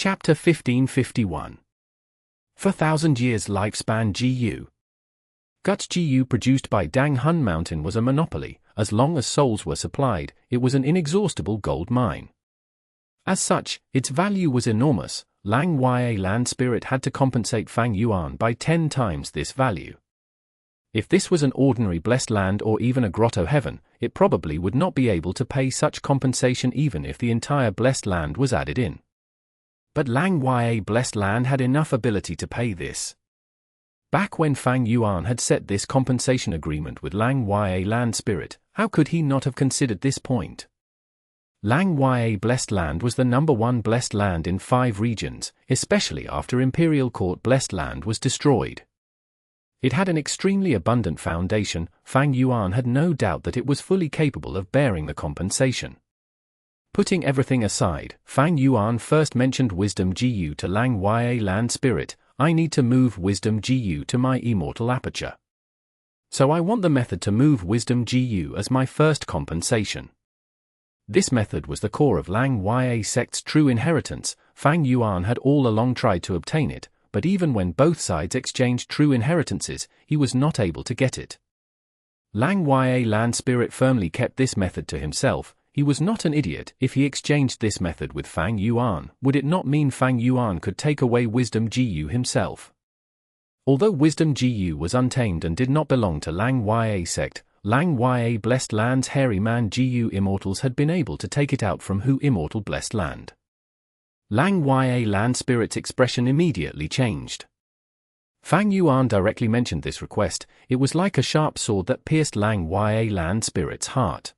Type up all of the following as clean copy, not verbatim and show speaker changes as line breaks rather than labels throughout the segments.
Chapter 1551. For 1,000 years lifespan GU. Guts GU produced by Dang Hun Mountain was a monopoly. As long as souls were supplied, it was an inexhaustible gold mine. As such, its value was enormous. Lang Ya land spirit had to compensate Fang Yuan by 10 times this value. If this was an ordinary blessed land or even a grotto heaven, it probably would not be able to pay such compensation even if the entire blessed land was added in. But Lang Ya blessed land had enough ability to pay this. Back when Fang Yuan had set this compensation agreement with Lang Ya land spirit, how could he not have considered this point? Lang Ya blessed land was the #1 blessed land in 5 regions, especially after Imperial Court blessed land was destroyed. It had an extremely abundant foundation. Fang Yuan had no doubt that it was fully capable of bearing the compensation. Putting everything aside, Fang Yuan first mentioned Wisdom GU to Lang Ya land spirit. I need to move Wisdom GU to my Immortal aperture. So I want the method to move Wisdom GU as my first compensation. This method was the core of Lang Ya sect's true inheritance. Fang Yuan had all along tried to obtain it, but even when both sides exchanged true inheritances, he was not able to get it. Lang Ya land spirit firmly kept this method to himself. He was not an idiot. If he exchanged this method with Fang Yuan, would it not mean Fang Yuan could take away Wisdom GU himself? Although Wisdom GU was untamed and did not belong to Lang Ya sect, Lang Ya blessed land's hairy man GU immortals had been able to take it out from Hu Immortal blessed land. Lang Ya land spirit's expression immediately changed. Fang Yuan directly mentioned this request. It was like a sharp sword that pierced Lang Ya land spirit's heart.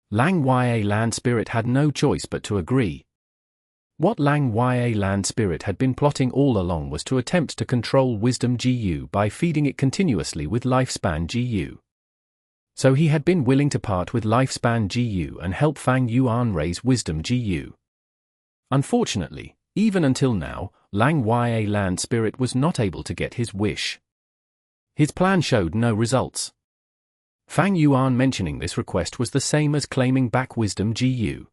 Lang Ya land spirit had no choice but to agree. What Lang Ya land spirit had been plotting all along was to attempt to control Wisdom GU by feeding it continuously with Lifespan GU. So he had been willing to part with Lifespan GU and help Fang Yuan raise Wisdom GU. Unfortunately, even until now, Lang Ya land spirit was not able to get his wish. His plan showed no results. Fang Yuan mentioning this request was the same as claiming back Wisdom GU.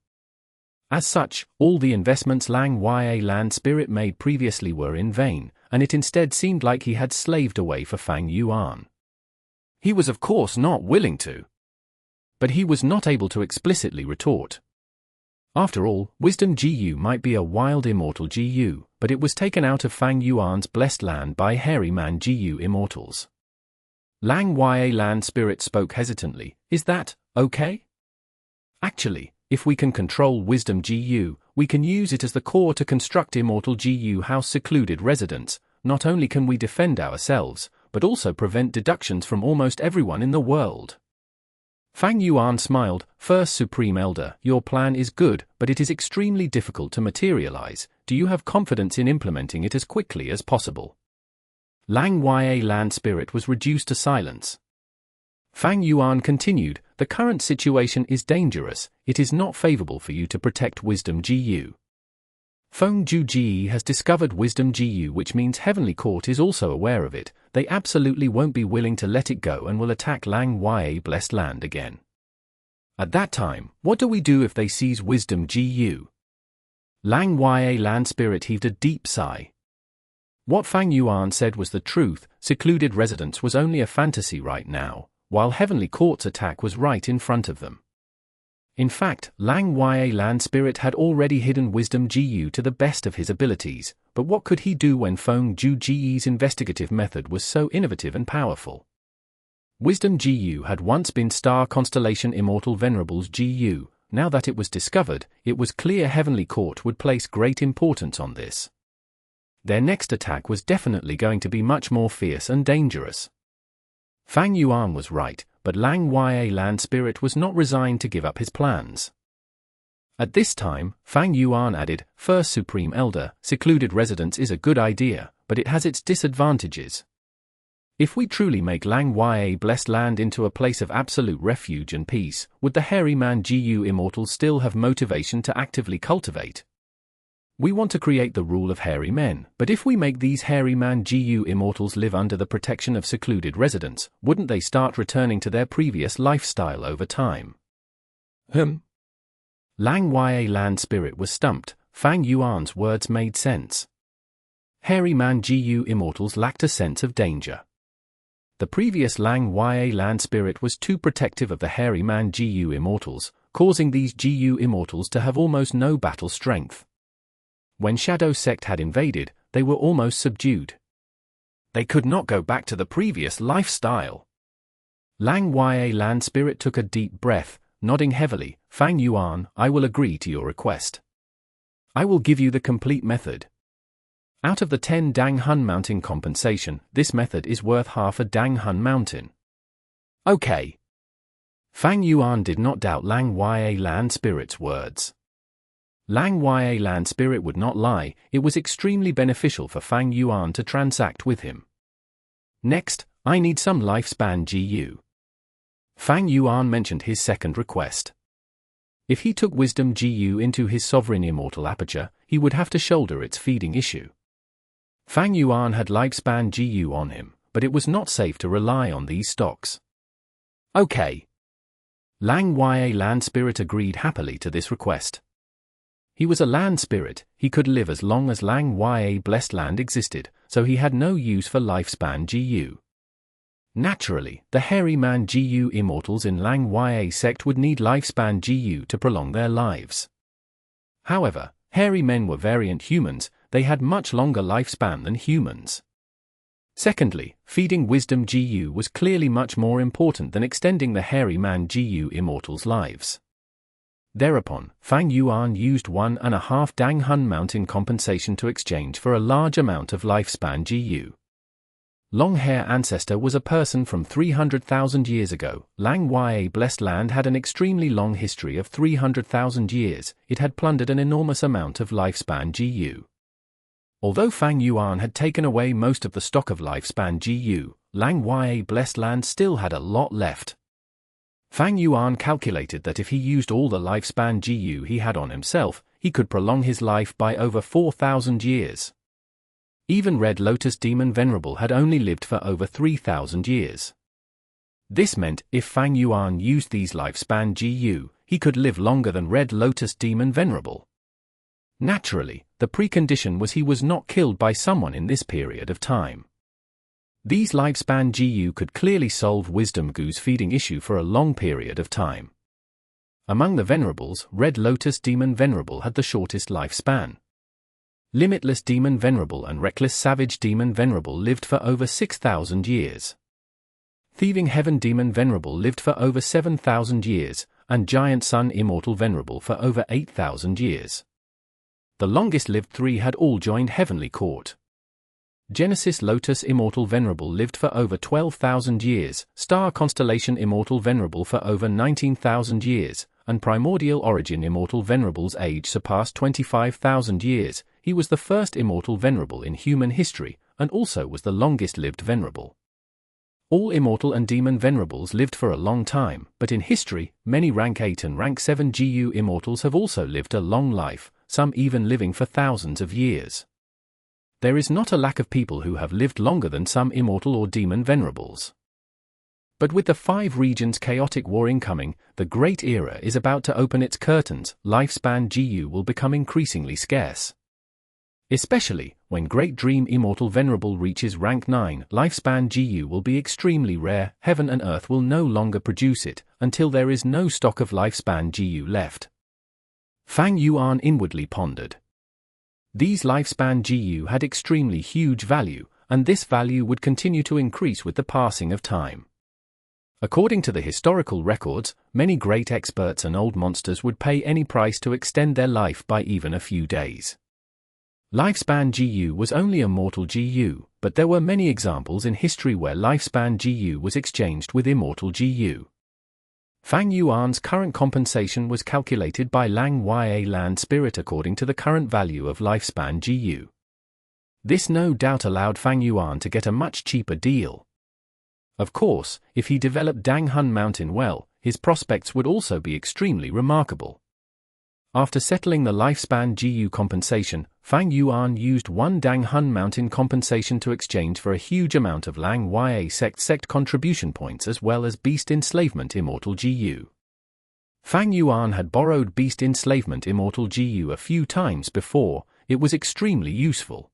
As such, all the investments Lang Ya land spirit made previously were in vain, and it instead seemed like he had slaved away for Fang Yuan. He was of course not willing to. But he was not able to explicitly retort. After all, Wisdom GU might be a wild Immortal GU, but it was taken out of Fang Yuan's blessed land by hairy man GU immortals. Lang Ya land spirit spoke hesitantly. Is that okay? Actually, if we can control Wisdom GU, we can use it as the core to construct Immortal GU house secluded residence. Not only can we defend ourselves, but also prevent deductions from almost everyone in the world. Fang Yuan smiled. First Supreme Elder, your plan is good, but it is extremely difficult to materialize. Do you have confidence in implementing it as quickly as possible? Lang Ya land spirit was reduced to silence. Fang Yuan continued, the current situation is dangerous. It is not favorable for you to protect Wisdom GU. Feng Ji has discovered Wisdom GU, which means Heavenly Court is also aware of it. They absolutely won't be willing to let it go and will attack Lang Ya blessed land again. At that time, what do we do if they seize Wisdom GU? Lang Ya land spirit heaved a deep sigh. What Fang Yuan said was the truth. Secluded residence was only a fantasy right now, while Heavenly Court's attack was right in front of them. In fact, Lang Ya land spirit had already hidden Wisdom GU to the best of his abilities, but what could he do when Feng Ji's investigative method was so innovative and powerful? Wisdom GU had once been Star Constellation Immortal Venerables GU. Now that it was discovered, it was clear Heavenly Court would place great importance on this. Their next attack was definitely going to be much more fierce and dangerous. Fang Yuan was right, but Lang Ya land spirit was not resigned to give up his plans. At this time, Fang Yuan added, First Supreme Elder, secluded residence is a good idea, but it has its disadvantages. If we truly make Lang Ya blessed land into a place of absolute refuge and peace, would the hairy man GU immortals still have motivation to actively cultivate? We want to create the rule of hairy men, but if we make these hairy man GU immortals live under the protection of secluded residence, wouldn't they start returning to their previous lifestyle over time? Lang Ya land spirit was stumped. Fang Yuan's words made sense. Hairy Man GU immortals lacked a sense of danger. The previous Lang Ya land spirit was too protective of the Hairy Man GU immortals, causing these GU immortals to have almost no battle strength. When Shadow Sect had invaded, they were almost subdued. They could not go back to the previous lifestyle. Lang Ya land spirit took a deep breath, nodding heavily. Fang Yuan, I will agree to your request. I will give you the complete method. Out of the 10 Dang Hun mountain compensation, this method is worth half a Dang Hun mountain. Okay. Fang Yuan did not doubt Lang Ya land spirit's words. Lang Ya land spirit would not lie, it was extremely beneficial for Fang Yuan to transact with him. Next, I need some lifespan GU. Fang Yuan mentioned his second request. If he took Wisdom GU into his Sovereign Immortal Aperture, he would have to shoulder its feeding issue. Fang Yuan had lifespan GU on him, but it was not safe to rely on these stocks. Okay. Lang Ya land spirit agreed happily to this request. He was a land spirit, he could live as long as Lang Ya blessed land existed, so he had no use for lifespan GU. Naturally, the Hairy Man GU immortals in Lang Ya sect would need lifespan GU to prolong their lives. However, hairy men were variant humans, they had much longer lifespan than humans. Secondly, feeding Wisdom GU was clearly much more important than extending the Hairy Man GU immortals' lives. Thereupon, Fang Yuan used 1.5 Dang Hun mountain compensation to exchange for a large amount of lifespan GU. Long Hair Ancestor was a person from 300,000 years ago. Lang Ya blessed land had an extremely long history of 300,000 years, it had plundered an enormous amount of lifespan GU. Although Fang Yuan had taken away most of the stock of lifespan GU, Lang Ya blessed land still had a lot left. Fang Yuan calculated that if he used all the lifespan GU he had on himself, he could prolong his life by over 4,000 years. Even Red Lotus Demon Venerable had only lived for over 3,000 years. This meant, if Fang Yuan used these lifespan GU, he could live longer than Red Lotus Demon Venerable. Naturally, the precondition was he was not killed by someone in this period of time. These lifespan GU could clearly solve Wisdom GU's feeding issue for a long period of time. Among the Venerables, Red Lotus Demon Venerable had the shortest lifespan. Limitless Demon Venerable and Reckless Savage Demon Venerable lived for over 6,000 years. Thieving Heaven Demon Venerable lived for over 7,000 years, and Giant Sun Immortal Venerable for over 8,000 years. The longest-lived 3 had all joined Heavenly Court. Genesis Lotus Immortal Venerable lived for over 12,000 years, Star Constellation Immortal Venerable for over 19,000 years, and Primordial Origin Immortal Venerable's age surpassed 25,000 years. He was the first Immortal Venerable in human history, and also was the longest-lived Venerable. All Immortal and Demon Venerables lived for a long time, but in history, many Rank 8 and Rank 7 GU Immortals have also lived a long life, some even living for thousands of years. There is not a lack of people who have lived longer than some Immortal or Demon Venerables. But with the 5 regions chaotic war incoming, the Great Era is about to open its curtains, lifespan GU will become increasingly scarce. Especially, when Great Dream Immortal Venerable reaches rank 9, lifespan GU will be extremely rare, heaven and earth will no longer produce it, until there is no stock of lifespan GU left. Fang Yuan inwardly pondered. These lifespan GU had extremely huge value, and this value would continue to increase with the passing of time. According to the historical records, many great experts and old monsters would pay any price to extend their life by even a few days. Lifespan GU was only a mortal GU, but there were many examples in history where lifespan GU was exchanged with immortal GU. Fang Yuan's current compensation was calculated by Lang Ya land spirit according to the current value of lifespan GU. This no doubt allowed Fang Yuan to get a much cheaper deal. Of course, if he developed Dang Hun Mountain well, his prospects would also be extremely remarkable. After settling the lifespan GU compensation, Fang Yuan used 1 Dang Hun Mountain compensation to exchange for a huge amount of Lang Ya sect contribution points as well as Beast Enslavement Immortal GU. Fang Yuan had borrowed Beast Enslavement Immortal GU a few times before. It was extremely useful.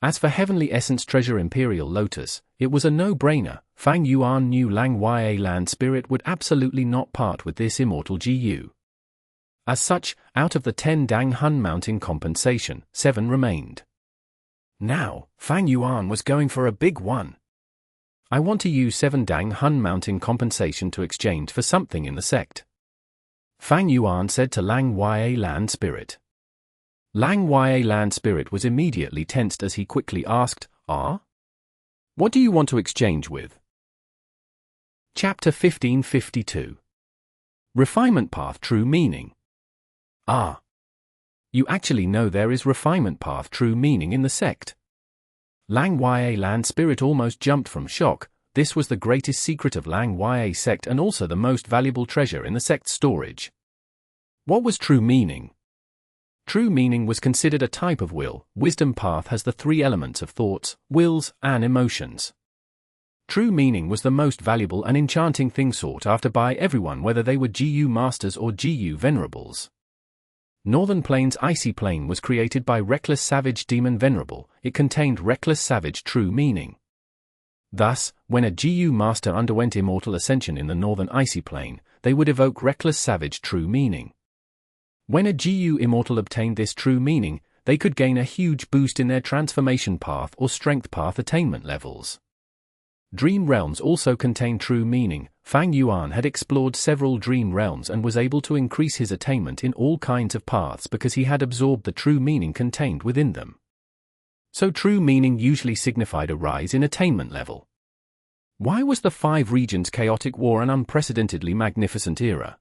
As for Heavenly Essence Treasure Imperial Lotus, it was a no-brainer. Fang Yuan knew Lang Ya Land Spirit would absolutely not part with this Immortal GU. As such, out of the 10 Dang Hun mounting compensation, 7 remained. Now, Fang Yuan was going for a big one. I want to use 7 Dang Hun mounting compensation to exchange for something in the sect. Fang Yuan said to Lang Ya Land Spirit. Lang Ya Land Spirit was immediately tensed as he quickly asked, What do you want to exchange with? Chapter 1552. Refinement Path True Meaning. You actually know there is Refinement Path True Meaning in the sect? Lang Ya Land Spirit almost jumped from shock. This was the greatest secret of Lang Ya sect and also the most valuable treasure in the sect's storage. What was true meaning? True meaning was considered a type of will. Wisdom path has the 3 elements of thoughts, wills, and emotions. True meaning was the most valuable and enchanting thing sought after by everyone, whether they were GU Masters or GU Venerables. Northern Plains Icy Plane was created by Reckless Savage Demon Venerable. It contained Reckless Savage True Meaning. Thus, when a GU Master underwent Immortal Ascension in the Northern Icy Plane, they would evoke Reckless Savage True Meaning. When a GU Immortal obtained this true meaning, they could gain a huge boost in their transformation path or strength path attainment levels. Dream realms also contain true meaning. Fang Yuan had explored several dream realms and was able to increase his attainment in all kinds of paths because he had absorbed the true meaning contained within them. So true meaning usually signified a rise in attainment level. Why was the 5 regions chaotic war an unprecedentedly magnificent era?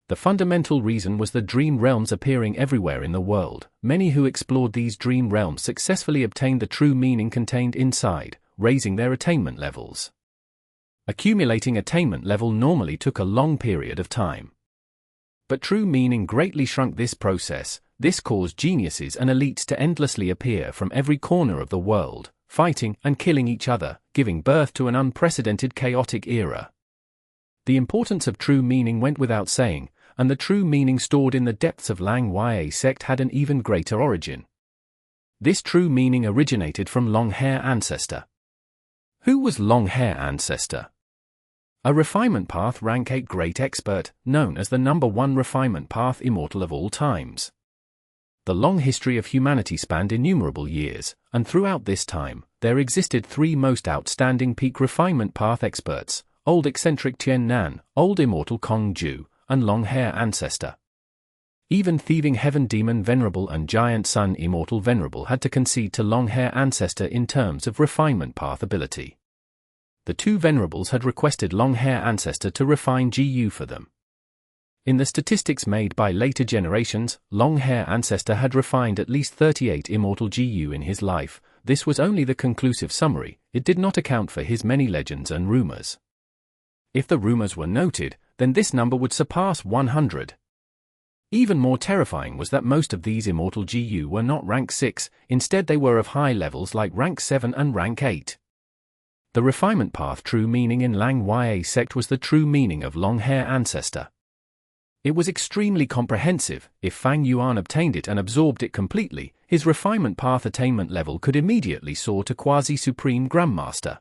The fundamental reason was the dream realms appearing everywhere in the world. Many who explored these dream realms successfully obtained the true meaning contained inside, raising their attainment levels. Accumulating attainment level normally took a long period of time. But true meaning greatly shrunk this process. This caused geniuses and elites to endlessly appear from every corner of the world, fighting and killing each other, giving birth to an unprecedented chaotic era. The importance of true meaning went without saying, and the true meaning stored in the depths of Lang Ya sect had an even greater origin. This true meaning originated from Long Hair Ancestor. Who was Long Hair Ancestor? A Refinement Path Rank 8 Great Expert, known as the #1 Refinement Path Immortal of all times. The long history of humanity spanned innumerable years, and throughout this time, there existed 3 most outstanding peak Refinement Path experts: Old Eccentric Tian Nan, Old Immortal Kong Ju, and Long Hair Ancestor. Even Thieving Heaven Demon Venerable and Giant Sun Immortal Venerable had to concede to Long Hair Ancestor in terms of Refinement Path ability. The 2 Venerables had requested Long Hair Ancestor to refine GU for them. In the statistics made by later generations, Long Hair Ancestor had refined at least 38 Immortal GU in his life. This was only the conclusive summary. It did not account for his many legends and rumors. If the rumors were noted, then this number would surpass 100. Even more terrifying was that most of these Immortal GU were not rank 6, instead they were of high levels like rank 7 and rank 8. The Refinement Path true meaning in Lang Ya sect was the true meaning of Long Hair Ancestor. It was extremely comprehensive. If Fang Yuan obtained it and absorbed it completely, his Refinement Path attainment level could immediately soar to Quasi-Supreme Grandmaster.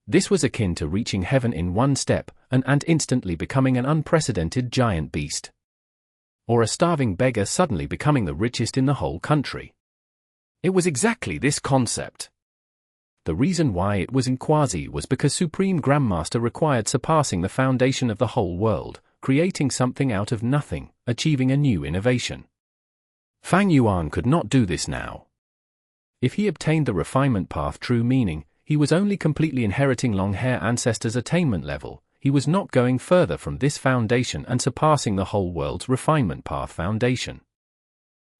This was akin to reaching heaven in one step, and instantly becoming an unprecedented giant beast. Or a starving beggar suddenly becoming the richest in the whole country. It was exactly this concept. The reason why it was in Quasi was because Supreme Grandmaster required surpassing the foundation of the whole world, creating something out of nothing, achieving a new innovation. Fang Yuan could not do this now. If he obtained the Refinement Path true meaning, he was only completely inheriting Long Hair Ancestor's attainment level. He was not going further from this foundation and surpassing the whole world's Refinement Path foundation.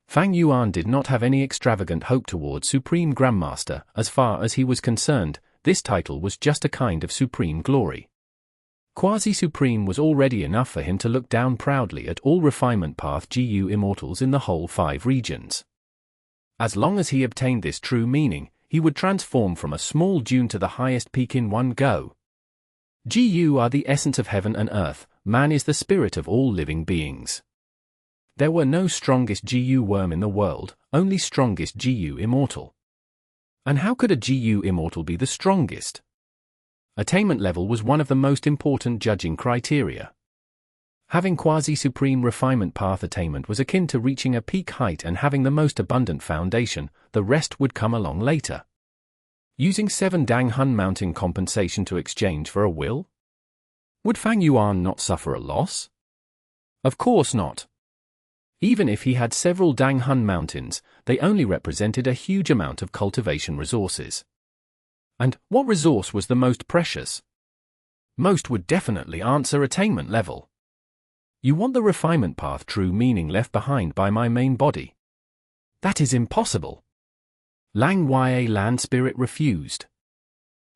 Fang Yuan did not have any extravagant hope towards Supreme Grandmaster. As far as he was concerned, this title was just a kind of supreme glory. Quasi-Supreme was already enough for him to look down proudly at all Refinement Path GU Immortals in the whole 5 regions. As long as he obtained this true meaning, he would transform from a small dune to the highest peak in one go. GU are the essence of heaven and earth, man is the spirit of all living beings. There were no strongest GU worm in the world, only strongest GU Immortal. And how could a GU Immortal be the strongest? Attainment level was one of the most important judging criteria. Having Quasi-Supreme Refinement Path Attainment was akin to reaching a peak height and having the most abundant foundation, the rest would come along later. Using 7 Dang Hun Mountain compensation to exchange for a will? Would Fang Yuan not suffer a loss? Of course not. Even if he had several Dang Hun Mountains, they only represented a huge amount of cultivation resources. And what resource was the most precious? Most would definitely answer attainment level. You want the refinement path true meaning left behind by my main body. That is impossible. Lang Ya Land Spirit refused.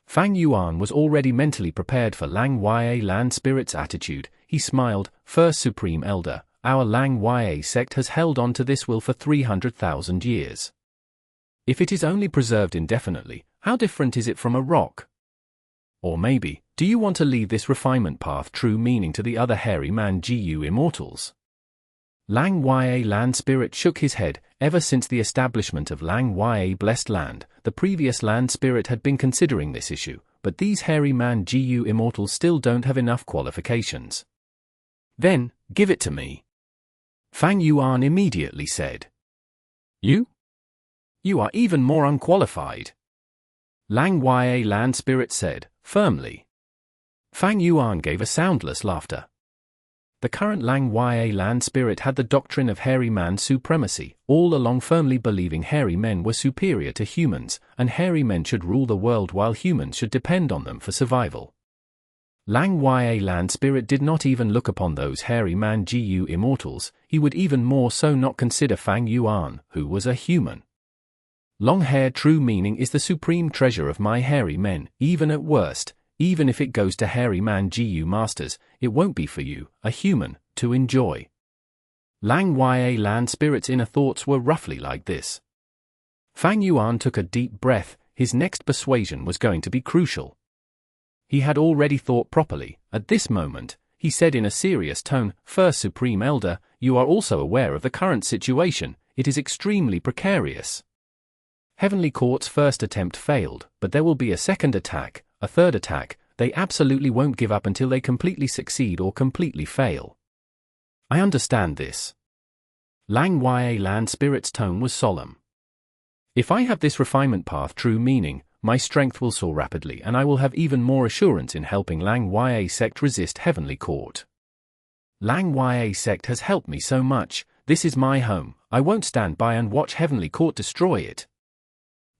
Fang Yuan was already mentally prepared for Lang Ya Land Spirit's attitude. He smiled. First Supreme Elder, our Lang Ya sect has held on to this will for 300,000 years. If it is only preserved indefinitely, how different is it from a rock? Or maybe, do you want to leave this refinement path true meaning to the other hairy man GU Immortals? Lang Ya Land Spirit shook his head. Ever since the establishment of Lang Ya Blessed Land, the previous Land Spirit had been considering this issue, but these hairy man GU Immortals still don't have enough qualifications. Then, give it to me. Fang Yuan immediately said. You? You are even more unqualified. Lang Ya Land Spirit said, firmly. Fang Yuan gave a soundless laughter. The current Lang Ya Land Spirit had the doctrine of hairy man supremacy, all along firmly believing hairy men were superior to humans, and hairy men should rule the world while humans should depend on them for survival. Lang Ya Land Spirit did not even look upon those hairy man GU Immortals. He would even more so not consider Fang Yuan, who was a human. Long hair true meaning is the supreme treasure of my hairy men, even at worst, even if it goes to hairy man GU masters, it won't be for you, a human, to enjoy. Lang Ya Land Spirit's inner thoughts were roughly like this. Fang Yuan took a deep breath. His next persuasion was going to be crucial. He had already thought properly. At this moment, he said in a serious tone, First Supreme Elder, you are also aware of the current situation. It is extremely precarious. Heavenly Court's first attempt failed, but there will be a second attack, a third attack. They absolutely won't give up until they completely succeed or completely fail. I understand this. Lang Ya Land Spirit's tone was solemn. If I have this refinement path true meaning, my strength will soar rapidly and I will have even more assurance in helping Lang Ya sect resist Heavenly Court. Lang Ya sect has helped me so much. This is my home. I won't stand by and watch Heavenly Court destroy it.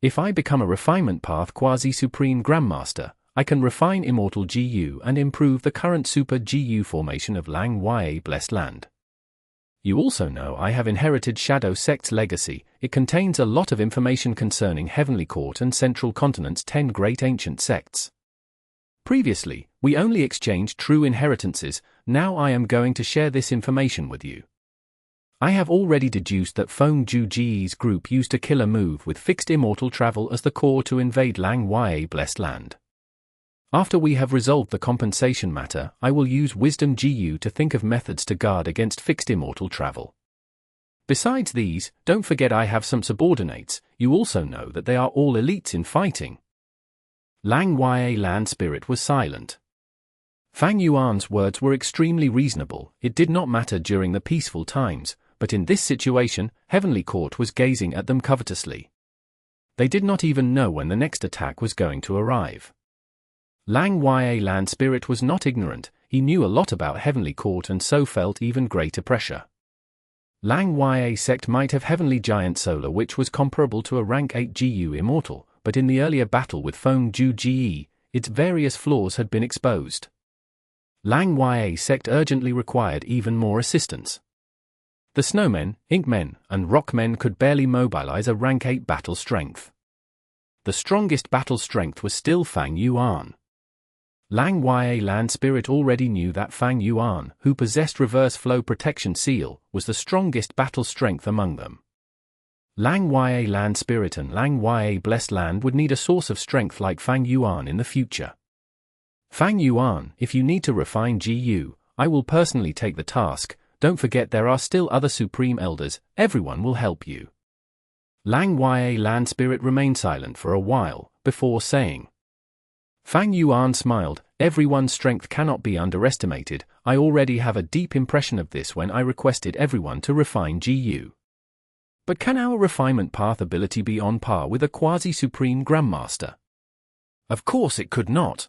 If I become a refinement path Quasi-Supreme Grandmaster, I can refine Immortal GU and improve the current Super GU formation of Lang Ya Blessed Land. You also know I have inherited Shadow Sect's legacy. It contains a lot of information concerning Heavenly Court and Central Continent's 10 great ancient sects. Previously, we only exchanged true inheritances. Now I am going to share this information with you. I have already deduced that Feng Juji's group used a killer move with fixed immortal travel as the core to invade Lang Ya Blessed Land. After we have resolved the compensation matter, I will use Wisdom GU to think of methods to guard against fixed immortal travel. Besides these, don't forget I have some subordinates. You also know that they are all elites in fighting. Lang Ya Land Spirit was silent. Fang Yuan's words were extremely reasonable. It did not matter during the peaceful times, but in this situation, Heavenly Court was gazing at them covetously. They did not even know when the next attack was going to arrive. Lang Ya Land Spirit was not ignorant. He knew a lot about Heavenly Court and so felt even greater pressure. Lang Ya sect might have Heavenly Giant Solar which was comparable to a rank 8 GU Immortal, but in the earlier battle with Feng Juji, its various flaws had been exposed. Lang Ya sect urgently required even more assistance. The Snowmen, Inkmen, and Rockmen could barely mobilize a rank 8 battle strength. The strongest battle strength was still Fang Yuan. Lang Ya Land Spirit already knew that Fang Yuan, who possessed Reverse Flow Protection Seal, was the strongest battle strength among them. Lang Ya Land Spirit and Lang Ya Blessed Land would need a source of strength like Fang Yuan in the future. Fang Yuan, if you need to refine GU, I will personally take the task. Don't forget there are still other Supreme Elders, everyone will help you. Lang Ya Land Spirit remained silent for a while, before saying. Fang Yuan smiled, everyone's strength cannot be underestimated. I already have a deep impression of this when I requested everyone to refine GU. But can our refinement path ability be on par with a Quasi-Supreme Grandmaster? Of course it could not.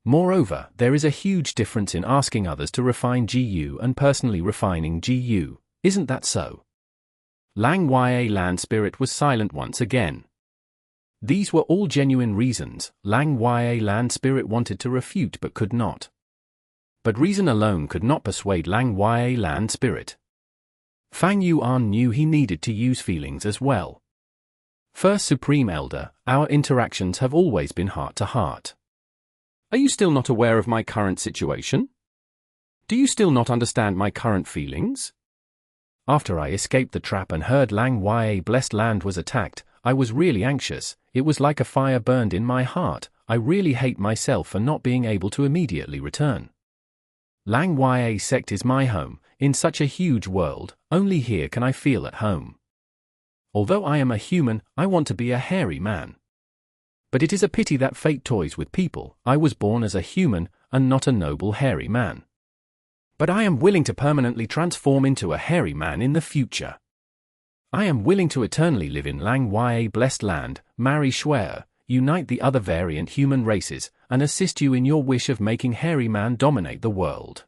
Moreover, there is a huge difference in asking others to refine GU and personally refining GU, isn't that so? Lang Ya Land Spirit was silent once again. These were all genuine reasons Lang Ya Land Spirit wanted to refute but could not. But reason alone could not persuade Lang Ya Land Spirit. Fang Yuan knew he needed to use feelings as well. First Supreme Elder, our interactions have always been heart to heart. Are you still not aware of my current situation? Do you still not understand my current feelings? After I escaped the trap and heard Lang Ya Blessed Land was attacked, I was really anxious. It was like a fire burned in my heart. I really hate myself for not being able to immediately return. Lang Ya sect is my home. In such a huge world, only here can I feel at home. Although I am a human, I want to be a hairy man. But it is a pity that fate toys with people. I was born as a human, and not a noble hairy man. But I am willing to permanently transform into a hairy man in the future. I am willing to eternally live in Lang Ya Blessed Land, marry Shuer, unite the other variant human races, and assist you in your wish of making hairy man dominate the world.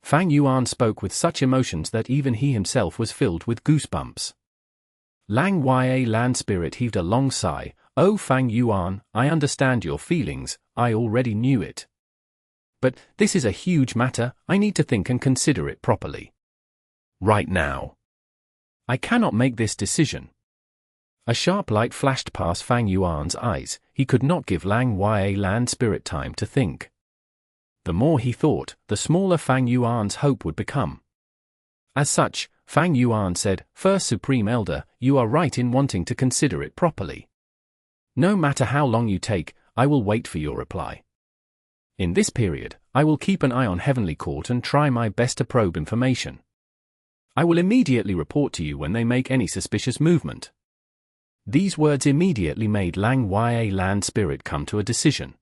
Fang Yuan spoke with such emotions that even he himself was filled with goosebumps. Lang Ya Land Spirit heaved a long sigh. Oh Fang Yuan, I understand your feelings, I already knew it. But this is a huge matter, I need to think and consider it properly. Right now. I cannot make this decision. A sharp light flashed past Fang Yuan's eyes. He could not give Lang Ya Land Spirit time to think. The more he thought, the smaller Fang Yuan's hope would become. As such, Fang Yuan said, First Supreme Elder, you are right in wanting to consider it properly. No matter how long you take, I will wait for your reply. In this period, I will keep an eye on Heavenly Court and try my best to probe information. I will immediately report to you when they make any suspicious movement. These words immediately made Lang Ya Land Spirit come to a decision.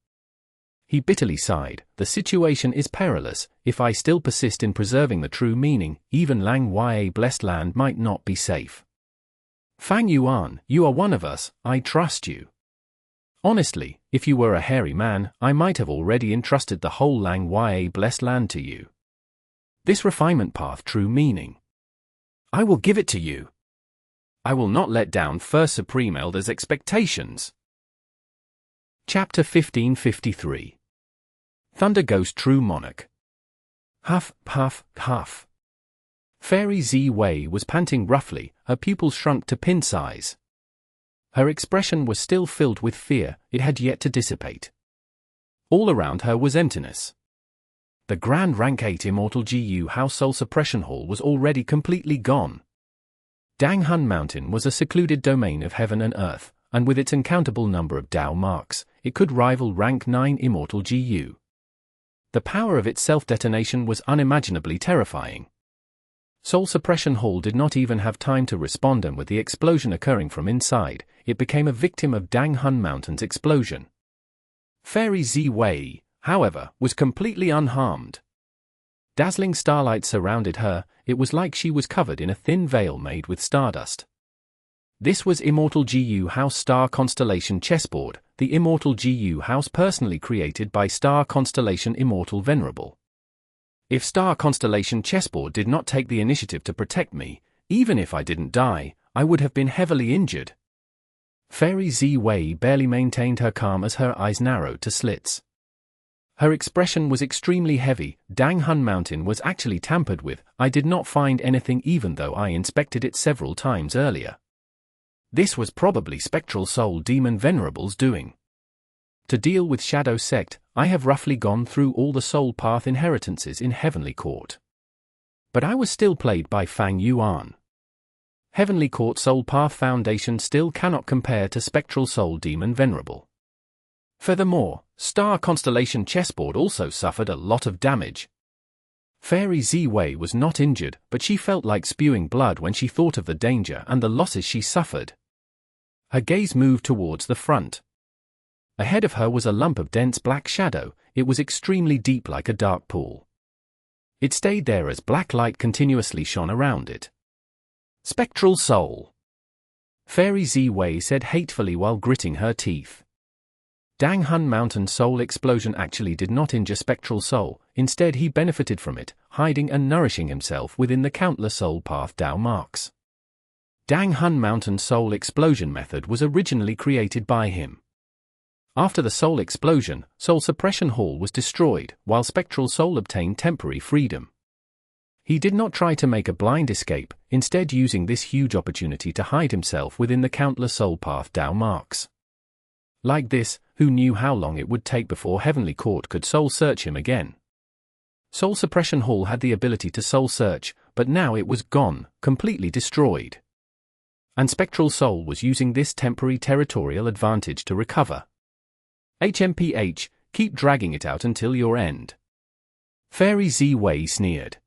He bitterly sighed, the situation is perilous. If I still persist in preserving the true meaning, even Lang Ya Blessed Land might not be safe. Fang Yuan, you are one of us, I trust you. Honestly, if you were a hairy man, I might have already entrusted the whole Lang Ya Blessed Land to you. This refinement path true meaning. I will give it to you. I will not let down First Supreme Elder's expectations. Chapter 1553. Thunder Ghost True Monarch. Huff, puff, huff. Fairy Zi Wei was panting roughly, her pupils shrunk to pin size. Her expression was still filled with fear, it had yet to dissipate. All around her was emptiness. The Grand Rank 8 Immortal GU House Soul Suppression Hall was already completely gone. Dang Hun Mountain was a secluded domain of heaven and earth, and with its uncountable number of Dao marks, it could rival Rank 9 Immortal GU. The power of its self-detonation was unimaginably terrifying. Soul Suppression Hall did not even have time to respond, and with the explosion occurring from inside, it became a victim of Dang Hun Mountain's explosion. Fairy Zi Wei, however, was completely unharmed. Dazzling starlight surrounded her, it was like she was covered in a thin veil made with stardust. This was Immortal GU House Star Constellation Chessboard, the Immortal GU House personally created by Star Constellation Immortal Venerable. If Star Constellation Chessboard did not take the initiative to protect me, even if I didn't die, I would have been heavily injured. Fairy Zi Wei barely maintained her calm as her eyes narrowed to slits. Her expression was extremely heavy. Dang Hun Mountain was actually tampered with. I did not find anything even though I inspected it several times earlier. This was probably Spectral Soul Demon Venerable's doing. To deal with Shadow Sect, I have roughly gone through all the soul path inheritances in Heavenly Court. But I was still played by Fang Yuan. Heavenly Court Soul Path Foundation still cannot compare to Spectral Soul Demon Venerable. Furthermore, Star Constellation Chessboard also suffered a lot of damage. Fairy Ziwei was not injured, but she felt like spewing blood when she thought of the danger and the losses she suffered. Her gaze moved towards the front. Ahead of her was a lump of dense black shadow. It was extremely deep, like a dark pool. It stayed there as black light continuously shone around it. Spectral Soul, Fairy Ziwei said hatefully while gritting her teeth. Dang Hun Mountain Soul Explosion actually did not injure Spectral Soul, instead he benefited from it, hiding and nourishing himself within the countless Soul Path Dao marks. Dang Hun Mountain Soul Explosion method was originally created by him. After the Soul Explosion, Soul Suppression Hall was destroyed, while Spectral Soul obtained temporary freedom. He did not try to make a blind escape, instead using this huge opportunity to hide himself within the countless Soul Path Dao marks. Like this, who knew how long it would take before Heavenly Court could soul search him again? Soul Suppression Hall had the ability to soul search, but now it was gone, completely destroyed. And Spectral Soul was using this temporary territorial advantage to recover. HMPH, keep dragging it out until your end. Fairy Ziwei sneered.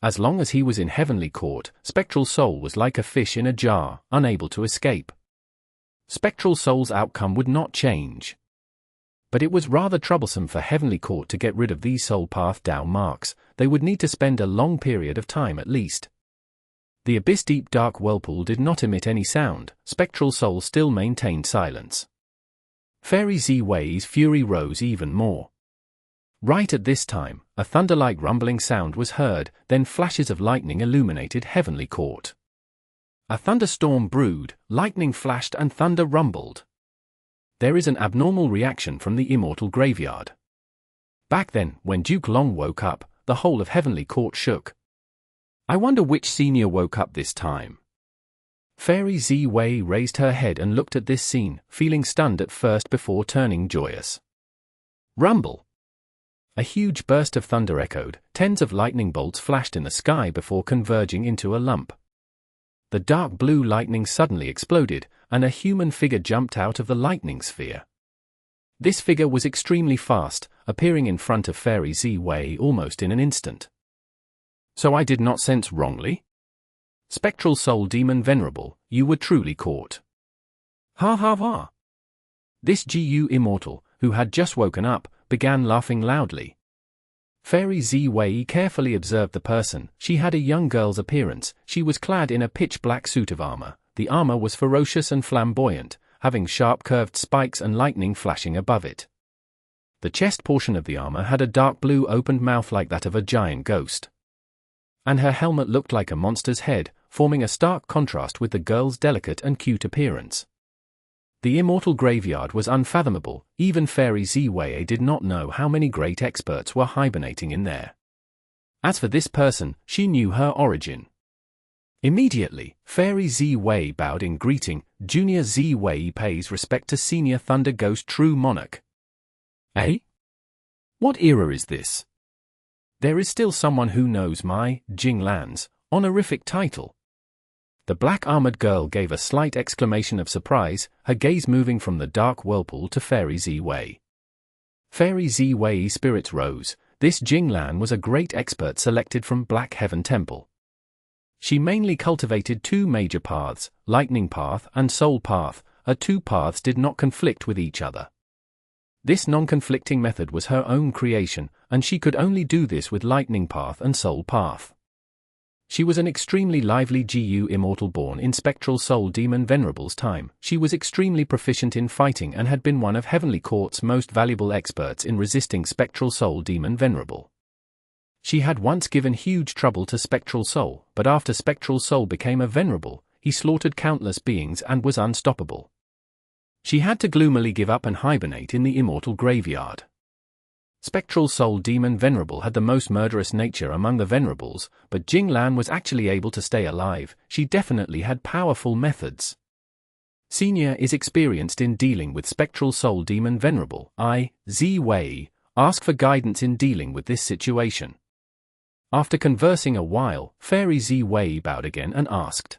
As long as he was in Heavenly Court, Spectral Soul was like a fish in a jar, unable to escape. Spectral Soul's outcome would not change. But it was rather troublesome for Heavenly Court to get rid of these Soul Path Dao marks. They would need to spend a long period of time at least. The abyss deep dark whirlpool did not emit any sound. Spectral Soul still maintained silence. Fairy Ziwei's fury rose even more. Right at this time, a thunder-like rumbling sound was heard, then flashes of lightning illuminated Heavenly Court. A thunderstorm brewed, lightning flashed and thunder rumbled. There is an abnormal reaction from the Immortal graveyard. Back then, when Duke Long woke up, the whole of Heavenly Court shook. I wonder which senior woke up this time. Fairy Ziwei raised her head and looked at this scene, feeling stunned at first before turning joyous. Rumble! A huge burst of thunder echoed, tens of lightning bolts flashed in the sky before converging into a lump. The dark blue lightning suddenly exploded, and a human figure jumped out of the lightning sphere. This figure was extremely fast, appearing in front of Fairy Ziwei almost in an instant. So I did not sense wrongly? Spectral Soul Demon Venerable, you were truly caught. Ha ha ha! This GU Immortal, who had just woken up, began laughing loudly. Fairy Ziwei carefully observed the person. She had a young girl's appearance. She was clad in a pitch-black suit of armor. The armor was ferocious and flamboyant, having sharp curved spikes and lightning flashing above it. The chest portion of the armor had a dark blue opened mouth like that of a giant ghost. And her helmet looked like a monster's head, forming a stark contrast with the girl's delicate and cute appearance. The Immortal graveyard was unfathomable. Even Fairy Ziwei did not know how many great experts were hibernating in there. As for this person, she knew her origin. Immediately, Fairy Ziwei bowed in greeting. Junior Ziwei pays respect to Senior Thunder Ghost True Monarch. Eh? What era is this? There is still someone who knows my, Jing Lan's, honorific title. The black-armored girl gave a slight exclamation of surprise, her gaze moving from the dark whirlpool to Fairy Ziwei. Fairy Ziwei's spirits rose. This Jing Lan was a great expert selected from Black Heaven Temple. She mainly cultivated two major paths, Lightning Path and Soul Path. Her two paths did not conflict with each other. This non-conflicting method was her own creation, and she could only do this with Lightning Path and Soul Path. She was an extremely lively GU Immortal born in Spectral Soul Demon Venerable's time. She was extremely proficient in fighting and had been one of Heavenly Court's most valuable experts in resisting Spectral Soul Demon Venerable. She had once given huge trouble to Spectral Soul, but after Spectral Soul became a Venerable, he slaughtered countless beings and was unstoppable. She had to gloomily give up and hibernate in the Immortal graveyard. Spectral Soul Demon Venerable had the most murderous nature among the Venerables, but Jing Lan was actually able to stay alive. She definitely had powerful methods. Senior is experienced in dealing with Spectral Soul Demon Venerable. I, Ziwei, ask for guidance in dealing with this situation. After conversing a while, Fairy Ziwei bowed again and asked.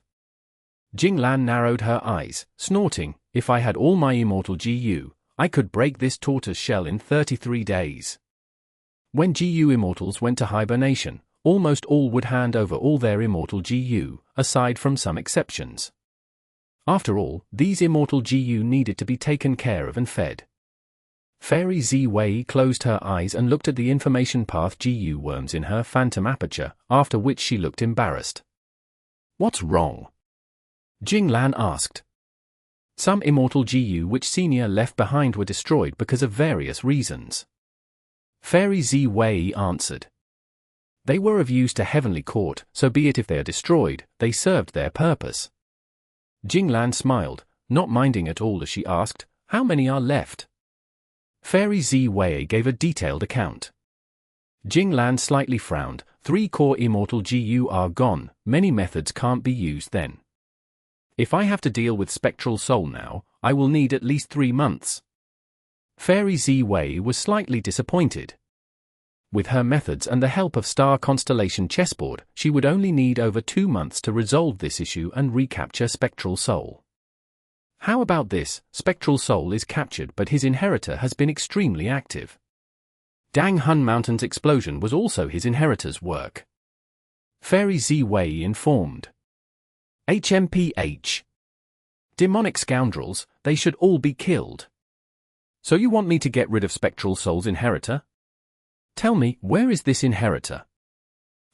Jing Lan narrowed her eyes, snorting, if I had all my Immortal GU, I could break this tortoise shell in 33 days. When GU Immortals went to hibernation, almost all would hand over all their Immortal GU, aside from some exceptions. After all, these Immortal GU needed to be taken care of and fed. Fairy Ziwei closed her eyes and looked at the information path GU worms in her phantom aperture, after which she looked embarrassed. "What's wrong?" Jing Lan asked. Some Immortal GU which Senior left behind were destroyed because of various reasons. Fairy Ziwei answered. They were of use to Heavenly Court, so be it if they are destroyed, they served their purpose. Jing Lan smiled, not minding at all as she asked, "How many are left?" Fairy Ziwei gave a detailed account. Jing Lan slightly frowned. 3 core Immortal GU are gone, many methods can't be used then. If I have to deal with Spectral Soul now, I will need at least 3 months. Fairy Ziwei was slightly disappointed. With her methods and the help of Star Constellation Chessboard, she would only need over 2 months to resolve this issue and recapture Spectral Soul. How about this? Spectral Soul is captured, but his inheritor has been extremely active. Dang Hun Mountain's explosion was also his inheritor's work. Fairy Ziwei informed. HMPH. Demonic scoundrels, they should all be killed. So you want me to get rid of Spectral Soul's inheritor? Tell me, where is this inheritor?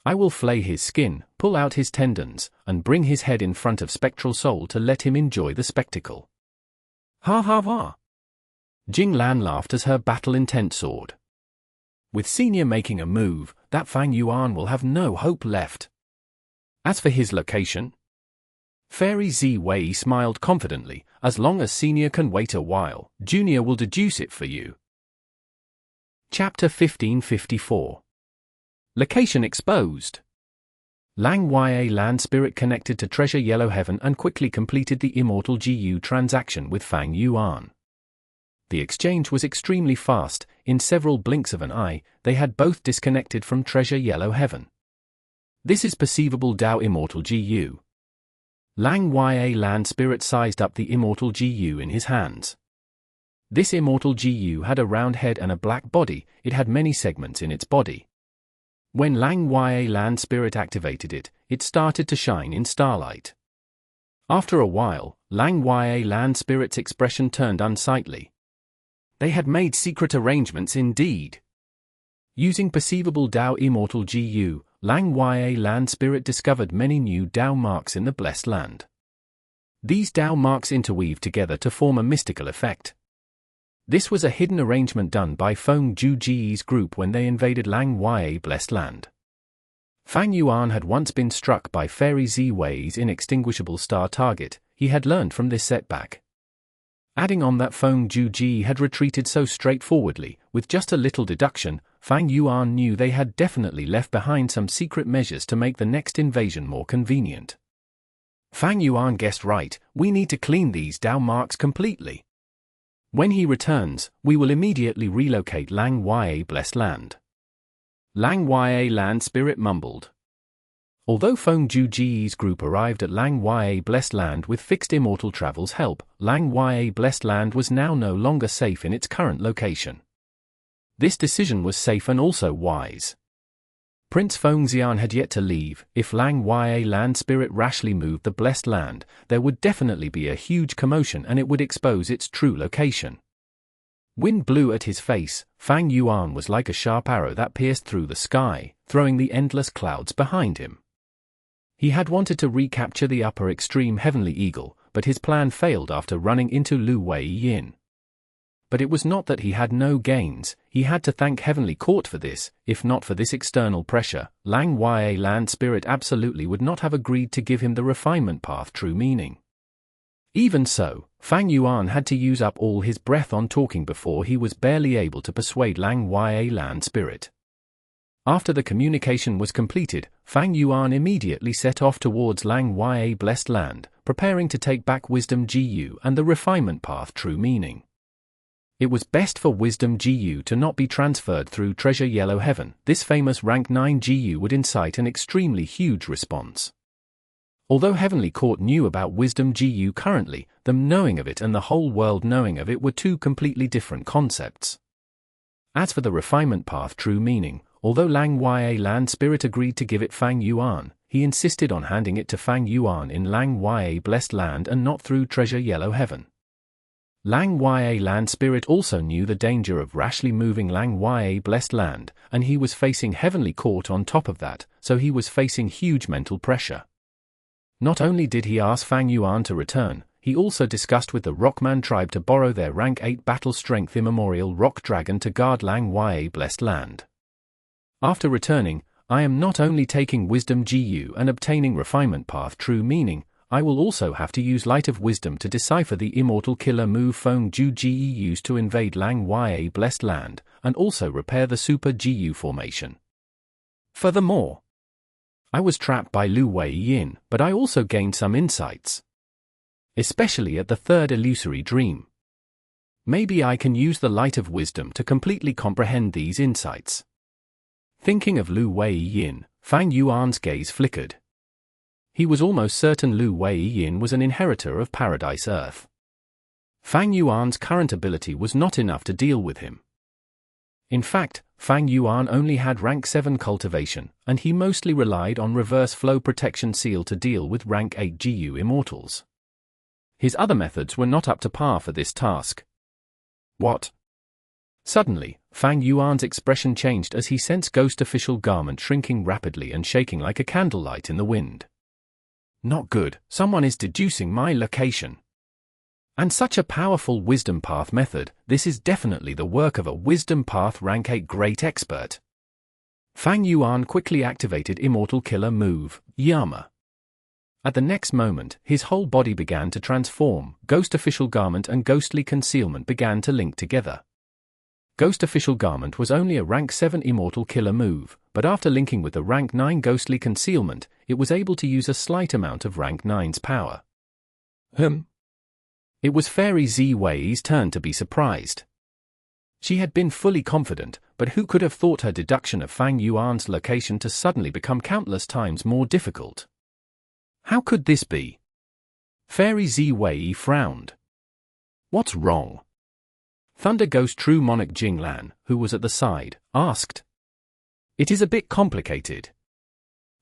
I will flay his skin, pull out his tendons, and bring his head in front of Spectral Soul to let him enjoy the spectacle. Ha ha ha! Jing Lan laughed as her battle-intent soared. With Senior making a move, that Fang Yuan will have no hope left. As for his location, Fairy Ziwei smiled confidently. As long as Senior can wait a while, Junior will deduce it for you. Chapter 1554. Location exposed. Lang Ya Land Spirit connected to Treasure Yellow Heaven and quickly completed the Immortal GU transaction with Fang Yuan. The exchange was extremely fast. In several blinks of an eye, they had both disconnected from Treasure Yellow Heaven. This is perceivable Dao Immortal GU. Lang Ya Land Spirit sized up the Immortal GU in his hands. This Immortal GU had a round head and a black body. It had many segments in its body. When Lang Ya Land Spirit activated it, it started to shine in starlight. After a while, Lang Ya Land Spirit's expression turned unsightly. They had made secret arrangements indeed. Using perceivable Dao Immortal GU, Lang Ya Land Spirit discovered many new Dao marks in the Blessed Land. These Dao marks interweave together to form a mystical effect. This was a hidden arrangement done by Feng Juji's group when they invaded Lang Ya Blessed Land. Fang Yuan had once been struck by Fairy Ziwei's inextinguishable star target. He had learned from this setback. Adding on that Feng Juji had retreated so straightforwardly, with just a little deduction, Fang Yuan knew they had definitely left behind some secret measures to make the next invasion more convenient. Fang Yuan guessed right, we need to clean these Dao marks completely. When he returns, we will immediately relocate Lang Ya Blessed Land. Lang Ya Land Spirit mumbled. Although Feng Juji's group arrived at Lang Ya Blessed Land with fixed Immortal Travel's help, Lang Ya Blessed Land was now no longer safe in its current location. This decision was safe and also wise. Prince Fengxian had yet to leave. If Lang Ya Land Spirit rashly moved the Blessed Land, there would definitely be a huge commotion and it would expose its true location. Wind blew at his face. Fang Yuan was like a sharp arrow that pierced through the sky, throwing the endless clouds behind him. He had wanted to recapture the upper extreme Heavenly Eagle, but his plan failed after running into Lu Wei Yin. But it was not that he had no gains. He had to thank Heavenly Court for this. If not for this external pressure, Lang Ya Land Spirit absolutely would not have agreed to give him the refinement path true meaning. Even so, Fang Yuan had to use up all his breath on talking before he was barely able to persuade Lang Ya Land Spirit. After the communication was completed, Fang Yuan immediately set off towards Lang Ya Blessed Land, preparing to take back Wisdom GU and the refinement path true meaning. It was best for Wisdom GU to not be transferred through Treasure Yellow Heaven. This famous Rank 9 GU would incite an extremely huge response. Although Heavenly Court knew about Wisdom GU currently, them knowing of it and the whole world knowing of it were two completely different concepts. As for the refinement path true meaning, although Lang Ya land spirit agreed to give it Fang Yuan, he insisted on handing it to Fang Yuan in Lang Ya blessed land and not through treasure yellow heaven. Lang Ya land spirit also knew the danger of rashly moving Lang Ya blessed land, and he was facing heavenly court on top of that, so he was facing huge mental pressure. Not only did he ask Fang Yuan to return, he also discussed with the Rockman tribe to borrow their rank 8 battle strength immemorial rock dragon to guard Lang Ya blessed land. After returning, I am not only taking wisdom GU and obtaining refinement path true meaning, I will also have to use light of wisdom to decipher the immortal killer move Feng Ju GE used to invade Lang Ya blessed land, and also repair the super GU formation. Furthermore, I was trapped by Lu Wei Yin, but I also gained some insights. Especially at the third illusory dream. Maybe I can use the light of wisdom to completely comprehend these insights. Thinking of Lu Wei Yin, Fang Yuan's gaze flickered. He was almost certain Lu Wei Yin was an inheritor of Paradise Earth. Fang Yuan's current ability was not enough to deal with him. In fact, Fang Yuan only had rank 7 cultivation, and he mostly relied on reverse flow protection seal to deal with rank 8 GU immortals. His other methods were not up to par for this task. What? Suddenly, Fang Yuan's expression changed as he sensed Ghost Official garment shrinking rapidly and shaking like a candlelight in the wind. Not good, someone is deducing my location. And such a powerful wisdom path method, this is definitely the work of a wisdom path rank 8 great expert. Fang Yuan quickly activated Immortal Killer move, Yama. At the next moment, his whole body began to transform, Ghost Official Garment and Ghostly Concealment began to link together. Ghost Official Garment was only a rank 7 Immortal Killer move, but after linking with the rank 9 Ghostly Concealment, it was able to use a slight amount of rank 9's power. It was Fairy Zi Wei's turn to be surprised. She had been fully confident, but who could have thought her deduction of Fang Yuan's location to suddenly become countless times more difficult? How could this be? Fairy Zi Wei frowned. What's wrong? Thunder Ghost True Monarch Jing Lan, who was at the side, asked. It is a bit complicated.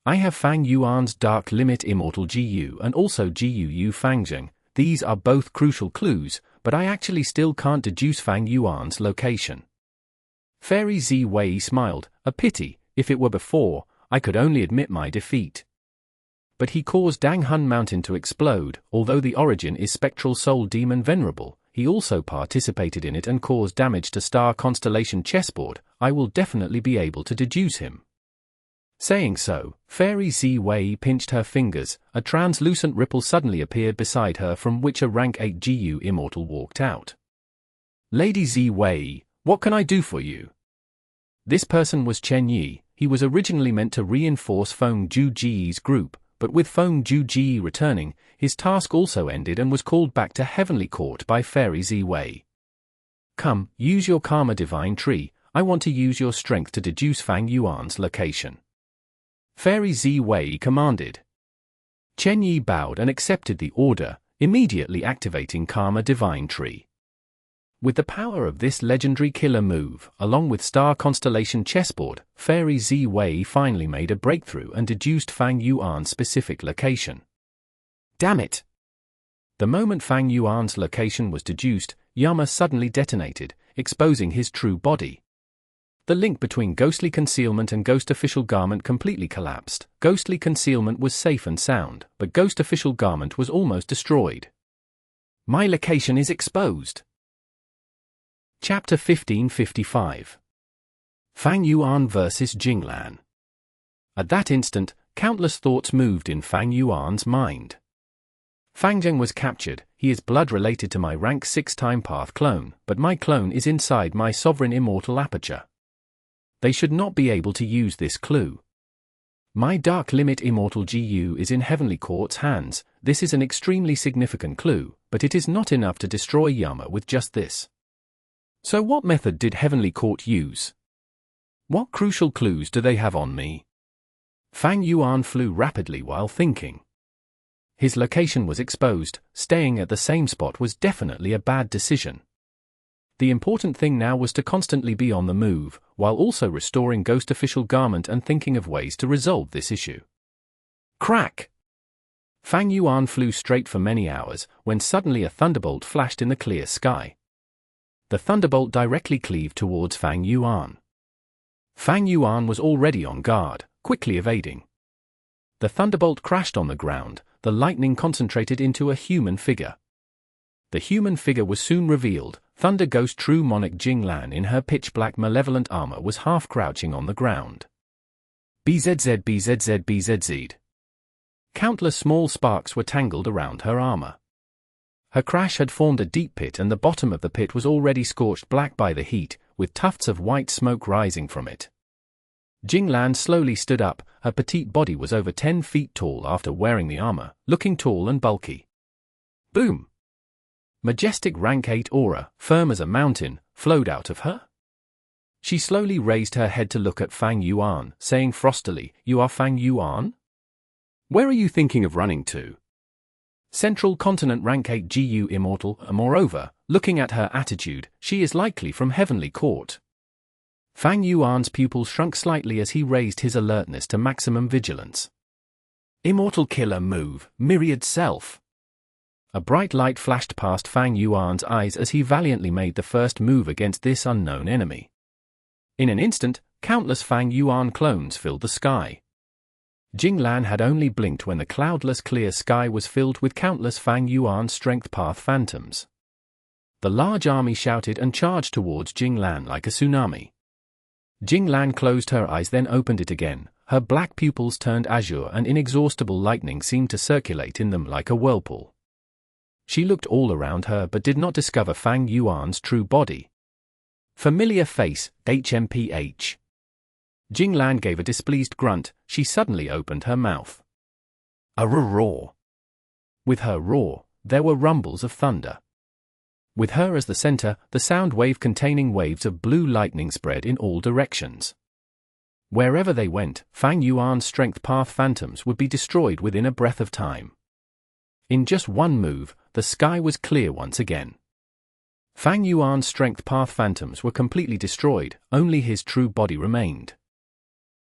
I have Fang Yuan's Dark Limit Immortal GU and also GUU Fangjing. These are both crucial clues, but I actually still can't deduce Fang Yuan's location. Fairy Zi Wei smiled. A pity, if it were before, I could only admit my defeat. But he caused Dang Hun Mountain to explode. Although the origin is Spectral Soul Demon Venerable, he also participated in it and caused damage to Star Constellation chessboard. I will definitely be able to deduce him. Saying so, Fairy Zi Wei pinched her fingers. A translucent ripple suddenly appeared beside her from which a rank 8 GU immortal walked out. Lady Zi Wei, what can I do for you? This person was Chen Yi. He was originally meant to reinforce Feng Ju Ji's group, but with Feng Ju Ji returning, his task also ended and was called back to Heavenly Court by Fairy Zi Wei. Come, use your Karma Divine Tree. I want to use your strength to deduce Fang Yuan's location. Fairy Zi Wei commanded. Chen Yi bowed and accepted the order, immediately activating Karma Divine Tree. With the power of this legendary killer move, along with Star Constellation chessboard, Fairy Zi Wei finally made a breakthrough and deduced Fang Yuan's specific location. Damn it! The moment Fang Yuan's location was deduced, Yama suddenly detonated, exposing his true body. The link between Ghostly Concealment and Ghost Official Garment completely collapsed. Ghostly Concealment was safe and sound, but Ghost Official Garment was almost destroyed. My location is exposed. Chapter 1555. Fang Yuan vs. Jinglan. At that instant, countless thoughts moved in Fang Yuan's mind. Fangjing was captured. He is blood related to my rank 6 time path clone, but my clone is inside my sovereign immortal aperture. They should not be able to use this clue. My Dark Limit Immortal GU is in Heavenly Court's hands. This is an extremely significant clue, but it is not enough to destroy Yama with just this. So what method did Heavenly Court use? What crucial clues do they have on me? Fang Yuan flew rapidly while thinking. His location was exposed. Staying at the same spot was definitely a bad decision. The important thing now was to constantly be on the move, while also restoring Ghost Official Garment and thinking of ways to resolve this issue. Crack! Fang Yuan flew straight for many hours, when suddenly a thunderbolt flashed in the clear sky. The thunderbolt directly cleaved towards Fang Yuan. Fang Yuan was already on guard, quickly evading. The thunderbolt crashed on the ground, the lightning concentrated into a human figure. The human figure was soon revealed. Thunder Ghost True Monarch Jing in her pitch-black malevolent armor was half-crouching on the ground. BZZ BZZ BZZ. Countless small sparks were tangled around her armor. Her crash had formed a deep pit, and the bottom of the pit was already scorched black by the heat, with tufts of white smoke rising from it. Jing slowly stood up. Her petite body was over 10 feet tall after wearing the armor, looking tall and bulky. Boom! Majestic rank 8 aura, firm as a mountain, flowed out of her. She slowly raised her head to look at Fang Yuan, saying frostily, "You are Fang Yuan? Where are you thinking of running to?" Central Continent rank 8 GU Immortal. Moreover, looking at her attitude, she is likely from Heavenly Court. Fang Yuan's pupils shrunk slightly as he raised his alertness to maximum vigilance. Immortal killer move, Myriad self. A bright light flashed past Fang Yuan's eyes as he valiantly made the first move against this unknown enemy. In an instant, countless Fang Yuan clones filled the sky. Jing had only blinked when the cloudless clear sky was filled with countless Fang Yuan strength path phantoms. The large army shouted and charged towards Jing like a tsunami. Jing closed her eyes, then opened it again. Her black pupils turned azure, and inexhaustible lightning seemed to circulate in them like a whirlpool. She looked all around her but did not discover Fang Yuan's true body. Familiar face, HMPH. Jing gave a displeased grunt. She suddenly opened her mouth. A roar. With her roar, there were rumbles of thunder. With her as the center, the sound wave containing waves of blue lightning spread in all directions. Wherever they went, Fang Yuan's strength path phantoms would be destroyed within a breath of time. In just one move, the sky was clear once again. Fang Yuan's strength path phantoms were completely destroyed, only his true body remained.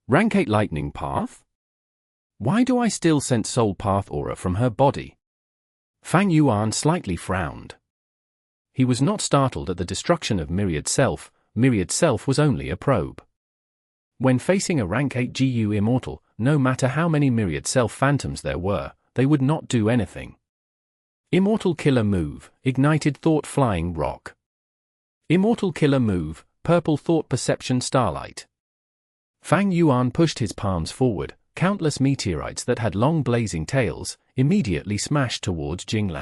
Rank 8 lightning path? Why do I still sense soul path aura from her body? Fang Yuan slightly frowned. He was not startled at the destruction of Myriad Self. Myriad Self was only a probe. When facing a rank 8 GU Immortal, no matter how many Myriad Self phantoms there were, they would not do anything. Immortal killer move, ignited thought flying rock. Immortal killer move, purple thought perception starlight. Fang Yuan pushed his palms forward. Countless meteorites that had long blazing tails immediately smashed towards Jing.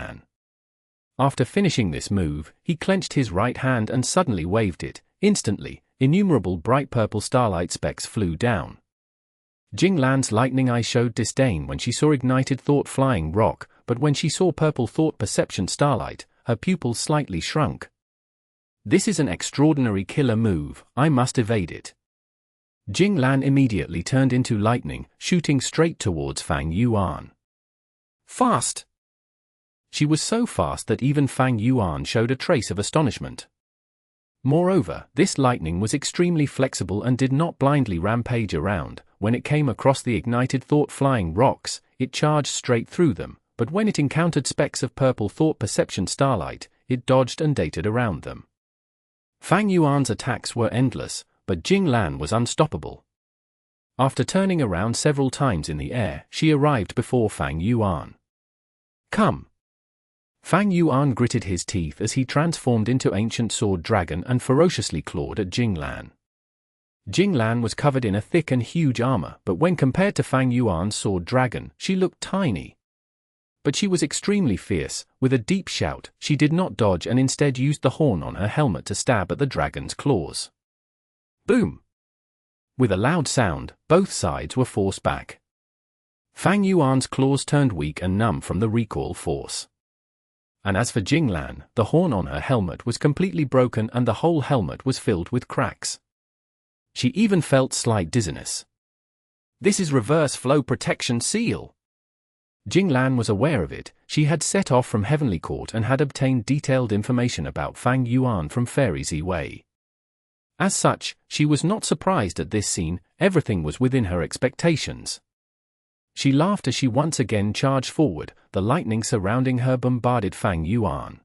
After finishing this move, he clenched his right hand and suddenly waved it. Instantly, innumerable bright purple starlight specks flew down. Jing lightning eye showed disdain when she saw ignited thought flying rock, but when she saw purple thought perception starlight, her pupils slightly shrunk. This is an extraordinary killer move, I must evade it. Jing immediately turned into lightning, shooting straight towards Fang Yuan. Fast! She was so fast that even Fang Yuan showed a trace of astonishment. Moreover, this lightning was extremely flexible and did not blindly rampage around. When it came across the ignited thought flying rocks, it charged straight through them, but when it encountered specks of purple thought perception starlight, it dodged and darted around them. Fang Yuan's attacks were endless, but Jing was unstoppable. After turning around several times in the air, she arrived before Fang Yuan. Come! Fang Yuan gritted his teeth as he transformed into ancient sword dragon and ferociously clawed at Jing. Jing was covered in a thick and huge armor, but when compared to Fang Yuan's sword dragon, she looked tiny. But she was extremely fierce. With a deep shout, she did not dodge and instead used the horn on her helmet to stab at the dragon's claws. Boom! With a loud sound, both sides were forced back. Fang Yuan's claws turned weak and numb from the recoil force. And as for Jing, the horn on her helmet was completely broken and the whole helmet was filled with cracks. She even felt slight dizziness. This is reverse flow protection seal. Jing Lan was aware of it. She had set off from Heavenly Court and had obtained detailed information about Fang Yuan from Fairy Ziwei. As such, she was not surprised at this scene. Everything was within her expectations. She laughed as she once again charged forward. The lightning surrounding her bombarded Fang Yuan.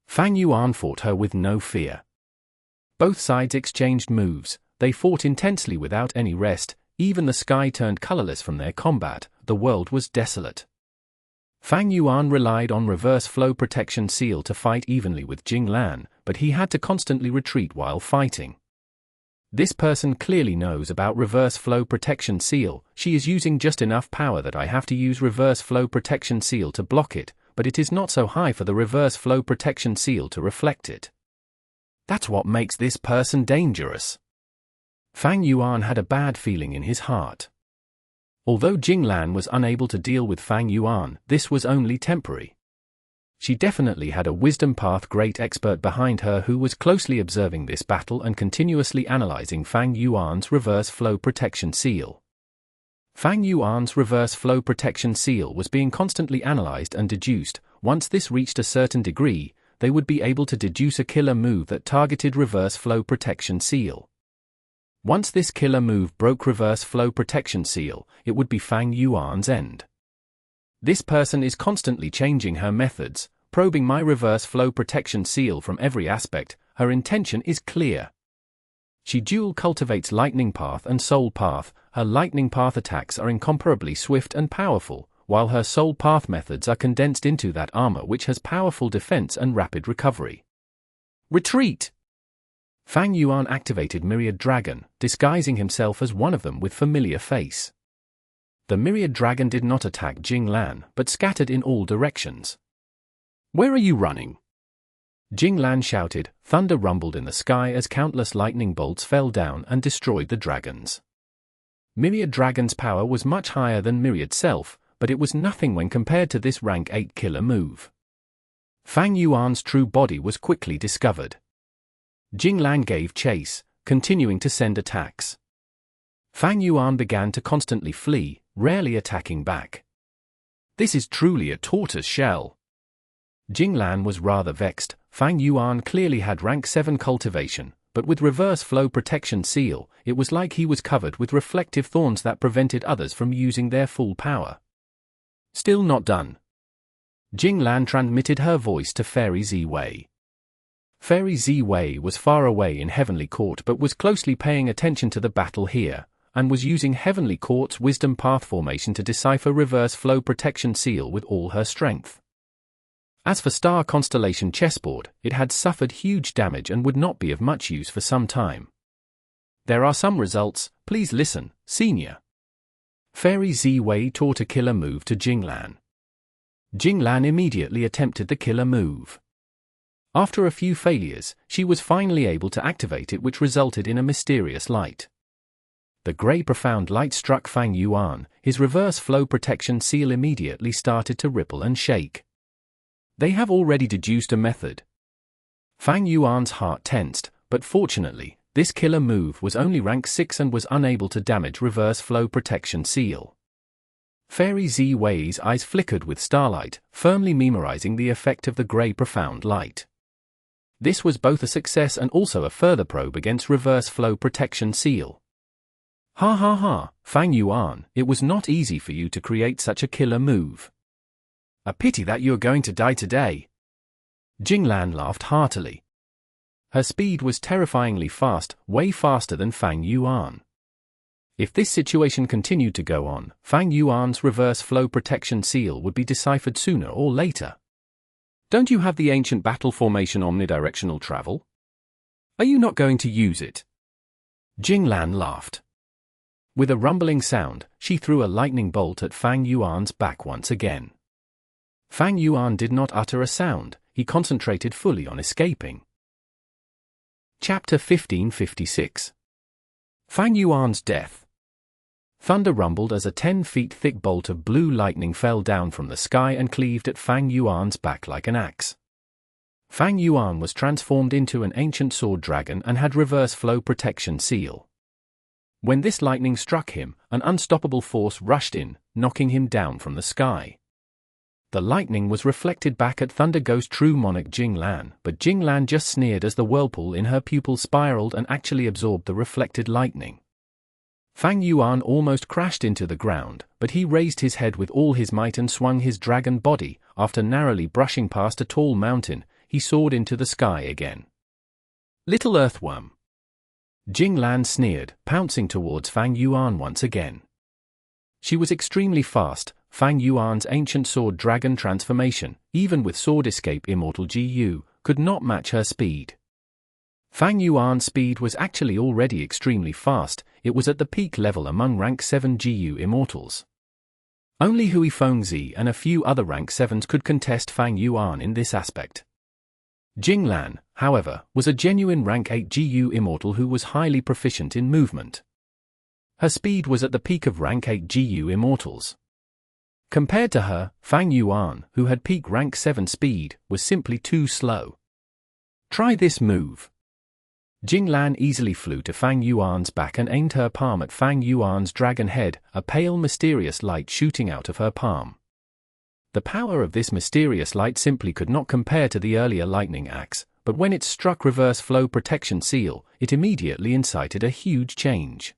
Fang Yuan fought her with no fear. Both sides exchanged moves. They fought intensely without any rest. Even the sky turned colorless from their combat. The world was desolate. Fang Yuan relied on reverse flow protection seal to fight evenly with Jing Lan, but he had to constantly retreat while fighting. This person clearly knows about reverse flow protection seal. She is using just enough power that I have to use reverse flow protection seal to block it, but it is not so high for the reverse flow protection seal to reflect it. That's what makes this person dangerous. Fang Yuan had a bad feeling in his heart. Although Jing Lan was unable to deal with Fang Yuan, this was only temporary. She definitely had a wisdom path great expert behind her who was closely observing this battle and continuously analyzing Fang Yuan's reverse flow protection seal. Fang Yuan's reverse flow protection seal was being constantly analyzed and deduced. Once this reached a certain degree, they would be able to deduce a killer move that targeted reverse flow protection seal. Once this killer move broke reverse flow protection seal, it would be Fang Yuan's end. This person is constantly changing her methods, probing my reverse flow protection seal from every aspect. Her intention is clear. She dual cultivates lightning path and soul path. Her lightning path attacks are incomparably swift and powerful, while her soul path methods are condensed into that armor which has powerful defense and rapid recovery. Retreat! Fang Yuan activated Myriad Dragon, disguising himself as one of them with familiar face. The Myriad Dragon did not attack Jing Lan, but scattered in all directions. "Where are you running?" Jing Lan shouted. Thunder rumbled in the sky as countless lightning bolts fell down and destroyed the dragons. Myriad Dragon's power was much higher than Myriad self, but it was nothing when compared to this rank 8 killer move. Fang Yuan's true body was quickly discovered. Jing Lan gave chase, continuing to send attacks. Fang Yuan began to constantly flee, rarely attacking back. This is truly a tortoise shell. Jing Lan was rather vexed. Fang Yuan clearly had rank 7 cultivation, but with reverse flow protection seal, it was like he was covered with reflective thorns that prevented others from using their full power. Still not done. Jing Lan transmitted her voice to Fairy Ziwei. Fairy Ziwei was far away in Heavenly Court but was closely paying attention to the battle here, and was using Heavenly Court's Wisdom Path formation to decipher reverse flow protection seal with all her strength. As for Star Constellation chessboard, it had suffered huge damage and would not be of much use for some time. There are some results, please listen, Senior. Fairy Ziwei taught a killer move to Jing Lan. Jing Lan immediately attempted the killer move. After a few failures, she was finally able to activate it, which resulted in a mysterious light. The grey profound light struck Fang Yuan. His reverse flow protection seal immediately started to ripple and shake. They have already deduced a method. Fang Yuan's heart tensed, but fortunately, this killer move was only rank 6 and was unable to damage reverse flow protection seal. Fairy Ziwei's eyes flickered with starlight, firmly memorizing the effect of the grey profound light. This was both a success and also a further probe against reverse flow protection seal. Ha ha ha, Fang Yuan, it was not easy for you to create such a killer move. A pity that you are going to die today. Jing Lan laughed heartily. Her speed was terrifyingly fast, way faster than Fang Yuan. If this situation continued to go on, Fang Yuan's reverse flow protection seal would be deciphered sooner or later. Don't you have the ancient battle formation omnidirectional travel? Are you not going to use it? Jing Lan laughed. With a rumbling sound, she threw a lightning bolt at Fang Yuan's back once again. Fang Yuan did not utter a sound. He concentrated fully on escaping. Chapter 1556. Fang Yuan's death. Thunder rumbled as a 10 feet thick bolt of blue lightning fell down from the sky and cleaved at Fang Yuan's back like an axe. Fang Yuan was transformed into an ancient sword dragon and had reverse flow protection seal. When this lightning struck him, an unstoppable force rushed in, knocking him down from the sky. The lightning was reflected back at Thunder Ghost True Monarch Jing Lan, but Jing Lan just sneered as the whirlpool in her pupil spiraled and actually absorbed the reflected lightning. Fang Yuan almost crashed into the ground, but he raised his head with all his might and swung his dragon body. After narrowly brushing past a tall mountain, he soared into the sky again. Little earthworm. Jing Lan sneered, pouncing towards Fang Yuan once again. She was extremely fast. Fang Yuan's ancient sword dragon transformation, even with sword escape Immortal GU, could not match her speed. Fang Yuan's speed was actually already extremely fast. It was at the peak level among rank 7 GU Immortals. Only Hui Fengzi and a few other rank 7s could contest Fang Yuan in this aspect. Jing Lan, however, was a genuine rank 8 GU Immortal who was highly proficient in movement. Her speed was at the peak of rank 8 GU Immortals. Compared to her, Fang Yuan, who had peak rank 7 speed, was simply too slow. Try this move. Jing Lan easily flew to Fang Yuan's back and aimed her palm at Fang Yuan's dragon head, a pale mysterious light shooting out of her palm. The power of this mysterious light simply could not compare to the earlier lightning axe, but when it struck Reverse Flow Protection Seal, it immediately incited a huge change.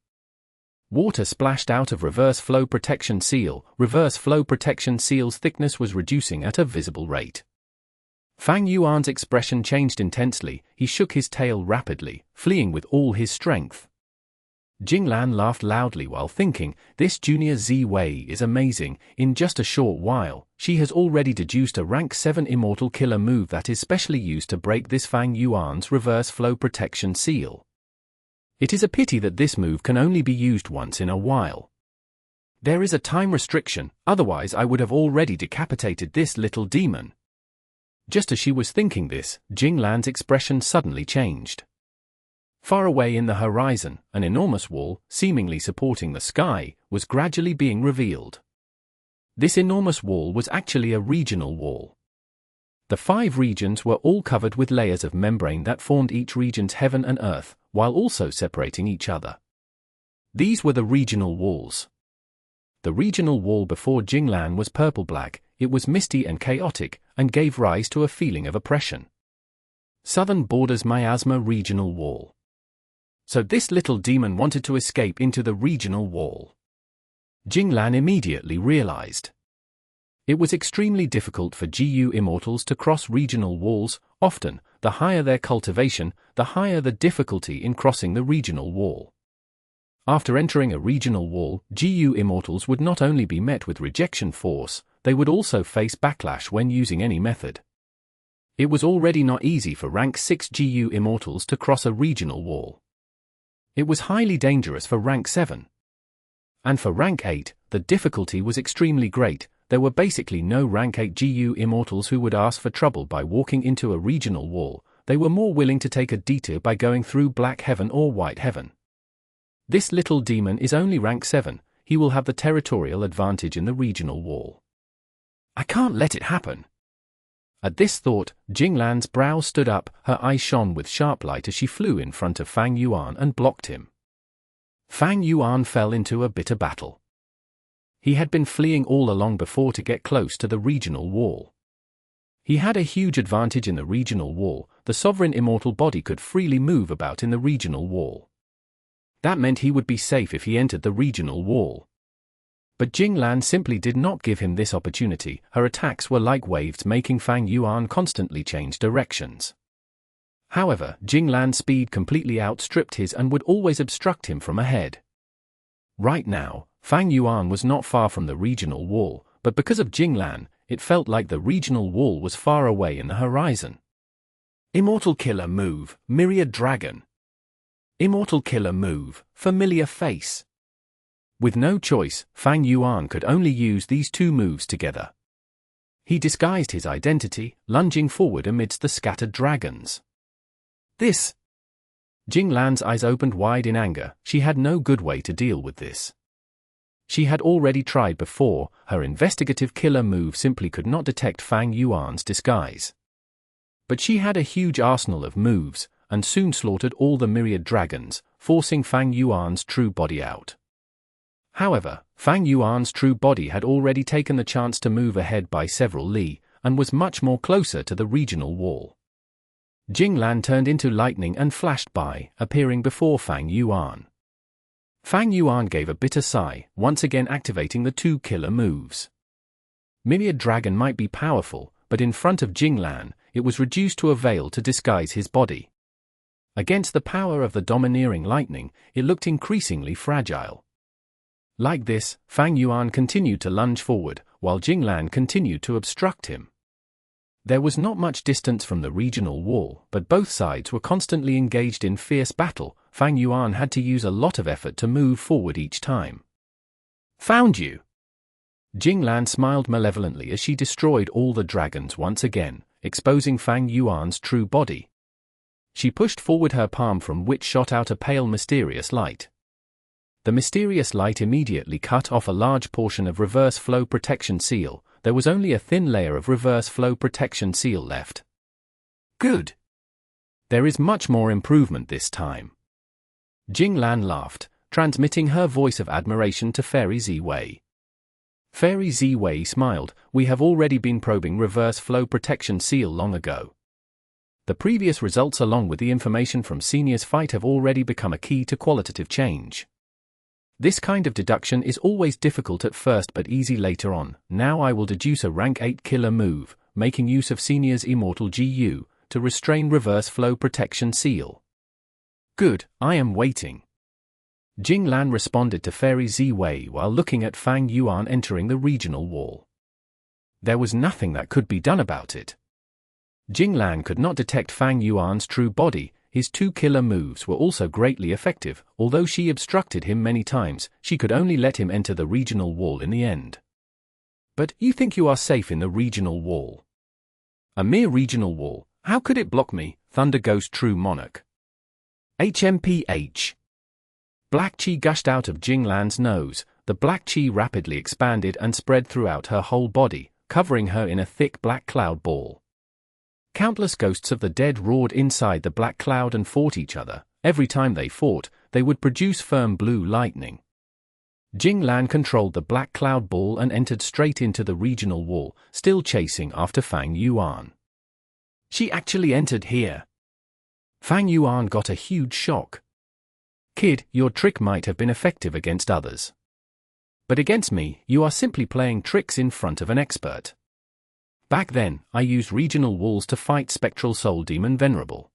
Water splashed out of Reverse Flow Protection Seal. Reverse Flow Protection Seal's thickness was reducing at a visible rate. Fang Yuan's expression changed intensely. He shook his tail rapidly, fleeing with all his strength. Jing Lan laughed loudly while thinking, this junior Z Wei is amazing. In just a short while, she has already deduced a rank 7 Immortal killer move that is specially used to break this Fang Yuan's Reverse Flow Protection Seal. It is a pity that this move can only be used once in a while. There is a time restriction, otherwise I would have already decapitated this little demon. Just as she was thinking this, Jing Lan's expression suddenly changed. Far away in the horizon, an enormous wall, seemingly supporting the sky, was gradually being revealed. This enormous wall was actually a regional wall. The 5 regions were all covered with layers of membrane that formed each region's heaven and earth, while also separating each other. These were the regional walls. The regional wall before Jing Lan was purple-black. It was misty and chaotic, and gave rise to a feeling of oppression. Southern Borders Miasma Regional Wall. So this little demon wanted to escape into the regional wall. Jing Lan immediately realized. It was extremely difficult for GU Immortals to cross regional walls. Often, the higher their cultivation, the higher the difficulty in crossing the regional wall. After entering a regional wall, GU Immortals would not only be met with rejection force, they would also face backlash when using any method. It was already not easy for rank 6 GU Immortals to cross a regional wall. It was highly dangerous for rank 7. And for rank 8, the difficulty was extremely great. There were basically no rank 8 GU Immortals who would ask for trouble by walking into a regional wall. They were more willing to take a detour by going through Black Heaven or White Heaven. This little demon is only rank 7, he will have the territorial advantage in the regional wall. I can't let it happen. At this thought, Jing Lan's brow stood up, her eyes shone with sharp light as she flew in front of Fang Yuan and blocked him. Fang Yuan fell into a bitter battle. He had been fleeing all along before to get close to the regional wall. He had a huge advantage in the regional wall. The sovereign immortal body could freely move about in the regional wall. That meant he would be safe if he entered the regional wall. But Jing Lan simply did not give him this opportunity. Her attacks were like waves, making Fang Yuan constantly change directions. However, Jing Lan's speed completely outstripped his and would always obstruct him from ahead. Right now, Fang Yuan was not far from the regional wall, but because of Jing Lan, it felt like the regional wall was far away in the horizon. Immortal Killer Move, Myriad Dragon. Immortal Killer Move, Familiar Face. With no choice, Fang Yuan could only use these 2 moves together. He disguised his identity, lunging forward amidst the scattered dragons. This. Jing Lan's eyes opened wide in anger. She had no good way to deal with this. She had already tried before. Her investigative killer move simply could not detect Fang Yuan's disguise. But she had a huge arsenal of moves. and soon slaughtered all the Myriad dragons, forcing Fang Yuan's true body out. However, Fang Yuan's true body had already taken the chance to move ahead by several li, and was much more closer to the regional wall. Jing Lan turned into lightning and flashed by, appearing before Fang Yuan. Fang Yuan gave a bitter sigh, once again activating the two killer moves. Myriad Dragon might be powerful, but in front of Jing Lan, it was reduced to a veil to disguise his body. Against the power of the domineering lightning, it looked increasingly fragile. Like this, Fang Yuan continued to lunge forward, while Jing Lan continued to obstruct him. There was not much distance from the regional wall, but both sides were constantly engaged in fierce battle. Fang Yuan had to use a lot of effort to move forward each time. "Found you!" Jing Lan smiled malevolently as she destroyed all the dragons once again, exposing Fang Yuan's true body. She pushed forward her palm, from which shot out a pale mysterious light. The mysterious light immediately cut off a large portion of reverse flow protection seal. There was only a thin layer of reverse flow protection seal left. "Good. There is much more improvement this time." Jing Lan laughed, transmitting her voice of admiration to Fairy Ziwei. Fairy Ziwei smiled. "We have already been probing reverse flow protection seal long ago. The previous results along with the information from Senior's fight have already become a key to qualitative change. This kind of deduction is always difficult at first but easy later on. Now I will deduce a rank 8 killer move, making use of Senior's Immortal GU, to restrain reverse flow protection seal." "Good, I am waiting." Jing Lan responded to Fairy Ziwei while looking at Fang Yuan entering the regional wall. There was nothing that could be done about it. Jing Lan could not detect Fang Yuan's true body. His two killer moves were also greatly effective. Although she obstructed him many times, she could only let him enter the regional wall in the end. "But you think you are safe in the regional wall?" "A mere regional wall, how could it block me, Thunder Ghost True Monarch?" HMPH. Black chi gushed out of Jing Lan's nose. The black chi rapidly expanded and spread throughout her whole body, covering her in a thick black cloud ball. Countless ghosts of the dead roared inside the black cloud and fought each other. Every time they fought, they would produce firm blue lightning. Jing Lan controlled the black cloud ball and entered straight into the regional wall, still chasing after Fang Yuan. She actually entered here. Fang Yuan got a huge shock. "Kid, your trick might have been effective against others. But against me, you are simply playing tricks in front of an expert. Back then, I used regional walls to fight Spectral Soul Demon Venerable.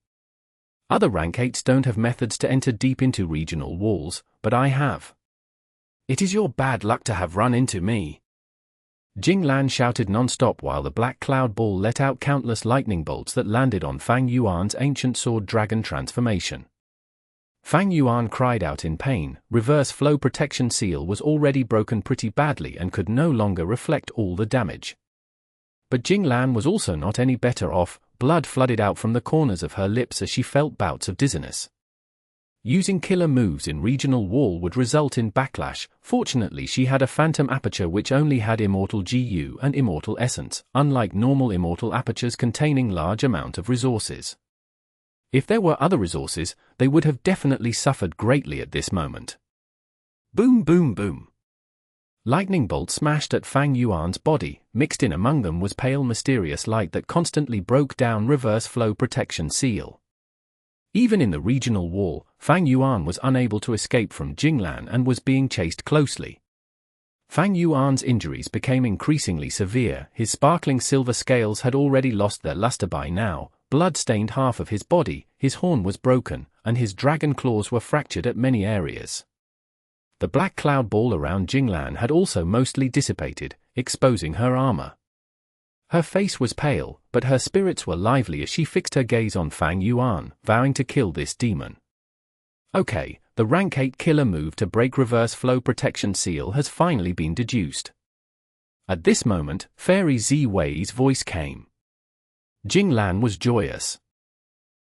Other rank 8s don't have methods to enter deep into regional walls, but I have. It is your bad luck to have run into me." Jing Lan shouted non-stop while the black cloud ball let out countless lightning bolts that landed on Fang Yuan's ancient sword dragon transformation. Fang Yuan cried out in pain. Reverse flow protection seal was already broken pretty badly and could no longer reflect all the damage. But Jing Lan was also not any better off. Blood flooded out from the corners of her lips as she felt bouts of dizziness. Using killer moves in regional wall would result in backlash. Fortunately, she had a phantom aperture which only had Immortal GU and Immortal Essence, unlike normal Immortal apertures containing large amount of resources. If there were other resources, they would have definitely suffered greatly at this moment. Boom boom boom. Lightning bolts smashed at Fang Yuan's body. Mixed in among them was pale mysterious light that constantly broke down reverse flow protection seal. Even in the regional wall, Fang Yuan was unable to escape from Jing Lan and was being chased closely. Fang Yuan's injuries became increasingly severe. His sparkling silver scales had already lost their luster by now. Blood stained half of his body, his horn was broken, and his dragon claws were fractured at many areas. The black cloud ball around Jing Lan had also mostly dissipated, exposing her armor. Her face was pale, but her spirits were lively as she fixed her gaze on Fang Yuan, vowing to kill this demon. Okay, the rank 8 killer move to break reverse flow protection seal has finally been deduced. At this moment, Fairy Ziwei's voice came. Jing Lan was joyous.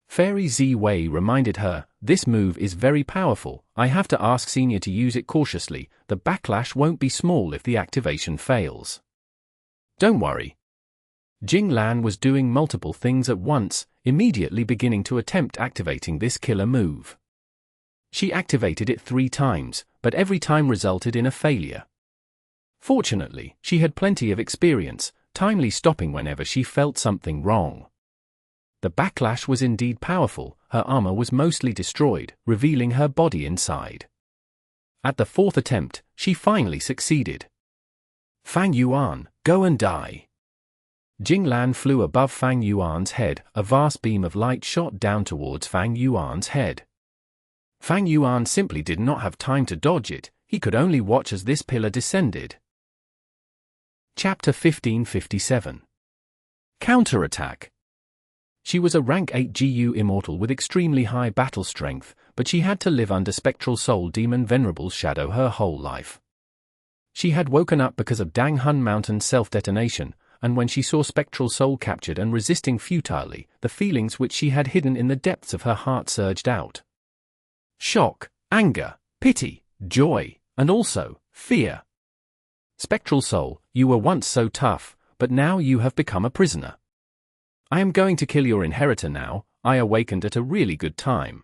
Fairy Ziwei reminded her, "This move is very powerful. I have to ask Senior to use it cautiously. The backlash won't be small if the activation fails." "Don't worry. Jing Lan was doing multiple things at once, immediately beginning to attempt activating this killer move. She activated it 3 times, but every time resulted in a failure. Fortunately, she had plenty of experience, timely stopping whenever she felt something wrong. The backlash was indeed powerful, her armor was mostly destroyed, revealing her body inside. At the 4th attempt, she finally succeeded. Fang Yuan, go and die. Jing Lan flew above Fang Yuan's head, a vast beam of light shot down towards Fang Yuan's head. Fang Yuan simply did not have time to dodge it, he could only watch as this pillar descended. Chapter 1557. Counterattack. She was a rank 8 GU Immortal with extremely high battle strength, but she had to live under Spectral Soul Demon Venerable's shadow her whole life. She had woken up because of Dang Hun Mountain's self-detonation, and when she saw Spectral Soul captured and resisting futilely, the feelings which she had hidden in the depths of her heart surged out. Shock, anger, pity, joy, and also fear. Spectral Soul, you were once so tough, but now you have become a prisoner. I am going to kill your inheritor now. I awakened at a really good time.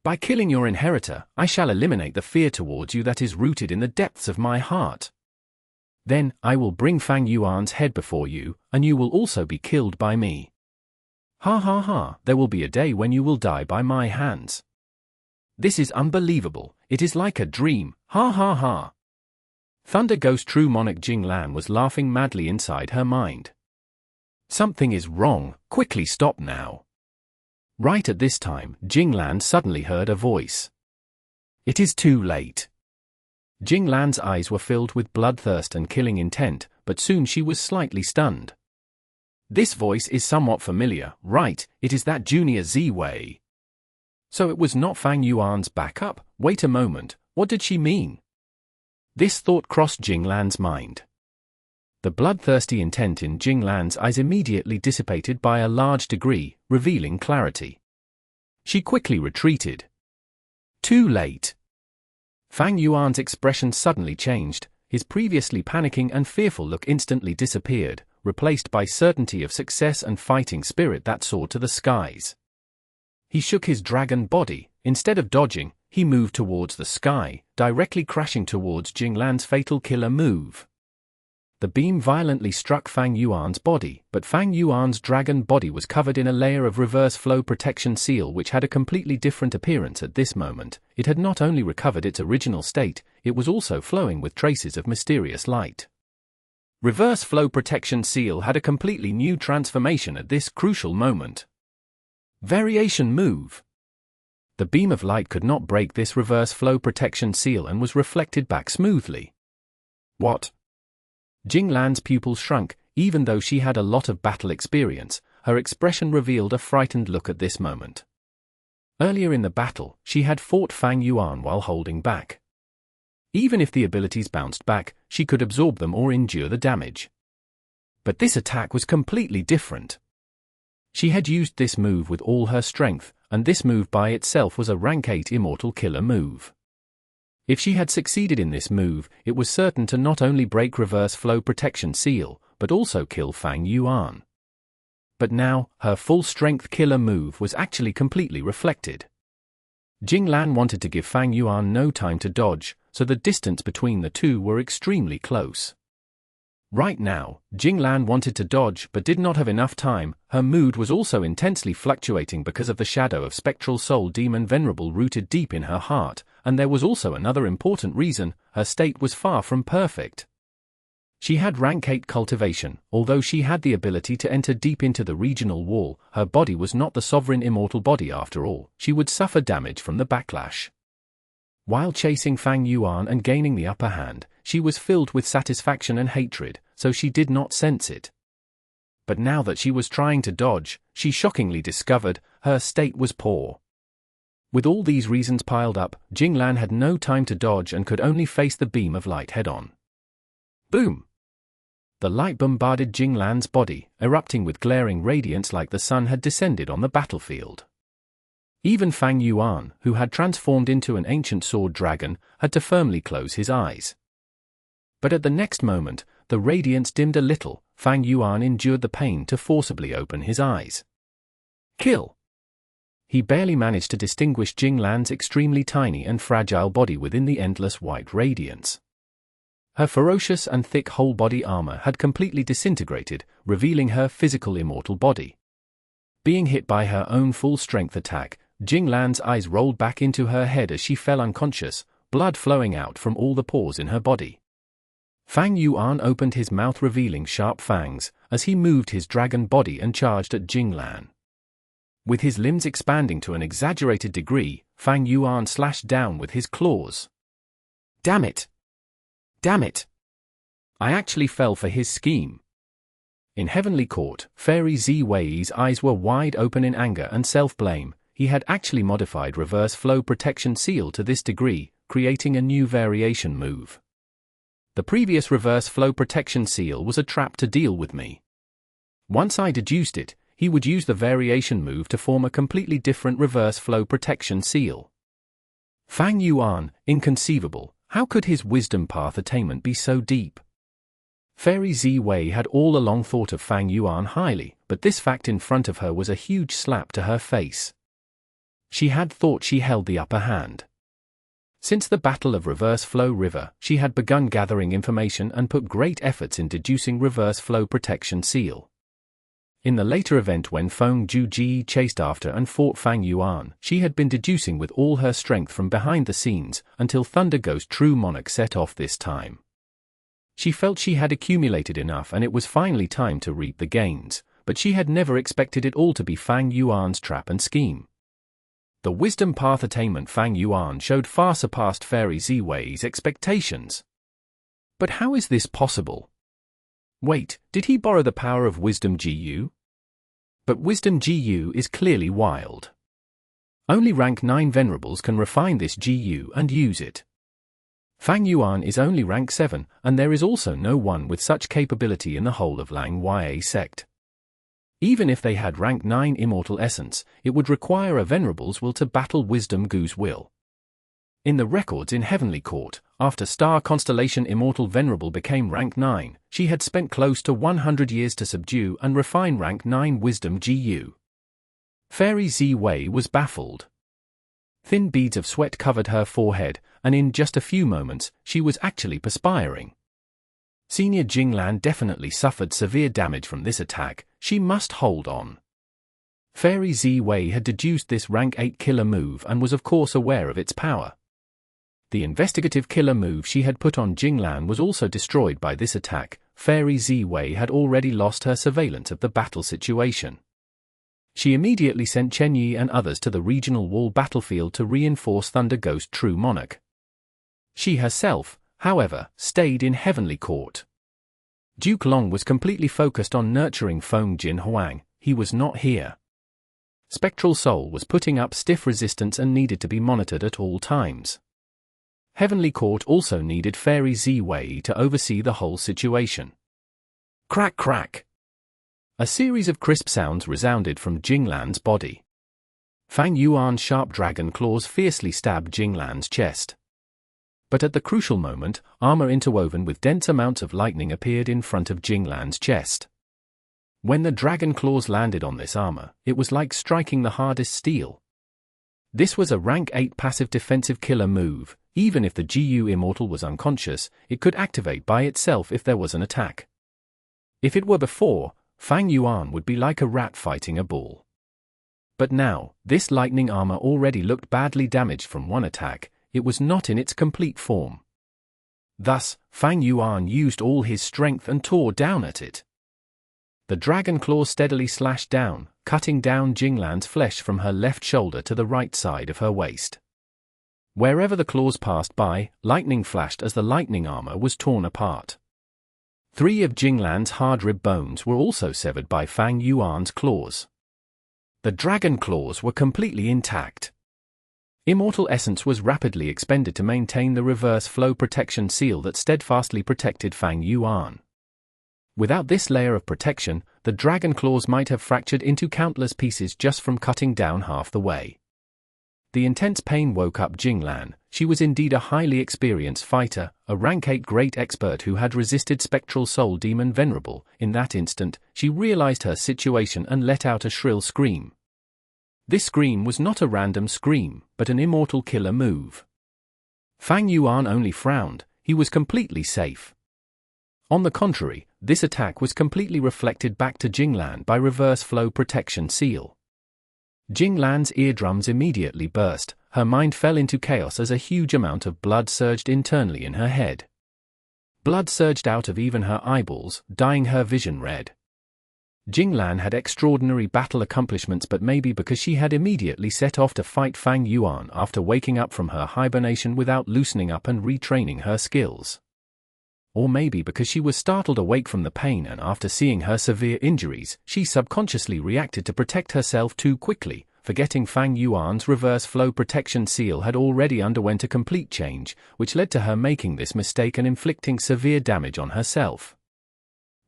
By killing your inheritor, I shall eliminate the fear towards you that is rooted in the depths of my heart. Then, I will bring Fang Yuan's head before you, and you will also be killed by me. Ha ha ha, there will be a day when you will die by my hands. This is unbelievable, it is like a dream, ha ha ha. Thunder Ghost True Monarch Jing Lan was laughing madly inside her mind. Something is wrong, quickly stop now. Right at this time, Jing Lan suddenly heard a voice. It is too late. Jing Lan's eyes were filled with bloodthirst and killing intent, but soon she was slightly stunned. This voice is somewhat familiar, right? It is that Junior Z-Wei. So it was not Fang Yuan's backup? Wait a moment, what did she mean? This thought crossed Jing Lan's mind. The bloodthirsty intent in Jing Lan's eyes immediately dissipated by a large degree, revealing clarity. She quickly retreated. Too late. Fang Yuan's expression suddenly changed, his previously panicking and fearful look instantly disappeared, replaced by certainty of success and fighting spirit that soared to the skies. He shook his dragon body. Instead of dodging, he moved towards the sky, directly crashing towards Jing Lan's fatal killer move. The beam violently struck Fang Yuan's body, but Fang Yuan's dragon body was covered in a layer of reverse flow protection seal which had a completely different appearance at this moment. It had not only recovered its original state, it was also flowing with traces of mysterious light. Reverse flow protection seal had a completely new transformation at this crucial moment. Variation move. The beam of light could not break this reverse flow protection seal and was reflected back smoothly. What? Jing Lan's pupils shrunk. Even though she had a lot of battle experience, her expression revealed a frightened look at this moment. Earlier in the battle, she had fought Fang Yuan while holding back. Even if the abilities bounced back, she could absorb them or endure the damage. But this attack was completely different. She had used this move with all her strength, and this move by itself was a rank 8 Immortal killer move. If she had succeeded in this move, it was certain to not only break reverse flow protection seal, but also kill Fang Yuan. But now, her full-strength killer move was actually completely reflected. Jing Lan wanted to give Fang Yuan no time to dodge, so the distance between the two were extremely close. Right now, Jing Lan wanted to dodge but did not have enough time. Her mood was also intensely fluctuating because of the shadow of Spectral Soul Demon Venerable rooted deep in her heart, and there was also another important reason: her state was far from perfect. She had rank 8 cultivation. Although she had the ability to enter deep into the regional wall, her body was not the sovereign immortal body after all. She would suffer damage from the backlash. While chasing Fang Yuan and gaining the upper hand, she was filled with satisfaction and hatred, so she did not sense it. But now that she was trying to dodge, she shockingly discovered her state was poor. With all these reasons piled up, Jing Lan had no time to dodge and could only face the beam of light head-on. Boom! The light bombarded Jing Lan's body, erupting with glaring radiance like the sun had descended on the battlefield. Even Fang Yuan, who had transformed into an ancient sword dragon, had to firmly close his eyes. But at the next moment, the radiance dimmed a little, Fang Yuan endured the pain to forcibly open his eyes. Kill! He barely managed to distinguish Jing Lan's extremely tiny and fragile body within the endless white radiance. Her ferocious and thick whole-body armor had completely disintegrated, revealing her physical immortal body. Being hit by her own full-strength attack, Jing Lan's eyes rolled back into her head as she fell unconscious, blood flowing out from all the pores in her body. Fang Yuan opened his mouth revealing sharp fangs, as he moved his dragon body and charged at Jing Lan. With his limbs expanding to an exaggerated degree, Fang Yuan slashed down with his claws. Damn it! Damn it! I actually fell for his scheme. In Heavenly Court, Fairy Ziwei's eyes were wide open in anger and self-blame. He had actually modified Reverse Flow Protection Seal to this degree, creating a new variation move. The previous Reverse Flow Protection Seal was a trap to deal with me. Once I deduced it, he would use the variation move to form a completely different Reverse Flow Protection Seal. Fang Yuan, inconceivable, how could his wisdom path attainment be so deep? Fairy Ziwei had all along thought of Fang Yuan highly, but this fact in front of her was a huge slap to her face. She had thought she held the upper hand. Since the Battle of Reverse Flow River, she had begun gathering information and put great efforts in deducing Reverse Flow Protection Seal. In the later event when Feng Juji chased after and fought Fang Yuan, she had been deducing with all her strength from behind the scenes, until Thunder Ghost True Monarch set off this time. She felt she had accumulated enough and it was finally time to reap the gains, but she had never expected it all to be Fang Yuan's trap and scheme. The wisdom path attainment Fang Yuan showed far surpassed Fairy Ziwei's expectations. But how is this possible? Wait, did he borrow the power of Wisdom GU? But Wisdom GU is clearly wild. Only rank 9 venerables can refine this GU and use it. Fang Yuan is only rank 7, and there is also no one with such capability in the whole of Lang Ya sect. Even if they had rank 9 Immortal Essence, it would require a Venerable's will to battle Wisdom Gu's will. In the records in Heavenly Court, after Star Constellation Immortal Venerable became rank 9, she had spent close to 100 years to subdue and refine rank 9 Wisdom GU. Fairy Ziwei was baffled. Thin beads of sweat covered her forehead, and in just a few moments, she was actually perspiring. Senior Jing Lan definitely suffered severe damage from this attack. She must hold on. Fairy Ziwei had deduced this rank 8 killer move and was of course aware of its power. The investigative killer move she had put on Jing Lan was also destroyed by this attack. Fairy Ziwei had already lost her surveillance of the battle situation. She immediately sent Chen Yi and others to the regional wall battlefield to reinforce Thunder Ghost True Monarch. She herself, however, stayed in Heavenly Court. Duke Long was completely focused on nurturing Feng Jin Huang. He was not here. Spectral Soul was putting up stiff resistance and needed to be monitored at all times. Heavenly Court also needed Fairy Ziwei to oversee the whole situation. Crack crack! A series of crisp sounds resounded from Jing Lan's body. Fang Yuan's sharp dragon claws fiercely stabbed Jing Lan's chest. But at the crucial moment, armor interwoven with dense amounts of lightning appeared in front of Jing Lan's chest. When the dragon claws landed on this armor, it was like striking the hardest steel. This was a rank 8 passive defensive killer move. Even if the GU Immortal was unconscious, it could activate by itself if there was an attack. If it were before, Fang Yuan would be like a rat fighting a bull. But now, this lightning armor already looked badly damaged from one attack. It was not in its complete form. Thus, Fang Yuan used all his strength and tore down at it. The dragon claw steadily slashed down, cutting down Jing Lan's flesh from her left shoulder to the right side of her waist. Wherever the claws passed by, lightning flashed as the lightning armor was torn apart. 3 of Jing Lan's hard rib bones were also severed by Fang Yuan's claws. The dragon claws were completely intact. Immortal Essence was rapidly expended to maintain the reverse flow protection seal that steadfastly protected Fang Yuan. Without this layer of protection, the dragon claws might have fractured into countless pieces just from cutting down half the way. The intense pain woke up Jinglan. She was indeed a highly experienced fighter, a rank 8 great expert who had resisted Spectral Soul Demon Venerable. In that instant, she realized her situation and let out a shrill scream. This scream was not a random scream, but an immortal killer move. Fang Yuan only frowned. He was completely safe. On the contrary, this attack was completely reflected back to Jinglan by reverse flow protection seal. Jinglan's eardrums immediately burst, her mind fell into chaos as a huge amount of blood surged internally in her head. Blood surged out of even her eyeballs, dyeing her vision red. Jinglan had extraordinary battle accomplishments, but maybe because she had immediately set off to fight Fang Yuan after waking up from her hibernation without loosening up and retraining her skills. Or maybe because she was startled awake from the pain and after seeing her severe injuries, she subconsciously reacted to protect herself too quickly, forgetting Fang Yuan's reverse flow protection seal had already underwent a complete change, which led to her making this mistake and inflicting severe damage on herself.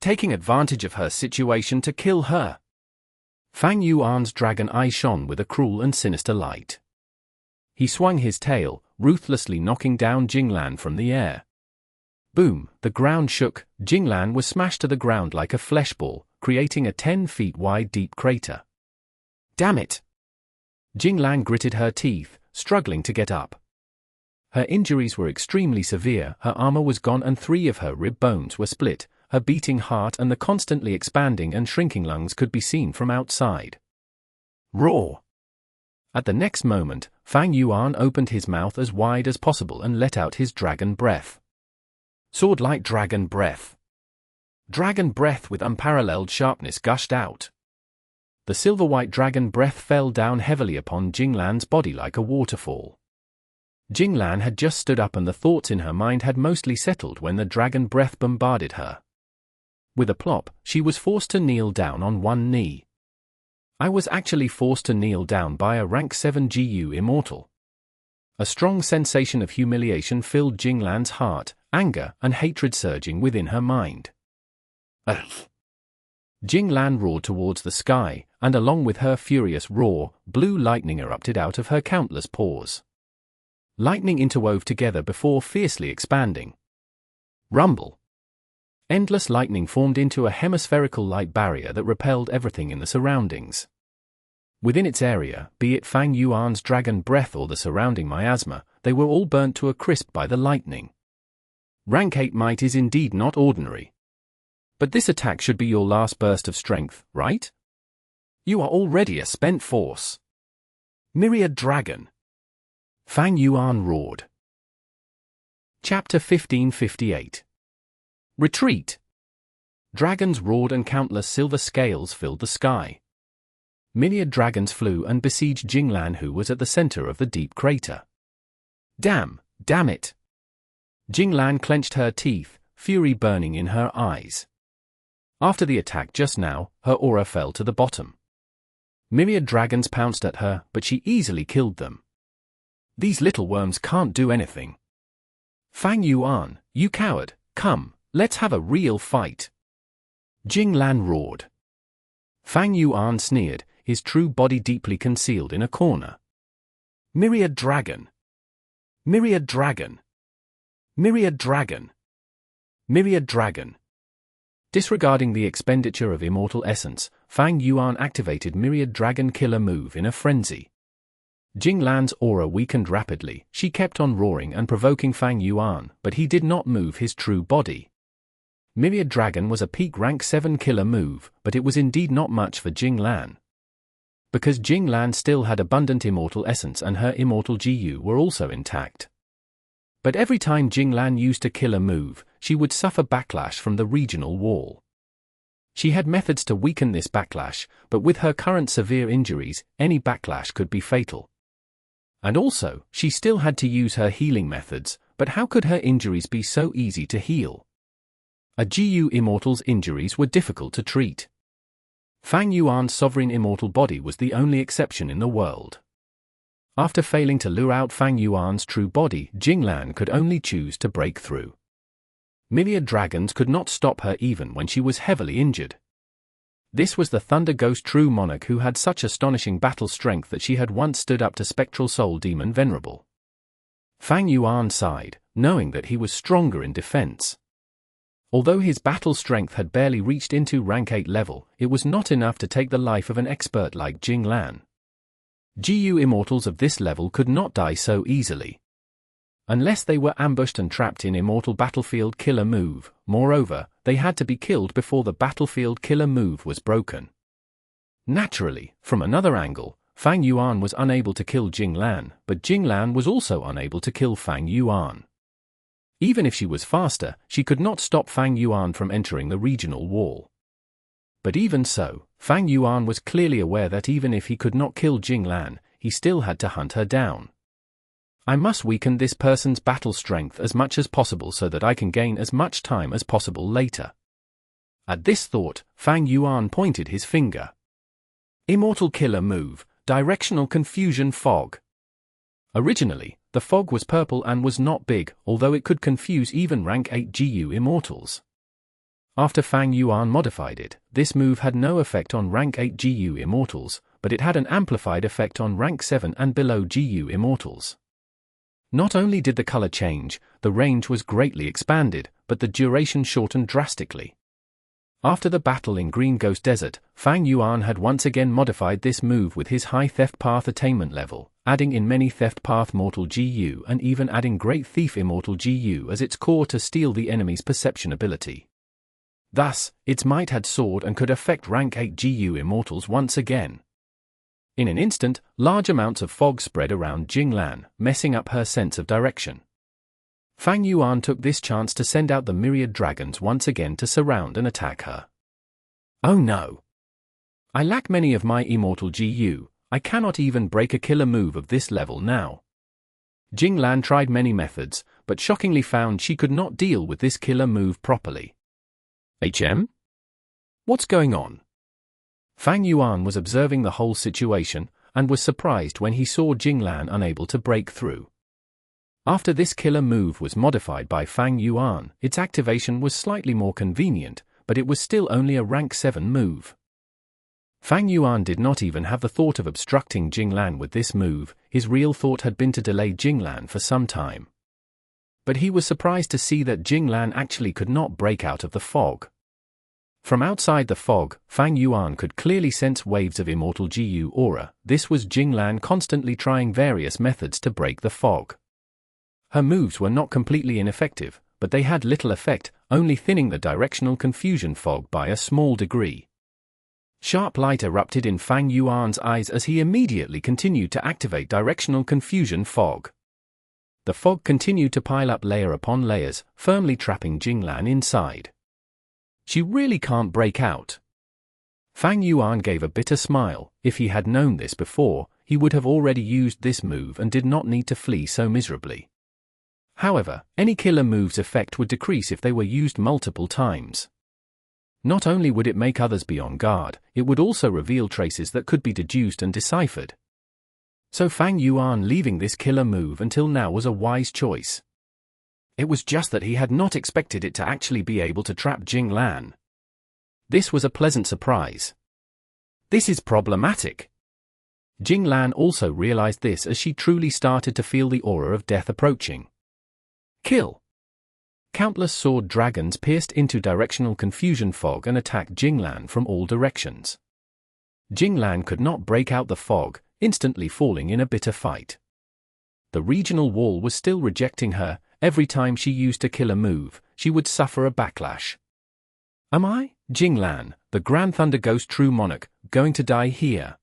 Taking advantage of her situation to kill her. Fang Yuan's dragon eye shone with a cruel and sinister light. He swung his tail, ruthlessly knocking down Jinglan from the air. Boom, the ground shook. Jinglan was smashed to the ground like a flesh ball, creating a 10 feet wide deep crater. Damn it! Jinglan gritted her teeth, struggling to get up. Her injuries were extremely severe, her armor was gone and 3 of her rib bones were split, her beating heart and the constantly expanding and shrinking lungs could be seen from outside. Roar! At the next moment, Fang Yuan opened his mouth as wide as possible and let out his dragon breath. Sword-like dragon breath. Dragon breath with unparalleled sharpness gushed out. The silver-white dragon breath fell down heavily upon Jinglan's body like a waterfall. Jinglan had just stood up and the thoughts in her mind had mostly settled when the dragon breath bombarded her. With a plop, she was forced to kneel down on one knee. I was actually forced to kneel down by a rank 7 GU Immortal. A strong sensation of humiliation filled Jinglan's heart, anger and hatred surging within her mind. Ugh! Jinglan roared towards the sky, and along with her furious roar, blue lightning erupted out of her countless pores. Lightning interwove together before fiercely expanding. Rumble! Endless lightning formed into a hemispherical light barrier that repelled everything in the surroundings. Within its area, be it Fang Yuan's dragon breath or the surrounding miasma, they were all burnt to a crisp by the lightning. Rank 8 might is indeed not ordinary. But this attack should be your last burst of strength, right? You are already a spent force. Myriad Dragon. Fang Yuan roared. Chapter 1558. Retreat. Dragons roared and countless silver scales filled the sky. Myriad dragons flew and besieged Jinglan, who was at the center of the deep crater. Damn it! Jinglan clenched her teeth, fury burning in her eyes. After the attack just now, her aura fell to the bottom. Myriad dragons pounced at her, but she easily killed them. These little worms can't do anything. Fang Yuan, you coward, come, let's have a real fight. Jinglan roared. Fang Yuan sneered, his true body deeply concealed in a corner. Myriad Dragon. Myriad Dragon. Myriad Dragon. Myriad Dragon. Disregarding the expenditure of immortal essence, Fang Yuan activated Myriad Dragon killer move in a frenzy. Jinglan's aura weakened rapidly. She kept on roaring and provoking Fang Yuan, but he did not move his true body. Myriad Dragon was a peak rank 7 killer move, but it was indeed not much for Jinglan. Because Jinglan still had abundant immortal essence and her immortal GU were also intact. But every time Jinglan used a killer move, she would suffer backlash from the regional wall. She had methods to weaken this backlash, but with her current severe injuries, any backlash could be fatal. And also, she still had to use her healing methods, but how could her injuries be so easy to heal? A GU Immortal's injuries were difficult to treat. Fang Yuan's sovereign immortal body was the only exception in the world. After failing to lure out Fang Yuan's true body, Jinglan could only choose to break through. Myriad dragons could not stop her even when she was heavily injured. This was the Thunder Ghost True Monarch who had such astonishing battle strength that she had once stood up to Spectral Soul Demon Venerable. Fang Yuan sighed, knowing that he was stronger in defense. Although his battle strength had barely reached into rank 8 level, it was not enough to take the life of an expert like Jing Lan. GU immortals of this level could not die so easily. Unless they were ambushed and trapped in Immortal Battlefield Killer move. Moreover, they had to be killed before the Battlefield Killer move was broken. Naturally, from another angle, Fang Yuan was unable to kill Jing Lan, but Jing Lan was also unable to kill Fang Yuan. Even if she was faster, she could not stop Fang Yuan from entering the regional wall. But even so, Fang Yuan was clearly aware that even if he could not kill Jing Lan, he still had to hunt her down. I must weaken this person's battle strength as much as possible so that I can gain as much time as possible later. At this thought, Fang Yuan pointed his finger. Immortal Killer move, Directional Confusion Fog. Originally, the fog was purple and was not big, although it could confuse even rank 8 GU immortals. After Fang Yuan modified it, this move had no effect on rank 8 GU immortals, but it had an amplified effect on rank 7 and below GU immortals. Not only did the color change, the range was greatly expanded, but the duration shortened drastically. After the battle in Green Ghost Desert, Fang Yuan had once again modified this move with his high Theft Path attainment level, adding in many Theft Path Mortal GU and even adding Great Thief Immortal GU as its core to steal the enemy's perception ability. Thus, its might had soared and could affect rank 8 GU immortals once again. In an instant, large amounts of fog spread around Jing Lan, messing up her sense of direction. Fang Yuan took this chance to send out the Myriad dragons once again to surround and attack her. Oh no! I lack many of my immortal GU, I cannot even break a killer move of this level now. Jing Lan tried many methods, but shockingly found she could not deal with this killer move properly. What's going on? Fang Yuan was observing the whole situation, and was surprised when he saw Jing Lan unable to break through. After this killer move was modified by Fang Yuan, its activation was slightly more convenient, but it was still only a rank 7 move. Fang Yuan did not even have the thought of obstructing Jing Lan with this move, his real thought had been to delay Jing Lan for some time. But he was surprised to see that Jing Lan actually could not break out of the fog. From outside the fog, Fang Yuan could clearly sense waves of immortal GU aura. This was Jing Lan constantly trying various methods to break the fog. Her moves were not completely ineffective, but they had little effect, only thinning the directional confusion fog by a small degree. Sharp light erupted in Fang Yuan's eyes as he immediately continued to activate directional confusion fog. The fog continued to pile up layer upon layers, firmly trapping Jing Lan inside. She really can't break out. Fang Yuan gave a bitter smile. If he had known this before, he would have already used this move and did not need to flee so miserably. However, any killer move's effect would decrease if they were used multiple times. Not only would it make others be on guard, it would also reveal traces that could be deduced and deciphered. So Fang Yuan leaving this killer move until now was a wise choice. It was just that he had not expected it to actually be able to trap Jing Lan. This was a pleasant surprise. This is problematic. Jing Lan also realized this as she truly started to feel the aura of death approaching. Kill! Countless sword dragons pierced into directional confusion fog and attacked Jing Lan from all directions. Jing Lan could not break out the fog, instantly falling in a bitter fight. The regional wall was still rejecting her. Every time she used a killer move, she would suffer a backlash. Am I, Jing Lan, the Grand Thunder Ghost True Monarch, going to die here?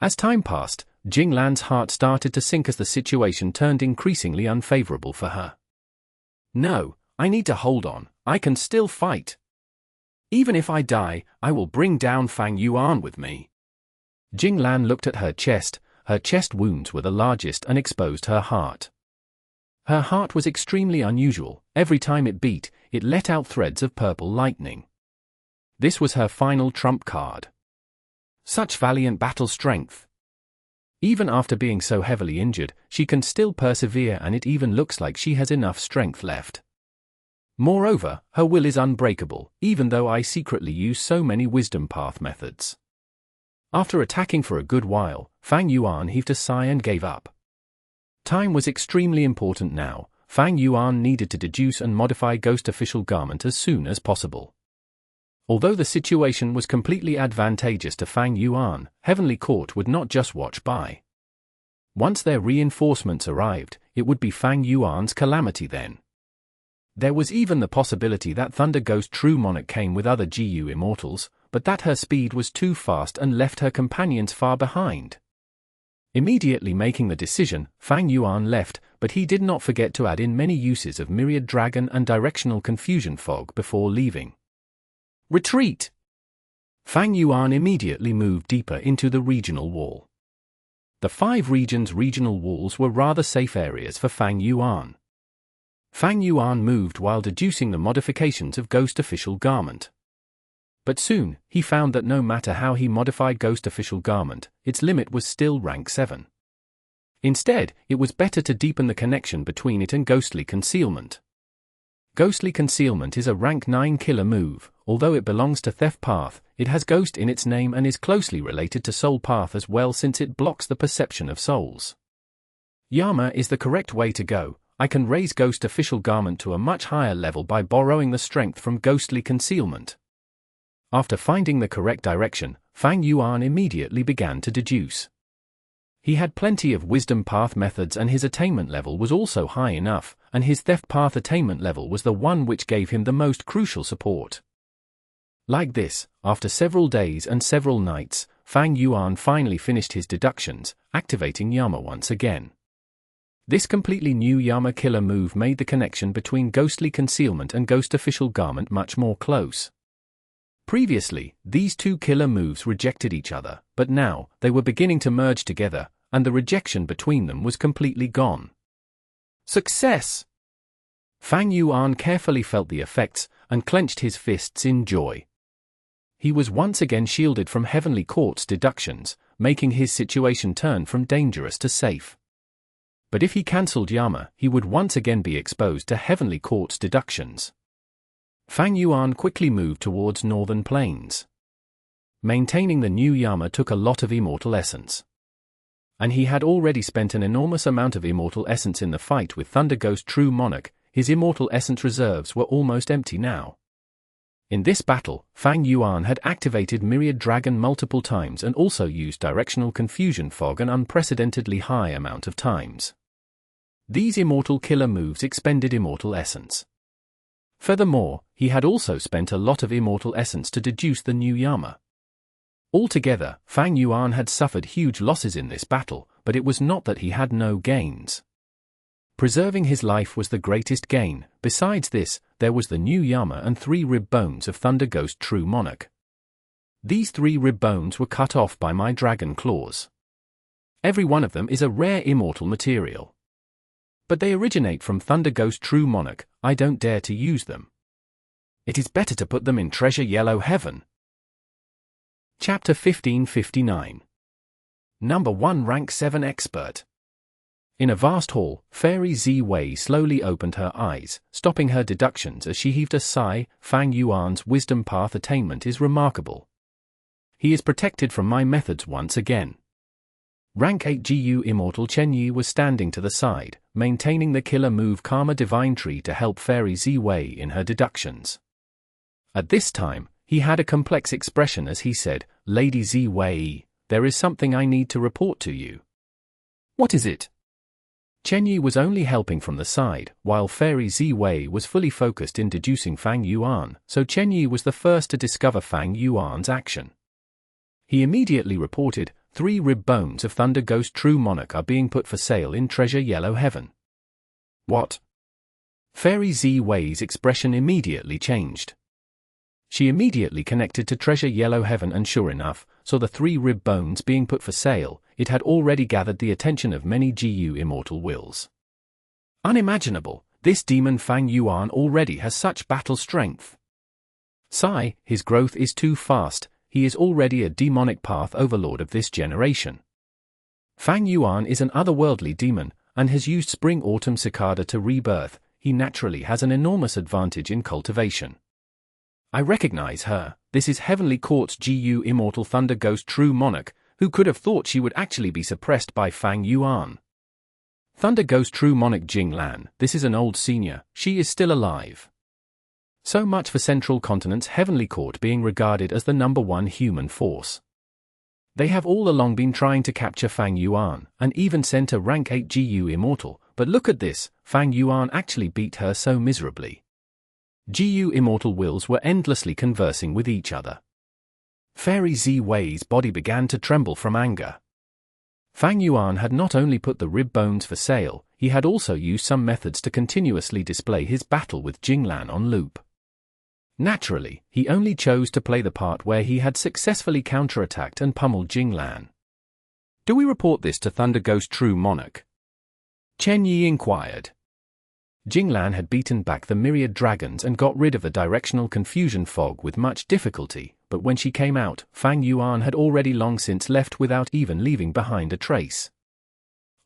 As time passed, Jing Lan's heart started to sink as the situation turned increasingly unfavorable for her. No, I need to hold on, I can still fight. Even if I die, I will bring down Fang Yuan with me. Jing Lan looked at her chest wounds were the largest and exposed her heart. Her heart was extremely unusual. Every time it beat, it let out threads of purple lightning. This was her final trump card. Such valiant battle strength. Even after being so heavily injured, she can still persevere, and it even looks like she has enough strength left. Moreover, her will is unbreakable, even though I secretly use so many wisdom path methods. After attacking for a good while, Fang Yuan heaved a sigh and gave up. Time was extremely important now. Fang Yuan needed to deduce and modify Ghost Official Garment as soon as possible. Although the situation was completely advantageous to Fang Yuan, Heavenly Court would not just watch by. Once their reinforcements arrived, it would be Fang Yuan's calamity then. There was even the possibility that Thunder Ghost True Monarch came with other GU Immortals, but that her speed was too fast and left her companions far behind. Immediately making the decision, Fang Yuan left, but he did not forget to add in many uses of Myriad Dragon and Directional Confusion Fog before leaving. Retreat! Fang Yuan immediately moved deeper into the regional wall. The 5 regions' regional walls were rather safe areas for Fang Yuan. Fang Yuan moved while deducing the modifications of Ghost Official Garment. But soon, he found that no matter how he modified Ghost Official Garment, its limit was still rank 7. Instead, it was better to deepen the connection between it and Ghostly Concealment. Ghostly Concealment is a rank 9 killer move. Although it belongs to Theft Path, it has Ghost in its name and is closely related to Soul Path as well since it blocks the perception of souls. Yama is the correct way to go. I can raise Ghost Official Garment to a much higher level by borrowing the strength from Ghostly Concealment. After finding the correct direction, Fang Yuan immediately began to deduce. He had plenty of Wisdom Path methods and his attainment level was also high enough, and his Theft Path attainment level was the one which gave him the most crucial support. Like this, after several days and several nights, Fang Yuan finally finished his deductions, activating Yama once again. This completely new Yama killer move made the connection between Ghostly Concealment and Ghost Official Garment much more close. Previously, these two killer moves rejected each other, but now, they were beginning to merge together, and the rejection between them was completely gone. Success! Fang Yuan carefully felt the effects, and clenched his fists in joy. He was once again shielded from Heavenly Court's deductions, making his situation turn from dangerous to safe. But if he cancelled Yama, he would once again be exposed to Heavenly Court's deductions. Fang Yuan quickly moved towards Northern Plains. Maintaining the new Yama took a lot of Immortal Essence. And he had already spent an enormous amount of Immortal Essence in the fight with Thunder Ghost True Monarch. His Immortal Essence reserves were almost empty now. In this battle, Fang Yuan had activated Myriad Dragon multiple times and also used Directional Confusion Fog an unprecedentedly high amount of times. These Immortal killer moves expended Immortal Essence. Furthermore, he had also spent a lot of Immortal Essence to deduce the new Yama. Altogether, Fang Yuan had suffered huge losses in this battle, but it was not that he had no gains. Preserving his life was the greatest gain. Besides this, there was the new Yama and 3 rib bones of Thunder Ghost True Monarch. These 3 rib bones were cut off by my dragon claws. Every one of them is a rare immortal material. But they originate from Thunder Ghost True Monarch. I don't dare to use them. It is better to put them in Treasure Yellow Heaven. Chapter 1559. Number 1 Rank 7 Expert. In a vast hall, Fairy Zi Wei slowly opened her eyes, stopping her deductions as she heaved a sigh. Fang Yuan's Wisdom Path attainment is remarkable. He is protected from my methods once again. Rank 8 GU Immortal Chen Yi was standing to the side, maintaining the killer move Karma Divine Tree to help Fairy Zi Wei in her deductions. At this time, he had a complex expression as he said, "Lady Zi Wei, there is something I need to report to you." "What is it?" Chen Yi was only helping from the side, while Fairy Zi Wei was fully focused in deducing Fang Yuan, so Chen Yi was the first to discover Fang Yuan's action. He immediately reported, 3 rib bones of Thunder Ghost True Monarch are being put for sale in Treasure Yellow Heaven. What? Fairy Zi Wei's expression immediately changed. She immediately connected to Treasure Yellow Heaven and sure enough, saw the 3 rib bones being put for sale. It had already gathered the attention of many GU Immortal wills. Unimaginable, this demon Fang Yuan already has such battle strength. Sigh, his growth is too fast, he is already a demonic path overlord of this generation. Fang Yuan is an otherworldly demon, and has used Spring-Autumn Cicada to rebirth. he naturally has an enormous advantage in cultivation. I recognize her. This is Heavenly Court's GU Immortal Thunder Ghost True Monarch. Who could have thought she would actually be suppressed by Fang Yuan? Thunder Ghost True Monarch Jing Lan. This is an old senior. She is still alive. So much for Central Continent's Heavenly Court being regarded as the #1 human force. They have all along been trying to capture Fang Yuan, and even sent a rank 8 GU Immortal, but look at this, Fang Yuan actually beat her so miserably. GU Immortal wills were endlessly conversing with each other. Fairy Zi Wei's body began to tremble from anger. Fang Yuan had not only put the rib bones for sale, he had also used some methods to continuously display his battle with Jing Lan on loop. Naturally, he only chose to play the part where he had successfully counterattacked and pummeled Jing Lan. Do we report this to Thunder Ghost True Monarch? Chen Yi inquired. Jing Lan had beaten back the Myriad dragons and got rid of the directional confusion fog with much difficulty, but when she came out, Fang Yuan had already long since left without even leaving behind a trace.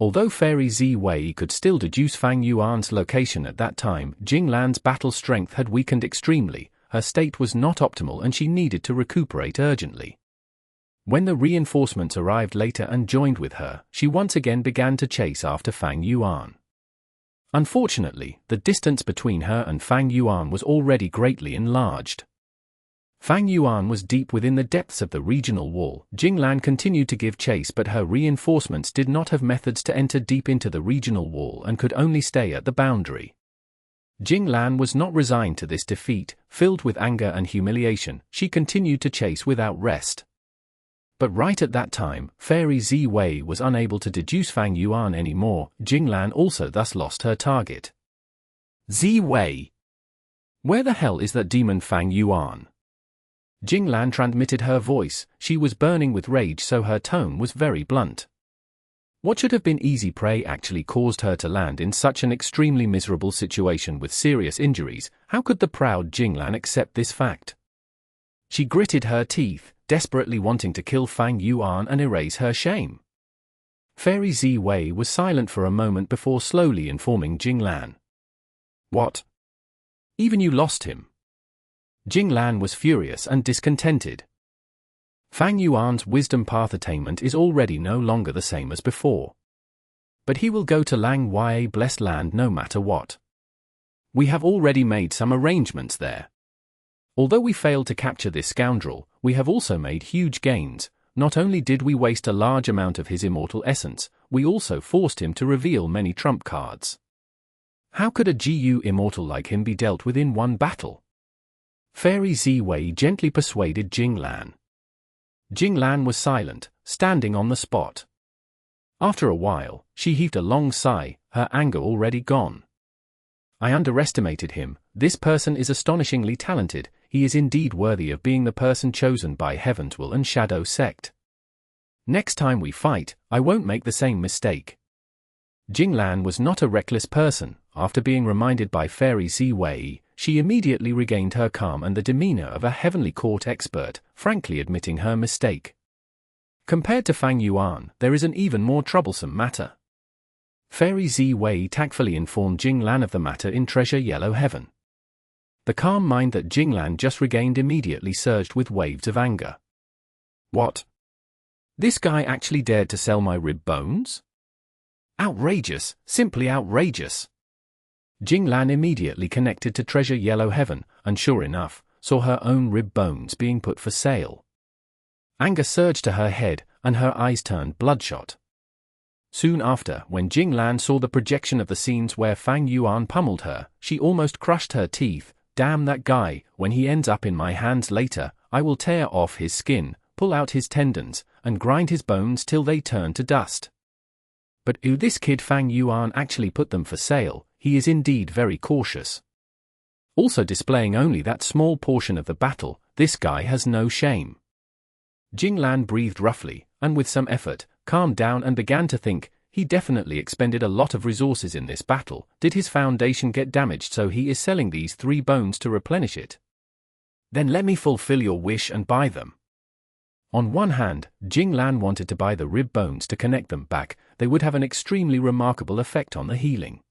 Although Fairy Zi Wei could still deduce Fang Yuan's location at that time, Jing Lan's battle strength had weakened extremely, her state was not optimal and she needed to recuperate urgently. When the reinforcements arrived later and joined with her, she once again began to chase after Fang Yuan. Unfortunately, the distance between her and Fang Yuan was already greatly enlarged. Fang Yuan was deep within the depths of the regional wall. Jing Lan continued to give chase, but her reinforcements did not have methods to enter deep into the regional wall and could only stay at the boundary. Jing Lan was not resigned to this defeat. Filled with anger and humiliation, she continued to chase without rest. But right at that time, Fairy Zi Wei was unable to deduce Fang Yuan anymore. Jing Lan also thus lost her target. Zi Wei! Where the hell is that demon Fang Yuan? Jing Lan transmitted her voice. She was burning with rage, so her tone was very blunt. What should have been easy prey actually caused her to land in such an extremely miserable situation with serious injuries. How could the proud Jing Lan accept this fact? She gritted her teeth, desperately wanting to kill Fang Yuan and erase her shame. Fairy Zi Wei was silent for a moment before slowly informing Jing Lan. What? Even you lost him? Jing Lan was furious and discontented. Fang Yuan's wisdom path attainment is already no longer the same as before. But he will go to Lang Wei blessed land no matter what. We have already made some arrangements there. Although we failed to capture this scoundrel, we have also made huge gains. Not only did we waste a large amount of his immortal essence, we also forced him to reveal many trump cards. How could a GU immortal like him be dealt with in one battle? Fairy Zi Wei gently persuaded Jing Lan. Jing Lan was silent, standing on the spot. After a while, she heaved a long sigh, her anger already gone. I underestimated him. This person is astonishingly talented. He is indeed worthy of being the person chosen by Heaven's Will and Shadow Sect. Next time we fight, I won't make the same mistake. Jing Lan was not a reckless person. After being reminded by Fairy Zi Wei, she immediately regained her calm and the demeanor of a Heavenly Court expert, frankly admitting her mistake. Compared to Fang Yuan, there is an even more troublesome matter. Fairy Zi Wei tactfully informed Jing Lan of the matter in Treasure Yellow Heaven. The calm mind that Jing Lan just regained immediately surged with waves of anger. What? This guy actually dared to sell my rib bones? Outrageous, simply outrageous. Jing Lan immediately connected to Treasure Yellow Heaven, and sure enough, saw her own rib bones being put for sale. Anger surged to her head, and her eyes turned bloodshot. Soon after, when Jing Lan saw the projection of the scenes where Fang Yuan pummeled her, she almost crushed her teeth. Damn that guy, when he ends up in my hands later, I will tear off his skin, pull out his tendons, and grind his bones till they turn to dust. But this kid Fang Yuan actually put them for sale. He is indeed very cautious. Also displaying only that small portion of the battle, this guy has no shame. Jing Lan breathed roughly, and with some effort, calmed down and began to think. He definitely expended a lot of resources in this battle. Did his foundation get damaged so he is selling these 3 bones to replenish it? Then let me fulfill your wish and buy them. On one hand, Jing Lan wanted to buy the rib bones to connect them back. They would have an extremely remarkable effect on the healing.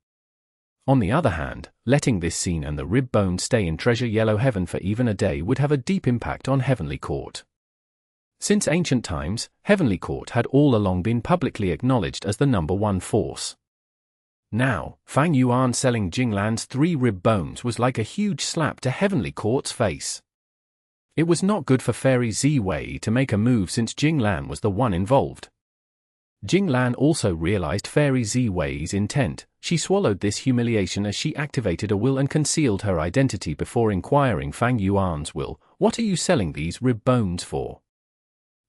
On the other hand, letting this scene and the rib bone stay in Treasure Yellow Heaven for even a day would have a deep impact on Heavenly Court. Since ancient times, Heavenly Court had all along been publicly acknowledged as the #1 force. Now, Fang Yuan selling Jing Lan's 3 rib bones was like a huge slap to Heavenly Court's face. It was not good for Fairy Ziwei to make a move since Jing Lan was the one involved. Jing Lan also realized Fairy Ziwei's intent. She swallowed this humiliation as she activated a will and concealed her identity before inquiring Fang Yuan's will, "What are you selling these rib bones for?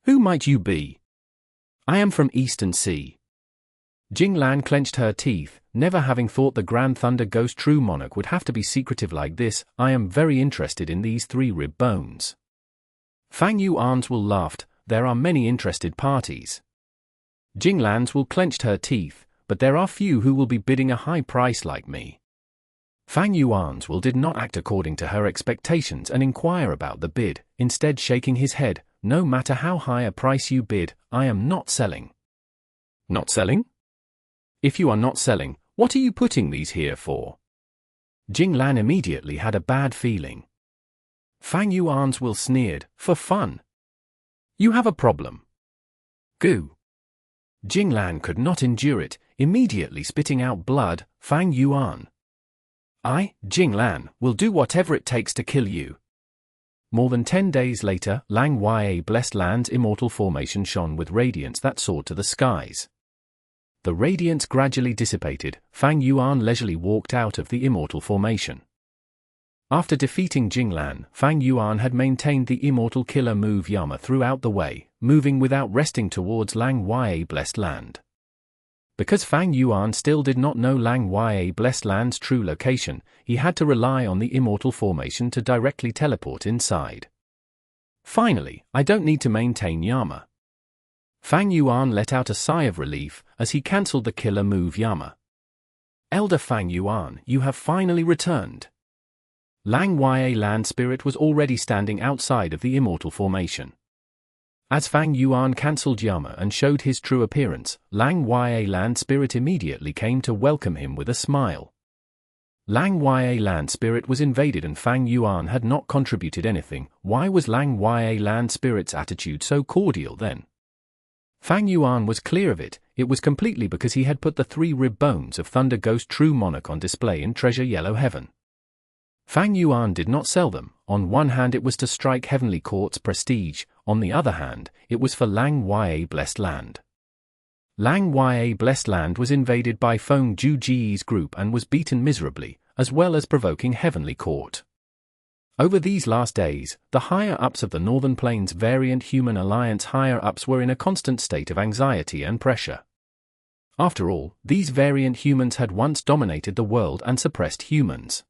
Who might you be?" "I am from Eastern Sea." Jing Lan clenched her teeth, never having thought the Grand Thunder Ghost True Monarch would have to be secretive like this. "I am very interested in these 3 rib bones." Fang Yuan's will laughed, "There are many interested parties." Jing Lan's will clenched her teeth, "But there are few who will be bidding a high price like me." Fang Yuan's will did not act according to her expectations and inquire about the bid, instead shaking his head, "No matter how high a price you bid, I am not selling." "Not selling? If you are not selling, what are you putting these here for?" Jing Lan immediately had a bad feeling. Fang Yuan's will sneered, "For fun. You have a problem. Goo." Jing Lan could not endure it, immediately spitting out blood. "Fang Yuan. I, Jing Lan, will do whatever it takes to kill you." More than 10 days later, Lang Ya Blessed Land's immortal formation shone with radiance that soared to the skies. The radiance gradually dissipated. Fang Yuan leisurely walked out of the immortal formation. After defeating Jing Lan, Fang Yuan had maintained the immortal killer move Yama throughout the way, moving without resting towards Lang Ya Blessed Land. Because Fang Yuan still did not know Lang Ya Blessed Land's true location, he had to rely on the immortal formation to directly teleport inside. "Finally, I don't need to maintain Yama." Fang Yuan let out a sigh of relief as he cancelled the killer move Yama. "Elder Fang Yuan, you have finally returned." Lang Ya Land Spirit was already standing outside of the immortal formation. As Fang Yuan cancelled Yama and showed his true appearance, Lang Ya Land Spirit immediately came to welcome him with a smile. Lang Ya Land Spirit was invaded and Fang Yuan had not contributed anything. Why was Lang Ya Land Spirit's attitude so cordial then? Fang Yuan was clear of it. It was completely because he had put the 3 rib bones of Thunder Ghost True Monarch on display in Treasure Yellow Heaven. Fang Yuan did not sell them. On one hand it was to strike Heavenly Court's prestige, on the other hand, it was for Lang Ya Blessed Land. Lang Ya Blessed Land was invaded by Feng Juji's group and was beaten miserably, as well as provoking Heavenly Court. Over these last days, the higher-ups of the Northern Plains Variant Human Alliance higher-ups were in a constant state of anxiety and pressure. After all, these variant humans had once dominated the world and suppressed humans.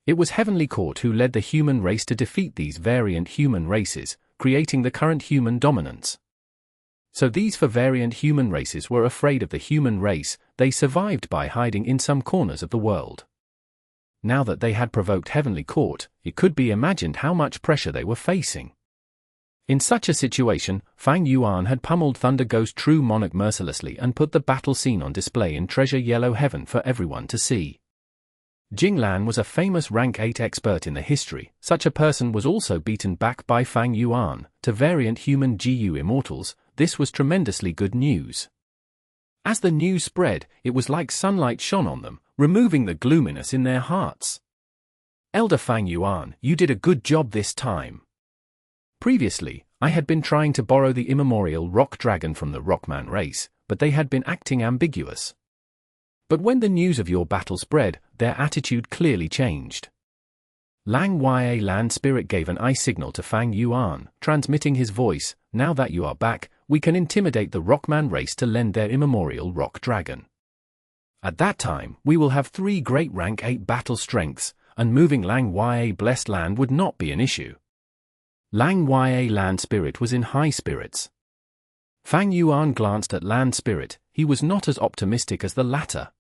It was Heavenly Court who led the human race to defeat these variant human races, creating the current human dominance. So these 4 variant human races were afraid of the human race. They survived by hiding in some corners of the world. Now that they had provoked Heavenly Court, it could be imagined how much pressure they were facing. In such a situation, Fang Yuan had pummeled Thunder Ghost True Monarch mercilessly and put the battle scene on display in Treasure Yellow Heaven for everyone to see. Jing Lan was a famous rank 8 expert in the history. Such a person was also beaten back by Fang Yuan. To variant human GU immortals, this was tremendously good news. As the news spread, it was like sunlight shone on them, removing the gloominess in their hearts. "Elder Fang Yuan, you did a good job this time. Previously, I had been trying to borrow the immemorial Rock Dragon from the Rockman race, but they had been acting ambiguous. But when the news of your battle spread, their attitude clearly changed." Lang Ya Land Spirit gave an eye signal to Fang Yuan, transmitting his voice, "Now that you are back, we can intimidate the Rockman race to lend their immemorial Rock Dragon. At that time, we will have 3 great rank 8 battle strengths, and moving Lang Ya Blessed Land would not be an issue." Lang Ya Land Spirit was in high spirits. Fang Yuan glanced at Land Spirit. He was not as optimistic as the latter.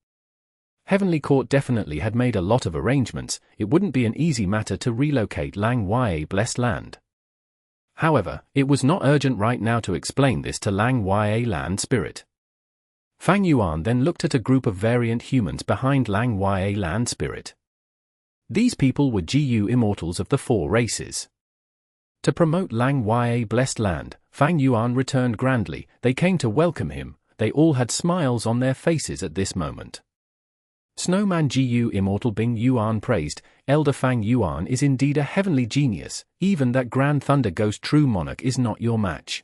Heavenly Court definitely had made a lot of arrangements. It wouldn't be an easy matter to relocate Lang Ya Blessed Land. However, it was not urgent right now to explain this to Lang Ya Land Spirit. Fang Yuan then looked at a group of variant humans behind Lang Ya Land Spirit. These people were GU Immortals of the 4 races. To promote Lang Ya Blessed Land, Fang Yuan returned grandly. They came to welcome him. They all had smiles on their faces at this moment. Snowman GU Immortal Bing Yuan praised, Elder Fang Yuan is indeed a heavenly genius, even that Grand Thunder Ghost True Monarch is not your match.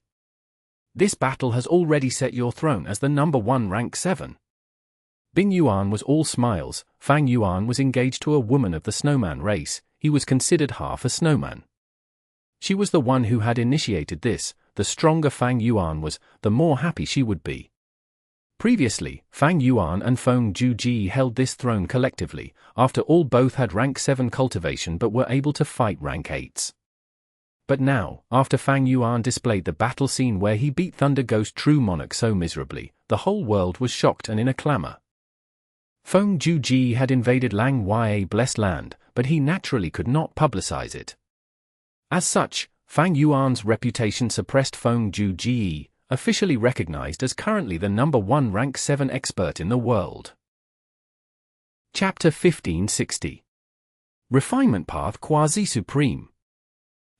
This battle has already set your throne as the number 1 rank 7. Bing Yuan was all smiles. Fang Yuan was engaged to a woman of the snowman race. He was considered half a snowman. She was the one who had initiated this. The stronger Fang Yuan was, the more happy she would be. Previously, Fang Yuan and Feng Juji held this throne collectively. After all, both had rank 7 cultivation but were able to fight rank 8s. But now, after Fang Yuan displayed the battle scene where he beat Thunder Ghost True Monarch so miserably, the whole world was shocked and in a clamor. Feng Juji had invaded Lang Ya Blessed Land, but he naturally could not publicize it. As such, Fang Yuan's reputation suppressed. Feng Juji, officially recognized as currently the number 1 rank 7 expert in the world. Chapter 1560. Refinement Path Quasi-Supreme.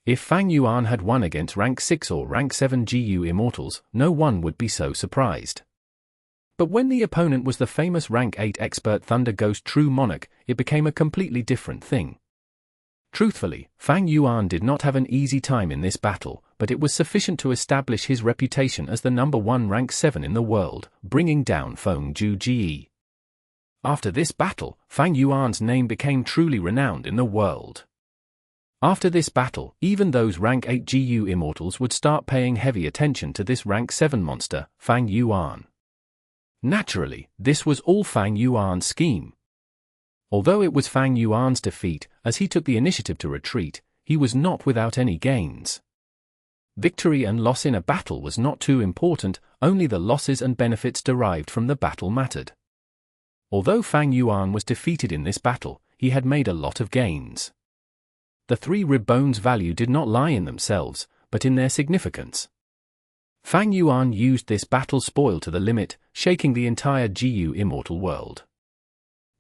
If Fang Yuan had won against rank 6 or rank 7 GU Immortals, no one would be so surprised. But when the opponent was the famous rank 8 expert Thunder Ghost True Monarch, it became a completely different thing. Truthfully, Fang Yuan did not have an easy time in this battle, but it was sufficient to establish his reputation as the number 1 rank 7 in the world, bringing down Feng Juji. After this battle, Fang Yuan's name became truly renowned in the world. After this battle, even those rank 8 GU Immortals would start paying heavy attention to this rank 7 monster, Fang Yuan. Naturally, this was all Fang Yuan's scheme. Although it was Fang Yuan's defeat, as he took the initiative to retreat, he was not without any gains. Victory and loss in a battle was not too important, only the losses and benefits derived from the battle mattered. Although Fang Yuan was defeated in this battle, he had made a lot of gains. The 3 rib bones' value did not lie in themselves, but in their significance. Fang Yuan used this battle spoil to the limit, shaking the entire GU Immortal world.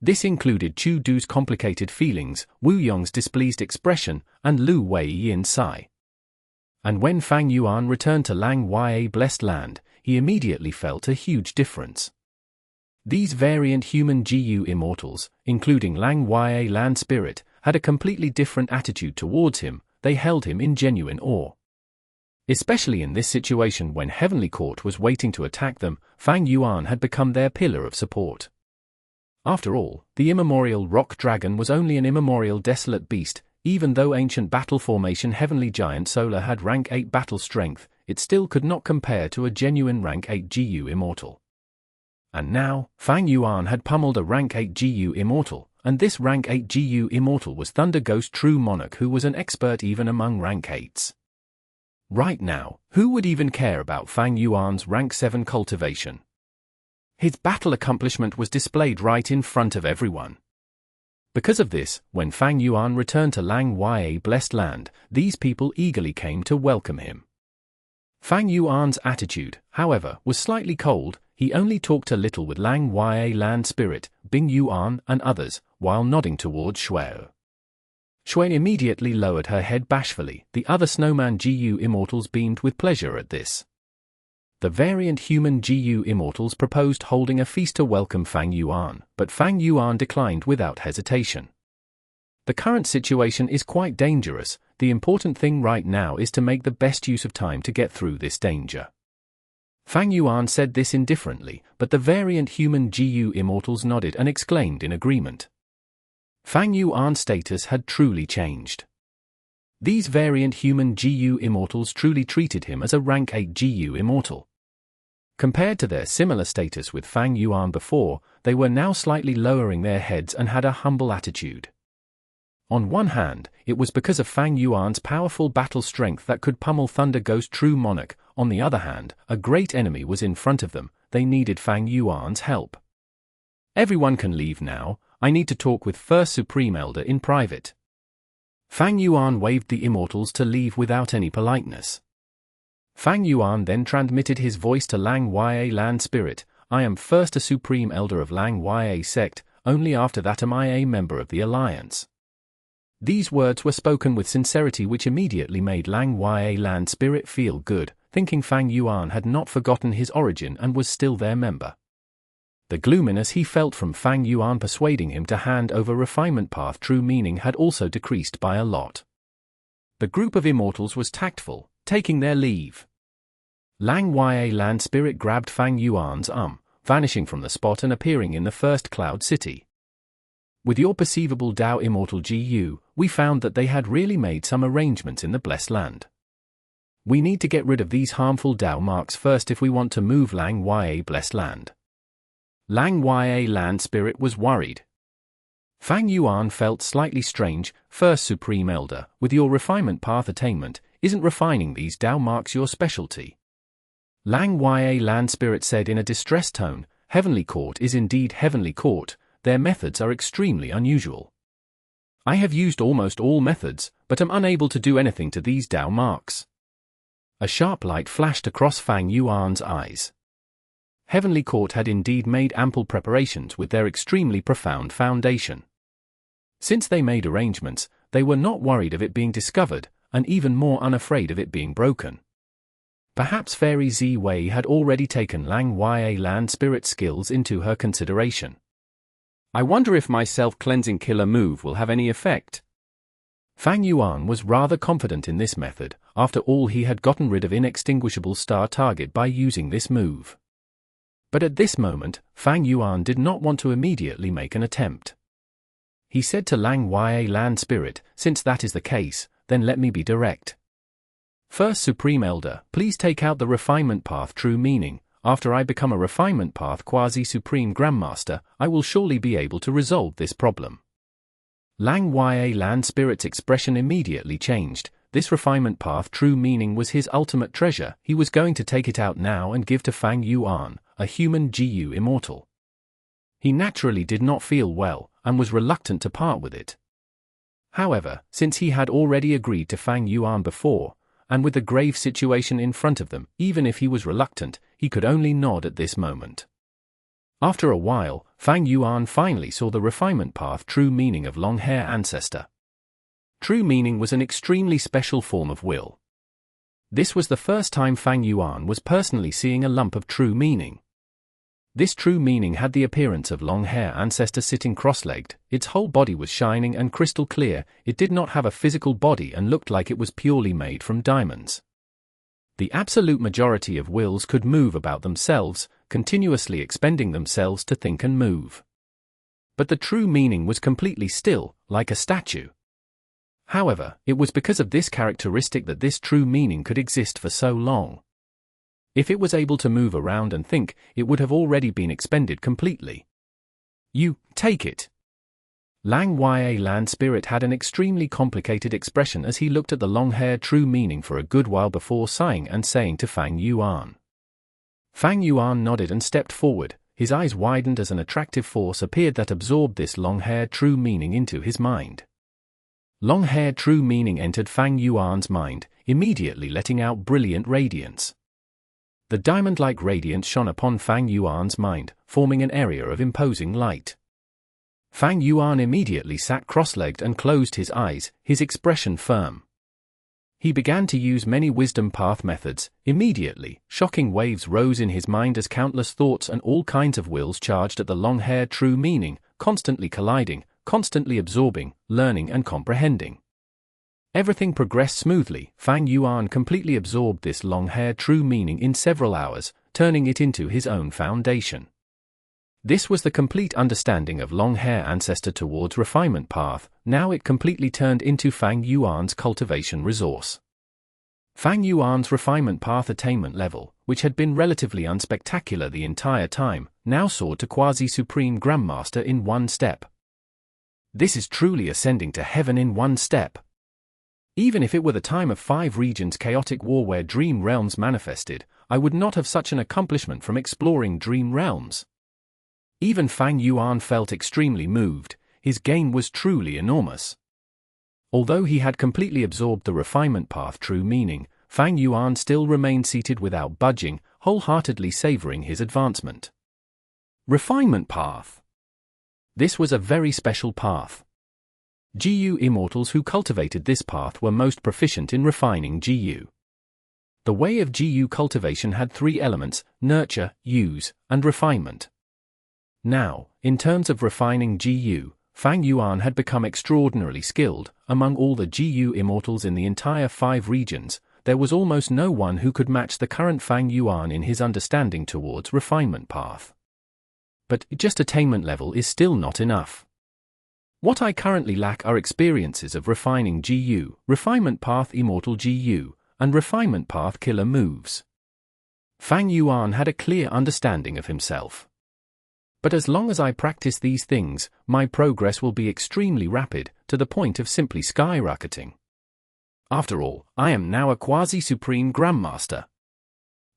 This included Chu Du's complicated feelings, Wu Yong's displeased expression, and Lu Weiyin's sigh. And when Fang Yuan returned to Lang Ya Blessed Land, he immediately felt a huge difference. These variant human GU Immortals, including Lang Ya Land Spirit, had a completely different attitude towards him. They held him in genuine awe. Especially in this situation when Heavenly Court was waiting to attack them, Fang Yuan had become their pillar of support. After all, the immemorial rock dragon was only an immemorial desolate beast. Even though ancient battle formation Heavenly Giant Solar had rank 8 battle strength, it still could not compare to a genuine rank 8 GU Immortal. And now, Fang Yuan had pummeled a rank 8 GU Immortal, and this rank 8 GU Immortal was Thunder Ghost True Monarch, who was an expert even among rank 8s. Right now, who would even care about Fang Yuan's rank 7 cultivation? His battle accomplishment was displayed right in front of everyone. Because of this, when Fang Yuan returned to Lang Ya Blessed Land, these people eagerly came to welcome him. Fang Yuan's attitude, however, was slightly cold. He only talked a little with Lang Ya Land Spirit, Bing Yuan, and others, while nodding towards Shuo. Shuo immediately lowered her head bashfully. The other snowman GU Immortals beamed with pleasure at this. The variant human GU Immortals proposed holding a feast to welcome Fang Yuan, but Fang Yuan declined without hesitation. The current situation is quite dangerous. The important thing right now is to make the best use of time to get through this danger. Fang Yuan said this indifferently, but the variant human GU Immortals nodded and exclaimed in agreement. Fang Yuan's status had truly changed. These variant human GU Immortals truly treated him as a rank 8 GU Immortal. Compared to their similar status with Fang Yuan before, they were now slightly lowering their heads and had a humble attitude. On one hand, it was because of Fang Yuan's powerful battle strength that could pummel Thunder Ghost True Monarch. On the other hand, a great enemy was in front of them. They needed Fang Yuan's help. Everyone can leave now. I need to talk with First Supreme Elder in private. Fang Yuan waved the Immortals to leave without any politeness. Fang Yuan then transmitted his voice to Lang Ya Land Spirit. I am first a Supreme Elder of Lang Ya sect, only after that am I a member of the Alliance. These words were spoken with sincerity, which immediately made Lang Ya land spirit feel good, thinking Fang Yuan had not forgotten his origin and was still their member. The gloominess he felt from Fang Yuan persuading him to hand over Refinement Path true meaning had also decreased by a lot. The group of immortals was tactful, taking their leave. Lang Ya land spirit grabbed Fang Yuan's arm, vanishing from the spot and appearing in the first cloud city. With your perceivable Dao Immortal Gu, we found that they had really made some arrangements in the Blessed Land. We need to get rid of these harmful Dao marks first if we want to move Lang Ya Blessed Land. Lang Ya land spirit was worried. Fang Yuan felt slightly strange. First Supreme Elder, with your Refinement Path attainment, isn't refining these Dao marks your specialty? Lang Ya land spirit said in a distressed tone. Heavenly Court is indeed Heavenly Court, their methods are extremely unusual. I have used almost all methods, but am unable to do anything to these Dao marks. A sharp light flashed across Fang Yuan's eyes. Heavenly Court had indeed made ample preparations with their extremely profound foundation. Since they made arrangements, they were not worried of it being discovered, and even more unafraid of it being broken. Perhaps Fairy Zi Wei had already taken Lang Ya land spirit skills into her consideration. I wonder if my self-cleansing killer move will have any effect. Fang Yuan was rather confident in this method. After all, he had gotten rid of inextinguishable star target by using this move. But at this moment, Fang Yuan did not want to immediately make an attempt. He said to Lang Ya land spirit, since that is the case, then let me be direct. First Supreme Elder, please take out the Refinement Path true meaning. After I become a Refinement Path Quasi-Supreme Grandmaster, I will surely be able to resolve this problem. Lang Ya land spirit's expression immediately changed. This Refinement Path true meaning was his ultimate treasure. He was going to take it out now and give to Fang Yuan, a human Gu immortal. He naturally did not feel well, and was reluctant to part with it. However, since he had already agreed to Fang Yuan before, and with the grave situation in front of them, even if he was reluctant, he could only nod at this moment. After a while, Fang Yuan finally saw the Refinement Path true meaning of Long Hair Ancestor. True meaning was an extremely special form of will. This was the first time Fang Yuan was personally seeing a lump of true meaning. This true meaning had the appearance of Long Hair Ancestor sitting cross-legged. Its whole body was shining and crystal clear. It did not have a physical body and looked like it was purely made from diamonds. The absolute majority of wills could move about themselves, continuously expending themselves to think and move. But the true meaning was completely still, like a statue. However, it was because of this characteristic that this true meaning could exist for so long. If it was able to move around and think, it would have already been expended completely. You, take it. Lang Ya land spirit had an extremely complicated expression as he looked at the long-hair true meaning for a good while before sighing and saying to Fang Yuan. Fang Yuan nodded and stepped forward. His eyes widened as an attractive force appeared that absorbed this long-hair true meaning into his mind. Long-hair true meaning entered Fang Yuan's mind, immediately letting out brilliant radiance. The diamond-like radiance shone upon Fang Yuan's mind, forming an area of imposing light. Fang Yuan immediately sat cross-legged and closed his eyes, his expression firm. He began to use many wisdom path methods. Immediately, shocking waves rose in his mind as countless thoughts and all kinds of wills charged at the long-hair true meaning, constantly colliding, constantly absorbing, learning and comprehending. Everything progressed smoothly. Fang Yuan completely absorbed this long-hair true meaning in several hours, turning it into his own foundation. This was the complete understanding of long-hair ancestor towards Refinement Path. Now it completely turned into Fang Yuan's cultivation resource. Fang Yuan's Refinement Path attainment level, which had been relatively unspectacular the entire time, now soared to Quasi-Supreme Grandmaster in one step. This is truly ascending to heaven in one step. Even if it were the time of 5 regions chaotic war where dream realms manifested, I would not have such an accomplishment from exploring dream realms. Even Fang Yuan felt extremely moved. His gain was truly enormous. Although he had completely absorbed the Refinement Path true meaning, Fang Yuan still remained seated without budging, wholeheartedly savoring his advancement. Refinement path. This was a very special path. GU immortals who cultivated this path were most proficient in refining GU. The way of GU cultivation had three elements: nurture, use, and refinement. Now, in terms of refining GU, Fang Yuan had become extraordinarily skilled. Among all the GU immortals in the entire 5 regions, there was almost no one who could match the current Fang Yuan in his understanding towards refinement path. But just attainment level is still not enough. What I currently lack are experiences of refining GU, refinement path immortal GU, and refinement path killer moves. Fang Yuan had a clear understanding of himself. But as long as I practice these things, my progress will be extremely rapid, to the point of simply skyrocketing. After all, I am now a Quasi-Supreme Grandmaster.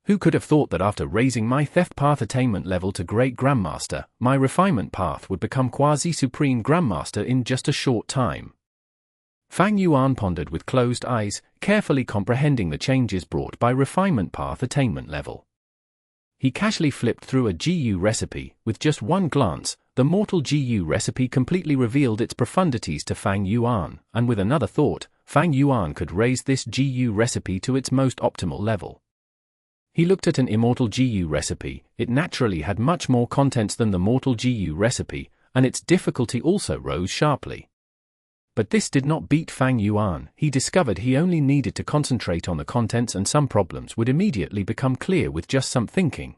Who could have thought that after raising my theft path attainment level to Great Grandmaster, my refinement path would become Quasi-Supreme Grandmaster in just a short time? Fang Yuan pondered with closed eyes, carefully comprehending the changes brought by refinement path attainment level. He casually flipped through a GU recipe. With just one glance, the mortal GU recipe completely revealed its profundities to Fang Yuan, and with another thought, Fang Yuan could raise this GU recipe to its most optimal level. He looked at an immortal GU recipe. It naturally had much more contents than the mortal GU recipe, and its difficulty also rose sharply. But this did not beat Fang Yuan. He discovered he only needed to concentrate on the contents, and some problems would immediately become clear with just some thinking.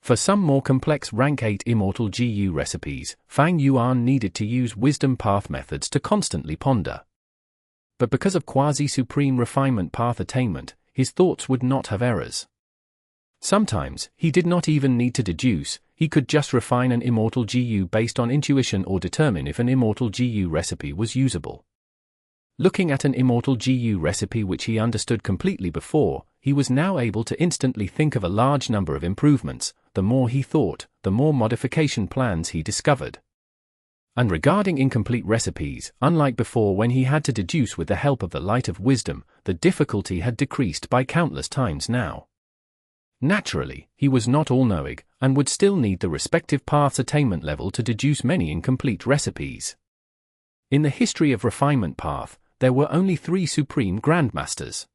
For some more complex rank 8 immortal GU recipes, Fang Yuan needed to use wisdom path methods to constantly ponder. But because of Quasi-Supreme refinement path attainment, his thoughts would not have errors. Sometimes, he did not even need to deduce. He could just refine an immortal GU based on intuition or determine if an immortal GU recipe was usable. Looking at an immortal GU recipe which he understood completely before, he was now able to instantly think of a large number of improvements. The more he thought, the more modification plans he discovered. And regarding incomplete recipes, unlike before when he had to deduce with the help of the light of wisdom, the difficulty had decreased by countless times now. Naturally, he was not all-knowing, and would still need the respective path's attainment level to deduce many incomplete recipes. In the history of refinement path, there were only 3 Supreme Grandmasters.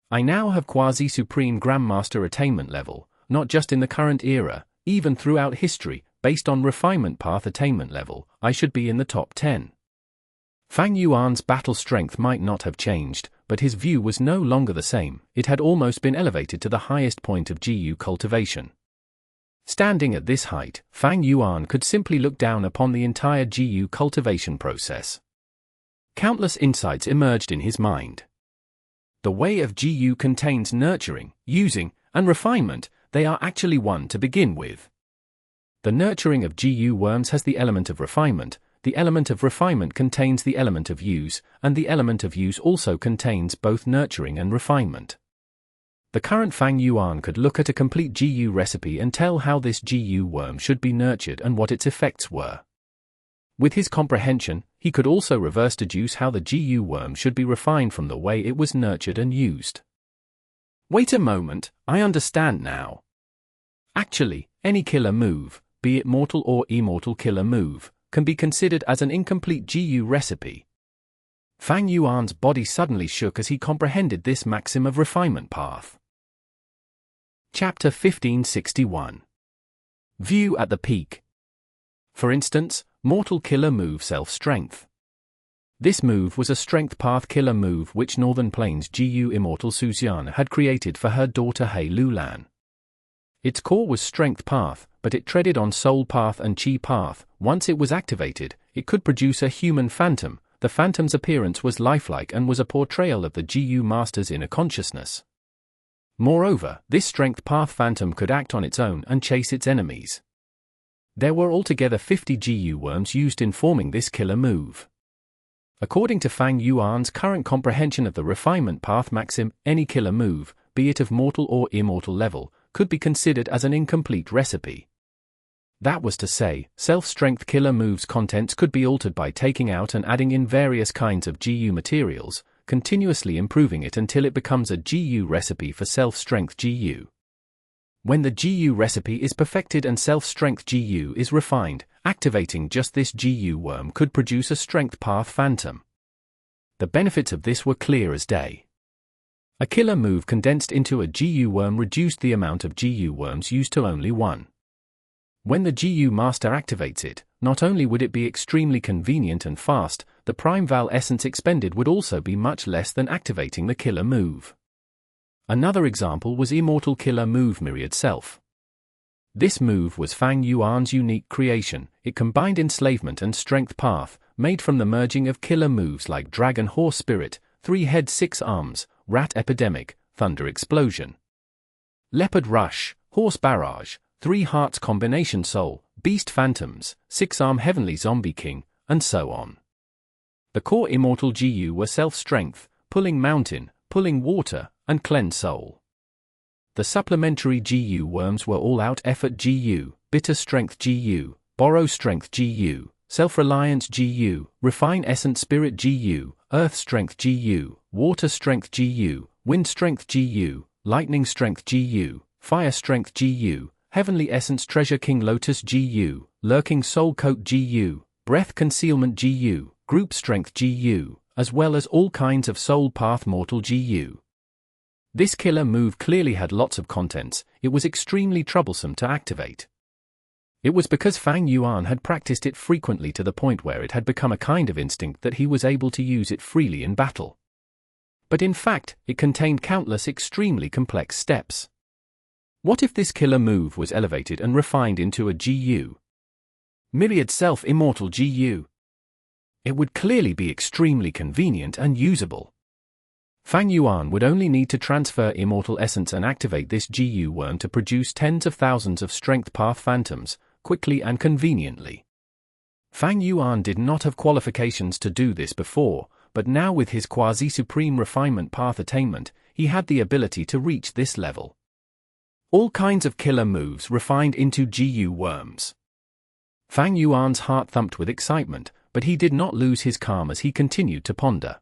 I now have Quasi-Supreme Grandmaster attainment level, not just in the current era, even throughout history. Based on refinement path attainment level, I should be in the top 10. Fang Yuan's battle strength might not have changed, but his view was no longer the same. It had almost been elevated to the highest point of GU cultivation. Standing at this height, Fang Yuan could simply look down upon the entire GU cultivation process. Countless insights emerged in his mind. The way of GU contains nurturing, using, and refinement. They are actually one to begin with. The nurturing of GU worms has the element of refinement. The element of refinement contains the element of use, and the element of use also contains both nurturing and refinement. The current Fang Yuan could look at a complete GU recipe and tell how this GU worm should be nurtured and what its effects were. With his comprehension, he could also reverse deduce how the GU worm should be refined from the way it was nurtured and used. Wait a moment, I understand now. Actually, any killer move, be it mortal or immortal killer move, can be considered as an incomplete GU recipe. Fang Yuan's body suddenly shook as he comprehended this maxim of refinement path. Chapter 1561. View at the peak. For instance, mortal killer move self-strength. This move was a strength path killer move which Northern Plains GU immortal Suxian had created for her daughter He Lulan. Its core was strength path, but it treaded on soul path and chi path. Once it was activated, it could produce a human phantom. The phantom's appearance was lifelike and was a portrayal of the GU master's inner consciousness. Moreover, this strength path phantom could act on its own and chase its enemies. There were altogether 50 GU worms used in forming this killer move. According to Fang Yuan's current comprehension of the refinement path maxim, any killer move, be it of mortal or immortal level, could be considered as an incomplete recipe. That was to say, self-strength killer moves' contents could be altered by taking out and adding in various kinds of GU materials, continuously improving it until it becomes a GU recipe for self-strength GU. When the GU recipe is perfected and self-strength GU is refined, activating just this GU worm could produce a strength path phantom. The benefits of this were clear as day. A killer move condensed into a GU worm reduced the amount of GU worms used to only one. When the GU master activates it, not only would it be extremely convenient and fast, the Prime Val essence expended would also be much less than activating the killer move. Another example was Immortal killer move Myriad Self. This move was Fang Yuan's unique creation. It combined enslavement and strength path, made from the merging of killer moves like Dragon Horse Spirit, 3 Head 6 Arms, Rat Epidemic, Thunder Explosion, Leopard Rush, Horse Barrage, 3 Hearts Combination Soul, Beast Phantoms, 6 Arm Heavenly Zombie King, and so on. The core Immortal GU were Self-Strength, Pulling Mountain, Pulling Water, and Cleanse Soul. The supplementary GU worms were All-Out Effort GU, Bitter Strength GU, Borrow Strength GU, Self-Reliance GU, Refine Essence Spirit GU, Earth Strength GU, Water Strength GU, Wind Strength GU, Lightning Strength GU, Fire Strength GU, Heavenly Essence Treasure King Lotus GU, Lurking Soul Coat GU, Breath Concealment GU, Group Strength GU, as well as all kinds of Soul Path Mortal GU. This killer move clearly had lots of contents. It was extremely troublesome to activate. It was because Fang Yuan had practiced it frequently to the point where it had become a kind of instinct that he was able to use it freely in battle. But in fact, it contained countless extremely complex steps. What if this killer move was elevated and refined into a GU? Myriad Self Immortal GU. It would clearly be extremely convenient and usable. Fang Yuan would only need to transfer Immortal Essence and activate this GU worm to produce tens of thousands of Strength Path Phantoms, quickly and conveniently. Fang Yuan did not have qualifications to do this before, but now with his Quasi-Supreme Refinement Path Attainment, he had the ability to reach this level. All kinds of killer moves refined into GU worms. Fang Yuan's heart thumped with excitement, but he did not lose his calm as he continued to ponder.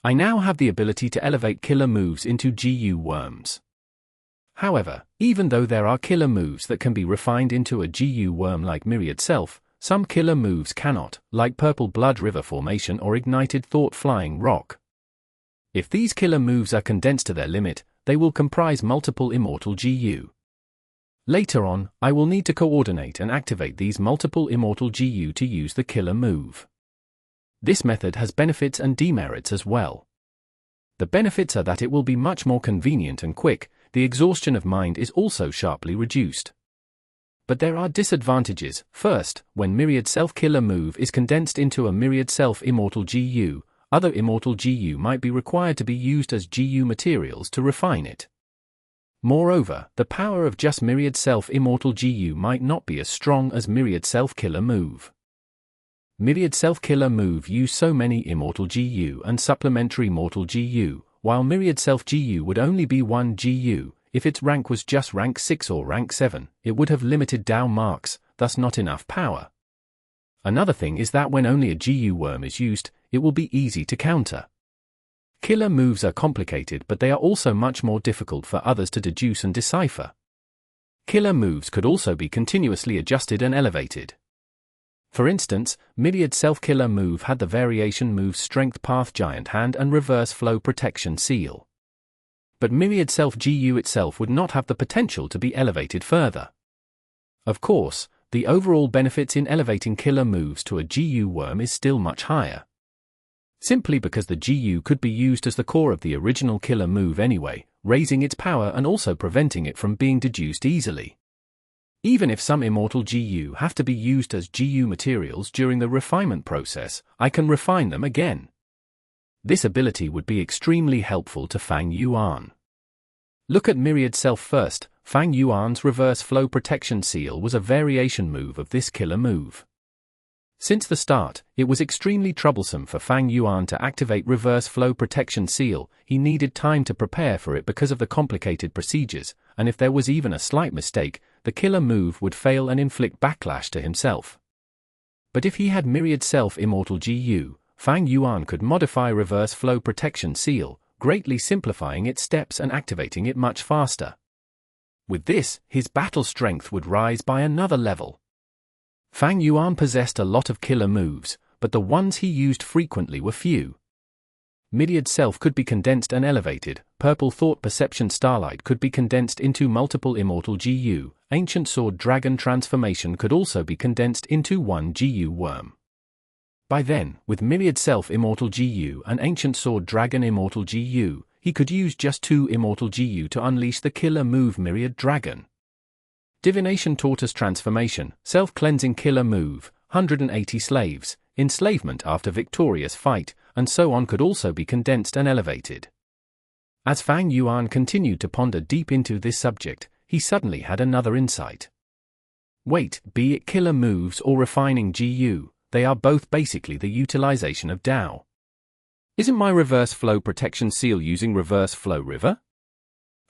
I now have the ability to elevate killer moves into GU worms. However, even though there are killer moves that can be refined into a GU worm like Myriad Self, some killer moves cannot, like Purple Blood River Formation or Ignited Thought Flying Rock. If these killer moves are condensed to their limit, they will comprise multiple Immortal GU. Later on, I will need to coordinate and activate these multiple Immortal GU to use the killer move. This method has benefits and demerits as well. The benefits are that it will be much more convenient and quick. The exhaustion of mind is also sharply reduced. But there are disadvantages. First, when Myriad Self killer move is condensed into a Myriad Self Immortal GU, other Immortal GU might be required to be used as GU materials to refine it. Moreover, the power of just Myriad Self Immortal GU might not be as strong as Myriad Self killer move. Myriad Self killer move use so many Immortal GU and supplementary Mortal GU, while Myriad Self GU would only be 1 GU. If its rank was just rank 6 or rank 7, it would have limited down marks, thus not enough power. Another thing is that when only a GU worm is used, it will be easy to counter. Killer moves are complicated, but they are also much more difficult for others to deduce and decipher. Killer moves could also be continuously adjusted and elevated. For instance, Myriad Self killer move had the variation moves Strength Path Giant Hand and Reverse Flow Protection Seal. But Myriad Self GU itself would not have the potential to be elevated further. Of course, the overall benefits in elevating killer moves to a GU worm is still much higher. Simply because the GU could be used as the core of the original killer move anyway, raising its power and also preventing it from being deduced easily. Even if some Immortal GU have to be used as GU materials during the refinement process, I can refine them again. This ability would be extremely helpful to Fang Yuan. Look at Myriad Self first. Fang Yuan's Reverse Flow Protection Seal was a variation move of this killer move. Since the start, it was extremely troublesome for Fang Yuan to activate Reverse Flow Protection Seal. He needed time to prepare for it because of the complicated procedures, and if there was even a slight mistake, the killer move would fail and inflict backlash to himself. But if he had Myriad Self Immortal GU, Fang Yuan could modify Reverse Flow Protection Seal, greatly simplifying its steps and activating it much faster. With this, his battle strength would rise by another level. Fang Yuan possessed a lot of killer moves, but the ones he used frequently were few. Myriad Self could be condensed and elevated, Purple Thought Perception Starlight could be condensed into multiple Immortal GU, Ancient Sword Dragon Transformation could also be condensed into one GU Worm. By then, with Myriad Self Immortal GU and Ancient Sword Dragon Immortal GU, he could use just 2 Immortal GU to unleash the killer move Myriad Dragon. Divination Tortoise Transformation, Self-Cleansing Killer Move, 180 Slaves, Enslavement after Victorious Fight, and so on could also be condensed and elevated. As Fang Yuan continued to ponder deep into this subject, he suddenly had another insight. Wait, be it killer moves or refining GU, they are both basically the utilization of Tao. Isn't my reverse flow protection seal using reverse flow river?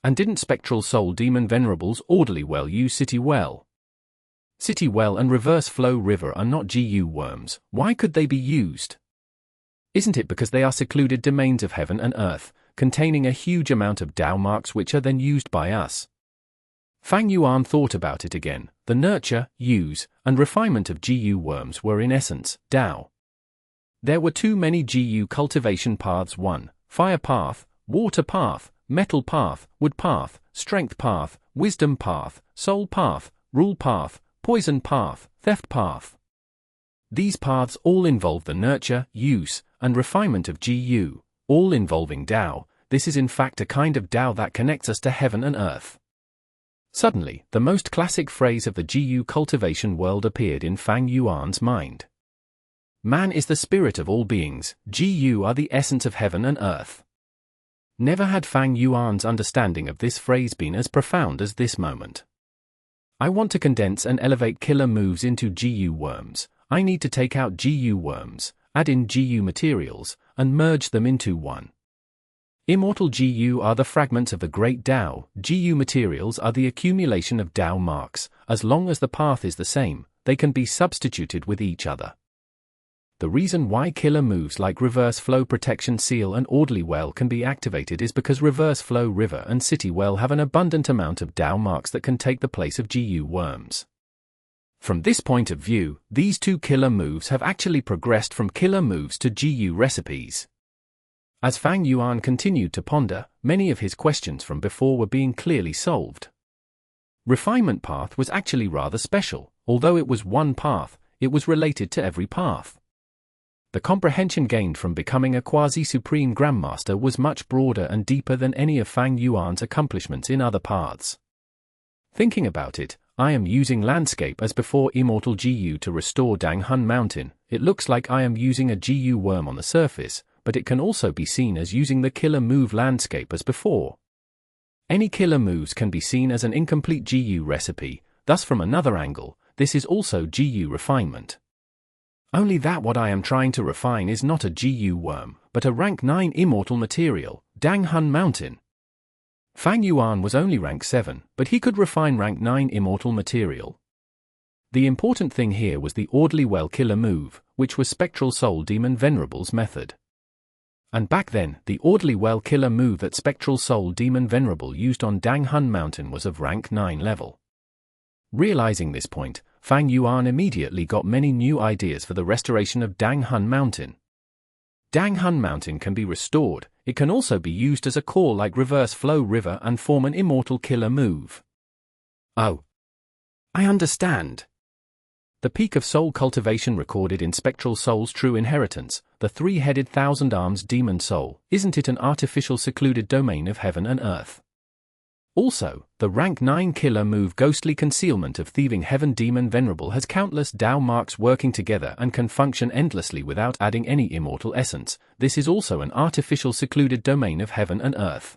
And didn't Spectral Soul Demon Venerable's Orderly Well use City Well? City Well and reverse flow river are not GU worms, why could they be used? Isn't it because they are secluded domains of heaven and earth, containing a huge amount of Tao marks which are then used by us? Fang Yuan thought about it again. The nurture, use, and refinement of GU worms were in essence Tao. There were too many GU cultivation paths: 1, fire path, water path, metal path, wood path, strength path, wisdom path, soul path, rule path, poison path, theft path. These paths all involve the nurture, use, and refinement of GU, all involving Tao. This is in fact a kind of Tao that connects us to heaven and earth. Suddenly, the most classic phrase of the GU cultivation world appeared in Fang Yuan's mind. Man is the spirit of all beings, GU are the essence of heaven and earth. Never had Fang Yuan's understanding of this phrase been as profound as this moment. I want to condense and elevate killer moves into GU worms. I need to take out GU worms, add in GU materials, and merge them into one. Immortal GU are the fragments of the great Tao, GU materials are the accumulation of Tao marks. As long as the path is the same, they can be substituted with each other. The reason why killer moves like Reverse Flow Protection Seal and Orderly Well can be activated is because Reverse Flow River and City Well have an abundant amount of Tao marks that can take the place of GU worms. From this point of view, these two killer moves have actually progressed from killer moves to GU recipes. As Fang Yuan continued to ponder, many of his questions from before were being clearly solved. Refinement path was actually rather special. Although it was one path, it was related to every path. The comprehension gained from becoming a Quasi-Supreme Grandmaster was much broader and deeper than any of Fang Yuan's accomplishments in other paths. Thinking about it, I am using Landscape as before Immortal GU to restore Dang Hun Mountain. It looks like I am using a GU worm on the surface, but it can also be seen as using the killer move Landscape as before. Any killer moves can be seen as an incomplete GU recipe, thus from another angle, this is also GU refinement. Only that what I am trying to refine is not a GU worm, but a rank 9 immortal material, Dang Hun Mountain. Fang Yuan was only rank 7, but he could refine rank 9 immortal material. The important thing here was the Orderly Well killer move, which was Spectral Soul Demon Venerable's method. And back then, the Orderly Well killer move that Spectral Soul Demon Venerable used on Dang Hun Mountain was of rank 9 level. Realizing this point, Fang Yuan immediately got many new ideas for the restoration of Dang Hun Mountain. Dang Hun Mountain can be restored. It can also be used as a core like Reverse Flow River and form an immortal killer move. Oh, I understand. The peak of soul cultivation recorded in Spectral Soul's true inheritance, the three-headed thousand-arms demon soul, isn't it an artificial secluded domain of heaven and earth? Also, the rank 9 killer move Ghostly Concealment of Thieving Heaven Demon Venerable has countless Tao marks working together and can function endlessly without adding any immortal essence. This is also an artificial secluded domain of heaven and earth.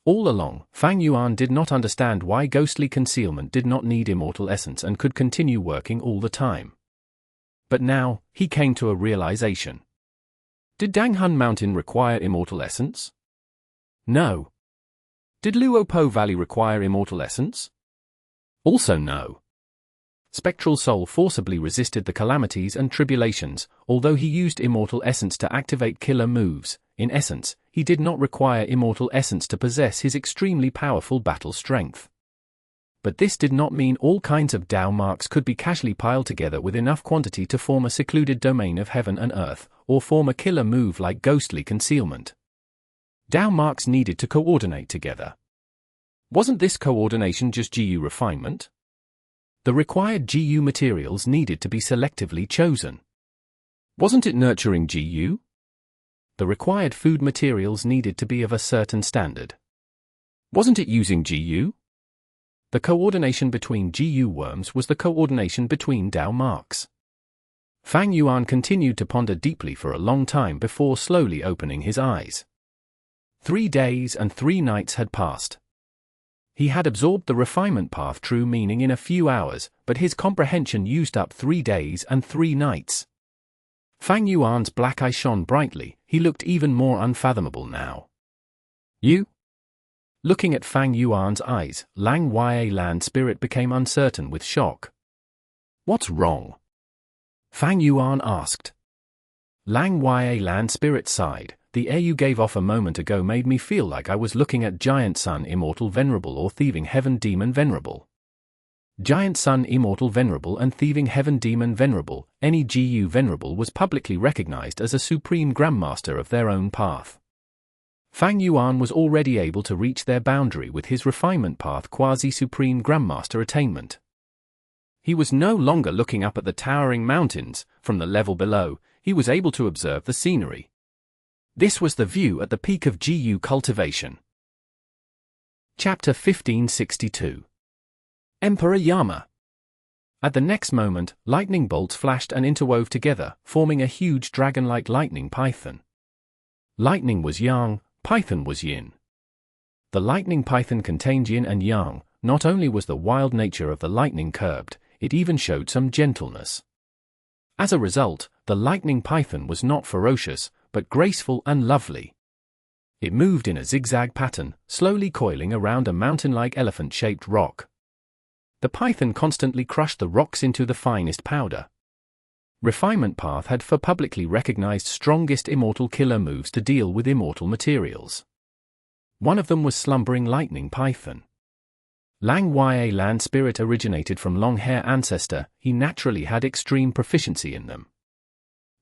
All along, Fang Yuan did not understand why Ghostly Concealment did not need immortal essence and could continue working all the time. But now, he came to a realization. Did Dang Hun Mountain require immortal essence? No. Did Luo Po Valley require immortal essence? Also no. Spectral Soul forcibly resisted the calamities and tribulations, although he used immortal essence to activate killer moves. In essence, he did not require immortal essence to possess his extremely powerful battle strength. but this did not mean all kinds of Dao marks could be casually piled together with enough quantity to form a secluded domain of heaven and earth, or form a killer move like ghostly concealment. Dao marks needed to coordinate together. Wasn't this coordination just GU refinement? The required GU materials needed to be selectively chosen. Wasn't it nurturing GU? The required food materials needed to be of a certain standard. Wasn't it using GU? The coordination between GU worms was the coordination between Dao marks. Fang Yuan continued to ponder deeply for a long time before slowly opening his eyes. 3 days and 3 nights had passed. He had absorbed the refinement path true meaning in a few hours, but his comprehension used up 3 days and 3 nights. Fang Yuan's black eye shone brightly, he looked even more unfathomable now. You? Looking at Fang Yuan's eyes, Lang Ya Land Spirit became uncertain with shock. What's wrong? Fang Yuan asked. Lang Ya Land Spirit sighed. The air you gave off a moment ago made me feel like I was looking at Giant Sun Immortal Venerable or Thieving Heaven Demon Venerable. Giant Sun Immortal Venerable and Thieving Heaven Demon Venerable, any GU Venerable was publicly recognized as a supreme Grandmaster of their own path. Fang Yuan was already able to reach their boundary with his refinement path Quasi-Supreme Grandmaster Attainment. He was no longer looking up at the towering mountains. From the level below, he was able to observe the scenery. This was the view at the peak of GU cultivation. Chapter 1562. Emperor Yama. At the next moment, lightning bolts flashed and interwove together, forming a huge dragon-like lightning python. Lightning was yang, python was yin. The lightning python contained yin and yang. Not only was the wild nature of the lightning curbed, it even showed some gentleness. As a result, the lightning python was not ferocious, but graceful and lovely. It moved in a zigzag pattern, slowly coiling around a mountain-like elephant-shaped rock. The python constantly crushed the rocks into the finest powder. Refinement Path had for publicly recognized strongest immortal killer moves to deal with immortal materials. One of them was Slumbering Lightning Python. Lang Ya Land Spirit originated from long-hair ancestor, he naturally had extreme proficiency in them.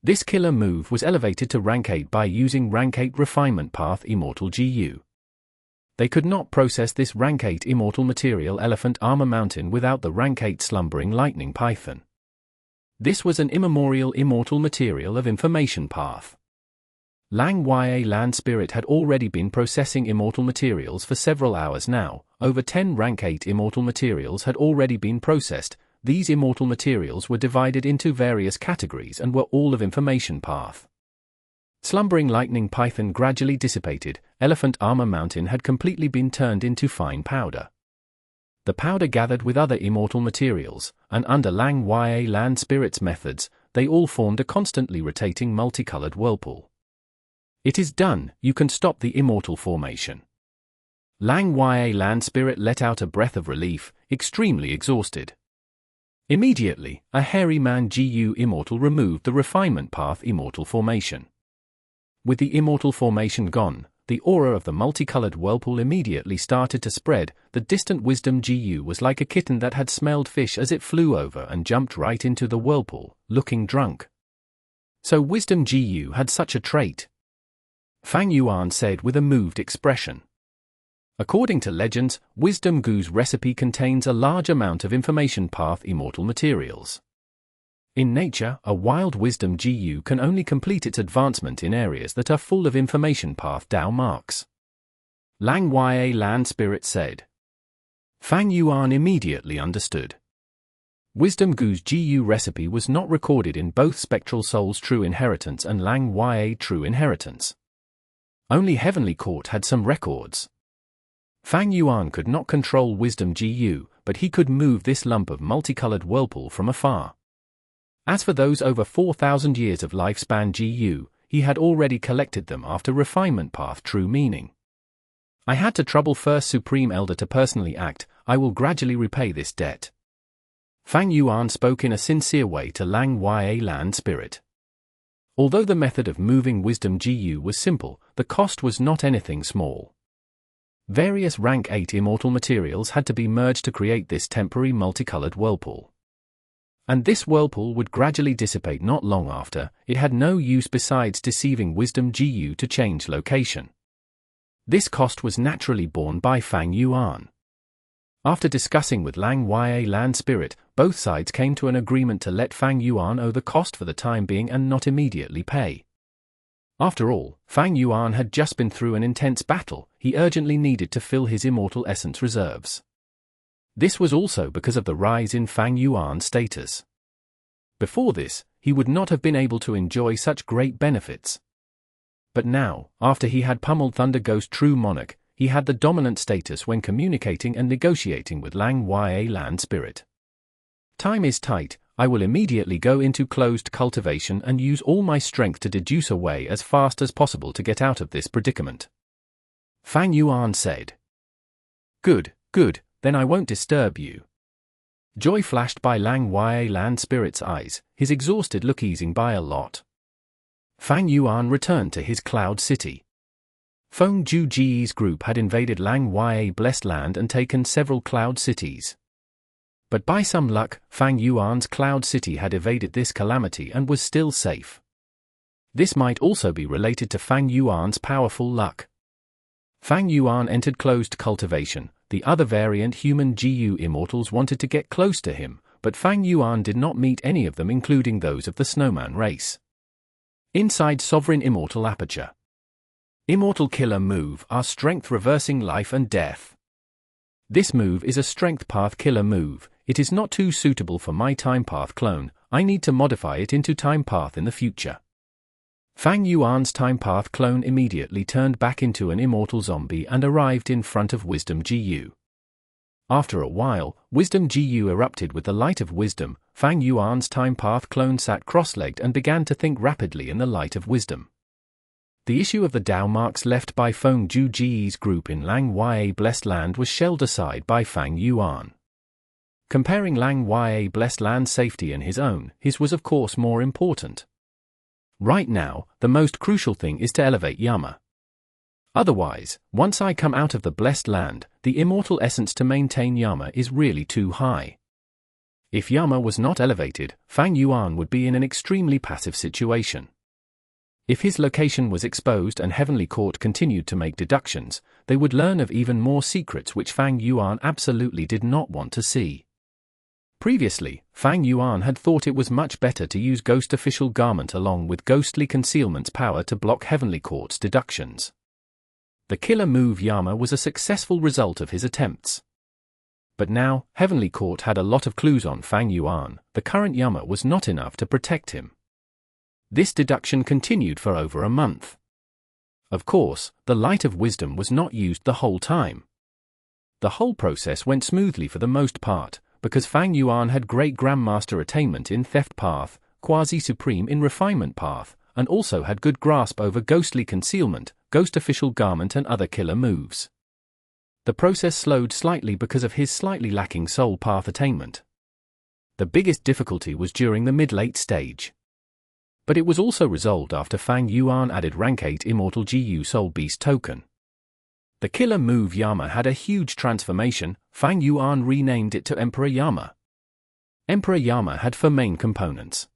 This killer move was elevated to rank 8 by using rank 8 Refinement Path Immortal GU. They could not process this rank 8 Immortal material Elephant Armor Mountain without the rank 8 Slumbering Lightning Python. This was an immemorial immortal material of Information Path. Lang Ya Land Spirit had already been processing immortal materials for several hours now. Over 10 rank 8 immortal materials had already been processed. These immortal materials were divided into various categories and were all of Information Path. Slumbering Lightning Python gradually dissipated. Elephant Armor Mountain had completely been turned into fine powder. The powder gathered with other immortal materials, and under Lang Ya Land Spirit's methods, they all formed a constantly rotating multicolored whirlpool. It is done, you can stop the immortal formation. Lang Ya Land Spirit let out a breath of relief, extremely exhausted. Immediately, a hairy man GU Immortal removed the Refinement Path Immortal formation. With the Immortal formation gone, the aura of the multicolored whirlpool immediately started to spread. The distant Wisdom GU was like a kitten that had smelled fish as it flew over and jumped right into the whirlpool, looking drunk. So Wisdom GU had such a trait. Fang Yuan said with a moved expression. According to legends, Wisdom Gu's recipe contains a large amount of Information Path immortal materials. In nature, a wild Wisdom GU can only complete its advancement in areas that are full of Information Path Dao marks. Lang Ya Land Spirit said. Fang Yuan immediately understood. Wisdom Gu's GU recipe was not recorded in both Spectral Soul's True Inheritance and Lang Ya True Inheritance. Only Heavenly Court had some records. Fang Yuan could not control Wisdom GU, but he could move this lump of multicolored whirlpool from afar. As for those over 4,000 years of lifespan GU, he had already collected them after Refinement Path True Meaning. I had to trouble First Supreme Elder to personally act. I will gradually repay this debt. Fang Yuan spoke in a sincere way to Lang Ya Land Spirit. Although the method of moving Wisdom GU was simple, the cost was not anything small. Various rank 8 immortal materials had to be merged to create this temporary multicolored whirlpool. And this whirlpool would gradually dissipate not long after. It had no use besides deceiving Wisdom GU to change location. This cost was naturally borne by Fang Yuan. After discussing with Lang Ya Land Spirit, both sides came to an agreement to let Fang Yuan owe the cost for the time being and not immediately pay. After all, Fang Yuan had just been through an intense battle. He urgently needed to fill his immortal essence reserves. This was also because of the rise in Fang Yuan's status. Before this, he would not have been able to enjoy such great benefits. But now, after he had pummeled Thunder Ghost True Monarch, he had the dominant status when communicating and negotiating with Lang Ya Land Spirit. Time is tight. I will immediately go into closed cultivation and use all my strength to deduce a way as fast as possible to get out of this predicament. Fang Yuan said. Good, good, then I won't disturb you. Joy flashed by Lang Ya Land Spirit's eyes, his exhausted look easing by a lot. Fang Yuan returned to his cloud city. Feng Juji's group had invaded Lang Ya Blessed Land and taken several cloud cities. But by some luck, Fang Yuan's cloud city had evaded this calamity and was still safe. This might also be related to Fang Yuan's powerful luck. Fang Yuan entered closed cultivation. The other variant human GU immortals wanted to get close to him, but Fang Yuan did not meet any of them, including those of the Snowman race. Inside Sovereign Immortal Aperture. Immortal Killer Move are Strength Reversing Life and Death. This move is a Strength Path Killer move. It is not too suitable for my Time Path clone. I need to modify it into Time Path in the future. Fang Yuan's Time Path clone immediately turned back into an immortal zombie and arrived in front of Wisdom GU. After a while, Wisdom GU erupted with the light of wisdom. Fang Yuan's Time Path clone sat cross-legged and began to think rapidly in the light of wisdom. The issue of the Dao marks left by Feng Juji's group in Lang Ya Blessed Land was shelved aside by Fang Yuan. Comparing Lang Ya Blessed Land's safety and his own, his was of course more important. Right now, the most crucial thing is to elevate Yama. Otherwise, once I come out of the Blessed Land, the immortal essence to maintain Yama is really too high. If Yama was not elevated, Fang Yuan would be in an extremely passive situation. If his location was exposed and Heavenly Court continued to make deductions, they would learn of even more secrets which Fang Yuan absolutely did not want to see. Previously, Fang Yuan had thought it was much better to use Ghost Official Garment along with Ghostly Concealment's power to block Heavenly Court's deductions. The killer move Yama was a successful result of his attempts. But now, Heavenly Court had a lot of clues on Fang Yuan. The current Yama was not enough to protect him. This deduction continued for over a month. Of course, the light of wisdom was not used the whole time. The whole process went smoothly for the most part, because Fang Yuan had great Grandmaster Attainment in Theft Path, Quasi-Supreme in Refinement Path, and also had good grasp over Ghostly Concealment, Ghost Official Garment and other killer moves. The process slowed slightly because of his slightly lacking Soul Path Attainment. The biggest difficulty was during the mid-late stage. But it was also resolved after Fang Yuan added Rank 8 Immortal GU Soul Beast token. The killer move Yama had a huge transformation. Fang Yuan renamed it to Emperor Yama. Emperor Yama had 4 main components: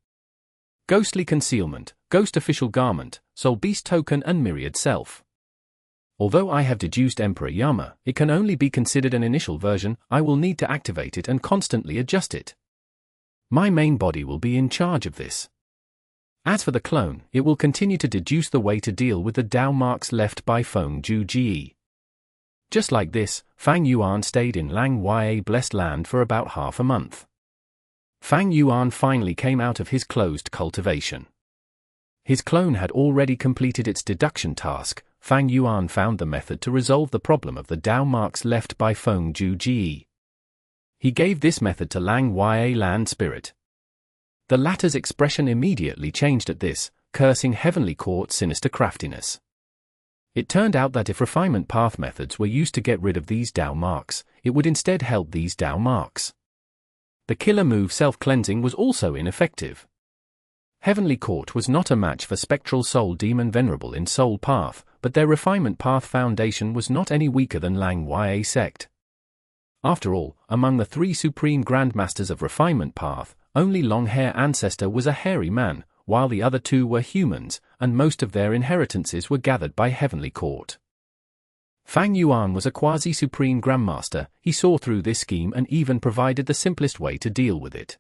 Ghostly Concealment, Ghost Official Garment, Soul Beast Token and Myriad Self. Although I have deduced Emperor Yama, it can only be considered an initial version. I will need to activate it and constantly adjust it. My main body will be in charge of this. As for the clone, it will continue to deduce the way to deal with the Dao marks left by Feng Juji. Just like this, Fang Yuan stayed in Lang Ya Blessed Land for about half a month. Fang Yuan finally came out of his closed cultivation. His clone had already completed its deduction task. Fang Yuan found the method to resolve the problem of the Dao marks left by Feng Juji. He gave this method to Lang Ya Land Spirit. The latter's expression immediately changed at this, cursing Heavenly Court's sinister craftiness. It turned out that if refinement path methods were used to get rid of these Dao marks, it would instead help these Dao marks. The killer move self-cleansing was also ineffective. Heavenly Court was not a match for Spectral Soul Demon Venerable in Soul Path, but their Refinement Path foundation was not any weaker than Lang Ya sect. After all, among the 3 supreme Grandmasters of Refinement Path, only Long-Hair Ancestor was a hairy man, while the other 2 were humans, and most of their inheritances were gathered by Heavenly Court. Fang Yuan was a Quasi-Supreme Grandmaster. He saw through this scheme and even provided the simplest way to deal with it.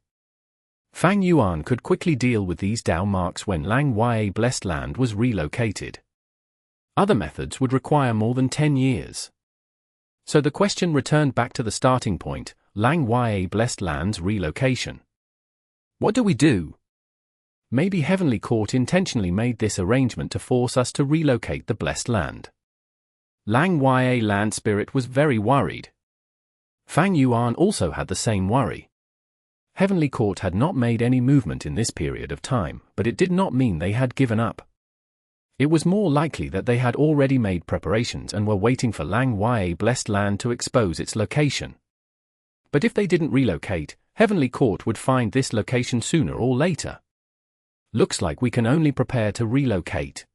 Fang Yuan could quickly deal with these Dao marks when Lang Ya Blessed Land was relocated. Other methods would require more than 10 years. So the question returned back to the starting point, Lang Ya Blessed Land's relocation. What do we do? Maybe Heavenly Court intentionally made this arrangement to force us to relocate the Blessed Land. Lang Ya Land Spirit was very worried. Fang Yuan also had the same worry. Heavenly Court had not made any movement in this period of time, but it did not mean they had given up. It was more likely that they had already made preparations and were waiting for Lang Ya Blessed Land to expose its location. But if they didn't relocate, Heavenly Court would find this location sooner or later. Looks like we can only prepare to relocate.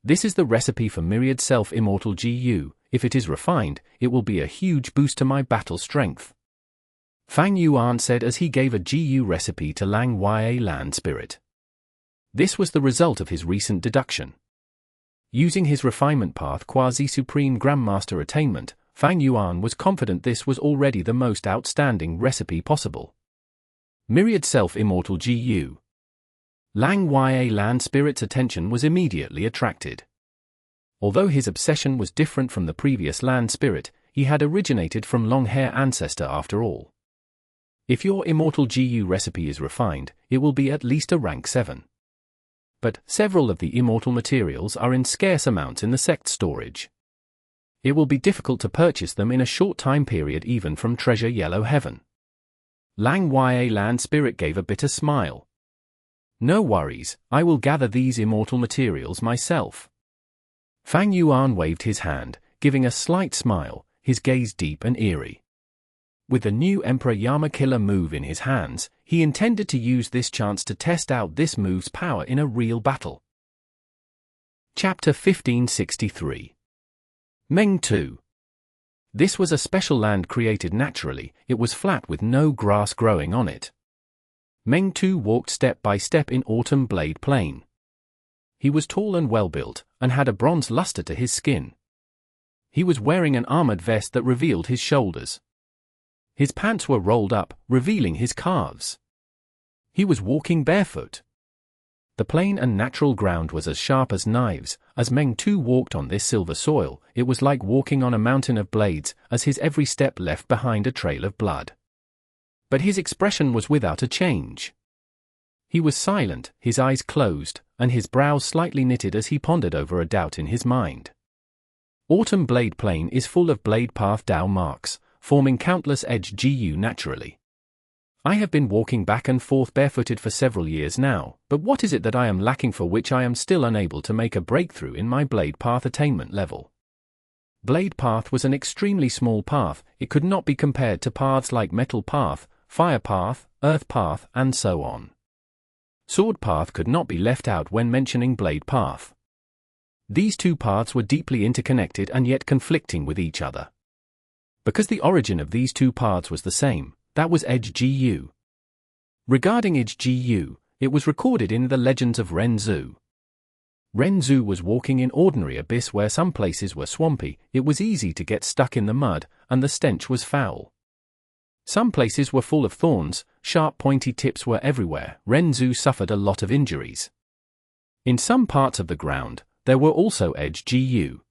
This is the recipe for Myriad Self-Immortal GU. If it is refined, it will be a huge boost to my battle strength. Fang Yuan said as he gave a GU recipe to Lang Ya Land Spirit. This was the result of his recent deduction. Using his Refinement Path Quasi-Supreme Grandmaster Attainment, Fang Yuan was confident this was already the most outstanding recipe possible. Myriad Self-Immortal GU. Lang Ya Land Spirit's attention was immediately attracted. Although his obsession was different from the previous Land Spirit, he had originated from Long-Hair Ancestor after all. If your Immortal GU recipe is refined, it will be at least a rank 7. But several of the Immortal materials are in scarce amounts in the sect storage. It will be difficult to purchase them in a short time period even from Treasure Yellow Heaven. Lang Ya Land Spirit gave a bitter smile. No worries, I will gather these Immortal materials myself. Fang Yuan waved his hand, giving a slight smile, his gaze deep and eerie. With the new Emperor Yama killer move in his hands, he intended to use this chance to test out this move's power in a real battle. Chapter 1563. Meng Tu. This was a special land created naturally. It was flat with no grass growing on it. Meng Tu walked step by step in Autumn Blade Plain. He was tall and well-built, and had a bronze luster to his skin. He was wearing an armored vest that revealed his shoulders. His pants were rolled up, revealing his calves. He was walking barefoot. The plain and natural ground was as sharp as knives. As Meng Tu walked on this silver soil, it was like walking on a mountain of blades, as his every step left behind a trail of blood. But his expression was without a change. He was silent, his eyes closed, and his brows slightly knitted as he pondered over a doubt in his mind. Autumn Blade Plain is full of Blade Path Dao marks, forming countless edge GU naturally. I have been walking back and forth barefooted for several years now, but what is it that I am lacking for which I am still unable to make a breakthrough in my Blade Path attainment level? Blade Path was an extremely small path. It could not be compared to paths like Metal Path, Fire Path, Earth Path, and so on. Sword Path could not be left out when mentioning Blade Path. These two paths were deeply interconnected and yet conflicting with each other. Because the origin of these two paths was the same, that was Edge GU. Regarding Edge GU, it was recorded in the legends of Ren Zhu. Ren Zhu was walking in ordinary abyss where some places were swampy, it was easy to get stuck in the mud, and the stench was foul. Some places were full of thorns, sharp pointy tips were everywhere. Ren Zhu suffered a lot of injuries. In some parts of the ground, there were also Edge GU.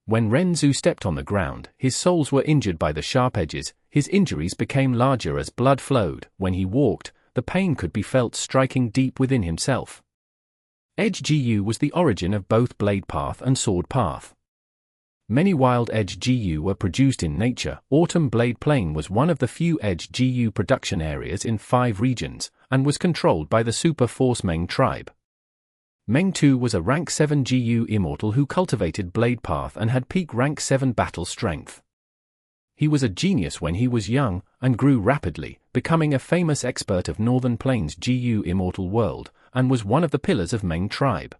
When Ren Zhu stepped on the ground, his soles were injured by the sharp edges, his injuries became larger as blood flowed. When he walked, the pain could be felt striking deep within himself. Edge GU was the origin of both Blade Path and Sword Path. Many wild Edge GU were produced in nature. Autumn Blade Plain was one of the few Edge GU production areas in 5 regions, and was controlled by the Super Force Meng tribe. Meng Tu was a rank 7 GU immortal who cultivated Blade Path and had peak rank 7 battle strength. He was a genius when he was young, and grew rapidly, becoming a famous expert of Northern Plains GU immortal world, and was one of the pillars of Meng tribe.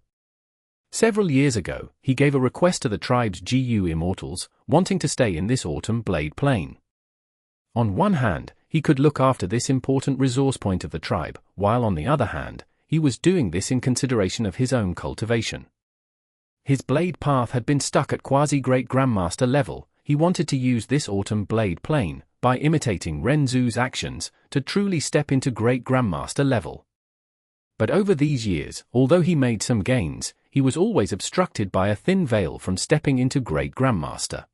Several years ago, he gave a request to the tribe's GU Immortals, wanting to stay in this autumn blade plane. On one hand, he could look after this important resource point of the tribe, while on the other hand, he was doing this in consideration of his own cultivation. His blade path had been stuck at quasi-great Grandmaster level. He wanted to use this autumn blade plane, by imitating Renzu's actions, to truly step into great Grandmaster level. But over these years, although he made some gains, he was always obstructed by a thin veil from stepping into great Grandmaster.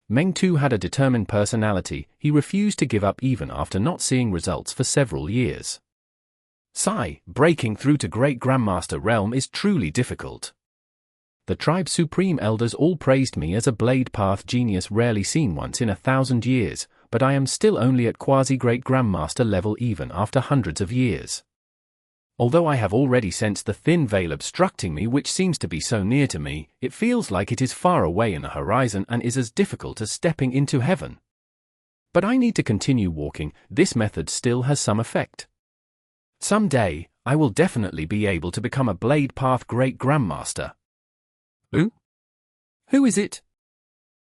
Meng Tu had a determined personality. He refused to give up even after not seeing results for several years. Sigh, breaking through to great Grandmaster realm is truly difficult. The tribe's supreme elders all praised me as a blade path genius rarely seen once in 1,000 years, but I am still only at quasi-great Grandmaster level even after hundreds of years. Although I have already sensed the thin veil obstructing me which seems to be so near to me, it feels like it is far away in the horizon and is as difficult as stepping into heaven. But I need to continue walking. This method still has some effect. Someday, I will definitely be able to become a blade path great Grandmaster. Who is it?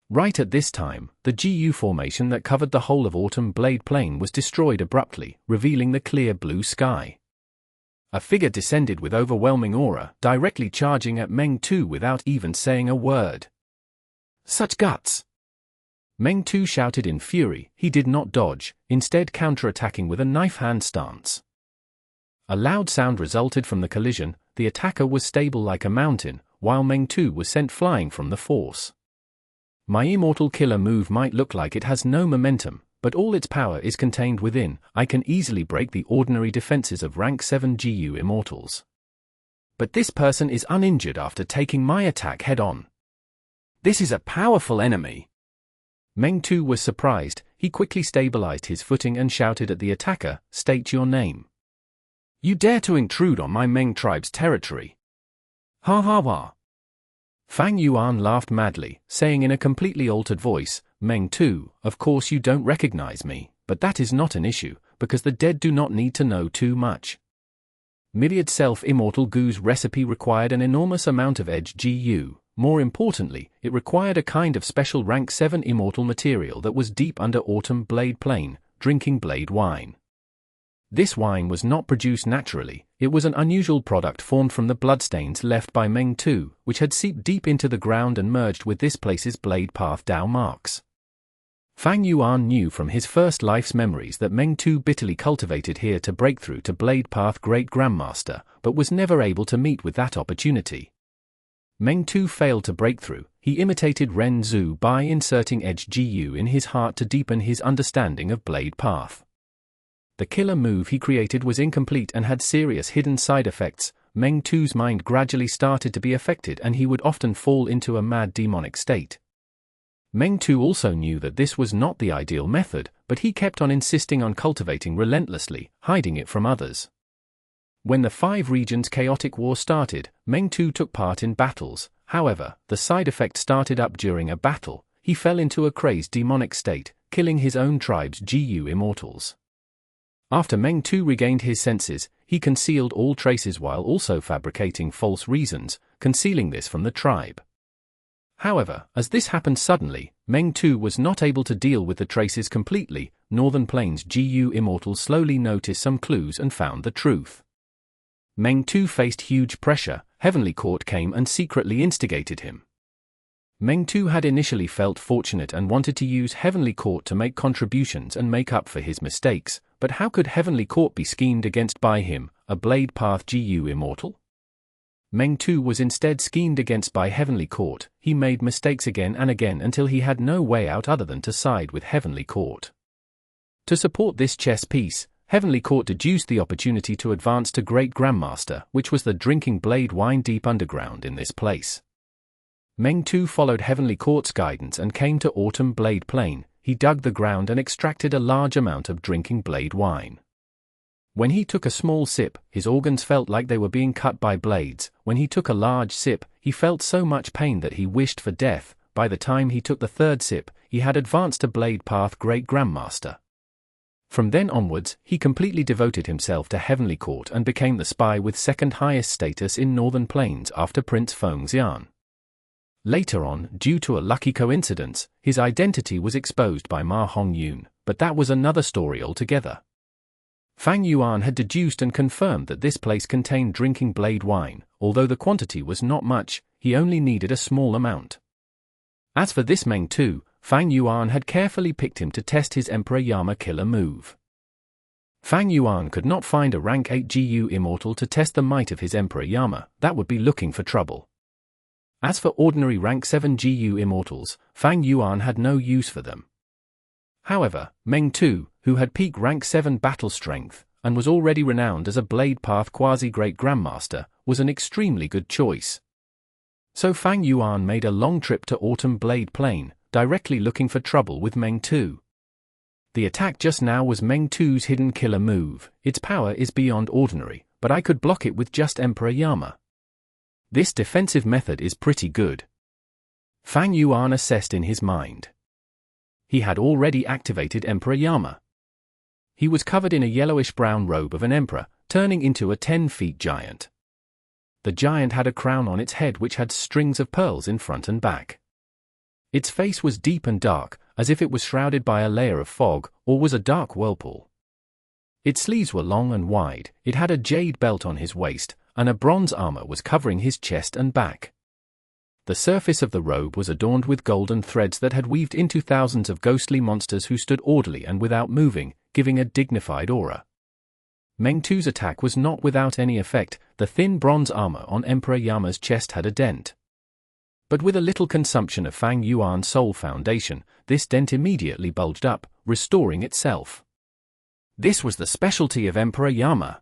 Right at this time, the GU formation that covered the whole of Autumn Blade Plain was destroyed abruptly, revealing the clear blue sky. A figure descended with overwhelming aura, directly charging at Meng Tu without even saying a word. Such guts! Meng Tu shouted in fury. He did not dodge, instead counterattacking with a knife hand stance. A loud sound resulted from the collision. The attacker was stable like a mountain, while Meng Tu was sent flying from the force. My immortal killer move might look like it has no momentum, but all its power is contained within. I can easily break the ordinary defenses of rank 7 GU Immortals. But this person is uninjured after taking my attack head-on. This is a powerful enemy. Meng Tu was surprised. He quickly stabilized his footing and shouted at the attacker, "State your name. You dare to intrude on my Meng tribe's territory." Ha ha ha. Fang Yuan laughed madly, saying in a completely altered voice, "Meng Tu, of course you don't recognize me, but that is not an issue, because the dead do not need to know too much." Myriad self-immortal Gu's recipe required an enormous amount of edge GU. More importantly, it required a kind of special rank 7 immortal material that was deep under Autumn Blade Plain, drinking blade wine. This wine was not produced naturally. It was an unusual product formed from the bloodstains left by Meng Tu, which had seeped deep into the ground and merged with this place's blade path Dao marks. Fang Yuan knew from his first life's memories that Meng Tu bitterly cultivated here to break through to blade path great Grandmaster, but was never able to meet with that opportunity. Meng Tu failed to break through. He imitated Renzu by inserting edge GU in his heart to deepen his understanding of blade path. The killer move he created was incomplete and had serious hidden side effects. Meng Tu's mind gradually started to be affected and he would often fall into a mad demonic state. Meng Tu also knew that this was not the ideal method, but he kept on insisting on cultivating relentlessly, hiding it from others. When the 5 regions chaotic war started, Meng Tu took part in battles. However, the side effect started up during a battle. He fell into a crazed demonic state, killing his own tribe's GU Immortals. After Meng Tu regained his senses, he concealed all traces while also fabricating false reasons, concealing this from the tribe. However, as this happened suddenly, Meng Tu was not able to deal with the traces completely. Northern Plains GU Immortals slowly noticed some clues and found the truth. Meng Tu faced huge pressure. Heavenly Court came and secretly instigated him. Meng Tu had initially felt fortunate and wanted to use Heavenly Court to make contributions and make up for his mistakes, but how could Heavenly Court be schemed against by him, a blade path GU Immortal? Meng Tu was instead schemed against by Heavenly Court. He made mistakes again and again until he had no way out other than to side with Heavenly Court. To support this chess piece, Heavenly Court deduced the opportunity to advance to Great Grandmaster, which was the drinking blade wine deep underground in this place. Meng Tu followed Heavenly Court's guidance and came to Autumn Blade Plain. He dug the ground and extracted a large amount of drinking blade wine. When he took a small sip, his organs felt like they were being cut by blades. When he took a large sip, he felt so much pain that he wished for death. By the time he took the third sip, he had advanced to blade path Great Grandmaster. From then onwards, he completely devoted himself to Heavenly Court and became the spy with second highest status in Northern Plains after Prince Feng's Yuan. Later on, due to a lucky coincidence, his identity was exposed by Ma Hongyun, but that was another story altogether. Fang Yuan had deduced and confirmed that this place contained drinking blade wine. Although the quantity was not much, he only needed a small amount. As for this Meng Tu, Fang Yuan had carefully picked him to test his Emperor Yama killer move. Fang Yuan could not find a rank 8 GU Immortal to test the might of his Emperor Yama. That would be looking for trouble. As for ordinary rank 7 GU Immortals, Fang Yuan had no use for them. However, Meng Tu, who had peak rank 7 battle strength, and was already renowned as a Blade Path quasi-great Grandmaster, was an extremely good choice. So Fang Yuan made a long trip to Autumn Blade Plain, directly looking for trouble with Meng Tu. The attack just now was Meng Tu's hidden killer move. Its power is beyond ordinary, but I could block it with just Emperor Yama. This defensive method is pretty good. Fang Yuan assessed in his mind. He had already activated Emperor Yama. He was covered in a yellowish-brown robe of an emperor, turning into a 10-feet giant. The giant had a crown on its head which had strings of pearls in front and back. Its face was deep and dark, as if it was shrouded by a layer of fog, or was a dark whirlpool. Its sleeves were long and wide, it had a jade belt on his waist, and a bronze armor was covering his chest and back. The surface of the robe was adorned with golden threads that had weaved into thousands of ghostly monsters who stood orderly and without moving, giving a dignified aura. Meng Tu's attack was not without any effect. The thin bronze armor on Emperor Yama's chest had a dent. But with a little consumption of Fang Yuan's Soul Foundation, this dent immediately bulged up, restoring itself. This was the specialty of Emperor Yama.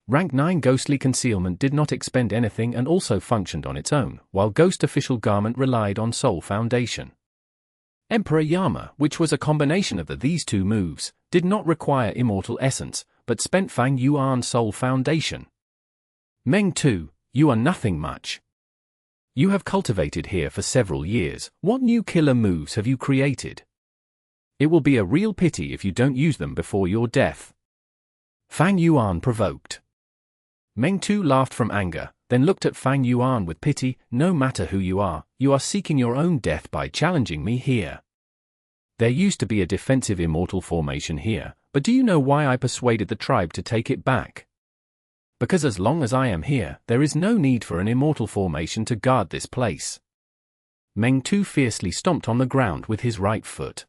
Rank 9 Ghostly Concealment did not expend anything and also functioned on its own, while Ghost Official Garment relied on Soul Foundation. Emperor Yama, which was a combination of these two moves, did not require Immortal Essence, but spent Fang Yuan's Soul Foundation. Meng Tu, you are nothing much. You have cultivated here for several years. What new killer moves have you created? It will be a real pity if you don't use them before your death. Fang Yuan provoked. Meng Tu laughed from anger, then looked at Fang Yuan with pity. No matter who you are seeking your own death by challenging me here. There used to be a defensive immortal formation here, but do you know why I persuaded the tribe to take it back? Because as long as I am here, there is no need for an immortal formation to guard this place. Meng Tu fiercely stomped on the ground with his right foot.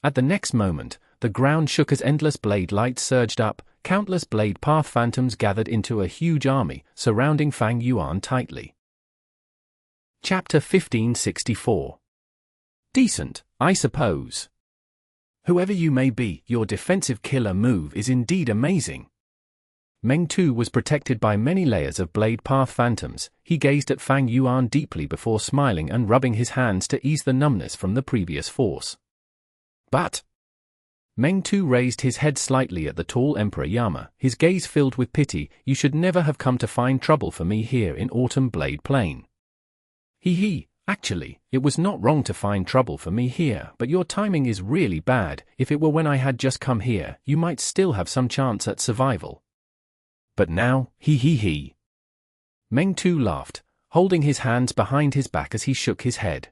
At the next moment, the ground shook as endless blade lights surged up. Countless blade path phantoms gathered into a huge army, surrounding Fang Yuan tightly. Chapter 1564. Decent, I suppose. Whoever you may be, your defensive killer move is indeed amazing. Meng Tu was protected by many layers of blade path phantoms. He gazed at Fang Yuan deeply before smiling and rubbing his hands to ease the numbness from the previous force. But Meng Tu raised his head slightly at the tall Emperor Yama, his gaze filled with pity. You should never have come to find trouble for me here in Autumn Blade Plain. Actually, it was not wrong to find trouble for me here, but your timing is really bad. If it were when I had just come here, you might still have some chance at survival. But now, Meng Tu laughed, holding his hands behind his back as he shook his head.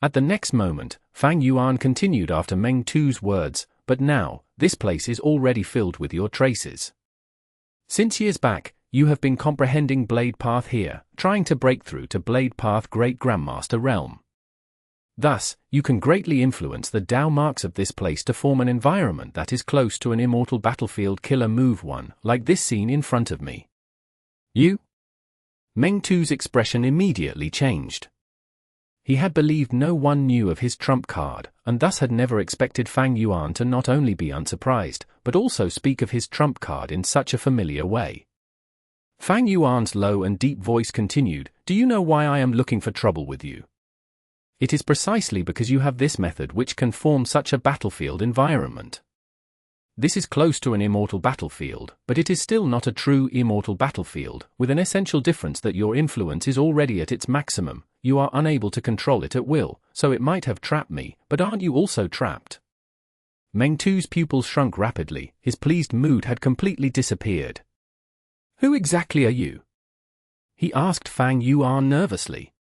At the next moment, Fang Yuan continued after Meng Tu's words, but now, this place is already filled with your traces. Since years back, you have been comprehending Blade Path here, trying to break through to Blade Path Great Grandmaster realm. Thus, you can greatly influence the Dao marks of this place to form an environment that is close to an immortal battlefield killer move one, like this scene in front of me. You? Meng Tu's expression immediately changed. He had believed no one knew of his trump card, and thus had never expected Fang Yuan to not only be unsurprised, but also speak of his trump card in such a familiar way. Fang Yuan's low and deep voice continued, do you know why I am looking for trouble with you? It is precisely because you have this method which can form such a battlefield environment. This is close to an immortal battlefield, but it is still not a true immortal battlefield, with an essential difference that your influence is already at its maximum. You are unable to control it at will, so it might have trapped me, but aren't you also trapped? Meng Tu's pupils shrunk rapidly, his pleased mood had completely disappeared. "Who exactly are you?" he asked Fang Yuan nervously.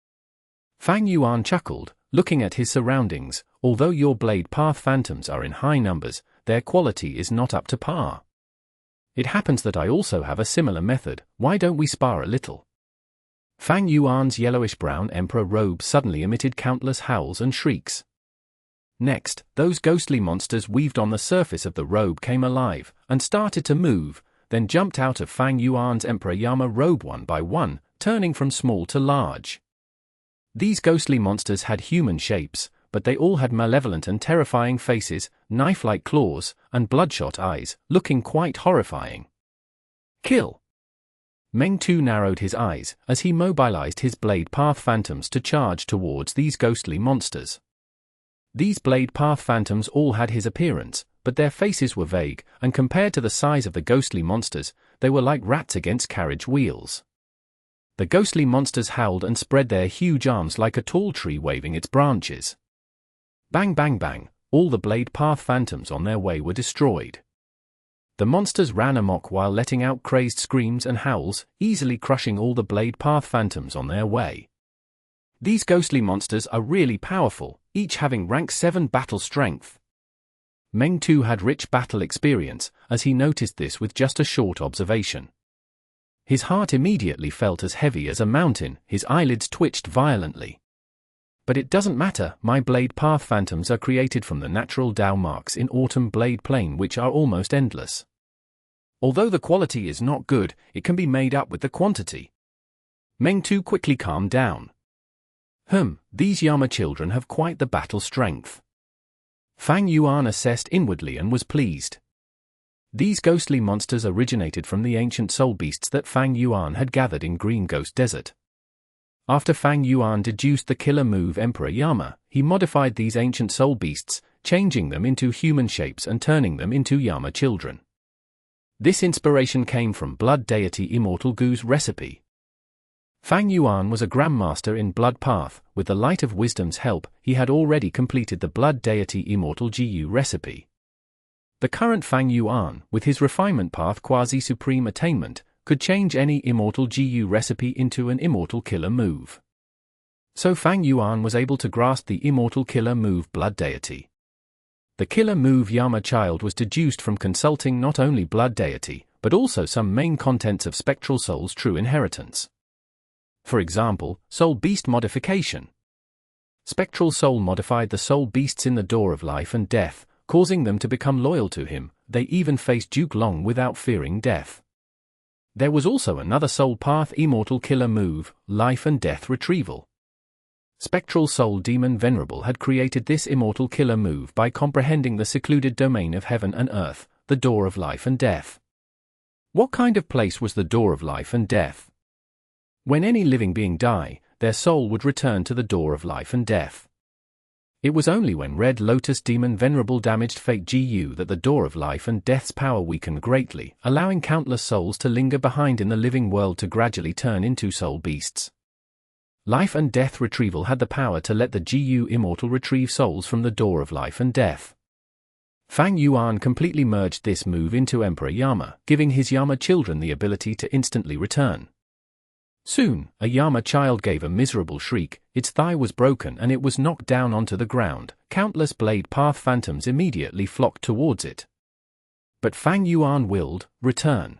Fang Yuan chuckled, looking at his surroundings. "Although your blade path phantoms are in high numbers, their quality is not up to par. It happens that I also have a similar method. Why don't we spar a little?" Fang Yuan's yellowish-brown emperor robe suddenly emitted countless howls and shrieks. Next, those ghostly monsters weaved on the surface of the robe came alive, and started to move, then jumped out of Fang Yuan's Emperor Yama robe one by one, turning from small to large. These ghostly monsters had human shapes, but they all had malevolent and terrifying faces, knife-like claws, and bloodshot eyes, looking quite horrifying. "Kill!" Meng Tu narrowed his eyes as he mobilized his blade path phantoms to charge towards these ghostly monsters. These blade path phantoms all had his appearance, but their faces were vague, and compared to the size of the ghostly monsters, they were like rats against carriage wheels. The ghostly monsters howled and spread their huge arms like a tall tree waving its branches. Bang bang bang, all the blade path phantoms on their way were destroyed. The monsters ran amok while letting out crazed screams and howls, easily crushing all the blade path phantoms on their way. These ghostly monsters are really powerful, each having rank 7 battle strength. Meng Tu had rich battle experience, as he noticed this with just a short observation. His heart immediately felt as heavy as a mountain, his eyelids twitched violently. "But it doesn't matter, my blade path phantoms are created from the natural Dao marks in Autumn Blade Plane which are almost endless. Although the quality is not good, it can be made up with the quantity." Meng Tu quickly calmed down. These Yama children have quite the battle strength. Fang Yuan assessed inwardly and was pleased. These ghostly monsters originated from the ancient soul beasts that Fang Yuan had gathered in Green Ghost Desert. After Fang Yuan deduced the killer move Emperor Yama, he modified these ancient soul beasts, changing them into human shapes and turning them into Yama children. This inspiration came from Blood Deity Immortal Gu's recipe. Fang Yuan was a Grandmaster in Blood Path. With the Light of Wisdom's help, he had already completed the Blood Deity Immortal Gu recipe. The current Fang Yuan, with his Refinement Path Quasi-Supreme Attainment, could change any Immortal Gu recipe into an Immortal Killer move. So Fang Yuan was able to grasp the Immortal Killer move Blood Deity. The killer move Yama Child was deduced from consulting not only Blood Deity, but also some main contents of Spectral Soul's true inheritance. For example, Soul Beast Modification. Spectral Soul modified the Soul Beasts in the Door of Life and Death, causing them to become loyal to him. They even faced Duke Long without fearing death. There was also another Soul Path Immortal Killer move, Life and Death Retrieval. Spectral Soul Demon Venerable had created this Immortal Killer move by comprehending the secluded domain of heaven and earth, the Door of Life and Death. What kind of place was the Door of Life and Death? When any living being die, their soul would return to the Door of Life and Death. It was only when Red Lotus Demon Venerable damaged Fate Gu that the Door of Life and Death's power weakened greatly, allowing countless souls to linger behind in the living world to gradually turn into soul beasts. Life and Death Retrieval had the power to let the Gu Immortal retrieve souls from the Door of Life and Death. Fang Yuan completely merged this move into Emperor Yama, giving his Yama children the ability to instantly return. Soon, a Yama child gave a miserable shriek, its thigh was broken and it was knocked down onto the ground. Countless blade path phantoms immediately flocked towards it. But Fang Yuan willed, return.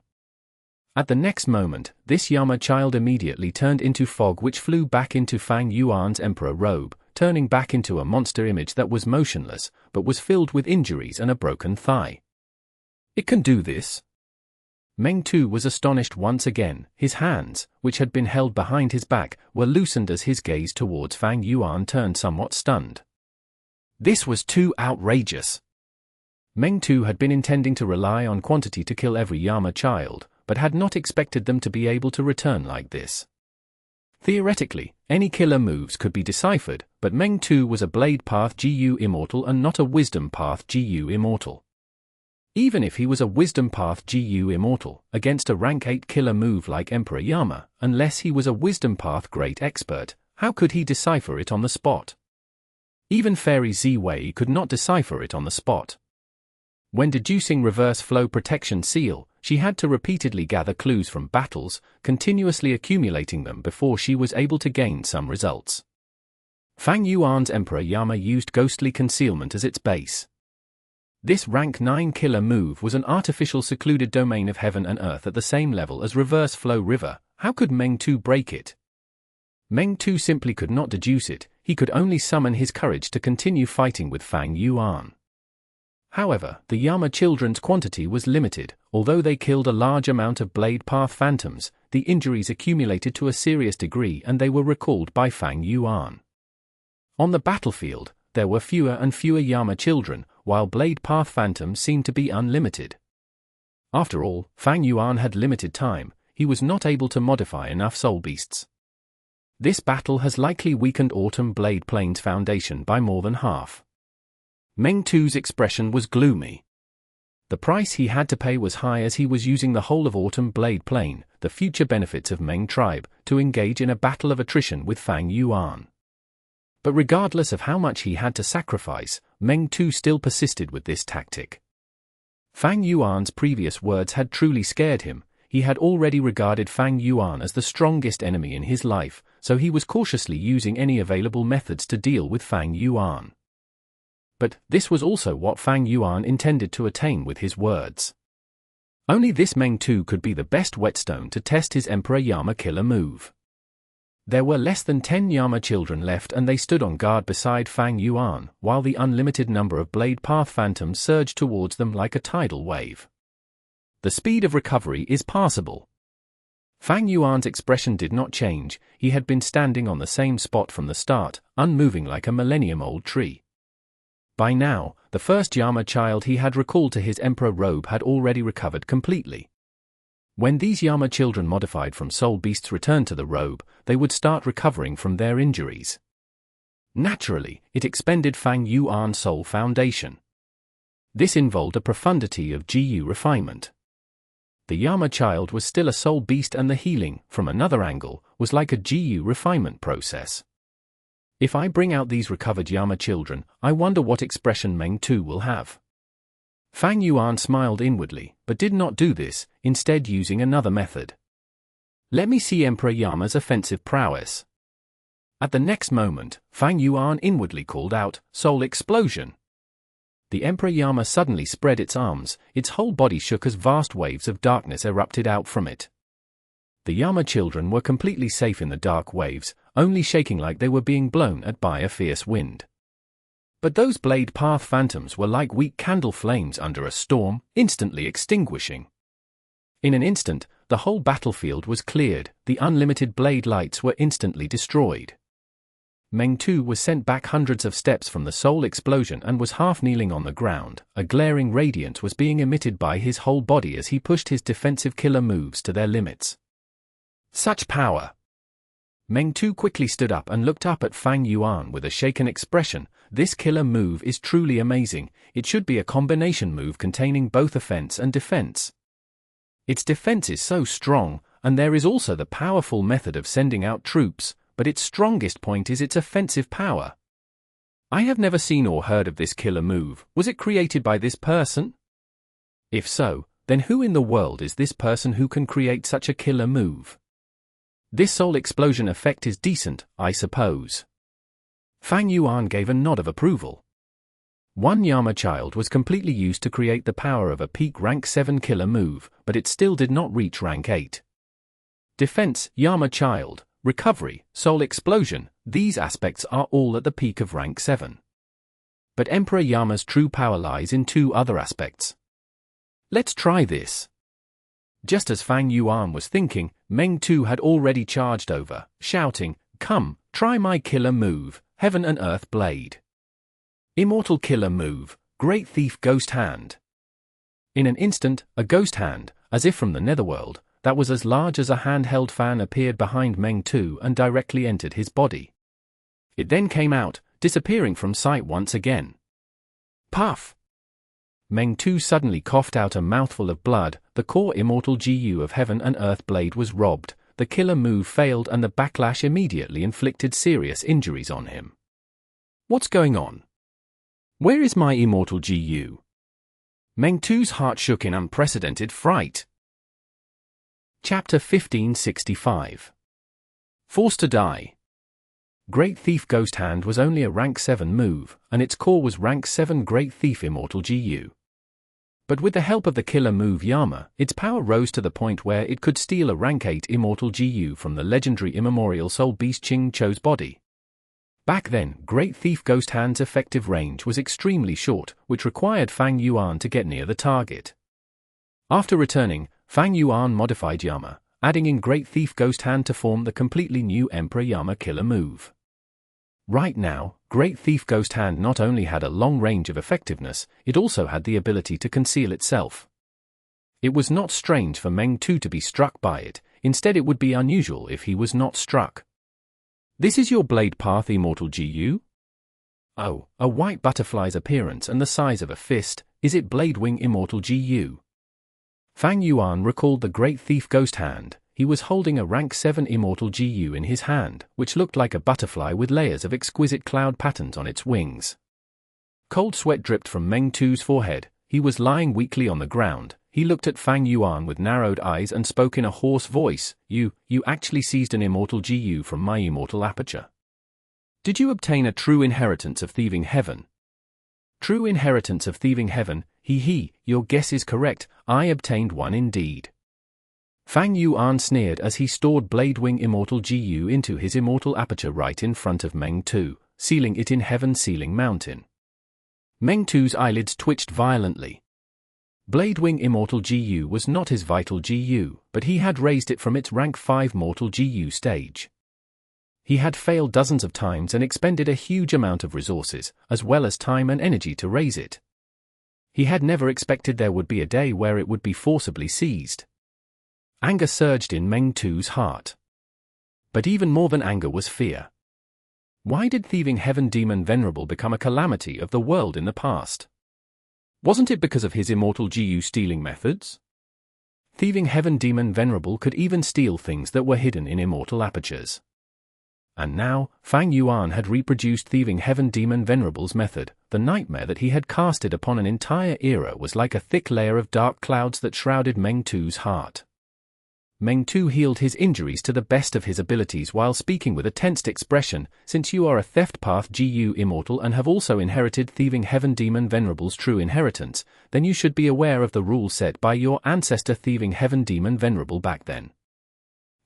At the next moment, this Yama child immediately turned into fog which flew back into Fang Yuan's emperor robe, turning back into a monster image that was motionless, but was filled with injuries and a broken thigh. It can do this? Meng Tu was astonished once again. His hands, which had been held behind his back, were loosened as his gaze towards Fang Yuan turned somewhat stunned. This was too outrageous. Meng Tu had been intending to rely on quantity to kill every Yama child, but had not expected them to be able to return like this. Theoretically, any killer moves could be deciphered, but Meng Tu was a Blade Path Gu Immortal and not a Wisdom Path Gu Immortal. Even if he was a Wisdom Path Gu Immortal, against a rank 8 killer move like Emperor Yama, unless he was a Wisdom Path Great Expert, how could he decipher it on the spot? Even Fairy Ziwei could not decipher it on the spot. When deducing reverse flow protection seal, she had to repeatedly gather clues from battles, continuously accumulating them before she was able to gain some results. Fang Yuan's Emperor Yama used ghostly concealment as its base. This rank 9 killer move was an artificial secluded domain of heaven and earth at the same level as reverse flow river. How could Meng Tu break it? Meng Tu simply could not deduce it, he could only summon his courage to continue fighting with Fang Yuan. However, the Yama children's quantity was limited. Although they killed a large amount of Blade Path Phantoms, the injuries accumulated to a serious degree and they were recalled by Fang Yuan. On the battlefield, there were fewer and fewer Yama children, while Blade Path Phantoms seemed to be unlimited. After all, Fang Yuan had limited time, he was not able to modify enough soul beasts. This battle has likely weakened Autumn Blade Plane's foundation by more than half. Meng Tu's expression was gloomy. The price he had to pay was high as he was using the whole of Autumn Blade Plane, the future benefits of Meng tribe, to engage in a battle of attrition with Fang Yuan. But regardless of how much he had to sacrifice, Meng Tu still persisted with this tactic. Fang Yuan's previous words had truly scared him. He had already regarded Fang Yuan as the strongest enemy in his life, so he was cautiously using any available methods to deal with Fang Yuan. But this was also what Fang Yuan intended to attain with his words. Only this Meng Tu could be the best whetstone to test his Emperor Yama killer move. There were less than 10 Yama children left and they stood on guard beside Fang Yuan, while the unlimited number of Blade Path Phantoms surged towards them like a tidal wave. The speed of recovery is passable. Fang Yuan's expression did not change, he had been standing on the same spot from the start, unmoving like a millennium-old tree. By now, the first Yama child he had recalled to his Emperor robe had already recovered completely. When these Yama children modified from soul beasts returned to the robe, they would start recovering from their injuries. Naturally, it expended Fang Yuan's soul foundation. This involved a profundity of GU refinement. The Yama child was still a soul beast and the healing, from another angle, was like a GU refinement process. If I bring out these recovered Yama children, I wonder what expression Meng Tu will have. Fang Yuan smiled inwardly, but did not do this, instead using another method. Let me see Emperor Yama's offensive prowess. At the next moment, Fang Yuan inwardly called out, Soul Explosion. The Emperor Yama suddenly spread its arms, its whole body shook as vast waves of darkness erupted out from it. The Yama children were completely safe in the dark waves, only shaking like they were being blown at by a fierce wind. But those Blade Path Phantoms were like weak candle flames under a storm, instantly extinguishing. In an instant, the whole battlefield was cleared, the unlimited blade lights were instantly destroyed. Meng Tu was sent back hundreds of steps from the soul explosion and was half kneeling on the ground. A glaring radiance was being emitted by his whole body as he pushed his defensive killer moves to their limits. Such power! Meng Tu quickly stood up and looked up at Fang Yuan with a shaken expression. This killer move is truly amazing. It should be a combination move containing both offense and defense. Its defense is so strong, and there is also the powerful method of sending out troops, but its strongest point is its offensive power. I have never seen or heard of this killer move. Was it created by this person? If so, then who in the world is this person who can create such a killer move? This soul explosion effect is decent, I suppose. Fang Yuan gave a nod of approval. One Yama child was completely used to create the power of a peak rank 7 killer move, but it still did not reach rank 8. Defense, Yama child, recovery, soul explosion, these aspects are all at the peak of rank 7. But Emperor Yama's true power lies in two other aspects. Let's try this. Just as Fang Yuan was thinking, Meng Tu had already charged over, shouting, Come, try my killer move, Heaven and Earth Blade. Immortal killer move, Great Thief Ghost Hand. In an instant, a ghost hand, as if from the netherworld, that was as large as a handheld fan appeared behind Meng Tu and directly entered his body. It then came out, disappearing from sight once again. Puff! Meng Tu suddenly coughed out a mouthful of blood. The core immortal GU of Heaven and Earth Blade was robbed, the killer move failed and the backlash immediately inflicted serious injuries on him. What's going on? Where is my immortal GU? Meng Tu's heart shook in unprecedented fright. Chapter 1565. Forced to Die. Great Thief Ghost Hand was only a rank 7 move, and its core was rank 7 Great Thief Immortal GU. But with the help of the killer move Yama, its power rose to the point where it could steal a rank 8 Immortal GU from the legendary immemorial soul beast Jing Cho's body. Back then, Great Thief Ghost Hand's effective range was extremely short, which required Fang Yuan to get near the target. After returning, Fang Yuan modified Yama, adding in Great Thief Ghost Hand to form the completely new Emperor Yama killer move. Right now, Great Thief Ghost Hand not only had a long range of effectiveness, it also had the ability to conceal itself. It was not strange for Meng Tu to be struck by it, instead it would be unusual if he was not struck. This is your Blade Path Immortal GU? Oh, a white butterfly's appearance and the size of a fist, is it Blade Wing Immortal GU? Fang Yuan recalled the Great Thief Ghost Hand. He was holding a rank 7 Immortal GU in his hand, which looked like a butterfly with layers of exquisite cloud patterns on its wings. Cold sweat dripped from Meng Tu's forehead. He was lying weakly on the ground. He looked at Fang Yuan with narrowed eyes and spoke in a hoarse voice. You actually seized an Immortal GU from my Immortal aperture. Did you obtain a true inheritance of Thieving Heaven? True inheritance of Thieving Heaven? Your guess is correct, I obtained one indeed. Fang Yuan sneered as he stored Bladewing Immortal GU into his Immortal aperture right in front of Meng Tu, sealing it in Heaven-sealing Mountain. Meng Tu's eyelids twitched violently. Bladewing Immortal GU was not his vital GU, but he had raised it from its rank 5 Mortal GU stage. He had failed dozens of times and expended a huge amount of resources, as well as time and energy to raise it. He had never expected there would be a day where it would be forcibly seized. Anger surged in Meng Tu's heart. But even more than anger was fear. Why did Thieving Heaven Demon Venerable become a calamity of the world in the past? Wasn't it because of his Immortal GU stealing methods? Thieving Heaven Demon Venerable could even steal things that were hidden in Immortal apertures. And now, Fang Yuan had reproduced Thieving Heaven Demon Venerable's method. The nightmare that he had casted upon an entire era was like a thick layer of dark clouds that shrouded Meng Tu's heart. Meng Tu healed his injuries to the best of his abilities while speaking with a tensed expression. Since you are a Theft Path GU Immortal and have also inherited Thieving Heaven Demon Venerable's true inheritance, then you should be aware of the rule set by your ancestor Thieving Heaven Demon Venerable back then.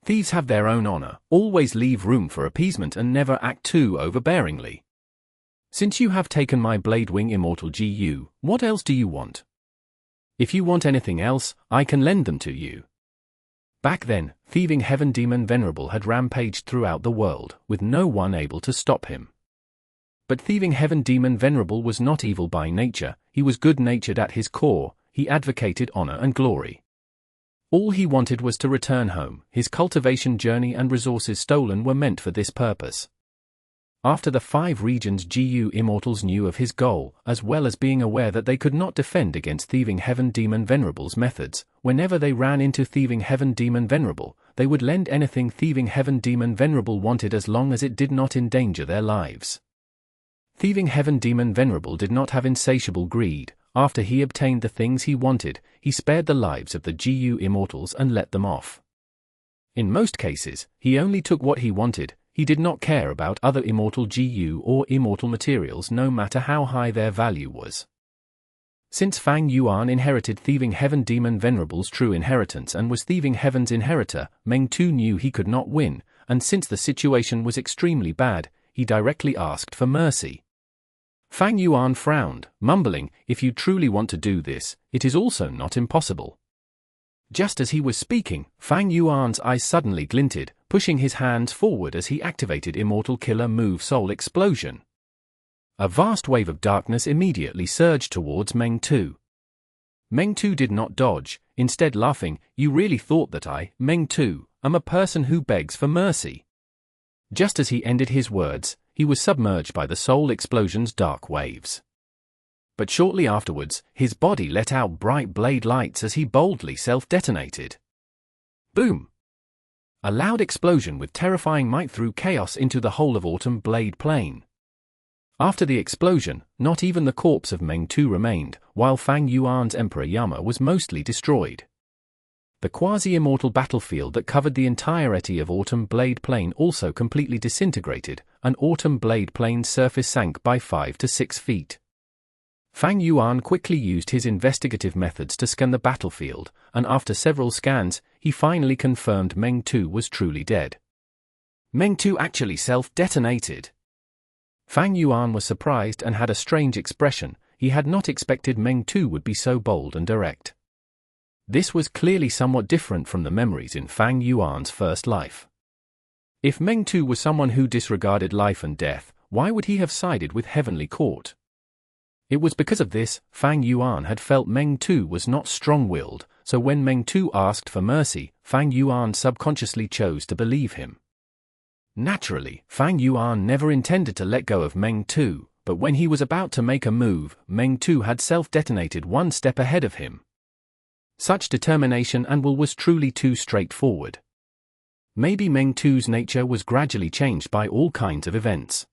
Thieves have their own honor, always leave room for appeasement and never act too overbearingly. Since you have taken my Bladewing Immortal GU, what else do you want? If you want anything else, I can lend them to you. Back then, Thieving Heaven Demon Venerable had rampaged throughout the world, with no one able to stop him. But Thieving Heaven Demon Venerable was not evil by nature, he was good-natured at his core, he advocated honor and glory. All he wanted was to return home. His cultivation journey and resources stolen were meant for this purpose. After the 5 regions GU Immortals knew of his goal, as well as being aware that they could not defend against Thieving Heaven Demon Venerable's methods, whenever they ran into Thieving Heaven Demon Venerable, they would lend anything Thieving Heaven Demon Venerable wanted as long as it did not endanger their lives. Thieving Heaven Demon Venerable did not have insatiable greed. After he obtained the things he wanted, he spared the lives of the GU Immortals and let them off. In most cases, he only took what he wanted. He did not care about other Immortal GU or Immortal materials no matter how high their value was. Since Fang Yuan inherited Thieving Heaven Demon Venerable's true inheritance and was Thieving Heaven's inheritor, Meng Tu knew he could not win, and since the situation was extremely bad, he directly asked for mercy. Fang Yuan frowned, mumbling, "If you truly want to do this, it is also not impossible." Just as he was speaking, Fang Yuan's eyes suddenly glinted, pushing his hands forward as he activated Immortal Killer Move Soul Explosion. A vast wave of darkness immediately surged towards Meng Tu. Meng Tu did not dodge, instead laughing, "You really thought that I, Meng Tu, am a person who begs for mercy?" Just as he ended his words, he was submerged by the Soul Explosion's dark waves. But shortly afterwards, his body let out bright blade lights as he boldly self-detonated. Boom! A loud explosion with terrifying might threw chaos into the whole of Autumn Blade Plain. After the explosion, not even the corpse of Meng Tu remained, while Fang Yuan's Emperor Yama was mostly destroyed. The quasi-immortal battlefield that covered the entirety of Autumn Blade Plain also completely disintegrated, and Autumn Blade Plain's surface sank by 5 to 6 feet. Fang Yuan quickly used his investigative methods to scan the battlefield, and after several scans, he finally confirmed Meng Tu was truly dead. Meng Tu actually self-detonated. Fang Yuan was surprised and had a strange expression. He had not expected Meng Tu would be so bold and direct. This was clearly somewhat different from the memories in Fang Yuan's first life. If Meng Tu was someone who disregarded life and death, why would he have sided with Heavenly Court? It was because of this, Fang Yuan had felt Meng Tu was not strong-willed, so when Meng Tu asked for mercy, Fang Yuan subconsciously chose to believe him. Naturally, Fang Yuan never intended to let go of Meng Tu, but when he was about to make a move, Meng Tu had self-detonated one step ahead of him. Such determination and will was truly too straightforward. Maybe Meng Tu's nature was gradually changed by all kinds of events.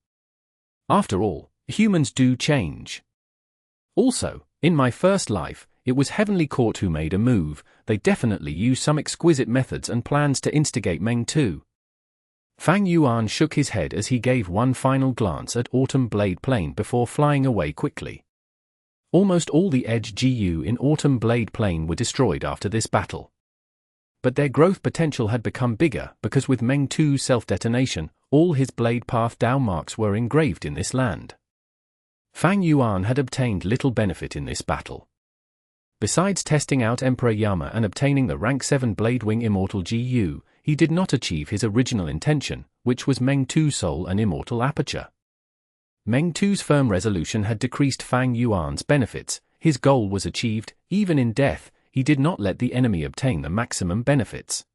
After all, humans do change. Also, in my first life, it was Heavenly Court who made a move. They definitely used some exquisite methods and plans to instigate Meng Tu. Fang Yuan shook his head as he gave one final glance at Autumn Blade Plain before flying away quickly. Almost all the edge GU in Autumn Blade Plain were destroyed after this battle. But their growth potential had become bigger because with Meng Tu's self-detonation, all his blade path down marks were engraved in this land. Fang Yuan had obtained little benefit in this battle. Besides testing out Emperor Yama and obtaining the rank 7 Bladewing Immortal GU, he did not achieve his original intention, which was Meng Tu's soul and immortal aperture. Meng Tu's firm resolution had decreased Fang Yuan's benefits. His goal was achieved. Even in death, he did not let the enemy obtain the maximum benefits.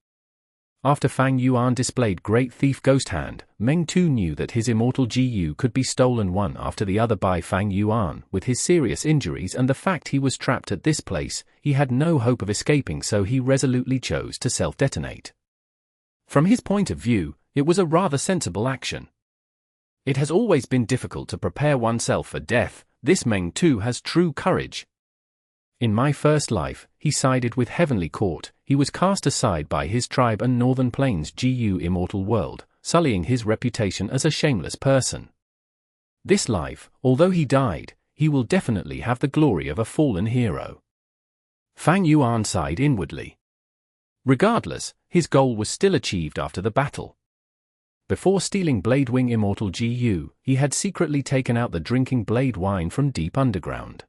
After Fang Yuan displayed Great Thief Ghost Hand, Meng Tu knew that his immortal GU could be stolen one after the other by Fang Yuan. With his serious injuries and the fact he was trapped at this place, he had no hope of escaping, so he resolutely chose to self-detonate. From his point of view, it was a rather sensible action. It has always been difficult to prepare oneself for death. This Meng Tu has true courage. In my first life, he sided with Heavenly Court. He was cast aside by his tribe and Northern Plains GU Immortal World, sullying his reputation as a shameless person. This life, although he died, he will definitely have the glory of a fallen hero. Fang Yuan sighed inwardly. Regardless, his goal was still achieved after the battle. Before stealing Bladewing Immortal GU, he had secretly taken out the drinking blade wine from deep underground.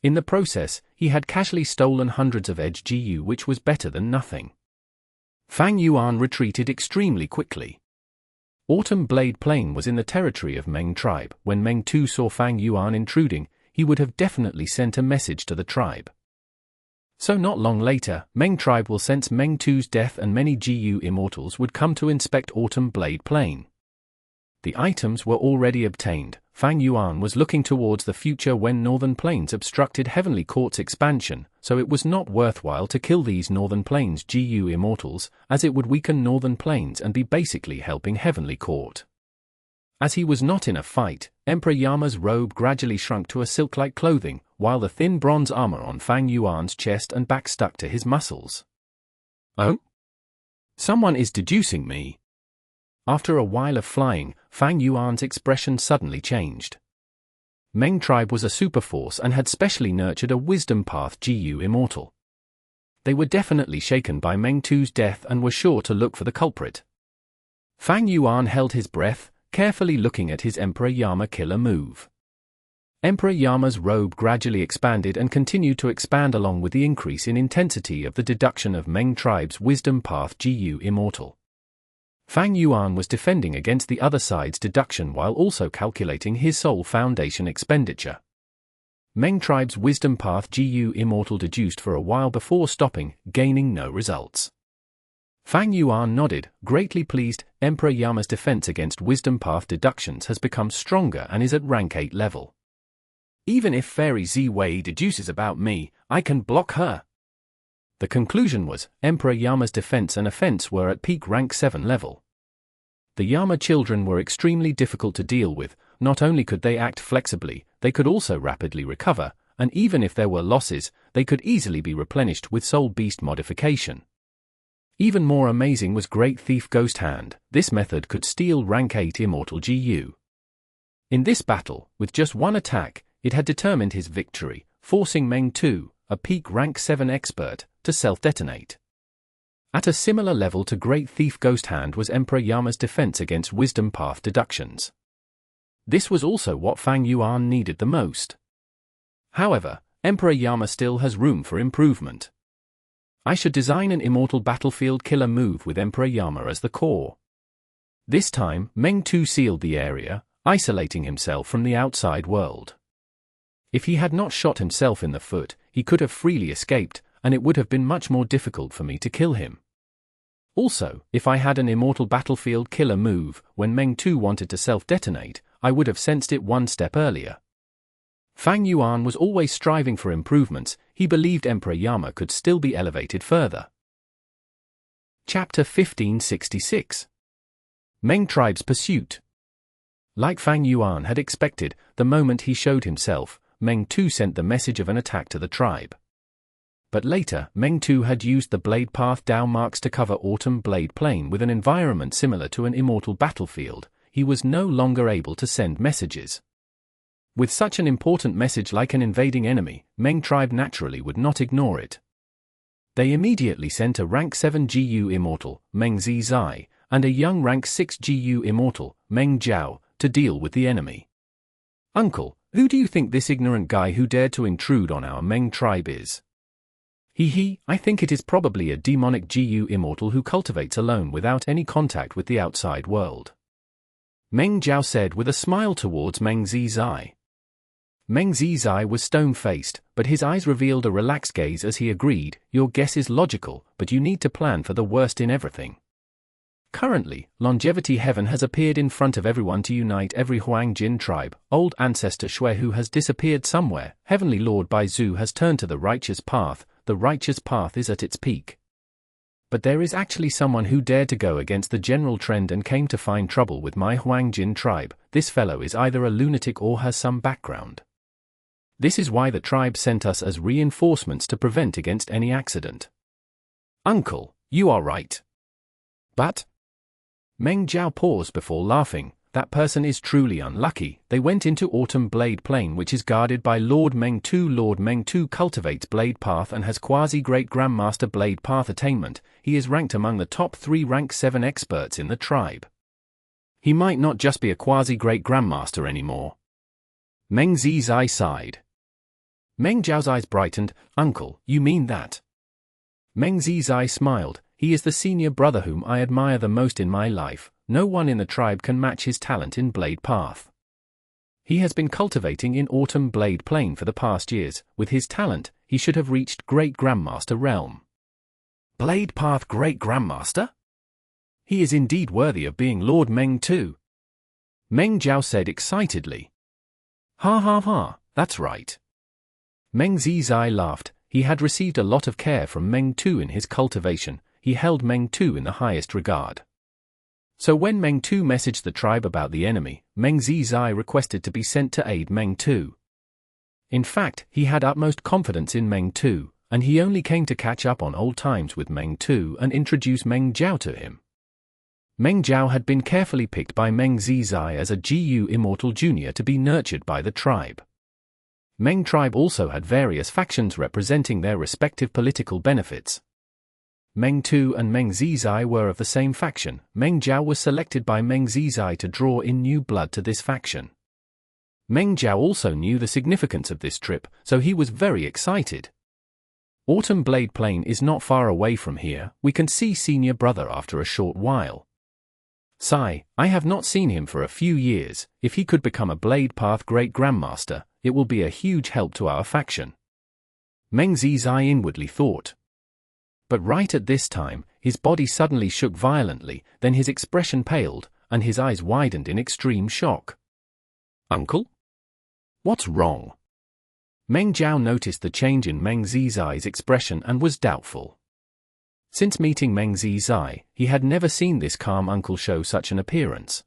In the process, he had casually stolen hundreds of edge GU, which was better than nothing. Fang Yuan retreated extremely quickly. Autumn Blade Plain was in the territory of Meng tribe. When Meng Tu saw Fang Yuan intruding, he would have definitely sent a message to the tribe. So not long later, Meng tribe will sense Meng Tu's death and many GU immortals would come to inspect Autumn Blade Plain. The items were already obtained. Fang Yuan was looking towards the future when Northern Plains obstructed Heavenly Court's expansion, so it was not worthwhile to kill these Northern Plains GU immortals, as it would weaken Northern Plains and be basically helping Heavenly Court. As he was not in a fight, Emperor Yama's robe gradually shrunk to a silk-like clothing, while the thin bronze armor on Fang Yuan's chest and back stuck to his muscles. Oh? Someone is deducing me. After a while of flying, Fang Yuan's expression suddenly changed. Meng tribe was a superforce and had specially nurtured a wisdom path GU immortal. They were definitely shaken by Meng Tu's death and were sure to look for the culprit. Fang Yuan held his breath, carefully looking at his Emperor Yama killer move. Emperor Yama's robe gradually expanded and continued to expand along with the increase in intensity of the deduction of Meng tribe's wisdom path GU immortal. Fang Yuan was defending against the other side's deduction while also calculating his soul foundation expenditure. Meng tribe's wisdom path GU immortal deduced for a while before stopping, gaining no results. Fang Yuan nodded, greatly pleased. Emperor Yama's defense against wisdom path deductions has become stronger and is at rank 8 level. Even if Fairy Ziwei deduces about me, I can block her. The conclusion was, Emperor Yama's defense and offense were at peak rank 7 level. The Yama children were extremely difficult to deal with, not only could they act flexibly, they could also rapidly recover, and even if there were losses, they could easily be replenished with Soul Beast modification. Even more amazing was Great Thief Ghost Hand. This method could steal rank 8 Immortal GU. In this battle, with just one attack, it had determined his victory, forcing Meng Tu, a peak rank 7 expert, to self-detonate. At a similar level to Great Thief Ghost Hand was Emperor Yama's defense against Wisdom Path deductions. This was also what Fang Yuan needed the most. However, Emperor Yama still has room for improvement. I should design an Immortal battlefield killer move with Emperor Yama as the core. This time, Meng Tu sealed the area, isolating himself from the outside world. If he had not shot himself in the foot, he could have freely escaped, and it would have been much more difficult for me to kill him. Also, if I had an Immortal battlefield killer move, when Meng Tu wanted to self-detonate, I would have sensed it one step earlier. Fang Yuan was always striving for improvements. He believed Emperor Yama could still be elevated further. Chapter 1566. Meng Tribe's Pursuit. Like Fang Yuan had expected, the moment he showed himself, Meng Tu sent the message of an attack to the tribe. But later, Meng Tu had used the Blade Path Dao marks to cover Autumn Blade Plain with an environment similar to an Immortal battlefield. He was no longer able to send messages. With such an important message like an invading enemy, Meng Tribe naturally would not ignore it. They immediately sent a rank 7 GU Immortal, Meng Zizai, and a young rank 6 GU Immortal, Meng Jiao, to deal with the enemy. Uncle, who do you think this ignorant guy who dared to intrude on our Meng Tribe is? I think it is probably a demonic GU Immortal who cultivates alone without any contact with the outside world. Meng Jiao said with a smile towards Meng Zizai. Meng Zizai was stone-faced, but his eyes revealed a relaxed gaze as he agreed, "Your guess is logical, but you need to plan for the worst in everything." Currently, Longevity Heaven has appeared in front of everyone to unite every Huangjin tribe. Old ancestor Shui Hu has disappeared somewhere. Heavenly Lord Bai Zhu has turned to the righteous path. The righteous path is at its peak. But there is actually someone who dared to go against the general trend and came to find trouble with my Huangjin tribe. This fellow is either a lunatic or has some background. This is why the tribe sent us as reinforcements to prevent against any accident. Uncle, you are right. But? Meng Jiao paused before laughing. That person is truly unlucky. They went into Autumn Blade Plain, which is guarded by Lord Meng Tu. Lord Meng Tu cultivates Blade Path and has Quasi-Great Grandmaster Blade Path Attainment. He is ranked among the top 3 rank 7 experts in the tribe. He might not just be a Quasi-Great Grandmaster anymore. Meng Zizai sighed. Meng Jiao's eyes brightened. Uncle, you mean that? Meng Zizai smiled. He is the senior brother whom I admire the most in my life. No one in the tribe can match his talent in Blade Path. He has been cultivating in Autumn Blade Plain for the past years. With his talent, he should have reached Great Grandmaster realm. Blade Path Great Grandmaster? He is indeed worthy of being Lord Meng Tu. Meng Jiao said excitedly. Ha ha ha, that's right. Meng Zizai laughed. He had received a lot of care from Meng Tu in his cultivation. He held Meng Tu in the highest regard. So when Meng Tu messaged the tribe about the enemy, Meng Zizai requested to be sent to aid Meng Tu. In fact, he had utmost confidence in Meng Tu, and he only came to catch up on old times with Meng Tu and introduce Meng Jiao to him. Meng Jiao had been carefully picked by Meng Zizai as a GU Immortal Junior to be nurtured by the tribe. Meng tribe also had various factions representing their respective political benefits. Meng Tu and Meng Zizai were of the same faction. Meng Jiao was selected by Meng Zizai to draw in new blood to this faction. Meng Jiao also knew the significance of this trip, so he was very excited. Autumn Blade Plain is not far away from here. We can see senior brother after a short while. Sigh, I have not seen him for a few years. If he could become a Blade Path Great Grandmaster, it will be a huge help to our faction. Meng Zizai inwardly thought. But right at this time, his body suddenly shook violently, then his expression paled, and his eyes widened in extreme shock. Uncle? What's wrong? Meng Jiao noticed the change in Meng Zizai's expression and was doubtful. Since meeting Meng Zizai, he had never seen this calm uncle show such an appearance.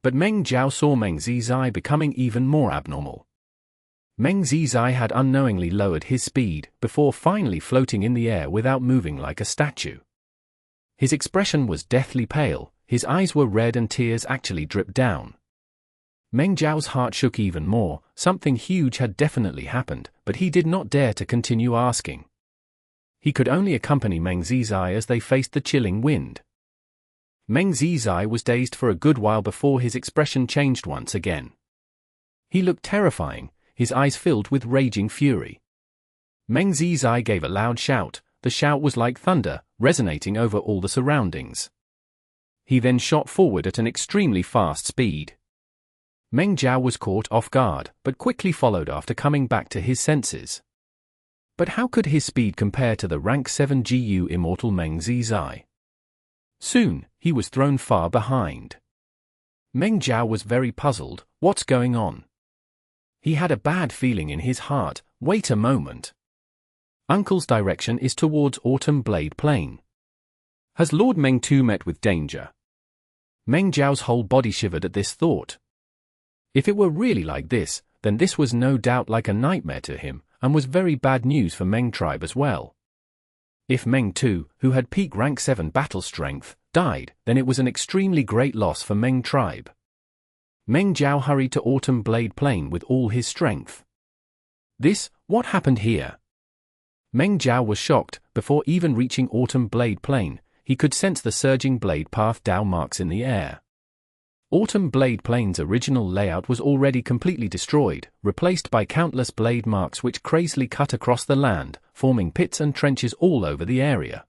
But Meng Jiao saw Meng Zizai becoming even more abnormal. Meng Zizai had unknowingly lowered his speed, before finally floating in the air without moving like a statue. His expression was deathly pale, his eyes were red and tears actually dripped down. Meng Jiao's heart shook even more. Something huge had definitely happened, but he did not dare to continue asking. He could only accompany Meng Zizai as they faced the chilling wind. Meng Zizai was dazed for a good while before his expression changed once again. He looked terrifying, his eyes filled with raging fury. Meng Zizai gave a loud shout. The shout was like thunder, resonating over all the surroundings. He then shot forward at an extremely fast speed. Meng Jiao was caught off guard, but quickly followed after coming back to his senses. But how could his speed compare to the rank 7 GU Immortal Meng Zizai? Soon, he was thrown far behind. Meng Jiao was very puzzled. What's going on? He had a bad feeling in his heart. Wait a moment. Uncle's direction is towards Autumn Blade Plain. Has Lord Meng Tu met with danger? Meng Jiao's whole body shivered at this thought. If it were really like this, then this was no doubt like a nightmare to him, and was very bad news for Meng tribe as well. If Meng Tu, who had peak rank 7 battle strength, died, then it was an extremely great loss for Meng tribe. Meng Jiao hurried to Autumn Blade Plain with all his strength. What happened here? Meng Jiao was shocked. Before even reaching Autumn Blade Plain, he could sense the surging blade path Dao marks in the air. Autumn Blade Plain's original layout was already completely destroyed, replaced by countless blade marks which crazily cut across the land, forming pits and trenches all over the area.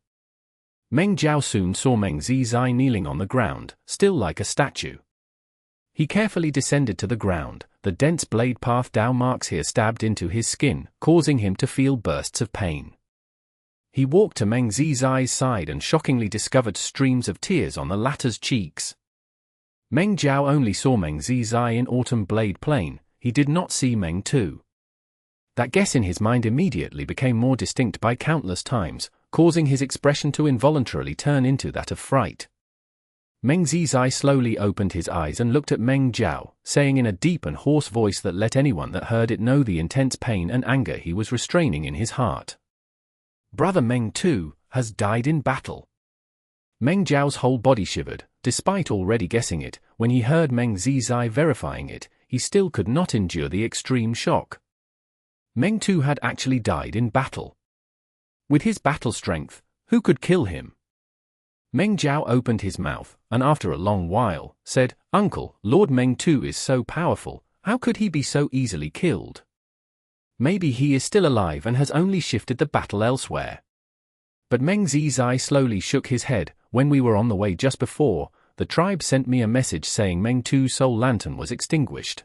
Meng Jiao soon saw Meng Zizai kneeling on the ground, still like a statue. He carefully descended to the ground. The dense blade path Dao marks here stabbed into his skin, causing him to feel bursts of pain. He walked to Meng Zizai's side and shockingly discovered streams of tears on the latter's cheeks. Meng Jiao only saw Meng Zizai in Autumn Blade Plain. He did not see Meng Tu. That guess in his mind immediately became more distinct by countless times, causing his expression to involuntarily turn into that of fright. Meng Zizai slowly opened his eyes and looked at Meng Jiao, saying in a deep and hoarse voice that let anyone that heard it know the intense pain and anger he was restraining in his heart. Brother Meng Tu has died in battle. Meng Jiao's whole body shivered. Despite already guessing it, when he heard Meng Zizai verifying it, he still could not endure the extreme shock. Meng Tu had actually died in battle. With his battle strength, who could kill him? Meng Jiao opened his mouth, and after a long while, said, "Uncle, Lord Meng Tu is so powerful, how could he be so easily killed? Maybe he is still alive and has only shifted the battle elsewhere." But Meng Zizai slowly shook his head. "When we were on the way just before, the tribe sent me a message saying Meng Tu's soul lantern was extinguished.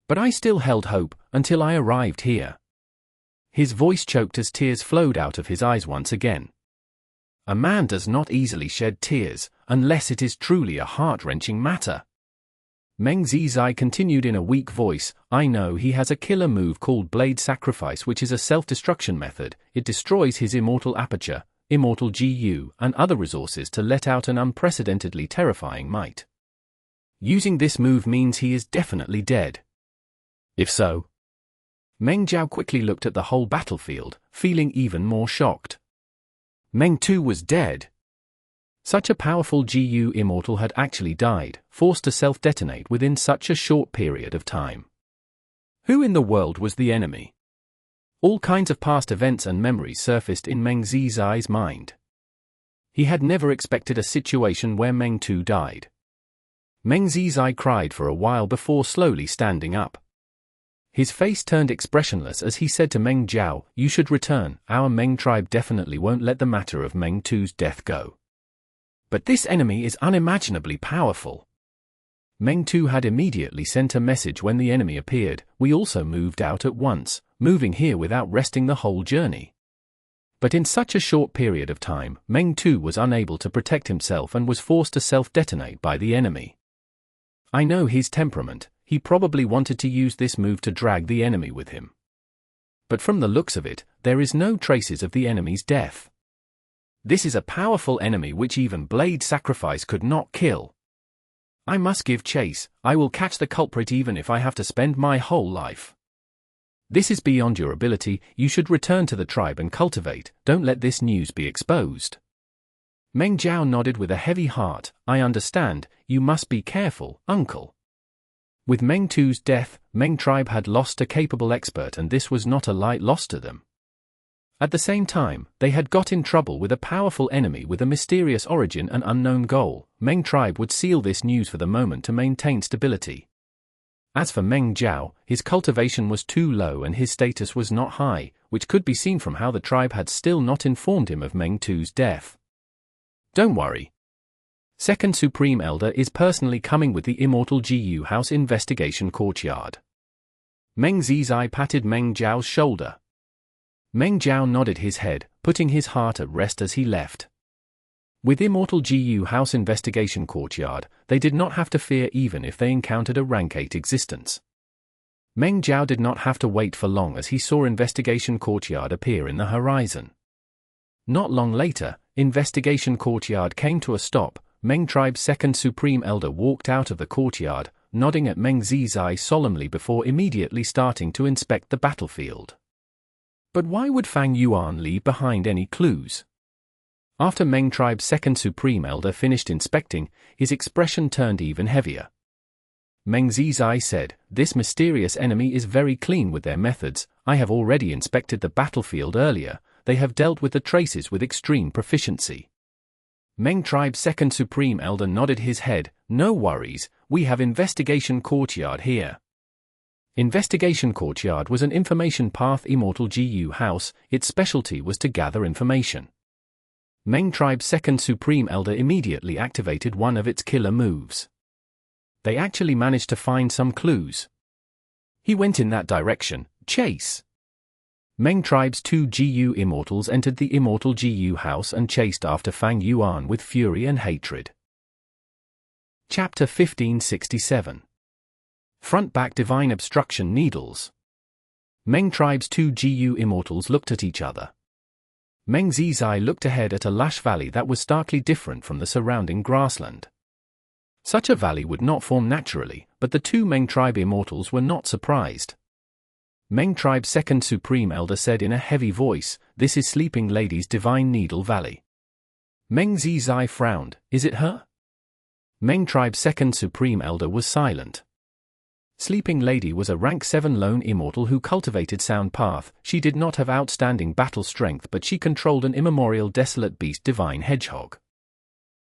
But I still held hope, until I arrived here." His voice choked as tears flowed out of his eyes once again. A man does not easily shed tears, unless it is truly a heart-wrenching matter. Meng Zizai continued in a weak voice, "I know he has a killer move called Blade Sacrifice, which is a self-destruction method. It destroys his immortal aperture, Immortal GU, and other resources to let out an unprecedentedly terrifying might. Using this move means he is definitely dead. If so?" Meng Jiao quickly looked at the whole battlefield, feeling even more shocked. Meng Tu was dead. Such a powerful GU Immortal had actually died, forced to self-detonate within such a short period of time. Who in the world was the enemy? All kinds of past events and memories surfaced in Meng Zizai's mind. He had never expected a situation where Meng Tu died. Meng Zizai cried for a while before slowly standing up. His face turned expressionless as he said to Meng Jiao, "You should return. Our Meng tribe definitely won't let the matter of Meng Tu's death go. But this enemy is unimaginably powerful." Meng Tu had immediately sent a message when the enemy appeared. "We also moved out at once, moving here without resting the whole journey." But in such a short period of time, Meng Tu was unable to protect himself and was forced to self-detonate by the enemy. I know his temperament. He probably wanted to use this move to drag the enemy with him. But from the looks of it, there is no traces of the enemy's death. This is a powerful enemy which even Blade Sacrifice could not kill. I must give chase. I will catch the culprit even if I have to spend my whole life. This is beyond your ability. You should return to the tribe and cultivate. Don't let this news be exposed. Meng Jiao nodded with a heavy heart. I understand. You must be careful, uncle. With Meng Tu's death, Meng tribe had lost a capable expert, and this was not a light loss to them. At the same time, they had got in trouble with a powerful enemy with a mysterious origin and unknown goal. Meng tribe would seal this news for the moment to maintain stability. As for Meng Jiao, his cultivation was too low and his status was not high, which could be seen from how the tribe had still not informed him of Meng Tu's death. Don't worry. Second Supreme Elder is personally coming with the Immortal GU House Investigation Courtyard. Meng Zizai patted Meng Jiao's shoulder. Meng Jiao nodded his head, putting his heart at rest as he left. With Immortal GU House Investigation Courtyard, they did not have to fear even if they encountered a rank 8 existence. Meng Jiao did not have to wait for long as he saw Investigation Courtyard appear in the horizon. Not long later, Investigation Courtyard came to a stop. Meng tribe's Second Supreme Elder walked out of the courtyard, nodding at Meng Zizai solemnly before immediately starting to inspect the battlefield. But why would Fang Yuan leave behind any clues? After Meng tribe's Second Supreme Elder finished inspecting, his expression turned even heavier. Meng Zizai said, "This mysterious enemy is very clean with their methods. I have already inspected the battlefield earlier. They have dealt with the traces with extreme proficiency." Meng tribe's Second Supreme Elder nodded his head. "No worries, we have Investigation Courtyard here." Investigation Courtyard was an information path Immortal GU House. Its specialty was to gather information. Meng tribe's Second Supreme Elder immediately activated one of its killer moves. They actually managed to find some clues. He went in that direction. Chase. Meng tribe's 2 GU Immortals entered the Immortal GU House and chased after Fang Yuan with fury and hatred. Chapter 1567. Front-back Divine Obstruction Needles. Meng tribe's 2 GU Immortals looked at each other. Meng Zizai looked ahead at a lush valley that was starkly different from the surrounding grassland. Such a valley would not form naturally, but the 2 Meng tribe Immortals were not surprised. Meng tribe's Second Supreme Elder said in a heavy voice, "This is Sleeping Lady's Divine Needle Valley." Meng Zizai frowned. "Is it her?" Meng tribe's Second Supreme Elder was silent. Sleeping Lady was a rank 7 lone immortal who cultivated Sound Path. She did not have outstanding battle strength, but she controlled an immemorial desolate beast Divine Hedgehog.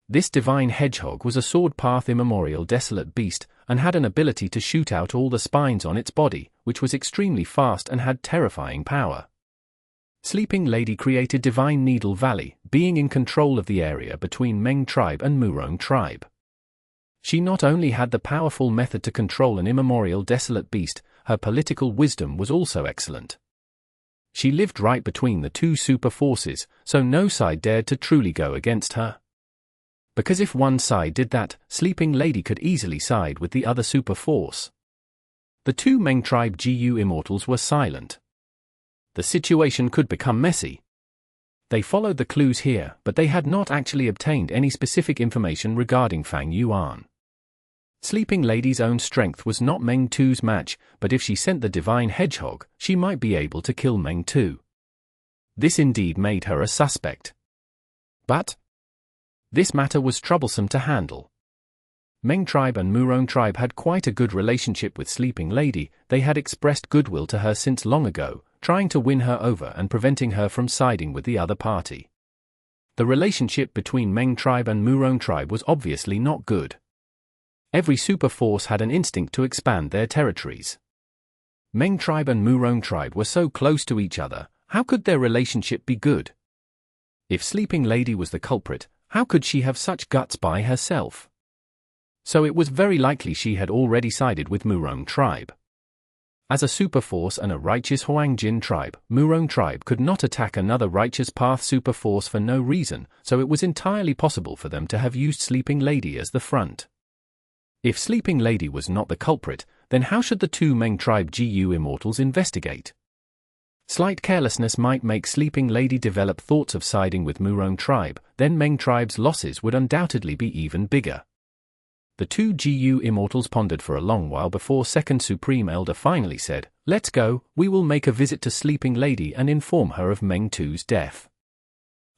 This Divine Hedgehog was a Sword Path immemorial desolate beast, and had an ability to shoot out all the spines on its body, which was extremely fast and had terrifying power. Sleeping Lady created Divine Needle Valley, being in control of the area between Meng tribe and Murong tribe. She not only had the powerful method to control an immemorial desolate beast, her political wisdom was also excellent. She lived right between the 2 super forces, so no side dared to truly go against her. Because if one side did that, Sleeping Lady could easily side with the other super force. The 2 Meng tribe GU Immortals were silent. The situation could become messy. They followed the clues here, but they had not actually obtained any specific information regarding Fang Yuan. Sleeping Lady's own strength was not Meng Tu's match, but if she sent the Divine Hedgehog, she might be able to kill Meng Tu. This indeed made her a suspect. But this matter was troublesome to handle. Meng tribe and Murong tribe had quite a good relationship with Sleeping Lady. They had expressed goodwill to her since long ago, trying to win her over and preventing her from siding with the other party. The relationship between Meng tribe and Murong tribe was obviously not good. Every super force had an instinct to expand their territories. Meng tribe and Murong tribe were so close to each other, how could their relationship be good? If Sleeping Lady was the culprit, how could she have such guts by herself? So it was very likely she had already sided with Murong tribe. As a super force and a righteous Huangjin tribe, Murong tribe could not attack another righteous path super force for no reason, so it was entirely possible for them to have used Sleeping Lady as the front. If Sleeping Lady was not the culprit, then how should the 2 Meng tribe GU Immortals investigate? Slight carelessness might make Sleeping Lady develop thoughts of siding with Murong tribe, then Meng tribe's losses would undoubtedly be even bigger. The two GU Immortals pondered for a long while before Second Supreme Elder finally said, "Let's go, we will make a visit to Sleeping Lady and inform her of Meng Tu's death.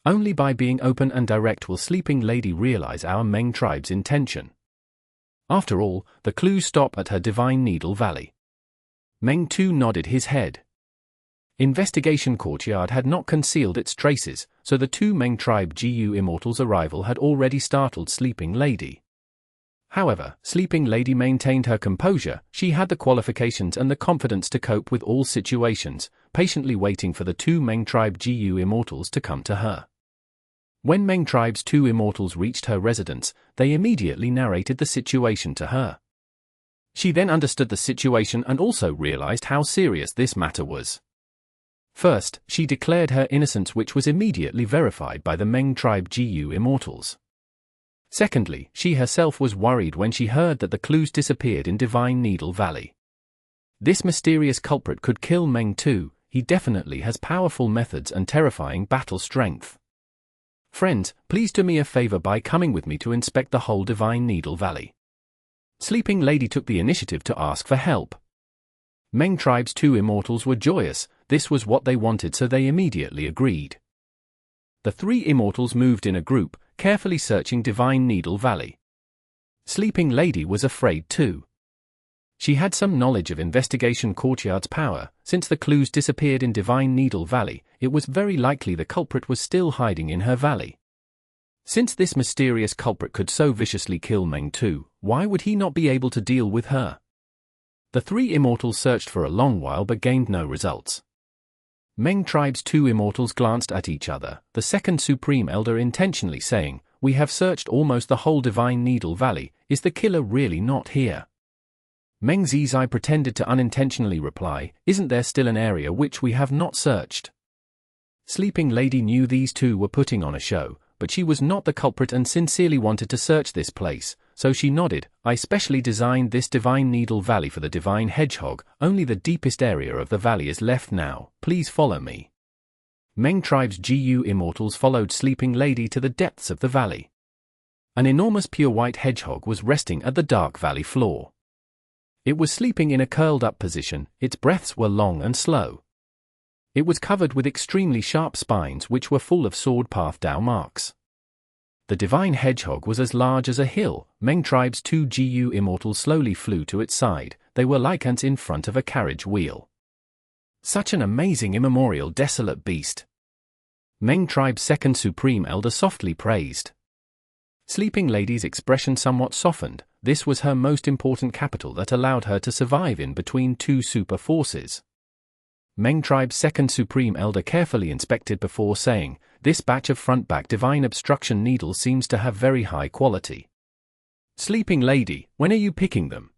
Only by being open and direct will Sleeping Lady realize our Meng tribe's intention. After all, the clues stop at her Divine Needle Valley." Meng Tu nodded his head. Investigation Courtyard had not concealed its traces, so the two Meng tribe GU Immortals' arrival had already startled Sleeping Lady. However, Sleeping Lady maintained her composure. She had the qualifications and the confidence to cope with all situations, patiently waiting for the two Meng tribe GU Immortals to come to her. When Meng tribe's two Immortals reached her residence, they immediately narrated the situation to her. She then understood the situation and also realized how serious this matter was. First, she declared her innocence, which was immediately verified by the Meng tribe GU Immortals. Secondly, she herself was worried when she heard that the clues disappeared in Divine Needle Valley. This mysterious culprit could kill Meng Tu. He definitely has powerful methods and terrifying battle strength. Friends, please do me a favor by coming with me to inspect the whole Divine Needle Valley. Sleeping Lady took the initiative to ask for help. Meng tribe's two Immortals were joyous. This was what they wanted, so they immediately agreed. The three Immortals moved in a group, carefully searching Divine Needle Valley. Sleeping Lady was afraid too. She had some knowledge of Investigation Courtyard's power. Since the clues disappeared in Divine Needle Valley, it was very likely the culprit was still hiding in her valley. Since this mysterious culprit could so viciously kill Meng Tu, why would he not be able to deal with her? The three Immortals searched for a long while but gained no results. Meng tribe's two Immortals glanced at each other, the Second Supreme Elder intentionally saying, "We have searched almost the whole Divine Needle Valley. Is the killer really not here?" Meng Zizai pretended to unintentionally reply, "Isn't there still an area which we have not searched?" Sleeping Lady knew these two were putting on a show, but she was not the culprit and sincerely wanted to search this place, so she nodded. "I specially designed this Divine Needle Valley for the Divine Hedgehog. Only the deepest area of the valley is left now. Please follow me." Meng tribe's GU Immortals followed Sleeping Lady to the depths of the valley. An enormous pure white hedgehog was resting at the dark valley floor. It was sleeping in a curled-up position. Its breaths were long and slow. It was covered with extremely sharp spines which were full of sword path Dao marks. The Divine Hedgehog was as large as a hill. Meng tribe's two GU Immortals slowly flew to its side. They were like ants in front of a carriage wheel. Such an amazing immemorial desolate beast. Meng tribe's Second Supreme Elder softly praised. Sleeping Lady's expression somewhat softened. This was her most important capital that allowed her to survive in between two super forces. Meng tribe's Second Supreme Elder carefully inspected before saying, "This batch of front-back Divine Obstruction needles seems to have very high quality." "Sleeping Lady, when are you picking them?"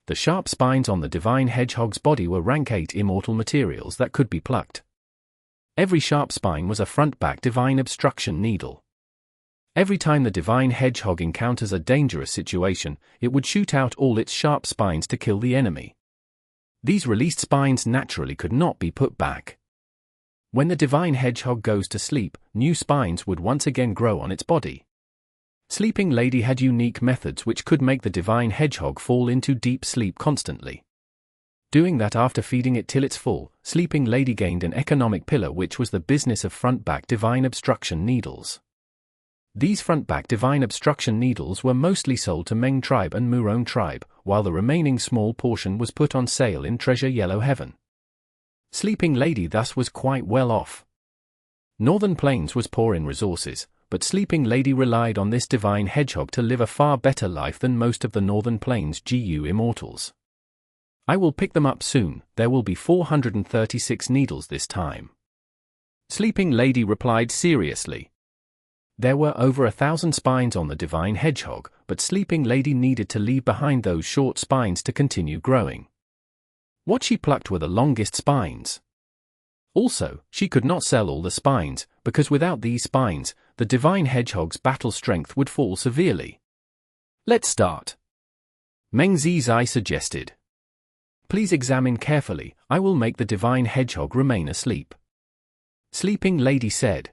The sharp spines on the Divine Hedgehog's body were rank 8 immortal materials that could be plucked. Every sharp spine was a front-back Divine Obstruction needle. Every time the Divine Hedgehog encounters a dangerous situation, it would shoot out all its sharp spines to kill the enemy. These released spines naturally could not be put back. When the Divine Hedgehog goes to sleep, new spines would once again grow on its body. Sleeping Lady had unique methods which could make the Divine Hedgehog fall into deep sleep constantly. Doing that after feeding it till it's full, Sleeping Lady gained an economic pillar which was the business of front-back Divine Obstruction needles. These front-back Divine Obstruction needles were mostly sold to Meng tribe and Murong tribe, while the remaining small portion was put on sale in Treasure Yellow Heaven. Sleeping Lady thus was quite well off. Northern Plains was poor in resources, but Sleeping Lady relied on this Divine Hedgehog to live a far better life than most of the Northern Plains GU Immortals. "I will pick them up soon. There will be 436 needles this time," Sleeping Lady replied seriously. There were over 1,000 spines on the Divine Hedgehog, but Sleeping Lady needed to leave behind those short spines to continue growing. What she plucked were the longest spines. Also, she could not sell all the spines, because without these spines, the Divine Hedgehog's battle strength would fall severely. "Let's start," Meng Zizai suggested. "Please examine carefully. I will make the Divine Hedgehog remain asleep," Sleeping Lady said.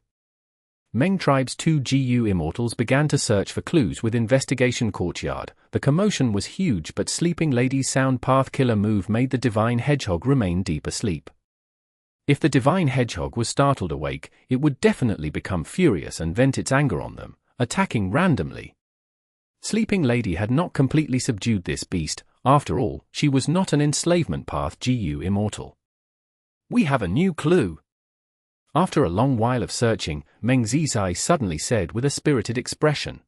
Meng Tribe's 2 GU Immortals began to search for clues with Investigation Courtyard. The commotion was huge, but Sleeping Lady's Sound Path Killer move made the Divine Hedgehog remain deep asleep. If the Divine Hedgehog was startled awake, it would definitely become furious and vent its anger on them, attacking randomly. Sleeping Lady had not completely subdued this beast. After all, she was not an Enslavement Path GU Immortal. "We have a new clue." After a long while of searching, Meng Zizai suddenly said with a spirited expression.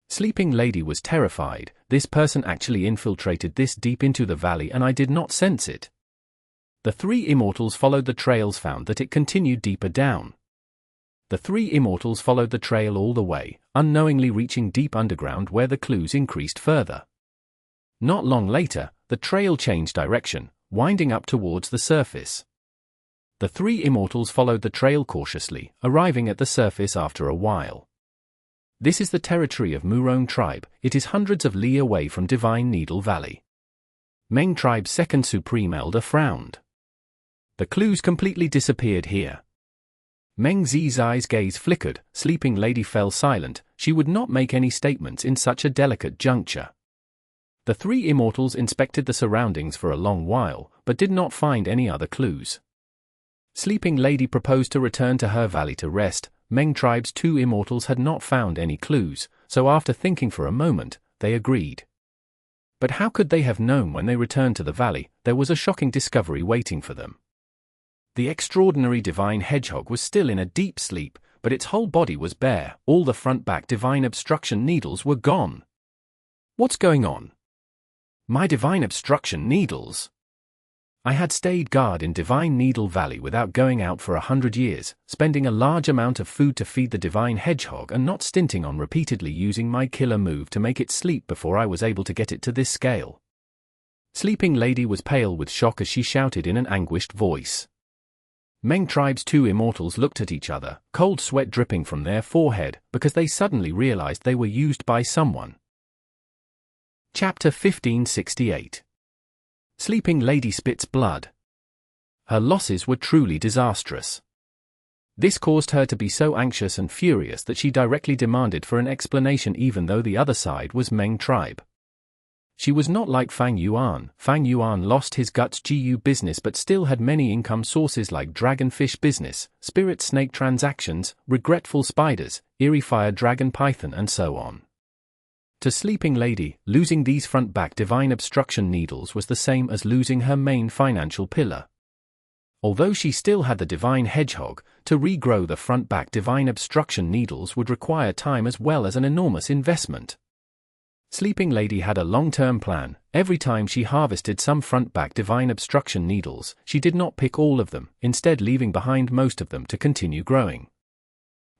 Sleeping Lady was terrified. This person actually infiltrated this deep into the valley and I did not sense it. The 3 Immortals followed the trails, found that it continued deeper down. The 3 Immortals followed the trail all the way, unknowingly reaching deep underground where the clues increased further. Not long later, the trail changed direction, winding up towards the surface. The 3 Immortals followed the trail cautiously, arriving at the surface after a while. This is the territory of Murong Tribe. It is hundreds of li away from Divine Needle Valley. Meng Tribe's 2nd Supreme Elder frowned. The clues completely disappeared here. Meng Zizai's gaze flickered. Sleeping Lady fell silent. She would not make any statements in such a delicate juncture. The 3 Immortals inspected the surroundings for a long while, but did not find any other clues. Sleeping Lady proposed to return to her valley to rest. Meng Tribe's 2 Immortals had not found any clues, so after thinking for a moment, they agreed. But how could they have known when they returned to the valley there was a shocking discovery waiting for them? The extraordinary Divine Hedgehog was still in a deep sleep, but its whole body was bare. All the front-back Divine Obstruction needles were gone. What's going on? My Divine Obstruction needles? I had stayed guard in Divine Needle Valley without going out for 100 years, spending a large amount of food to feed the Divine Hedgehog and not stinting on repeatedly using my killer move to make it sleep before I was able to get it to this scale. Sleeping Lady was pale with shock as she shouted in an anguished voice. Meng Tribe's 2 Immortals looked at each other, cold sweat dripping from their forehead, because they suddenly realized they were used by someone. Chapter 1568. Sleeping Lady spits blood. Her losses were truly disastrous. This caused her to be so anxious and furious that she directly demanded for an explanation, even though the other side was Meng Tribe. She was not like Fang Yuan. Fang Yuan lost his guts GU business but still had many income sources like dragonfish business, spirit snake transactions, regretful spiders, eerie fire dragon python and so on. To Sleeping Lady, losing these front-back Divine Obstruction needles was the same as losing her main financial pillar. Although she still had the Divine Hedgehog, to regrow the front-back Divine Obstruction needles would require time as well as an enormous investment. Sleeping Lady had a long-term plan. Every time she harvested some front-back Divine Obstruction needles, she did not pick all of them, instead leaving behind most of them to continue growing.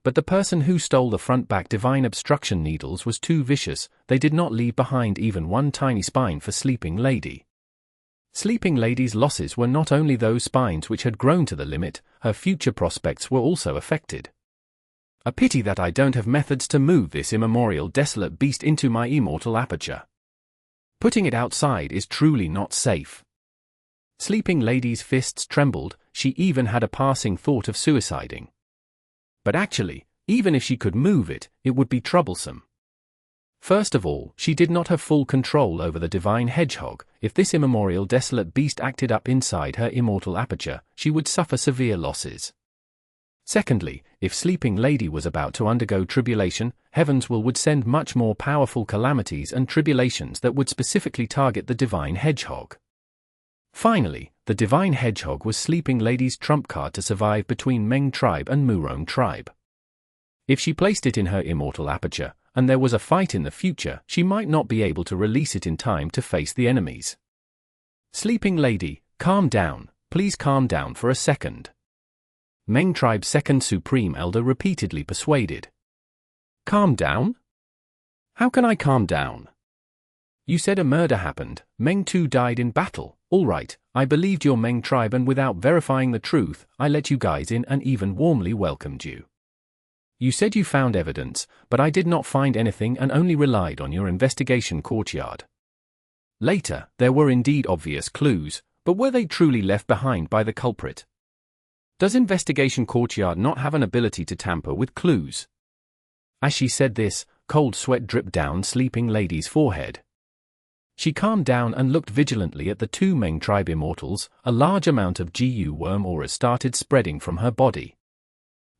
But the person who stole the front-back Divine Obstruction needles was too vicious. They did not leave behind even one tiny spine for Sleeping Lady. Sleeping Lady's losses were not only those spines which had grown to the limit, her future prospects were also affected. A pity that I don't have methods to move this immemorial desolate beast into my immortal aperture. Putting it outside is truly not safe. Sleeping Lady's fists trembled. She even had a passing thought of suiciding. But actually, even if she could move it, it would be troublesome. First of all, she did not have full control over the Divine Hedgehog. If this immemorial desolate beast acted up inside her immortal aperture, she would suffer severe losses. Secondly, if Sleeping Lady was about to undergo tribulation, Heaven's will would send much more powerful calamities and tribulations that would specifically target the Divine Hedgehog. Finally, the Divine Hedgehog was Sleeping Lady's trump card to survive between Meng Tribe and Murong Tribe. If she placed it in her immortal aperture, and there was a fight in the future, she might not be able to release it in time to face the enemies. Sleeping Lady, calm down, please calm down for a second. Meng Tribe's 2nd Supreme Elder repeatedly persuaded. Calm down? How can I calm down? You said a murder happened. Meng Tu died in battle. All right, I believed your Meng Tribe, and without verifying the truth, I let you guys in and even warmly welcomed you. You said you found evidence, but I did not find anything and only relied on your investigation courtyard. Later, there were indeed obvious clues, but were they truly left behind by the culprit? Does Investigation Courtyard not have an ability to tamper with clues? As she said this, cold sweat dripped down Sleeping Lady's forehead. She calmed down and looked vigilantly at the two Meng tribe immortals. A large amount of GU worm auras started spreading from her body.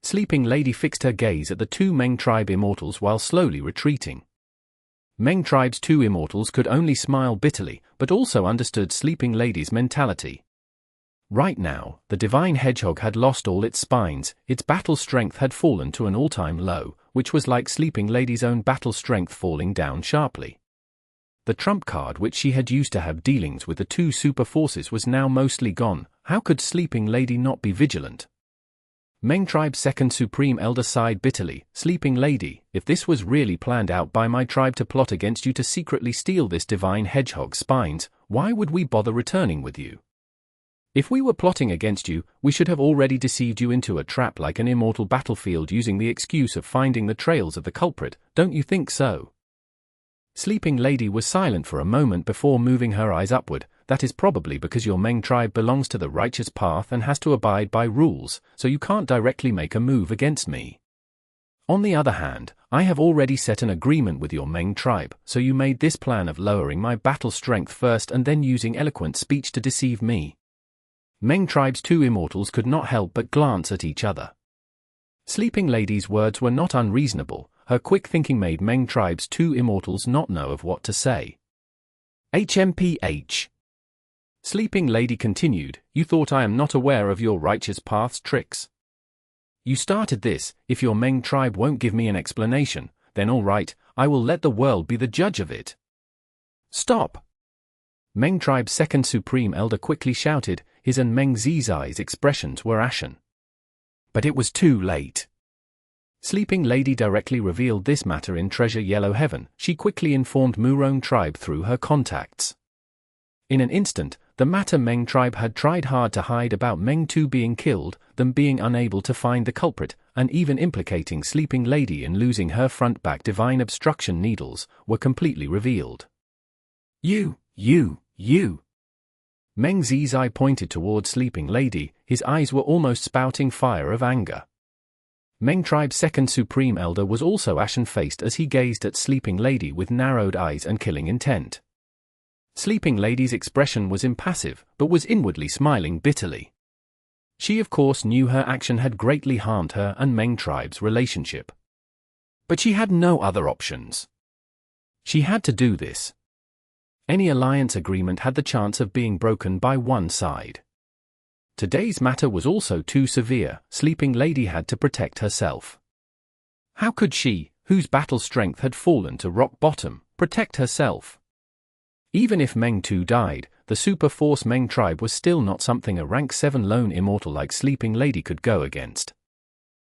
Sleeping Lady fixed her gaze at the two Meng tribe immortals while slowly retreating. Meng tribe's two immortals could only smile bitterly, but also understood Sleeping Lady's mentality. Right now, the divine hedgehog had lost all its spines, its battle strength had fallen to an all-time low, which was like Sleeping Lady's own battle strength falling down sharply. The trump card which she had used to have dealings with the two super forces was now mostly gone. How could Sleeping Lady not be vigilant? Meng tribe's second supreme elder sighed bitterly. Sleeping Lady, if this was really planned out by my tribe to plot against you to secretly steal this divine hedgehog's spines, why would we bother returning with you? If we were plotting against you, we should have already deceived you into a trap like an immortal battlefield using the excuse of finding the trails of the culprit, don't you think so? Sleeping Lady was silent for a moment before moving her eyes upward. That is probably because your Meng tribe belongs to the righteous path and has to abide by rules, so you can't directly make a move against me. On the other hand, I have already set an agreement with your Meng tribe, so you made this plan of lowering my battle strength first and then using eloquent speech to deceive me. Meng tribe's two immortals could not help but glance at each other. Sleeping Lady's words were not unreasonable. Her quick thinking made Meng tribe's two immortals not know of what to say. HMPH. Sleeping Lady continued, you thought I am not aware of your righteous path's tricks. You started this. If your Meng tribe won't give me an explanation, then all right, I will let the world be the judge of it. Stop! Meng tribe's second supreme elder quickly shouted. His and Meng Zizai's expressions were ashen. But it was too late. Sleeping Lady directly revealed this matter in Treasure Yellow Heaven. She quickly informed Murong tribe through her contacts. In an instant, the matter Meng tribe had tried hard to hide about Meng Tu being killed, them being unable to find the culprit, and even implicating Sleeping Lady in losing her front-back divine obstruction needles, were completely revealed. You. Meng Zizai pointed towards Sleeping Lady, his eyes were almost spouting fire of anger. Meng tribe's second supreme elder was also ashen-faced as he gazed at Sleeping Lady with narrowed eyes and killing intent. Sleeping Lady's expression was impassive, but was inwardly smiling bitterly. She of course knew her action had greatly harmed her and Meng tribe's relationship. But she had no other options. She had to do this. Any alliance agreement had the chance of being broken by one side. Today's matter was also too severe. Sleeping Lady had to protect herself. How could she, whose battle strength had fallen to rock bottom, protect herself? Even if Meng Tu died, the super force Meng tribe was still not something a rank 7 lone immortal like Sleeping Lady could go against.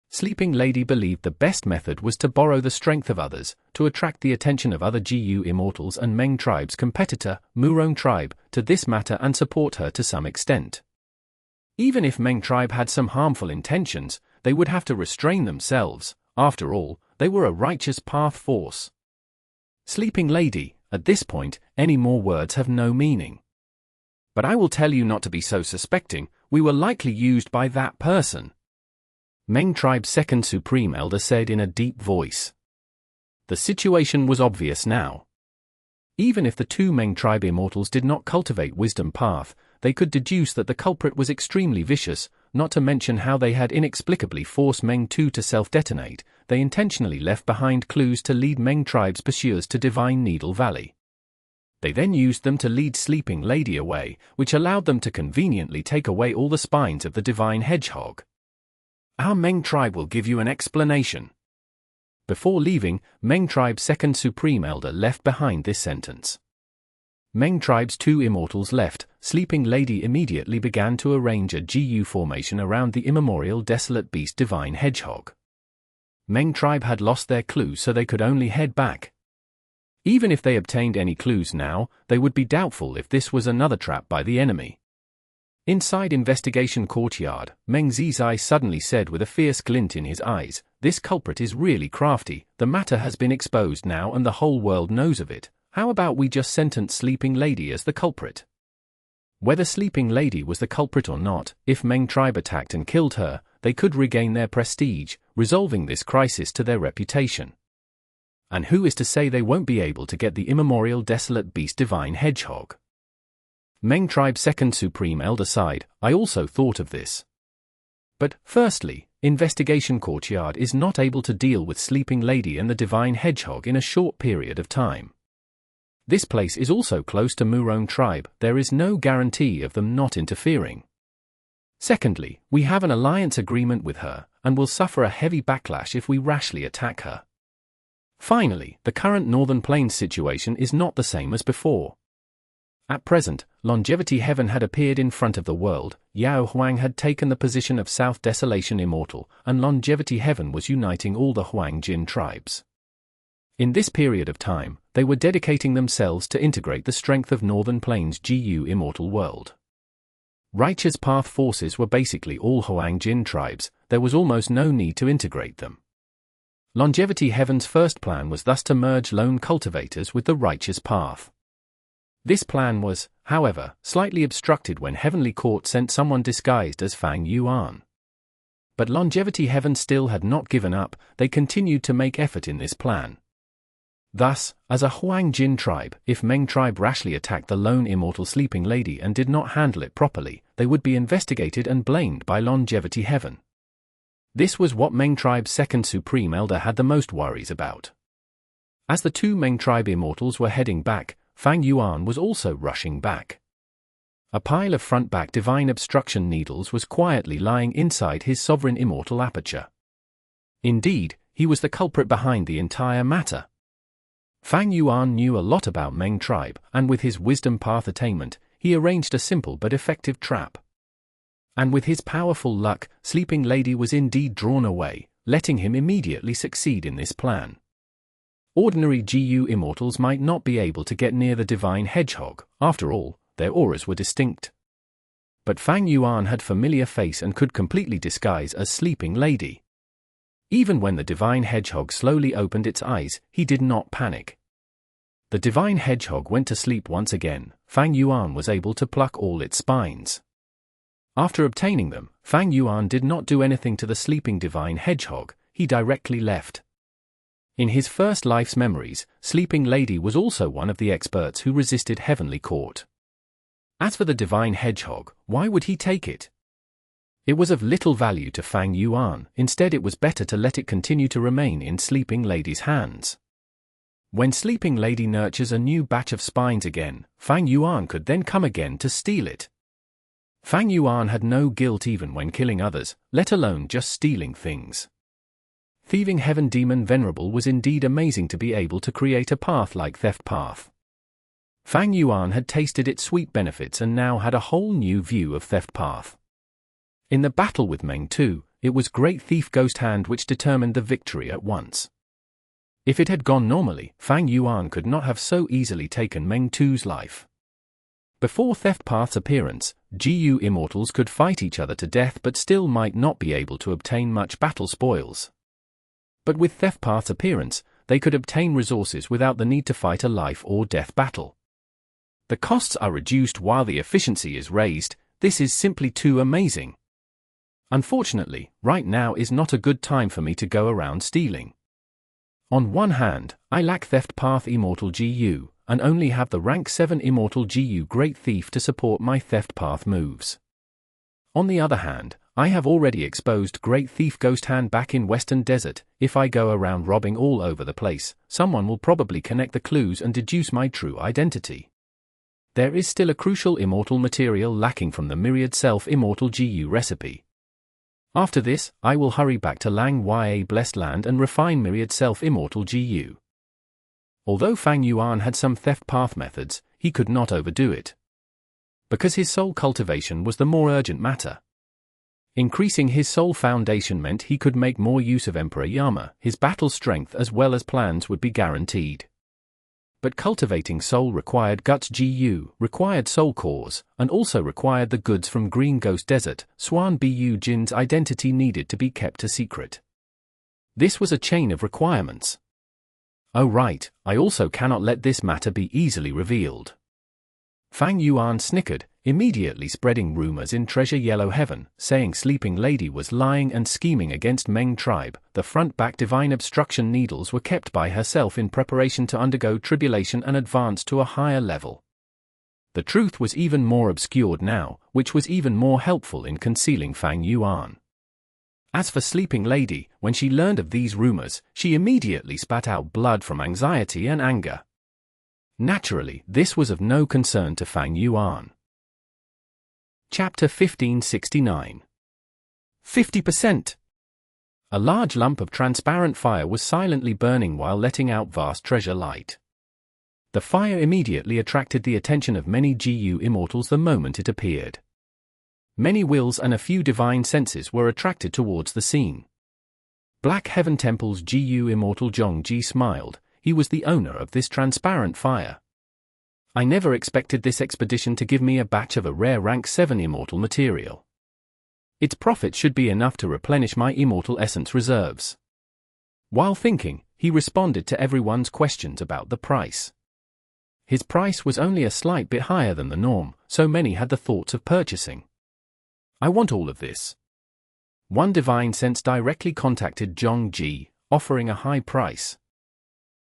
Sleeping Lady believed the best method was to borrow the strength of others, to attract the attention of other GU immortals and Meng tribe's competitor, Murong tribe, to this matter and support her to some extent. Even if Meng tribe had some harmful intentions, they would have to restrain themselves. After all, they were a righteous path force. Sleeping Lady, at this point, any more words have no meaning. But I will tell you not to be so suspecting. We were likely used by that person. Meng tribe's second supreme elder said in a deep voice. The situation was obvious now. Even if the two Meng tribe immortals did not cultivate wisdom path, they could deduce that the culprit was extremely vicious, not to mention how they had inexplicably forced Meng Tu to self-detonate. They intentionally left behind clues to lead Meng tribe's pursuers to Divine Needle Valley. They then used them to lead Sleeping Lady away, which allowed them to conveniently take away all the spines of the divine hedgehog. Our Meng tribe will give you an explanation. Before leaving, Meng tribe's second supreme elder left behind this sentence. Meng tribe's two immortals left. Sleeping Lady immediately began to arrange a GU formation around the immemorial desolate beast divine hedgehog. Meng tribe had lost their clue, so they could only head back. Even if they obtained any clues now, they would be doubtful if this was another trap by the enemy. Inside Investigation Courtyard, Meng Zizai suddenly said with a fierce glint in his eyes, this culprit is really crafty. The matter has been exposed now and the whole world knows of it. How about we just sentence Sleeping Lady as the culprit? Whether Sleeping Lady was the culprit or not, if Meng tribe attacked and killed her, they could regain their prestige, resolving this crisis to their reputation. And who is to say they won't be able to get the immemorial desolate beast Divine Hedgehog? Meng tribe's second Supreme Elder sighed, I also thought of this. But, firstly, Investigation Courtyard is not able to deal with Sleeping Lady and the Divine Hedgehog in a short period of time. This place is also close to Murong tribe, there is no guarantee of them not interfering. Secondly, we have an alliance agreement with her, and will suffer a heavy backlash if we rashly attack her. Finally, the current Northern Plains situation is not the same as before. At present, Longevity Heaven had appeared in front of the world, Yao Huang had taken the position of South Desolation Immortal, and Longevity Heaven was uniting all the Huang Jin tribes. In this period of time, they were dedicating themselves to integrate the strength of Northern Plains GU Immortal World. Righteous Path forces were basically all Huang Jin tribes, there was almost no need to integrate them. Longevity Heaven's first plan was thus to merge lone cultivators with the Righteous Path. This plan was, however, slightly obstructed when Heavenly Court sent someone disguised as Fang Yuan. But Longevity Heaven still had not given up, they continued to make effort in this plan. Thus, as a Huang Jin tribe, if Meng tribe rashly attacked the lone immortal Sleeping Lady and did not handle it properly, they would be investigated and blamed by Longevity Heaven. This was what Meng tribe's second Supreme Elder had the most worries about. As the two Meng tribe immortals were heading back, Fang Yuan was also rushing back. A pile of front-back divine obstruction needles was quietly lying inside his sovereign immortal aperture. Indeed, he was the culprit behind the entire matter. Fang Yuan knew a lot about Meng tribe, and with his wisdom path attainment, he arranged a simple but effective trap. And with his powerful luck, Sleeping Lady was indeed drawn away, letting him immediately succeed in this plan. Ordinary GU immortals might not be able to get near the Divine Hedgehog, after all, their auras were distinct. But Fang Yuan had familiar face and could completely disguise as Sleeping Lady. Even when the Divine Hedgehog slowly opened its eyes, he did not panic. The Divine Hedgehog went to sleep once again, Fang Yuan was able to pluck all its spines. After obtaining them, Fang Yuan did not do anything to the sleeping Divine Hedgehog, he directly left. In his first life's memories, Sleeping Lady was also one of the experts who resisted Heavenly Court. As for the Divine Hedgehog, why would he take it? It was of little value to Fang Yuan, instead it was better to let it continue to remain in Sleeping Lady's hands. When Sleeping Lady nurtures a new batch of spines again, Fang Yuan could then come again to steal it. Fang Yuan had no guilt even when killing others, let alone just stealing things. Thieving Heaven Demon Venerable was indeed amazing to be able to create a path like Theft Path. Fang Yuan had tasted its sweet benefits and now had a whole new view of Theft Path. In the battle with Meng Tu, it was Great Thief Ghost Hand which determined the victory at once. If it had gone normally, Fang Yuan could not have so easily taken Meng Tu's life. Before Theft Path's appearance, GU immortals could fight each other to death but still might not be able to obtain much battle spoils. But with Theft Path's appearance, they could obtain resources without the need to fight a life or death battle. The costs are reduced while the efficiency is raised, this is simply too amazing. Unfortunately, right now is not a good time for me to go around stealing. On one hand, I lack Theft Path Immortal GU, and only have the rank 7 Immortal GU Great Thief to support my Theft Path moves. On the other hand, I have already exposed Great Thief Ghost Hand back in Western Desert, if I go around robbing all over the place, someone will probably connect the clues and deduce my true identity. There is still a crucial immortal material lacking from the Myriad Self-Immortal GU recipe. After this, I will hurry back to Lang Ya Blessed Land and refine Myriad Self-Immortal GU. Although Fang Yuan had some Theft Path methods, he could not overdo it. Because his soul cultivation was the more urgent matter. Increasing his soul foundation meant he could make more use of Emperor Yama, his battle strength as well as plans would be guaranteed. But cultivating soul required Guts GU, required soul cores, and also required the goods from Green Ghost Desert, Swan Bu Jin's identity needed to be kept a secret. This was a chain of requirements. Oh right, I also cannot let this matter be easily revealed. Fang Yuan snickered, immediately spreading rumors in Treasure Yellow Heaven, saying Sleeping Lady was lying and scheming against Meng tribe. The front-back divine obstruction needles were kept by herself in preparation to undergo tribulation and advance to a higher level. The truth was even more obscured now, which was even more helpful in concealing Fang Yuan. As for Sleeping Lady, when she learned of these rumors, she immediately spat out blood from anxiety and anger. Naturally, this was of no concern to Fang Yuan. Chapter 1569. 50%. A large lump of transparent fire was silently burning while letting out vast treasure light. The fire immediately attracted the attention of many GU immortals the moment it appeared. Many wills and a few divine senses were attracted towards the scene. Black Heaven Temple's GU immortal Ji smiled. He was the owner of this transparent fire. I never expected this expedition to give me a batch of a rare rank 7 immortal material. Its profit should be enough to replenish my immortal essence reserves. While thinking, he responded to everyone's questions about the price. His price was only a slight bit higher than the norm, so many had the thoughts of purchasing. I want all of this. One divine sense directly contacted Ji, offering a high price.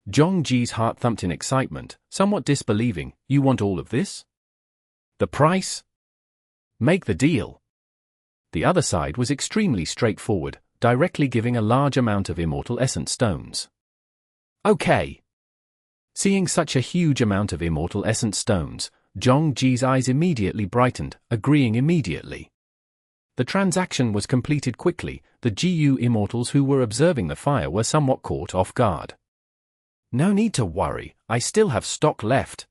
Ji's heart thumped in excitement, somewhat disbelieving. You want all of this? The price? Make the deal. The other side was extremely straightforward, directly giving a large amount of immortal essence stones. Okay. Seeing such a huge amount of immortal essence stones, Ji's eyes immediately brightened, agreeing immediately. The transaction was completed quickly. The GU immortals who were observing the fire were somewhat caught off guard. No need to worry, I still have stock left.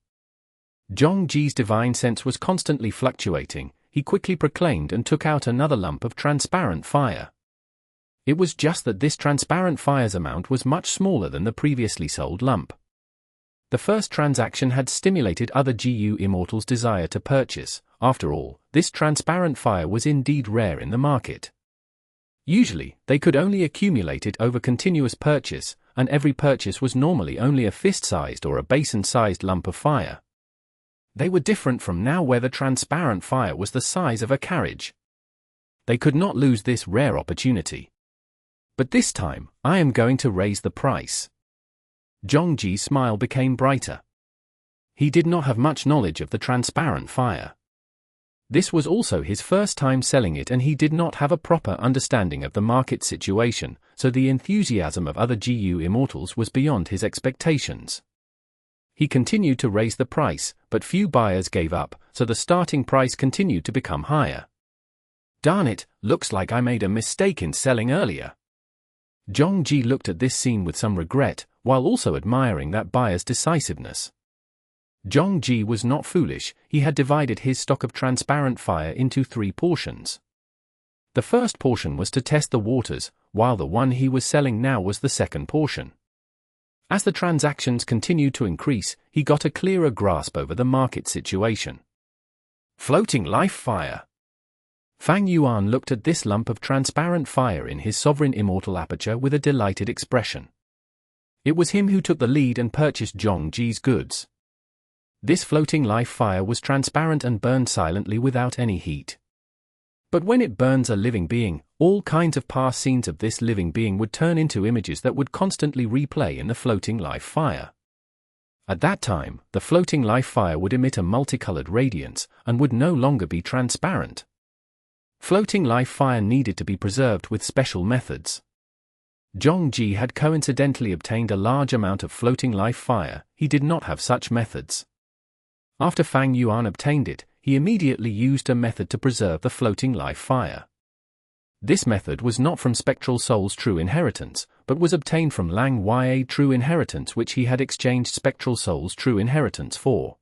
Ji's divine sense was constantly fluctuating. He quickly proclaimed and took out another lump of transparent fire. It was just that this transparent fire's amount was much smaller than the previously sold lump. The first transaction had stimulated other GU immortals' desire to purchase. After all, this transparent fire was indeed rare in the market. Usually, they could only accumulate it over continuous purchase, and every purchase was normally only a fist-sized or a basin-sized lump of fire. They were different from now where the transparent fire was the size of a carriage. They could not lose this rare opportunity. But this time, I am going to raise the price. Ji's smile became brighter. He did not have much knowledge of the transparent fire. This was also his first time selling it and he did not have a proper understanding of the market situation, so the enthusiasm of other GU immortals was beyond his expectations. He continued to raise the price, but few buyers gave up, so the starting price continued to become higher. Darn it, looks like I made a mistake in selling earlier. Ji looked at this scene with some regret, while also admiring that buyer's decisiveness. Ji was not foolish. He had divided his stock of transparent fire into 3 portions. The first portion was to test the waters, while the one he was selling now was the second portion. As the transactions continued to increase, he got a clearer grasp over the market situation. Floating life fire. Fang Yuan looked at this lump of transparent fire in his sovereign immortal aperture with a delighted expression. It was him who took the lead and purchased Ji's goods. This floating life fire was transparent and burned silently without any heat. But when it burns a living being, all kinds of past scenes of this living being would turn into images that would constantly replay in the floating life fire. At that time, the floating life fire would emit a multicolored radiance, and would no longer be transparent. Floating life fire needed to be preserved with special methods. Ji had coincidentally obtained a large amount of floating life fire. He did not have such methods. After Fang Yuan obtained it, he immediately used a method to preserve the floating life fire. This method was not from Spectral Soul's true inheritance, but was obtained from Lang Ya true inheritance which he had exchanged Spectral Soul's true inheritance for.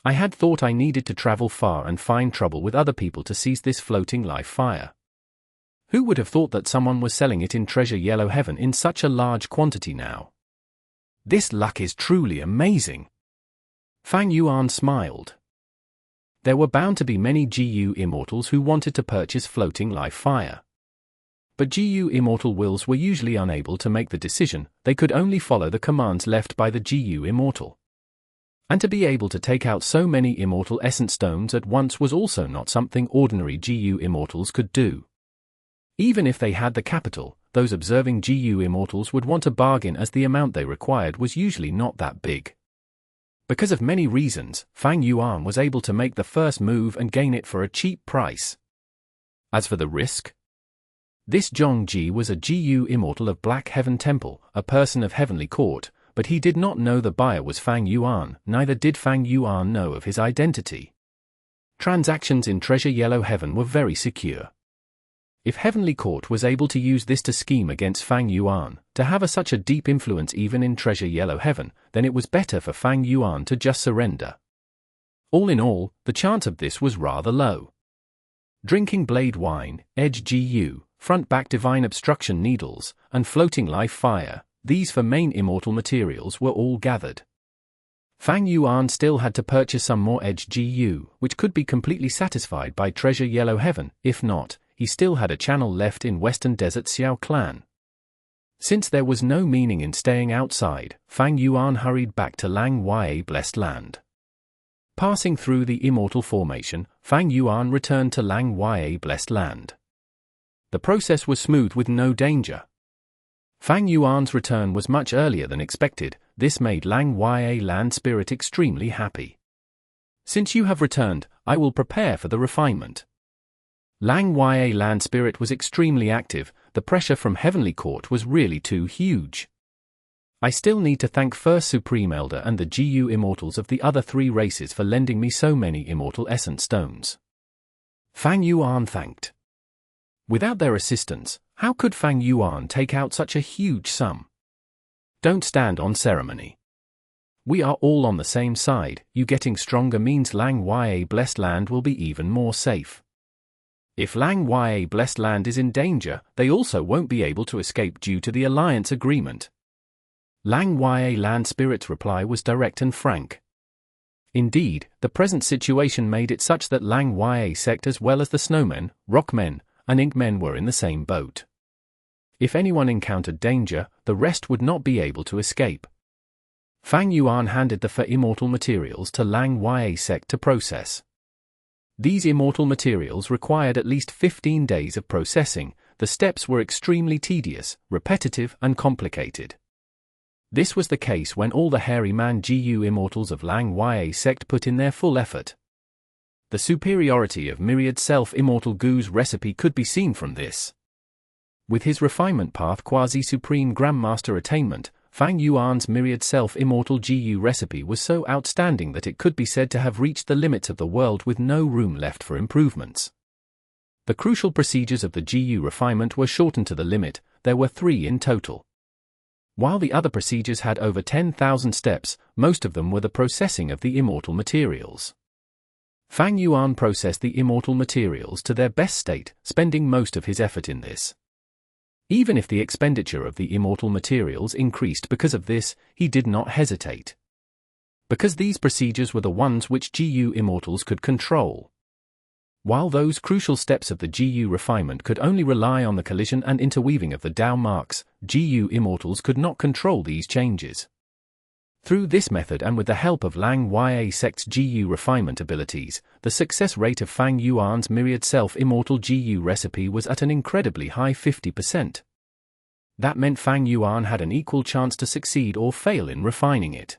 I had thought I needed to travel far and find trouble with other people to seize this floating life fire. Who would have thought that someone was selling it in Treasure Yellow Heaven in such a large quantity now? This luck is truly amazing. Fang Yuan smiled. There were bound to be many GU immortals who wanted to purchase floating life fire. But GU immortal wills were usually unable to make the decision. They could only follow the commands left by the GU immortal. And to be able to take out so many Immortal Essence Stones at once was also not something ordinary GU Immortals could do. Even if they had the capital, those observing GU Immortals would want to bargain, as the amount they required was usually not that big. Because of many reasons, Fang Yuan was able to make the first move and gain it for a cheap price. As for the risk, this Zhong Ji was a GU Immortal of Black Heaven Temple, a person of Heavenly Court, but he did not know the buyer was Fang Yuan, neither did Fang Yuan know of his identity. Transactions in Treasure Yellow Heaven were very secure. If Heavenly Court was able to use this to scheme against Fang Yuan, to have such a deep influence even in Treasure Yellow Heaven, then it was better for Fang Yuan to just surrender. All in all, the chance of this was rather low. Drinking Blade Wine, Edge GU, Front-Back Divine Obstruction Needles, and Floating Life Fire, these four main immortal materials were all gathered. Fang Yuan still had to purchase some more Edge GU, which could be completely satisfied by Treasure Yellow Heaven. If not, he still had a channel left in Western Desert Xiao Clan. Since there was no meaning in staying outside, Fang Yuan hurried back to Lang Yi Blessed Land. Passing through the Immortal Formation, Fang Yuan returned to Lang Yi Blessed Land. The process was smooth with no danger. Fang Yuan's return was much earlier than expected. This made Lang Yi Land Spirit extremely happy. Since you have returned, I will prepare for the refinement. Lang Yi Land Spirit was extremely active. The pressure from Heavenly Court was really too huge. I still need to thank First Supreme Elder and the GU Immortals of the other three races for lending me so many Immortal Essence Stones. Fang Yuan thanked. Without their assistance, how could Fang Yuan take out such a huge sum? Don't stand on ceremony. We are all on the same side. You getting stronger means Lang Yi Blessed Land will be even more safe. If Lang Yi Blessed Land is in danger, they also won't be able to escape due to the alliance agreement. Lang Yi Land Spirit's reply was direct and frank. Indeed, the present situation made it such that Lang Yi sect as well as the Snowmen, Rockmen, and Inkmen were in the same boat. If anyone encountered danger, the rest would not be able to escape. Fang Yuan handed the four immortal materials to Lang Yi sect to process. These immortal materials required at least 15 days of processing. The steps were extremely tedious, repetitive, and complicated. This was the case when all the hairy man GU immortals of Lang Yi sect put in their full effort. The superiority of Myriad self-immortal Gu's recipe could be seen from this. With his refinement path Quasi-Supreme Grandmaster Attainment, Fang Yuan's Myriad self-immortal GU recipe was so outstanding that it could be said to have reached the limits of the world with no room left for improvements. The crucial procedures of the GU refinement were shortened to the limit. There were 3 in total. While the other procedures had over 10,000 steps, most of them were the processing of the immortal materials. Fang Yuan processed the immortal materials to their best state, spending most of his effort in this. Even if the expenditure of the immortal materials increased because of this, he did not hesitate. Because these procedures were the ones which GU immortals could control. While those crucial steps of the GU refinement could only rely on the collision and interweaving of the Dao marks, GU immortals could not control these changes. Through this method and with the help of Lang Yi sect's GU refinement abilities, the success rate of Fang Yuan's Myriad self-immortal GU recipe was at an incredibly high 50%. That meant Fang Yuan had an equal chance to succeed or fail in refining it.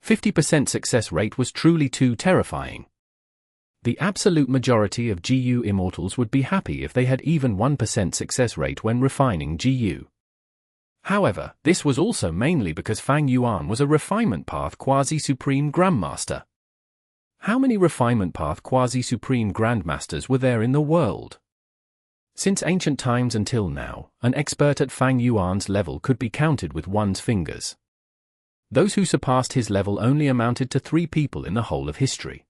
50% success rate was truly too terrifying. The absolute majority of GU immortals would be happy if they had even 1% success rate when refining GU. However, this was also mainly because Fang Yuan was a refinement path Quasi-Supreme Grandmaster. How many refinement path Quasi-Supreme Grandmasters were there in the world? Since ancient times until now, an expert at Fang Yuan's level could be counted with one's fingers. Those who surpassed his level only amounted to 3 people in the whole of history.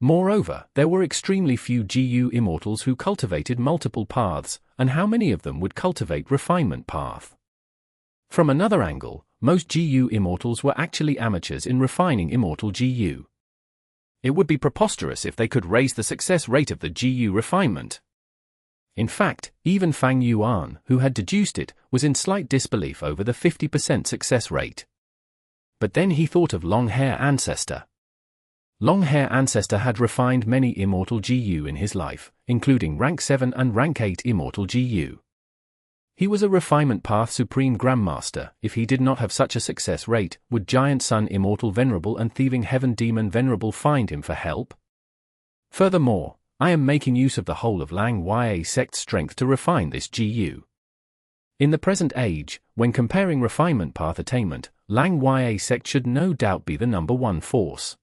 Moreover, there were extremely few GU immortals who cultivated multiple paths, and how many of them would cultivate refinement path? From another angle, most GU immortals were actually amateurs in refining immortal GU. It would be preposterous if they could raise the success rate of the GU refinement. In fact, even Fang Yuan, who had deduced it, was in slight disbelief over the 50% success rate. But then he thought of Long-Hair Ancestor. Long-Hair Ancestor had refined many Immortal GU in his life, including Rank 7 and Rank 8 Immortal GU. He was a Refinement Path Supreme Grandmaster. If he did not have such a success rate, would Giant Sun Immortal Venerable and Thieving Heaven Demon Venerable find him for help? Furthermore, I am making use of the whole of Lang Ya Sect's strength to refine this GU. In the present age, when comparing Refinement Path Attainment, Lang Ya Sect should no doubt be the #1 force.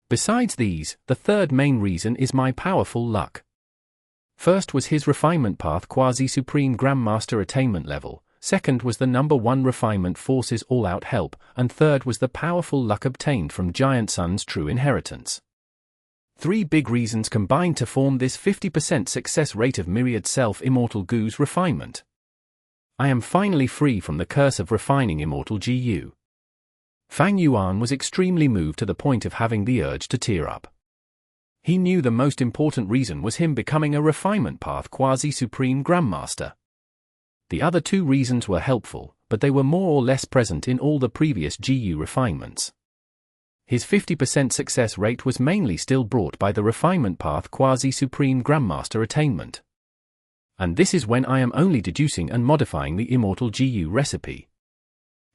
Besides these, the third main reason is my powerful luck. First was his Refinement Path Quasi-Supreme Grandmaster Attainment level, second was the #1 Refinement Force's all-out help, and third was the powerful luck obtained from Giant Sun's true inheritance. 3 big reasons combined to form this 50% success rate of Myriad Self-Immortal GU's refinement. I am finally free from the curse of refining Immortal GU. Fang Yuan was extremely moved to the point of having the urge to tear up. He knew the most important reason was him becoming a Refinement Path Quasi-Supreme Grandmaster. The other 2 reasons were helpful, but they were more or less present in all the previous GU refinements. His 50% success rate was mainly still brought by the Refinement Path Quasi-Supreme Grandmaster Attainment. And this is when I am only deducing and modifying the Immortal GU recipe.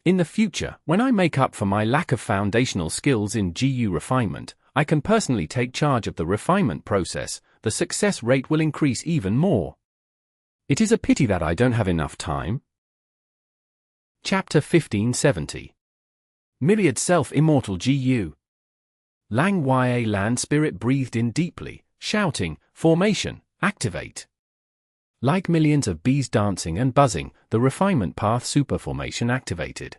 In the future, when I make up for my lack of foundational skills in GU refinement, I can personally take charge of the refinement process. The success rate will increase even more. It is a pity that I don't have enough time. Chapter 1570. Myriad Self-Immortal GU. Lang Ya Land Spirit breathed in deeply, shouting, "Formation, activate!" Like millions of bees dancing and buzzing, the Refinement Path Super Formation activated.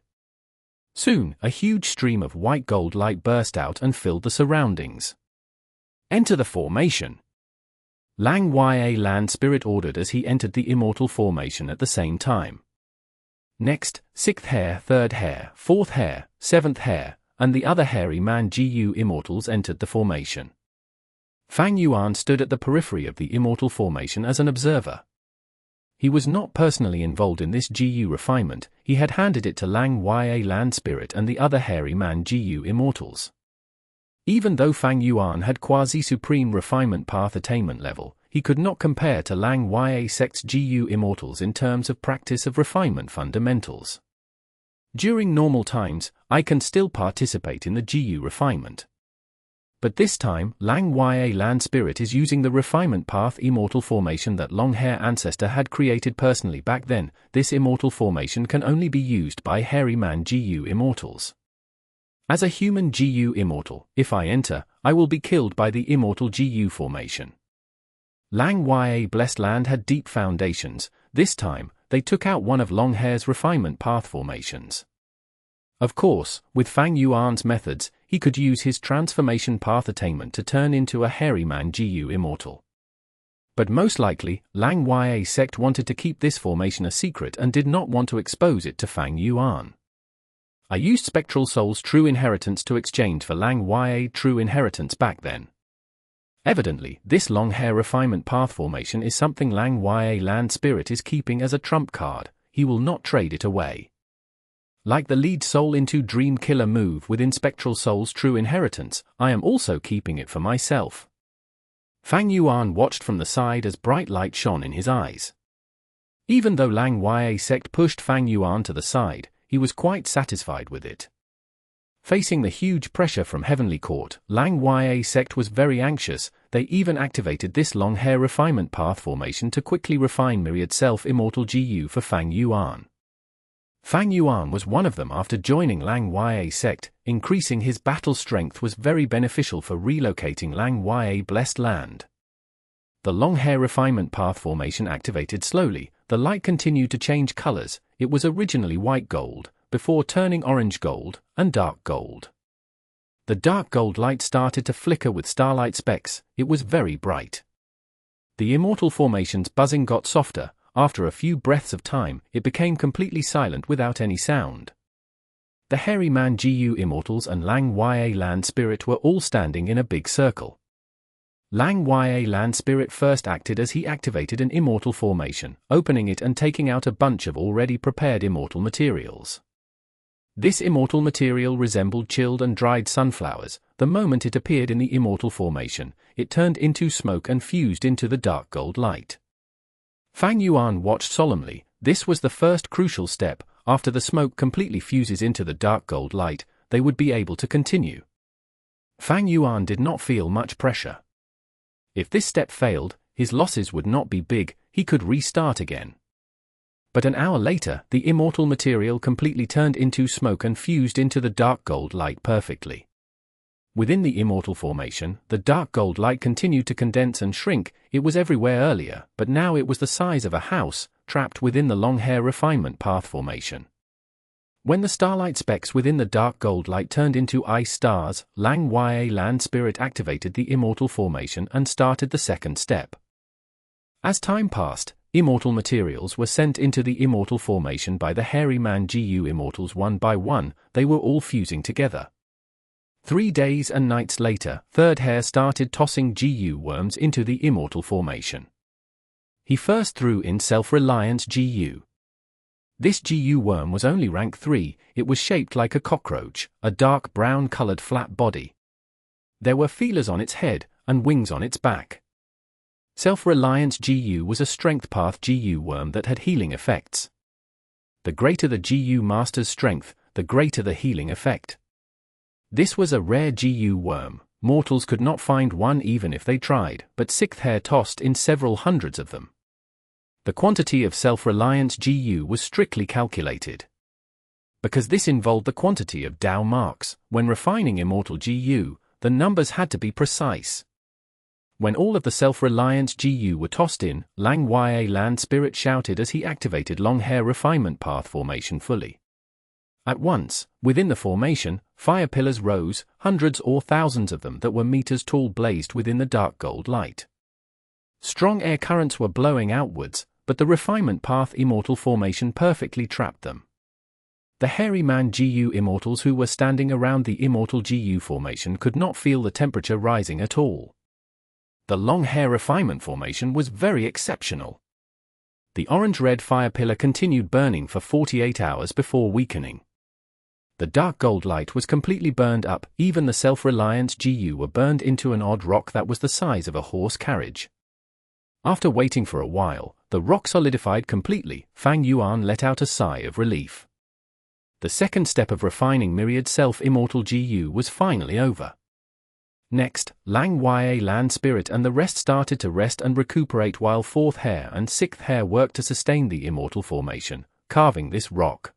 Soon, a huge stream of white gold light burst out and filled the surroundings. "Enter the formation!" Lang Ya Land Spirit ordered as he entered the Immortal Formation at the same time. Next, 6th Hair, 3rd Hair, 4th Hair, 7th Hair, and the other hairy man GU Immortals entered the formation. Fang Yuan stood at the periphery of the Immortal Formation as an observer. He was not personally involved in this GU refinement, he had handed it to Lang Ya Land Spirit and the other hairy man GU Immortals. Even though Fang Yuan had Quasi-Supreme Refinement Path Attainment level, he could not compare to Lang Ya Sect's GU Immortals in terms of practice of refinement fundamentals. During normal times, I can still participate in the GU refinement. But this time, Lang Ya Land Spirit is using the Refinement Path Immortal Formation that Long-Hair Ancestor had created personally back then. This Immortal Formation can only be used by hairy man GU Immortals. As a human GU Immortal, if I enter, I will be killed by the Immortal GU Formation. Lang Ya Blessed Land had deep foundations. This time, they took out one of Long-Hair's Refinement Path formations. Of course, with Fang Yuan's methods, he could use his Transformation Path Attainment to turn into a hairy man GU Immortal. But most likely, Lang Ya Sect wanted to keep this formation a secret and did not want to expose it to Fang Yuan. I used Spectral Soul's True Inheritance to exchange for Lang Ya True Inheritance back then. Evidently, this Long-Hair Refinement Path formation is something Lang Ya Land Spirit is keeping as a trump card. He will not trade it away. Like the lead soul into Dream Killer move within Spectral Soul's True Inheritance, I am also keeping it for myself. Fang Yuan watched from the side as bright light shone in his eyes. Even though Lang Ya Sect pushed Fang Yuan to the side, he was quite satisfied with it. Facing the huge pressure from Heavenly Court, Lang Ya Sect was very anxious. They even activated this Long-Hair Refinement Path formation to quickly refine Myriad Self-Immortal GU for Fang Yuan. Fang Yuan was one of them. After joining Lang Ya Sect, increasing his battle strength was very beneficial for relocating Lang Ya Blessed Land. The Long-Hair Refinement Path formation activated slowly. The light continued to change colors. It was originally white gold, before turning orange gold, and dark gold. The dark gold light started to flicker with starlight specks. It was very bright. The Immortal Formation's buzzing got softer. After a few breaths of time, it became completely silent without any sound. The hairy man GU Immortals and Lang Ya Land Spirit were all standing in a big circle. Lang Ya Land Spirit first acted as he activated an Immortal Formation, opening it and taking out a bunch of already prepared Immortal materials. This immortal material resembled chilled and dried sunflowers. The moment it appeared in the immortal formation, it turned into smoke and fused into the dark gold light. Fang Yuan watched solemnly. This was the first crucial step. After the smoke completely fuses into the dark gold light, they would be able to continue. Fang Yuan did not feel much pressure. If this step failed, his losses would not be big, he could restart again. But an hour later, the immortal material completely turned into smoke and fused into the dark gold light perfectly. Within the immortal formation, the dark gold light continued to condense and shrink. It was everywhere earlier, but now it was the size of a house, trapped within the long hair refinement path formation. When the starlight specks within the dark gold light turned into ice stars, Lang Ya Land Spirit activated the immortal formation and started the second step. As time passed, immortal materials were sent into the immortal formation by the hairy man Gu immortals one by one. They were all fusing together. 3 days and nights later, third hair started tossing Gu worms into the immortal formation. He first threw in self-reliance Gu. This Gu worm was only rank 3, it was shaped like a cockroach, a dark brown-colored flat body. There were feelers on its head, and wings on its back. Self-reliance Gu was a strength path Gu worm that had healing effects. The greater the Gu master's strength, the greater the healing effect. This was a rare Gu worm. Mortals could not find one even if they tried, but sixth hair tossed in several hundreds of them. The quantity of self-reliance Gu was strictly calculated. Because this involved the quantity of Dao marks, when refining immortal Gu, the numbers had to be precise. When all of the self-reliance Gu were tossed in, Lang Ya Land Spirit shouted as he activated long hair refinement path formation fully. At once, within the formation, fire pillars rose, hundreds or thousands of them that were meters tall blazed within the dark gold light. Strong air currents were blowing outwards, but the refinement path immortal formation perfectly trapped them. The hairy man Gu immortals who were standing around the immortal Gu formation could not feel the temperature rising at all. The long hair refinement formation was very exceptional. The orange-red fire pillar continued burning for 48 hours before weakening. The dark gold light was completely burned up, even the self-reliance Gu were burned into an odd rock that was the size of a horse carriage. After waiting for a while, the rock solidified completely. Fang Yuan let out a sigh of relief. The second step of refining Myriad self-immortal Gu was finally over. Next, Lang Ya Land Spirit and the rest started to rest and recuperate while fourth hair and sixth hair worked to sustain the immortal formation, carving this rock.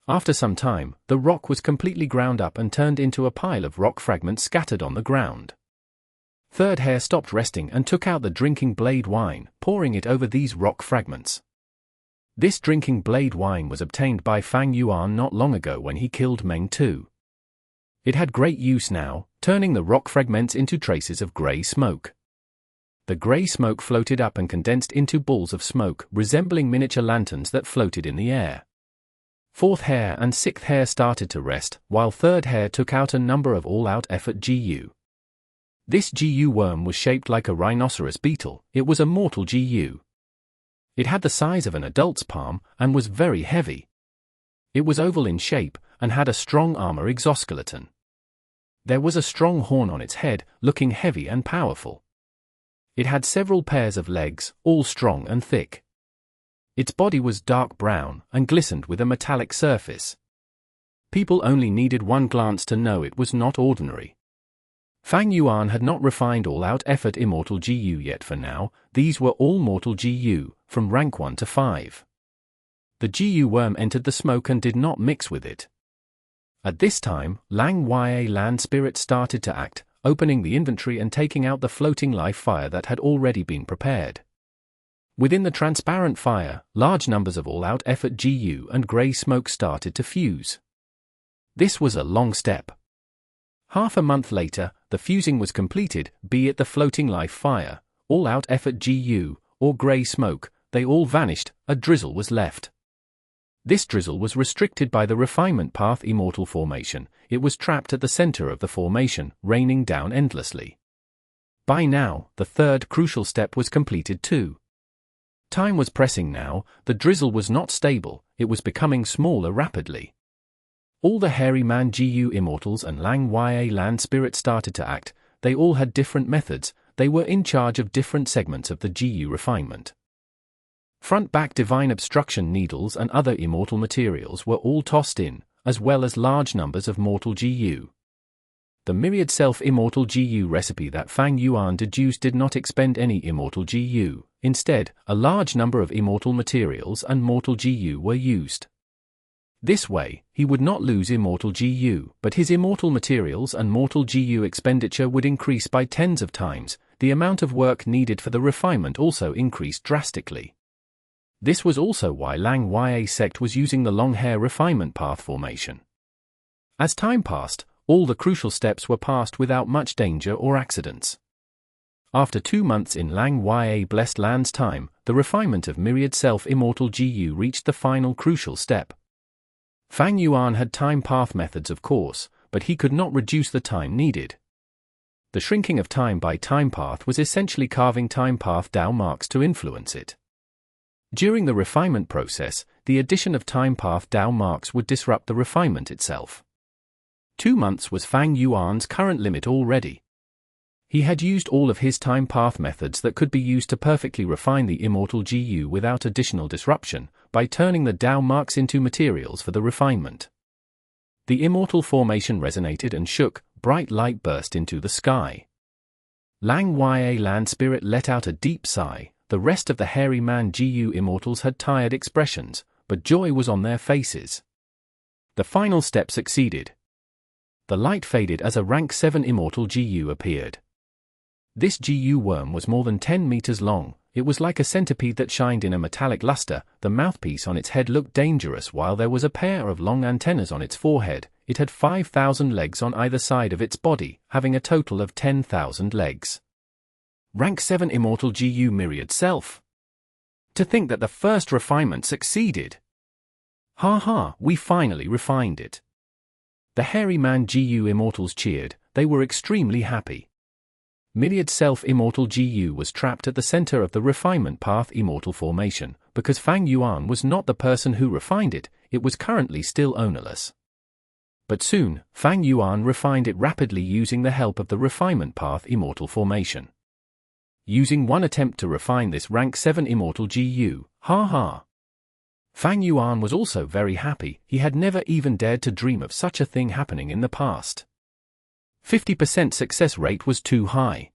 After some time, the rock was completely ground up and turned into a pile of rock fragments scattered on the ground. Third hair stopped resting and took out the drinking blade wine, pouring it over these rock fragments. This drinking blade wine was obtained by Fang Yuan not long ago when he killed Meng Tu. It had great use now, turning the rock fragments into traces of grey smoke. The grey smoke floated up and condensed into balls of smoke, resembling miniature lanterns that floated in the air. Fourth hair and sixth hair started to rest, while third hair took out a number of all-out effort Gu. This Gu worm was shaped like a rhinoceros beetle. It was a mortal Gu. It had the size of an adult's palm and was very heavy. It was oval in shape and had a strong armor exoskeleton. There was a strong horn on its head, looking heavy and powerful. It had several pairs of legs, all strong and thick. Its body was dark brown and glistened with a metallic surface. People only needed one glance to know it was not ordinary. Fang Yuan had not refined all-out effort immortal Gu yet for now. These were all mortal Gu, from rank 1 to 5. The Gu worm entered the smoke and did not mix with it. At this time, Lang Ya Land Spirit started to act, opening the inventory and taking out the floating life fire that had already been prepared. Within the transparent fire, large numbers of all-out effort Gu and grey smoke started to fuse. This was a long step. Half a month later, the fusing was completed, be it the floating life fire, all-out effort Gu, or grey smoke, they all vanished, a drizzle was left. This drizzle was restricted by the refinement path immortal formation. It was trapped at the center of the formation, raining down endlessly. By now, the third crucial step was completed too. Time was pressing now. The drizzle was not stable, it was becoming smaller rapidly. All the Hairy Man GU Immortals and Lang Ya Land Spirit started to act. They all had different methods. They were in charge of different segments of the GU refinement. Front-back Divine Obstruction needles and other immortal materials were all tossed in, as well as large numbers of mortal GU. The Myriad Self-Immortal GU recipe that Fang Yuan deduced did not expend any immortal GU. Instead, a large number of immortal materials and mortal GU were used. This way, he would not lose immortal GU, but his immortal materials and mortal GU expenditure would increase by tens of times. The amount of work needed for the refinement also increased drastically. This was also why Lang Ya sect was using the long hair refinement path formation. As time passed, all the crucial steps were passed without much danger or accidents. After 2 months in Lang Ya Blessed Land's time, the refinement of Myriad Self-Immortal GU reached the final crucial step. Fang Yuan had time path methods of course, but he could not reduce the time needed. The shrinking of time by time path was essentially carving time path Dao marks to influence it. During the refinement process, the addition of time path Dao marks would disrupt the refinement itself. 2 months was Fang Yuan's current limit already. He had used all of his time path methods that could be used to perfectly refine the immortal GU without additional disruption, by turning the Dao marks into materials for the refinement. The immortal formation resonated and shook, bright light burst into the sky. Lang Ya Land Spirit let out a deep sigh. The rest of the Hairy Man GU Immortals had tired expressions, but joy was on their faces. The final step succeeded. The light faded as a rank 7 Immortal GU appeared. This GU worm was more than 10 meters long. It was like a centipede that shined in a metallic luster. The mouthpiece on its head looked dangerous while there was a pair of long antennas on its forehead. It had 5,000 legs on either side of its body, having a total of 10,000 legs. Rank 7 Immortal GU Myriad Self. To think that the first refinement succeeded. Ha ha, we finally refined it. The Hairy Man GU Immortals cheered. They were extremely happy. Myriad Self-Immortal GU was trapped at the center of the refinement path immortal formation, because Fang Yuan was not the person who refined it. It was currently still ownerless. But soon, Fang Yuan refined it rapidly using the help of the refinement path immortal formation. Using one attempt to refine this rank 7 Immortal GU, ha ha. Fang Yuan was also very happy. He had never even dared to dream of such a thing happening in the past. 50% success rate was too high.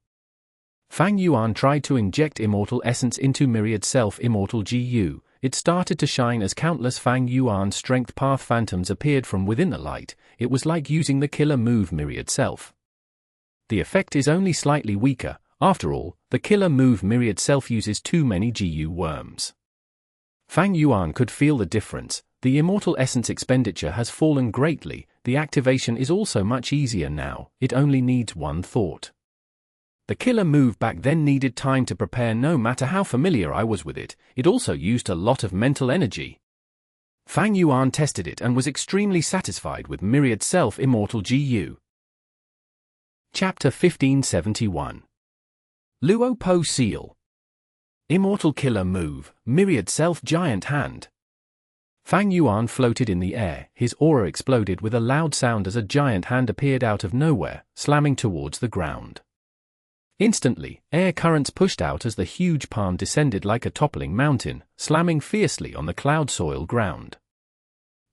Fang Yuan tried to inject immortal essence into Myriad Self-Immortal GU. It started to shine as countless Fang Yuan strength path phantoms appeared from within the light. It was like using the killer move Myriad Self. The effect is only slightly weaker. After all, the killer move Myriad Self uses too many GU worms. Fang Yuan could feel the difference. The immortal essence expenditure has fallen greatly. The activation is also much easier now. It only needs one thought. The killer move back then needed time to prepare. No matter how familiar I was with it, it also used a lot of mental energy. Fang Yuan tested it and was extremely satisfied with Myriad Self-Immortal GU. Chapter 1571. Luo Po Seal. Immortal Killer Move, Myriad Self-Giant Hand. Fang Yuan floated in the air. His aura exploded with a loud sound as a giant hand appeared out of nowhere, slamming towards the ground. Instantly, air currents pushed out as the huge palm descended like a toppling mountain, slamming fiercely on the cloud soil ground.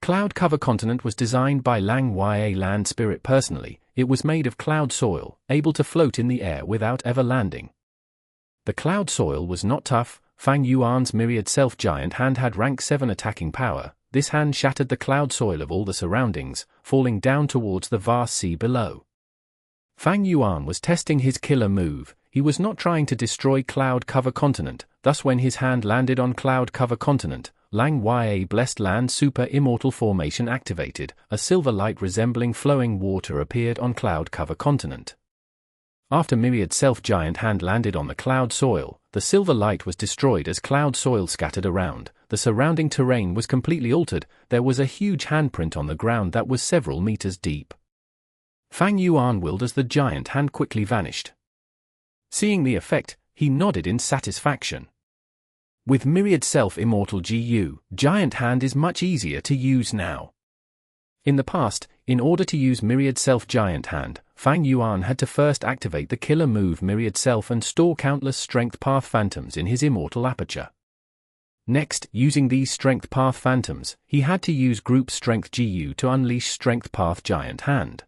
Cloud Cover Continent was designed by Lang Ya Land Spirit personally. It was made of cloud soil, able to float in the air without ever landing. The cloud soil was not tough. Fang Yuan's Myriad Self-Giant Hand had rank 7 attacking power. This hand shattered the cloud soil of all the surroundings, falling down towards the vast sea below. Fang Yuan was testing his killer move. He was not trying to destroy Cloud Cover Continent. Thus when his hand landed on Cloud Cover Continent, Lang Ya Blessed Land Super Immortal Formation activated. A silver light resembling flowing water appeared on Cloud Cover Continent. After Myriad Self-Giant Hand landed on the cloud soil, the silver light was destroyed as cloud soil scattered around. The surrounding terrain was completely altered. There was a huge handprint on the ground that was several meters deep. Fang Yuan willed as the giant hand quickly vanished. Seeing the effect, he nodded in satisfaction. With Myriad Self-Immortal GU, Giant Hand is much easier to use now. In the past, in order to use Myriad Self Giant Hand, Fang Yuan had to first activate the killer move Myriad Self and store countless Strength Path Phantoms in his Immortal aperture. Next, using these Strength Path Phantoms, he had to use Group Strength GU to unleash Strength Path Giant Hand.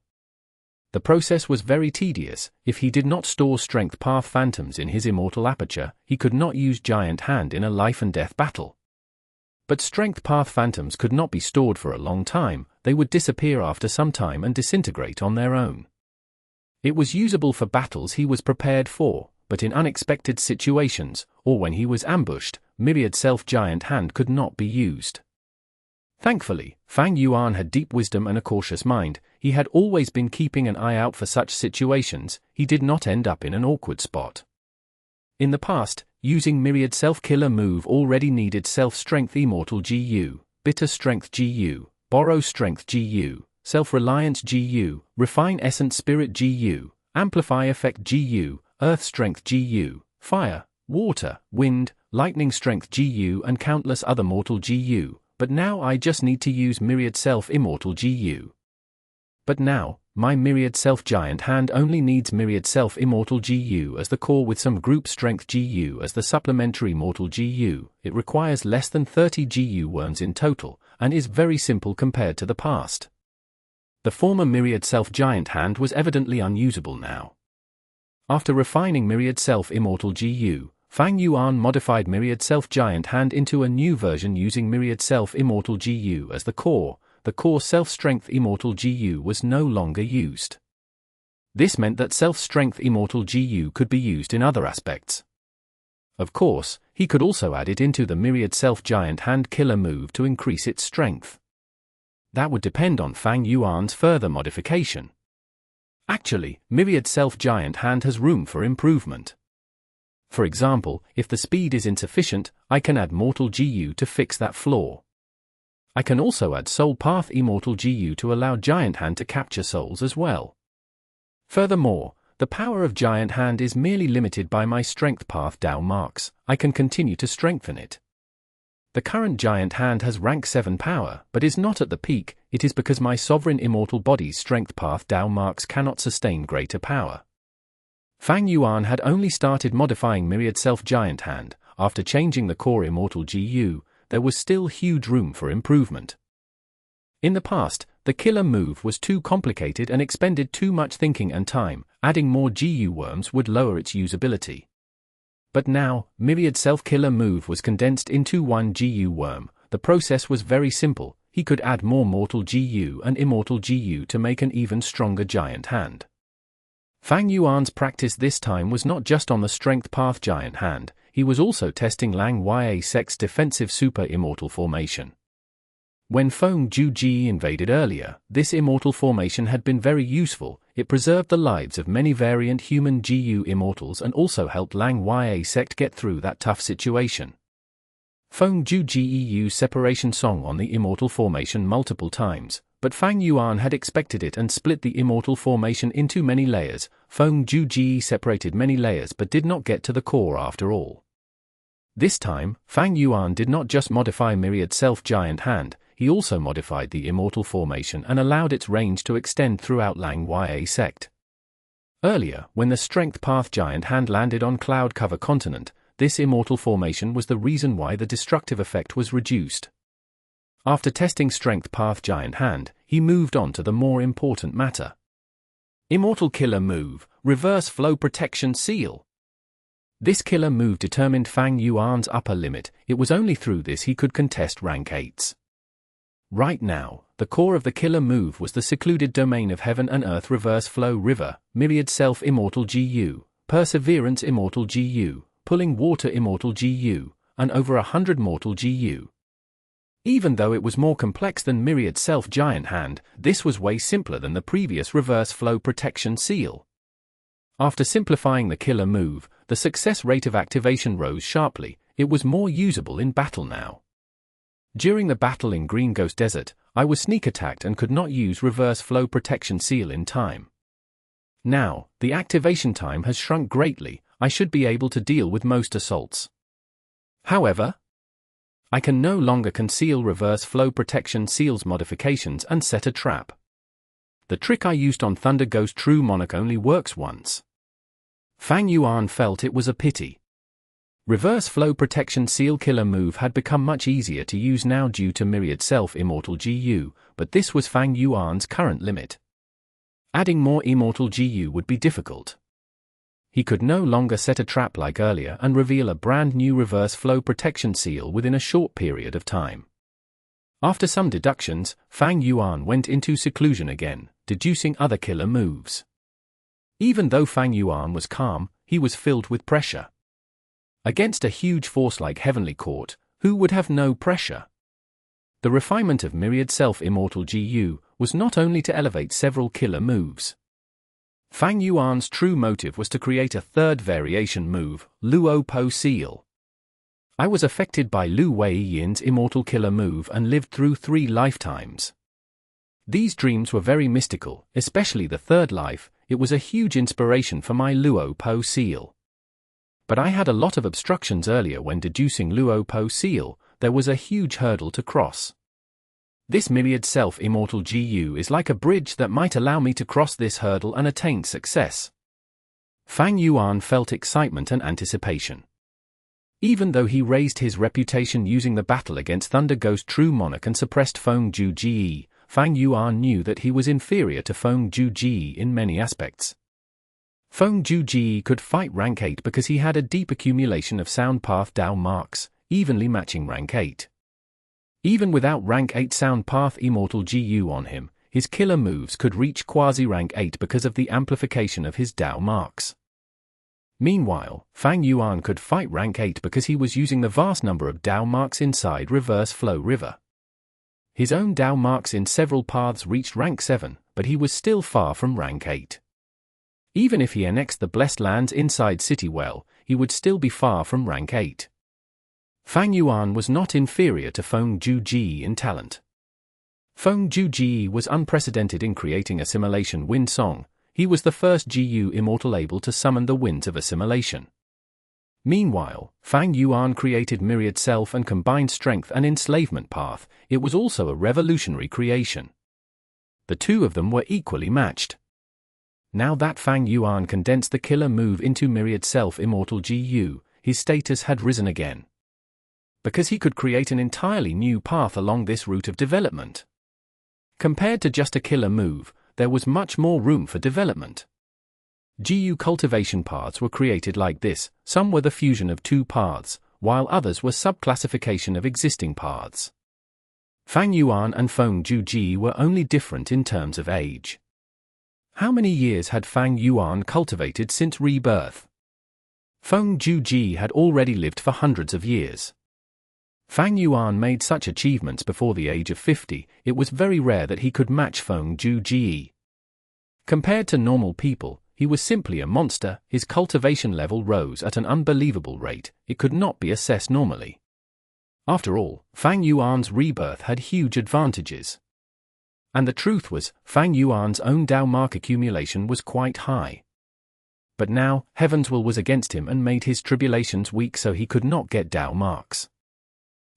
The process was very tedious. If he did not store Strength Path Phantoms in his Immortal aperture, he could not use Giant Hand in a life and death battle. But Strength Path Phantoms could not be stored for a long time, they would disappear after some time and disintegrate on their own. It was usable for battles he was prepared for, but in unexpected situations, or when he was ambushed, Myriad Self Giant Hand could not be used. Thankfully, Fang Yuan had deep wisdom and a cautious mind. He had always been keeping an eye out for such situations. He did not end up in an awkward spot. In the past, using Myriad Self-Killer move already needed Self-Strength Immortal GU, Bitter Strength GU, Borrow Strength GU, Self-Reliance GU, Refine Essence Spirit GU, Amplify Effect GU, Earth Strength GU, Fire, Water, Wind, Lightning Strength GU and countless other mortal GU, but now I just need to use Myriad Self-Immortal GU. But now, my Myriad Self-Giant Hand only needs Myriad Self-Immortal GU as the core with some Group Strength GU as the supplementary Mortal GU. It requires less than 30 GU worms in total, and is very simple compared to the past. The former Myriad Self-Giant Hand was evidently unusable now. After refining Myriad Self-Immortal GU, Fang Yuan modified Myriad Self-Giant Hand into a new version using Myriad Self-Immortal GU as the core. The core Self-Strength Immortal GU was no longer used. This meant that Self-Strength Immortal GU could be used in other aspects. Of course, he could also add it into the Myriad Self-Giant Hand killer move to increase its strength. That would depend on Fang Yuan's further modification. Actually, Myriad Self-Giant Hand has room for improvement. For example, if the speed is insufficient, I can add Mortal GU to fix that flaw. I can also add Soul Path Immortal GU to allow Giant Hand to capture souls as well. Furthermore, the power of Giant Hand is merely limited by my Strength Path Dao marks. I can continue to strengthen it. The current Giant Hand has rank 7 power, but is not at the peak. It is because my Sovereign Immortal Body's Strength Path Dao marks cannot sustain greater power. Fang Yuan had only started modifying Myriad Self-Giant Hand. After changing the core Immortal GU, there was still huge room for improvement. In the past, the killer move was too complicated and expended too much thinking and time. Adding more GU worms would lower its usability. But now, Myriad Self-Killer move was condensed into one GU worm. The process was very simple. He could add more Mortal GU and Immortal GU to make an even stronger Giant Hand. Fang Yuan's practice this time was not just on the Strength Path Giant Hand. He was also testing Lang Ya Sect's defensive Super Immortal formation. When Feng Ji invaded earlier, this Immortal formation had been very useful. It preserved the lives of many variant human GU Immortals and also helped Lang Ya Sect get through that tough situation. Feng Ji used Separation Song on the Immortal formation multiple times, but Fang Yuan had expected it and split the Immortal formation into many layers. Feng Ji separated many layers but did not get to the core after all. This time, Fang Yuan did not just modify Myriad Self-Giant Hand, he also modified the Immortal formation and allowed its range to extend throughout Lang Ya Sect. Earlier, when the Strength Path Giant Hand landed on Cloud Cover Continent, this Immortal formation was the reason why the destructive effect was reduced. After testing Strength Path Giant Hand, he moved on to the more important matter. Immortal Killer Move, Reverse Flow Protection Seal. This killer move determined Fang Yuan's upper limit. It was only through this he could contest rank 8s. Right now, the core of the killer move was the secluded domain of Heaven and Earth Reverse Flow River, Myriad Self Immortal GU, Perseverance Immortal GU, Pulling Water Immortal GU, and over 100 Mortal GU. Even though it was more complex than Myriad Self Giant Hand, this was way simpler than the previous Reverse Flow Protection Seal. After simplifying the killer move, the success rate of activation rose sharply. It was more usable in battle now. During the battle in Green Ghost Desert, I was sneak attacked and could not use Reverse Flow Protection Seal in time. Now, the activation time has shrunk greatly. I should be able to deal with most assaults. However, I can no longer conceal reverse flow protection seals modifications and set a trap. The trick I used on Thunder Ghost True Monarch only works once. Fang Yuan felt it was a pity. Reverse flow protection seal killer move had become much easier to use now due to Myriad self Immortal GU, but this was Fang Yuan's current limit. Adding more Immortal GU would be difficult. He could no longer set a trap like earlier and reveal a brand new reverse flow protection seal within a short period of time. After some deductions, Fang Yuan went into seclusion again, deducing other killer moves. Even though Fang Yuan was calm, he was filled with pressure. Against a huge force like Heavenly Court, who would have no pressure? The refinement of Myriad self-Immortal GU was not only to elevate several killer moves. Fang Yuan's true motive was to create a third variation move, Luo Po Seal. I was affected by Lu Wei Yin's immortal killer move and lived through 3 lifetimes. These dreams were very mystical, especially the third life. It was a huge inspiration for my Luo Po Seal. But I had a lot of obstructions earlier when deducing Luo Po Seal. There was a huge hurdle to cross. This Myriad self-Immortal GU is like a bridge that might allow me to cross this hurdle and attain success. Fang Yuan felt excitement and anticipation. Even though he raised his reputation using the battle against Thunder Ghost True Monarch and suppressed Feng Ju Ji, Fang Yuan knew that he was inferior to Feng Ju Ji in many aspects. Feng Ju Ji could fight rank 8 because he had a deep accumulation of sound path Dao marks, evenly matching rank 8. Even without rank 8 sound path Immortal GU on him, his killer moves could reach quasi-rank 8 because of the amplification of his Dao marks. Meanwhile, Fang Yuan could fight rank 8 because he was using the vast number of Dao marks inside Reverse Flow River. His own Dao marks in several paths reached rank 7, but he was still far from rank 8. Even if he annexed the blessed lands inside City Well, he would still be far from rank 8. Fang Yuan was not inferior to Feng Ju Ji in talent. Feng Ju Ji was unprecedented in creating assimilation wind song. He was the first GU immortal able to summon the winds of assimilation. Meanwhile, Fang Yuan created Myriad self and combined strength and enslavement path. It was also a revolutionary creation. The two of them were equally matched. Now that Fang Yuan condensed the killer move into Myriad self-Immortal GU, his status had risen again. Because he could create an entirely new path along this route of development. Compared to just a killer move, there was much more room for development. GU cultivation paths were created like this. Some were the fusion of 2 paths, while others were subclassification of existing paths. Fang Yuan and Feng Ju Ji were only different in terms of age. How many years had Fang Yuan cultivated since rebirth? Feng Ju Ji had already lived for hundreds of years. Fang Yuan made such achievements before the age of 50, it was very rare that he could match Feng Ju Ji. Compared to normal people, he was simply a monster. His cultivation level rose at an unbelievable rate. It could not be assessed normally. After all, Fang Yuan's rebirth had huge advantages. And the truth was, Fang Yuan's own Dao mark accumulation was quite high. But now, Heaven's will was against him and made his tribulations weak, so he could not get Dao marks.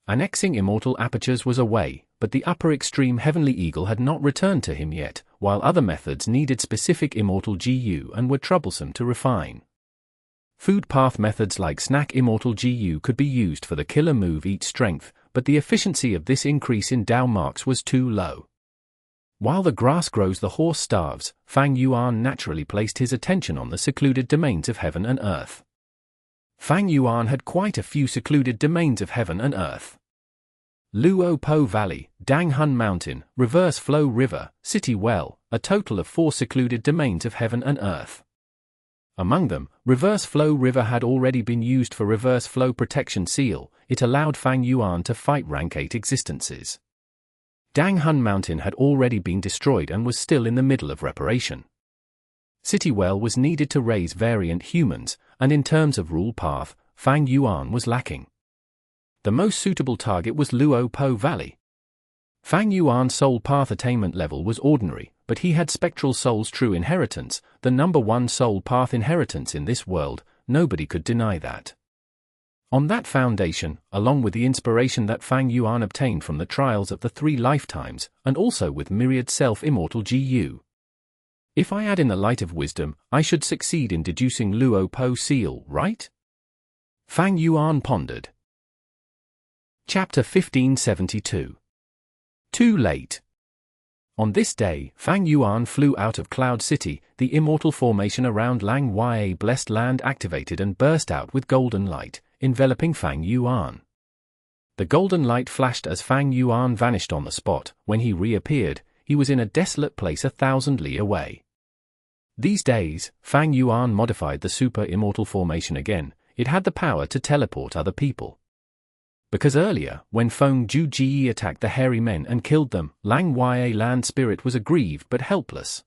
Annexing immortal apertures was a way, but the upper extreme Heavenly Eagle had not returned to him yet, while other methods needed specific immortal GU and were troublesome to refine. Food path methods like Snack Immortal GU could be used for the killer move Eat Strength, but the efficiency of this increase in Dao marks was too low. While the grass grows the horse starves, Fang Yuan naturally placed his attention on the secluded domains of heaven and earth. Fang Yuan had quite a few secluded domains of heaven and earth. Luo Po Valley, Dang Hun Mountain, Reverse Flow River, City Well, a total of 4 secluded domains of heaven and earth. Among them, Reverse Flow River had already been used for Reverse Flow Protection Seal. It allowed Fang Yuan to fight rank 8 existences. Dang Hun Mountain had already been destroyed and was still in the middle of reparation. City Well was needed to raise variant humans, and in terms of rule path, Fang Yuan was lacking. The most suitable target was Luo Po Valley. Fang Yuan's soul path attainment level was ordinary, but he had Spectral Soul's true inheritance, the number 1 soul path inheritance in this world. Nobody could deny that. On that foundation, along with the inspiration that Fang Yuan obtained from the trials of the 3 lifetimes, and also with Myriad self-immortal GU. If I add in the light of wisdom, I should succeed in deducing Luo Po Seal, right? Fang Yuan pondered. Chapter 1572. Too late. On this day, Fang Yuan flew out of Cloud City. The immortal formation around Lang Ya blessed land activated and burst out with golden light, enveloping Fang Yuan. The golden light flashed as Fang Yuan vanished on the spot. When he reappeared, he was in a desolate place 1,000 li away. These days, Fang Yuan modified the super immortal formation again. It had the power to teleport other people. Because earlier, when Feng Ji attacked the hairy men and killed them, Lang Ya land spirit was aggrieved but helpless.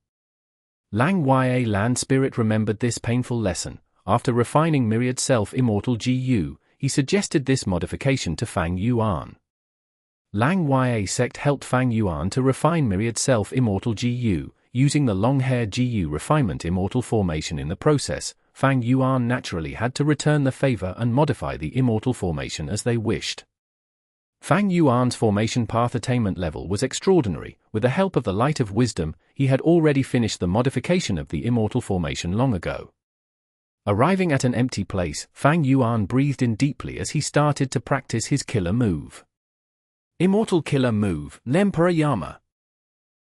Lang Ya land spirit remembered this painful lesson. After refining Myriad self-immortal GU, he suggested this modification to Fang Yuan. Lang Ya sect helped Fang Yuan to refine Myriad self-immortal GU, using the long-hair GU refinement immortal formation in the process. Fang Yuan naturally had to return the favor and modify the immortal formation as they wished. Fang Yuan's formation path attainment level was extraordinary. With the help of the light of wisdom, he had already finished the modification of the immortal formation long ago. Arriving at an empty place, Fang Yuan breathed in deeply as he started to practice his killer move. Immortal killer move, Emperor Yama.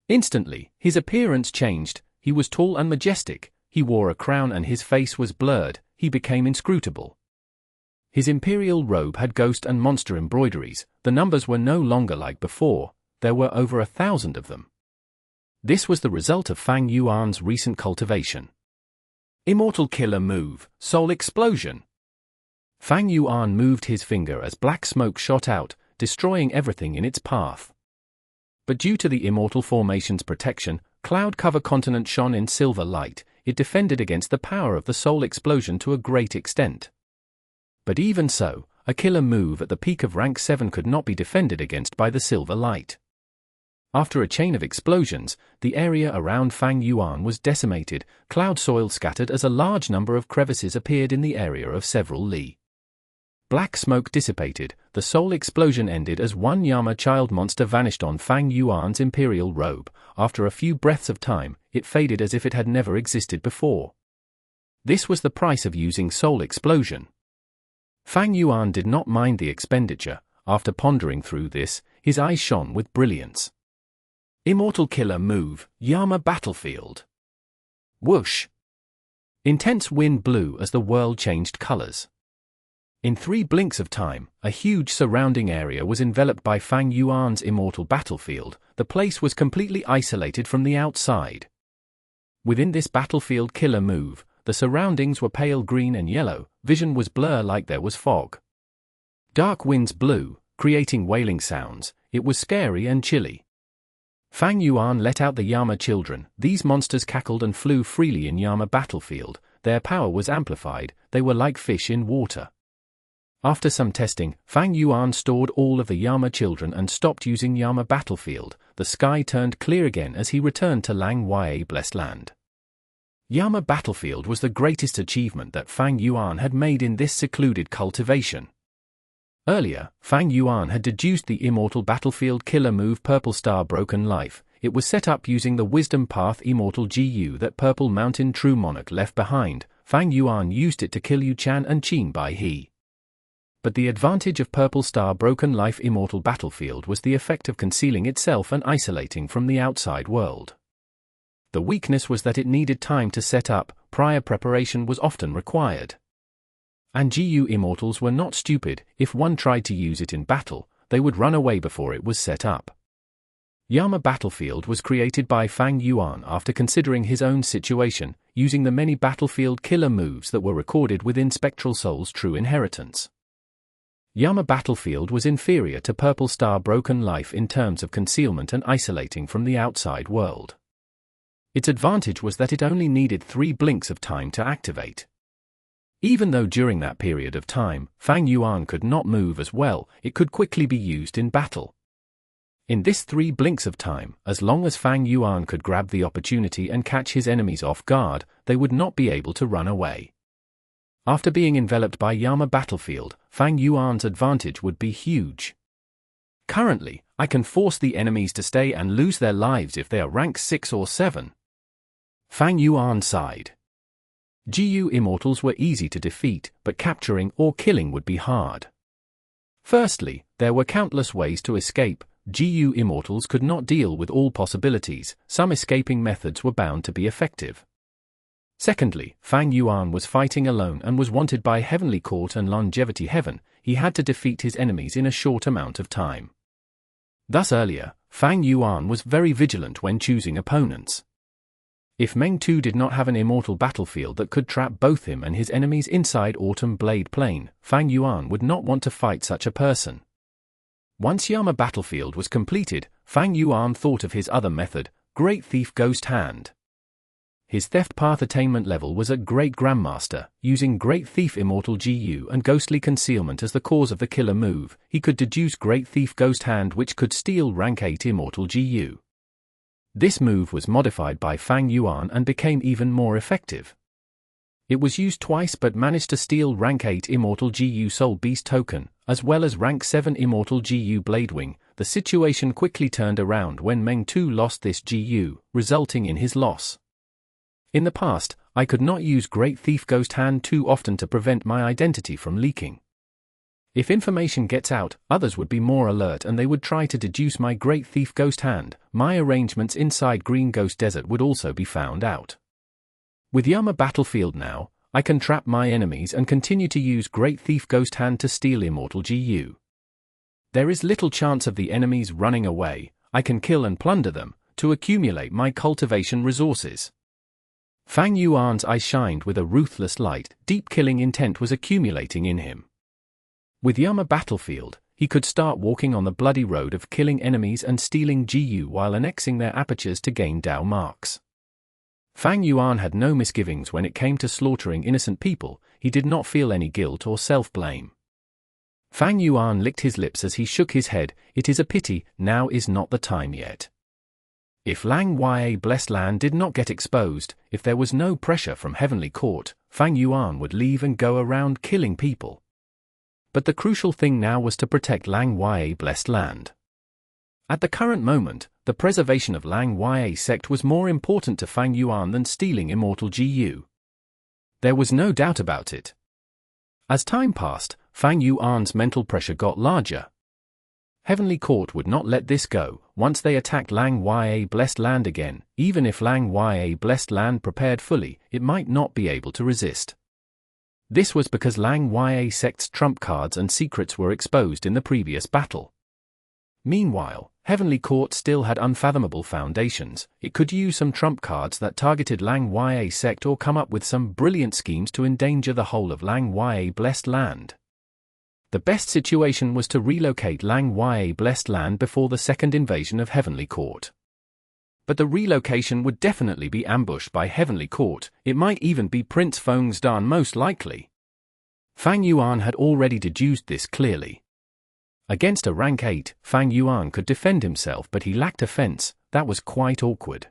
Instantly, his appearance changed. He was tall and majestic. He wore a crown and his face was blurred. He became inscrutable. His imperial robe had ghost and monster embroideries. The numbers were no longer like before. There were over 1,000 of them. This was the result of Fang Yuan's recent cultivation. Immortal killer move, Soul Explosion. Fang Yuan moved his finger as black smoke shot out, destroying everything in its path. But due to the immortal formation's protection, cloud cover continent shone in silver light. It defended against the power of the soul explosion to a great extent. But even so, a killer move at the peak of rank 7 could not be defended against by the silver light. After a chain of explosions, the area around Fang Yuan was decimated. Cloud soil scattered as a large number of crevices appeared in the area of several li. Black smoke dissipated. The soul explosion ended as one Yama child monster vanished on Fang Yuan's imperial robe. After a few breaths of time, it faded as if it had never existed before. This was the price of using soul explosion. Fang Yuan did not mind the expenditure. After pondering through this, his eyes shone with brilliance. Immortal killer move, Yama battlefield. Whoosh! Intense wind blew as the world changed colors. In 3 blinks of time, a huge surrounding area was enveloped by Fang Yuan's immortal battlefield. The place was completely isolated from the outside. Within this battlefield killer move, the surroundings were pale green and yellow. Vision was blur like there was fog. Dark winds blew, creating wailing sounds. It was scary and chilly. Fang Yuan let out the Yama children. These monsters cackled and flew freely in Yama battlefield. Their power was amplified. They were like fish in water. After some testing, Fang Yuan stored all of the Yama children and stopped using Yama battlefield. The sky turned clear again as he returned to Lang Ya blessed land. Yama battlefield was the greatest achievement that Fang Yuan had made in this secluded cultivation. Earlier, Fang Yuan had deduced the immortal battlefield killer move Purple Star Broken Life. It was set up using the Wisdom Path Immortal GU that Purple Mountain True Monarch left behind. Fang Yuan used it to kill Yu Chan and Qin Bai He. But the advantage of Purple Star Broken Life Immortal Battlefield was the effect of concealing itself and isolating from the outside world. The weakness was that it needed time to set up. Prior preparation was often required. And GU Immortals were not stupid. If one tried to use it in battle, they would run away before it was set up. Yama Battlefield was created by Fang Yuan after considering his own situation, using the many battlefield killer moves that were recorded within Spectral Soul's true inheritance. Yama Battlefield was inferior to Purple Star Broken Life in terms of concealment and isolating from the outside world. Its advantage was that it only needed 3 blinks of time to activate. Even though during that period of time, Fang Yuan could not move as well, it could quickly be used in battle. In this 3 blinks of time, as long as Fang Yuan could grab the opportunity and catch his enemies off guard, they would not be able to run away. After being enveloped by Yama battlefield, Fang Yuan's advantage would be huge. Currently, I can force the enemies to stay and lose their lives if they are rank 6 or 7. Fang Yuan sighed. GU Immortals were easy to defeat, but capturing or killing would be hard. Firstly, there were countless ways to escape. GU Immortals could not deal with all possibilities, some escaping methods were bound to be effective. Secondly, Fang Yuan was fighting alone and was wanted by Heavenly Court and Longevity Heaven. He had to defeat his enemies in a short amount of time. Thus earlier, Fang Yuan was very vigilant when choosing opponents. If Meng Tu did not have an immortal battlefield that could trap both him and his enemies inside Autumn Blade Plain, Fang Yuan would not want to fight such a person. Once Yama battlefield was completed, Fang Yuan thought of his other method, Great Thief Ghost Hand. His theft path attainment level was at Great Grandmaster. Using Great Thief Immortal GU and Ghostly Concealment as the cause of the killer move, he could deduce Great Thief Ghost Hand, which could steal rank 8 Immortal GU. This move was modified by Fang Yuan and became even more effective. It was used twice but managed to steal rank 8 Immortal GU Soul Beast token, as well as rank 7 Immortal GU Bladewing. The situation quickly turned around when Meng Tu lost this GU, resulting in his loss. In the past, I could not use Great Thief Ghost Hand too often to prevent my identity from leaking. If information gets out, others would be more alert and they would try to deduce my Great Thief Ghost Hand. My arrangements inside Green Ghost Desert would also be found out. With Yama battlefield now, I can trap my enemies and continue to use Great Thief Ghost Hand to steal Immortal GU. There is little chance of the enemies running away. I can kill and plunder them, to accumulate my cultivation resources. Fang Yuan's eye shined with a ruthless light. Deep killing intent was accumulating in him. With Yama battlefield, he could start walking on the bloody road of killing enemies and stealing GU while annexing their apertures to gain Dao marks. Fang Yuan had no misgivings when it came to slaughtering innocent people. He did not feel any guilt or self-blame. Fang Yuan licked his lips as he shook his head. It is a pity, now is not the time yet. If Lang Ya Blessed Land did not get exposed, if there was no pressure from Heavenly Court, Fang Yuan would leave and go around killing people. But the crucial thing now was to protect Lang Ya Blessed Land. At the current moment, the preservation of Lang Ya sect was more important to Fang Yuan than stealing Immortal GU. There was no doubt about it. As time passed, Fang Yuan's mental pressure got larger. Heavenly Court would not let this go. Once they attacked Lang Ya Blessed Land again, even if Lang Ya Blessed Land prepared fully, it might not be able to resist. This was because Lang Ya sect's trump cards and secrets were exposed in the previous battle. Meanwhile, Heavenly Court still had unfathomable foundations. It could use some trump cards that targeted Lang Ya sect or come up with some brilliant schemes to endanger the whole of Lang Ya Blessed Land. The best situation was to relocate Lang Ya Blessed Land before the second invasion of Heavenly Court. But the relocation would definitely be ambushed by Heavenly Court. It might even be Prince Feng's Dan, most likely. Fang Yuan had already deduced this clearly. Against a rank 8, Fang Yuan could defend himself, but he lacked offense. That was quite awkward.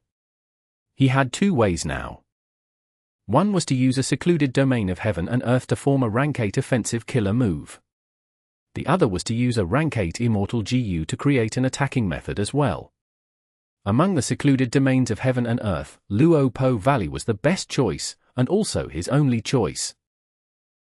He had two ways now. One was to use a secluded domain of heaven and earth to form a rank 8 offensive killer move. The other was to use a rank 8 Immortal GU to create an attacking method as well. Among the secluded domains of heaven and earth, Luo Po Valley was the best choice, and also his only choice.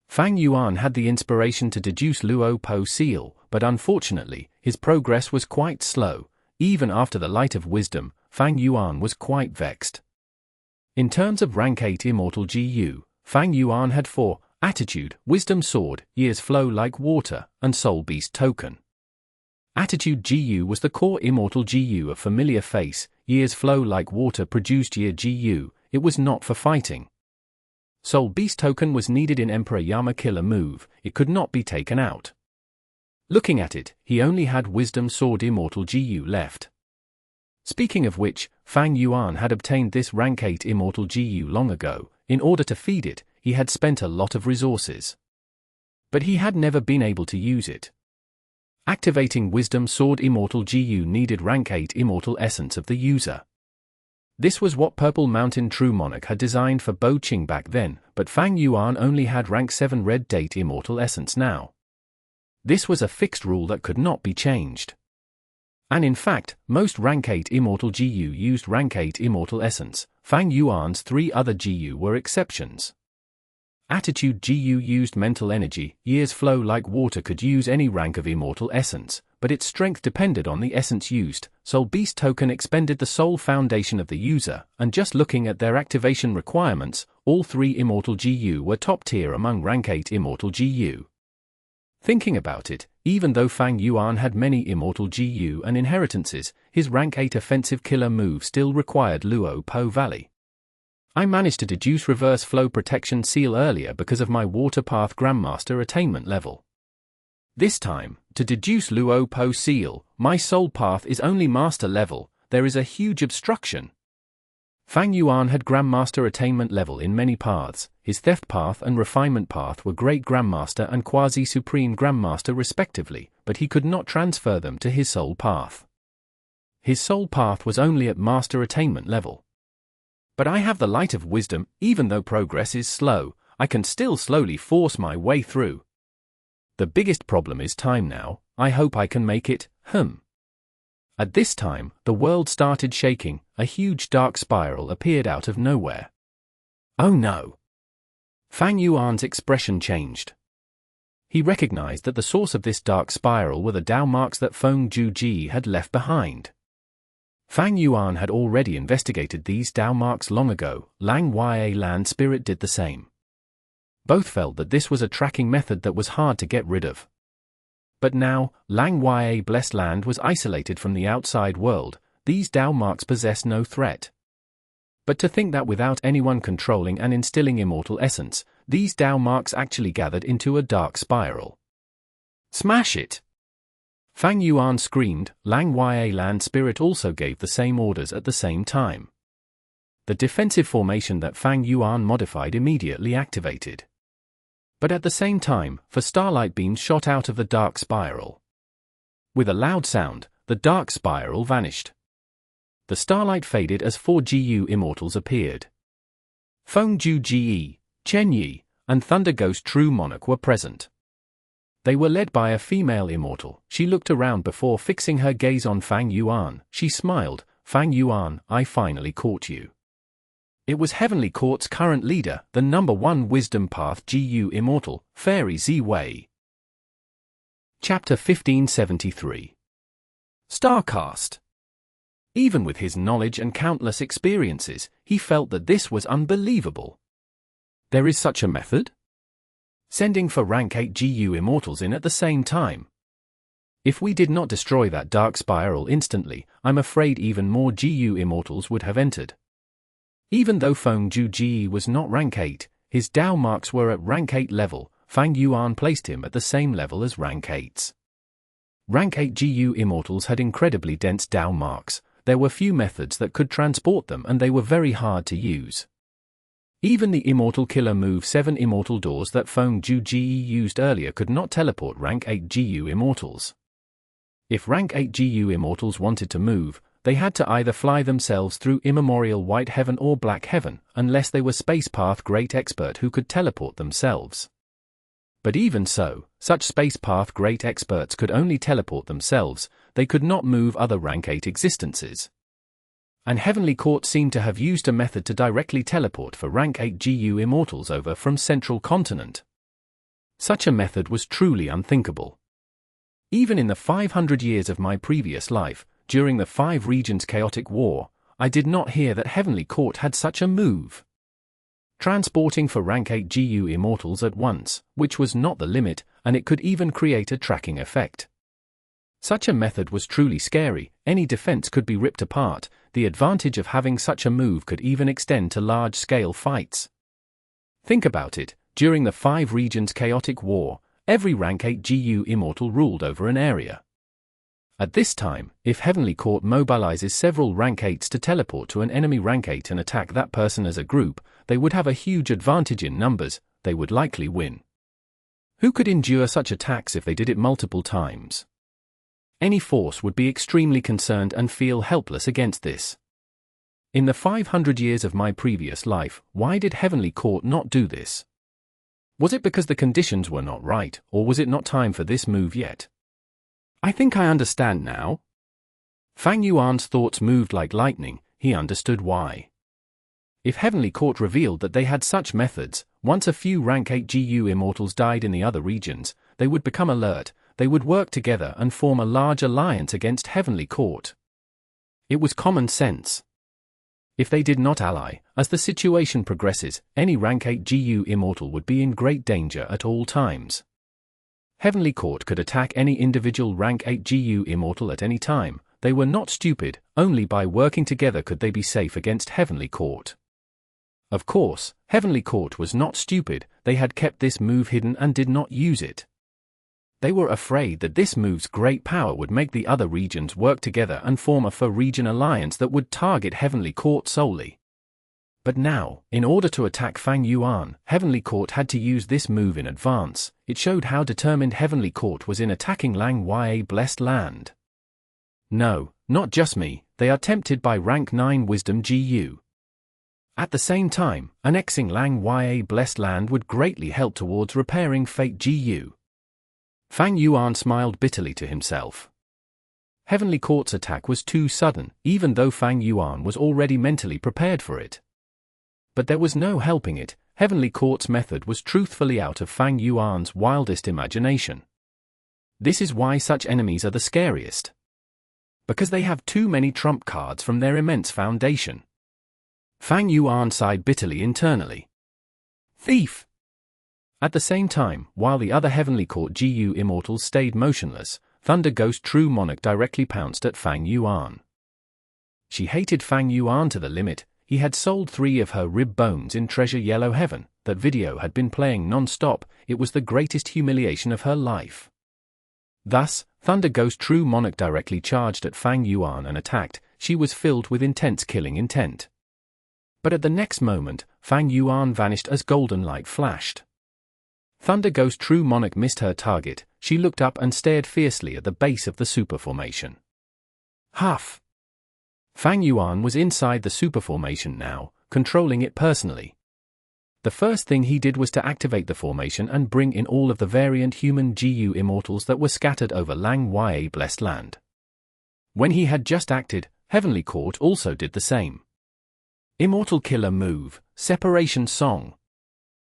Fang Yuan had the inspiration to deduce Luo Po Seal, but unfortunately, his progress was quite slow. Even after the Light of Wisdom, Fang Yuan was quite vexed. In terms of rank 8 Immortal GU, Fang Yuan had 4, Attitude, Wisdom Sword, Years Flow Like Water, and Soul Beast Token. Attitude GU was the core Immortal GU of Familiar Face. Years Flow Like Water produced Year GU. It was not for fighting. Soul Beast Token was needed in Emperor Yama killer move. It could not be taken out. Looking at it, he only had Wisdom Sword Immortal GU left. Speaking of which, Fang Yuan had obtained this rank 8 Immortal GU long ago. In order to feed it, he had spent a lot of resources. But he had never been able to use it. Activating Wisdom Sword Immortal GU needed rank 8 Immortal Essence of the user. This was what Purple Mountain True Monarch had designed for Bo Qing back then, but Fang Yuan only had rank 7 Red Date Immortal Essence now. This was a fixed rule that could not be changed. And in fact, most rank 8 Immortal GU used rank 8 Immortal Essence. Fang Yuan's 3 other GU were exceptions. Attitude GU used Mental Energy, Years Flow like water could use any rank of Immortal Essence, but its strength depended on the essence used. Soul Beast Token expended the soul foundation of the user, and just looking at their activation requirements, all 3 Immortal GU were top tier among rank 8 Immortal GU. Thinking about it, even though Fang Yuan had many Immortal GU and inheritances, his rank 8 offensive killer move still required Luo Po Valley. I managed to deduce Reverse Flow Protection Seal earlier because of my Water Path Grandmaster Attainment level. This time, to deduce Luo Po Seal, my Soul Path is only Master level. There is a huge obstruction. Fang Yuan had Grandmaster Attainment level in many paths. His Theft Path and Refinement Path were Great Grandmaster and Quasi-Supreme Grandmaster respectively, but he could not transfer them to his Soul Path. His Soul Path was only at Master Attainment level. But I have the Light of Wisdom. Even though progress is slow, I can still slowly force my way through. The biggest problem is time now. I hope I can make it. At this time, the world started shaking. A huge dark spiral appeared out of nowhere. Oh no! Fang Yuan's expression changed. He recognized that the source of this dark spiral were the Dao marks that Feng Juji had left behind. Fang Yuan had already investigated these Dao marks long ago. Lang Ya Land Spirit did the same. Both felt that this was a tracking method that was hard to get rid of. But now, Lang Ya Blessed Land was isolated from the outside world. These Dao marks possess no threat. But to think that without anyone controlling and instilling immortal essence, these Dao marks actually gathered into a dark spiral. Smash it! Fang Yuan screamed. Lang Ya Land Spirit also gave the same orders at the same time. The defensive formation that Fang Yuan modified immediately activated. But at the same time, 4 starlight beams shot out of the dark spiral. With a loud sound, the dark spiral vanished. The starlight faded as 4 GU immortals appeared. Feng Juji, Chen Yi, and Thunder Ghost True Monarch were present. They were led by a female immortal. She looked around before fixing her gaze on Fang Yuan. She smiled. Fang Yuan, I finally caught you. It was Heavenly Court's current leader, the #1 Wisdom Path GU Immortal, Fairy Ziwei. Chapter 1573. Starcast. Even with his knowledge and countless experiences, he felt that this was unbelievable. There is such a method? Sending for rank 8 GU Immortals in at the same time. If we did not destroy that dark spiral instantly, I'm afraid even more GU Immortals would have entered. Even though Feng Juji was not rank 8, his Dao marks were at rank 8 level. Fang Yuan placed him at the same level as rank 8s. Rank 8 GU Immortals had incredibly dense Dao marks. There were few methods that could transport them and they were very hard to use. Even the Immortal Killer move 7 Immortal Doors that Feng Juji used earlier could not teleport rank 8 GU Immortals. If rank 8 GU Immortals wanted to move, they had to either fly themselves through immemorial White Heaven or Black Heaven, unless they were Space Path Great Expert who could teleport themselves. But even so, such Space Path Great Experts could only teleport themselves. They could not move other rank 8 existences. And Heavenly Court seemed to have used a method to directly teleport for rank 8 GU Immortals over from Central Continent. Such a method was truly unthinkable. Even in the 500 years of my previous life, during the 5 Regions Chaotic War, I did not hear that Heavenly Court had such a move. Transporting for rank 8 GU Immortals at once, which was not the limit, and it could even create a tracking effect. Such a method was truly scary. Any defense could be ripped apart. The advantage of having such a move could even extend to large-scale fights. Think about it. During the 5 Regions Chaotic War, every rank 8 GU Immortal ruled over an area. At this time, if Heavenly Court mobilizes several rank 8s to teleport to an enemy rank 8 and attack that person as a group, they would have a huge advantage in numbers. They would likely win. Who could endure such attacks if they did it multiple times? Any force would be extremely concerned and feel helpless against this. In the 500 years of my previous life, why did Heavenly Court not do this? Was it because the conditions were not right, or was it not time for this move yet? I think I understand now. Fang Yuan's thoughts moved like lightning. He understood why. If Heavenly Court revealed that they had such methods, once a few rank 8 GU immortals died in the other regions, they would become alert, they would work together and form a large alliance against Heavenly Court. It was common sense. If they did not ally, as the situation progresses, any rank 8 GU immortal would be in great danger at all times. Heavenly Court could attack any individual rank 8 GU immortal at any time. They were not stupid, only by working together could they be safe against Heavenly Court. Of course, Heavenly Court was not stupid, they had kept this move hidden and did not use it. They were afraid that this move's great power would make the other regions work together and form a four-region alliance that would target Heavenly Court solely. But now, in order to attack Fang Yuan, Heavenly Court had to use this move in advance. It showed how determined Heavenly Court was in attacking Lang Ya Blessed Land. No, not just me, they are tempted by rank 9 Wisdom GU. At the same time, annexing Lang Ya Blessed Land would greatly help towards repairing Fate GU. Fang Yuan smiled bitterly to himself. Heavenly Court's attack was too sudden, even though Fang Yuan was already mentally prepared for it. But there was no helping it. Heavenly Court's method was truthfully out of Fang Yuan's wildest imagination. This is why such enemies are the scariest. Because they have too many trump cards from their immense foundation. Fang Yuan sighed bitterly internally. Thief! At the same time, while the other Heavenly Court GU immortals stayed motionless, Thunder Ghost True Monarch directly pounced at Fang Yuan. She hated Fang Yuan to the limit. He had sold 3 of her rib bones in Treasure Yellow Heaven. That video had been playing non-stop. It was the greatest humiliation of her life. Thus, Thunder Ghost True Monarch directly charged at Fang Yuan and attacked. She was filled with intense killing intent. But at the next moment, Fang Yuan vanished as golden light flashed. Thunder Ghost True Monarch missed her target. She looked up and stared fiercely at the base of the super formation. Huff! Fang Yuan was inside the super formation now, controlling it personally. The first thing he did was to activate the formation and bring in all of the variant human GU immortals that were scattered over Lang Ya Blessed Land. When he had just acted, Heavenly Court also did the same. Immortal Killer Move, Separation Song.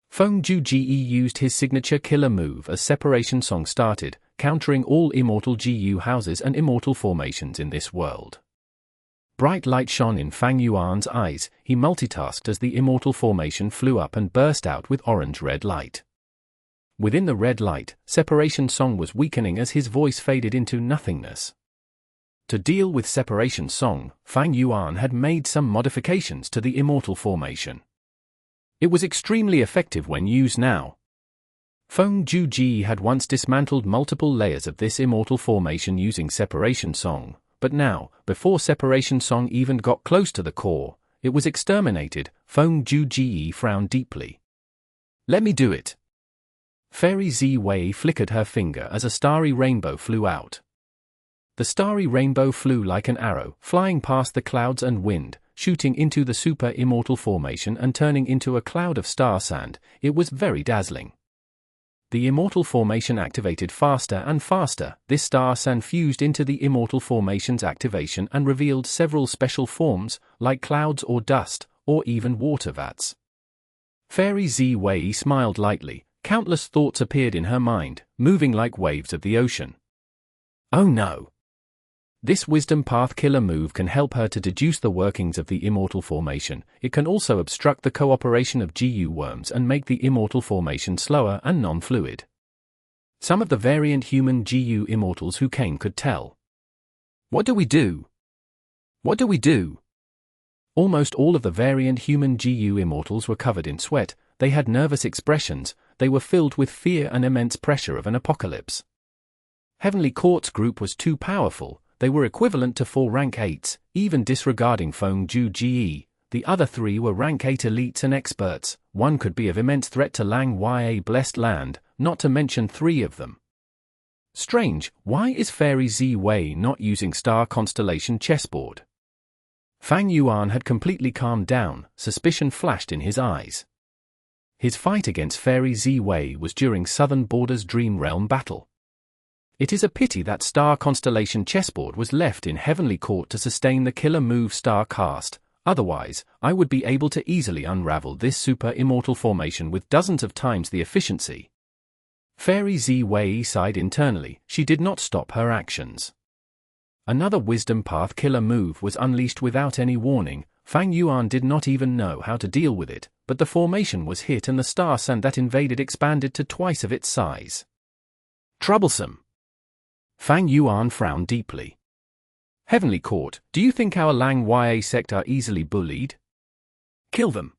Feng Ge used his signature killer move as Separation Song started, countering all immortal GU houses and immortal formations in this world. Bright light shone in Fang Yuan's eyes. He multitasked as the immortal formation flew up and burst out with orange-red light. Within the red light, Separation Song was weakening as his voice faded into nothingness. To deal with Separation Song, Fang Yuan had made some modifications to the immortal formation. It was extremely effective when used now. Feng Ge had once dismantled multiple layers of this immortal formation using Separation Song, but now, before Separation Song even got close to the core, it was exterminated. Feng Ge frowned deeply. Let me do it. Fairy Wei flickered her finger as a starry rainbow flew out. The starry rainbow flew like an arrow, flying past the clouds and wind, shooting into the super immortal formation and turning into a cloud of star sand. It was very dazzling. The immortal formation activated faster and faster. This star sand fused into the immortal formation's activation and revealed several special forms, like clouds or dust, or even water vats. Fairy Wei smiled lightly. Countless thoughts appeared in her mind, moving like waves of the ocean. Oh no! This Wisdom Path Killer move can help her to deduce the workings of the immortal formation. It can also obstruct the cooperation of GU worms and make the immortal formation slower and non-fluid. Some of the variant human GU immortals who came could tell. What do we do? What do we do? Almost all of the variant human GU immortals were covered in sweat. They had nervous expressions. They were filled with fear and immense pressure of an apocalypse. Heavenly Court's group was too powerful. They were equivalent to 4 rank 8s, even disregarding Feng Ge. The other 3 were rank 8 elites and experts. One could be of immense threat to Lang Ya Blessed Land, not to mention 3 of them. Strange, why is Fairy Wei not using Star Constellation chessboard? Fang Yuan had completely calmed down, suspicion flashed in his eyes. His fight against Fairy Ziwei was during Southern Border's Dream Realm battle. It is a pity that Star Constellation chessboard was left in Heavenly Court to sustain the killer move Star Cast, otherwise, I would be able to easily unravel this super immortal formation with dozens of times the efficiency. Fairy Ziwei sighed internally, she did not stop her actions. Another Wisdom Path killer move was unleashed without any warning. Fang Yuan did not even know how to deal with it, but the formation was hit and the star sand that invaded expanded to twice of its size. Troublesome. Fang Yuan frowned deeply. Heavenly Court, do you think our Lang Ya sect are easily bullied? Kill them.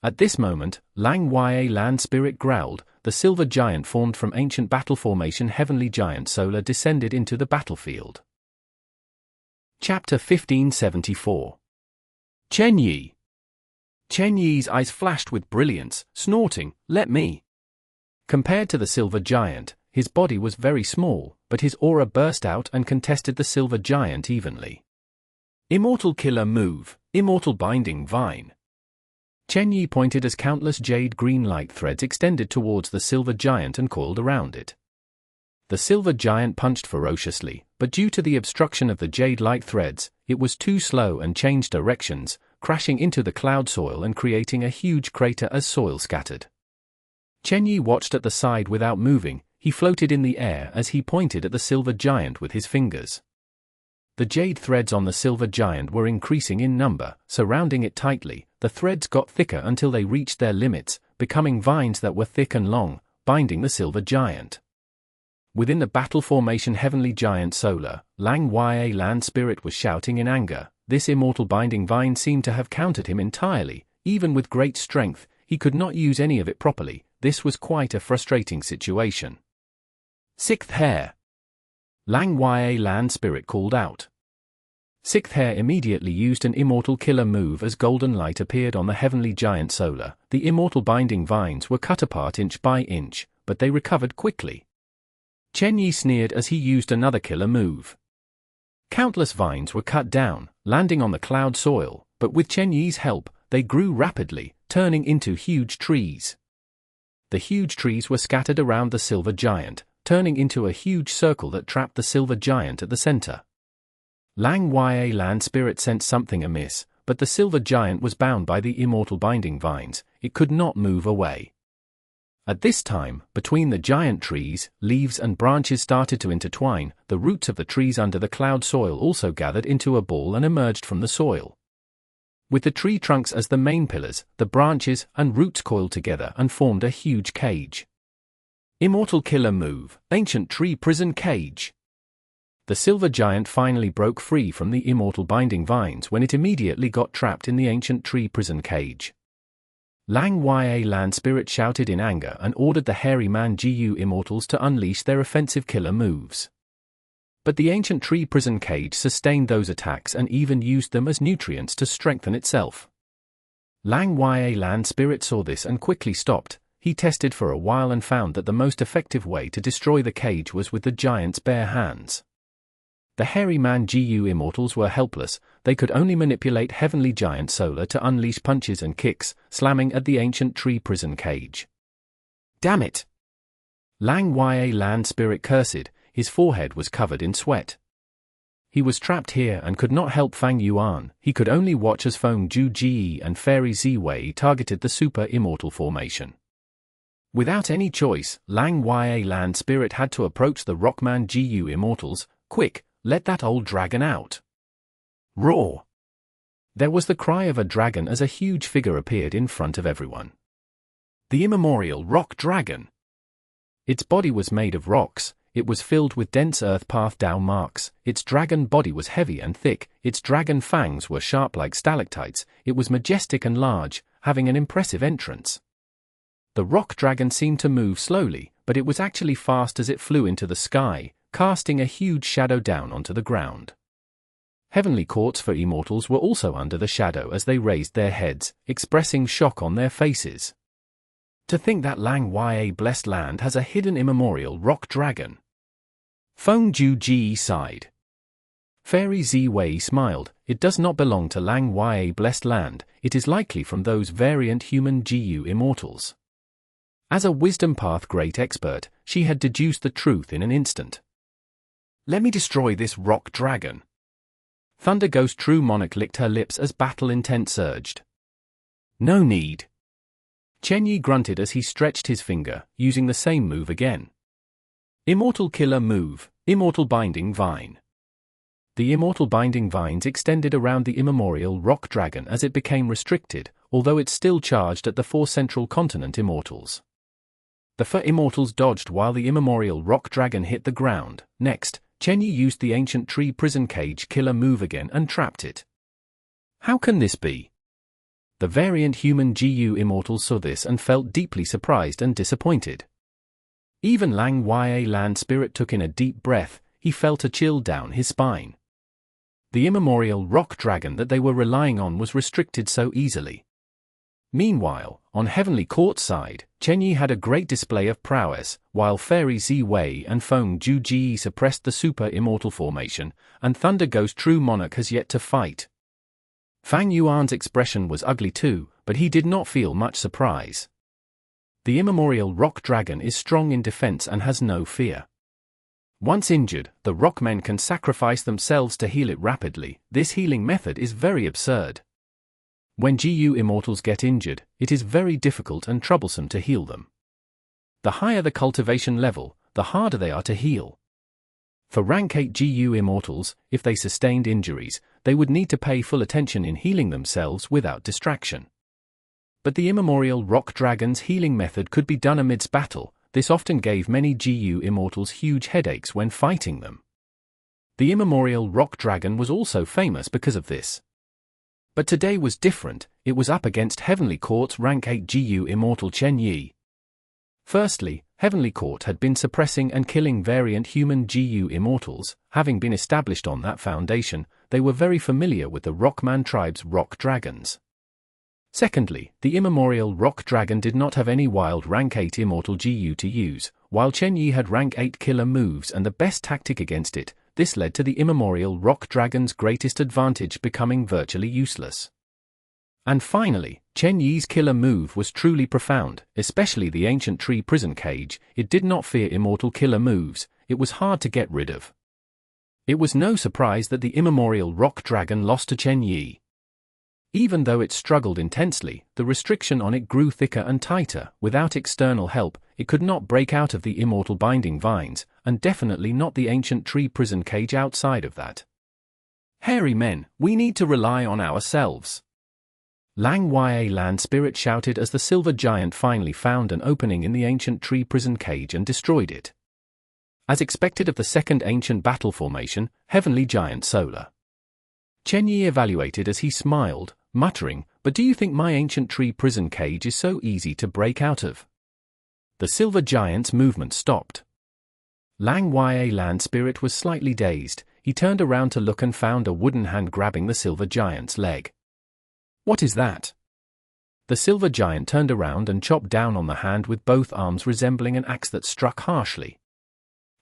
At this moment, Lang Ya land spirit growled, the silver giant formed from ancient battle formation Heavenly Giant Solar descended into the battlefield. Chapter 1574. Chen Yi. Chen Yi's eyes flashed with brilliance, snorting, let me. Compared to the silver giant, his body was very small, but his aura burst out and contested the silver giant evenly. Immortal killer move, Immortal Binding Vine. Chen Yi pointed as countless jade green light threads extended towards the silver giant and coiled around it. The silver giant punched ferociously, but due to the obstruction of the jade light threads, it was too slow and changed directions, crashing into the cloud soil and creating a huge crater as soil scattered. Chen Yi watched at the side without moving. He floated in the air as he pointed at the silver giant with his fingers. The jade threads on the silver giant were increasing in number, surrounding it tightly. The threads got thicker until they reached their limits, becoming vines that were thick and long, binding the silver giant. Within the battle formation Heavenly Giant Solar, Lang Ya land spirit was shouting in anger. This immortal binding vine seemed to have countered him entirely. Even with great strength, he could not use any of it properly. This was quite a frustrating situation. Sixth Hair. Lang Ya land spirit called out. Sixth Hair immediately used an immortal killer move as golden light appeared on the Heavenly Giant Solar. The immortal binding vines were cut apart inch by inch, but they recovered quickly. Chen Yi sneered as he used another killer move. Countless vines were cut down, landing on the cloud soil, but with Chen Yi's help, they grew rapidly, turning into huge trees. The huge trees were scattered around the silver giant, turning into a huge circle that trapped the silver giant at the center. Lang Ya land spirit sensed something amiss, but the silver giant was bound by the immortal binding vines. It could not move away. At this time, between the giant trees, leaves and branches started to intertwine. The roots of the trees under the cloud soil also gathered into a ball and emerged from the soil. With the tree trunks as the main pillars, the branches and roots coiled together and formed a huge cage. Immortal killer move, Ancient Tree Prison Cage. The silver giant finally broke free from the immortal binding vines when it immediately got trapped in the ancient tree prison cage. Lang Ya land spirit shouted in anger and ordered the hairy man Gu immortals to unleash their offensive killer moves. But the ancient tree prison cage sustained those attacks and even used them as nutrients to strengthen itself. Lang Ya land spirit saw this and quickly stopped. He tested for a while and found that the most effective way to destroy the cage was with the giant's bare hands. The hairy man Gu immortals were helpless. They could only manipulate Heavenly Giant Solar to unleash punches and kicks, slamming at the ancient tree prison cage. Damn it! Lang Ya land spirit cursed. His forehead was covered in sweat. He was trapped here and could not help Fang Yuan. He could only watch as Feng Ji and Fairy Ziwei targeted the super immortal formation. Without any choice, Lang Ya land spirit had to approach the Rockman Gu immortals. Quick, let that old dragon out. Roar! There was the cry of a dragon as a huge figure appeared in front of everyone. The immemorial rock dragon. Its body was made of rocks. It was filled with dense earth path Dao marks. Its dragon body was heavy and thick. Its dragon fangs were sharp like stalactites. It was majestic and large, having an impressive entrance. The rock dragon seemed to move slowly, but it was actually fast as it flew into the sky, casting a huge shadow down onto the ground. Heavenly courts for immortals were also under the shadow as they raised their heads, expressing shock on their faces. To think that Lang Ya blessed land has a hidden immemorial rock dragon. Feng Ji sighed. Fairy Ziwei smiled. It does not belong to Lang Yue blessed land, it is likely from those variant human GU immortals. As a wisdom path great expert, she had deduced the truth in an instant. Let me destroy this rock dragon. Thunder Ghost True Monarch licked her lips as battle intent surged. No need. Chen Yi grunted as he stretched his finger, using the same move again. Immortal Killer Move, Immortal Binding Vine. The Immortal Binding Vines extended around the immemorial rock dragon as it became restricted, although it still charged at the 4 central continent immortals. The 4 immortals dodged while the immemorial rock dragon hit the ground. Next, Chen Yi used the ancient tree prison cage killer move again and trapped it. How can this be? The variant human GU immortals saw this and felt deeply surprised and disappointed. Even Lang Yue land spirit took in a deep breath. He felt a chill down his spine. The immemorial rock dragon that they were relying on was restricted so easily. Meanwhile, on Heavenly Court's side, Chen Yi had a great display of prowess, while Fairy Ziwei and Feng Ji suppressed the super immortal formation, and Thunder Ghost True Monarch has yet to fight. Fang Yuan's expression was ugly too, but he did not feel much surprise. The immemorial rock dragon is strong in defense and has no fear. Once injured, the rockmen can sacrifice themselves to heal it rapidly. This healing method is very absurd. When GU immortals get injured, it is very difficult and troublesome to heal them. The higher the cultivation level, the harder they are to heal. For rank 8 GU immortals, if they sustained injuries, they would need to pay full attention in healing themselves without distraction. But the immemorial rock dragon's healing method could be done amidst battle. This often gave many GU immortals huge headaches when fighting them. The immemorial rock dragon was also famous because of this. But today was different. It was up against Heavenly Court's rank 8 GU immortal Chen Yi. Firstly, Heavenly Court had been suppressing and killing variant human GU immortals. Having been established on that foundation, they were very familiar with the Rockman tribe's rock dragons. Secondly, the immemorial rock dragon did not have any wild rank 8 immortal GU to use, while Chen Yi had rank 8 killer moves and the best tactic against it. This led to the immemorial rock dragon's greatest advantage becoming virtually useless. And finally, Chen Yi's killer move was truly profound, especially the ancient tree prison cage. It did not fear immortal killer moves, it was hard to get rid of. It was no surprise that the immemorial rock dragon lost to Chen Yi. Even though it struggled intensely, the restriction on it grew thicker and tighter. Without external help, it could not break out of the immortal binding vines, and definitely not the ancient tree prison cage outside of that. Hairy men, we need to rely on ourselves. Lang Yue land spirit shouted as the silver giant finally found an opening in the ancient tree prison cage and destroyed it. As expected of the second ancient battle formation, Heavenly Giant Solar. Chen Yi evaluated as he smiled, muttering, "But do you think my ancient tree prison cage is so easy to break out of?" The silver giant's movement stopped. Lang Yue land spirit was slightly dazed. He turned around to look and found a wooden hand grabbing the silver giant's leg. What is that? The silver giant turned around and chopped down on the hand with both arms resembling an axe that struck harshly.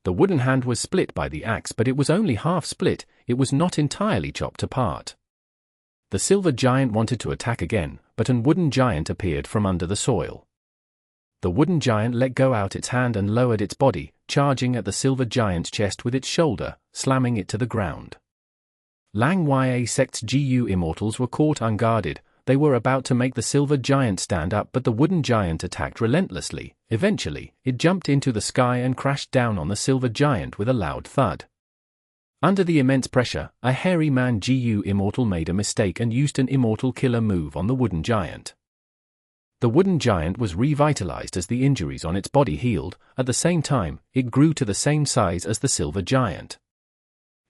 The wooden hand was split by the axe, but it was only half split. It was not entirely chopped apart. The silver giant wanted to attack again, but a wooden giant appeared from under the soil. The wooden giant let go out its hand and lowered its body, charging at the silver giant's chest with its shoulder, slamming it to the ground. Lang Yue sect's GU immortals were caught unguarded. They were about to make the silver giant stand up, but the wooden giant attacked relentlessly. Eventually, it jumped into the sky and crashed down on the silver giant with a loud thud. Under the immense pressure, a hairy man GU immortal made a mistake and used an immortal killer move on the wooden giant. The wooden giant was revitalized as the injuries on its body healed. At the same time, it grew to the same size as the silver giant.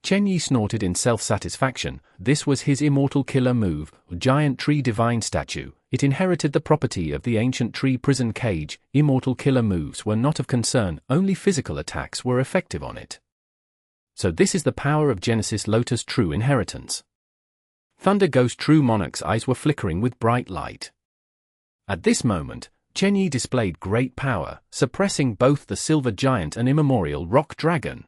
Chen Yi snorted in self-satisfaction. This was his immortal killer move, Giant Tree Divine Statue. It inherited the property of the ancient tree prison cage. Immortal killer moves were not of concern, only physical attacks were effective on it. So this is the power of Genesis Lotus True Inheritance. Thunder Ghost True Monarch's eyes were flickering with bright light. At this moment, Chen Yi displayed great power, suppressing both the silver giant and immemorial rock dragon.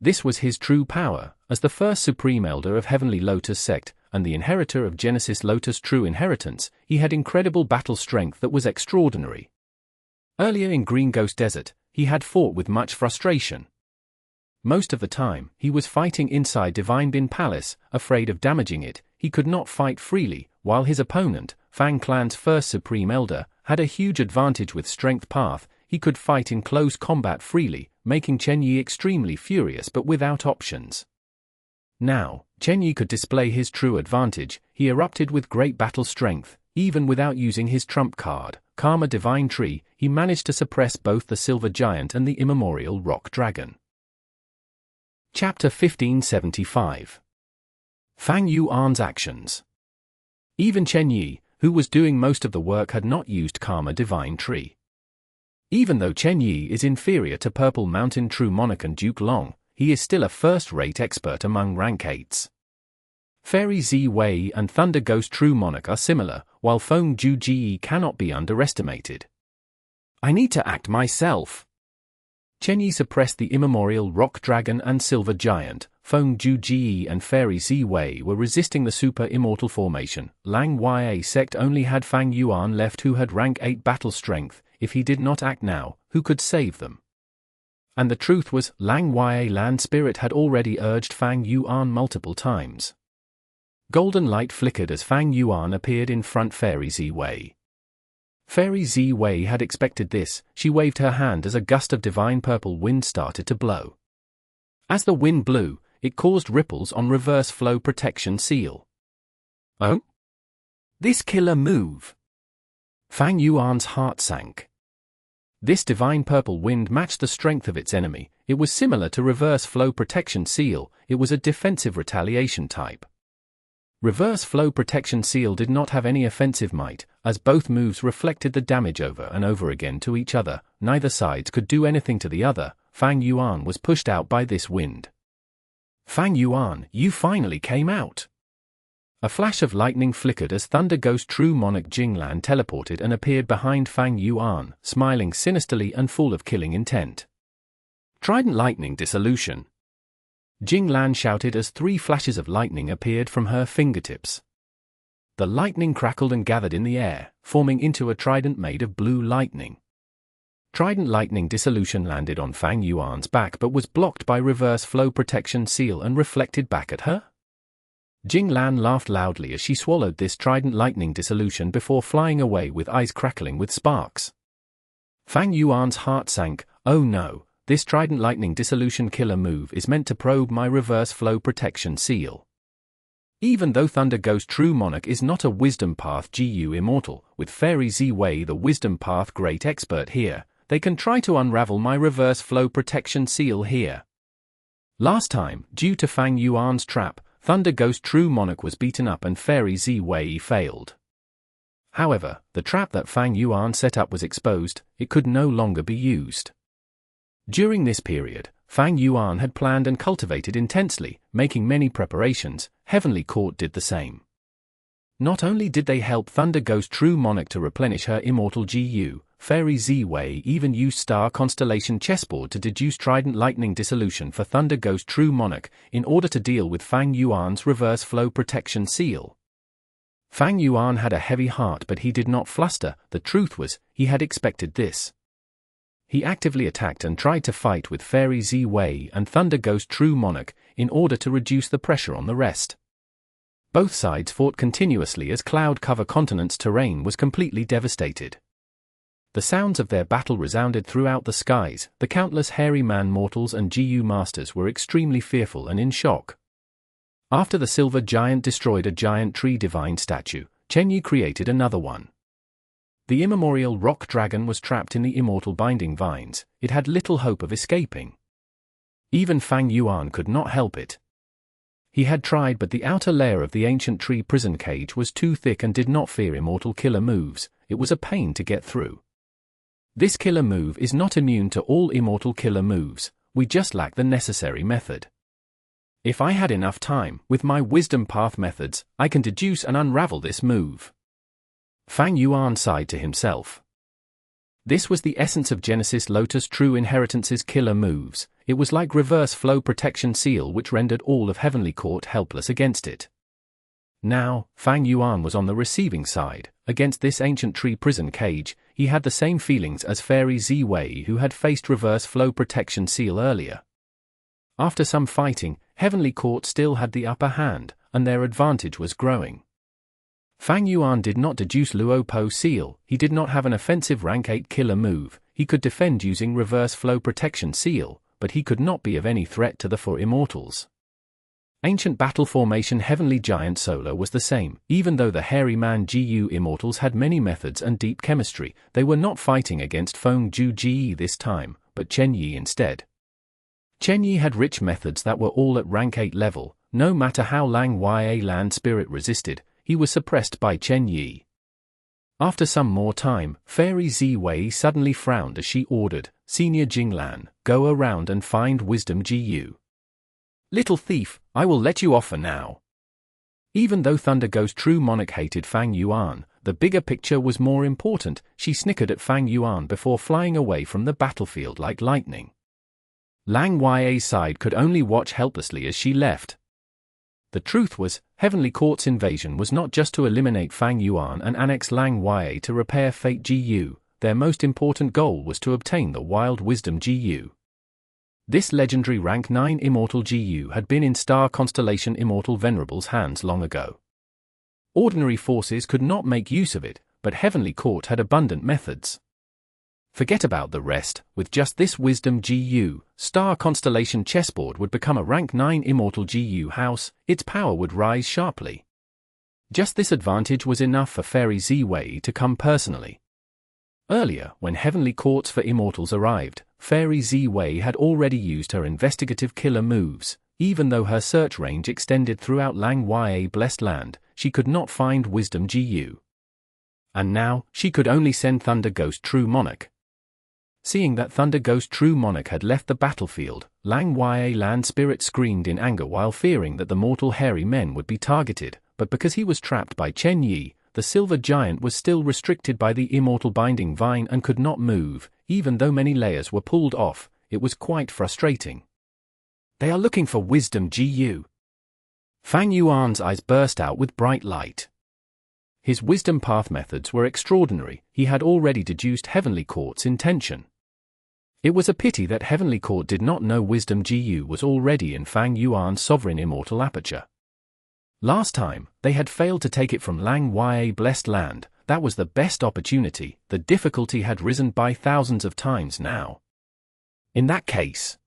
This was his true power, as the first Supreme Elder of Heavenly Lotus Sect, and the inheritor of Genesis Lotus True Inheritance. He had incredible battle strength that was extraordinary. Earlier in Green Ghost Desert, he had fought with much frustration. Most of the time, he was fighting inside Divine Bin Palace, afraid of damaging it. He could not fight freely, while his opponent, Fang Clan's first Supreme Elder, had a huge advantage with Strength Path. He could fight in close combat freely, making Chen Yi extremely furious but without options. Now, Chen Yi could display his true advantage. He erupted with great battle strength, even without using his trump card, Karma Divine Tree. He managed to suppress both the Silver Giant and the Immemorial Rock Dragon. Chapter 1575. Fang Yuan's actions. Even Chen Yi, who was doing most of the work, had not used Karma Divine Tree. Even though Chen Yi is inferior to Purple Mountain True Monarch and Duke Long, he is still a first-rate expert among rank 8s. Fairy Z Wei and Thunder Ghost True Monarch are similar, while Feng Ju Ji cannot be underestimated. I need to act myself. Chen Yi suppressed the Immemorial Rock Dragon and Silver Giant. Feng Ju Ji and Fairy Z Wei were resisting the Super Immortal formation. Lang Ya sect only had Fang Yuan left, who had rank 8 battle strength. If he did not act now, who could save them? And the truth was, Lang Ya Land Spirit had already urged Fang Yuan multiple times. Golden light flickered as Fang Yuan appeared in front Fairy Z Wei. Fairy Z Wei had expected this. She waved her hand as a gust of divine purple wind started to blow. As the wind blew, it caused ripples on Reverse Flow Protection Seal. Oh? This killer move! Fang Yuan's heart sank. This divine purple wind matched the strength of its enemy. It was similar to Reverse Flow Protection Seal. It was a defensive retaliation type. Reverse Flow Protection Seal did not have any offensive might, as both moves reflected the damage over and over again to each other. Neither sides could do anything to the other. Fang Yuan was pushed out by this wind. Fang Yuan, you finally came out! A flash of lightning flickered as Thunder Ghost True Monarch Jing teleported and appeared behind Fang Yuan, smiling sinisterly and full of killing intent. Trident Lightning Dissolution! Jing shouted as 3 flashes of lightning appeared from her fingertips. The lightning crackled and gathered in the air, forming into a trident made of blue lightning. Trident Lightning Dissolution landed on Fang Yuan's back but was blocked by Reverse Flow Protection Seal and reflected back at her. Jing laughed loudly as she swallowed this Trident Lightning Dissolution before flying away with eyes crackling with sparks. Fang Yuan's heart sank. Oh no, this Trident Lightning Dissolution killer move is meant to probe my Reverse Flow Protection Seal. Even though Thunder Ghost True Monarch is not a Wisdom Path GU Immortal, with Fairy Z Wei the Wisdom Path Great Expert here, they can try to unravel my Reverse Flow Protection Seal here. Last time, due to Fang Yuan's trap, Thunder Ghost True Monarch was beaten up and Fairy Z Wei failed. However, the trap that Fang Yuan set up was exposed. It could no longer be used. During this period, Fang Yuan had planned and cultivated intensely, making many preparations. Heavenly Court did the same. Not only did they help Thunder Ghost True Monarch to replenish her Immortal GU, Fairy Z Wei even used Star Constellation Chessboard to deduce Trident Lightning Dissolution for Thunder Ghost True Monarch in order to deal with Fang Yuan's Reverse Flow Protection Seal. Fang Yuan had a heavy heart, but he did not fluster. The truth was, he had expected this. He actively attacked and tried to fight with Fairy Z Wei and Thunder Ghost True Monarch in order to reduce the pressure on the rest. Both sides fought continuously as Cloud Cover Continent's terrain was completely devastated. The sounds of their battle resounded throughout the skies. The countless hairy man mortals and GU masters were extremely fearful and in shock. After the Silver Giant destroyed a giant tree divine statue, Chen Yi created another one. The Immemorial Rock Dragon was trapped in the Immortal Binding Vines. It had little hope of escaping. Even Fang Yuan could not help it. He had tried, but the outer layer of the ancient tree prison cage was too thick and did not fear immortal killer moves. It was a pain to get through. This killer move is not immune to all immortal killer moves. We just lack the necessary method. If I had enough time, with my Wisdom Path methods, I can deduce and unravel this move. Fang Yuan sighed to himself. This was the essence of Genesis Lotus True Inheritance's killer moves. It was like Reverse Flow Protection Seal, which rendered all of Heavenly Court helpless against it. Now, Fang Yuan was on the receiving side. Against this ancient tree prison cage, he had the same feelings as Fairy Ziwei, who had faced Reverse Flow Protection Seal earlier. After some fighting, Heavenly Court still had the upper hand, and their advantage was growing. Fang Yuan did not deduce Luo Po Seal. He did not have an offensive rank 8 killer move. He could defend using Reverse Flow Protection Seal, but he could not be of any threat to the 4 Immortals. Ancient Battle Formation Heavenly Giant solo was the same. Even though the Hairy Man Gu Immortals had many methods and deep chemistry, they were not fighting against Feng Ju Ji this time, but Chen Yi instead. Chen Yi had rich methods that were all at rank 8 level. No matter how Lang Ya Land Spirit resisted, he was suppressed by Chen Yi. After some more time, Fairy Ziwei suddenly frowned as she ordered, "Senior Jinglan, go around and find Wisdom Gu. Little thief, I will let you off for now." Even though Thunder Ghost True Monarch hated Fang Yuan, the bigger picture was more important. She snickered at Fang Yuan before flying away from the battlefield like lightning. Lang Ya's side could only watch helplessly as she left. The truth was, Heavenly Court's invasion was not just to eliminate Fang Yuan and annex Lang Ya to repair Fate Gu. Their most important goal was to obtain the Wild Wisdom Gu. This legendary rank 9 Immortal Gu had been in Star Constellation Immortal Venerable's hands long ago. Ordinary forces could not make use of it, but Heavenly Court had abundant methods. Forget about the rest. With just this Wisdom Gu, Star Constellation chessboard would become a rank 9 Immortal Gu house. Its power would rise sharply. Just this advantage was enough for Fairy Ziwei to come personally. Earlier, when Heavenly Courts for Immortals arrived, Fairy Ziwei had already used her investigative killer moves. Even though her search range extended throughout Lang Ya Blessed Land, she could not find Wisdom Gu. And now, she could only send Thunder Ghost True Monarch. Seeing that Thunder Ghost True Monarch had left the battlefield, Lang Ya Land Spirit screamed in anger while fearing that the mortal hairy men would be targeted, but because he was trapped by Chen Yi, the Silver Giant was still restricted by the Immortal Binding Vine and could not move. Even though many layers were pulled off, it was quite frustrating. They are looking for Wisdom Gu. Fang Yuan's eyes burst out with bright light. His Wisdom Path methods were extraordinary. He had already deduced Heavenly Court's intention. It was a pity that Heavenly Court did not know Wisdom Gu was already in Fang Yuan's sovereign immortal aperture. Last time, they had failed to take it from Lang Ya Blessed Land. That was the best opportunity. The difficulty had risen by thousands of times now. In that case,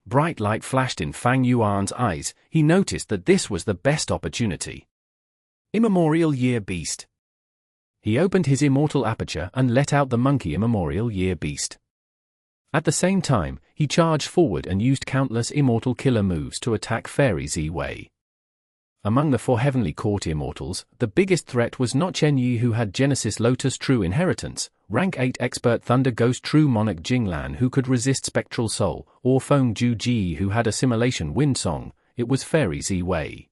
bright light flashed in Fang Yuan's eyes. He noticed that this was the best opportunity. Immemorial Year Beast. He opened his immortal aperture and let out the monkey Immemorial Year Beast. At the same time, he charged forward and used countless immortal killer moves to attack Fairy Ziwei. Among the 4 Heavenly Court Immortals, the biggest threat was not Chen Yi, who had Genesis Lotus True Inheritance, rank 8 expert Thunder Ghost True Monarch Jinglan who could resist Spectral Soul, or Feng Ju Ji who had Assimilation Wind Song. It was Fairy Ziwei.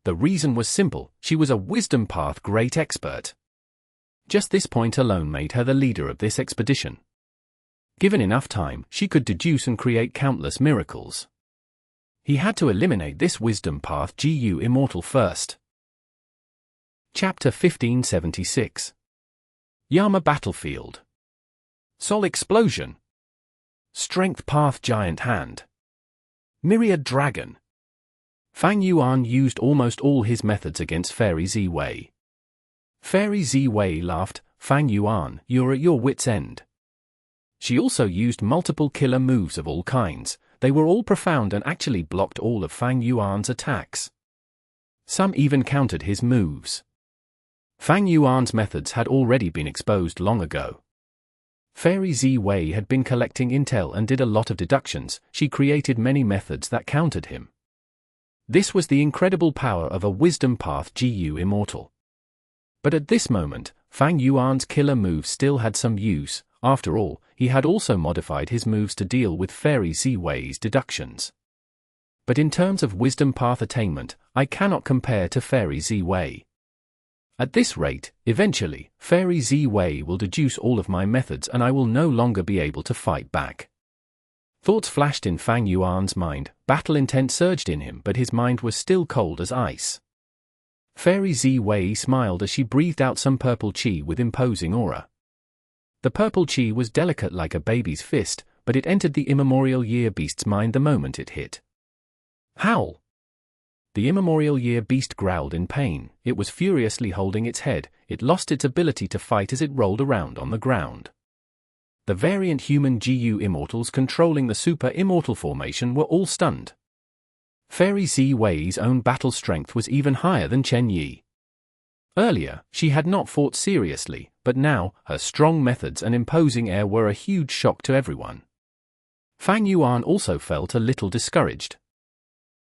The reason was simple: she was a Wisdom Path great expert. Just this point alone made her the leader of this expedition. Given enough time, she could deduce and create countless miracles. He had to eliminate this Wisdom Path Gu Immortal first. Chapter 1576. Yama Battlefield. Sol Explosion. Strength Path Giant Hand. Myriad Dragon. Fang Yuan used almost all his methods against Fairy Ziwei. Fairy Ziwei laughed. "Fang Yuan, you're at your wit's end." She also used multiple killer moves of all kinds. They were all profound and actually blocked all of Fang Yuan's attacks. Some even countered his moves. Fang Yuan's methods had already been exposed long ago. Fairy Ziwei had been collecting intel and did a lot of deductions. She created many methods that countered him. This was the incredible power of a Wisdom Path Gu Immortal. But at this moment, Fang Yuan's killer moves still had some use. After all, he had also modified his moves to deal with Fairy Ziwei's deductions. But in terms of Wisdom Path Attainment, I cannot compare to Fairy Ziwei. At this rate, eventually, Fairy Z-Wei will deduce all of my methods and I will no longer be able to fight back. Thoughts flashed in Fang Yuan's mind, battle intent surged in him, but his mind was still cold as ice. Fairy Z-Wei smiled as she breathed out some purple qi with imposing aura. The purple qi was delicate like a baby's fist, but it entered the immemorial year beast's mind the moment it hit. Howl! The immemorial year beast growled in pain. It was furiously holding its head. It lost its ability to fight as it rolled around on the ground. The variant human GU immortals controlling the super immortal formation were all stunned. Fairy Z-Wei's own battle strength was even higher than Chen Yi. Earlier, she had not fought seriously, but now, her strong methods and imposing air were a huge shock to everyone. Fang Yuan also felt a little discouraged.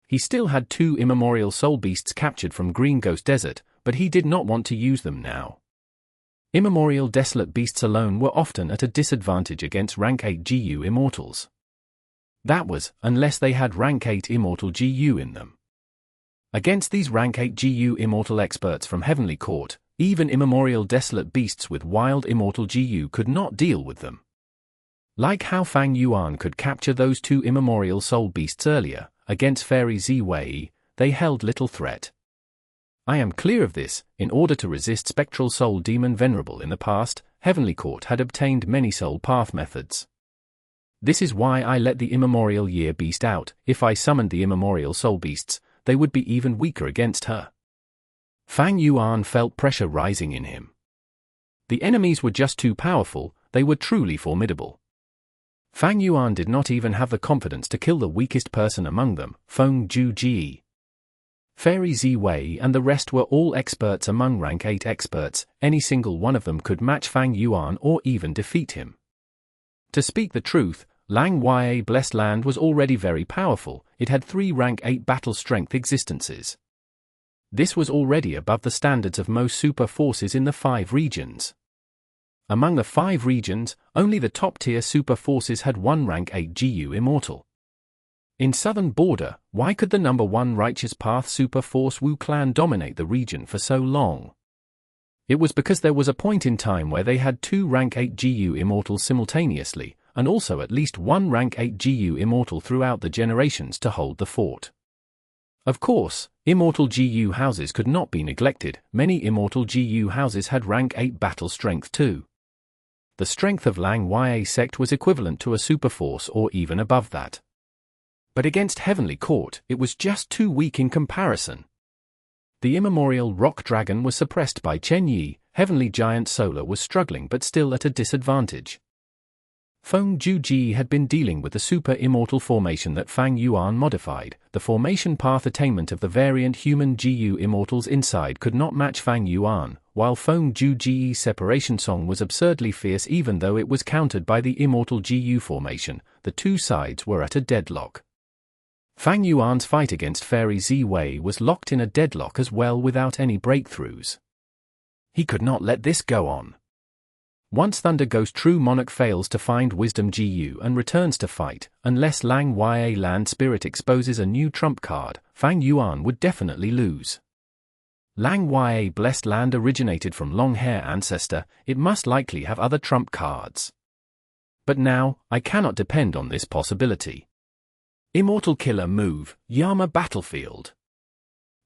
He still had 2 immemorial soul beasts captured from Green Ghost Desert, but he did not want to use them now. Immemorial desolate beasts alone were often at a disadvantage against rank 8 GU immortals. That was, unless they had rank 8 immortal GU in them. Against these rank 8 GU immortal experts from Heavenly Court, even immemorial desolate beasts with wild immortal GU could not deal with them. Like how Fang Yuan could capture those 2 immemorial soul beasts earlier, against Fairy Z-Wei, they held little threat. I am clear of this. In order to resist Spectral Soul Demon Venerable in the past, Heavenly Court had obtained many soul path methods. This is why I let the immemorial year beast out. If I summoned the immemorial soul beasts, they would be even weaker against her. Fang Yuan felt pressure rising in him. The enemies were just too powerful, they were truly formidable. Fang Yuan did not even have the confidence to kill the weakest person among them, Feng Ji. Fairy Z-Wei and the rest were all experts among rank 8 experts. Any single one of them could match Fang Yuan or even defeat him. To speak the truth, Lang Ya Blessed Land was already very powerful. It had 3 rank 8 battle strength existences. This was already above the standards of most super forces in the 5 regions. Among the 5 regions, only the top-tier super forces had 1 rank 8 GU immortal. In Southern Border, why could the number 1 Righteous Path super force Wu clan dominate the region for so long? It was because there was a point in time where they had 2 rank 8 GU immortals simultaneously, and also at least 1 rank 8 GU immortal throughout the generations to hold the fort. Of course, immortal GU houses could not be neglected. Many immortal GU houses had rank 8 battle strength too. The strength of Lang Ya sect was equivalent to a superforce or even above that. But against Heavenly Court, it was just too weak in comparison. The immemorial Rock Dragon was suppressed by Chen Yi. Heavenly Giant Solar was struggling but still at a disadvantage. Feng Ji had been dealing with the super immortal formation that Fang Yuan modified. The formation path attainment of the variant human GU immortals inside could not match Fang Yuan, while Feng Ji's separation song was absurdly fierce even though it was countered by the immortal GU formation. The 2 sides were at a deadlock. Fang Yuan's fight against Fairy Z-Wei was locked in a deadlock as well without any breakthroughs. He could not let this go on. Once Thunder Ghost True Monarch fails to find Wisdom GU and returns to fight, unless Lang Ya Land Spirit exposes a new trump card, Fang Yuan would definitely lose. Lang Ya Blessed Land originated from Long Hair Ancestor, it must likely have other trump cards. But now, I cannot depend on this possibility. Immortal Killer Move, Yama Battlefield.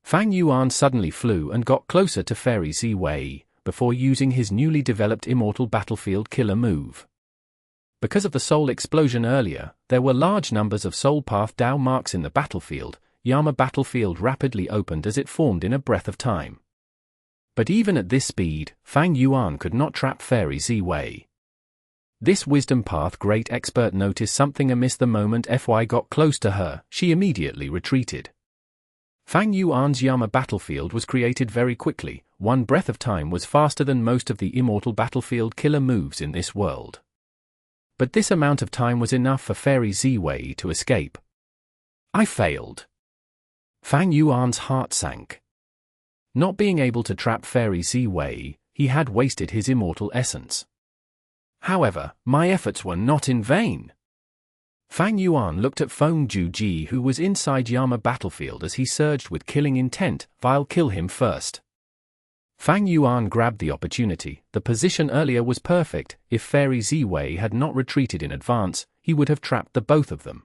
Fang Yuan suddenly flew and got closer to Fairy Z-Wei, before using his newly developed Immortal Battlefield Killer move. Because of the soul explosion earlier, there were large numbers of soul path Dao marks in the battlefield. Yama Battlefield rapidly opened as it formed in a breath of time. But even at this speed, Fang Yuan could not trap Fairy Z-Wei. This Wisdom Path Great Expert noticed something amiss the moment Fy got close to her. She immediately retreated. Fang Yuan's Yama Battlefield was created very quickly. 1 breath of time was faster than most of the Immortal Battlefield killer moves in this world. But this amount of time was enough for Fairy Z-Wei to escape. I failed. Fang Yuan's heart sank. Not being able to trap Fairy Z-Wei, he had wasted his immortal essence. However, my efforts were not in vain. Fang Yuan looked at Feng Ji who was inside Yama Battlefield as he surged with killing intent. I'll kill him first. Fang Yuan grabbed the opportunity. The position earlier was perfect. If Fairy Ziwei had not retreated in advance, he would have trapped the both of them.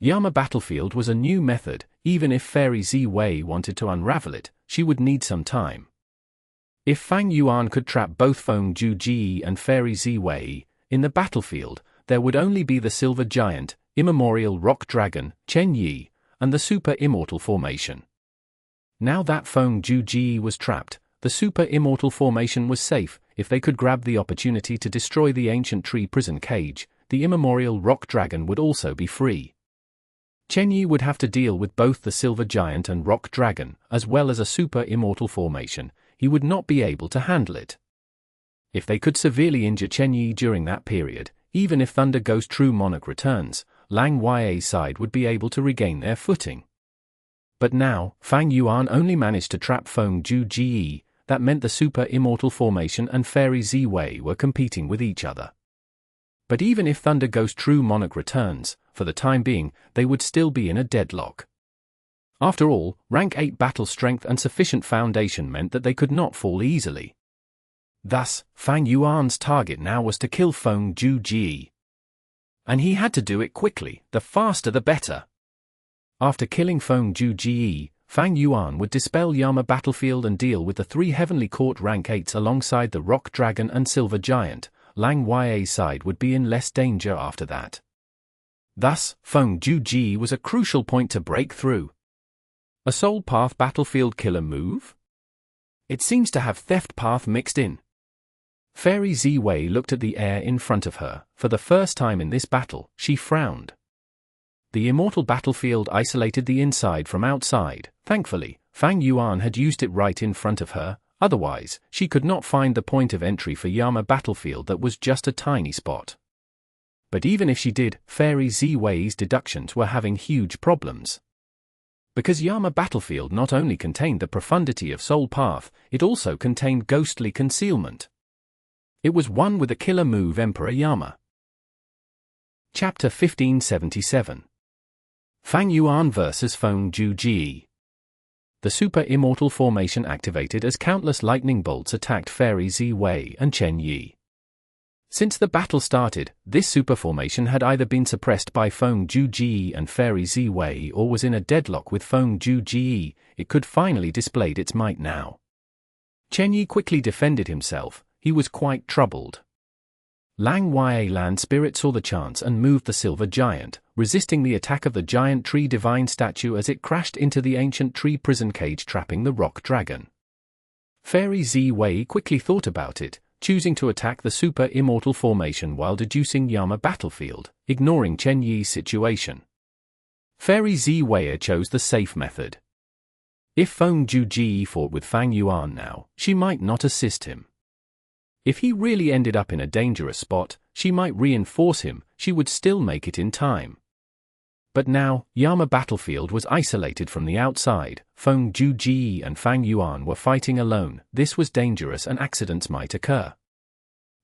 Yama battlefield was a new method. Even if Fairy Ziwei wanted to unravel it, she would need some time. If Fang Yuan could trap both Feng Juji and Fairy Ziwei in the battlefield, there would only be the Silver Giant, Immemorial Rock Dragon, Chen Yi, and the Super Immortal formation. Now that Feng Juji was trapped, the Super Immortal formation was safe. If they could grab the opportunity to destroy the ancient tree prison cage, the Immemorial Rock Dragon would also be free. Chen Yi would have to deal with both the Silver Giant and Rock Dragon, as well as a Super Immortal formation. He would not be able to handle it. If they could severely injure Chen Yi during that period, even if Thunder Ghost True Monarch returns, Lang Ya's side would be able to regain their footing. But now, Fang Yuan only managed to trap Feng Juji. That meant the Super Immortal formation and Fairy Ziwei were competing with each other. But even if Thunder Ghost True Monarch returns, for the time being, they would still be in a deadlock. After all, rank 8 battle strength and sufficient foundation meant that they could not fall easily. Thus, Fang Yuan's target now was to kill Feng Juji. And he had to do it quickly. The faster the better. After killing Feng Juji, Fang Yuan would dispel Yama battlefield and deal with the 3 Heavenly Court rank 8s alongside the Rock Dragon and Silver Giant. Lang Ya's side would be in less danger after that. Thus, Feng Juji was a crucial point to break through. A Soul Path battlefield killer move? It seems to have Theft Path mixed in. Fairy Ziwei looked at the air in front of her. For the first time in this battle, she frowned. The Immortal battlefield isolated the inside from outside. Thankfully, Fang Yuan had used it right in front of her. Otherwise, she could not find the point of entry for Yama battlefield that was just a tiny spot. But even if she did, Fairy Ziwei's deductions were having huge problems. Because Yama battlefield not only contained the profundity of Soul Path, it also contained ghostly concealment. It was one with the killer move Emperor Yama. Chapter 1577. Fang Yuan vs Feng Juji. The Super Immortal formation activated as countless lightning bolts attacked Fairy Ziwei and Chen Yi. Since the battle started, this super formation had either been suppressed by Feng Juji and Fairy Ziwei or was in a deadlock with Feng Juji. It could finally display its might now. Chen Yi quickly defended himself. He was quite troubled. Lang Ya Land Spirit saw the chance and moved the Silver Giant, resisting the attack of the giant tree divine statue as it crashed into the ancient tree prison cage trapping the Rock Dragon. Fairy Ziwei quickly thought about it, choosing to attack the Super Immortal formation while deducing Yama battlefield, ignoring Chen Yi's situation. Fairy Ziwei chose the safe method. If Feng Juji fought with Fang Yuan now, she might not assist him. If he really ended up in a dangerous spot, she might reinforce him. She would still make it in time. But now, Yama battlefield was isolated from the outside. Feng Juji and Fang Yuan were fighting alone. This was dangerous and accidents might occur.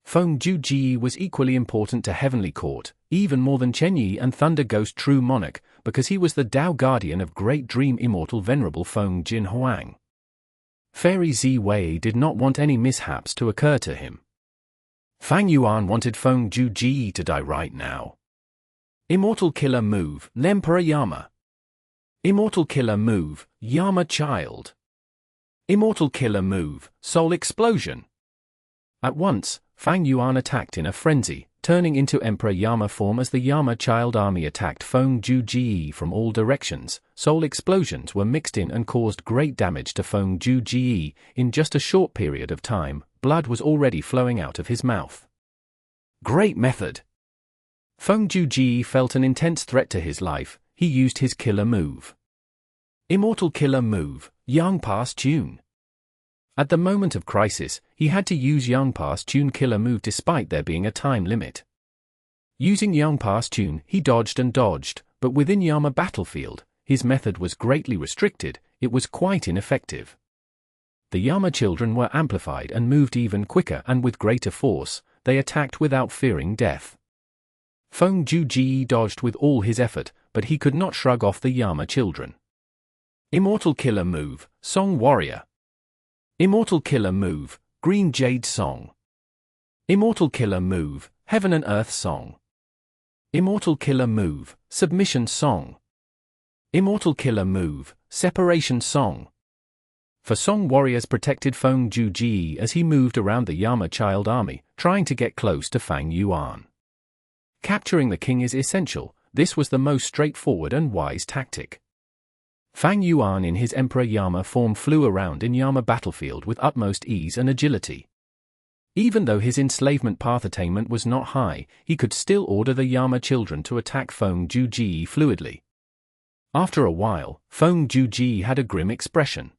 Feng Juji was equally important to Heavenly Court, even more than Chen Yi and Thunder Ghost True Monarch, because he was the Tao Guardian of Great Dream Immortal Venerable Feng Jin Huang. Fairy Ziwei did not want any mishaps to occur to him. Fang Yuan wanted Feng Juji to die right now. Immortal killer move, Emperor Yama. Immortal killer move, Yama Child. Immortal killer move, Soul Explosion. At once, Fang Yuan attacked in a frenzy, turning into Emperor Yama form as the Yama Child army attacked Feng Juji from all directions. Soul explosions were mixed in and caused great damage to Feng Juji. In just a short period of time, blood was already flowing out of his mouth. Great method! Feng Juji felt an intense threat to his life. He used his killer move. Immortal killer move, Yang Pass Tune. At the moment of crisis, he had to use Yang Pass Tune killer move despite there being a time limit. Using Yang Pass Tune, he dodged and dodged, but within Yama battlefield, his method was greatly restricted. It was quite ineffective. The Yama children were amplified and moved even quicker and with greater force. They attacked without fearing death. Feng Juji dodged with all his effort, but he could not shrug off the Yama children. Immortal killer move, Song Warrior. Immortal Killer Move, Green Jade Song. Immortal Killer Move, Heaven and Earth Song. Immortal Killer Move, Submission Song. Immortal Killer Move, Separation Song. For Song warriors protected Feng Ji as he moved around the Yama child army, trying to get close to Fang Yuan. Capturing the king is essential. This was the most straightforward and wise tactic. Fang Yuan in his Emperor Yama form flew around in Yama battlefield with utmost ease and agility. Even though his enslavement path attainment was not high, he could still order the Yama children to attack Feng Ji fluidly. After a while, Feng Ji had a grim expression.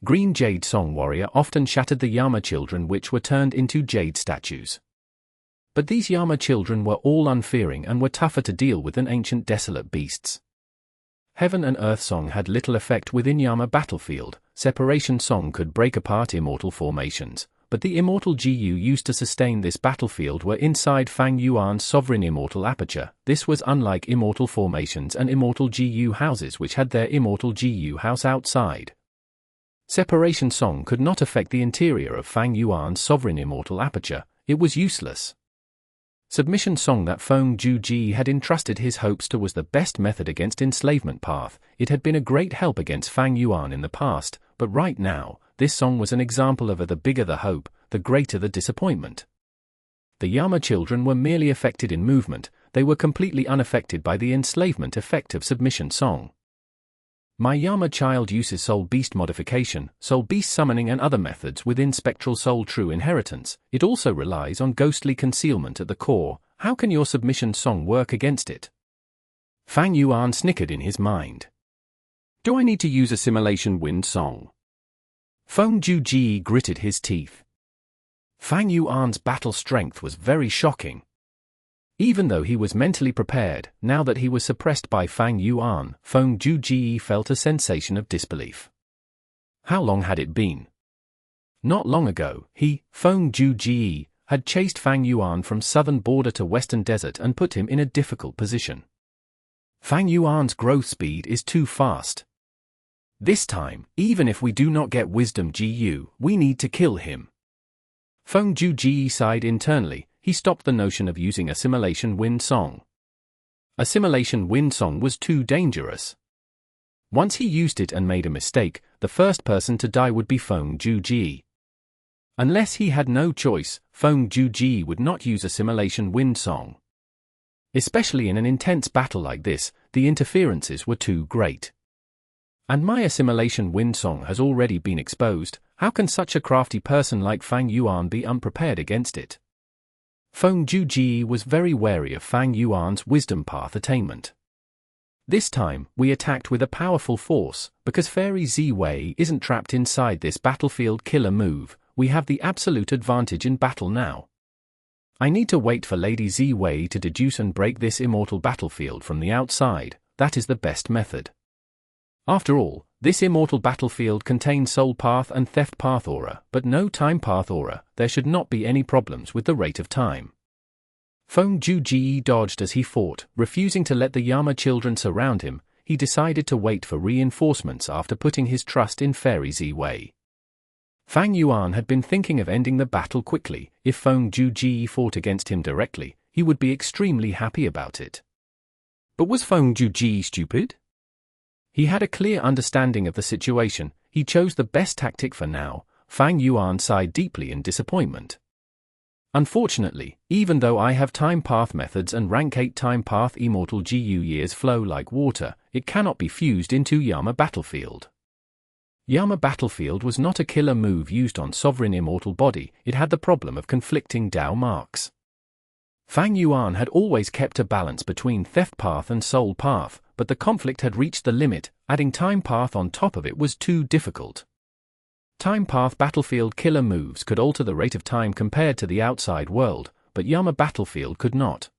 Green Jade Song Warrior often shattered the Yama children, which were turned into jade statues. But these Yama children were all unfearing and were tougher to deal with than ancient desolate beasts. Heaven and Earth Song had little effect within Yama battlefield. Separation Song could break apart immortal formations, but the immortal Gu used to sustain this battlefield were inside Fang Yuan's sovereign immortal aperture. This was unlike immortal formations and immortal Gu houses, which had their immortal Gu house outside. Separation Song could not affect the interior of Fang Yuan's sovereign immortal aperture. It was useless. Submission Song that Feng Ji had entrusted his hopes to was the best method against enslavement path. It had been a great help against Fang Yuan in the past, but right now, this song was an example of the bigger the hope, the greater the disappointment. The Yama children were merely affected in movement. They were completely unaffected by the enslavement effect of Submission Song. My Yama child uses Soul Beast modification, Soul Beast summoning and other methods within Spectral Soul True Inheritance. It also relies on ghostly concealment at the core. How can your Submission Song work against it? Fang Yuan snickered in his mind. Do I need to use Assimilation Wind Song? Feng Ji gritted his teeth. Fang Yuan's battle strength was very shocking. Even though he was mentally prepared, now that he was suppressed by Fang Yuan, Feng Ji felt a sensation of disbelief. How long had it been? Not long ago, Feng Ji, had chased Fang Yuan from southern border to western desert and put him in a difficult position. Fang Yuan's growth speed is too fast. This time, even if we do not get Wisdom Gu, we need to kill him. Feng Ji sighed internally. He stopped the notion of using Assimilation Wind Song. Assimilation Wind Song was too dangerous. Once he used it and made a mistake, the first person to die would be Feng Ji. Unless he had no choice, Feng Ji would not use Assimilation Wind Song. Especially in an intense battle like this, the interferences were too great. And my Assimilation Wind Song has already been exposed. How can such a crafty person like Fang Yuan be unprepared against it? Feng Ji was very wary of Fang Yuan's wisdom path attainment. This time, we attacked with a powerful force. Because Fairy Ziwei isn't trapped inside this battlefield killer move, we have the absolute advantage in battle now. I need to wait for Lady Ziwei to deduce and break this immortal battlefield from the outside. That is the best method. After all, this immortal battlefield contains Soul Path and Theft Path aura, but no Time Path aura. There should not be any problems with the rate of time. Feng Ji dodged as he fought, refusing to let the Yama children surround him. He decided to wait for reinforcements after putting his trust in Fairy Ziwei. Fang Yuan had been thinking of ending the battle quickly. If Feng Ji fought against him directly, he would be extremely happy about it. But was Feng Ji stupid? He had a clear understanding of the situation. He chose the best tactic for now. Fang Yuan sighed deeply in disappointment. Unfortunately, even though I have Time Path methods and Rank 8 Time Path Immortal Gu years flow like water, it cannot be fused into Yama battlefield. Yama battlefield was not a killer move used on sovereign immortal body. It had the problem of conflicting Dao marks. Fang Yuan had always kept a balance between Theft Path and Soul Path, but the conflict had reached the limit. Adding Time Path on top of it was too difficult. Time Path battlefield killer moves could alter the rate of time compared to the outside world, but Yama battlefield could not.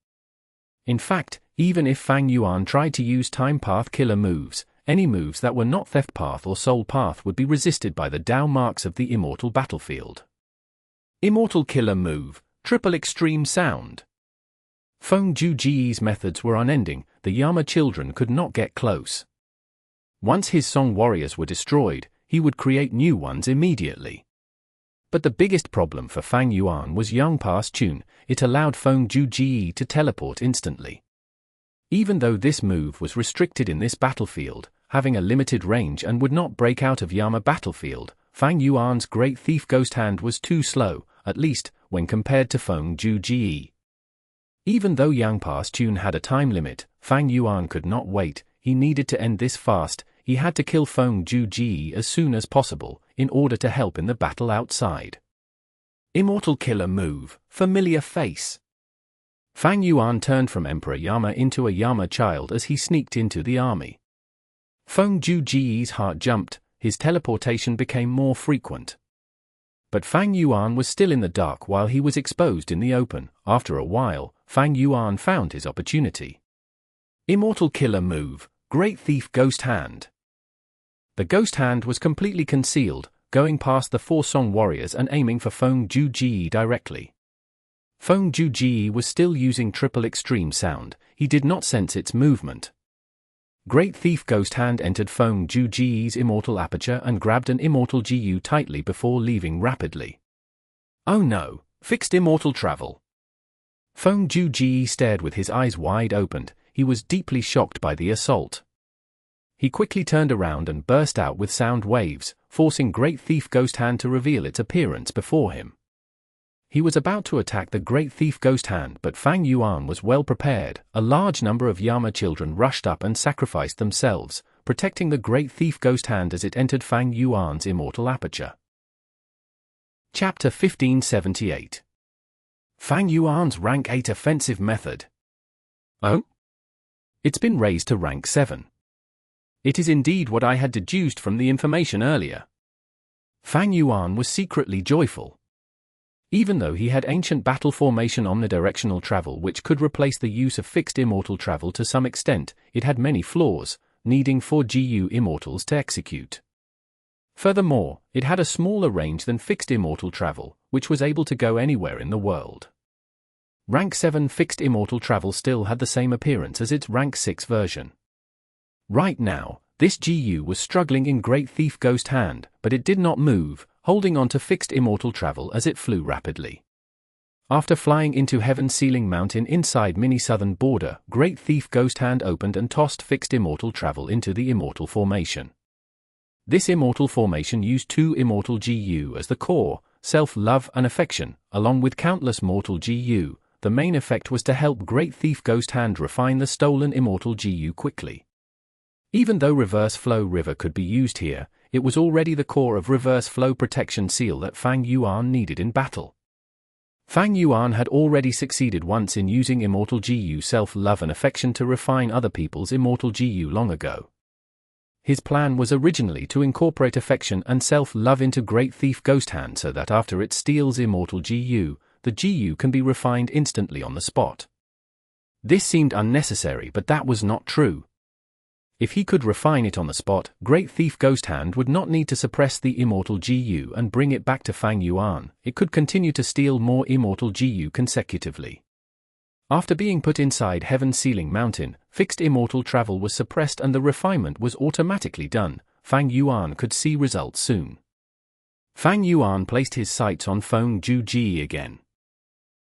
In fact, even if Fang Yuan tried to use Time Path killer moves, any moves that were not Theft Path or Soul Path would be resisted by the Dao marks of the immortal battlefield. Immortal killer move, Triple Extreme Sound. Feng Ji's methods were unending. The Yama children could not get close. Once his Song warriors were destroyed, he would create new ones immediately. But the biggest problem for Fang Yuan was Young Pass Tune. It allowed Feng Ju to teleport instantly. Even though this move was restricted in this battlefield, having a limited range and would not break out of Yama battlefield, Fang Yuan's Great Thief Ghost Hand was too slow, at least when compared to Feng Ju. Even though Young Pass Tune had a time limit, Fang Yuan could not wait. He needed to end this fast. He had to kill Feng Ju as soon as possible, in order to help in the battle outside. Immortal Killer Move, Familiar Face. Fang Yuan turned from Emperor Yama into a Yama child as he sneaked into the army. Feng Ju's heart jumped, his teleportation became more frequent. But Fang Yuan was still in the dark while he was exposed in the open. After a while, Fang Yuan found his opportunity. Immortal Killer Move, Great Thief Ghost Hand. The Ghost Hand was completely concealed, going past the four Song warriors and aiming for Feng Ju directly. Feng Ju was still using triple extreme sound. He did not sense its movement. Great Thief Ghost Hand entered Feng Ju's immortal aperture and grabbed an immortal Gu tightly before leaving rapidly. Oh no, fixed immortal travel. Feng Ju stared with his eyes wide opened. He was deeply shocked by the assault. He quickly turned around and burst out with sound waves, forcing Great Thief Ghost Hand to reveal its appearance before him. He was about to attack the Great Thief Ghost Hand, but Fang Yuan was well prepared. A large number of Yama children rushed up and sacrificed themselves, protecting the Great Thief Ghost Hand as it entered Fang Yuan's immortal aperture. Chapter 1578. Fang Yuan's Rank 8 Offensive Method. Oh? It's been raised to Rank 7. It is indeed what I had deduced from the information earlier. Fang Yuan was secretly joyful. Even though he had ancient battle formation omnidirectional travel which could replace the use of fixed immortal travel to some extent, it had many flaws, needing 4 GU immortals to execute. Furthermore, it had a smaller range than fixed immortal travel, which was able to go anywhere in the world. Rank 7 fixed immortal travel still had the same appearance as its Rank 6 version. Right now, this GU was struggling in Great Thief Ghost Hand, but it did not move, holding on to fixed immortal travel as it flew rapidly. After flying into Heaven Sealing Mountain inside Mini Southern Border, Great Thief Ghost Hand opened and tossed fixed immortal travel into the immortal formation. This immortal formation used 2 immortal GU as the core, self-love and affection, along with countless mortal GU. The main effect was to help Great Thief Ghost Hand refine the stolen immortal GU quickly. Even though Reverse Flow River could be used here, it was already the core of Reverse Flow Protection Seal that Fang Yuan needed in battle. Fang Yuan had already succeeded once in using immortal GU self-love and affection to refine other people's immortal GU long ago. His plan was originally to incorporate affection and self-love into Great Thief Ghost Hand so that after it steals immortal GU, the GU can be refined instantly on the spot. This seemed unnecessary, but that was not true. If he could refine it on the spot, Great Thief Ghost Hand would not need to suppress the immortal GU and bring it back to Fang Yuan. It could continue to steal more immortal GU consecutively. After being put inside Heaven Sealing Mountain, fixed immortal travel was suppressed and the refinement was automatically done. Fang Yuan could see results soon. Fang Yuan placed his sights on Feng Ju again.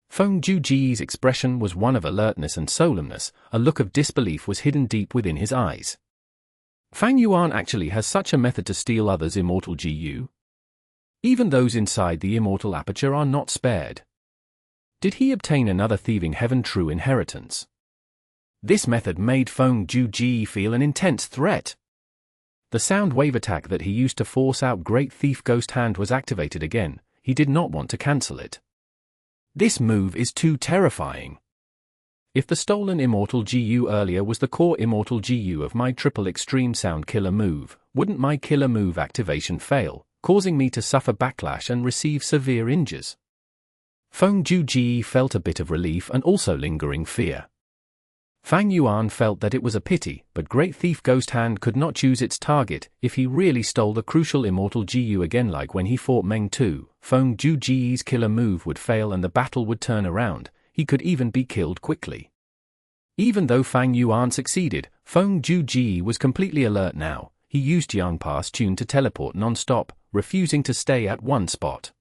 Feng Ju's expression was one of alertness and solemnness. A look of disbelief was hidden deep within his eyes. Fang Yuan actually has such a method to steal others' immortal GU? Even those inside the immortal aperture are not spared. Did he obtain another thieving heaven true inheritance? This method made Feng Ju feel an intense threat. The sound wave attack that he used to force out Great Thief Ghost Hand was activated again. He did not want to cancel it. This move is too terrifying. If the stolen immortal GU earlier was the core immortal GU of my triple extreme sound killer move, wouldn't my killer move activation fail, causing me to suffer backlash and receive severe injuries? Feng Ju felt a bit of relief and also lingering fear. Fang Yuan felt that it was a pity, but Great Thief Ghost Hand could not choose its target. If he really stole the crucial immortal GU again like when he fought Meng Tu, Feng Ju's killer move would fail and the battle would turn around. He could even be killed quickly. Even though Fang Yuan succeeded, Feng Ju was completely alert now. he used Yang Pa's tune to teleport non-stop, refusing to stay at one spot.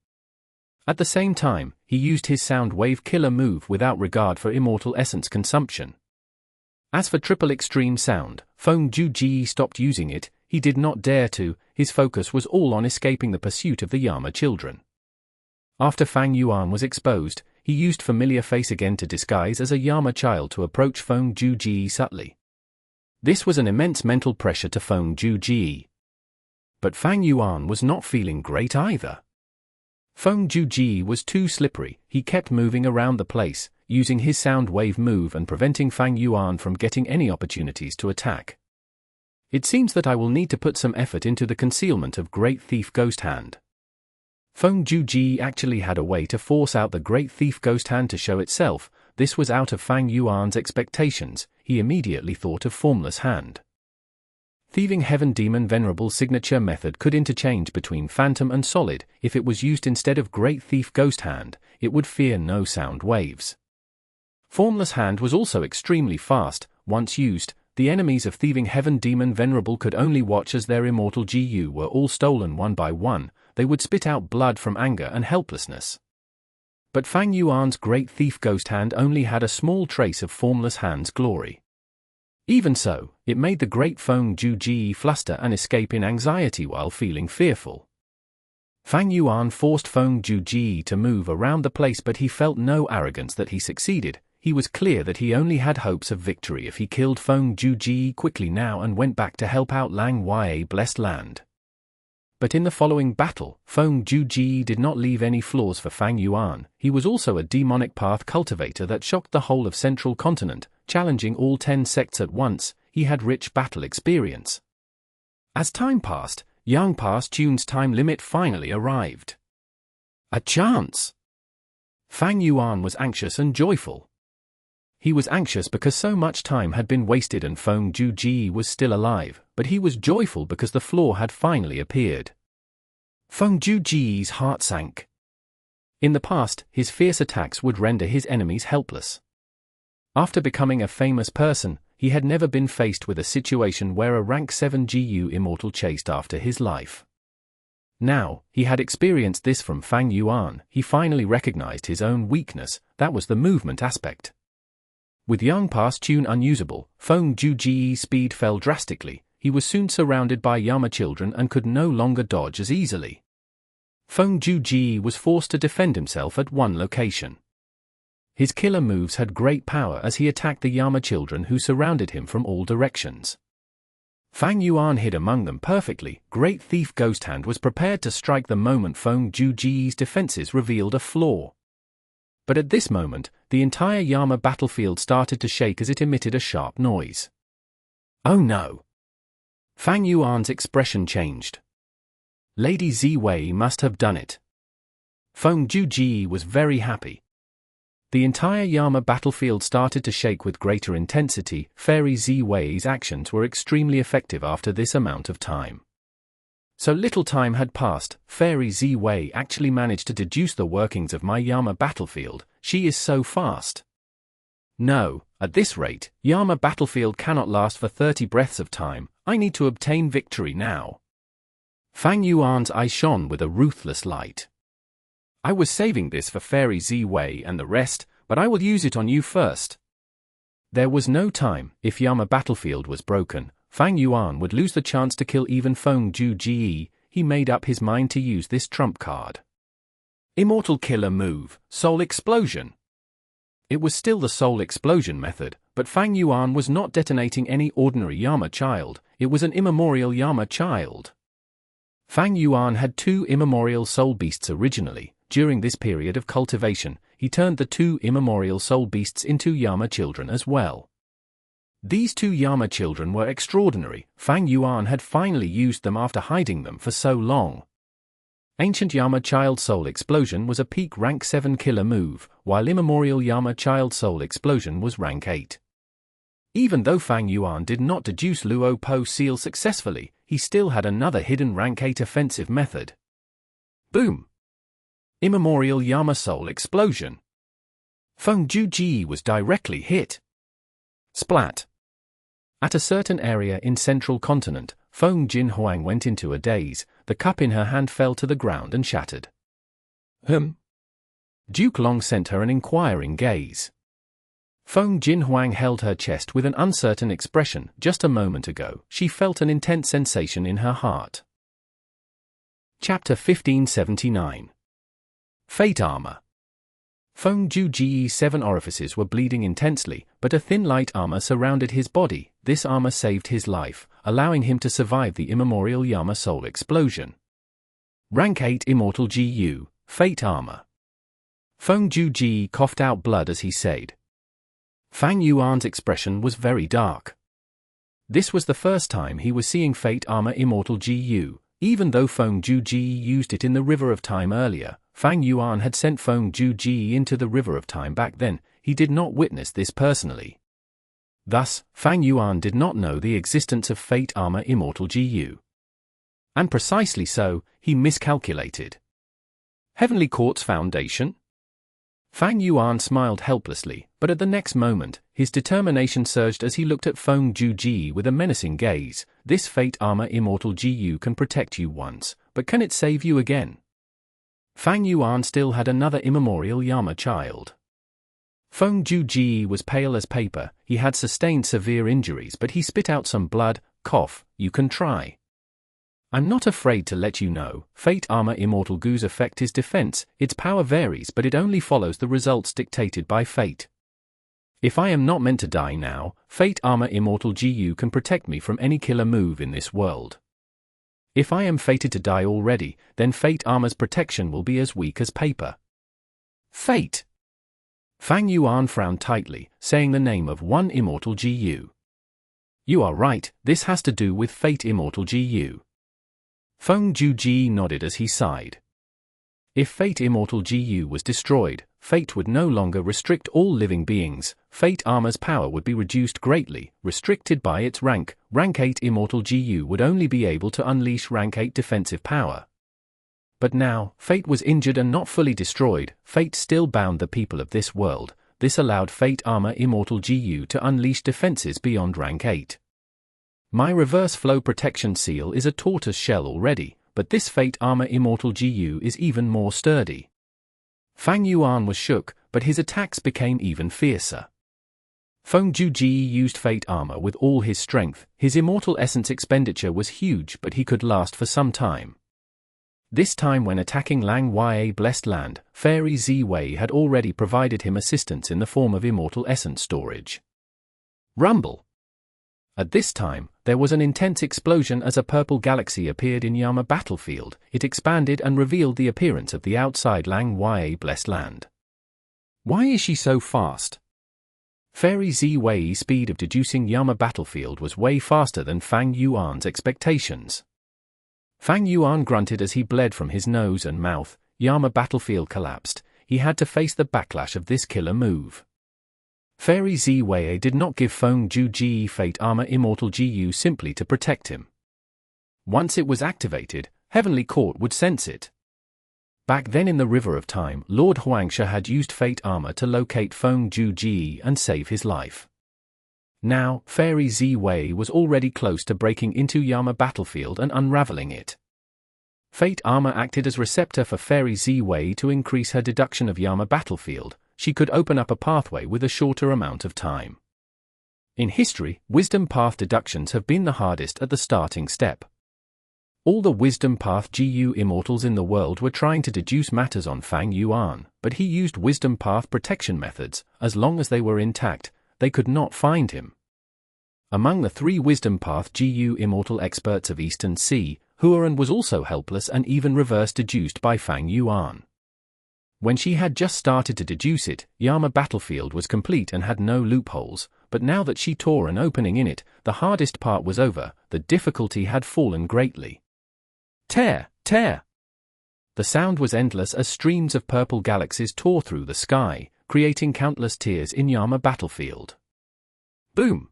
At the same time, he used his sound wave killer move without regard for immortal essence consumption. As for triple extreme sound, Feng Ji stopped using it. He did not dare to. His focus was all on escaping the pursuit of the Yama children. After Fang Yuan was exposed, he used familiar face again to disguise as a Yama child to approach Feng Ji subtly. This was an immense mental pressure to Feng Ji. But Fang Yuan was not feeling great either. Feng Ji was too slippery. He kept moving around the place, using his sound wave move and preventing Fang Yuan from getting any opportunities to attack. It seems that I will need to put some effort into the concealment of Great Thief Ghost Hand. Feng Ji actually had a way to force out the Great Thief Ghost Hand to show itself. This was out of Fang Yuan's expectations. He immediately thought of Formless Hand. Thieving Heaven Demon Venerable signature method could interchange between Phantom and Solid. If it was used instead of Great Thief Ghost Hand, it would fear no sound waves. Formless Hand was also extremely fast. Once used, the enemies of Thieving Heaven Demon Venerable could only watch as their immortal GU were all stolen one by one. They would spit out blood from anger and helplessness. But Fang Yuan's Great Thief Ghost Hand only had a small trace of Formless Hand's glory. Even so, it made the great Feng Ji fluster and escape in anxiety while feeling fearful. Fang Yuan forced Feng Ji to move around the place, but he felt no arrogance that he succeeded. He was clear that he only had hopes of victory if he killed Feng Ji quickly now and went back to help out Lang Ya Blessed Land. But in the following battle, Feng Ji did not leave any flaws for Fang Yuan. He was also a demonic path cultivator that shocked the whole of Central Continent, challenging all 10 sects at once. He had rich battle experience. As time passed, Yang Pa's tune's time limit finally arrived. A chance! Fang Yuan was anxious and joyful. He was anxious because so much time had been wasted and Feng Ji was still alive, but he was joyful because the flaw had finally appeared. Feng Ji's heart sank. In the past, his fierce attacks would render his enemies helpless. After becoming a famous person, he had never been faced with a situation where a rank 7 GU immortal chased after his life. Now, he had experienced this from Fang Yuan. He finally recognized his own weakness. That was the movement aspect. With Yang Pa's tune unusable, Feng Ji's speed fell drastically. He was soon surrounded by Yama children and could no longer dodge as easily. Feng Ji was forced to defend himself at one location. His killer moves had great power as he attacked the Yama children who surrounded him from all directions. Fang Yuan hid among them perfectly. Great Thief Ghost Hand was prepared to strike the moment Feng Ji's defenses revealed a flaw. But at this moment, the entire Yama battlefield started to shake as it emitted a sharp noise. Oh no! Fang Yuan's expression changed. Lady Ziwei must have done it. Feng Ji was very happy. The entire Yama battlefield started to shake with greater intensity. Fairy Ziwei's actions were extremely effective after this amount of time. So little time had passed, Fairy Ziwei actually managed to deduce the workings of my Yama battlefield. She is so fast. No, at this rate, Yama battlefield cannot last for 30 breaths of time. I need to obtain victory now. Fang Yuan's eye shone with a ruthless light. I was saving this for Fairy Ziwei and the rest, but I will use it on you first. There was no time. If Yama battlefield was broken, Fang Yuan would lose the chance to kill even Feng Ji. He made up his mind to use this trump card. Immortal killer move, Soul Explosion. It was still the Soul Explosion method, but Fang Yuan was not detonating any ordinary Yama child. It was an immemorial Yama child. Fang Yuan had 2 immemorial soul beasts originally. During this period of cultivation, he turned the 2 immemorial soul beasts into Yama children as well. These 2 Yama children were extraordinary. Fang Yuan had finally used them after hiding them for so long. Ancient Yama Child Soul Explosion was a peak rank 7 killer move, while Immemorial Yama Child Soul Explosion was rank 8. Even though Fang Yuan did not deduce Luo Po Seal successfully, he still had another hidden rank 8 offensive method. Boom! Immemorial Yama Soul Explosion. Feng Ji was directly hit. Splat! At a certain area in Central Continent, Feng Jinhuang went into a daze. The cup in her hand fell to the ground and shattered. Duke Long sent her an inquiring gaze. Feng Jinhuang held her chest with an uncertain expression. Just a moment ago, she felt an intense sensation in her heart. Chapter 1579. Fate Armor. Feng Juji's 7 orifices were bleeding intensely, but a thin light armor surrounded his body. This armor saved his life, allowing him to survive the immemorial Yama soul explosion. Rank 8 Immortal GU, Fate Armor. Feng Juji coughed out blood as he said. Fang Yuan's expression was very dark. This was the first time he was seeing Fate Armor Immortal GU. Even though Feng Juji used it in the River of Time earlier, Fang Yuan had sent Feng Juji into the River of Time back then. He did not witness this personally. Thus, Fang Yuan did not know the existence of Fate Armor Immortal GU. And precisely so, he miscalculated. Heavenly Court's foundation? Fang Yuan smiled helplessly, but at the next moment, his determination surged as he looked at Feng Juji with a menacing gaze. This Fate Armor Immortal GU can protect you once, but can it save you again? Fang Yuan still had another immemorial Yama child. Feng Juji was pale as paper. He had sustained severe injuries, but he spit out some blood. Cough, you can try. I'm not afraid to let you know, Fate Armor Immortal GU's effect is defense. Its power varies, but it only follows the results dictated by fate. If I am not meant to die now, Fate Armor Immortal GU can protect me from any killer move in this world. If I am fated to die already, then Fate Armor's protection will be as weak as paper. Fate! Fang Yuan frowned tightly, saying the name of one Immortal GU. You are right, this has to do with Fate Immortal GU. Feng Juji nodded as he sighed. If Fate Immortal GU was destroyed, fate would no longer restrict all living beings. Fate Armor's power would be reduced greatly, restricted by its rank. Rank 8 Immortal GU would only be able to unleash Rank 8 defensive power. But now, fate was injured and not fully destroyed. Fate still bound the people of this world. This allowed Fate Armor Immortal GU to unleash defenses beyond Rank 8. My reverse flow protection seal is a tortoise shell already, but this Fate Armor Immortal GU is even more sturdy. Fang Yuan was shook, but his attacks became even fiercer. Feng Juji used Fate Armor with all his strength. His immortal essence expenditure was huge, but he could last for some time. This time when attacking Lang Ya Blessed Land, Fairy Zi Wei had already provided him assistance in the form of immortal essence storage. Rumble! At this time, there was an intense explosion as a purple galaxy appeared in Yama battlefield. It expanded and revealed the appearance of the outside Lang Ya Blessed Land. Why is she so fast? Fairy Zi Wei's speed of deducing Yama battlefield was way faster than Fang Yuan's expectations. Fang Yuan grunted as he bled from his nose and mouth. Yama battlefield collapsed. He had to face the backlash of this killer move. Fairy Zi Wei did not give Feng Juji Fate Armor Immortal GU simply to protect him. Once it was activated, Heavenly Court would sense it. Back then in the River of Time, Lord Huangsha had used Fate Armor to locate Feng Juji and save his life. Now, Fairy Zi Wei was already close to breaking into Yama battlefield and unraveling it. Fate Armor acted as receptor for Fairy Zi Wei to increase her deduction of Yama battlefield. She could open up a pathway with a shorter amount of time. In history, Wisdom Path deductions have been the hardest at the starting step. All the Wisdom Path GU immortals in the world were trying to deduce matters on Fang Yuan, but he used Wisdom Path protection methods. As long as they were intact, they could not find him. Among the 3 Wisdom Path GU immortal experts of Eastern Sea, Huan was also helpless and even reverse deduced by Fang Yuan. When she had just started to deduce it, Yama battlefield was complete and had no loopholes, but now that she tore an opening in it, the hardest part was over. The difficulty had fallen greatly. Tear! Tear! The sound was endless as streams of purple galaxies tore through the sky, creating countless tears in Yama battlefield. Boom!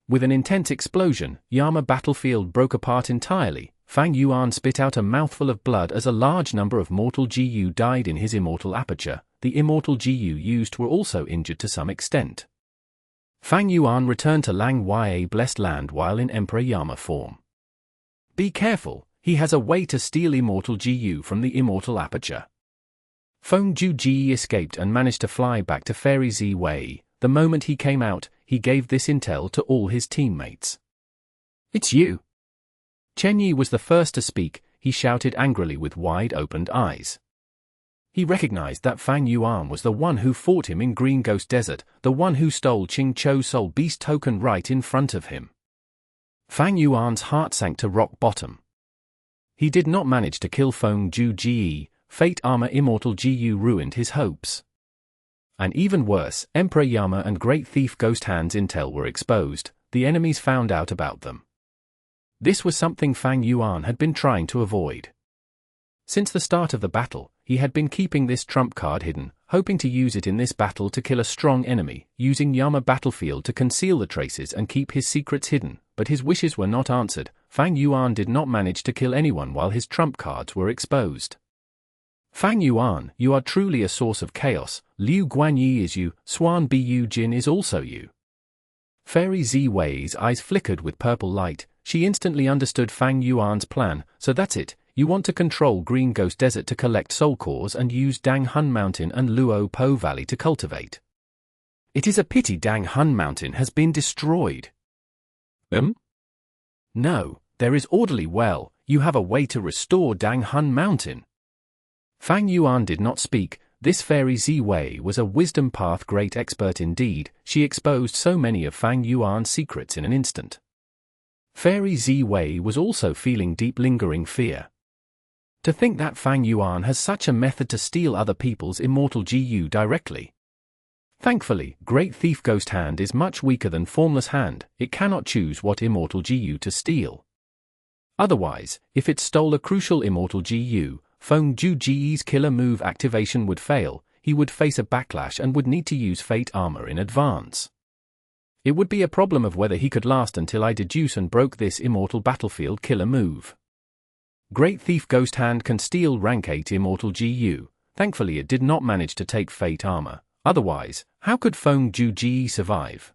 With an intense explosion, Yama battlefield broke apart entirely. Fang Yuan spit out a mouthful of blood as a large number of mortal GU died in his immortal aperture. The immortal GU used were also injured to some extent. Fang Yuan returned to Lang Ya Blessed Land while in Emperor Yama form. Be careful, he has a way to steal Immortal GU from the Immortal aperture. Feng Ji escaped and managed to fly back to Fairy Z Wei. The moment he came out, he gave this intel to all his teammates. It's you. Chen Yi was the first to speak. He shouted angrily with wide-opened eyes. He recognized that Fang Yuan was the one who fought him in Green Ghost Desert, the one who stole Qing Chou's Soul Beast token right in front of him. Fang Yuan's heart sank to rock bottom. He did not manage to kill Feng Ji. Fate Armor Immortal GU ruined his hopes. And even worse, Emperor Yama and Great Thief Ghost Hand's intel were exposed. The enemies found out about them. This was something Fang Yuan had been trying to avoid. Since the start of the battle, he had been keeping this trump card hidden, hoping to use it in this battle to kill a strong enemy, using Yama battlefield to conceal the traces and keep his secrets hidden, but his wishes were not answered. Fang Yuan did not manage to kill anyone while his trump cards were exposed. Fang Yuan, you are truly a source of chaos. Liu Guanyi is you, Swan Bu Jin is also you. Fairy Z Wei's eyes flickered with purple light. She instantly understood Fang Yuan's plan. So that's it, you want to control Green Ghost Desert to collect soul cores and use Dang Hun Mountain and Luo Po Valley to cultivate. It is a pity Dang Hun Mountain has been destroyed. No, there is orderly well, you have a way to restore Dang Hun Mountain. Fang Yuan did not speak. This Fairy Z Wei was a wisdom path great expert indeed. She exposed so many of Fang Yuan's secrets in an instant. Fairy Z Wei was also feeling deep lingering fear. To think that Fang Yuan has such a method to steal other people's Immortal GU directly. Thankfully, Great Thief Ghost Hand is much weaker than Formless Hand. It cannot choose what Immortal GU to steal. Otherwise, if it stole a crucial Immortal GU, Feng Ji's killer move activation would fail. He would face a backlash and would need to use Fate Armor in advance. It would be a problem of whether he could last until I deduce and broke this Immortal battlefield killer move. Great Thief Ghost Hand can steal rank 8 Immortal GU. Thankfully it did not manage to take Fate Armor. Otherwise, how could Feng Ji survive?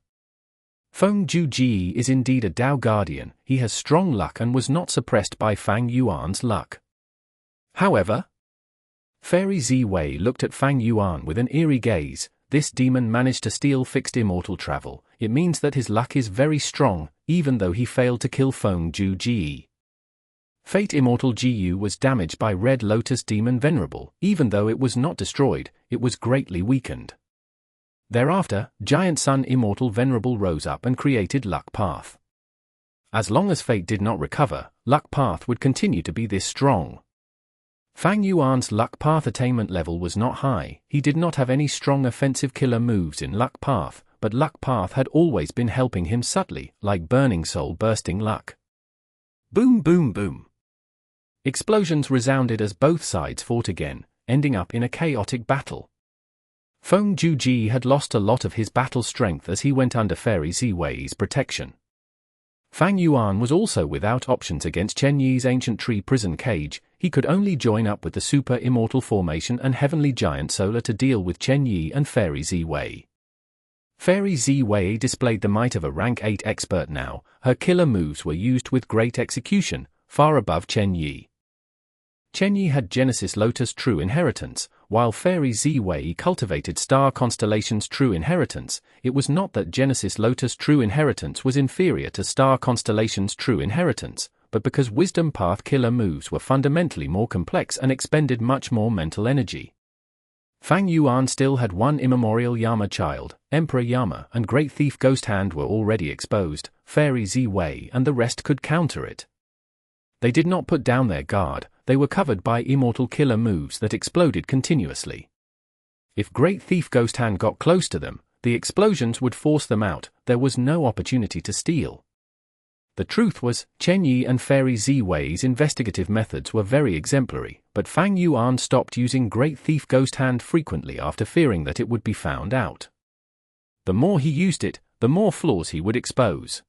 Feng Ji is indeed a Dao Guardian. He has strong luck and was not suppressed by Fang Yuan's luck. However, Fairy Z Wei looked at Fang Yuan with an eerie gaze. This demon managed to steal fixed immortal travel. It means that his luck is very strong, even though he failed to kill Feng Ji. Fate Immortal GU was damaged by Red Lotus Demon Venerable. Even though it was not destroyed, it was greatly weakened. Thereafter, Giant Sun Immortal Venerable rose up and created Luck Path. As long as Fate did not recover, Luck Path would continue to be this strong. Fang Yuan's Luck Path attainment level was not high. He did not have any strong offensive killer moves in Luck Path, but Luck Path had always been helping him subtly, like Burning Soul Bursting Luck. Boom boom boom. Explosions resounded as both sides fought again, ending up in a chaotic battle. Feng Ji had lost a lot of his battle strength as he went under Fairy Z Wei's protection. Fang Yuan was also without options against Chen Yi's ancient tree prison cage. He could only join up with the Super Immortal Formation and Heavenly Giant Solar to deal with Chen Yi and Fairy Z Wei. Fairy Z Wei displayed the might of a rank 8 expert now. Her killer moves were used with great execution, far above Chen Yi. Chen Yi had Genesis Lotus True Inheritance, while Fairy Z Wei cultivated Star Constellation's True Inheritance. It was not that Genesis Lotus True Inheritance was inferior to Star Constellation's True Inheritance, but because Wisdom Path killer moves were fundamentally more complex and expended much more mental energy. Fang Yuan still had one immemorial Yama child. Emperor Yama and Great Thief Ghost Hand were already exposed. Fairy Z Wei and the rest could counter it. They did not put down their guard. They were covered by immortal killer moves that exploded continuously. If Great Thief Ghost Hand got close to them, the explosions would force them out. There was no opportunity to steal. The truth was, Chen Yi and Fairy Z Wei's investigative methods were very exemplary, but Fang Yuan stopped using Great Thief Ghost Hand frequently after fearing that it would be found out. The more he used it, the more flaws he would expose.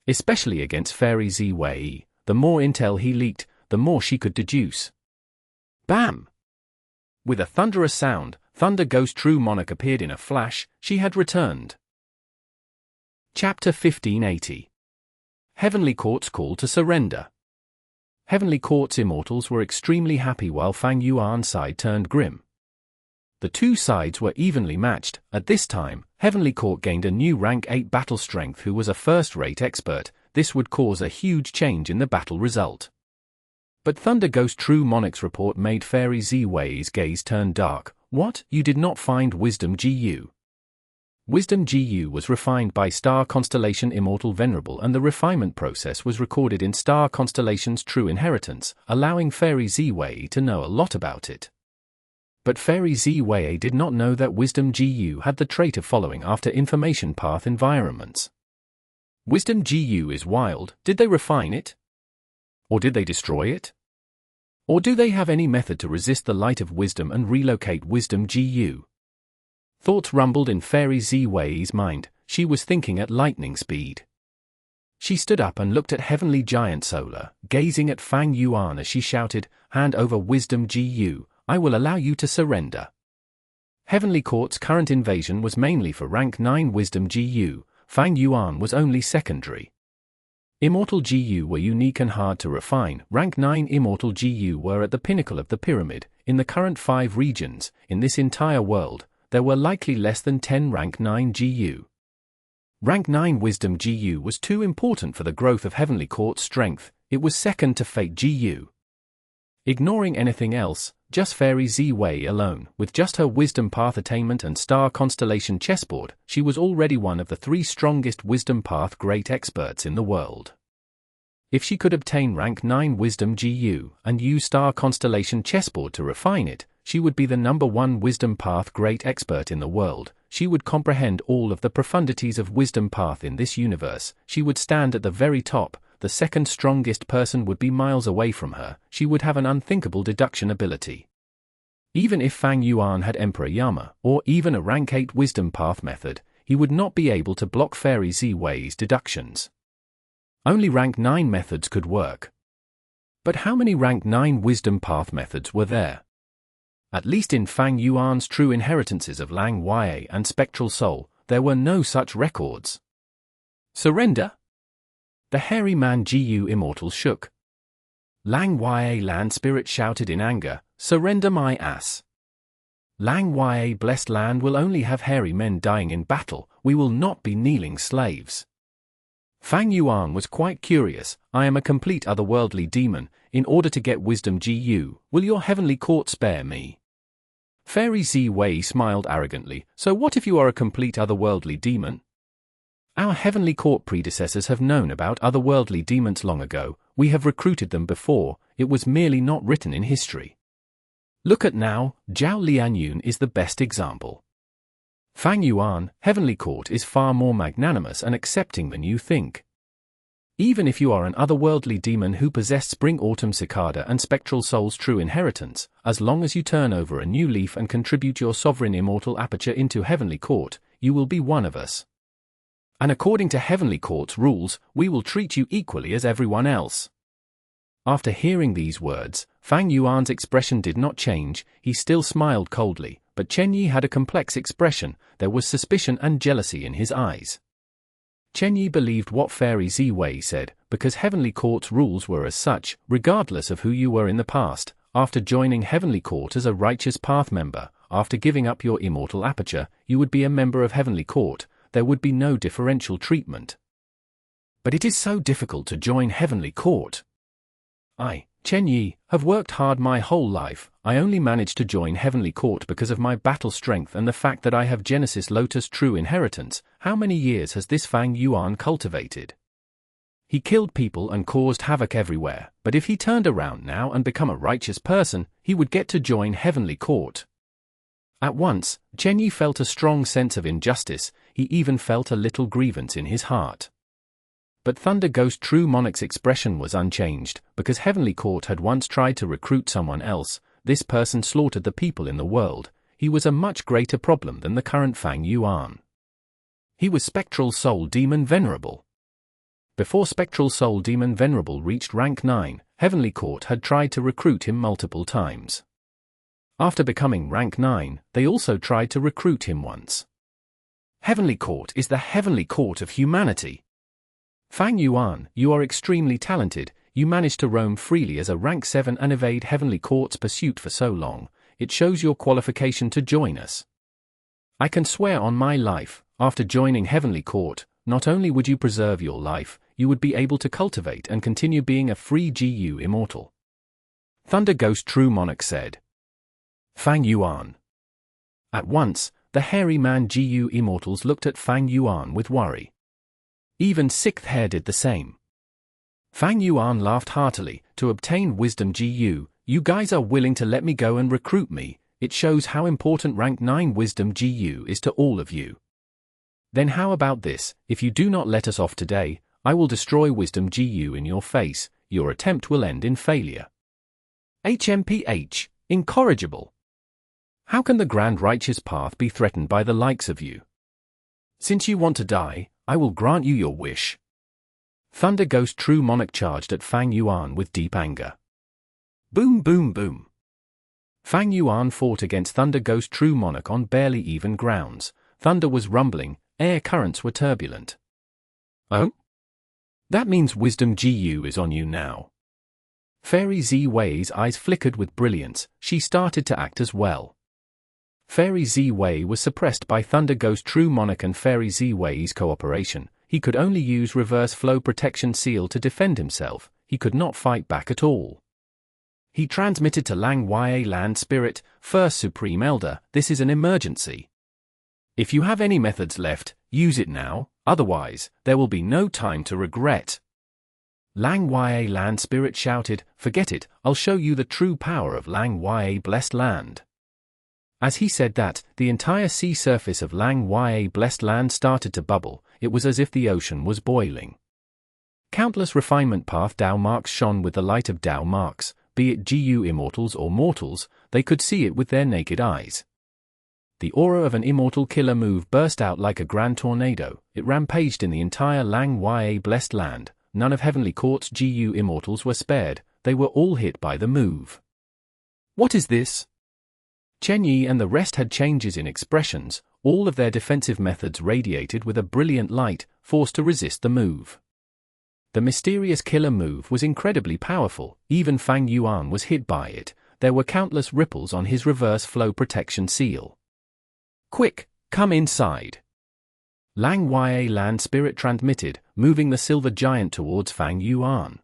Especially against Fairy Z Wei, the more intel he leaked, the more she could deduce. Bam! With a thunderous sound, Thunder Ghost True Monarch appeared in a flash. She had returned. Chapter 1580. Heavenly Court's Call to Surrender. Heavenly Court's immortals were extremely happy while Fang Yuan's side turned grim. The two sides were evenly matched. At this time, Heavenly Court gained a new rank 8 battle strength who was a first-rate expert. This would cause a huge change in the battle result. But Thunder Ghost True Monarch's report made Fairy Ziwei's gaze turn dark. What? You did not find Wisdom GU? Wisdom GU was refined by Star Constellation Immortal Venerable, and the refinement process was recorded in Star Constellation's True Inheritance, allowing Fairy Ziwei to know a lot about it. But Fairy Ziwei did not know that Wisdom GU had the trait of following after information path environments. Wisdom GU is wild. Did they refine it? Or did they destroy it? Or do they have any method to resist the light of wisdom and relocate Wisdom GU? Thoughts rumbled in Fairy Ziwei's mind. She was thinking at lightning speed. She stood up and looked at Heavenly Giant Solar, gazing at Fang Yuan as she shouted, "Hand over Wisdom GU, I will allow you to surrender." Heavenly Court's current invasion was mainly for rank 9 Wisdom GU, Fang Yuan was only secondary. Immortal GU were unique and hard to refine. Rank 9 Immortal GU were at the pinnacle of the pyramid. In the current 5 regions, in this entire world, there were likely less than 10 rank 9 GU. Rank 9 Wisdom GU was too important for the growth of Heavenly Court's strength. It was second to Fate GU. Ignoring anything else, just Fairy Ziwei alone, with just her Wisdom Path Attainment and Star Constellation chessboard, she was already one of the 3 strongest Wisdom Path great experts in the world. If she could obtain rank 9 Wisdom GU and use Star Constellation chessboard to refine it, she would be the number 1 Wisdom Path great expert in the world. She would comprehend all of the profundities of Wisdom Path in this universe. She would stand at the very top. The second strongest person would be miles away from her. She would have an unthinkable deduction ability. Even if Fang Yuan had Emperor Yama, or even a rank 8 Wisdom Path method, he would not be able to block Fairy Ziwei's deductions. Only rank 9 methods could work. But how many rank 9 Wisdom Path methods were there? At least in Fang Yuan's True Inheritances of Lang Wei and Spectral Soul, there were no such records. Surrender? The hairy man GU Immortal shook. Lang Wei Land Spirit shouted in anger, "Surrender my ass. Lang Wei Blessed Land will only have hairy men dying in battle, we will not be kneeling slaves." Fang Yuan was quite curious. "I am a complete otherworldly demon. In order to get Wisdom GU, will your Heavenly Court spare me?" Fairy Ziwei smiled arrogantly. "So what if you are a complete otherworldly demon? Our Heavenly Court predecessors have known about otherworldly demons long ago. We have recruited them before. It was merely not written in history. Look at now, Zhao Lianyun is the best example. Fang Yuan, Heavenly Court is far more magnanimous and accepting than you think. Even if you are an otherworldly demon who possessed Spring Autumn Cicada and Spectral Soul's True Inheritance, as long as you turn over a new leaf and contribute your sovereign immortal aperture into Heavenly Court, you will be one of us. And according to Heavenly Court's rules, we will treat you equally as everyone else." After hearing these words, Fang Yuan's expression did not change. He still smiled coldly, but Chen Yi had a complex expression. There was suspicion and jealousy in his eyes. Chen Yi believed what Fairy Ziwei said, because Heavenly Court's rules were as such, regardless of who you were in the past. After joining Heavenly Court as a Righteous Path member, after giving up your immortal aperture, you would be a member of Heavenly Court. There would be no differential treatment. But it is so difficult to join Heavenly Court. I, Chen Yi, have worked hard my whole life. I only managed to join Heavenly Court because of my battle strength and the fact that I have Genesis Lotus True Inheritance. How many years has this Fang Yuan cultivated? He killed people and caused havoc everywhere, but if he turned around now and become a righteous person, he would get to join Heavenly Court. At once, Chen Yi felt a strong sense of injustice. He even felt a little grievance in his heart. But Thunder Ghost True Monarch's expression was unchanged, because Heavenly Court had once tried to recruit someone else. This person slaughtered the people in the world. He was a much greater problem than the current Fang Yuan. He was Spectral Soul Demon Venerable. Before Spectral Soul Demon Venerable reached rank 9, Heavenly Court had tried to recruit him multiple times. After becoming rank 9, they also tried to recruit him once. Heavenly Court is the Heavenly Court of humanity. Fang Yuan, you are extremely talented. you managed to roam freely as a rank 7 and evade Heavenly Court's pursuit for so long. It shows your qualification to join us. I can swear on my life, after joining Heavenly Court, not only would you preserve your life, you would be able to cultivate and continue being a free GU immortal. Thunder Ghost True Monarch said. Fang Yuan. At once, the hairy man GU immortals looked at Fang Yuan with worry. Even Sixth Hair did the same. Fang Yuan laughed heartily. To obtain wisdom GU, you guys are willing to let me go and recruit me. It shows how important rank 9 wisdom GU is to all of you. Then how about this? If you do not let us off today, I will destroy wisdom GU in your face. Your attempt will end in failure. HMPH, incorrigible. How can the grand righteous path be threatened by the likes of you? Since you want to die, I will grant you your wish. Thunder Ghost True Monarch charged at Fang Yuan with deep anger. Boom boom boom. Fang Yuan fought against Thunder Ghost True Monarch on barely even grounds. Thunder was rumbling, air currents were turbulent. Oh? That means wisdom GU is on you now. Fairy Z Wei's eyes flickered with brilliance. She started to act as well. Fairy Z Wei was suppressed by Thunder Ghost True Monarch and Fairy Z Wei's cooperation. He could only use Reverse Flow Protection Seal to defend himself. He could not fight back at all. He transmitted to Lang Ya Land Spirit, First Supreme Elder, this is an emergency. If you have any methods left, use it now, otherwise, there will be no time to regret. Lang Ya Land Spirit shouted, forget it, I'll show you the true power of Lang Ya Blessed Land. As he said that, the entire sea surface of Lang Ya Blessed Land started to bubble. It was as if the ocean was boiling. Countless refinement path Dao marks shone with the light of Dao marks, be it GU immortals or mortals, they could see it with their naked eyes. The aura of an immortal killer move burst out like a grand tornado. It rampaged in the entire Lang Ya Blessed Land. None of Heavenly Court's GU immortals were spared. They were all hit by the move. What is this? Chen Yi and the rest had changes in expressions. All of their defensive methods radiated with a brilliant light, forced to resist the move. The mysterious killer move was incredibly powerful. Even Fang Yuan was hit by it. There were countless ripples on his reverse flow protection seal. Quick, come inside. Lang Ya Land Spirit transmitted, moving the silver giant towards Fang Yuan.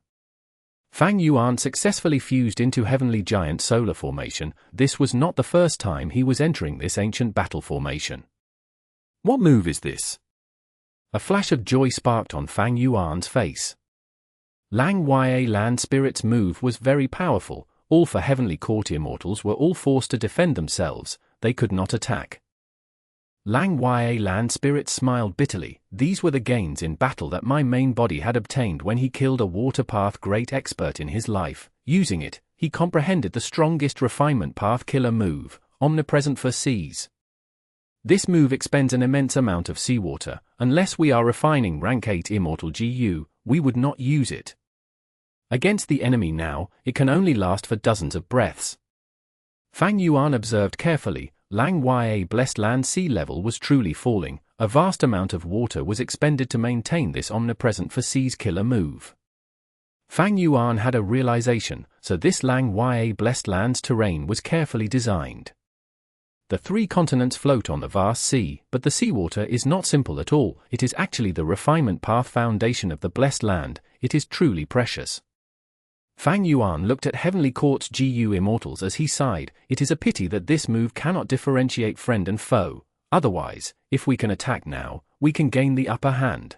Fang Yuan successfully fused into Heavenly Giant Solar Formation. This was not the first time he was entering this ancient battle formation. What move is this? A flash of joy sparked on Fang Yuan's face. Lang Ya Land Spirit's move was very powerful. All for Heavenly Court immortals were all forced to defend themselves. They could not attack. Lang Ya Land Spirit smiled bitterly. These were the gains in battle that my main body had obtained when he killed a water path great expert in his life. Using it, he comprehended the strongest refinement path killer move, omnipresent for seas. This move expends an immense amount of seawater. Unless we are refining rank 8 immortal GU, we would not use it. Against the enemy now, it can only last for dozens of breaths. Fang Yuan observed carefully. Lang Ya Blessed Land sea level was truly falling. A vast amount of water was expended to maintain this omnipresent for seas killer move. Fang Yuan had a realization, so this Lang Ya Blessed Land's terrain was carefully designed. The 3 continents float on the vast sea, but the seawater is not simple at all. It is actually the refinement path foundation of the Blessed Land. It is truly precious. Fang Yuan looked at Heavenly Court's GU immortals as he sighed. It is a pity that this move cannot differentiate friend and foe. Otherwise, if we can attack now, we can gain the upper hand.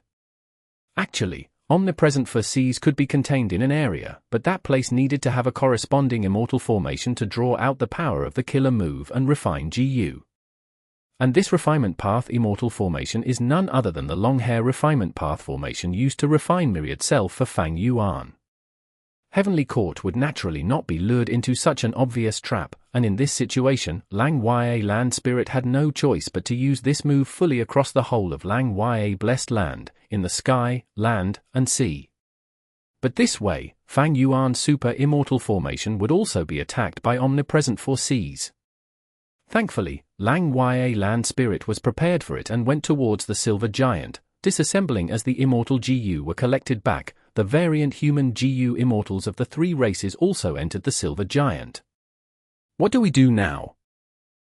Actually, omnipresent for seas could be contained in an area, but that place needed to have a corresponding immortal formation to draw out the power of the killer move and refine GU. And this refinement path immortal formation is none other than the long hair refinement path formation used to refine Myriad self for Fang Yuan. Heavenly Court would naturally not be lured into such an obvious trap, and in this situation, Lang Ya Land Spirit had no choice but to use this move fully across the whole of Lang Ya Blessed Land, in the sky, land, and sea. But this way, Fang Yuan's super immortal formation would also be attacked by omnipresent for seas. Thankfully, Lang Ya Land Spirit was prepared for it and went towards the silver giant, disassembling as the immortal GU were collected back. the variant human GU immortals of the three races also entered the Silver Giant. What do we do now?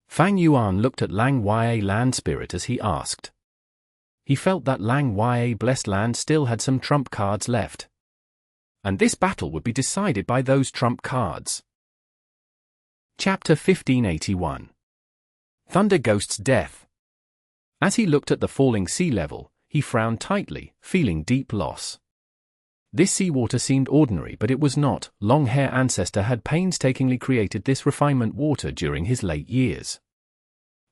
Fang Yuan looked at Lang Ya Land Spirit as he asked. He felt that Lang Ya Blessed Land still had some trump cards left. And this battle would be decided by those trump cards. Chapter 1581. Thunder Ghost's Death. As he looked at the falling sea level, he frowned tightly, feeling deep loss. This seawater seemed ordinary, but it was not. Long-Hair Ancestor had painstakingly created this refinement water during his late years.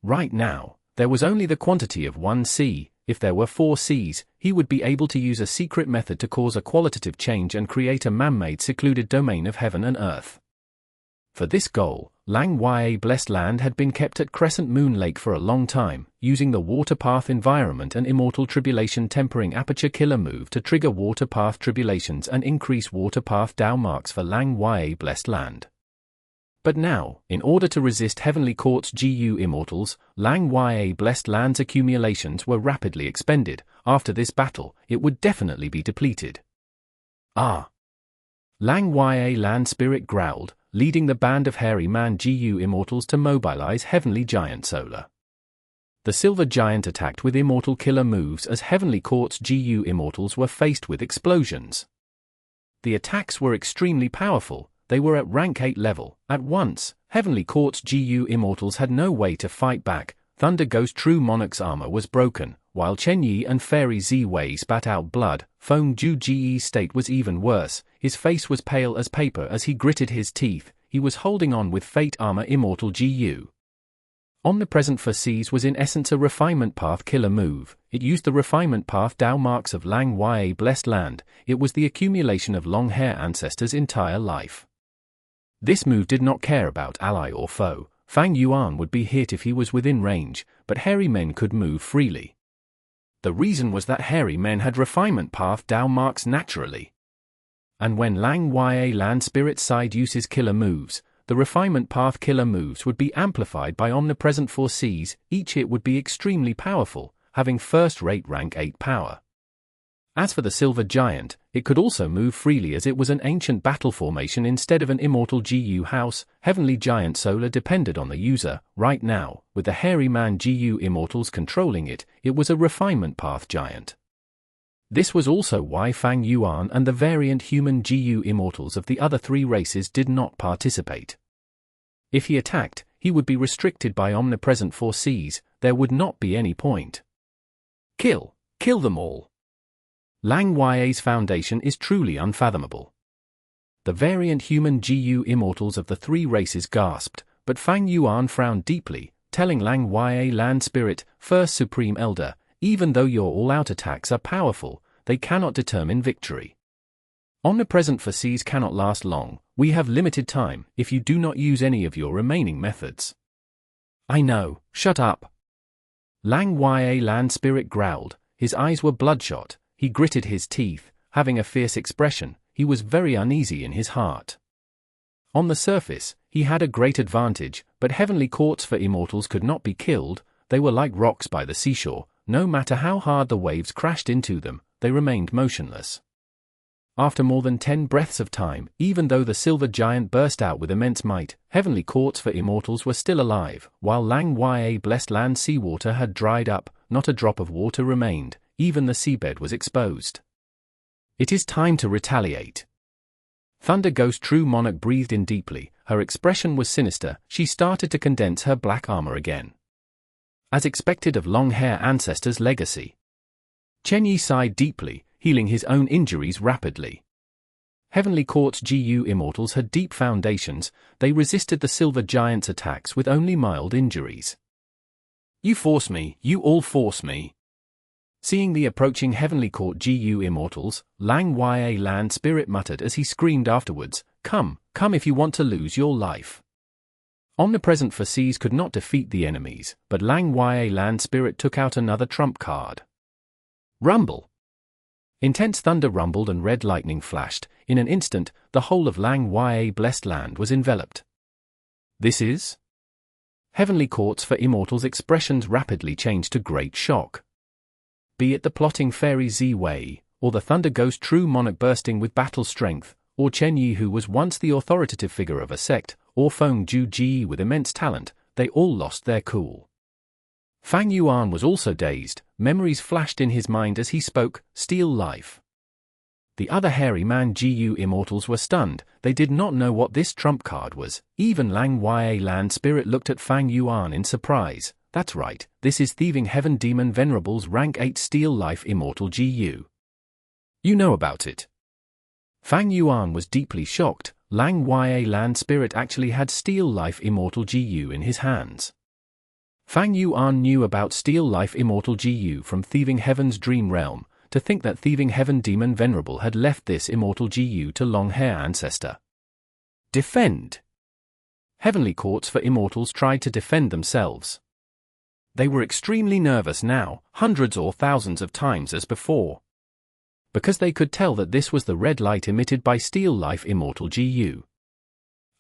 Right now, there was only the quantity of one sea. If there were 4 seas, he would be able to use a secret method to cause a qualitative change and create a man-made secluded domain of heaven and earth. For this goal, Lang Ya Blessed Land had been kept at Crescent Moon Lake for a long time, using the Water Path environment and Immortal Tribulation tempering aperture killer move to trigger Water Path tribulations and increase Water Path Dao marks for Lang Ya Blessed Land. But now, in order to resist Heavenly Court's GU Immortals, Lang Ya Blessed Land's accumulations were rapidly expended. After this battle, it would definitely be depleted. Ah! Lang Ya Land Spirit growled, leading the band of hairy man GU Immortals to mobilize Heavenly Giant Solar. The Silver Giant attacked with Immortal killer moves as Heavenly Court's GU Immortals were faced with explosions. The attacks were extremely powerful. They were at rank 8 level. At once, Heavenly Court's GU Immortals had no way to fight back. Thunder Ghost True Monarch's armor was broken, while Chen Yi and Fairy Ziwei spat out blood. Feng Ju Ji's state was even worse. His face was pale as paper as he gritted his teeth. He was holding on with Fate Armor Immortal GU. Omnipresent for Seas was in essence a Refinement Path killer move. It used the Refinement Path Dao marks of Lang Ya Blessed Land. It was the accumulation of Long-Hair Ancestor's entire life. This move did not care about ally or foe. Fang Yuan would be hit if he was within range, but hairy men could move freely. The reason was that hairy men had Refinement Path Dao marks naturally. And when Lang Ya Land Spirit side uses killer moves, the Refinement Path killer moves would be amplified by Omnipresent for Seas. Each hit would be extremely powerful, having first-rate rank 8 power. As for the Silver Giant, it could also move freely as it was an ancient battle formation instead of an Immortal GU house. Heavenly Giant Solar depended on the user. Right now, with the hairy man GU Immortals controlling it, it was a Refinement Path Giant. This was also why Fang Yuan and the variant human GU Immortals of the other 3 races did not participate. If he attacked, he would be restricted by Omnipresent for Seas. There would not be any point. Kill them all. Lang Ya's foundation is truly unfathomable. The variant human GU Immortals of the 3 races gasped, but Fang Yuan frowned deeply, telling Lang Ya Land Spirit, First Supreme Elder, even though your all-out attacks are powerful, they cannot determine victory. Omnipresent for Seas cannot last long. We have limited time if you do not use any of your remaining methods. I know, shut up. Lang Ya Land Spirit growled, his eyes were bloodshot. He gritted his teeth, having a fierce expression. He was very uneasy in his heart. On the surface, he had a great advantage, but Heavenly Courts for Immortals could not be killed. They were like rocks by the seashore. No matter how hard the waves crashed into them, they remained motionless. After more than 10 breaths of time, even though the Silver Giant burst out with immense might, Heavenly Courts for Immortals were still alive, while Lang Ya Blessed Land seawater had dried up. Not a drop of water remained. Even the seabed was exposed. It is time to retaliate. Thunder Ghost True Monarch breathed in deeply. Her expression was sinister. She started to condense her black armor again. As expected of Long-Hair Ancestor's legacy. Chen Yi sighed deeply, healing his own injuries rapidly. Heavenly Court's GU Immortals had deep foundations. They resisted the Silver Giant's attacks with only mild injuries. You force me, you all force me. Seeing the approaching Heavenly Court GU Immortals, Lang Ya Land Spirit muttered as he screamed afterwards, come if you want to lose your life. Omnipresent for Seas could not defeat the enemies, but Lang Ya Land Spirit took out another trump card. Rumble. Intense thunder rumbled and red lightning flashed. In an instant, the whole of Lang Ya Blessed Land was enveloped. This is? Heavenly Courts for Immortals' expressions rapidly changed to great shock. Be it the plotting Fairy Ziwei, or the Thunder Ghost True Monarch bursting with battle strength, or Chen Yi who was once the authoritative figure of a sect, or Feng Ji with immense talent, they all lost their cool. Fang Yuan was also dazed, memories flashed in his mind as he spoke, "Steal life." The other hairy man Gu immortals were stunned, they did not know what this trump card was. Even Lang Ya Land Spirit looked at Fang Yuan in surprise. That's right, this is Thieving Heaven Demon Venerable's rank 8 Steal Life Immortal Gu. You know about it. Fang Yuan was deeply shocked. Lang Ya Land Spirit actually had Steal Life Immortal Gu in his hands. Fang Yuan knew about Steal Life Immortal Gu from Thieving Heaven's Dream Realm. To think that Thieving Heaven Demon Venerable had left this Immortal Gu to Long-Hair Ancestor. Defend. Heavenly courts for immortals tried to defend themselves. They were extremely nervous now, hundreds or thousands of times as before. Because they could tell that this was the red light emitted by Steal Life Immortal Gu.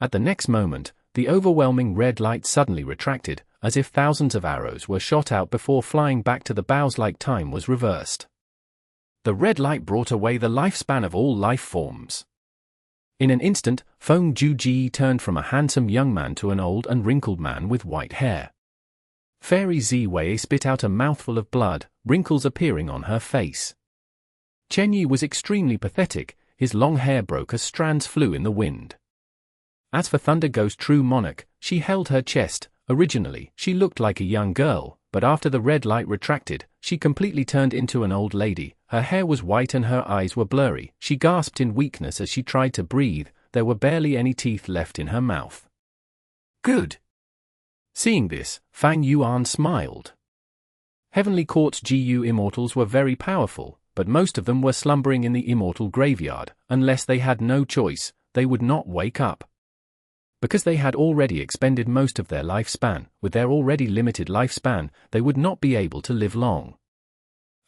At the next moment, the overwhelming red light suddenly retracted, as if thousands of arrows were shot out before flying back to the bows like time was reversed. The red light brought away the lifespan of all life forms. In an instant, Feng Ji turned from a handsome young man to an old and wrinkled man with white hair. Fairy Ziwei spit out a mouthful of blood, wrinkles appearing on her face. Chen Yi was extremely pathetic, his long hair broke as strands flew in the wind. As for Thunder Ghost True Monarch, she held her chest. Originally, she looked like a young girl, but after the red light retracted, she completely turned into an old lady. Her hair was white and her eyes were blurry. She gasped in weakness as she tried to breathe. There were barely any teeth left in her mouth. Good. Seeing this, Fang Yuan smiled. Heavenly Court's Gu immortals were very powerful, but most of them were slumbering in the immortal graveyard. Unless they had no choice, they would not wake up. Because they had already expended most of their lifespan, with their already limited lifespan, they would not be able to live long.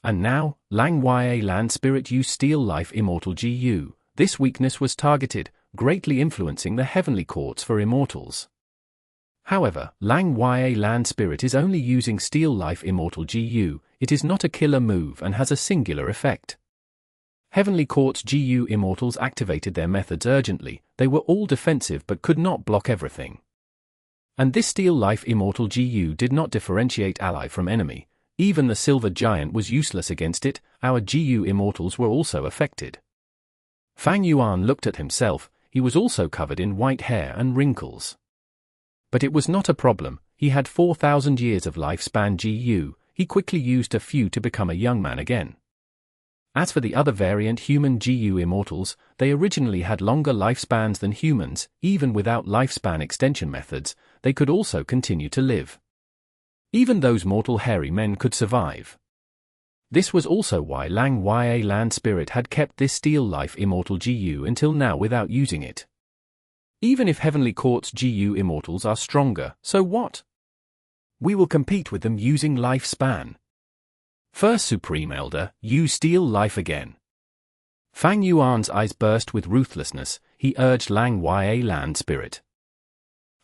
And now, Lang Ya Land Spirit used Steal Life Immortal Gu. This weakness was targeted, greatly influencing the heavenly courts for immortals. However, Lang Ya Land Spirit is only using Steal Life Immortal Gu. It is not a killer move and has a singular effect. Heavenly Court's Gu immortals activated their methods urgently. They were all defensive but could not block everything. And this Steal Life Immortal Gu did not differentiate ally from enemy. Even the Silver Giant was useless against it. Our Gu immortals were also affected. Fang Yuan looked at himself. He was also covered in white hair and wrinkles. But it was not a problem. He had 4,000 years of lifespan Gu. He quickly used a few to become a young man again. As for the other variant human Gu immortals, they originally had longer lifespans than humans. Even without lifespan extension methods, they could also continue to live. Even those mortal hairy men could survive. This was also why Lang Ya Land Spirit had kept this Steal Life Immortal Gu until now without using it. Even if Heavenly Court's Gu immortals are stronger, so what? We will compete with them using lifespan. First Supreme Elder, you steal life again. Fang Yuan's eyes burst with ruthlessness. He urged Lang Ya Land Spirit.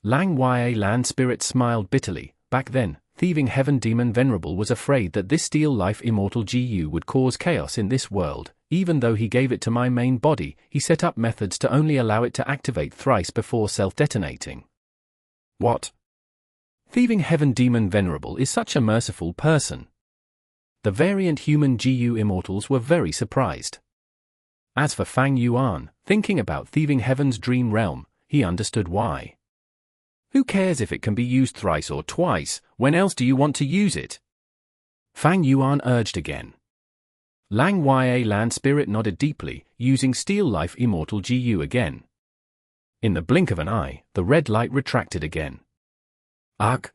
Lang Ya Land Spirit smiled bitterly. Back then, Thieving Heaven Demon Venerable was afraid that this Steal Life Immortal Gu would cause chaos in this world. Even though he gave it to my main body, he set up methods to only allow it to activate thrice before self-detonating. What? Thieving Heaven Demon Venerable is such a merciful person. The variant human Gu immortals were very surprised. As for Fang Yuan, thinking about Thieving Heaven's Dream Realm, he understood why. Who cares if it can be used thrice or twice? When else do you want to use it? Fang Yuan urged again. Lang Ya Land Spirit nodded deeply, using Steal Life Immortal Gu again. In the blink of an eye, the red light retracted again. Ugh!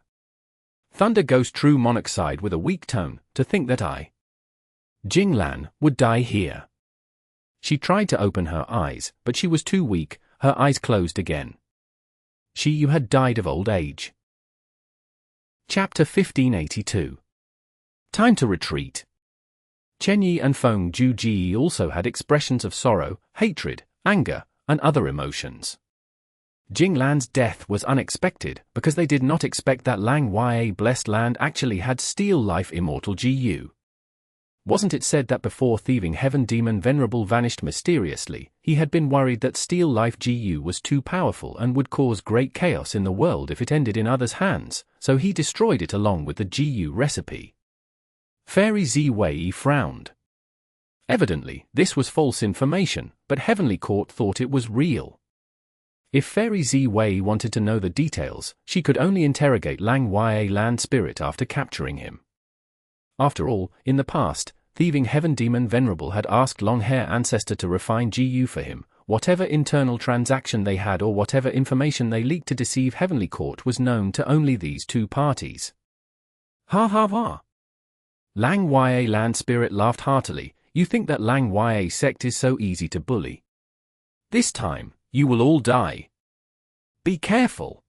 Thunder Ghost True Monarch sighed with a weak tone. To think that I, Jing Lan, would die here. She tried to open her eyes, but she was too weak. Her eyes closed again. You had died of old age. Chapter 1582. Time to retreat. Chen Yi and Feng Ji also had expressions of sorrow, hatred, anger, and other emotions. Jing Lan's death was unexpected because they did not expect that Lang Ya Blessed Land actually had Steal Life Immortal Gu. Wasn't it said that before thieving heaven demon Venerable vanished mysteriously, he had been worried that Steel Life GU was too powerful and would cause great chaos in the world if it ended in others' hands, so he destroyed it along with the GU recipe. Fairy Zi Wei frowned. Evidently, this was false information, but Heavenly Court thought it was real. If Fairy Zi Wei wanted to know the details, she could only interrogate Lang Ya Land Spirit after capturing him. After all, in the past, thieving heaven demon Venerable had asked Long-Hair Ancestor to refine GU for him. Whatever internal transaction they had or whatever information they leaked to deceive Heavenly Court was known to only these two parties. Ha ha ha! Lang Ya Land Spirit laughed heartily. You think that Lang Ya sect is so easy to bully? This time, you will all die. Be careful!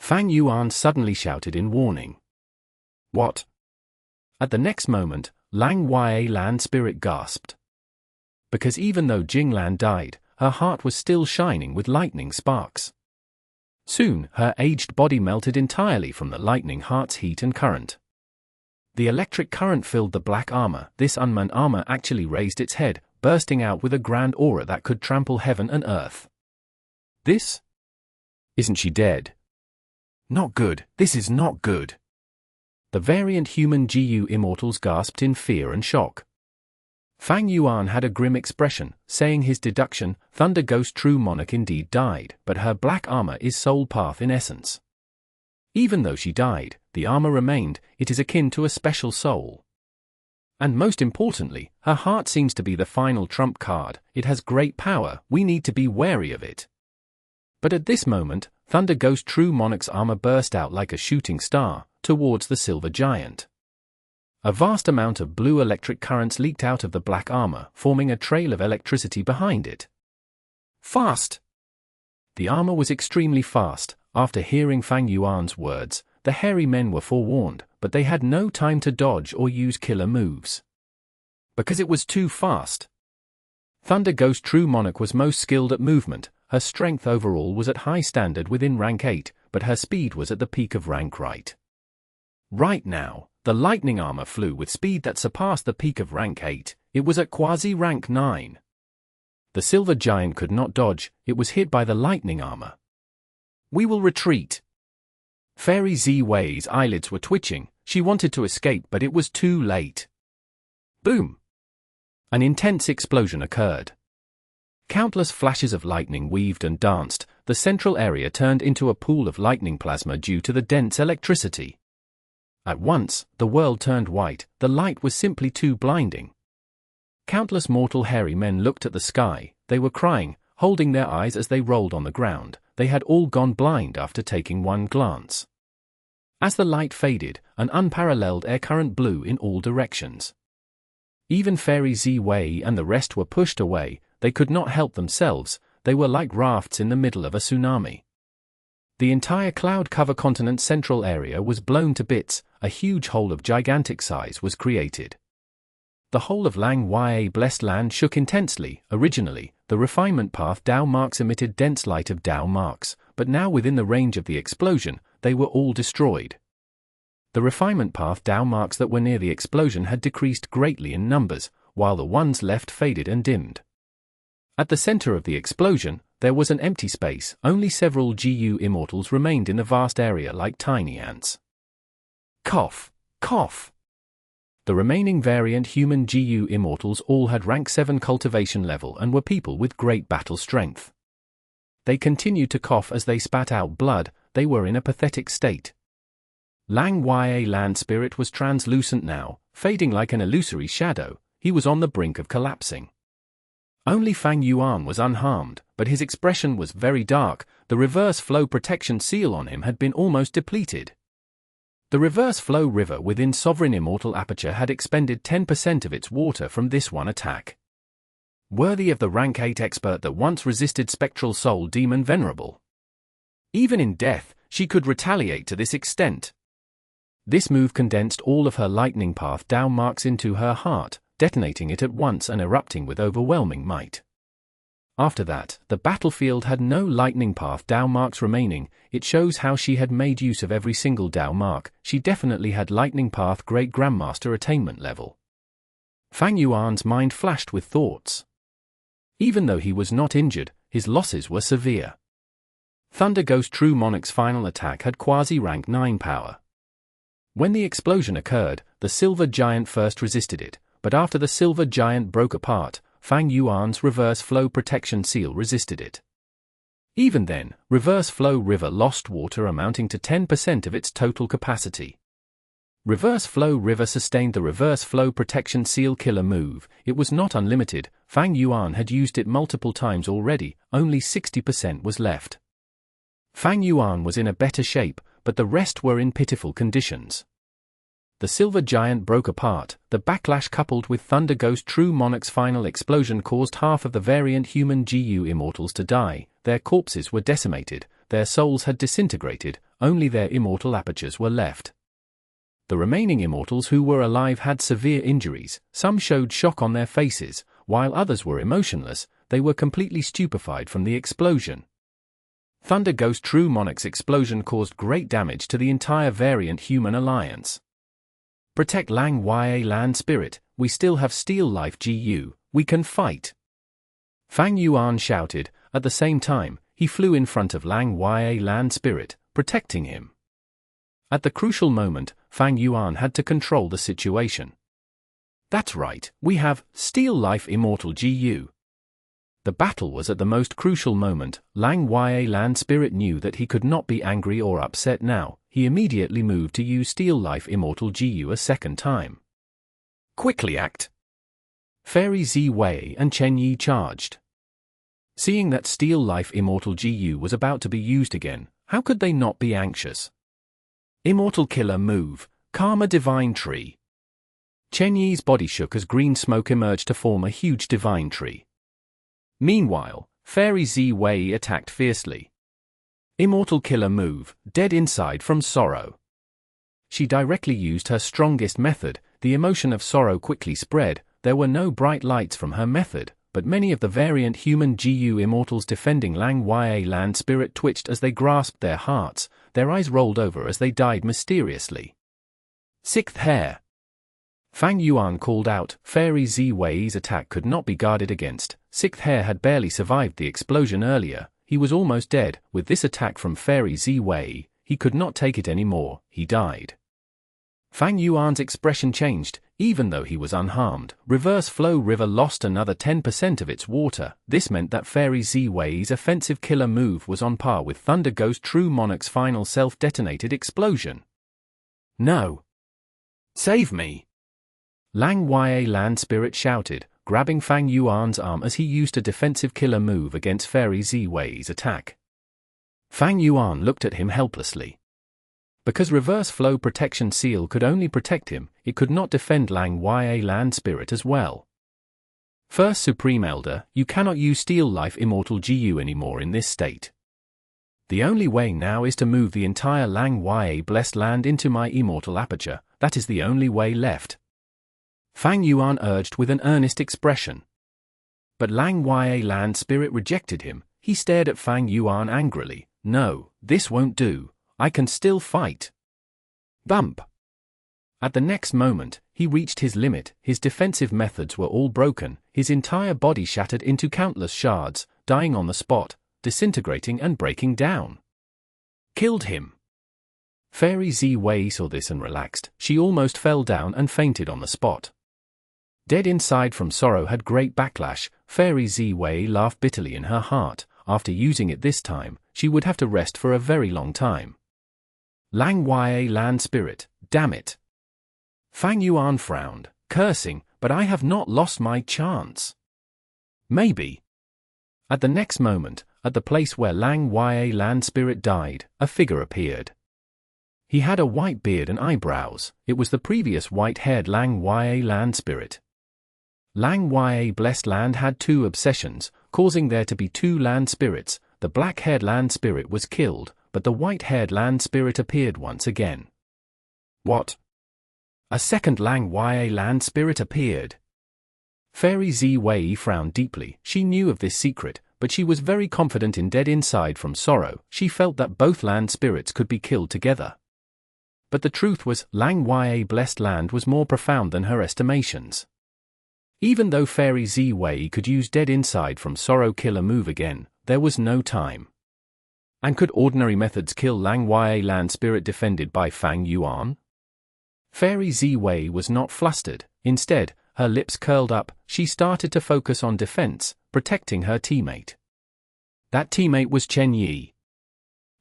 Fang Yuan suddenly shouted in warning. What? At the next moment, Lang Ya Land Spirit gasped. Because even though Jing Lan died, her heart was still shining with lightning sparks. Soon, her aged body melted entirely from the lightning heart's heat and current. The electric current filled the black armor. This unmanned armor actually raised its head, bursting out with a grand aura that could trample heaven and earth. This? Isn't she dead? Not good, this is not good. The variant human GU immortals gasped in fear and shock. Fang Yuan had a grim expression, saying his deduction, Thunder Ghost True Monarch indeed died, but her black armor is soul path in essence. Even though she died, the armor remained. It is akin to a special soul. And most importantly, her heart seems to be the final trump card. It has great power, we need to be wary of it. But at this moment, Thunder Ghost True Monarch's armor burst out like a shooting star, towards the silver giant. A vast amount of blue electric currents leaked out of the black armor, forming a trail of electricity behind it. Fast! The armor was extremely fast. After hearing Fang Yuan's words, the hairy men were forewarned, but they had no time to dodge or use killer moves. Because it was too fast. Thunder Ghost True Monarch was most skilled at movement. Her strength overall was at high standard within rank 8, but her speed was at the peak of rank right. Right now, the lightning armor flew with speed that surpassed the peak of rank 8, it was at quasi rank 9. The silver giant could not dodge, it was hit by the lightning armor. We will retreat. Fairy Zi Wei's eyelids were twitching, she wanted to escape but it was too late. Boom! An intense explosion occurred. Countless flashes of lightning weaved and danced, the central area turned into a pool of lightning plasma due to the dense electricity. At once, the world turned white, the light was simply too blinding. Countless mortal hairy men looked at the sky, they were crying, holding their eyes as they rolled on the ground, they had all gone blind after taking one glance. As the light faded, an unparalleled air current blew in all directions. Even Fairy Zi Wei and the rest were pushed away, they could not help themselves, they were like rafts in the middle of a tsunami. The entire cloud-cover continent central area was blown to bits, a huge hole of gigantic size was created. The whole of Lang Ya blessed land shook intensely. Originally, the refinement path Dao marks emitted dense light of Dao marks, but now within the range of the explosion, they were all destroyed. The refinement path Dao marks that were near the explosion had decreased greatly in numbers, while the ones left faded and dimmed. At the center of the explosion, there was an empty space, only several GU immortals remained in the vast area like tiny ants. Cough, cough. The remaining variant human GU immortals all had rank 7 cultivation level and were people with great battle strength. They continued to cough as they spat out blood, they were in a pathetic state. Lang Ya Land Spirit was translucent now, fading like an illusory shadow, he was on the brink of collapsing. Only Fang Yuan was unharmed, but his expression was very dark, the reverse flow protection seal on him had been almost depleted. The reverse flow river within Sovereign Immortal Aperture had expended 10% of its water from this one attack. Worthy of the rank 8 expert that once resisted Spectral Soul Demon Venerable. Even in death, she could retaliate to this extent. This move condensed all of her lightning path Dao marks into her heart, detonating it at once and erupting with overwhelming might. After that, the battlefield had no lightning path Dao marks remaining. It shows how she had made use of every single Dao mark. She definitely had lightning path Great Grandmaster attainment level. Fang Yuan's mind flashed with thoughts. Even though he was not injured, his losses were severe. Thunder Ghost True Monarch's final attack had quasi-rank 9 power. When the explosion occurred, the Silver Giant first resisted it, but after the Silver Giant broke apart, Fang Yuan's Reverse Flow Protection Seal resisted it. Even then, Reverse Flow River lost water amounting to 10% of its total capacity. Reverse Flow River sustained the Reverse Flow Protection Seal killer move. It was not unlimited. Fang Yuan had used it multiple times already, only 60% was left. Fang Yuan was in a better shape, but the rest were in pitiful conditions. The Silver Giant broke apart. The backlash coupled with Thunder Ghost True Monarch's final explosion caused half of the variant human GU Immortals to die. Their corpses were decimated, their souls had disintegrated, only their immortal apertures were left. The remaining Immortals who were alive had severe injuries, some showed shock on their faces, while others were emotionless. They were completely stupefied from the explosion. Thunder Ghost True Monarch's explosion caused great damage to the entire variant human alliance. Protect Lang Ya Land Spirit, we still have Steel Life GU, we can fight. Fang Yuan shouted. At the same time, he flew in front of Lang Ya Land Spirit, protecting him. At the crucial moment, Fang Yuan had to control the situation. That's right, we have Steel Life Immortal GU. The battle was at the most crucial moment. Lang Ya Land Spirit knew that he could not be angry or upset now. He immediately moved to use Steel Life Immortal GU a second time. Quickly act! Fairy Ziwei and Chen Yi charged. Seeing that Steel Life Immortal GU was about to be used again, how could they not be anxious? Immortal Killer Move, Karma Divine Tree. Chen Yi's body shook as green smoke emerged to form a huge divine tree. Meanwhile, Fairy Ziwei attacked fiercely. Immortal Killer Move, Dead Inside from Sorrow. She directly used her strongest method. The emotion of sorrow quickly spread. There were no bright lights from her method, but many of the variant human GU Immortals defending Lang Ya Land Spirit twitched as they grasped their hearts. Their eyes rolled over as they died mysteriously. Sixth Hair. Fang Yuan called out. Fairy Ziwei's attack could not be guarded against. Sixth Hair had barely survived the explosion earlier. He was almost dead. With this attack from Fairy Ziwei, he could not take it anymore. He died. Fang Yuan's expression changed. Even though he was unharmed, Reverse Flow River lost another 10% of its water. This meant that Fairy Ziwei's offensive killer move was on par with Thunder Ghost True Monarch's final self-detonated explosion. No! Save me! Lang Ya Land Spirit shouted, grabbing Fang Yuan's arm as he used a defensive killer move against Fairy Ziwei's attack. Fang Yuan looked at him helplessly. Because Reverse Flow Protection Seal could only protect him, it could not defend Lang Ya Land Spirit as well. First Supreme Elder, you cannot use Steel Life Immortal GU anymore in this state. The only way now is to move the entire Lang Ya Blessed Land into my Immortal Aperture. That is the only way left. Fang Yuan urged with an earnest expression. But Lang Ya Land Spirit rejected him. He stared at Fang Yuan angrily. No, this won't do. I can still fight. Bump. At the next moment, he reached his limit. His defensive methods were all broken. His entire body shattered into countless shards, dying on the spot, disintegrating and breaking down. Killed him. Fairy Ziwei saw this and relaxed. She almost fell down and fainted on the spot. Dead Inside from Sorrow had great backlash. Fairy Ziwei laughed bitterly in her heart. After using it this time, she would have to rest for a very long time. Lang Ya Land Spirit, damn it. Fang Yuan frowned, cursing, but I have not lost my chance. Maybe. At the next moment, at the place where Lang Ya Land Spirit died, a figure appeared. He had a white beard and eyebrows. It was the previous white-haired Lang Ya Land Spirit. Lang Ya Blessed Land had two obsessions, causing there to be two land spirits. The black-haired land spirit was killed, but the white-haired land spirit appeared once again. What? A second Lang Ya land spirit appeared. Fairy Ziwei frowned deeply. She knew of this secret, but she was very confident in Dead Inside from Sorrow. She felt that both land spirits could be killed together. But the truth was, Lang Ya Blessed Land was more profound than her estimations. Even though Fairy Z-Wei could use Dead Inside from Sorrow Killer move again, there was no time. And could ordinary methods kill Lang Wei land spirit defended by Fang Yuan? Fairy Z-Wei was not flustered. Instead, her lips curled up, she started to focus on defense, protecting her teammate. That teammate was Chen Yi.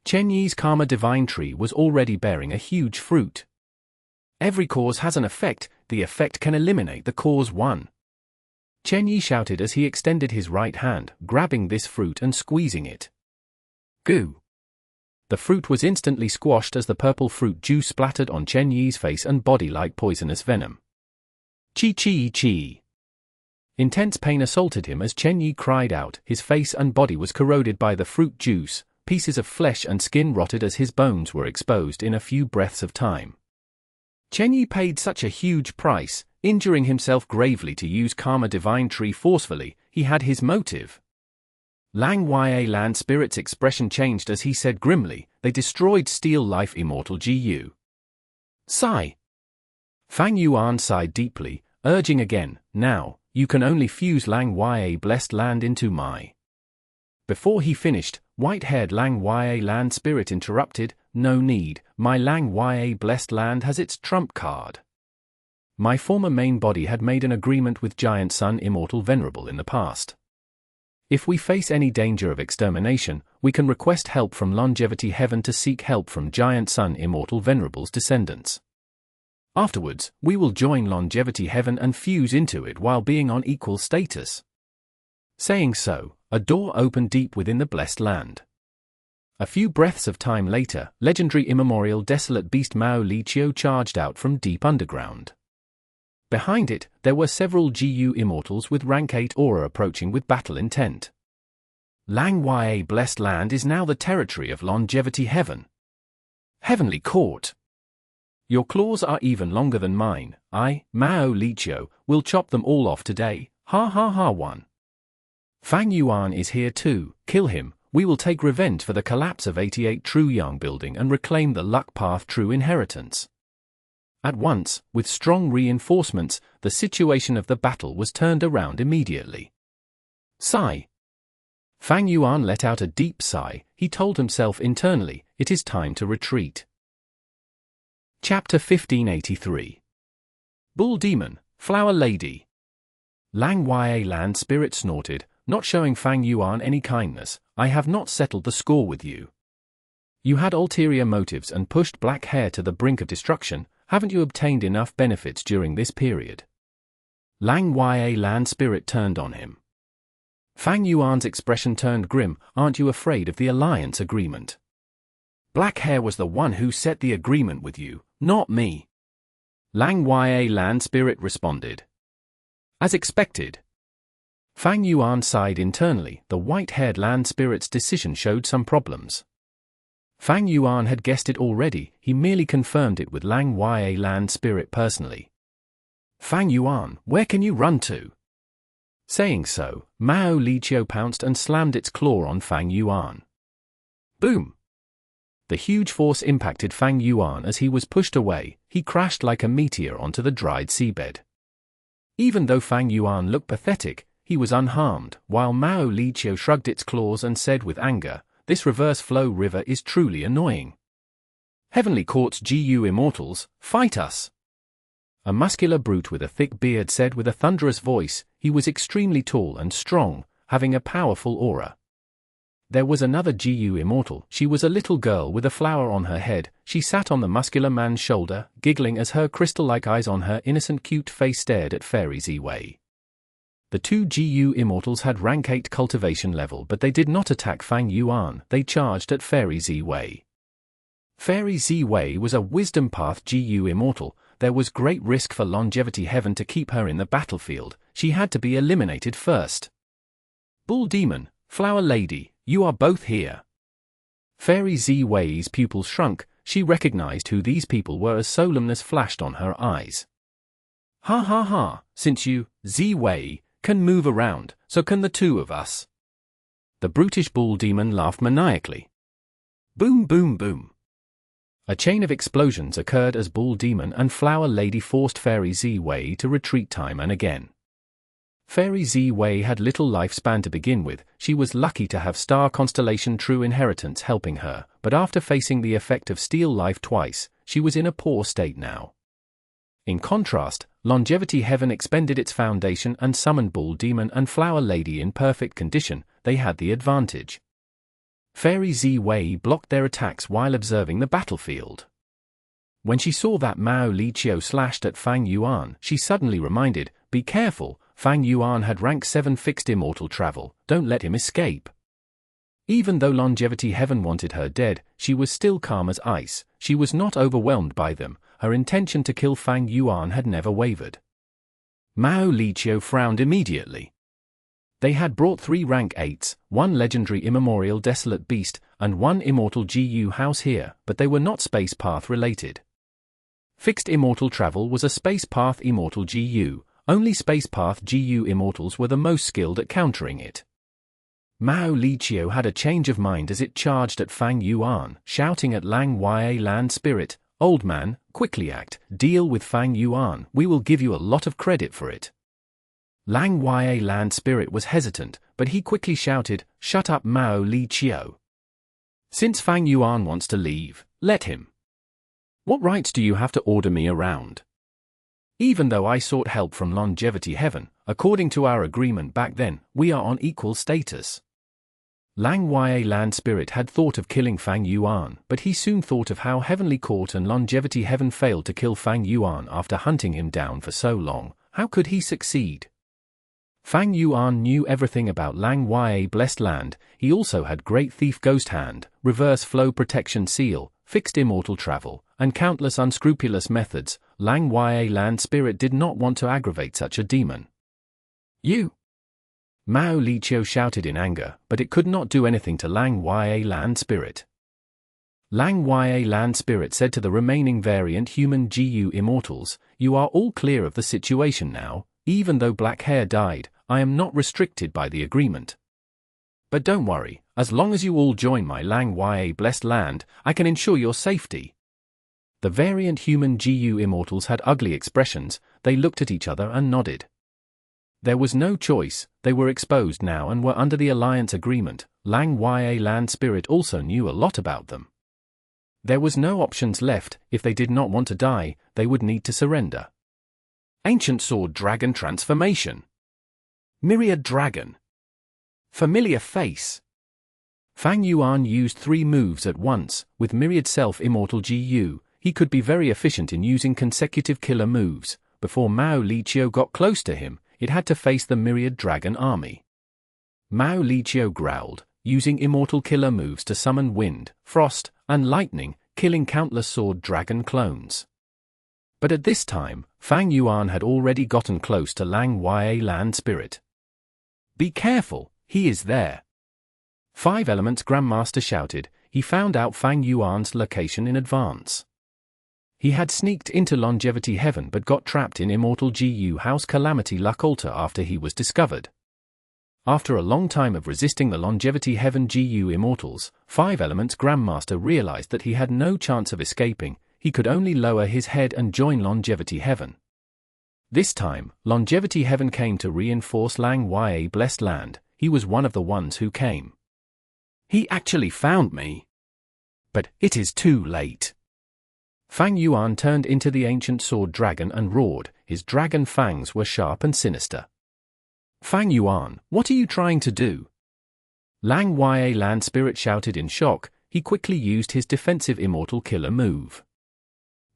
Chen Yi's Karma Divine Tree was already bearing a huge fruit. Every cause has an effect, the effect can eliminate the cause one. Chen Yi shouted as he extended his right hand, grabbing this fruit and squeezing it. Goo! The fruit was instantly squashed as the purple fruit juice splattered on Chen Yi's face and body like poisonous venom. Chi. Intense pain assaulted him as Chen Yi cried out, his face and body was corroded by the fruit juice, pieces of flesh and skin rotted as his bones were exposed in a few breaths of time. Chen Yi paid such a huge price, injuring himself gravely to use Karma Divine Tree forcefully. He had his motive. Lang Wei land spirit's expression changed as he said grimly, they destroyed Steel Life Immortal GU. Sigh. Fang Yuan sighed deeply, urging again, now, you can only fuse Lang Wei blessed land into my. Before he finished, white-haired Lang Wei land spirit interrupted, no need, my Lang Wei blessed land has its trump card. My former main body had made an agreement with Giant Sun Immortal Venerable in the past. If we face any danger of extermination, we can request help from Longevity Heaven to seek help from Giant Sun Immortal Venerable's descendants. Afterwards, we will join Longevity Heaven and fuse into it while being on equal status. Saying so, a door opened deep within the blessed land. A few breaths of time later, legendary immemorial desolate beast Mao Li Qiu charged out from deep underground. Behind it, there were several GU immortals with rank 8 aura approaching with battle intent. Lang Wei blessed land is now the territory of Longevity Heaven. Heavenly Court. Your claws are even longer than mine. I, Mao Li Qiu, will chop them all off today. Ha ha ha 1. Fang Yuan is here too, kill him, we will take revenge for the collapse of 88 True Yang building and reclaim the Luck Path True Inheritance. At once, with strong reinforcements, the situation of the battle was turned around immediately. Sigh. Fang Yuan let out a deep sigh, he told himself internally, it is time to retreat. Chapter 1583. Bull Demon, Flower Lady. Lang Wei land spirit snorted, not showing Fang Yuan any kindness, I have not settled the score with you. You had ulterior motives and pushed black hair to the brink of destruction, haven't you obtained enough benefits during this period? Lang Wei land spirit turned on him. Fang Yuan's expression turned grim, aren't you afraid of the alliance agreement? Black hair was the one who set the agreement with you, not me. Lang Wei land spirit responded. As expected. Fang Yuan sighed internally, the white-haired land spirit's decision showed some problems. Fang Yuan had guessed it already, he merely confirmed it with Lang Wei land spirit personally. Fang Yuan, where can you run to? Saying so, Mao Li Qiu pounced and slammed its claw on Fang Yuan. Boom! The huge force impacted Fang Yuan as he was pushed away, he crashed like a meteor onto the dried seabed. Even though Fang Yuan looked pathetic, he was unharmed, while Mao Li Qiu shrugged its claws and said with anger, this reverse flow river is truly annoying. Heavenly Court's GU Immortals, fight us! A muscular brute with a thick beard said with a thunderous voice, he was extremely tall and strong, having a powerful aura. There was another GU Immortal, she was a little girl with a flower on her head, she sat on the muscular man's shoulder, giggling as her crystal-like eyes on her innocent cute face stared at Fairy Z-Wei. The two GU Immortals had rank 8 cultivation level but they did not attack Fang Yuan, they charged at Fairy Z-Wei. Fairy Z-Wei was a Wisdom Path GU Immortal, there was great risk for Longevity Heaven to keep her in the battlefield, she had to be eliminated first. Bull Demon, Flower Lady, you are both here. Fairy Z-Wei's pupils shrunk, she recognized who these people were as solemnness flashed on her eyes. Ha ha ha, since you, Z-Wei, can move around, so can the two of us. The brutish bull demon laughed maniacally. Boom boom boom. A chain of explosions occurred as Bull Demon and Flower Lady forced Fairy Z-Wei to retreat time and again. Fairy Zi Wei had little lifespan to begin with. She was lucky to have star constellation True Inheritance helping her, but after facing the effect of Steel Life twice, she was in a poor state now. In contrast, Longevity Heaven expended its foundation and summoned Bull Demon and Flower Lady in perfect condition. They had the advantage. Fairy Zi Wei blocked their attacks while observing the battlefield. When she saw that Mao Liqiu slashed at Fang Yuan, she suddenly reminded, "Be careful, Fang Yuan had rank 7 fixed immortal travel, don't let him escape." Even though Longevity Heaven wanted her dead, she was still calm as ice. She was not overwhelmed by them. Her intention to kill Fang Yuan had never wavered. Mao Liqiu frowned immediately. They had brought 3 rank 8s, 1 legendary immemorial desolate beast, and 1 immortal GU house here, but they were not space path related. Fixed immortal travel was a space path immortal GU. Only space path GU immortals were the most skilled at countering it. Mao Liqiu had a change of mind as it charged at Fang Yuan, shouting at Lang Ya Land Spirit, "Old man, quickly act, deal with Fang Yuan, we will give you a lot of credit for it." Lang Ya Land Spirit was hesitant, but he quickly shouted, "Shut up Mao Liqiu. Since Fang Yuan wants to leave, let him. What rights do you have to order me around? Even though I sought help from Longevity Heaven, according to our agreement back then, we are on equal status." Lang Ya Land Spirit had thought of killing Fang Yuan, but he soon thought of how Heavenly Court and Longevity Heaven failed to kill Fang Yuan after hunting him down for so long. How could he succeed? Fang Yuan knew everything about Lang Ya Blessed Land. He also had Great Thief Ghost Hand, Reverse Flow Protection Seal, Fixed Immortal Travel, and countless unscrupulous methods. Lang Ya Land Spirit did not want to aggravate such a demon. "You!" Mao Liqiu shouted in anger, but it could not do anything to Lang Ya Land Spirit. Lang Ya Land Spirit said to the remaining variant human GU immortals, "You are all clear of the situation now. Even though Black Hair died, I am not restricted by the agreement. But don't worry, as long as you all join my Lang Ya Blessed Land, I can ensure your safety." The variant human GU immortals had ugly expressions. They looked at each other and nodded. There was no choice, they were exposed now and were under the alliance agreement. Lang Ya Land Spirit also knew a lot about them. There was no options left. If they did not want to die, they would need to surrender. Ancient Sword Dragon Transformation. Myriad Dragon. Familiar Face. Fang Yuan used 3 moves at once. With Myriad Self-Immortal GU, he could be very efficient in using consecutive killer moves. Before Mao Liqiu got close to him, it had to face the Myriad Dragon army. Mao Liqiu growled, using immortal killer moves to summon wind, frost, and lightning, killing countless sword dragon clones. But at this time, Fang Yuan had already gotten close to Lang Ya Land Spirit. "Be careful, he is there." 5 Elements Grandmaster shouted. He found out Fang Yuan's location in advance. He had sneaked into Longevity Heaven but got trapped in Immortal GU House Calamity Luck Altar after he was discovered. After a long time of resisting the Longevity Heaven GU Immortals, 5 Elements Grandmaster realized that he had no chance of escaping. He could only lower his head and join Longevity Heaven. This time, Longevity Heaven came to reinforce Lang Ya Blessed Land. He was one of the ones who came. "He actually found me. But it is too late." Fang Yuan turned into the ancient sword dragon and roared. His dragon fangs were sharp and sinister. "Fang Yuan, what are you trying to do?" Lang Ya Land Spirit shouted in shock. He quickly used his defensive immortal killer move.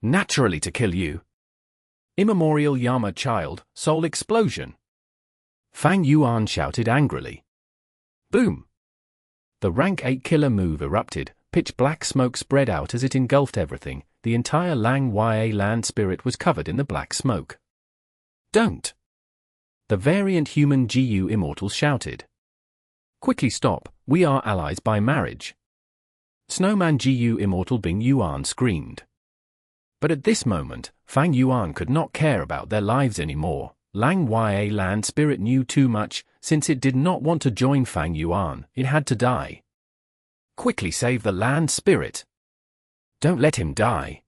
"Naturally to kill you. Immemorial Yama Child, Soul Explosion." Fang Yuan shouted angrily. Boom! The rank 8 killer move erupted. Pitch black smoke spread out as it engulfed everything. The entire Lang Ya Land Spirit was covered in the black smoke. "Don't!" The variant human GU immortals shouted. "Quickly stop, we are allies by marriage." Snowman GU immortal Bing Yuan screamed. But at this moment, Fang Yuan could not care about their lives anymore. Lang Ya Land Spirit knew too much. Since it did not want to join Fang Yuan, it had to die. "Quickly save the Land Spirit. Don't let him die."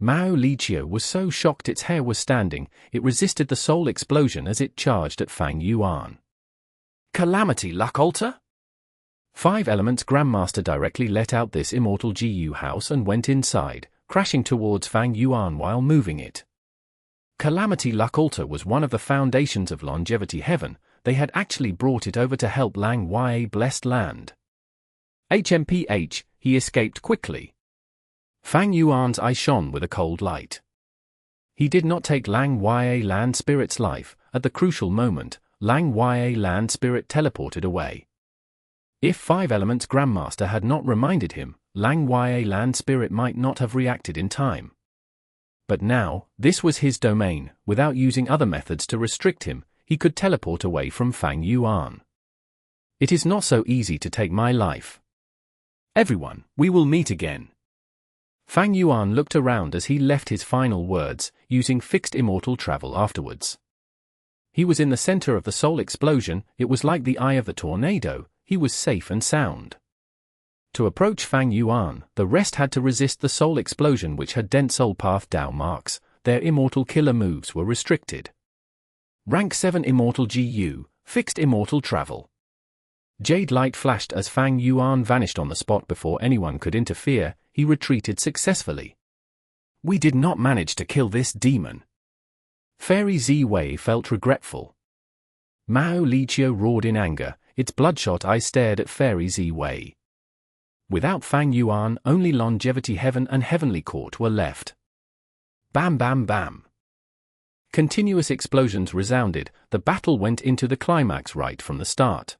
Mao Liqiu was so shocked its hair was standing, it resisted the soul explosion as it charged at Fang Yuan. Calamity luck altar? 5 Elements Grandmaster directly let out this Immortal GU house and went inside, crashing towards Fang Yuan while moving it. Calamity luck altar was one of the foundations of longevity heaven. They had actually brought it over to help Lang Ya blessed land. HMPH, he escaped quickly. Fang Yuan's eye shone with a cold light. He did not take Lang Ya land spirit's life. At the crucial moment, Lang Ya land spirit teleported away. If 5 Elements Grandmaster had not reminded him, Lang Ya land spirit might not have reacted in time. But now, this was his domain. Without using other methods to restrict him, he could teleport away from Fang Yuan. It is not so easy to take my life. Everyone, we will meet again. Fang Yuan looked around as he left his final words, using fixed immortal travel afterwards. He was in the center of the soul explosion. It was like the eye of the tornado. He was safe and sound. To approach Fang Yuan, the rest had to resist the soul explosion which had dent soul path Dao marks. Their immortal killer moves were restricted. Rank 7 Immortal GU, fixed immortal travel. Jade light flashed as Fang Yuan vanished on the spot before anyone could interfere. He retreated successfully. We did not manage to kill this demon. Fairy Ziwei felt regretful. Mao Liqiu roared in anger. Its bloodshot eyes stared at Fairy Ziwei. Without Fang Yuan, only Longevity Heaven and Heavenly Court were left. Bam bam bam. Continuous explosions resounded. The battle went into the climax right from the start.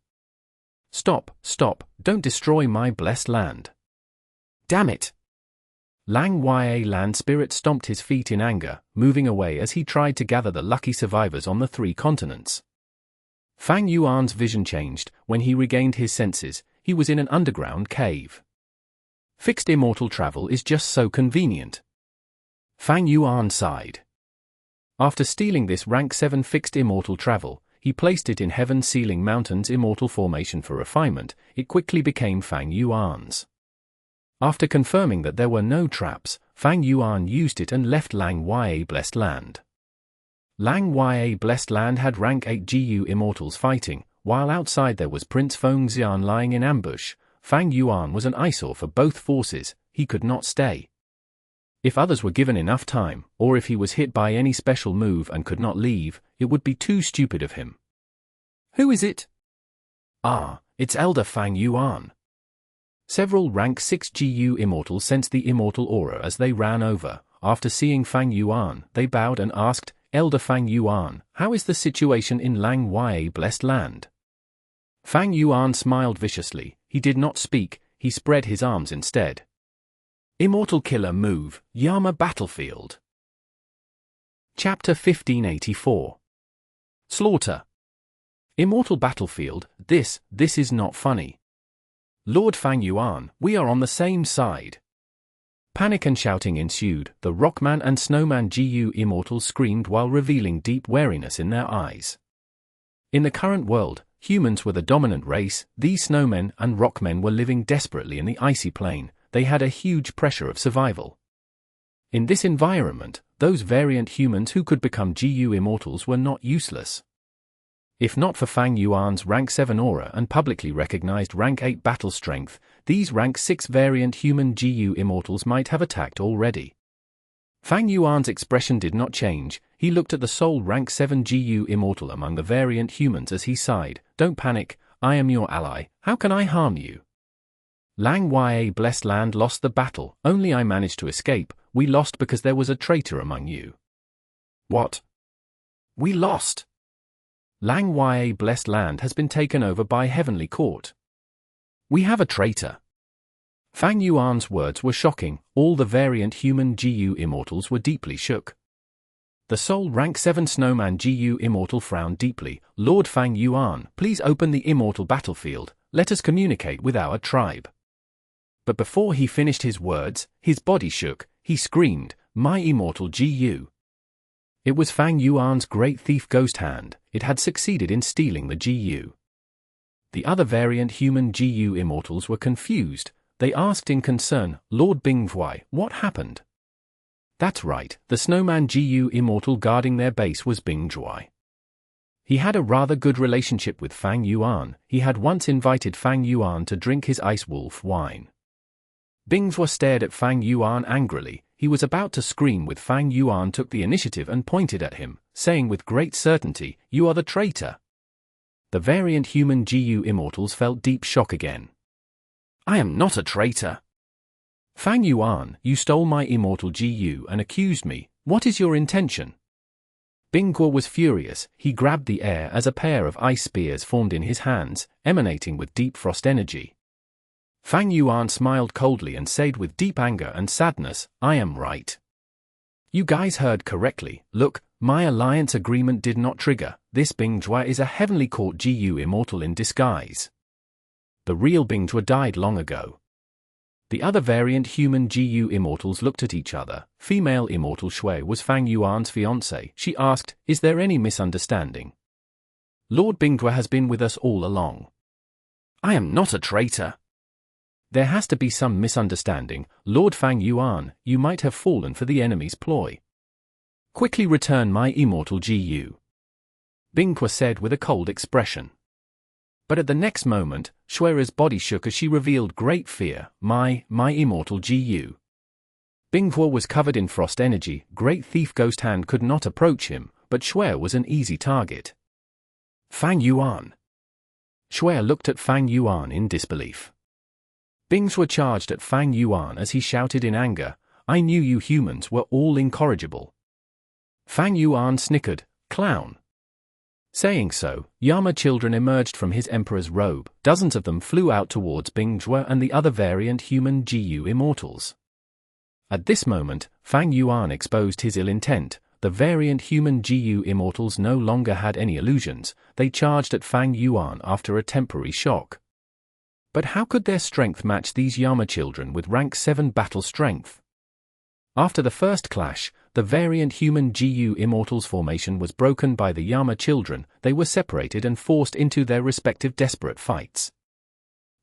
Stop, stop, don't destroy my blessed land. Damn it! Lang Ya land spirit stomped his feet in anger, moving away as he tried to gather the lucky survivors on the 3 continents. Fang Yuan's vision changed. When he regained his senses, he was in an underground cave. Fixed immortal travel is just so convenient. Fang Yuan sighed. After stealing this rank 7 fixed immortal travel, he placed it in Heaven Sealing Mountain's immortal formation for refinement. It quickly became Fang Yuan's. After confirming that there were no traps, Fang Yuan used it and left Lang Ya blessed land. Lang Ya blessed land had rank 8 GU immortals fighting, while outside there was Prince Feng Xian lying in ambush. Fang Yuan was an eyesore for both forces. He could not stay. If others were given enough time, or if he was hit by any special move and could not leave, it would be too stupid of him. Who is it? Ah, it's Elder Fang Yuan. Several rank 6 GU immortals sensed the immortal aura as they ran over. After seeing Fang Yuan, they bowed and asked, Elder Fang Yuan, how is the situation in Lang Ya blessed land? Fang Yuan smiled viciously. He did not speak, he spread his arms instead. Immortal Killer Move, Yama Battlefield. Chapter 1584. Slaughter. Immortal Battlefield, this is not funny. Lord Fang Yuan, we are on the same side. Panic and shouting ensued. The Rockman and Snowman GU immortals screamed while revealing deep wariness in their eyes. In the current world, humans were the dominant race. These snowmen and rockmen were living desperately in the icy plain. They had a huge pressure of survival. In this environment, those variant humans who could become GU immortals were not useless. If not for Fang Yuan's rank 7 aura and publicly recognized rank 8 battle strength, these rank 6 variant human GU immortals might have attacked already. Fang Yuan's expression did not change. He looked at the sole rank 7 GU immortal among the variant humans as he sighed. Don't panic, I am your ally, how can I harm you? Lang Ya blessed land lost the battle, only I managed to escape. We lost because there was a traitor among you. What? We lost? Lang Ya blessed land has been taken over by Heavenly Court. We have a traitor. Fang Yuan's words were shocking. All the variant human GU immortals were deeply shook. The sole rank 7 snowman GU immortal frowned deeply. Lord Fang Yuan, please open the immortal battlefield. Let us communicate with our tribe. But before he finished his words, his body shook. He screamed, my immortal GU. It was Fang Yuan's great thief ghost hand. It had succeeded in stealing the GU. The other variant human GU immortals were confused. They asked in concern, Lord Bingvai, what happened? That's right, the snowman GU Immortal guarding their base was Bing Zhuai. He had a rather good relationship with Fang Yuan. He had once invited Fang Yuan to drink his Ice Wolf wine. Bing Zhuai stared at Fang Yuan angrily. He was about to scream when Fang Yuan took the initiative and pointed at him, saying with great certainty, "You are the traitor." The variant human GU Immortals felt deep shock again. "I am not a traitor." "Fang Yuan, you stole my Immortal GU and accused me. What is your intention?" Bing Zhuai was furious. He grabbed the air as a pair of ice spears formed in his hands, emanating with deep frost energy. Fang Yuan smiled coldly and said with deep anger and sadness, "I am right. You guys heard correctly. Look, my alliance agreement did not trigger. This Bing Zhuai is a heavenly court GU Immortal in disguise. The real Bing Zhuai died long ago." The other variant human GU Immortals looked at each other. Female Immortal Shui was Fang Yuan's fiancée. She asked, "Is there any misunderstanding? Lord Bing Zhuai has been with us all along." "I am not a traitor." "There has to be some misunderstanding. Lord Fang Yuan, you might have fallen for the enemy's ploy. Quickly return my Immortal GU." Bing Zhuai said with a cold expression. But at the next moment, Shui's body shook as she revealed great fear. My Immortal GU. Bing Zhuai was covered in frost energy. Great Thief Ghost Hand could not approach him, but Shui was an easy target. "Fang Yuan." Shui looked at Fang Yuan in disbelief. Bing Zhuai charged at Fang Yuan as he shouted in anger, "I knew you humans were all incorrigible." Fang Yuan snickered, "Clown." Saying so, Yama children emerged from his emperor's robe. Dozens of them flew out towards Bing Zhuai and the other variant human GU Immortals. At this moment, Fang Yuan exposed his ill intent. The variant human GU Immortals no longer had any illusions. They charged at Fang Yuan after a temporary shock. But how could their strength match these Yama children with rank 7 battle strength? After the first clash, the variant human GU Immortals formation was broken by the Yama children. They were separated and forced into their respective desperate fights.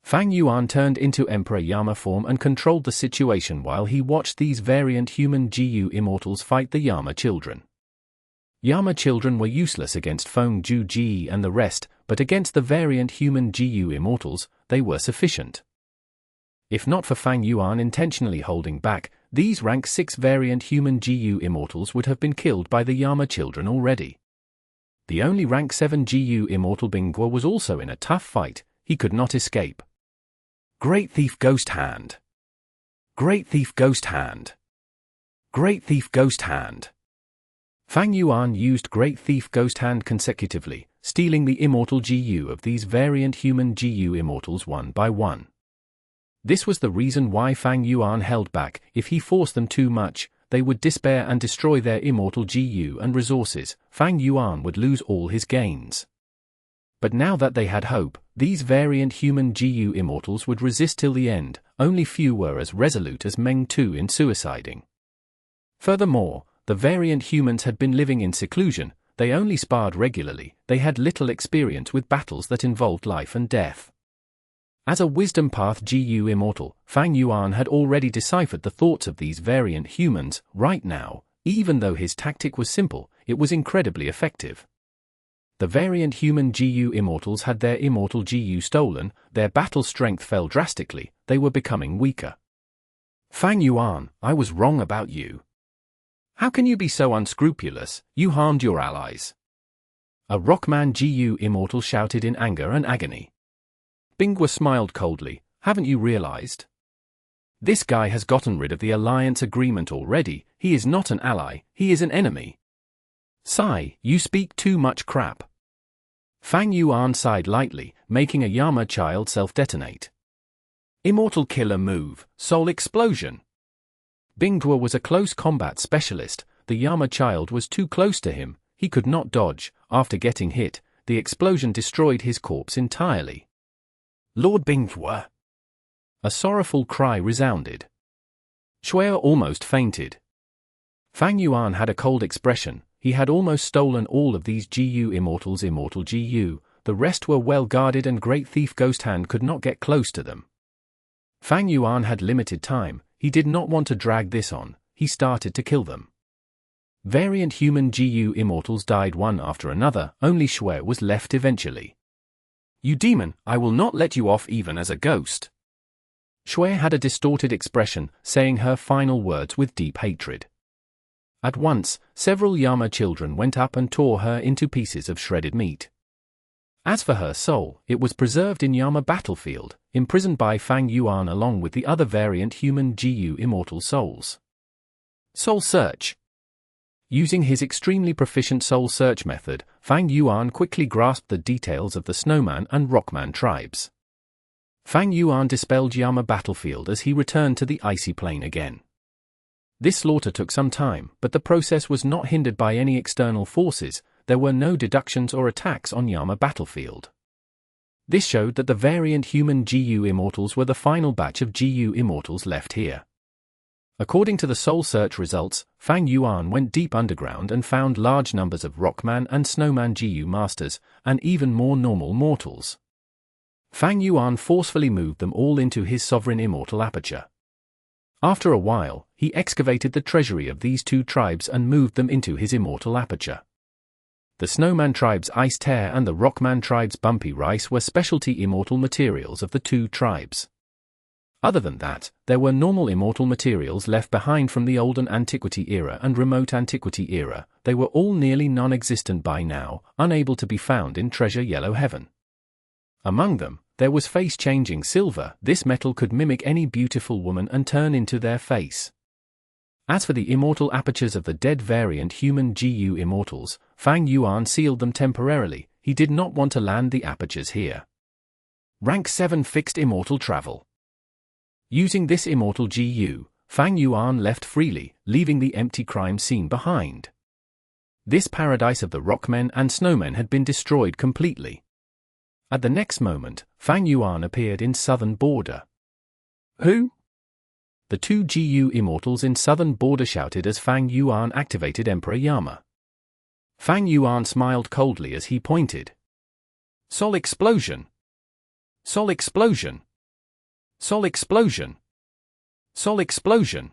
Fang Yuan turned into Emperor Yama form and controlled the situation while he watched these variant human GU Immortals fight the Yama children. Yama children were useless against Feng Ju Ji and the rest, but against the variant human GU Immortals, they were sufficient. If not for Fang Yuan intentionally holding back, these rank 6 variant human GU Immortals would have been killed by the Yama children already. The only rank 7 GU Immortal Bing Zhuai was also in a tough fight. He could not escape. Great Thief Ghost Hand. Great Thief Ghost Hand. Great Thief Ghost Hand. Fang Yuan used Great Thief Ghost Hand consecutively, stealing the Immortal GU of these variant human GU Immortals one by one. This was the reason why Fang Yuan held back. If he forced them too much, they would despair and destroy their Immortal GU and resources. Fang Yuan would lose all his gains. But now that they had hope, these variant human GU Immortals would resist till the end. Only few were as resolute as Meng Tu in suiciding. Furthermore, the variant humans had been living in seclusion. They only sparred regularly. They had little experience with battles that involved life and death. As a wisdom path GU Immortal, Fang Yuan had already deciphered the thoughts of these variant humans. Right now, even though his tactic was simple, it was incredibly effective. The variant human GU Immortals had their Immortal GU stolen. Their battle strength fell drastically. They were becoming weaker. "Fang Yuan, I was wrong about you. How can you be so unscrupulous? You harmed your allies." A Rockman GU Immortal shouted in anger and agony. Bing Zhuai smiled coldly. "Haven't you realized? This guy has gotten rid of the alliance agreement already. He is not an ally, he is an enemy." "Sigh, you speak too much crap." Fang Yuan sighed lightly, making a Yama child self-detonate. Immortal killer move, Soul Explosion. Bing Zhuai was a close combat specialist. The Yama child was too close to him. He could not dodge. After getting hit, the explosion destroyed his corpse entirely. "Lord Bing Zhuai!" A sorrowful cry resounded. Shui almost fainted. Fang Yuan had a cold expression. He had almost stolen all of these GU Immortals' Immortal GU. The rest were well guarded and Great Thief Ghost Hand could not get close to them. Fang Yuan had limited time. He did not want to drag this on. he started to kill them. Variant human GU immortals died one after another, only Shui was left eventually. "You demon, I will not let you off even as a ghost." Shui had a distorted expression, saying her final words with deep hatred. At once, several Yama children went up and tore her into pieces of shredded meat. As for her soul, it was preserved in Yama battlefield, imprisoned by Fang Yuan along with the other variant human GU immortal souls. Soul Search. Using his extremely proficient soul search method, Fang Yuan quickly grasped the details of the Snowman and Rockman tribes. Fang Yuan dispelled Yama battlefield as he returned to the icy plane again. This slaughter took some time, but the process was not hindered by any external forces. There were no deductions or attacks on Yama battlefield. This showed that the variant human GU immortals were the final batch of GU immortals left here. According to the soul search results, Fang Yuan went deep underground and found large numbers of Rockman and Snowman GU masters, and even more normal mortals. Fang Yuan forcefully moved them all into his sovereign immortal aperture. After a while, he excavated the treasury of these two tribes and moved them into his immortal aperture. The Snowman tribe's Ice Tear and the Rockman tribe's Bumpy Rice were specialty immortal materials of the two tribes. Other than that, there were normal immortal materials left behind from the Olden Antiquity era and Remote Antiquity era. They were all nearly non-existent by now, unable to be found in Treasure Yellow Heaven. Among them, there was face-changing silver. This metal could mimic any beautiful woman and turn into their face. As for the immortal apertures of the dead variant human GU immortals, Fang Yuan sealed them temporarily. He did not want to land the apertures here. Rank 7 Fixed Immortal Travel. Using this immortal GU, Fang Yuan left freely, leaving the empty crime scene behind. This paradise of the Rockmen and Snowmen had been destroyed completely. At the next moment, Fang Yuan appeared in southern border. "Who?" The two GU immortals in southern border shouted as Fang Yuan activated Emperor Yama. Fang Yuan smiled coldly as he pointed. "Sol Explosion! Sol Explosion! Sol Explosion! Sol Explosion!"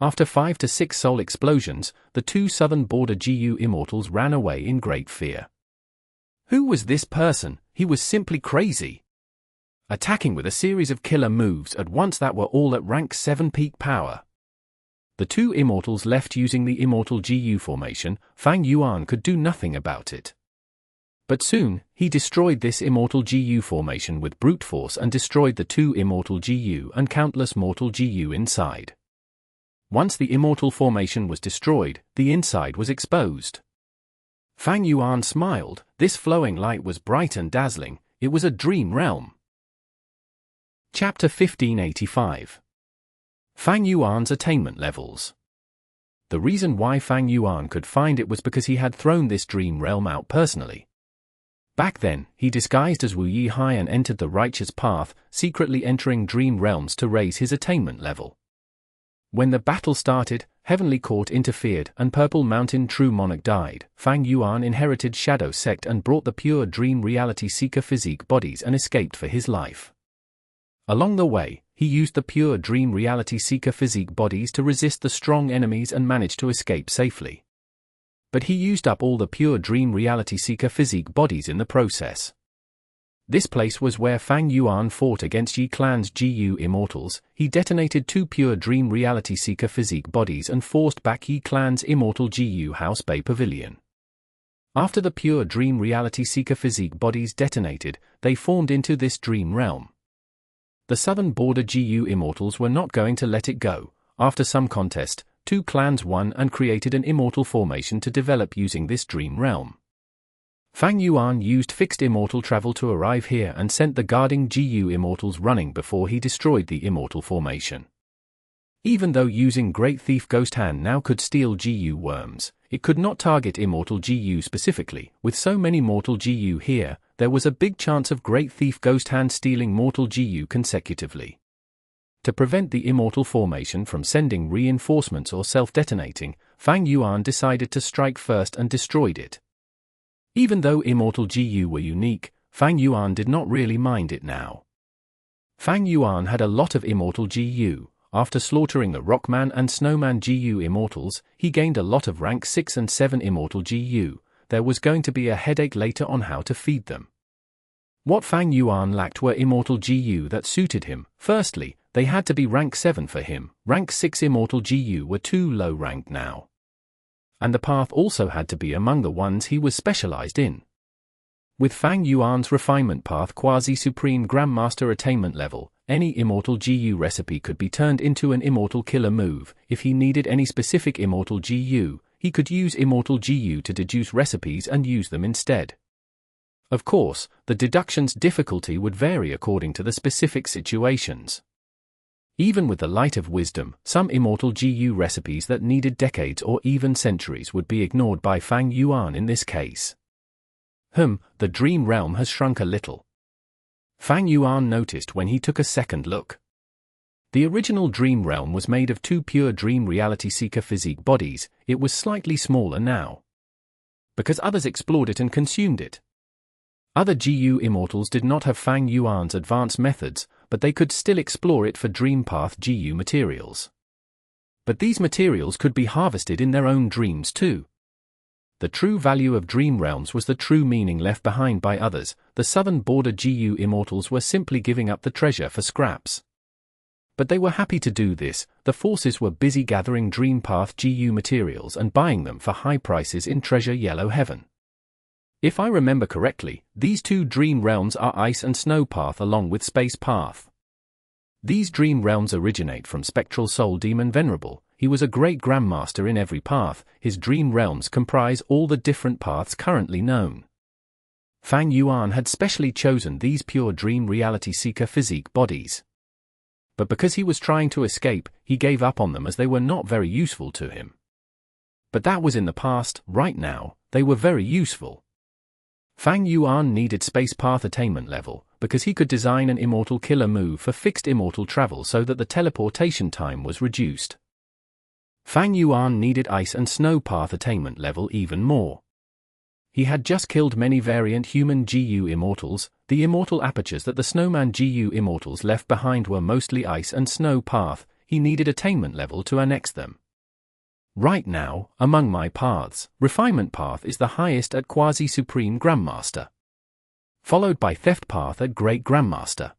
After 5 to 6 Sol Explosions, the two southern border GU immortals ran away in great fear. Who was this person? He was simply crazy. Attacking with a series of killer moves at once that were all at rank 7 peak power. The two immortals left using the immortal GU formation. Fang Yuan could do nothing about it. But soon, he destroyed this immortal GU formation with brute force and destroyed the two immortal GU and countless mortal GU inside. Once the immortal formation was destroyed, the inside was exposed. Fang Yuan smiled. This flowing light was bright and dazzling. It was a dream realm. Chapter 1585. Fang Yuan's Attainment Levels. The reason why Fang Yuan could find it was because he had thrown this dream realm out personally. Back then, he disguised as Wu Yi Hai and entered the righteous path, secretly entering dream realms to raise his attainment level. When the battle started, Heavenly Court interfered and Purple Mountain True Monarch died. Fang Yuan inherited Shadow Sect and brought the pure dream reality seeker physique bodies and escaped for his life. Along the way, he used the pure dream reality seeker physique bodies to resist the strong enemies and managed to escape safely. But he used up all the pure dream reality seeker physique bodies in the process. This place was where Fang Yuan fought against Yi Clan's GU immortals. He detonated 2 pure dream reality seeker physique bodies and forced back Yi Clan's immortal GU House Bay Pavilion. After the pure dream reality seeker physique bodies detonated, they formed into this dream realm. The southern border GU immortals were not going to let it go. After some contest, 2 clans won and created an immortal formation to develop using this dream realm. Fang Yuan used fixed immortal travel to arrive here and sent the guarding GU immortals running before he destroyed the immortal formation. Even though using Great Thief Ghost Hand now could steal GU worms, it could not target immortal GU specifically. With so many mortal GU here, there was a big chance of Great Thief Ghost Hand stealing mortal GU consecutively. To prevent the immortal formation from sending reinforcements or self-detonating, Fang Yuan decided to strike first and destroyed it. Even though immortal GU were unique, Fang Yuan did not really mind it now. Fang Yuan had a lot of immortal GU. after slaughtering the Rockman and Snowman GU Immortals, he gained a lot of rank 6 and 7 Immortal GU. There was going to be a headache later on how to feed them. What Fang Yuan lacked were Immortal GU that suited him. Firstly, they had to be rank 7 for him. Rank 6 Immortal GU were too low ranked now. And the path also had to be among the ones he was specialized in. With Fang Yuan's Refinement path Quasi-Supreme Grandmaster Attainment level, any Immortal GU recipe could be turned into an Immortal killer move. If he needed any specific Immortal GU, he could use Immortal GU to deduce recipes and use them instead. Of course, the deduction's difficulty would vary according to the specific situations. Even with the light of wisdom, some Immortal GU recipes that needed decades or even centuries would be ignored by Fang Yuan in this case. The Dream Realm has shrunk a little. Fang Yuan noticed when he took a second look. The original Dream Realm was made of 2 pure Dream Reality Seeker physique bodies. It was slightly smaller now, because others explored it and consumed it. Other GU Immortals did not have Fang Yuan's advanced methods, but they could still explore it for Dream Path GU materials. But these materials could be harvested in their own dreams too. The true value of Dream Realms was the true meaning left behind by others. The southern border GU Immortals were simply giving up the treasure for scraps. But they were happy to do this. The forces were busy gathering Dream Path GU materials and buying them for high prices in Treasure Yellow Heaven. If I remember correctly, these 2 Dream Realms are Ice and Snow Path along with Space Path. These Dream Realms originate from Spectral Soul Demon Venerable. He was a great Grandmaster in every path. His Dream Realms comprise all the different paths currently known. Fang Yuan had specially chosen these pure Dream Reality Seeker physique bodies. But because he was trying to escape, he gave up on them as they were not very useful to him. But that was in the past. Right now, they were very useful. Fang Yuan needed Space Path Attainment level, because he could design an Immortal killer move for fixed Immortal travel so that the teleportation time was reduced. Fang Yuan needed Ice and Snow Path Attainment level even more. He had just killed many variant human GU Immortals. The Immortal apertures that the Snowman GU Immortals left behind were mostly Ice and Snow Path. He needed Attainment level to annex them. Right now, among my paths, Refinement Path is the highest at Quasi-Supreme Grandmaster, followed by Theft Path at Great Grandmaster.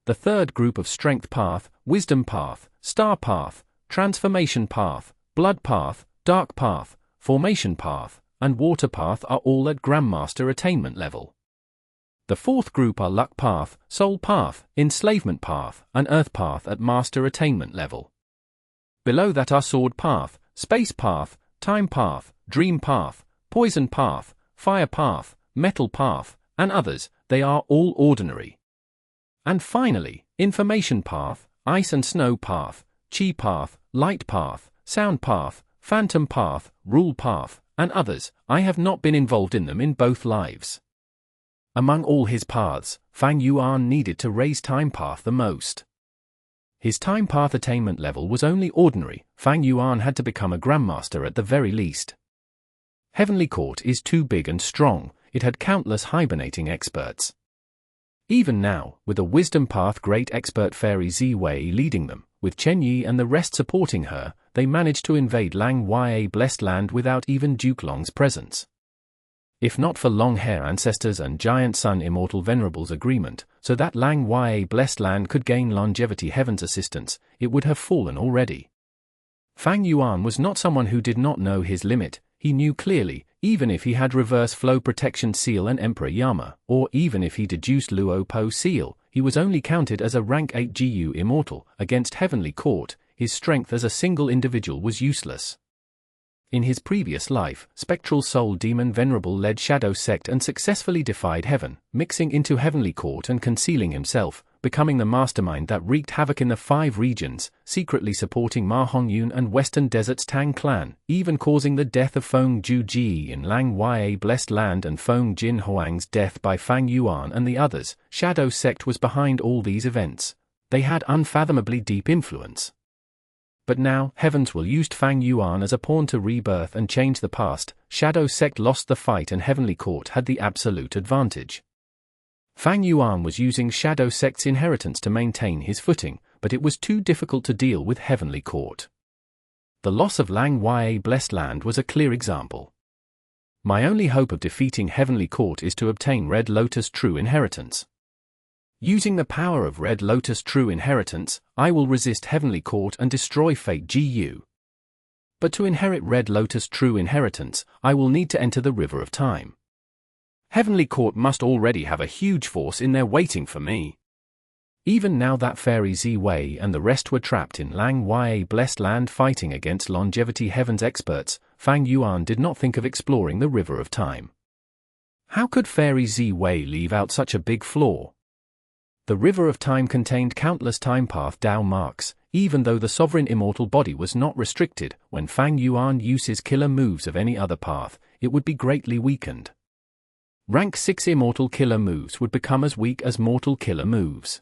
The third group of Strength Path, Wisdom Path, Star Path, Transformation Path, Blood Path, Dark Path, Formation Path, and Water Path are all at Grandmaster Attainment level. The fourth group are Luck Path, Soul Path, Enslavement Path, and Earth Path at Master Attainment level. Below that are Sword Path, Space Path, Time Path, Dream Path, Poison Path, Fire Path, Metal Path, and others. They are all ordinary. And finally, Information Path, Ice and Snow Path, Chi Path, Light Path, Sound Path, Phantom Path, Rule Path, and others. I have not been involved in them in both lives. Among all his paths, Fang Yuan needed to raise Time Path the most. His Time Path Attainment level was only ordinary. Fang Yuan had to become a Grandmaster at the very least. Heavenly Court is too big and strong. It had countless hibernating experts. Even now, with a Wisdom Path Great Expert Fairy Ziwei leading them, with Chen Yi and the rest supporting her, they managed to invade Lang Ya Blessed Land without even Duke Long's presence. If not for Long Hair Ancestors and Giant Sun Immortal Venerable's agreement, so that Lang Ya Blessed Land could gain Longevity Heaven's assistance, it would have fallen already. Fang Yuan was not someone who did not know his limit. He knew clearly, even if he had Reverse Flow Protection Seal and Emperor Yama, or even if he deduced Luo Po Seal, he was only counted as a rank 8 GU Immortal. Against Heavenly Court, his strength as a single individual was useless. In his previous life, Spectral Soul Demon Venerable led Shadow Sect and successfully defied Heaven, mixing into Heavenly Court and concealing himself, becoming the mastermind that wreaked havoc in the 5 regions, secretly supporting Ma Hongyun and Western Desert's Tang clan, even causing the death of Feng Juji in Lang Ya Blessed Land and Feng Jin Huang's death by Fang Yuan and the others. Shadow Sect was behind all these events. They had unfathomably deep influence. But now, Heavens will used Fang Yuan as a pawn to rebirth and change the past. Shadow Sect lost the fight and Heavenly Court had the absolute advantage. Fang Yuan was using Shadow Sect's inheritance to maintain his footing, but it was too difficult to deal with Heavenly Court. The loss of Lang Ya Blessed Land was a clear example. My only hope of defeating Heavenly Court is to obtain Red Lotus True Inheritance. Using the power of Red Lotus True Inheritance, I will resist Heavenly Court and destroy Fate GU. But to inherit Red Lotus True Inheritance, I will need to enter the River of Time. Heavenly Court must already have a huge force in there waiting for me. Even now that Fairy Z-Wei and the rest were trapped in Lang Ya Blessed Land fighting against Longevity Heaven's experts, Fang Yuan did not think of exploring the River of Time. How could Fairy Z-Wei leave out such a big flaw? The River of Time contained countless time path Dao marks, even though the sovereign immortal body was not restricted. When Fang Yuan uses killer moves of any other path, it would be greatly weakened. Rank 6 immortal killer moves would become as weak as mortal killer moves.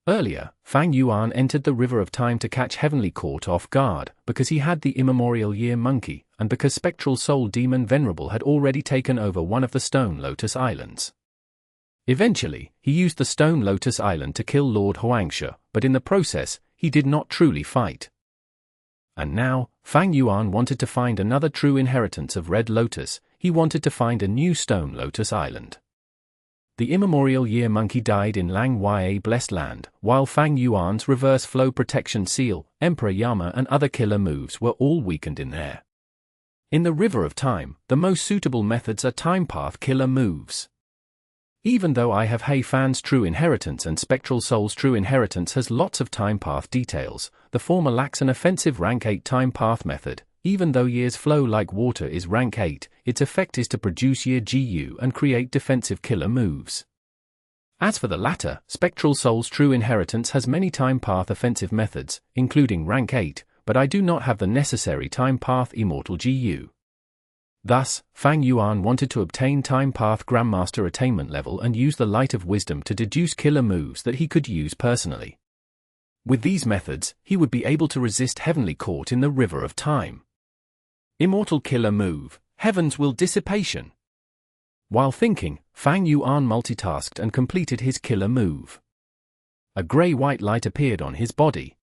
Earlier, Fang Yuan entered the River of Time to catch Heavenly Court off guard, because he had the immemorial Year Monkey, and because Spectral Soul Demon Venerable had already taken over one of the Stone Lotus Islands. Eventually, he used the Stone Lotus Island to kill Lord Huangshe, but in the process, he did not truly fight. And now, Fang Yuan wanted to find another true inheritance of Red Lotus. He wanted to find a new Stone Lotus Island. The immemorial Year Monkey died in Lang Ya Blessed Land, while Fang Yuan's Reverse Flow Protection Seal, Emperor Yama and other killer moves were all weakened in there. In the River of Time, the most suitable methods are time path killer moves. Even though I have Hei Fan's True Inheritance and Spectral Soul's True Inheritance has lots of time path details, the former lacks an offensive rank 8 time path method. Even though Year's flow like water is rank 8, its effect is to produce Year GU and create defensive killer moves. As for the latter, Spectral Soul's True Inheritance has many time path offensive methods, including rank 8, but I do not have the necessary time path Immortal GU. Thus, Fang Yuan wanted to obtain time path Grandmaster Attainment level and use the Light of Wisdom to deduce killer moves that he could use personally. With these methods, he would be able to resist Heavenly Court in the River of Time. Immortal killer move, Heaven's Will Dissipation. While thinking, Fang Yuan multitasked and completed his killer move. A grey-white light appeared on his body.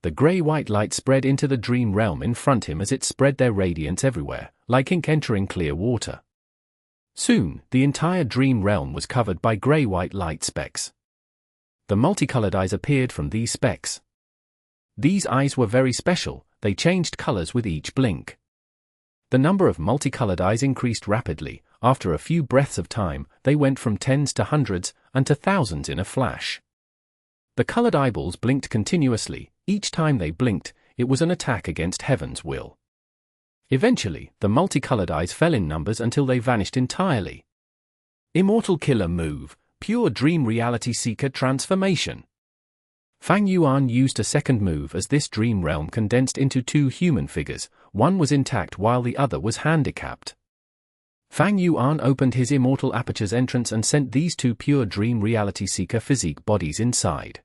The grey-white light spread into the dream realm in front of him as it spread their radiance everywhere, like ink entering clear water. Soon, the entire dream realm was covered by grey-white light specks. The multicolored eyes appeared from these specks. These eyes were very special, they changed colors with each blink. The number of multicolored eyes increased rapidly. After a few breaths of time, they went from tens to hundreds, and to thousands in a flash. The colored eyeballs blinked continuously. Each time they blinked, it was an attack against Heaven's will. Eventually, the multicolored eyes fell in numbers until they vanished entirely. Immortal killer move, Pure Dream Reality Seeker Transformation. Fang Yuan used a second move as this dream realm condensed into two human figures. One was intact while the other was handicapped. Fang Yuan opened his Immortal Aperture's entrance and sent these two pure Dream Reality Seeker physique bodies inside.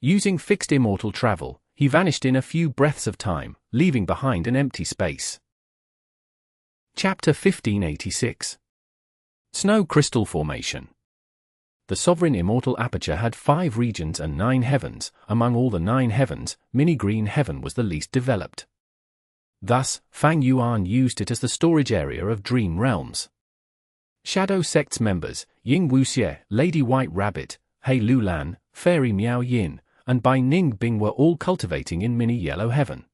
Using fixed immortal travel, he vanished in a few breaths of time, leaving behind an empty space. Chapter 1586. Snow Crystal Formation. The sovereign immortal aperture had 5 regions and 9 heavens. Among all the 9 heavens, mini-green heaven was the least developed. Thus, Fang Yuan used it as the storage area of dream realms. Shadow Sect's members, Ying Wuxie, Lady White Rabbit, Hei Lulan, Fairy Miao Yin, and Bai Ning Bing were all cultivating in mini-yellow heaven.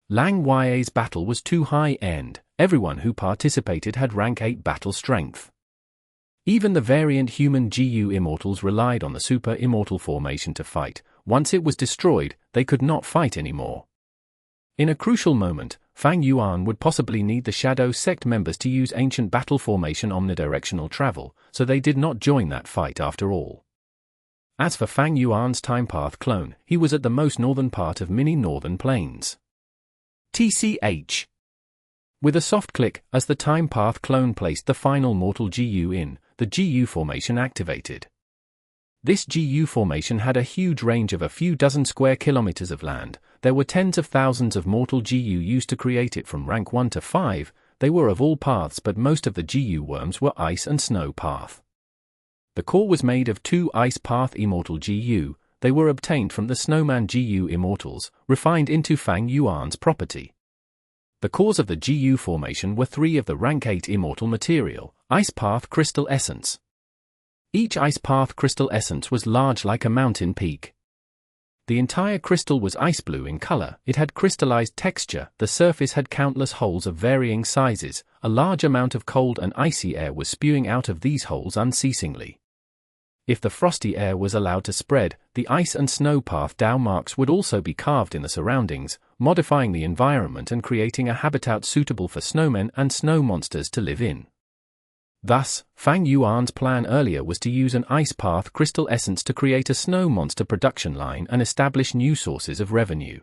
Lang Ya's battle was too high-end. Everyone who participated had rank 8 battle strength. Even the variant human GU immortals relied on the super immortal formation to fight. Once it was destroyed, they could not fight anymore. In a crucial moment, Fang Yuan would possibly need the Shadow Sect members to use ancient battle formation omnidirectional travel, so they did not join that fight after all. As for Fang Yuan's time path clone, he was at the most northern part of mini-northern plains. TCH. With a soft click, as the time path clone placed the final mortal GU in, the GU formation activated. This GU formation had a huge range of a few dozen square kilometers of land. There were tens of thousands of mortal GU used to create it from rank 1 to 5. They were of all paths, but most of the GU worms were ice and snow path. The core was made of 2 Ice Path Immortal GU. They were obtained from the Snowman GU Immortals, refined into Fang Yuan's property. The cores of the GU formation were 3 of the rank 8 Immortal material, Ice Path Crystal Essence. Each Ice Path Crystal Essence was large like a mountain peak. The entire crystal was ice blue in color, it had crystallized texture, the surface had countless holes of varying sizes, a large amount of cold and icy air was spewing out of these holes unceasingly. If the frosty air was allowed to spread, the ice and snow path Dao marks would also be carved in the surroundings, modifying the environment and creating a habitat suitable for snowmen and snow monsters to live in. Thus, Fang Yuan's plan earlier was to use an Ice Path Crystal Essence to create a snow monster production line and establish new sources of revenue.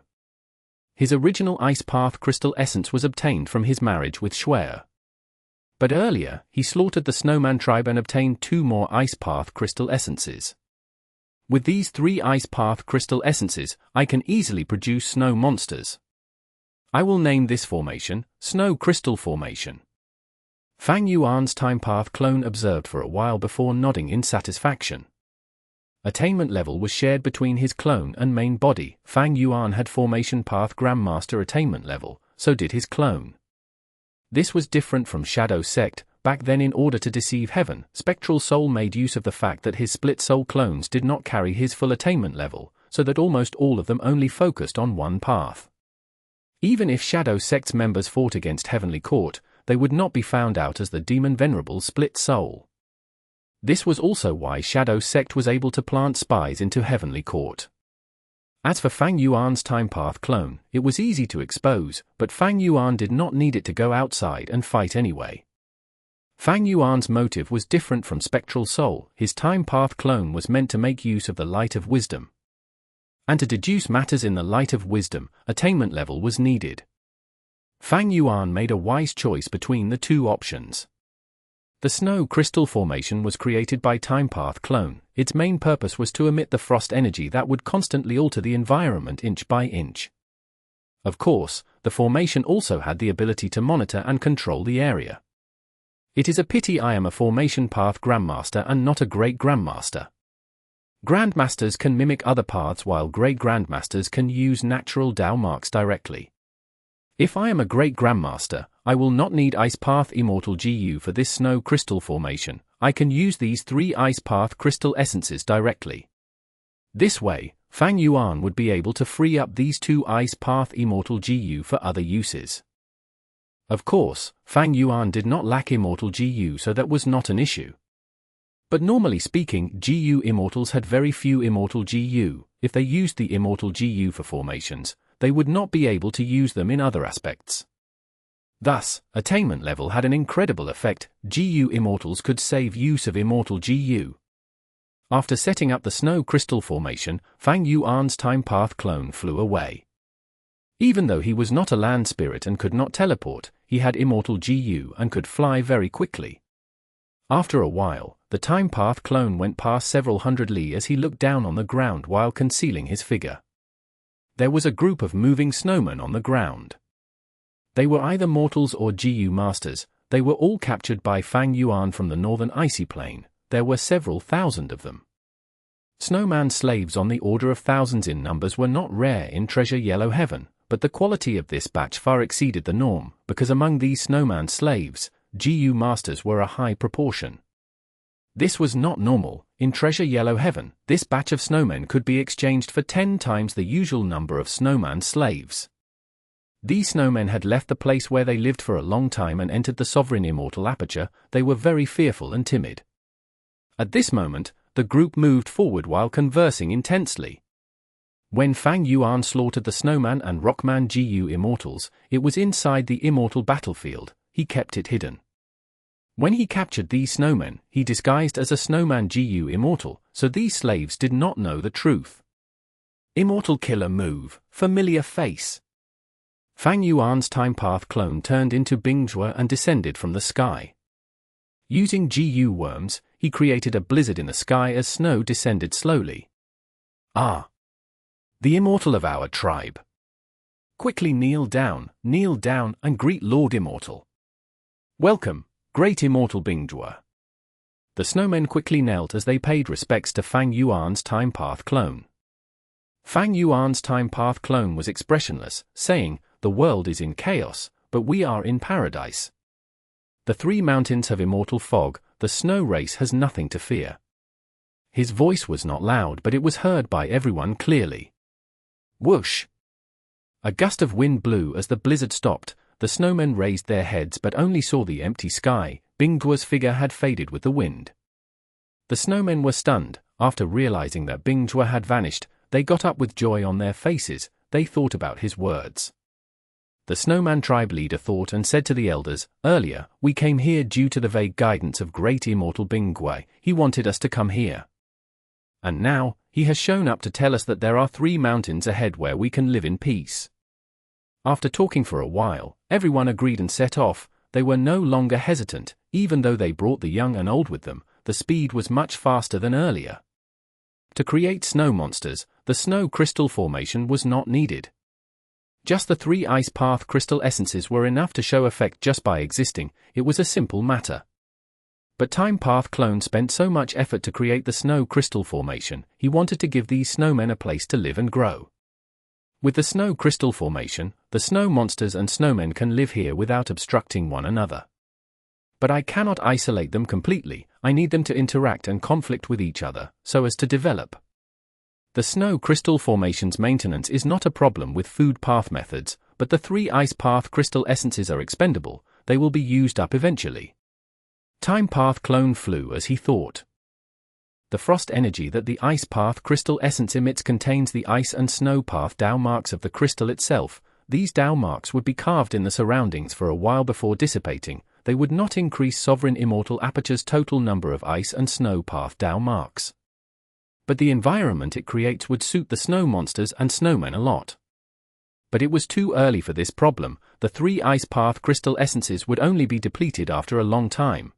His original Ice Path Crystal Essence was obtained from his marriage with Shuai. But earlier, he slaughtered the Snowman tribe and obtained 2 more Ice Path Crystal Essences. With these 3 Ice Path Crystal Essences, I can easily produce snow monsters. I will name this formation, Snow Crystal Formation. Fang Yuan's Time Path clone observed for a while before nodding in satisfaction. Attainment level was shared between his clone and main body. Fang Yuan had Formation Path Grandmaster attainment level, so did his clone. This was different from Shadow Sect. Back then, in order to deceive Heaven, Spectral Soul made use of the fact that his split soul clones did not carry his full attainment level, so that almost all of them only focused on one path. Even if Shadow Sect's members fought against Heavenly Court, they would not be found out as the Demon Venerable Split Soul. This was also why Shadow Sect was able to plant spies into Heavenly Court. As for Fang Yuan's Time Path clone, it was easy to expose, but Fang Yuan did not need it to go outside and fight anyway. Fang Yuan's motive was different from Spectral Soul. His Time Path clone was meant to make use of the light of wisdom. And to deduce matters in the light of wisdom, attainment level was needed. Fang Yuan made a wise choice between the 2 options. The Snow Crystal Formation was created by Time Path clone. Its main purpose was to emit the frost energy that would constantly alter the environment inch by inch. Of course, the formation also had the ability to monitor and control the area. It is a pity I am a Formation Path Grandmaster and not a Great Grandmaster. Grandmasters can mimic other paths while Great Grandmasters can use natural Dao marks directly. If I am a Great Grandmaster, I will not need Ice Path Immortal GU for this Snow Crystal Formation. I can use these 3 Ice Path Crystal Essences directly. This way, Fang Yuan would be able to free up these 2 Ice Path Immortal GU for other uses. Of course, Fang Yuan did not lack Immortal GU, so that was not an issue. But normally speaking, GU Immortals had very few Immortal GU. If they used the Immortal GU for formations, they would not be able to use them in other aspects. Thus, attainment level had an incredible effect. GU Immortals could save use of Immortal GU. After setting up the Snow Crystal Formation, Fang Yuan's Time Path clone flew away. Even though he was not a land spirit and could not teleport, he had Immortal GU and could fly very quickly. After a while, the Time Path clone went past several hundred li as he looked down on the ground while concealing his figure. There was a group of moving snowmen on the ground. They were either mortals or GU masters. They were all captured by Fang Yuan from the northern icy plain. There were several thousand of them. Snowman slaves on the order of thousands in numbers were not rare in Treasure Yellow Heaven, but the quality of this batch far exceeded the norm, because among these snowman slaves, GU masters were a high proportion. This was not normal. In Treasure Yellow Heaven, this batch of snowmen could be exchanged for 10 times the usual number of snowman slaves. These snowmen had left the place where they lived for a long time and entered the sovereign immortal aperture. They were very fearful and timid. At this moment, the group moved forward while conversing intensely. When Fang Yuan slaughtered the Snowman and Rockman GU Immortals, it was inside the Immortal battlefield. He kept it hidden. When he captured these snowmen, he disguised as a Snowman GU Immortal, so these slaves did not know the truth. Immortal killer move, familiar face. Fang Yuan's Time Path clone turned into Bingzhua and descended from the sky. Using GU worms, he created a blizzard in the sky as snow descended slowly. Ah! The Immortal of our tribe. Quickly kneel down, and greet Lord Immortal. Welcome, Great Immortal Bingzhua. The snowmen quickly knelt as they paid respects to Fang Yuan's Time Path clone. Fang Yuan's Time Path clone was expressionless, saying, "The world is in chaos, but we are in paradise. The three mountains have immortal fog, the snow race has nothing to fear." His voice was not loud, but it was heard by everyone clearly. Whoosh! A gust of wind blew as the blizzard stopped. The snowmen raised their heads but only saw the empty sky. Bing Tu's figure had faded with the wind. The snowmen were stunned. After realizing that Bing Tu had vanished, they got up with joy on their faces. They thought about his words. The snowman tribe leader thought and said to the elders, "Earlier, we came here due to the vague guidance of great immortal Bing Tu. He wanted us to come here. And now, he has shown up to tell us that there are 3 mountains ahead where we can live in peace." After talking for a while, everyone agreed and set off. They were no longer hesitant. Even though they brought the young and old with them, the speed was much faster than earlier. To create snow monsters, the snow crystal formation was not needed. Just the 3 ice path crystal essences were enough to show effect just by existing. It was a simple matter. But Time Path Clone spent so much effort to create the snow crystal formation. He wanted to give these snowmen a place to live and grow. With the snow crystal formation, the snow monsters and snowmen can live here without obstructing one another. But I cannot isolate them completely. I need them to interact and conflict with each other, so as to develop. The snow crystal formation's maintenance is not a problem with food path methods, but the 3 ice path crystal essences are expendable. They will be used up eventually. Time Path Clone flew as he thought. The frost energy that the ice path crystal essence emits contains the ice and snow path Tao marks of the crystal itself. These Tao marks would be carved in the surroundings for a while before dissipating. They would not increase Sovereign Immortal Aperture's total number of ice and snow path Tao marks. But the environment it creates would suit the snow monsters and snowmen a lot. But it was too early for this problem. The 3 ice path crystal essences would only be depleted after a long time.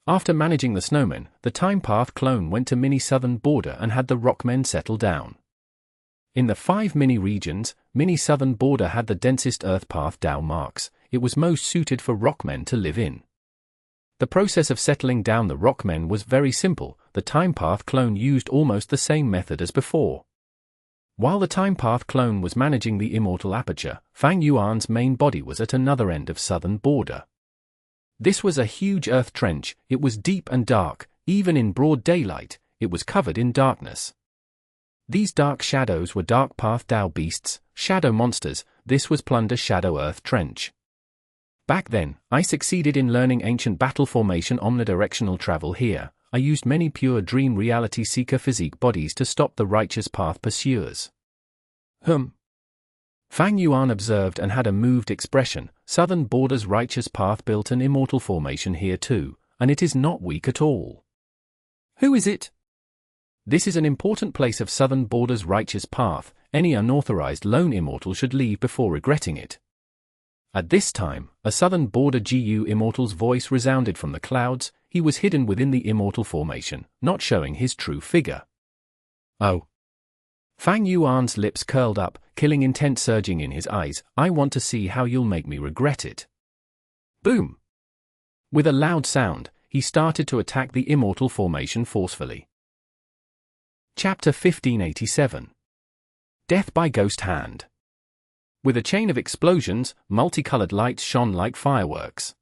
After managing the snowmen, the Time Path Clone went to Mini Southern Border and had the Rockmen settle down. In the 5 mini regions, Mini Southern Border had the densest Earth Path Tao marks. It was most suited for Rockmen to live in. The process of settling down the Rockmen was very simple. The Time Path Clone used almost the same method as before. While the Time Path Clone was managing the Immortal Aperture, Fang Yuan's main body was at another end of Southern Border. This was a huge earth trench. It was deep and dark. Even in broad daylight, it was covered in darkness. These dark shadows were Dark Path Tao beasts, shadow monsters. This was Plunder Shadow Earth Trench. Back then, I succeeded in learning ancient battle formation omnidirectional travel here. I used many pure dream reality seeker physique bodies to stop the righteous path pursuers. Fang Yuan observed and had a moved expression. Southern Border's righteous path built an immortal formation here too, and it is not weak at all. Who is it? This is an important place of Southern Border's righteous path. Any unauthorized lone immortal should leave before regretting it. At this time, a Southern Border GU immortal's voice resounded from the clouds. He was hidden within the immortal formation, not showing his true figure. Oh. Fang Yuan's lips curled up, killing intent surging in his eyes. I want to see how you'll make me regret it. Boom! With a loud sound, he started to attack the immortal formation forcefully. Chapter 1587. Death by Ghost Hand. With a chain of explosions, multicolored lights shone like fireworks.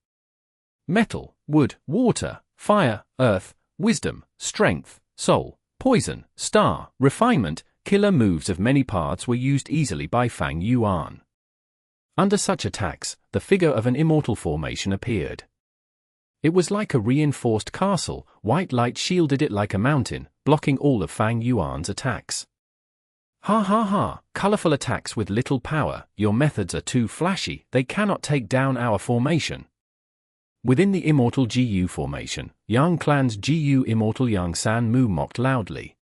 Metal, wood, water, fire, earth, wisdom, strength, soul, poison, star, refinement, killer moves of many paths were used easily by Fang Yuan. Under such attacks, the figure of an immortal formation appeared. It was like a reinforced castle. White light shielded it like a mountain, blocking all of Fang Yuan's attacks. Ha ha ha, colorful attacks with little power. Your methods are too flashy. They cannot take down our formation. Within the Immortal GU formation, Yang Clan's GU Immortal Yang San Mu mocked loudly.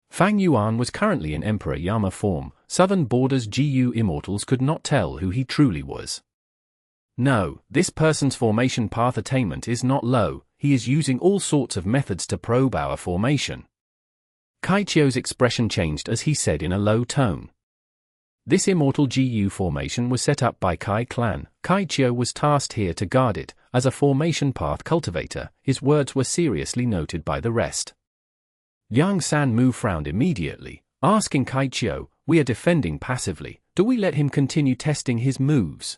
Fang Yuan was currently in Emperor Yama form. Southern Border's GU Immortals could not tell who he truly was. No, this person's formation path attainment is not low. He is using all sorts of methods to probe our formation. Kaichio's expression changed as he said in a low tone. This Immortal GU formation was set up by Kai Clan. Kaichio was tasked here to guard it. as a formation path cultivator, his words were seriously noted by the rest. Yang Sanmu frowned immediately, asking Kaichio, "We are defending passively, do we let him continue testing his moves?"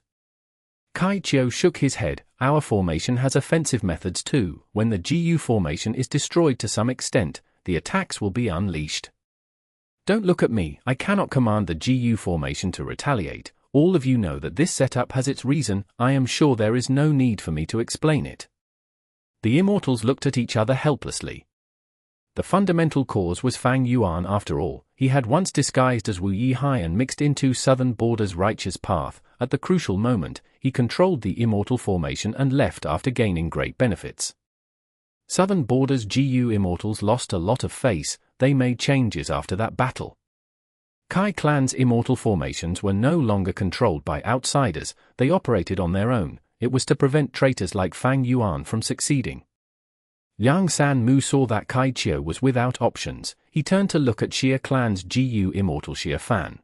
Kaichio shook his head. "Our formation has offensive methods too. When the GU formation is destroyed to some extent, the attacks will be unleashed. Don't look at me, I cannot command the GU formation to retaliate. All of you know that this setup has its reason, I am sure there is no need for me to explain it." The Immortals looked at each other helplessly. The fundamental cause was Fang Yuan after all. He had once disguised as Wu Yihai and mixed into Southern Border's righteous path. At the crucial moment, he controlled the Immortal formation and left after gaining great benefits. Southern Border's GU Immortals lost a lot of face. They made changes after that battle. Kai Clan's Immortal formations were no longer controlled by outsiders, they operated on their own. It was to prevent traitors like Fang Yuan from succeeding. Yang Sanmu saw that Kaichio was without options. He turned to look at Xia Clan's GU Immortal Xia Fan.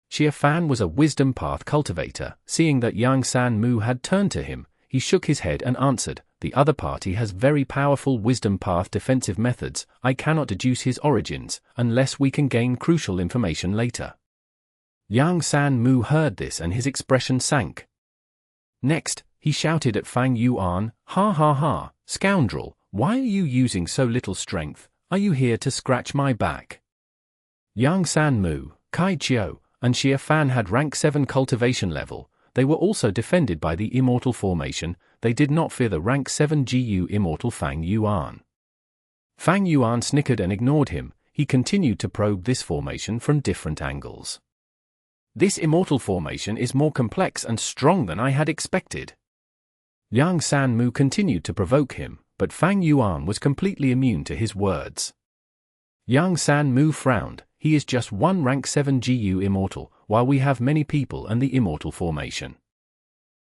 Xia Fan was a wisdom path cultivator. Seeing that Yang Sanmu had turned to him, he shook his head and answered, "The other party has very powerful wisdom path defensive methods. I cannot deduce his origins, unless we can gain crucial information later." Yang Sanmu heard this and his expression sank. Next, he shouted at Fang Yuan, "Ha ha ha, scoundrel, why are you using so little strength? Are you here to scratch my back?" Yang Sanmu, Kaichio, and Xia Fan had rank 7 cultivation level. They were also defended by the Immortal formation. They did not fear the rank 7 GU Immortal Fang Yuan. Fang Yuan snickered and ignored him. He continued to probe this formation from different angles. "This Immortal formation is more complex and strong than I had expected." Yang Sanmu continued to provoke him, but Fang Yuan was completely immune to his words. Yang Sanmu frowned. "He is just one rank 7 GU Immortal, while we have many people and the Immortal formation.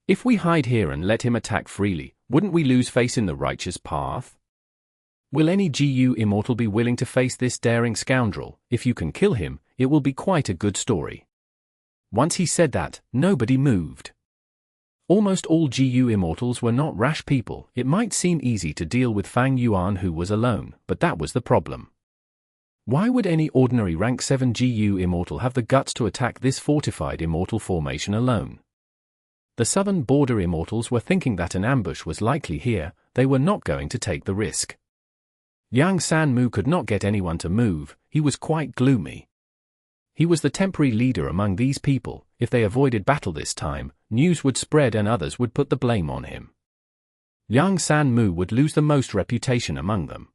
If we hide here and let him attack freely, wouldn't we lose face in the righteous path? Will any GU Immortal be willing to face this daring scoundrel? If you can kill him, it will be quite a good story." Once he said that, nobody moved. Almost all GU Immortals were not rash people. It might seem easy to deal with Fang Yuan who was alone, but that was the problem. Why would any ordinary rank 7 GU Immortal have the guts to attack this fortified Immortal formation alone? The Southern Border Immortals were thinking that an ambush was likely here. They were not going to take the risk. Yang Sanmu could not get anyone to move. He was quite gloomy. He was the temporary leader among these people. If they avoided battle this time, news would spread and others would put the blame on him. Yang Sanmu would lose the most reputation among them.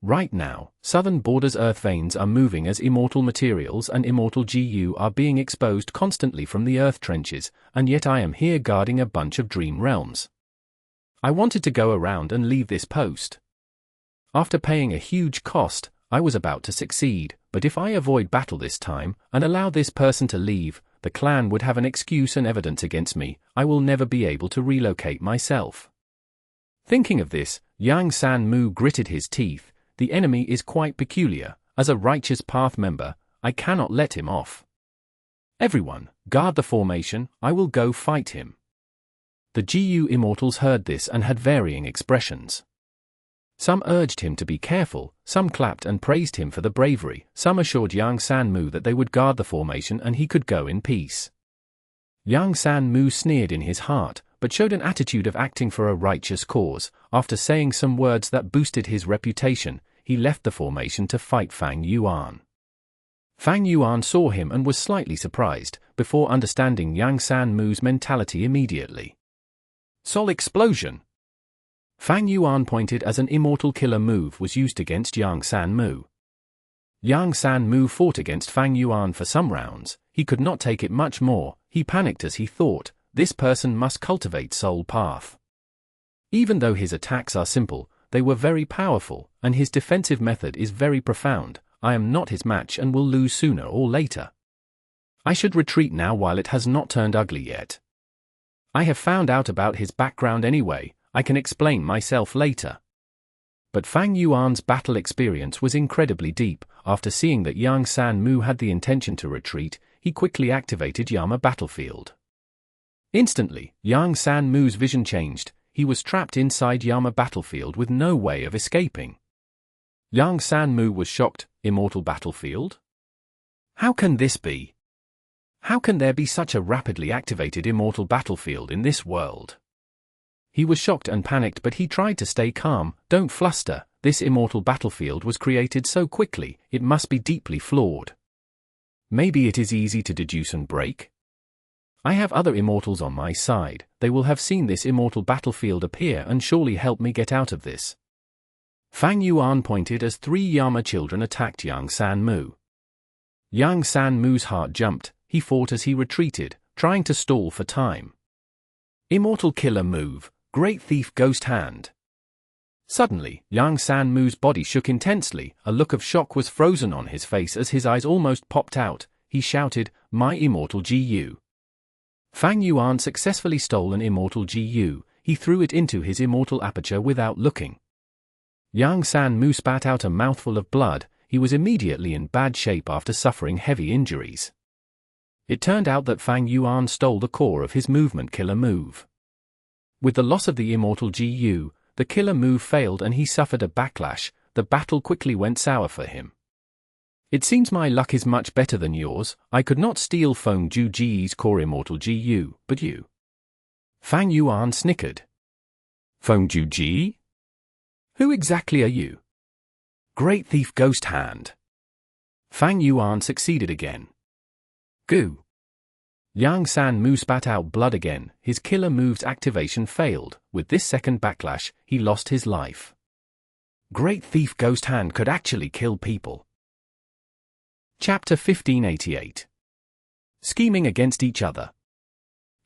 Right now, Southern Border's earth veins are moving as Immortal materials and Immortal GU are being exposed constantly from the earth trenches, and yet I am here guarding a bunch of dream realms. I wanted to go around and leave this post. After paying a huge cost, I was about to succeed, but if I avoid battle this time, and allow this person to leave, the clan would have an excuse and evidence against me. I will never be able to relocate myself. Thinking of this, Yang Sanmu gritted his teeth. The enemy is quite peculiar. As a righteous path member, I cannot let him off. Everyone, guard the formation, I will go fight him. The GU Immortals heard this and had varying expressions. Some urged him to be careful, some clapped and praised him for the bravery, some assured Yang Sanmu that they would guard the formation and he could go in peace. Yang Sanmu sneered in his heart, but showed an attitude of acting for a righteous cause. After saying some words that boosted his reputation, he left the formation to fight Fang Yuan. Fang Yuan saw him and was slightly surprised, before understanding Yang Sanmu's mentality immediately. Soul Explosion! Fang Yuan pointed as an Immortal killer move was used against Yang Sanmu. Yang Sanmu fought against Fang Yuan for some rounds. He could not take it much more. He panicked as he thought, this person must cultivate Soul Path. Even though his attacks are simple, they were very powerful, and his defensive method is very profound. I am not his match and will lose sooner or later. I should retreat now while it has not turned ugly yet. I have found out about his background anyway. I can explain myself later. But Fang Yuan's battle experience was incredibly deep. After seeing that Yang Sanmu had the intention to retreat, he quickly activated Yama Battlefield. Instantly, Yang Sanmu's vision changed. He was trapped inside Yama battlefield with no way of escaping. Yang Sanmu was shocked. Immortal battlefield? How can this be? How can there be such a rapidly activated immortal battlefield in this world? He was shocked and panicked, but he tried to stay calm. Don't fluster. This immortal battlefield was created so quickly, it must be deeply flawed. Maybe it is easy to deduce and break? I have other immortals on my side. They will have seen this immortal battlefield appear and surely help me get out of this. Fang Yuan pointed as 3 Yama children attacked Yang Sanmu. Yang Sanmu's heart jumped. He fought as he retreated, trying to stall for time. Immortal killer move, Great Thief Ghost Hand. Suddenly, Yang Sanmu's body shook intensely. A look of shock was frozen on his face as his eyes almost popped out. He shouted, "My immortal GU." Fang Yuan successfully stole an immortal GU. He threw it into his immortal aperture without looking. Yang Sanmu spat out a mouthful of blood. He was immediately in bad shape after suffering heavy injuries. It turned out that Fang Yuan stole the core of his movement killer move. With the loss of the immortal GU, the killer move failed and he suffered a backlash. The battle quickly went sour for him. It seems my luck is much better than yours. I could not steal Feng Ju Ji's core immortal GU, but you. Fang Yuan snickered. Feng Ju Ji? Who exactly are you? Great Thief Ghost Hand. Fang Yuan succeeded again. Goo. Yang Sanmu spat out blood again. His killer move's activation failed. With this second backlash, he lost his life. Great Thief Ghost Hand could actually kill people. Chapter 1588. Scheming against each other.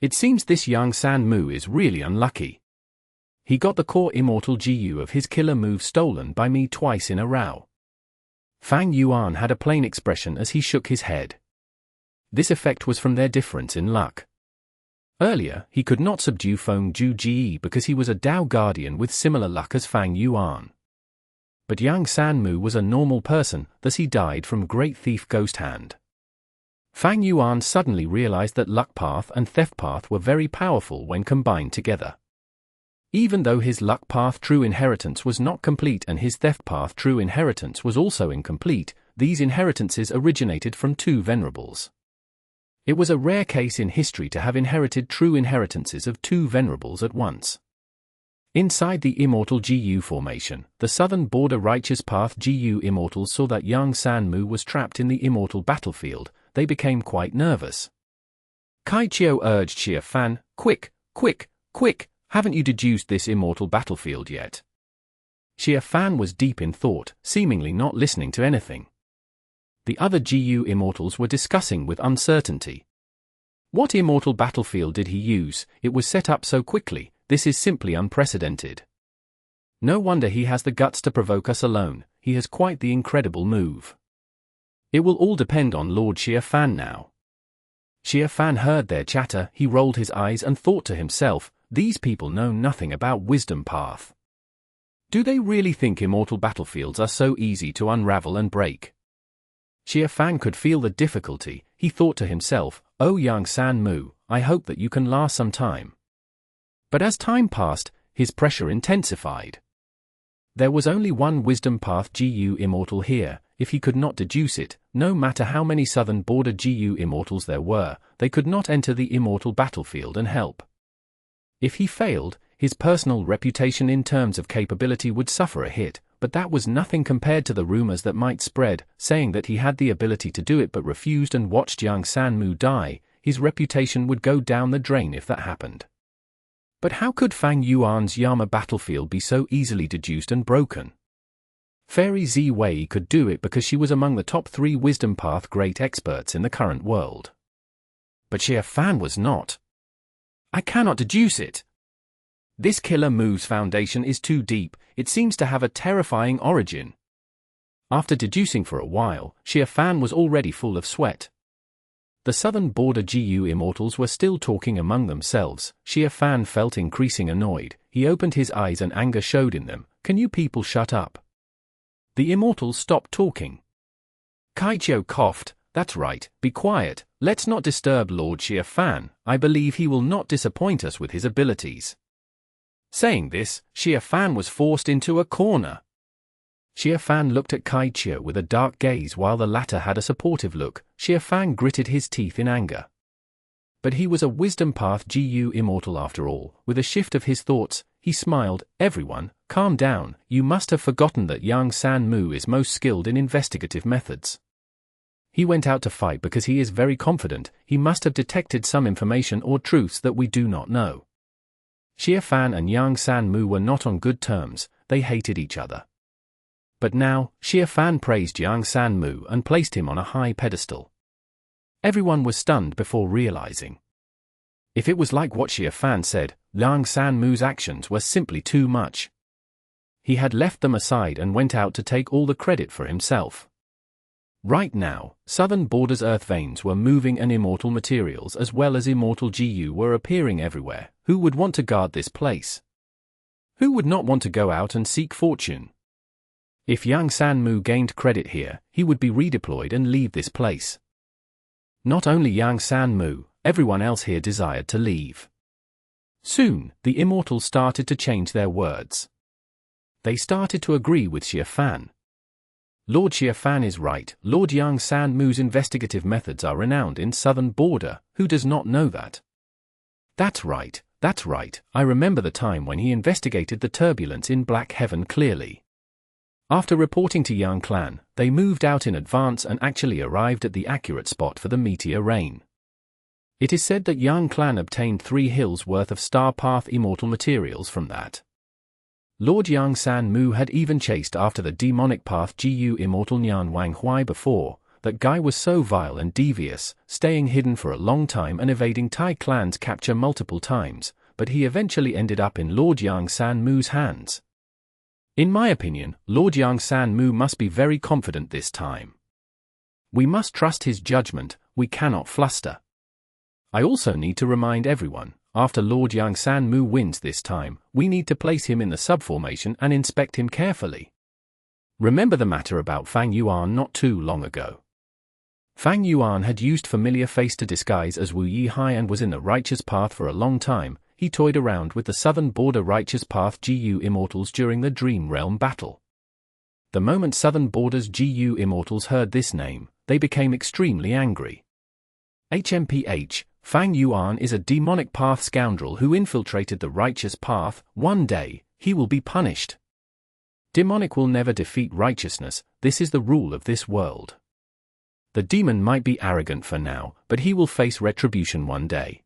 It seems this Yang Sanmu is really unlucky. He got the core immortal GU of his killer move stolen by me twice in a row. Fang Yuan had a plain expression as he shook his head. This effect was from their difference in luck. Earlier, he could not subdue Feng Ju Ji because he was a Dao Guardian with similar luck as Fang Yuan. But Yang Sanmu was a normal person, thus he died from Great Thief Ghost Hand. Fang Yuan suddenly realized that Luck Path and Theft Path were very powerful when combined together. Even though his Luck Path True Inheritance was not complete and his Theft Path True Inheritance was also incomplete, these inheritances originated from 2 venerables. It was a rare case in history to have inherited true inheritances of 2 venerables at once. Inside the Immortal GU formation, the Southern Border Righteous Path GU Immortals saw that Yang Sanmu was trapped in the Immortal battlefield. They became quite nervous. Kaichio urged Xie Fan, quick, haven't you deduced this Immortal battlefield yet? Xie Fan was deep in thought, seemingly not listening to anything. The other GU Immortals were discussing with uncertainty. What immortal battlefield did he use? It was set up so quickly. This is simply unprecedented. No wonder he has the guts to provoke us alone. He has quite the incredible move. It will all depend on Lord Xie Fan now. Xie Fan heard their chatter. He rolled his eyes and thought to himself, these people know nothing about Wisdom Path. Do they really think immortal battlefields are so easy to unravel and break? Xie Fan could feel the difficulty. He thought to himself, oh Yang Sanmu, I hope that you can last some time. But as time passed, his pressure intensified. There was only one Wisdom Path GU Immortal here. If he could not deduce it, no matter how many Southern Border GU Immortals there were, they could not enter the Immortal battlefield and help. If he failed, his personal reputation in terms of capability would suffer a hit, but that was nothing compared to the rumors that might spread, saying that he had the ability to do it but refused and watched Yang Sanmu die. His reputation would go down the drain if that happened. But how could Fang Yuan's Yama battlefield be so easily deduced and broken? Fairy Zi Wei could do it because she was among the top 3 Wisdom Path great experts in the current world. But Xie Fan was not. I cannot deduce it. This killer move's foundation is too deep. It seems to have a terrifying origin. After deducing for a while, Xie Fan was already full of sweat. The Southern Border GU Immortals were still talking among themselves. Xie Fan felt increasing annoyed. He opened his eyes and anger showed in them. Can you people shut up? The Immortals stopped talking. Kaichio coughed. that's right, be quiet, let's not disturb Lord Xie Fan, I believe he will not disappoint us with his abilities. Saying this, Xie Fan was forced into a corner. Xie Fan looked at Kai Chiu with a dark gaze while the latter had a supportive look. Xie Fan gritted his teeth in anger. But he was a wisdom path GU Immortal after all. With a shift of his thoughts, he smiled. Everyone, calm down, you must have forgotten that Yang San Mu is most skilled in investigative methods. He went out to fight because he is very confident. He must have detected some information or truths that we do not know. Xie Fan and Yang San Mu were not on good terms, they hated each other. But now, Xie Fan praised Yang San Mu and placed him on a high pedestal. Everyone was stunned before realizing. If it was like what Xie Fan said, Yang San Mu's actions were simply too much. He had left them aside and went out to take all the credit for himself. Right now, Southern Border's earth veins were moving and immortal materials as well as immortal GU were appearing everywhere. Who would want to guard this place? Who would not want to go out and seek fortune? If Yang San Mu gained credit here, he would be redeployed and leave this place. Not only Yang San Mu, everyone else here desired to leave. Soon, the immortals started to change their words. They started to agree with Xie Fan. Lord Xie Fan is right, Lord Yang San Mu's investigative methods are renowned in Southern Border, who does not know that? That's right, I remember the time when he investigated the turbulence in Black Heaven clearly. After reporting to Yang Clan, they moved out in advance and actually arrived at the accurate spot for the meteor rain. It is said that Yang Clan obtained 3 hills worth of Star Path immortal materials from that. Lord Yang San Mu had even chased after the demonic path GU immortal Nyan Wang Huai before. That guy was so vile and devious, staying hidden for a long time and evading Tai Clan's capture multiple times, but he eventually ended up in Lord Yang San Mu's hands. In my opinion, Lord Yang San Mu must be very confident this time. We must trust his judgment, we cannot fluster. I also need to remind everyone, after Lord Yang San Mu wins this time, we need to place him in the subformation and inspect him carefully. Remember the matter about Fang Yuan not too long ago. Fang Yuan had used familiar face to disguise as Wu Yihai and was in the righteous path for a long time. He toyed around with the Southern Border Righteous Path GU Immortals during the Dream Realm battle. The moment Southern Border's GU Immortals heard this name, they became extremely angry. HMPH, Fang Yuan is a demonic path scoundrel who infiltrated the Righteous Path. One day, he will be punished. Demonic will never defeat righteousness, this is the rule of this world. The demon might be arrogant for now, but he will face retribution one day.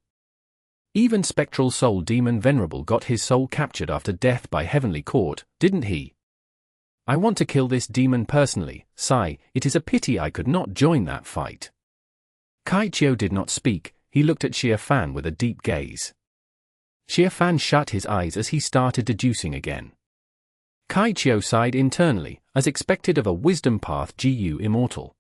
Even Spectral Soul Demon Venerable got his soul captured after death by Heavenly Court, didn't he? I want to kill this demon personally, sigh, it is a pity I could not join that fight. Kai Chiu did not speak, he looked at Xie Fan with a deep gaze. Xie Fan shut his eyes as he started deducing again. Kai Chiu sighed internally, as expected of a wisdom path GU Immortal.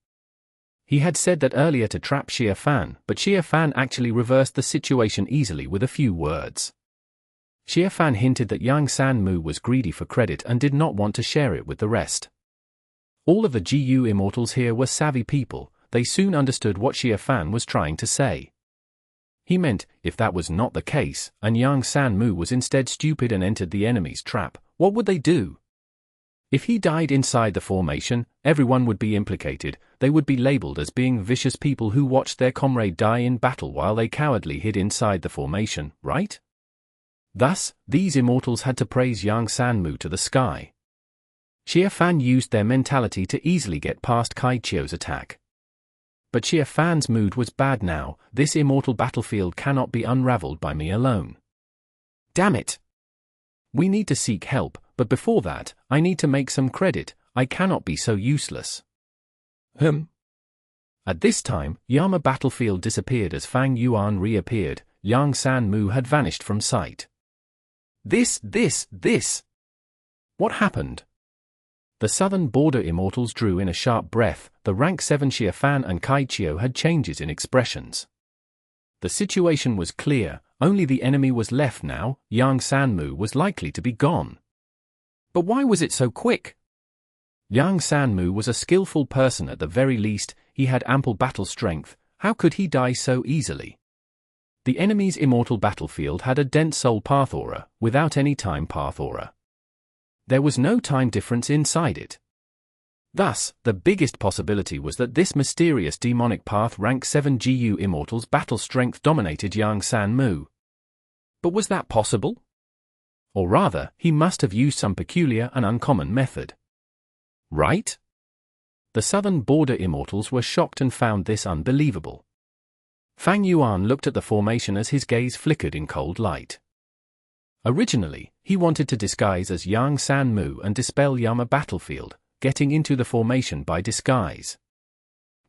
He had said that earlier to trap Xie Fan, but Xie Fan actually reversed the situation easily with a few words. Xie Fan hinted that Yang San Mu was greedy for credit and did not want to share it with the rest. All of the GU Immortals here were savvy people, they soon understood what Xie Fan was trying to say. He meant, if that was not the case, and Yang San Mu was instead stupid and entered the enemy's trap, what would they do? If he died inside the formation, everyone would be implicated, they would be labeled as being vicious people who watched their comrade die in battle while they cowardly hid inside the formation, right? Thus, these immortals had to praise Yang San Mu to the sky. Xie Fan used their mentality to easily get past Kai Chiu's attack. But Xie Fan's mood was bad now, this immortal battlefield cannot be unraveled by me alone. Damn it! We need to seek help, but before that, I need to make some credit, I cannot be so useless. At this time, Yama battlefield disappeared as Fang Yuan reappeared, Yang San Mu had vanished from sight. This. What happened? The Southern Border Immortals drew in a sharp breath, the rank 7 Xie Fan and Kai Chiu had changes in expressions. The situation was clear, only the enemy was left now, Yang San Mu was likely to be gone. But why was it so quick? Yang San Mu was a skillful person at the very least, he had ample battle strength. How could he die so easily? The enemy's immortal battlefield had a dense soul path aura, without any time path aura. There was no time difference inside it. Thus, the biggest possibility was that this mysterious demonic path rank 7 GU Immortal's battle strength dominated Yang San Mu. But was that possible? Or rather, he must have used some peculiar and uncommon method. Right? The southern border Immortals were shocked and found this unbelievable. Fang Yuan looked at the formation as his gaze flickered in cold light. Originally, he wanted to disguise as Yang San Mu and dispel Yama battlefield, getting into the formation by disguise.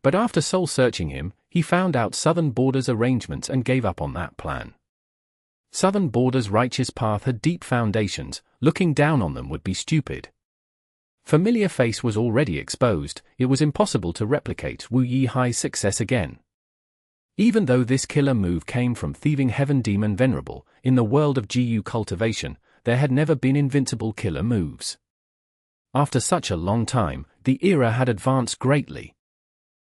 But after soul-searching him, he found out Southern Border's arrangements and gave up on that plan. Southern Border's righteous path had deep foundations, looking down on them would be stupid. Familiar face was already exposed, it was impossible to replicate Wu Yihai's success again. Even though this killer move came from Thieving Heaven Demon Venerable, in the world of GU cultivation, there had never been invincible killer moves. After such a long time, the era had advanced greatly.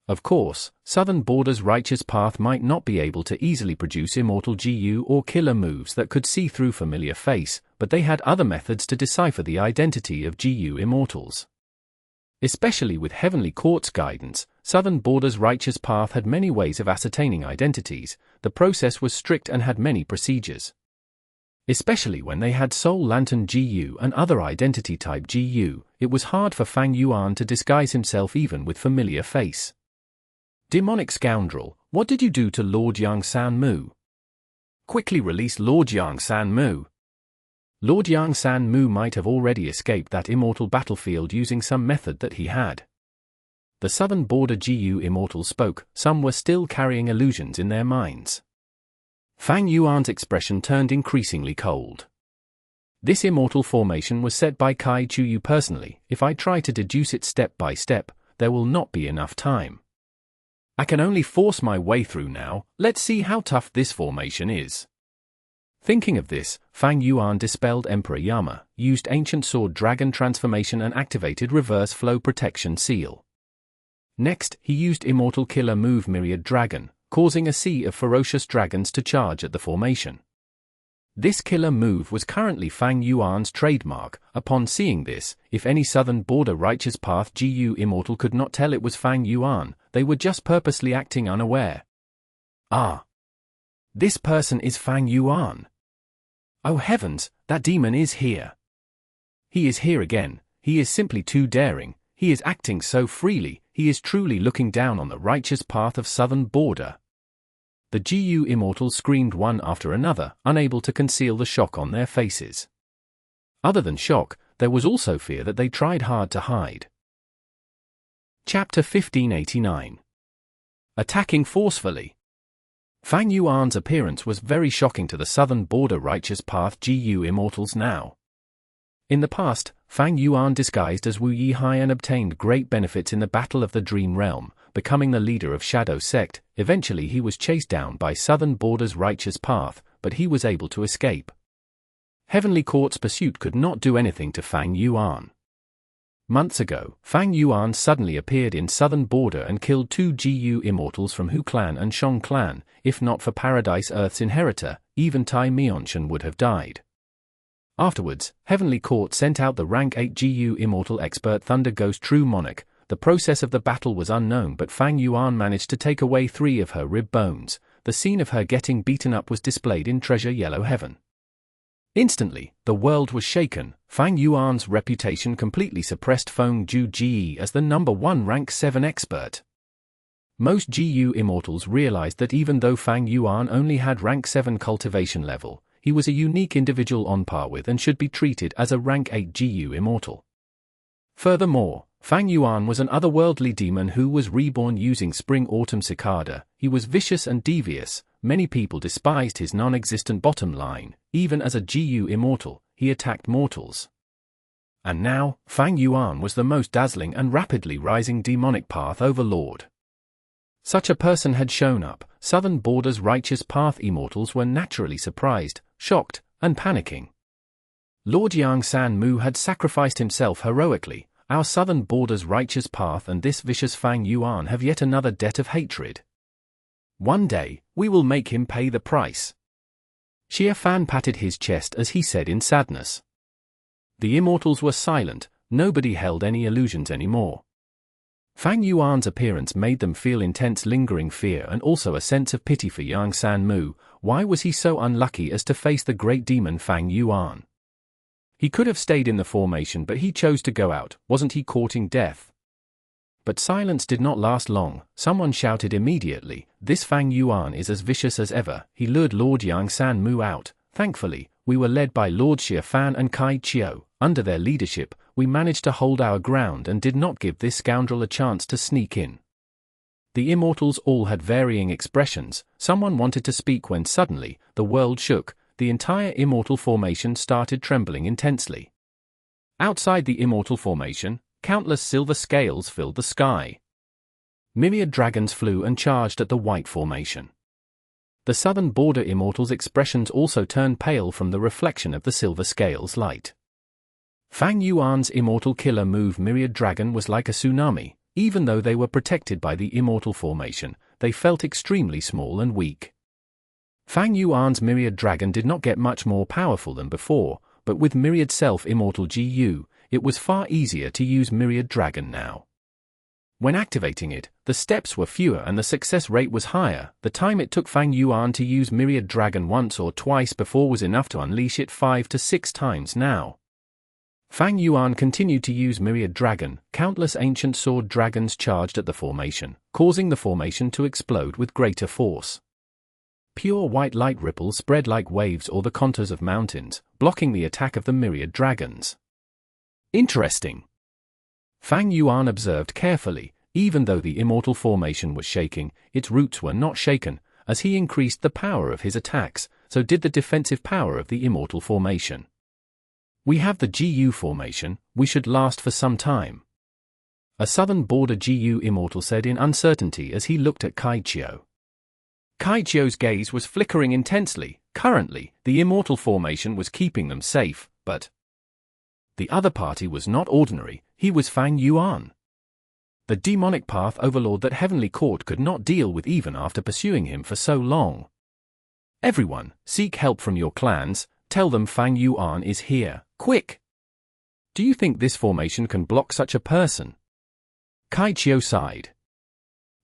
Of course, Southern Border's righteous path might not be able to easily produce immortal GU or killer moves that could see through familiar face, but they had other methods to decipher the identity of GU immortals. Especially with Heavenly Court's guidance, Southern Border's righteous path had many ways of ascertaining identities. The process was strict and had many procedures. Especially when they had Soul Lantern GU and other identity-type GU, it was hard for Fang Yuan to disguise himself even with familiar face. Demonic scoundrel, what did you do to Lord Yang San Mu? Quickly release Lord Yang San Mu. Lord Yang San Mu might have already escaped that immortal battlefield using some method that he had. The Southern Border GU Immortals spoke, some were still carrying illusions in their minds. Fang Yuan's expression turned increasingly cold. This immortal formation was set by Kai Chuyu personally. If I try to deduce it step by step, there will not be enough time. I can only force my way through now. Let's see how tough this formation is. Thinking of this, Fang Yuan dispelled Emperor Yama, used Ancient Sword Dragon transformation and activated Reverse Flow Protection Seal. Next, he used Immortal Killer move Myriad Dragon, causing a sea of ferocious dragons to charge at the formation. This killer move was currently Fang Yuan's trademark. Upon seeing this, if any Southern Border Righteous Path GU Immortal could not tell it was Fang Yuan, they were just purposely acting unaware. Ah! This person is Fang Yuan. Oh heavens, that demon is here. He is here again, he is simply too daring, he is acting so freely, he is truly looking down on the righteous path of Southern Border. The GU Immortals screamed one after another, unable to conceal the shock on their faces. Other than shock, there was also fear that they tried hard to hide. Chapter 1589. Attacking Forcefully. Fang Yuan's appearance was very shocking to the Southern Border Righteous Path GU Immortals now. In the past, Fang Yuan disguised as Wu Yihai and obtained great benefits in the Battle of the Dream Realm, becoming the leader of Shadow Sect. Eventually he was chased down by Southern Border's Righteous Path, but he was able to escape. Heavenly Court's pursuit could not do anything to Fang Yuan. Months ago, Fang Yuan suddenly appeared in Southern Border and killed 2 GU Immortals from Hu Clan and Shang Clan. If not for Paradise Earth's inheritor, even Tai Mionchen would have died. Afterwards, Heavenly Court sent out the rank 8 GU Immortal expert Thunder Ghost True Monarch. The process of the battle was unknown, but Fang Yuan managed to take away 3 of her rib bones. The scene of her getting beaten up was displayed in Treasure Yellow Heaven. Instantly, the world was shaken. Fang Yuan's reputation completely suppressed Feng Ju Ji as the #1 rank 7 expert. Most GU Immortals realized that even though Fang Yuan only had rank 7 cultivation level, he was a unique individual on par with and should be treated as a rank 8 GU Immortal. Furthermore, Fang Yuan was an otherworldly demon who was reborn using Spring-Autumn Cicada. He was vicious and devious. Many people despised his non-existent bottom line. Even as a GU Immortal, he attacked mortals. And now, Fang Yuan was the most dazzling and rapidly rising demonic path overlord. Such a person had shown up. Southern Border's Righteous Path Immortals were naturally surprised, shocked, and panicking. Lord Yang San Mu had sacrificed himself heroically. Our southern border's righteous path and this vicious Fang Yuan have yet another debt of hatred. One day, we will make him pay the price. Xie Fan patted his chest as he said in sadness. The Immortals were silent, nobody held any illusions anymore. Fang Yuan's appearance made them feel intense lingering fear and also a sense of pity for Yang Sanmu. Why was he so unlucky as to face the great demon Fang Yuan? He could have stayed in the formation, but he chose to go out. Wasn't he courting death? But silence did not last long. Someone shouted immediately, "This Fang Yuan is as vicious as ever." He lured Lord Yang Sanmu out. Thankfully, we were led by Lord Xie Fan and Kai Chiu. Under their leadership, we managed to hold our ground and did not give this scoundrel a chance to sneak in. The Immortals all had varying expressions. Someone wanted to speak when suddenly, the world shook. The entire Immortal formation started trembling intensely. Outside the Immortal formation, countless silver scales filled the sky. Myriad dragons flew and charged at the white formation. The southern border Immortals' expressions also turned pale from the reflection of the silver scales' light. Fang Yuan's Immortal killer move Myriad Dragon was like a tsunami. Even though they were protected by the Immortal formation, they felt extremely small and weak. Fang Yuan's Myriad Dragon did not get much more powerful than before, but with Myriad Self-Immortal GU, it was far easier to use Myriad Dragon now. When activating it, the steps were fewer and the success rate was higher. The time it took Fang Yuan to use Myriad Dragon once or twice before was enough to unleash it 5 to 6 times now. Fang Yuan continued to use Myriad Dragon. Countless ancient sword dragons charged at the formation, causing the formation to explode with greater force. Pure white light ripples spread like waves or the contours of mountains, blocking the attack of the Myriad Dragons. Interesting. Fang Yuan observed carefully. Even though the Immortal formation was shaking, its roots were not shaken. As he increased the power of his attacks, so did the defensive power of the Immortal formation. We have the GU formation, we should last for some time. A southern border GU Immortal said in uncertainty as he looked at Kai Chiu. Kai Chiu's gaze was flickering intensely. Currently, the Immortal formation was keeping them safe, but the other party was not ordinary. He was Fang Yuan. The demonic path overlord that Heavenly Court could not deal with even after pursuing him for so long. Everyone, seek help from your clans. Tell them Fang Yuan is here, quick! Do you think this formation can block such a person? Kai Chiu sighed.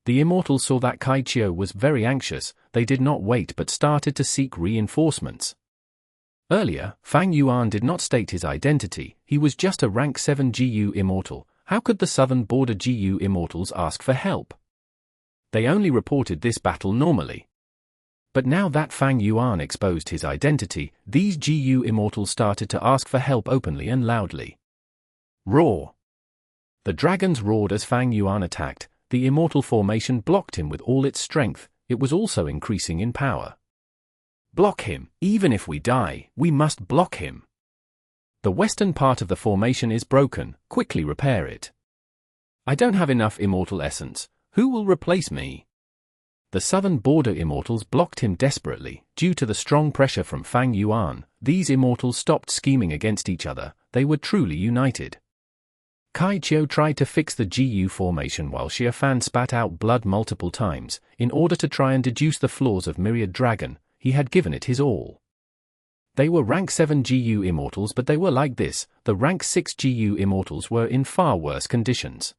The Immortals saw that Kai Chiu was very anxious. They did not wait but started to seek reinforcements. Earlier, Fang Yuan did not state his identity. He was just a rank 7 GU Immortal. How could the southern border GU Immortals ask for help? They only reported this battle normally. But now that Fang Yuan exposed his identity, these GU Immortals started to ask for help openly and loudly. Roar! The dragons roared as Fang Yuan attacked. The Immortal formation blocked him with all its strength. It was also increasing in power. Block him. Even if we die, we must block him. The western part of the formation is broken. Quickly repair it. I don't have enough Immortal essence. Who will replace me? The southern border Immortals blocked him desperately. Due to the strong pressure from Fang Yuan, these Immortals stopped scheming against each other. They were truly united. Kai Chiu tried to fix the GU formation while Xie Fan spat out blood multiple times. In order to try and deduce the flaws of Myriad Dragon, he had given it his all. They were rank 7 GU Immortals, but they were like this. The rank 6 GU Immortals were in far worse conditions.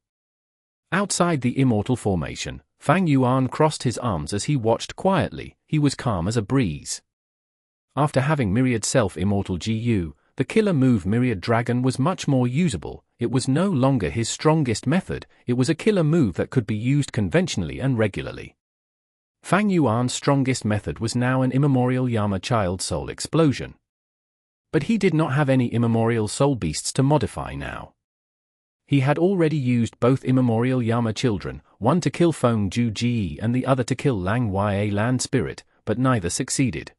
Outside the Immortal formation, Fang Yuan crossed his arms as he watched quietly. He was calm as a breeze. After having Myriad Self-Immortal GU, the killer move Myriad Dragon was much more usable. It was no longer his strongest method. It was a killer move that could be used conventionally and regularly. Fang Yuan's strongest method was now an immemorial Yama Child Soul Explosion. But he did not have any immemorial soul beasts to modify now. He had already used both immemorial Yama children, one to kill Feng Ju Ji and the other to kill Lang Ya Land Spirit, but neither succeeded.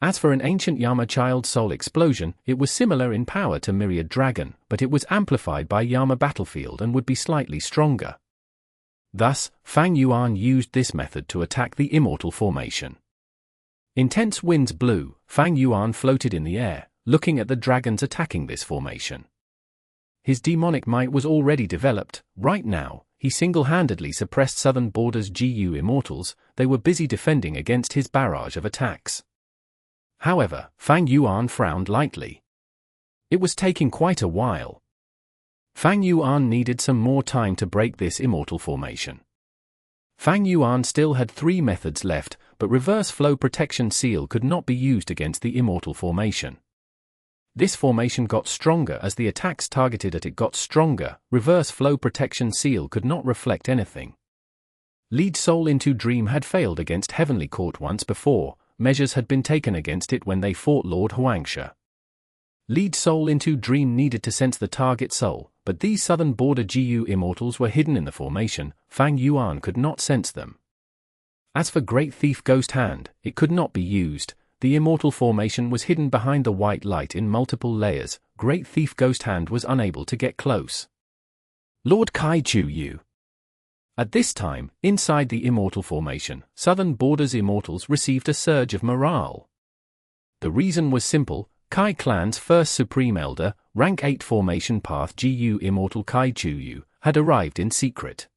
As for an ancient Yama Child Soul Explosion, it was similar in power to Myriad Dragon, but it was amplified by Yama Battlefield and would be slightly stronger. Thus, Fang Yuan used this method to attack the Immortal formation. Intense winds blew. Fang Yuan floated in the air, looking at the dragons attacking this formation. His demonic might was already developed. Right now, he single-handedly suppressed Southern Border's GU Immortals. They were busy defending against his barrage of attacks. However, Fang Yuan frowned lightly. It was taking quite a while. Fang Yuan needed some more time to break this immortal formation. Fang Yuan still had 3 methods left, but Reverse Flow Protection Seal could not be used against the immortal formation. This formation got stronger as the attacks targeted at it got stronger. Reverse Flow Protection Seal could not reflect anything. Lead Soul into Dream had failed against Heavenly Court once before. Measures had been taken against it when they fought Lord Huangsha. Lead Soul into Dream needed to sense the target soul, but these Southern Border GU Immortals were hidden in the formation. Fang Yuan could not sense them. As for Great Thief Ghost Hand, it could not be used. The immortal formation was hidden behind the white light in multiple layers. Great Thief Ghost Hand was unable to get close. Lord Kai Chu Yu. At this time, inside the immortal formation, Southern Border's Immortals received a surge of morale. The reason was simple. Kai Clan's first Supreme Elder, Rank 8 Formation Path GU Immortal Kai Chu Yu, had arrived in secret.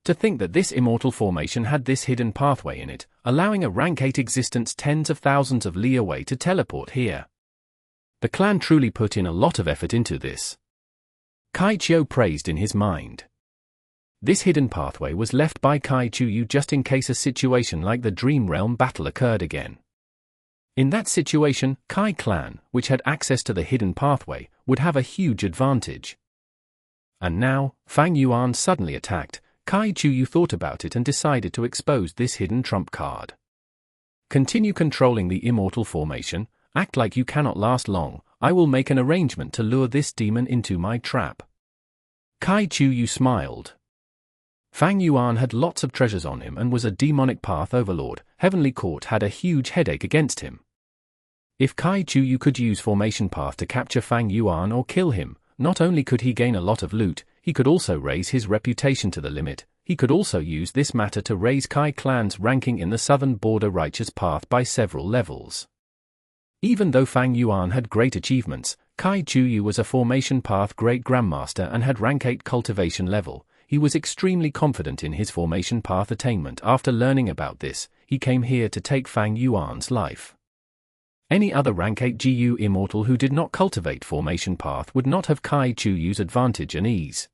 To think that this immortal formation had this hidden pathway in it, allowing a Rank 8 existence tens of thousands of li away to teleport here. The clan truly put in a lot of effort into this. Kai Chiu praised in his mind. This hidden pathway was left by Kai Chu Yu just in case a situation like the Dream Realm battle occurred again. In that situation, Kai Clan, which had access to the hidden pathway, would have a huge advantage. And now, Fang Yuan suddenly attacked. Kai Chu Yu thought about it and decided to expose this hidden trump card. Continue controlling the immortal formation, act like you cannot last long. I will make an arrangement to lure this demon into my trap. Kai Chu Yu smiled. Fang Yuan had lots of treasures on him and was a demonic path overlord. Heavenly Court had a huge headache against him. If Kai Chu Yu could use formation path to capture Fang Yuan or kill him, not only could he gain a lot of loot, he could also raise his reputation to the limit. He could also use this matter to raise Kai Clan's ranking in the Southern Border Righteous Path by several levels. Even though Fang Yuan had great achievements, Kai Chu Yu was a formation path great Grandmaster and had rank 8 cultivation level. He was extremely confident in his formation path attainment. After learning about this, he came here to take Fang Yuan's life. Any other rank 8 GU Immortal who did not cultivate formation path would not have Kai Chu Yu's advantage and ease.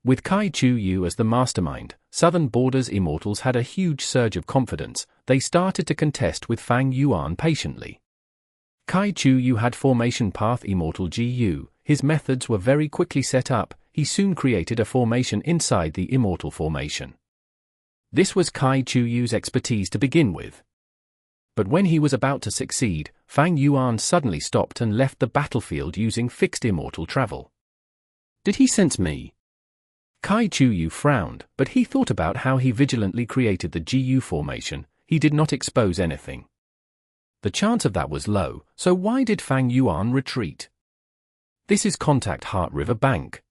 With Kai Chu Yu as the mastermind, Southern Border's Immortals had a huge surge of confidence. They started to contest with Fang Yuan patiently. Kai Chu Yu had formation path Immortal GU. His methods were very quickly set up. He soon created a formation inside the immortal formation. This was Kai Chu Yu's expertise to begin with. But when he was about to succeed, Fang Yuan suddenly stopped and left the battlefield using fixed immortal travel. Did he sense me? Kai Chu Yu frowned, but he thought about how he vigilantly created the GU formation. He did not expose anything. The chance of that was low, so why did Fang Yuan retreat? This is Contact Heart River Bank.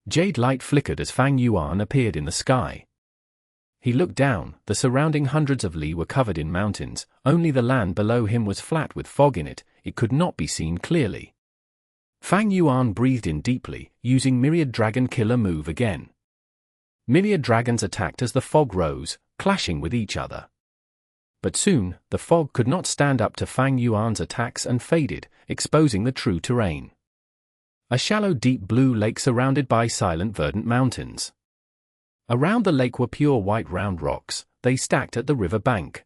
Jade light flickered as Fang Yuan appeared in the sky. He looked down. The surrounding hundreds of li were covered in mountains. Only the land below him was flat with fog in it. It could not be seen clearly. Fang Yuan breathed in deeply, using Myriad Dragon Killer move again. Myriad Dragons attacked as the fog rose, clashing with each other. But soon, the fog could not stand up to Fang Yuan's attacks and faded, exposing the true terrain. A shallow deep blue lake surrounded by silent verdant mountains. Around the lake were pure white round rocks. They stacked at the river bank.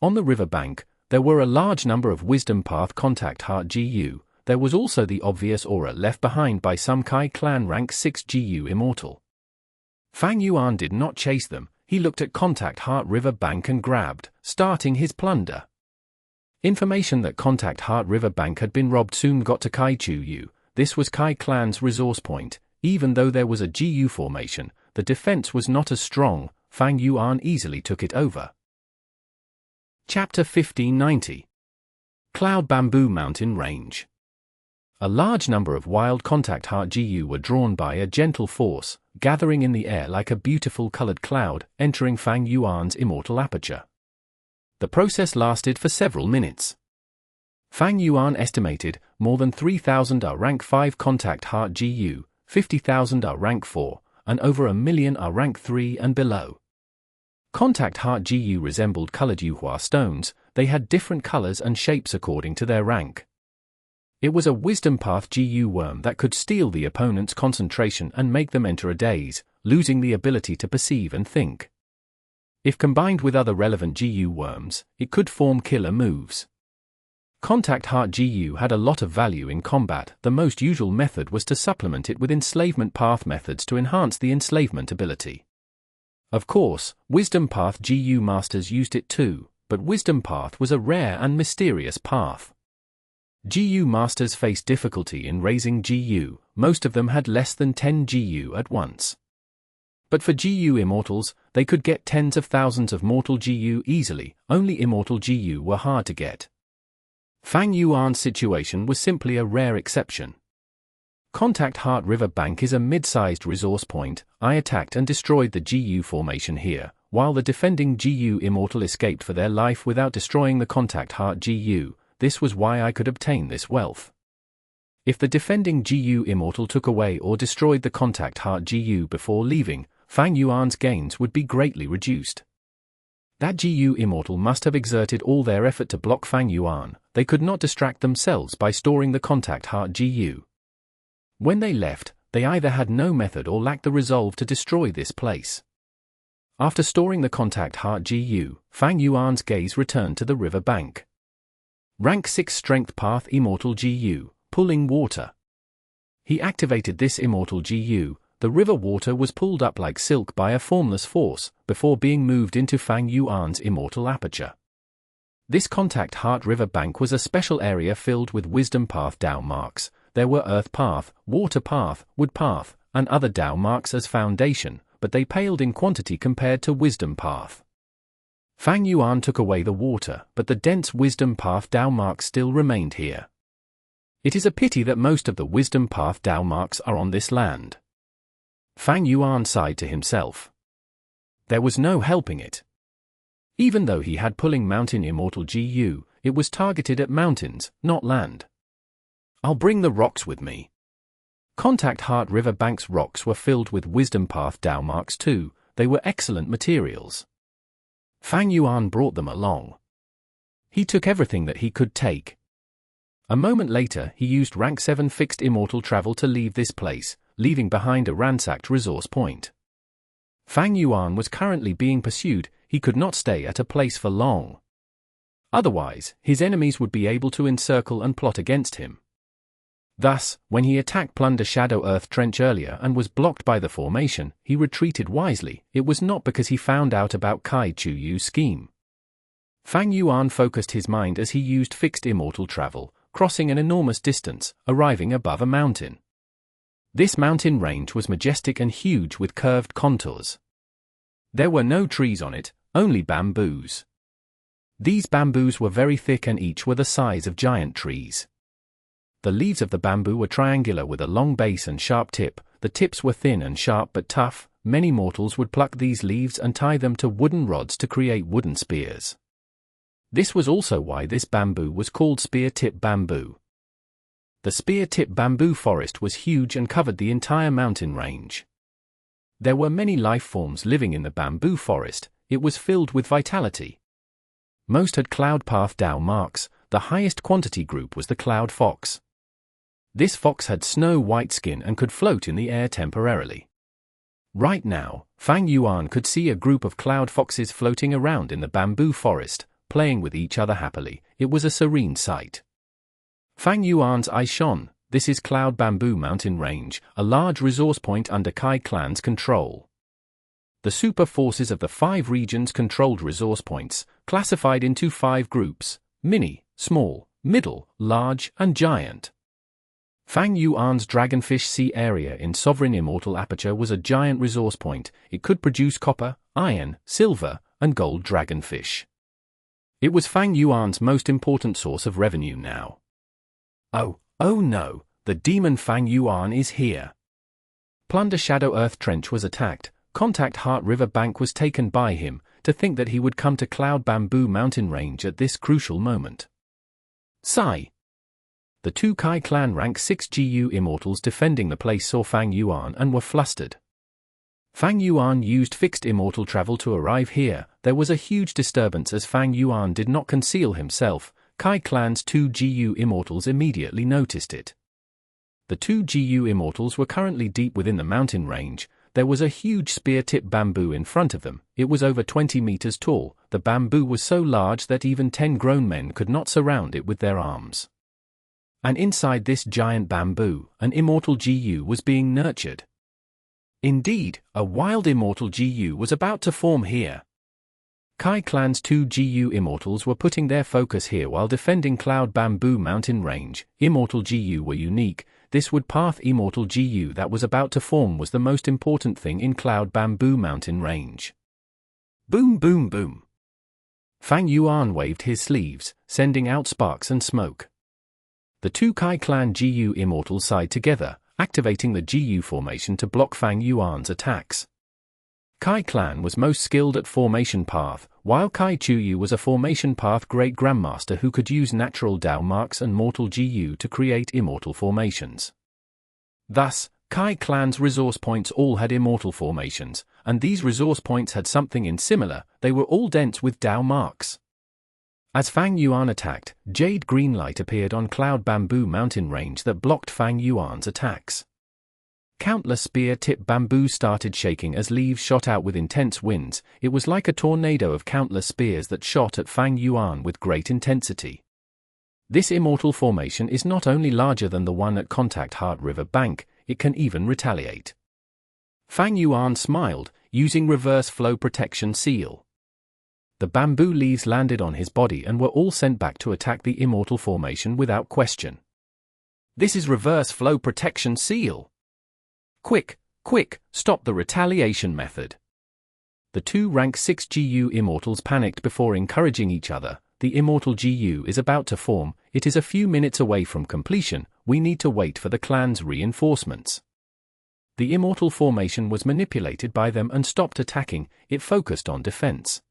On the river bank, there were a large number of Wisdom Path Contact Heart GU. There was also the obvious aura left behind by some Kai Clan rank 6 GU Immortal. Fang Yuan did not chase them. He looked at Contact Heart River Bank and grabbed, starting his plunder. Information that Contact Heart River Bank had been robbed soon got to Kai Chu Yu. This was Kai Clan's resource point. Even though there was a GU formation, the defense was not as strong. Fang Yuan easily took it over. Chapter 1590. Cloud Bamboo Mountain Range. A large number of wild Contact Heart GU were drawn by a gentle force, gathering in the air like a beautiful colored cloud, entering Fang Yuan's immortal aperture. The process lasted for several minutes. Fang Yuan estimated more than 3,000 are rank 5 contact heart GU, 50,000 are rank 4, and over 1 million are rank 3 and below. Contact heart GU resembled colored Yuhua stones, they had different colors and shapes according to their rank. It was a wisdom path GU worm that could steal the opponent's concentration and make them enter a daze, losing the ability to perceive and think. If combined with other relevant GU worms, it could form killer moves. Contact heart GU had a lot of value in combat. The most usual method was to supplement it with enslavement path methods to enhance the enslavement ability. Of course, wisdom path GU masters used it too, but wisdom path was a rare and mysterious path. GU masters faced difficulty in raising GU, most of them had less than 10 GU at once. But for GU immortals, they could get tens of thousands of mortal GU easily, only immortal GU were hard to get. Fang Yuan's situation was simply a rare exception. Contact Heart River Bank is a mid-sized resource point. I attacked and destroyed the GU formation here, while the defending GU Immortal escaped for their life without destroying the Contact Heart GU. This was why I could obtain this wealth. If the defending GU Immortal took away or destroyed the Contact Heart GU before leaving, Fang Yuan's gains would be greatly reduced. That GU Immortal must have exerted all their effort to block Fang Yuan. They could not distract themselves by storing the Contact Heart GU. When they left, they either had no method or lacked the resolve to destroy this place. After storing the Contact Heart GU, Fang Yuan's gaze returned to the river bank. Rank 6 Strength Path Immortal GU, Pulling Water. He activated this Immortal GU. The river water was pulled up like silk by a formless force, before being moved into Fang Yuan's Immortal Aperture. This Contact Heart River Bank was a special area filled with Wisdom Path Dao marks. There were Earth Path, Water Path, Wood Path, and other Dao marks as foundation, but they paled in quantity compared to Wisdom Path. Fang Yuan took away the water, but the dense Wisdom Path Dao marks still remained here. It is a pity that most of the Wisdom Path Dao marks are on this land. Fang Yuan sighed to himself. There was no helping it. Even though he had Pulling Mountain Immortal GU, it was targeted at mountains, not land. I'll bring the rocks with me. Contact Heart River Bank's rocks were filled with Wisdom Path Dao marks too. They were excellent materials. Fang Yuan brought them along. He took everything that he could take. A moment later, he used rank 7 fixed immortal travel to leave this place, leaving behind a ransacked resource point. Fang Yuan was currently being pursued. He could not stay at a place for long. Otherwise, his enemies would be able to encircle and plot against him. Thus, when he attacked Plunder Shadow Earth Trench earlier and was blocked by the formation, he retreated wisely. It was not because he found out about Kai Chu Yu's scheme. Fang Yuan focused his mind as he used fixed immortal travel, crossing an enormous distance, arriving above a mountain. This mountain range was majestic and huge with curved contours. There were no trees on it, only bamboos. These bamboos were very thick and each were the size of giant trees. The leaves of the bamboo were triangular with a long base and sharp tip. The tips were thin and sharp but tough. Many mortals would pluck these leaves and tie them to wooden rods to create wooden spears. This was also why this bamboo was called spear tip bamboo. The spear tip bamboo forest was huge and covered the entire mountain range. There were many life forms living in the bamboo forest. It was filled with vitality. Most had Cloud Path Dao marks. The highest quantity group was the Cloud Fox. This fox had snow-white skin and could float in the air temporarily. Right now, Fang Yuan could see a group of cloud foxes floating around in the bamboo forest, playing with each other happily. It was a serene sight. Fang Yuan's eye shone. This is Cloud Bamboo Mountain Range, a large resource point under Kai Clan's control. The super forces of the 5 regions controlled resource points, classified into 5 groups: mini, small, middle, large, and giant. Fang Yuan's Dragonfish Sea area in Sovereign Immortal Aperture was a giant resource point. It could produce copper, iron, silver, and gold dragonfish. It was Fang Yuan's most important source of revenue now. Oh no, the demon Fang Yuan is here. Plunder Shadow Earth Trench was attacked. Contact Heart River Bank was taken by him. To think that he would come to Cloud Bamboo Mountain Range at this crucial moment. Sigh. The two Kai clan rank 6 GU immortals defending the place saw Fang Yuan and were flustered. Fang Yuan used fixed immortal travel to arrive here. There was a huge disturbance as Fang Yuan did not conceal himself. Kai clan's 2 GU immortals immediately noticed it. The 2 GU immortals were currently deep within the mountain range. There was a huge spear-tip bamboo in front of them. It was over 20 meters tall. The bamboo was so large that even 10 grown men could not surround it with their arms. And inside this giant bamboo, an immortal GU was being nurtured. Indeed, a wild immortal GU was about to form here. Kai clan's 2 GU immortals were putting their focus here while defending Cloud Bamboo Mountain Range. Immortal GU were unique. This wood path immortal GU that was about to form was the most important thing in Cloud Bamboo Mountain Range. Boom boom boom. Fang Yuan waved his sleeves, sending out sparks and smoke. The two Kai clan GU immortals sighed together, activating the GU formation to block Fang Yuan's attacks. Kai clan was most skilled at formation path, while Kai Chuyu was a formation path great grandmaster who could use natural Dao marks and mortal GU to create immortal formations. Thus, Kai clan's resource points all had immortal formations, and these resource points had something in similar. They were all dense with Dao marks. As Fang Yuan attacked, jade green light appeared on Cloud Bamboo Mountain Range that blocked Fang Yuan's attacks. Countless spear-tip bamboo started shaking as leaves shot out with intense winds. It was like a tornado of countless spears that shot at Fang Yuan with great intensity. This immortal formation is not only larger than the one at Contact Heart River Bank, it can even retaliate. Fang Yuan smiled, using Reverse Flow Protection Seal. The bamboo leaves landed on his body and were all sent back to attack the immortal formation without question. This is Reverse Flow Protection Seal. Quick, quick, stop the retaliation method. The two rank 6 GU immortals panicked before encouraging each other. The immortal GU is about to form. It is a few minutes away from completion. We need to wait for the clan's reinforcements. The immortal formation was manipulated by them and stopped attacking. It focused on defense.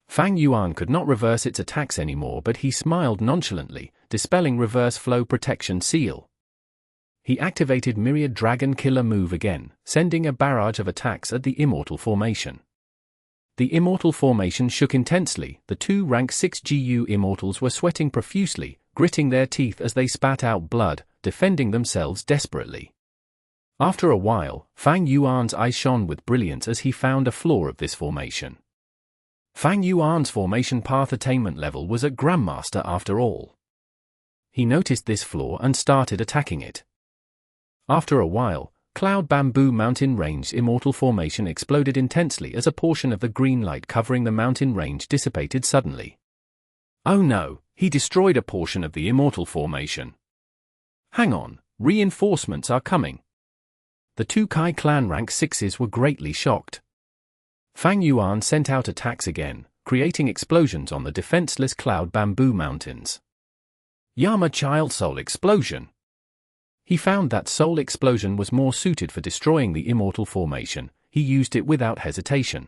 Fang Yuan could not reverse its attacks anymore, but he smiled nonchalantly, dispelling Reverse Flow Protection Seal. He activated Myriad Dragon Killer move again, sending a barrage of attacks at the immortal formation. The immortal formation shook intensely. The two rank 6 GU immortals were sweating profusely, gritting their teeth as they spat out blood, defending themselves desperately. After a while, Fang Yuan's eyes shone with brilliance as he found a flaw of this formation. Fang Yuan's formation path attainment level was at Grandmaster after all. He noticed this flaw and started attacking it. After a while, Cloud Bamboo Mountain Range immortal formation exploded intensely as a portion of the green light covering the mountain range dissipated suddenly. Oh no, he destroyed a portion of the immortal formation. Hang on, reinforcements are coming. The two Kai clan rank 6s were greatly shocked. Fang Yuan sent out attacks again, creating explosions on the defenseless Cloud Bamboo Mountains. Yama Child Soul Explosion. He found that Soul Explosion was more suited for destroying the immortal formation. He used it without hesitation.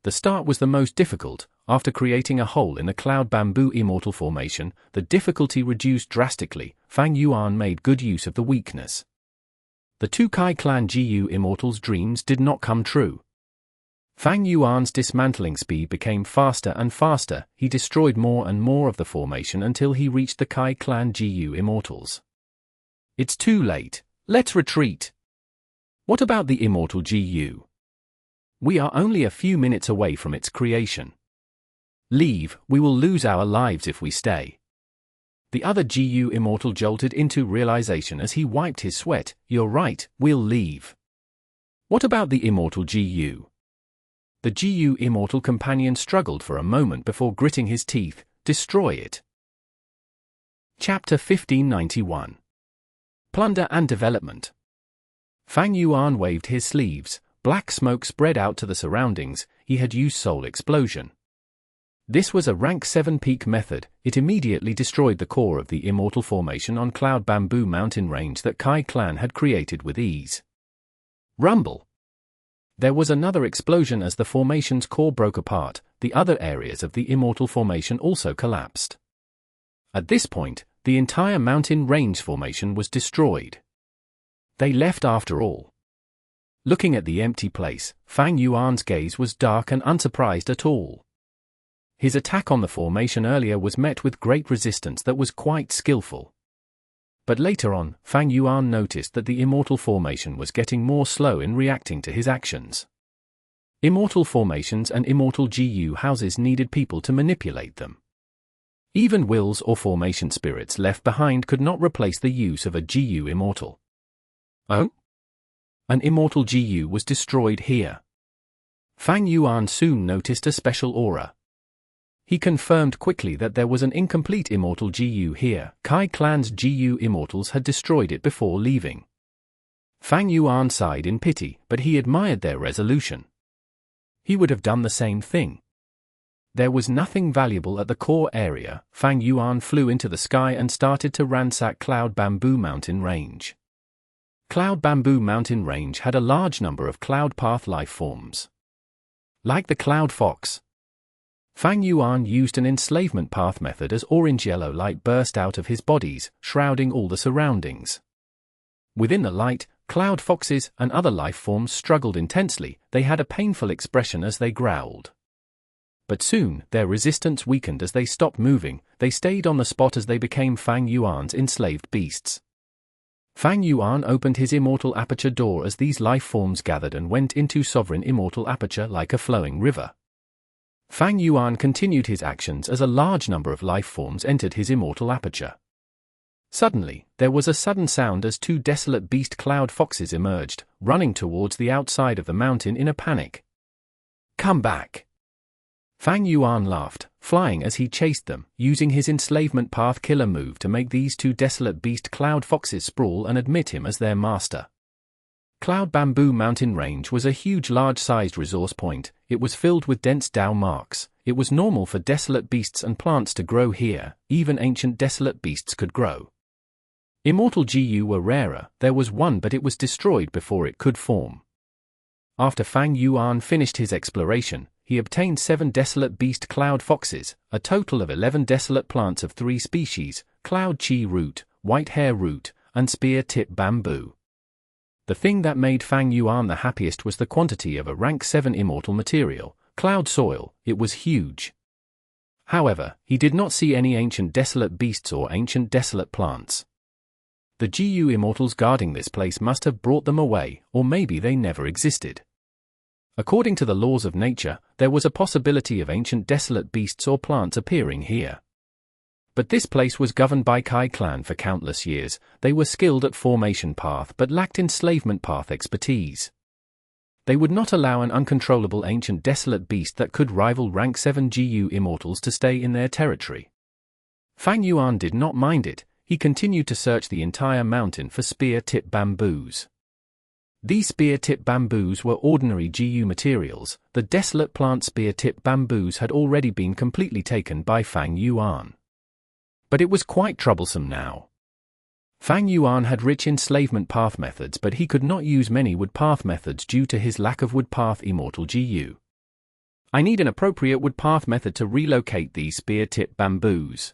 The start was the most difficult. After creating a hole in the Cloud Bamboo immortal formation, the difficulty reduced drastically. Fang Yuan made good use of the weakness. The two Kai clan GU immortals' dreams did not come true. Fang Yuan's dismantling speed became faster and faster. He destroyed more and more of the formation until he reached the Kai clan GU immortals. It's too late. Let's retreat. What about the immortal GU? We are only a few minutes away from its creation. Leave, we will lose our lives if we stay. The other GU immortal jolted into realization as he wiped his sweat. You're right, we'll leave. What about the immortal GU? The GU immortal companion struggled for a moment before gritting his teeth. Destroy it. Chapter 1591. Plunder and Development. Fang Yuan waved his sleeves. Black smoke spread out to the surroundings. He had used Soul Explosion. This was a rank 7 peak method. It immediately destroyed the core of the immortal formation on Cloud Bamboo Mountain Range that Kai clan had created with ease. Rumble. There was another explosion as the formation's core broke apart. The other areas of the immortal formation also collapsed. At this point, the entire mountain range formation was destroyed. They left after all. Looking at the empty place, Fang Yuan's gaze was dark and unsurprised at all. His attack on the formation earlier was met with great resistance that was quite skillful. But later on, Fang Yuan noticed that the Immortal formation was getting more slow in reacting to his actions. Immortal formations and Immortal GU houses needed people to manipulate them. Even wills or formation spirits left behind could not replace the use of a GU Immortal. Oh? An Immortal GU was destroyed here. Fang Yuan soon noticed a special aura. He confirmed quickly that there was an incomplete Immortal GU here. Kai Clan's GU Immortals had destroyed it before leaving. Fang Yuan sighed in pity, but he admired their resolution. He would have done the same thing. There was nothing valuable at the core area. Fang Yuan flew into the sky and started to ransack Cloud Bamboo Mountain Range. Cloud Bamboo Mountain Range had a large number of cloud path life forms. Like the cloud fox, Fang Yuan used an enslavement path method as orange-yellow light burst out of his bodies, shrouding all the surroundings. Within the light, cloud foxes and other life forms struggled intensely. They had a painful expression as they growled. But soon, their resistance weakened as they stopped moving. They stayed on the spot as they became Fang Yuan's enslaved beasts. Fang Yuan opened his Immortal Aperture door as these life forms gathered and went into Sovereign Immortal Aperture like a flowing river. Fang Yuan continued his actions as a large number of life forms entered his Immortal Aperture. Suddenly, there was a sudden sound as two desolate beast cloud foxes emerged, running towards the outside of the mountain in a panic. "Come back!" Fang Yuan laughed, flying as he chased them, using his enslavement path killer move to make these two desolate beast cloud foxes sprawl and admit him as their master. Cloud Bamboo Mountain Range was a huge large-sized resource point. It was filled with dense Dao marks. It was normal for desolate beasts and plants to grow here. Even ancient desolate beasts could grow. Immortal GU were rarer. There was one, but it was destroyed before it could form. After Fang Yuan finished his exploration, he obtained 7 desolate beast cloud foxes, a total of 11 desolate plants of 3 species, cloud chi root, white hair root, and spear tip bamboo. The thing that made Fang Yuan the happiest was the quantity of a rank 7 immortal material, cloud soil. It was huge. However, he did not see any ancient desolate beasts or ancient desolate plants. The GU immortals guarding this place must have brought them away, or maybe they never existed. According to the laws of nature, there was a possibility of ancient desolate beasts or plants appearing here. But this place was governed by Kai clan for countless years. They were skilled at formation path but lacked enslavement path expertise. They would not allow an uncontrollable ancient desolate beast that could rival rank 7 GU immortals to stay in their territory. Fang Yuan did not mind it. He continued to search the entire mountain for spear-tip bamboos. These spear-tip bamboos were ordinary GU materials. The desolate plant spear-tip bamboos had already been completely taken by Fang Yuan. But it was quite troublesome now. Fang Yuan had rich enslavement path methods, but he could not use many wood path methods due to his lack of wood path immortal GU. "I need an appropriate wood path method to relocate these spear-tip bamboos."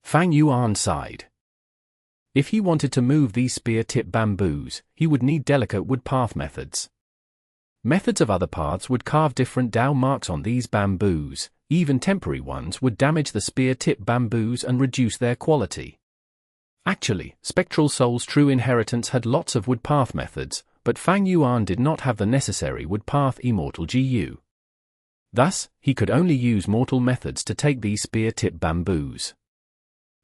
Fang Yuan sighed. If he wanted to move these spear-tip bamboos, he would need delicate wood path methods. Methods of other paths would carve different Dao marks on these bamboos. Even temporary ones would damage the spear-tip bamboos and reduce their quality. Actually, Spectral Soul's true inheritance had lots of wood path methods, but Fang Yuan did not have the necessary wood path immortal GU. Thus, he could only use mortal methods to take these spear-tip bamboos.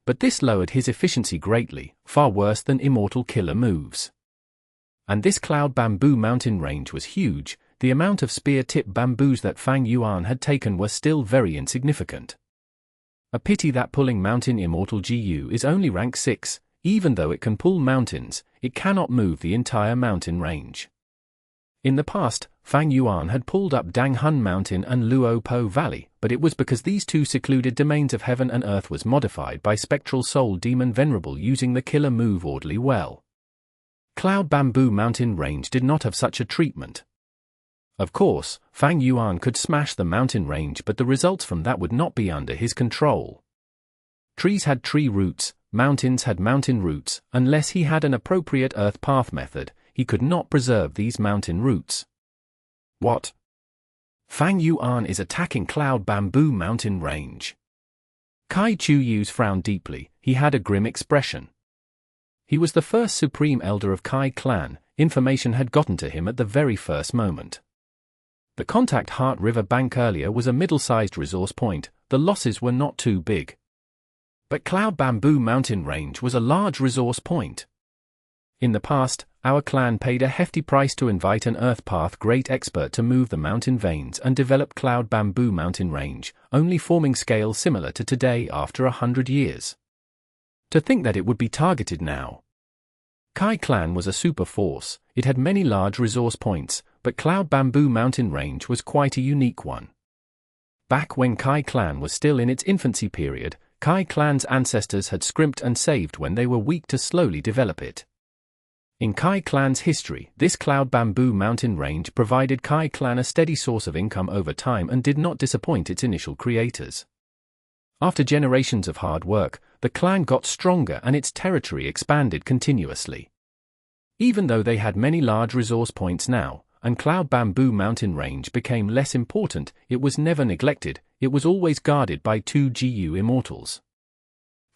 But this lowered his efficiency greatly, far worse than immortal killer moves. And this Cloud Bamboo Mountain Range was huge. The amount of spear-tip bamboos that Fang Yuan had taken were still very insignificant. A pity that pulling mountain immortal GU is only rank 6, even though it can pull mountains, it cannot move the entire mountain range. In the past, Fang Yuan had pulled up Dang Hun Mountain and Luo Po Valley, but it was because these two secluded domains of heaven and earth was modified by Spectral Soul Demon Venerable using the killer move orderly well. Cloud Bamboo Mountain Range did not have such a treatment. Of course, Fang Yuan could smash the mountain range, but the results from that would not be under his control. trees had tree roots, mountains had mountain roots. Unless he had an appropriate earth path method, he could not preserve these mountain roots. What? Fang Yuan is attacking Cloud Bamboo Mountain Range. Kai Chu Yu's frowned deeply. He had a grim expression. He was the first Supreme Elder of Kai clan. Information had gotten to him at the very first moment. The contact Heart River bank earlier was a middle-sized resource point. The losses were not too big. But Cloud Bamboo Mountain Range was a large resource point. In the past, our clan paid a hefty price to invite an Earth Path great expert to move the mountain veins and develop Cloud Bamboo Mountain Range, only forming scale similar to today after 100 years. To think that it would be targeted now. Kai clan was a super force. It had many large resource points, but Cloud Bamboo Mountain Range was quite a unique one. Back when Kai clan was still in its infancy period, Kai clan's ancestors had scrimped and saved when they were weak to slowly develop it. In Kai clan's history, this Cloud Bamboo Mountain Range provided Kai clan a steady source of income over time and did not disappoint its initial creators. After generations of hard work, the clan got stronger and its territory expanded continuously. Even though they had many large resource points now, and Cloud Bamboo Mountain Range became less important, it was never neglected. It was always guarded by 2 GU Immortals.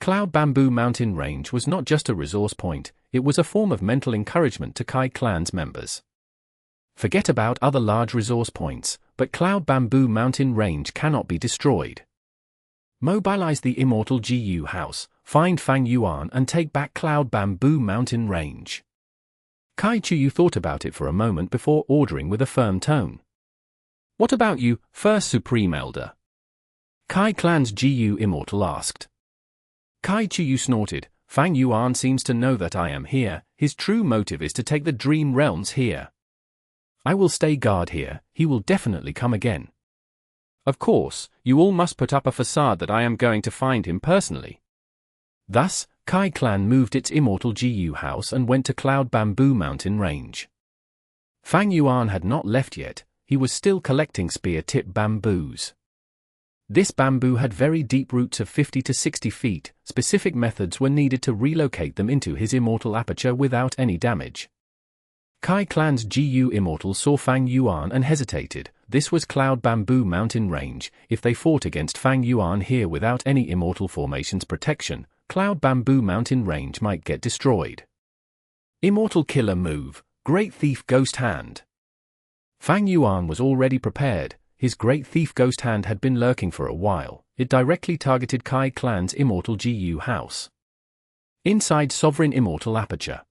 Cloud Bamboo Mountain Range was not just a resource point, it was a form of mental encouragement to Kai clan's members. Forget about other large resource points, but Cloud Bamboo Mountain Range cannot be destroyed. Mobilize the Immortal GU house, find Fang Yuan and take back Cloud Bamboo Mountain Range. Kai Chu thought about it for a moment before ordering with a firm tone. What about you, first Supreme Elder? Kai clan's GU Immortal asked. Kai Chu snorted. Fang Yuan seems to know that I am here. His true motive is to take the Dream Realms here. I will stay guard here. He will definitely come again. Of course, you all must put up a facade that I am going to find him personally. Thus, Kai clan moved its Immortal GU house and went to Cloud Bamboo Mountain Range. Fang Yuan had not left yet. He was still collecting spear-tip bamboos. This bamboo had very deep roots of 50 to 60 feet. Specific methods were needed to relocate them into his Immortal aperture without any damage. Kai clan's GU Immortal saw Fang Yuan and hesitated. This was Cloud Bamboo Mountain Range. If they fought against Fang Yuan here without any Immortal formation's protection, Cloud Bamboo Mountain Range might get destroyed. Immortal Killer Move, Great Thief Ghost Hand. Fang Yuan was already prepared. His Great Thief Ghost Hand had been lurking for a while. It directly targeted Kai clan's Immortal GU house. Inside Sovereign Immortal aperture.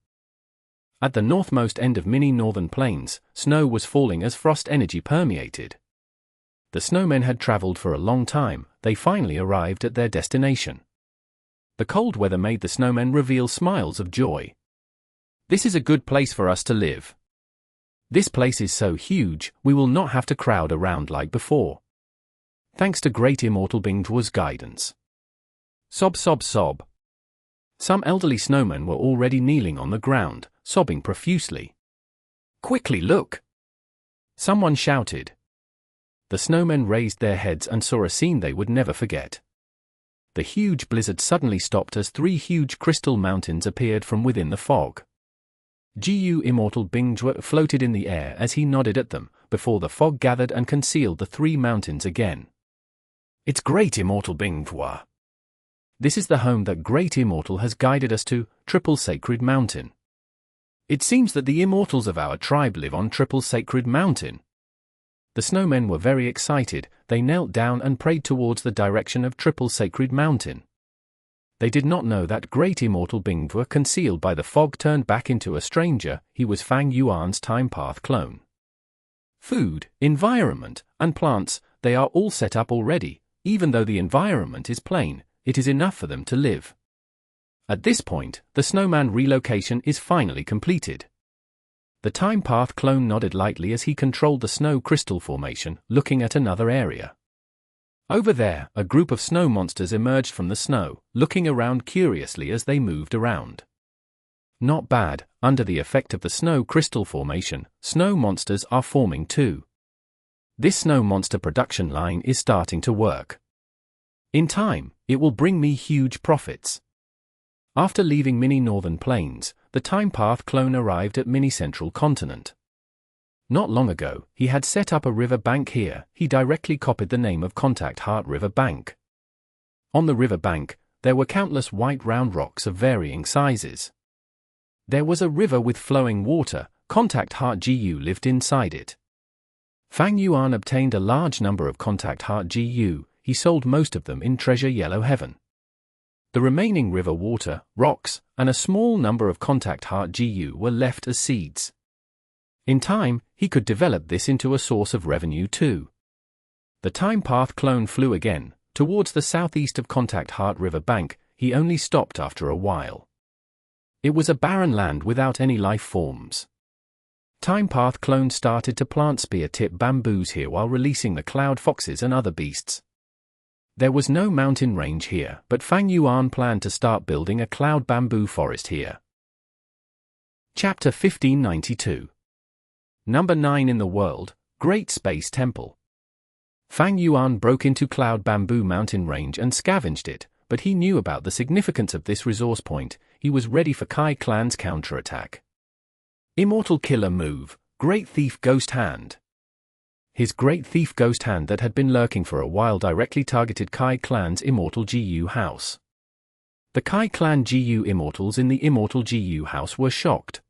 At the northmost end of mini northern plains, snow was falling as frost energy permeated. The snowmen had traveled for a long time. They finally arrived at their destination. The cold weather made the snowmen reveal smiles of joy. This is a good place for us to live. This place is so huge, we will not have to crowd around like before. Thanks to Great Immortal Bing Tua's guidance. Sob sob sob. Some elderly snowmen were already kneeling on the ground, sobbing profusely. Quickly look! Someone shouted. The snowmen raised their heads and saw a scene they would never forget. The huge blizzard suddenly stopped as 3 huge crystal mountains appeared from within the fog. GU Immortal Bing Tua floated in the air as he nodded at them, before the fog gathered and concealed the 3 mountains again. It's Great Immortal Bing Tua. This is the home that Great Immortal has guided us to, Triple Sacred Mountain. It seems that the immortals of our tribe live on Triple Sacred Mountain. The snowmen were very excited. They knelt down and prayed towards the direction of Triple Sacred Mountain. They did not know that Great Immortal Bing Tua, concealed by the fog, turned back into a stranger. He was Fang Yuan's Time Path clone. Food, environment, and plants, they are all set up already. Even though the environment is plain, it is enough for them to live. At this point, the snowman relocation is finally completed. The Time Path clone nodded lightly as he controlled the snow crystal formation, looking at another area. Over there, a group of snow monsters emerged from the snow, looking around curiously as they moved around. Not bad. Under the effect of the snow crystal formation, snow monsters are forming too. This snow monster production line is starting to work. In time, it will bring me huge profits. After leaving Mini Northern Plains, the Time Path clone arrived at Mini Central Continent. Not long ago, he had set up a river bank here. He directly copied the name of Contact Heart River Bank. On the river bank, there were countless white round rocks of varying sizes. There was a river with flowing water. Contact Heart GU lived inside it. Fang Yuan obtained a large number of Contact Heart GU. He sold most of them in Treasure Yellow Heaven. The remaining river water, rocks, and a small number of Contact Heart GU were left as seeds. In time, he could develop this into a source of revenue too. The Time Path clone flew again, towards the southeast of Contact Heart River Bank. He only stopped after a while. It was a barren land without any life forms. Time Path clone started to plant spear-tip bamboos here while releasing the cloud foxes and other beasts. There was no mountain range here, but Fang Yuan planned to start building a cloud bamboo forest here. Chapter 1592. Number 9 in the world, Great Space Temple. Fang Yuan broke into Cloud Bamboo mountain range and scavenged it, but he knew about the significance of this resource point. He was ready for Kai Clan's counterattack. Immortal Killer Move, Great Thief Ghost Hand. His Great Thief Ghost Hand that had been lurking for a while directly targeted Kai Clan's Immortal GU house. The Kai Clan GU Immortals in the Immortal GU house were shocked.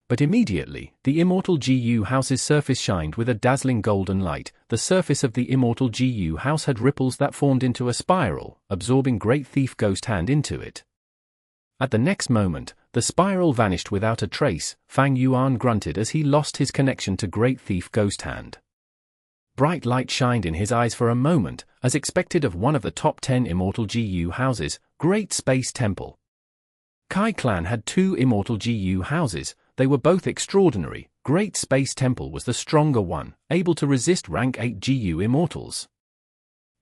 But immediately, the Immortal GU house's surface shined with a dazzling golden light. The surface of the Immortal GU house had ripples that formed into a spiral, absorbing Great Thief Ghost Hand into it. At the next moment, the spiral vanished without a trace. Fang Yuan grunted as he lost his connection to Great Thief Ghost Hand. Bright light shined in his eyes for a moment, as expected of one of the top 10 Immortal GU houses, Great Space Temple. Kai Clan had 2 Immortal GU houses. They were both extraordinary. Great Space Temple was the stronger one, able to resist rank 8 GU Immortals.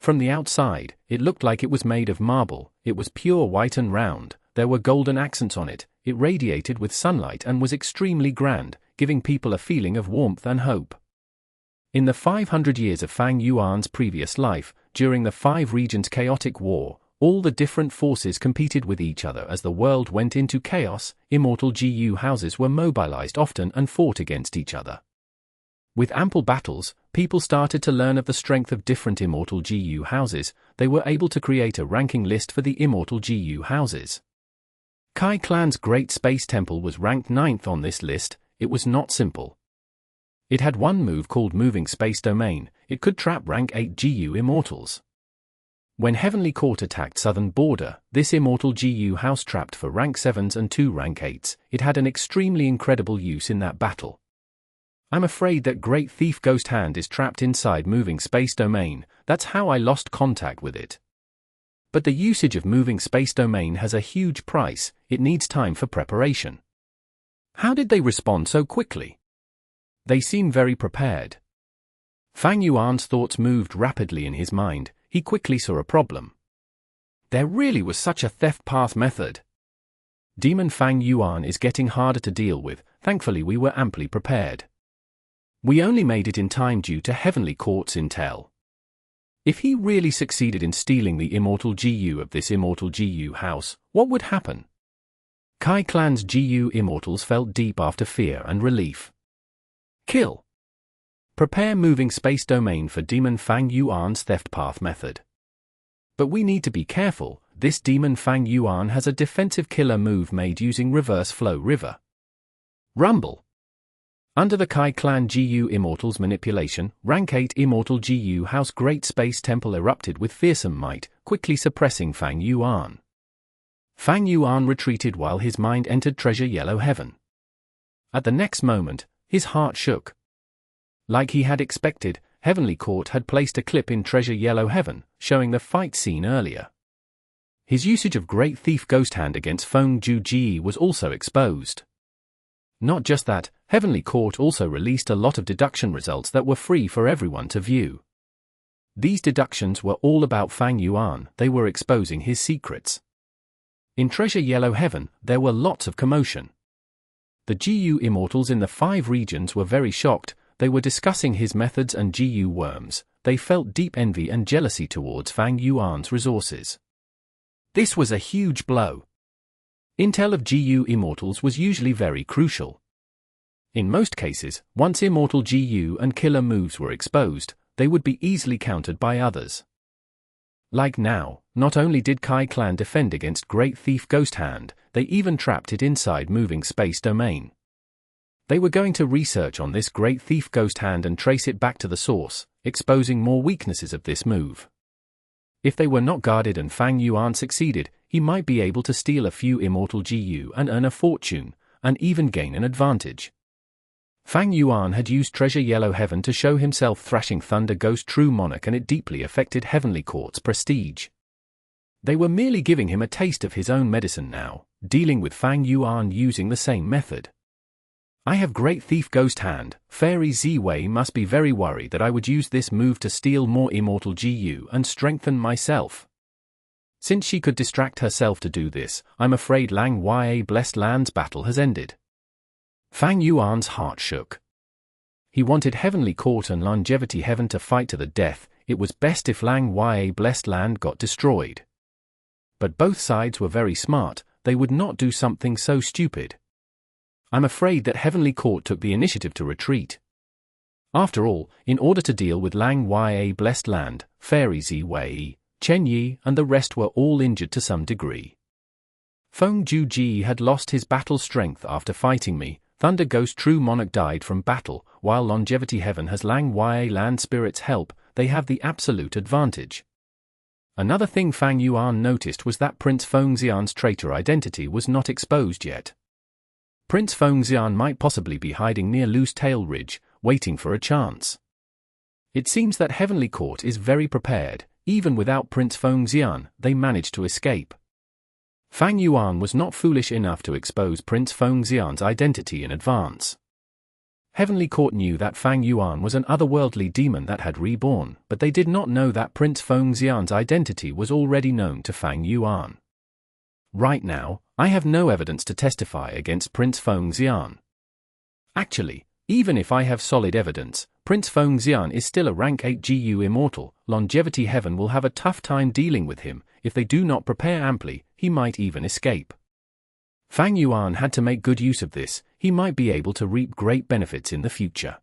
From the outside, it looked like it was made of marble. It was pure white and round. There were golden accents on it. It radiated with sunlight and was extremely grand, giving people a feeling of warmth and hope. In the 500 years of Fang Yuan's previous life, during the 5 regions chaotic war, all the different forces competed with each other as the world went into chaos. Immortal GU houses were mobilized often and fought against each other. With ample battles, people started to learn of the strength of different Immortal GU houses. They were able to create a ranking list for the Immortal GU houses. Kai Clan's Great Space Temple was ranked 9th on this list. It was not simple. It had one move called Moving Space Domain. It could trap rank 8 GU Immortals. When Heavenly Court attacked Southern Border, this Immortal GU house trapped for rank 7s and 2 rank 8s. It had an extremely incredible use in that battle. I'm afraid that Great Thief Ghost Hand is trapped inside Moving Space Domain. That's how I lost contact with it. But the usage of Moving Space Domain has a huge price. It needs time for preparation. How did they respond so quickly? They seem very prepared. Fang Yuan's thoughts moved rapidly in his mind. He quickly saw a problem. There really was such a theft path method. Demon Fang Yuan is getting harder to deal with. Thankfully we were amply prepared. We only made it in time due to Heavenly Court's intel. If he really succeeded in stealing the Immortal GU of this Immortal GU house, what would happen? Kai Clan's GU Immortals felt deep after fear and relief. Kill. Prepare Moving Space Domain for Demon Fang Yuan's theft path method. But we need to be careful. This Demon Fang Yuan has a defensive killer move made using Reverse Flow River. Rumble. Under the Kai Clan GU Immortals manipulation, rank 8 Immortal GU House Great Space Temple erupted with fearsome might, quickly suppressing Fang Yuan. Fang Yuan retreated while his mind entered Treasure Yellow Heaven. At the next moment, his heart shook. Like he had expected, Heavenly Court had placed a clip in Treasure Yellow Heaven, showing the fight scene earlier. His usage of Great Thief Ghost Hand against Feng Ji was also exposed. Not just that, Heavenly Court also released a lot of deduction results that were free for everyone to view. These deductions were all about Fang Yuan. They were exposing his secrets. In Treasure Yellow Heaven, there were lots of commotion. The GU Immortals in the 5 regions were very shocked. they were discussing his methods and GU worms. They felt deep envy and jealousy towards Fang Yuan's resources. This was a huge blow. Intel of GU Immortals was usually very crucial. In most cases, once Immortal GU and killer moves were exposed, they would be easily countered by others. Like now, not only did Kai Clan defend against Great Thief Ghost Hand, they even trapped it inside moving space domain. They were going to research on this Great Thief Ghost Hand and trace it back to the source, exposing more weaknesses of this move. If they were not guarded and Fang Yuan succeeded, he might be able to steal a few Immortal GU and earn a fortune, and even gain an advantage. Fang Yuan had used Treasure Yellow Heaven to show himself thrashing Thunder Ghost True Monarch, and it deeply affected Heavenly Court's prestige. They were merely giving him a taste of his own medicine now, dealing with Fang Yuan using the same method. I have Great Thief Ghost Hand. Fairy Z-Wei must be very worried that I would use this move to steal more Immortal GU and strengthen myself. Since she could distract herself to do this, I'm afraid Lang Ya Blessed Land's battle has ended. Fang Yuan's heart shook. He wanted Heavenly Court and Longevity Heaven to fight to the death. It was best if Lang Ya Blessed Land got destroyed. But both sides were very smart. They would not do something so stupid. I'm afraid that Heavenly Court took the initiative to retreat. After all, in order to deal with Lang Ya Blessed Land, Fairy Z-Wei, Chen Yi and the rest were all injured to some degree. Feng Juji had lost his battle strength after fighting me. Thunder Ghost True Monarch died from battle, while Longevity Heaven has Lang Ya Land Spirit's help. They have the absolute advantage. Another thing Fang Yuan noticed was that Prince Fengxian's traitor identity was not exposed yet. Prince Fengxian might possibly be hiding near Loose Tail Ridge, waiting for a chance. It seems that Heavenly Court is very prepared. Even without Prince Fengxian, they managed to escape. Fang Yuan was not foolish enough to expose Prince Fengxian's identity in advance. Heavenly Court knew that Fang Yuan was an otherworldly demon that had reborn, but they did not know that Prince Fengxian's identity was already known to Fang Yuan. Right now, I have no evidence to testify against Prince Fengxian. Actually, even if I have solid evidence, Prince Fengxian is still a rank 8 GU Immortal. Longevity Heaven will have a tough time dealing with him. If they do not prepare amply, he might even escape. Fang Yuan had to make good use of this. He might be able to reap great benefits in the future.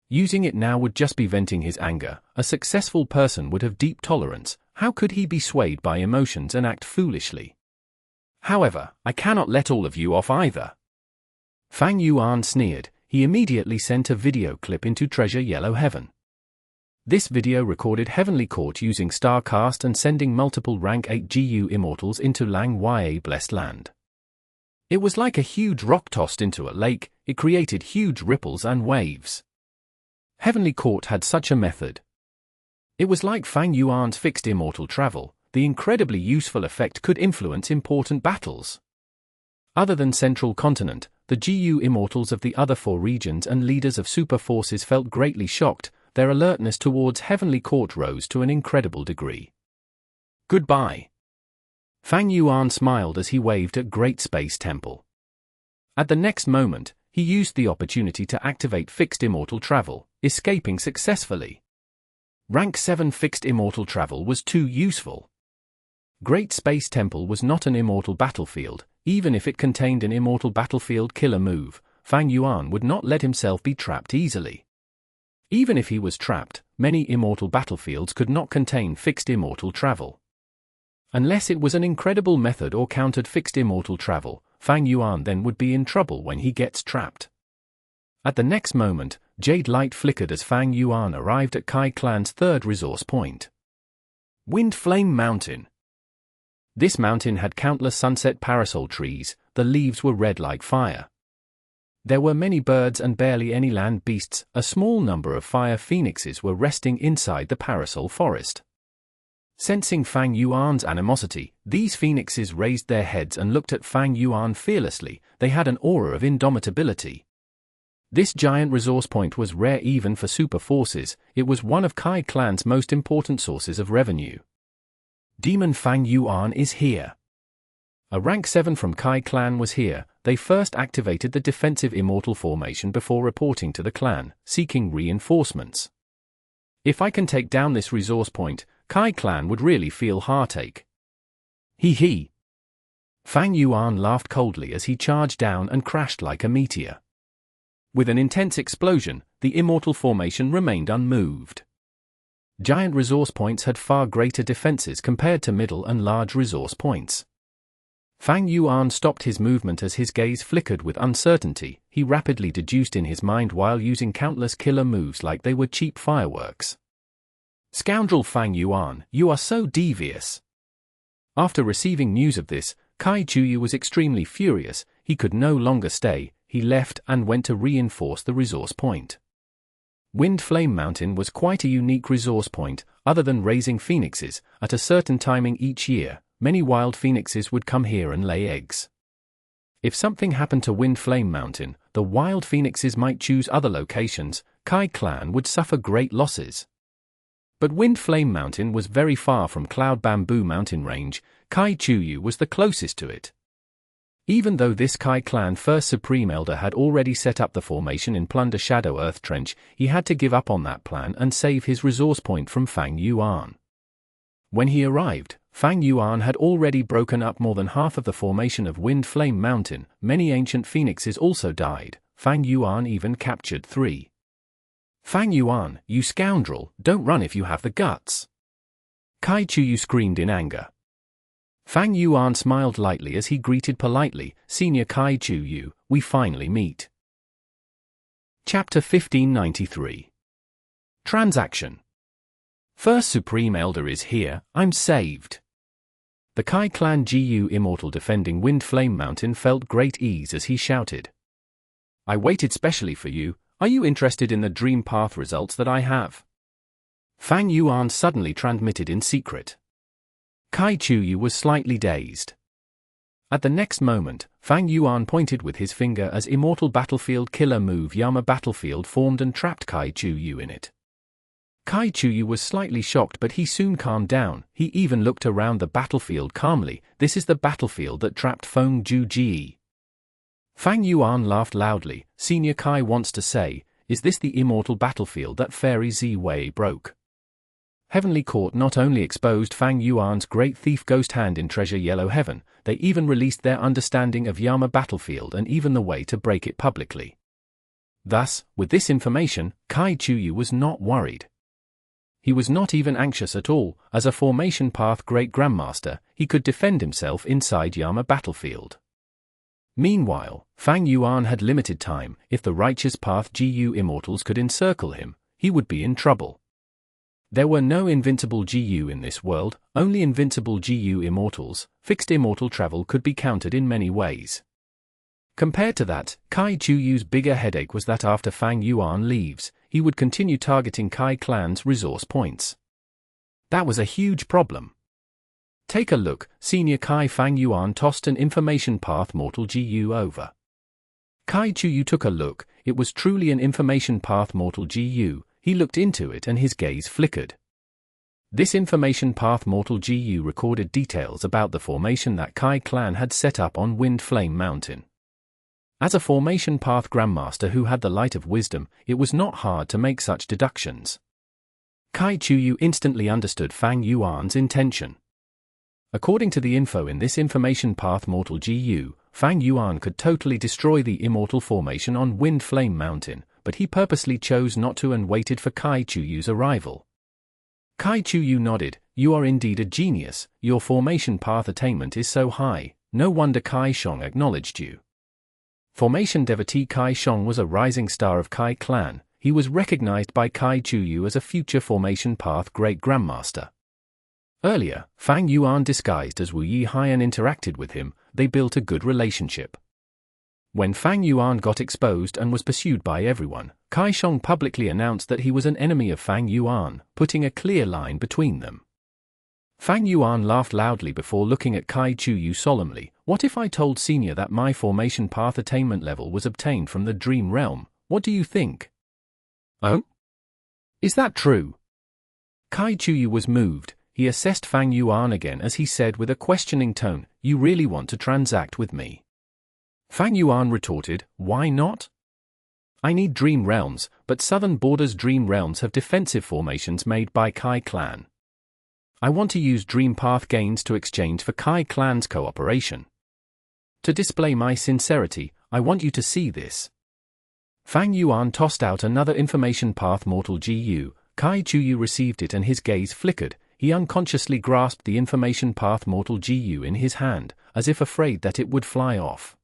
Using it now would just be venting his anger. A successful person would have deep tolerance. How could he be swayed by emotions and act foolishly? However, I cannot let all of you off either. Fang Yuan sneered. He immediately sent a video clip into Treasure Yellow Heaven. This video recorded Heavenly Court using Starcast and sending multiple rank 8 GU Immortals into Lang Ya Blessed Land. It was like a huge rock tossed into a lake. It created huge ripples and waves. Heavenly Court had such a method. It was like Fang Yuan's fixed immortal travel. The incredibly useful effect could influence important battles. Other than Central Continent, the GU Immortals of the other 4 regions and leaders of super forces felt greatly shocked. Their alertness towards Heavenly Court rose to an incredible degree. Goodbye. Fang Yuan smiled as he waved at Great Space Temple. At the next moment, he used the opportunity to activate Fixed Immortal Travel, escaping successfully. Rank 7 Fixed Immortal Travel was too useful. Great Space Temple was not an immortal battlefield. Even if it contained an immortal battlefield killer move, Fang Yuan would not let himself be trapped easily. Even if he was trapped, many immortal battlefields could not contain Fixed Immortal Travel. Unless it was an incredible method or countered Fixed Immortal Travel, Fang Yuan then would be in trouble when he gets trapped. At the next moment, Jade Light flickered as Fang Yuan arrived at Kai Clan's 3rd resource point. Wind Flame Mountain. This mountain had countless sunset parasol trees. The leaves were red like fire. There were many birds and barely any land beasts. A small number of fire phoenixes were resting inside the parasol forest. Sensing Fang Yuan's animosity, these phoenixes raised their heads and looked at Fang Yuan fearlessly. They had an aura of indomitability. This giant resource point was rare even for super forces. It was one of Kai Clan's most important sources of revenue. Demon Fang Yuan is here. A rank 7 from Kai clan was here. They first activated the defensive Immortal formation before reporting to the clan, seeking reinforcements. If I can take down this resource point, Kai clan would really feel heartache. Hee. Fang Yuan laughed coldly as he charged down and crashed like a meteor. With an intense explosion, the Immortal formation remained unmoved. Giant resource points had far greater defenses compared to middle and large resource points. Fang Yuan stopped his movement as his gaze flickered with uncertainty. He rapidly deduced in his mind while using countless killer moves like they were cheap fireworks. Scoundrel Fang Yuan, you are so devious. After receiving news of this, Kai Chuyu was extremely furious. He could no longer stay. He left and went to reinforce the resource point. Wind Flame Mountain was quite a unique resource point. Other than raising phoenixes, at a certain timing each year, many wild phoenixes would come here and lay eggs. If something happened to Wind Flame Mountain, the wild phoenixes might choose other locations. Kai clan would suffer great losses. But Wind Flame Mountain was very far from Cloud Bamboo Mountain Range. Kai Chuyu was the closest to it. Even though this Kai clan first Supreme Elder had already set up the formation in Plunder Shadow Earth Trench, he had to give up on that plan and save his resource point from Fang Yuan. When he arrived, Fang Yuan had already broken up more than half of the formation of Wind Flame Mountain. Many ancient phoenixes also died. Fang Yuan even captured 3. Fang Yuan, you scoundrel, don't run if you have the guts. Kai Chuyu screamed in anger. Fang Yuan smiled lightly as he greeted politely, Senior Kai Chuyu, we finally meet. Chapter 1593. Transaction. First Supreme Elder is here, I'm saved. The Kai clan Gu Immortal defending Wind Flame Mountain felt great ease as he shouted. I waited specially for you. Are you interested in the Dream Path results that I have? Fang Yuan suddenly transmitted in secret. Kai Chuyu was slightly dazed. At the next moment, Fang Yuan pointed with his finger as Immortal Battlefield Killer move Yama Battlefield formed and trapped Kai Chuyu in it. Kai Chuyu was slightly shocked, but he soon calmed down. He even looked around the battlefield calmly. This is the battlefield that trapped Feng Ji. Fang Yuan laughed loudly. Senior Kai wants to say, is this the Immortal battlefield that Fairy Zi Wei broke? Heavenly Court not only exposed Fang Yuan's great thief ghost hand in Treasure Yellow Heaven, they even released their understanding of Yama battlefield and even the way to break it publicly. Thus, with this information, Kai Chuyu was not worried. He was not even anxious at all. As a Formation Path Great Grandmaster, he could defend himself inside Yama battlefield. Meanwhile, Fang Yuan had limited time. If the Righteous Path Gu Immortals could encircle him, he would be in trouble. There were no invincible Gu in this world, only invincible Gu Immortals. Fixed immortal travel could be countered in many ways. Compared to that, Kai Chuyu's bigger headache was that after Fang Yuan leaves, he would continue targeting Kai clan's resource points. That was a huge problem. Take a look. Senior Kai. Fang Yuan tossed an information path Mortal Gu over. Kai Chuyu took a look. It was truly an information path Mortal Gu. He looked into it and his gaze flickered. This information path Mortal Gu recorded details about the formation that Kai clan had set up on Wind Flame Mountain. As a Formation Path Grandmaster who had the light of wisdom, it was not hard to make such deductions. Kai Chuyu instantly understood Fang Yuan's intention. According to the info in this information path Mortal Gu, Fang Yuan could totally destroy the Immortal formation on Wind Flame Mountain, but he purposely chose not to and waited for Kai Chuyu's arrival. Kai Chuyu nodded. You are indeed a genius. Your formation path attainment is so high. No wonder Kai Shong acknowledged you. Formation devotee Kai Shong was a rising star of Kai clan. He was recognized by Kai Chuyu as a future Formation Path Great Grandmaster. Earlier, Fang Yuan disguised as Wu Yi Haiyan interacted with him. They built a good relationship. When Fang Yuan got exposed and was pursued by everyone, Kai Shong publicly announced that he was an enemy of Fang Yuan, putting a clear line between them. Fang Yuan laughed loudly before looking at Kai Chuyu solemnly. What if I told Senior that my Formation Path attainment level was obtained from the Dream Realm? What do you think? Oh? Is that true? Kai Chuyu was moved. He assessed Fang Yuan again as he said with a questioning tone, you really want to transact with me? Fang Yuan retorted, why not? I need Dream Realms, but Southern Border's Dream Realms have defensive formations made by Kai Clan. I want to use Dream Path gains to exchange for Kai Clan's cooperation. To display my sincerity, I want you to see this. Fang Yuan tossed out another information path Mortal GU. Kai Chuyu received it and his gaze flickered. He unconsciously grasped the information path Mortal GU in his hand, as if afraid that it would fly off.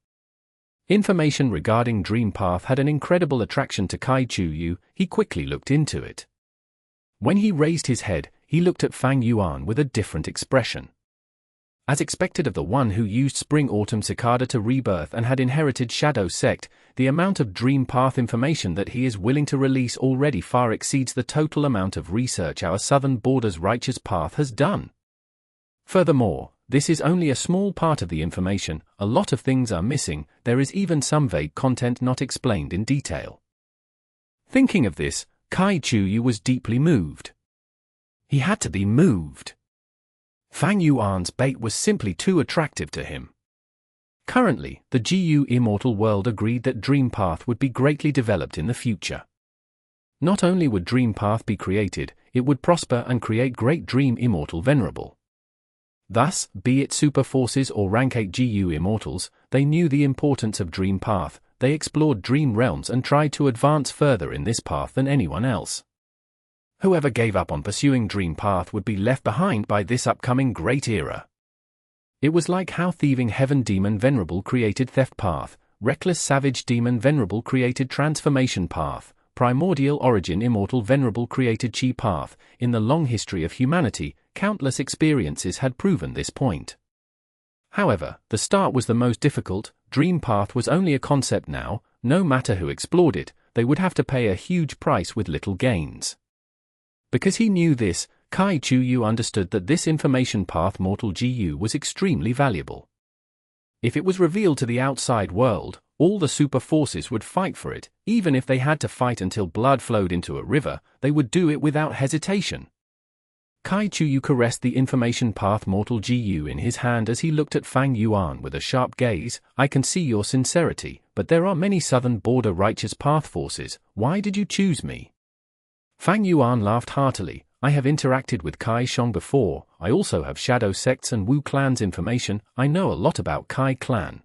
Information regarding Dream Path had an incredible attraction to Kai Chuyu. He quickly looked into it. When he raised his head, he looked at Fang Yuan with a different expression. As expected of the one who used Spring-Autumn Cicada to rebirth and had inherited Shadow Sect, the amount of Dream Path information that he is willing to release already far exceeds the total amount of research our Southern Border's Righteous Path has done. Furthermore, this is only a small part of the information. A lot of things are missing. There is even some vague content not explained in detail. Thinking of this, Kai Chuyu was deeply moved. He had to be moved. Fang Yuan's bait was simply too attractive to him. Currently, the GU Immortal world agreed that Dream Path would be greatly developed in the future. Not only would Dream Path be created, it would prosper and create great Dream Immortal Venerable. Thus, be it Super Forces or Rank 8 GU Immortals, they knew the importance of Dream Path. They explored Dream Realms and tried to advance further in this path than anyone else. Whoever gave up on pursuing Dream Path would be left behind by this upcoming great era. It was like how Thieving Heaven Demon Venerable created Theft Path, Reckless Savage Demon Venerable created Transformation Path, Primordial Origin Immortal Venerable created Chi Path. In the long history of humanity, countless experiences had proven this point. However, the start was the most difficult. Dream Path was only a concept now. No matter who explored it, they would have to pay a huge price with little gains. Because he knew this, Kai Chuyu understood that this information path Mortal GU was extremely valuable. If it was revealed to the outside world, all the super forces would fight for it. Even if they had to fight until blood flowed into a river, they would do it without hesitation. Kai Chuyu caressed the information path Mortal GU in his hand as he looked at Fang Yuan with a sharp gaze. I can see your sincerity, but there are many Southern Border Righteous Path forces. Why did you choose me? Fang Yuan laughed heartily. I have interacted with Kai Shong before. I also have Shadow Sects and Wu Clan's information. I know a lot about Kai Clan.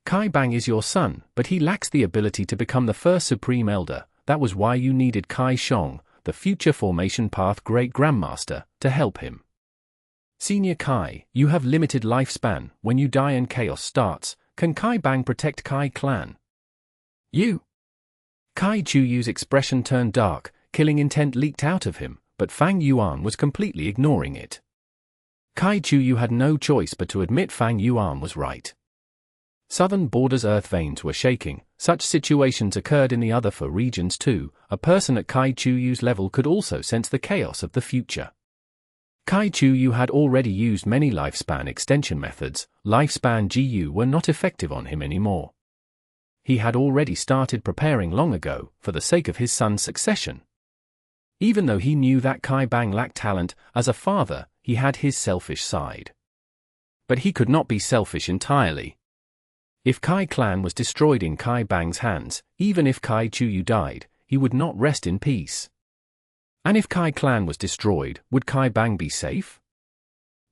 Kai Bang is your son, but he lacks the ability to become the first Supreme Elder. That was why you needed Kai Shong, the future Formation Path Great Grandmaster, to help him. Senior Kai, you have limited lifespan. When you die and chaos starts, can Kai Bang protect Kai Clan? You? Kai Chuyu's expression turned dark. Killing intent leaked out of him, but Fang Yuan was completely ignoring it. Kai Chuyu had no choice but to admit Fang Yuan was right. Southern Border's earth veins were shaking. Such situations occurred in the other 4 regions too. A person at Kai Chuyu's level could also sense the chaos of the future. Kai Chuyu had already used many lifespan extension methods. Lifespan GU were not effective on him anymore. He had already started preparing long ago, for the sake of his son's succession. Even though he knew that Kai Bang lacked talent, as a father, he had his selfish side. But he could not be selfish entirely. If Kai Clan was destroyed in Kai Bang's hands, even if Kai Chuyu died, he would not rest in peace. And if Kai Clan was destroyed, would Kai Bang be safe?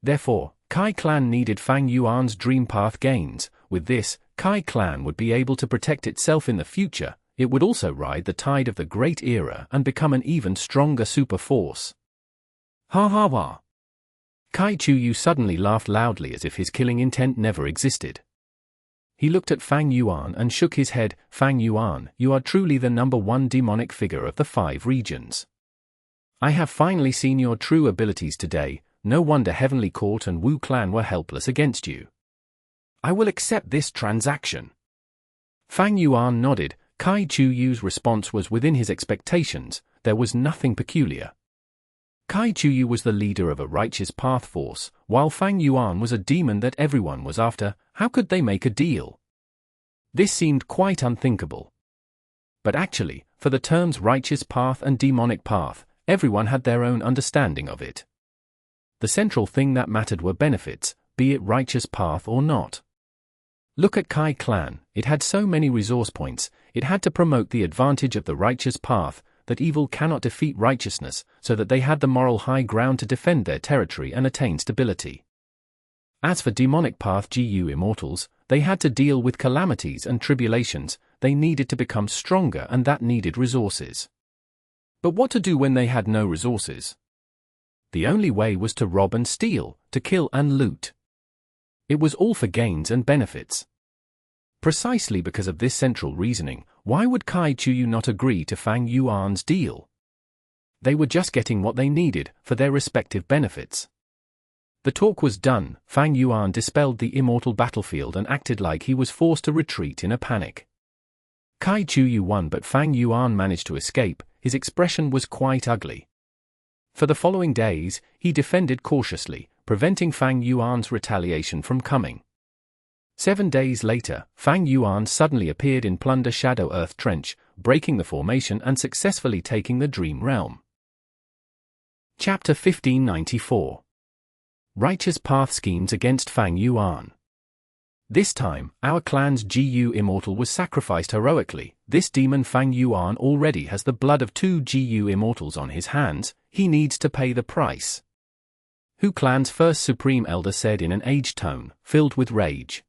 Therefore, Kai Clan needed Fang Yuan's Dream Path gains. With this, Kai Clan would be able to protect itself in the future. It would also ride the tide of the Great Era and become an even stronger super force. Ha ha ha. Kai Chuyu suddenly laughed loudly as if his killing intent never existed. He looked at Fang Yuan and shook his head. Fang Yuan, you are truly the #1 demonic figure of the 5 regions. I have finally seen your true abilities today. No wonder Heavenly Court and Wu Clan were helpless against you. I will accept this transaction. Fang Yuan nodded. Kai Chuyu's response was within his expectations. There was nothing peculiar. Kai Chuyu was the leader of a Righteous Path force, while Fang Yuan was a demon that everyone was after. How could they make a deal? This seemed quite unthinkable. But actually, for the terms Righteous Path and Demonic Path, everyone had their own understanding of it. The central thing that mattered were benefits. be it righteous path or not. Look at Kai clan, it had so many resource points, it had to promote the advantage of the righteous path, that evil cannot defeat righteousness, so that they had the moral high ground to defend their territory and attain stability. As for demonic path GU immortals, they had to deal with calamities and tribulations, they needed to become stronger and that needed resources. But what to do when they had no resources? The only way was to rob and steal, to kill and loot. It was all for gains and benefits. Precisely because of this central reasoning, why would Kai Chuyu not agree to Fang Yuan's deal? They were just getting what they needed, for their respective benefits. The talk was done, Fang Yuan dispelled the immortal battlefield and acted like he was forced to retreat in a panic. Kai Chuyu won but Fang Yuan managed to escape, his expression was quite ugly. For the following days, he defended cautiously, preventing Fang Yuan's retaliation from coming. 7 days later, Fang Yuan suddenly appeared in Plunder Shadow Earth Trench, breaking the formation and successfully taking the Dream Realm. Chapter 1594. Righteous Path Schemes against Fang Yuan. This time, our clan's GU Immortal was sacrificed heroically. This demon Fang Yuan already has the blood of 2 GU Immortals on his hands, he needs to pay the price. Hu clan's first Supreme Elder said in an aged tone, filled with rage.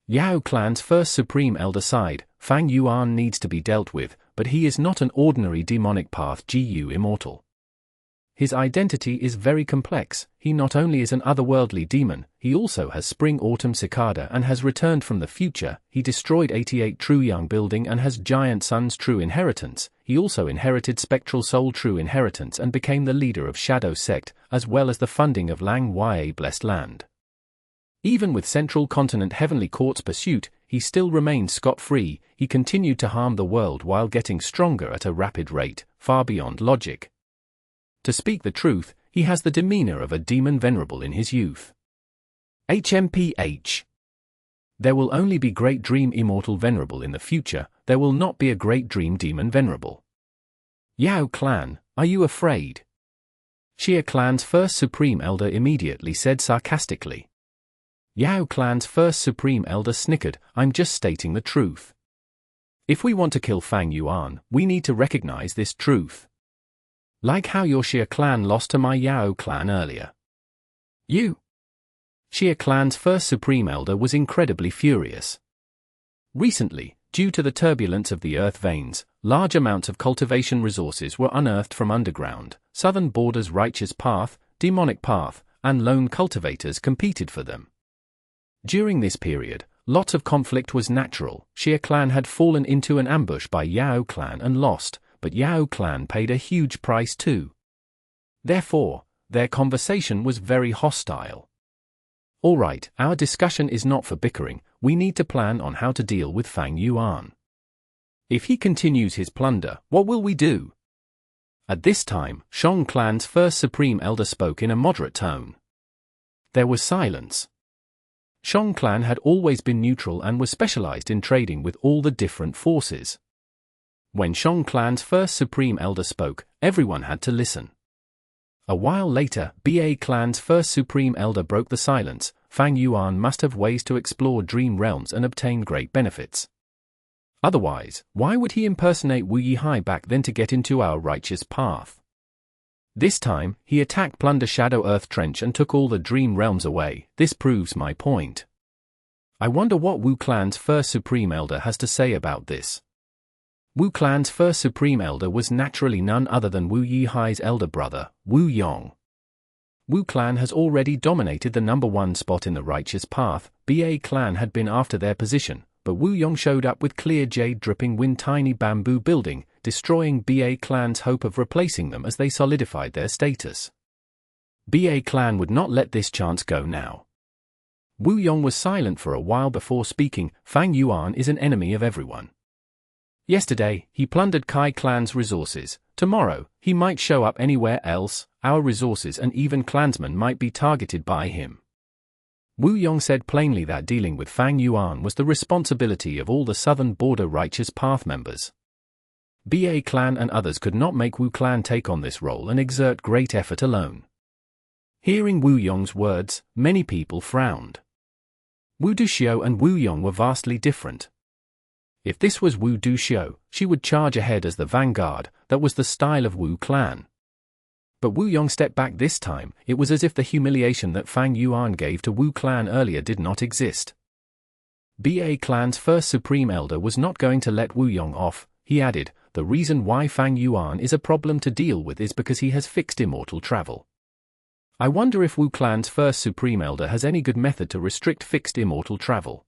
Yao clan's first Supreme Elder sighed, Fang Yuan needs to be dealt with, but he is not an ordinary demonic path GU Immortal. His identity is very complex, he not only is an otherworldly demon, he also has Spring-Autumn Cicada and has returned from the future, he destroyed 88 True Young Building and has Giant Sun's True Inheritance, he also inherited Spectral Soul True Inheritance and became the leader of Shadow Sect, as well as the funding of Lang Ya Blessed Land. Even with Central Continent Heavenly Court's pursuit, he still remained scot-free, he continued to harm the world while getting stronger at a rapid rate, far beyond logic. To speak the truth, he has the demeanor of a demon venerable in his youth. HMPH. There will only be Great Dream Immortal Venerable in the future, there will not be a Great Dream Demon Venerable. Yao Clan, are you afraid? Xia Clan's first Supreme Elder immediately said sarcastically. Yao Clan's first Supreme Elder snickered, I'm just stating the truth. If we want to kill Fang Yuan, we need to recognize this truth. Like how your Xia clan lost to my Yao clan earlier. You. Xia clan's first Supreme Elder was incredibly furious. Recently, due to the turbulence of the earth veins, large amounts of cultivation resources were unearthed from underground, Southern Border's Righteous Path, Demonic Path, and lone cultivators competed for them. During this period, lots of conflict was natural. Xia clan had fallen into an ambush by Yao clan and lost, but Yao clan paid a huge price too. Therefore, their conversation was very hostile. Alright, our discussion is not for bickering, we need to plan on how to deal with Fang Yuan. If he continues his plunder, what will we do? At this time, Shang clan's first Supreme Elder spoke in a moderate tone. There was silence. Shang clan had always been neutral and was specialized in trading with all the different forces. When Shang clan's first Supreme Elder spoke, everyone had to listen. A while later, Ba clan's first Supreme Elder broke the silence. Fang Yuan must have ways to explore dream realms and obtain great benefits. Otherwise, why would he impersonate Wu Yihai back then to get into our righteous path? This time, he attacked Plunder Shadow Earth Trench and took all the dream realms away. This proves my point. I wonder what Wu clan's first Supreme Elder has to say about this. Wu clan's first Supreme Elder was naturally none other than Wu Yihai's elder brother, Wu Yong. Wu clan has already dominated the #1 spot in the righteous path. Ba clan had been after their position, but Wu Yong showed up with clear jade dripping wind tiny bamboo building, destroying Ba clan's hope of replacing them as they solidified their status. Ba clan would not let this chance go now. Wu Yong was silent for a while before speaking. Fang Yuan is an enemy of everyone. Yesterday, he plundered Kai clan's resources. Tomorrow, he might show up anywhere else. Our resources and even clansmen might be targeted by him. Wu Yong said plainly that dealing with Fang Yuan was the responsibility of all the Southern Border Righteous Path members. Ba clan and others could not make Wu clan take on this role and exert great effort alone. Hearing Wu Yong's words, many people frowned. Wu Duxiu and Wu Yong were vastly different. If this was Wu Duxiu, she would charge ahead as the vanguard. That was the style of Wu clan. But Wu Yong stepped back this time. It was as if the humiliation that Fang Yuan gave to Wu clan earlier did not exist. Ba clan's first Supreme Elder was not going to let Wu Yong off. He added, the reason why Fang Yuan is a problem to deal with is because he has fixed immortal travel. I wonder if Wu clan's first Supreme Elder has any good method to restrict fixed immortal travel.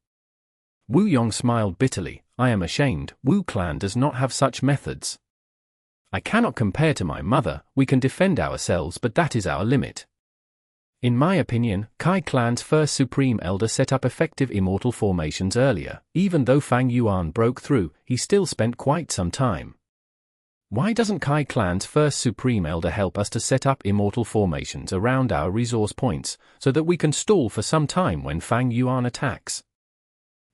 Wu Yong smiled bitterly. I am ashamed, Wu clan does not have such methods. I cannot compare to my mother. We can defend ourselves, but that is our limit. In my opinion, Kai clan's first Supreme Elder set up effective immortal formations earlier. Even though Fang Yuan broke through, he still spent quite some time. Why doesn't Kai clan's first Supreme Elder help us to set up immortal formations around our resource points, so that we can stall for some time when Fang Yuan attacks?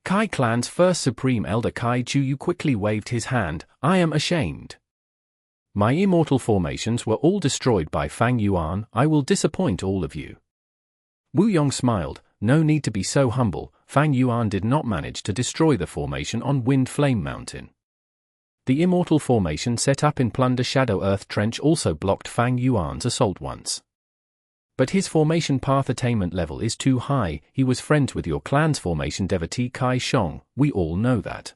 Kai clan's first Supreme Elder Kai Chuyu quickly waved his hand. I am ashamed. My immortal formations were all destroyed by Fang Yuan. I will disappoint all of you. Wu Yong smiled. No need to be so humble. Fang Yuan did not manage to destroy the formation on Wind Flame Mountain. The immortal formation set up in Plunder Shadow Earth Trench also blocked Fang Yuan's assault once. But his formation path attainment level is too high. He was friends with your clan's formation devotee Kai Shong. We all know that.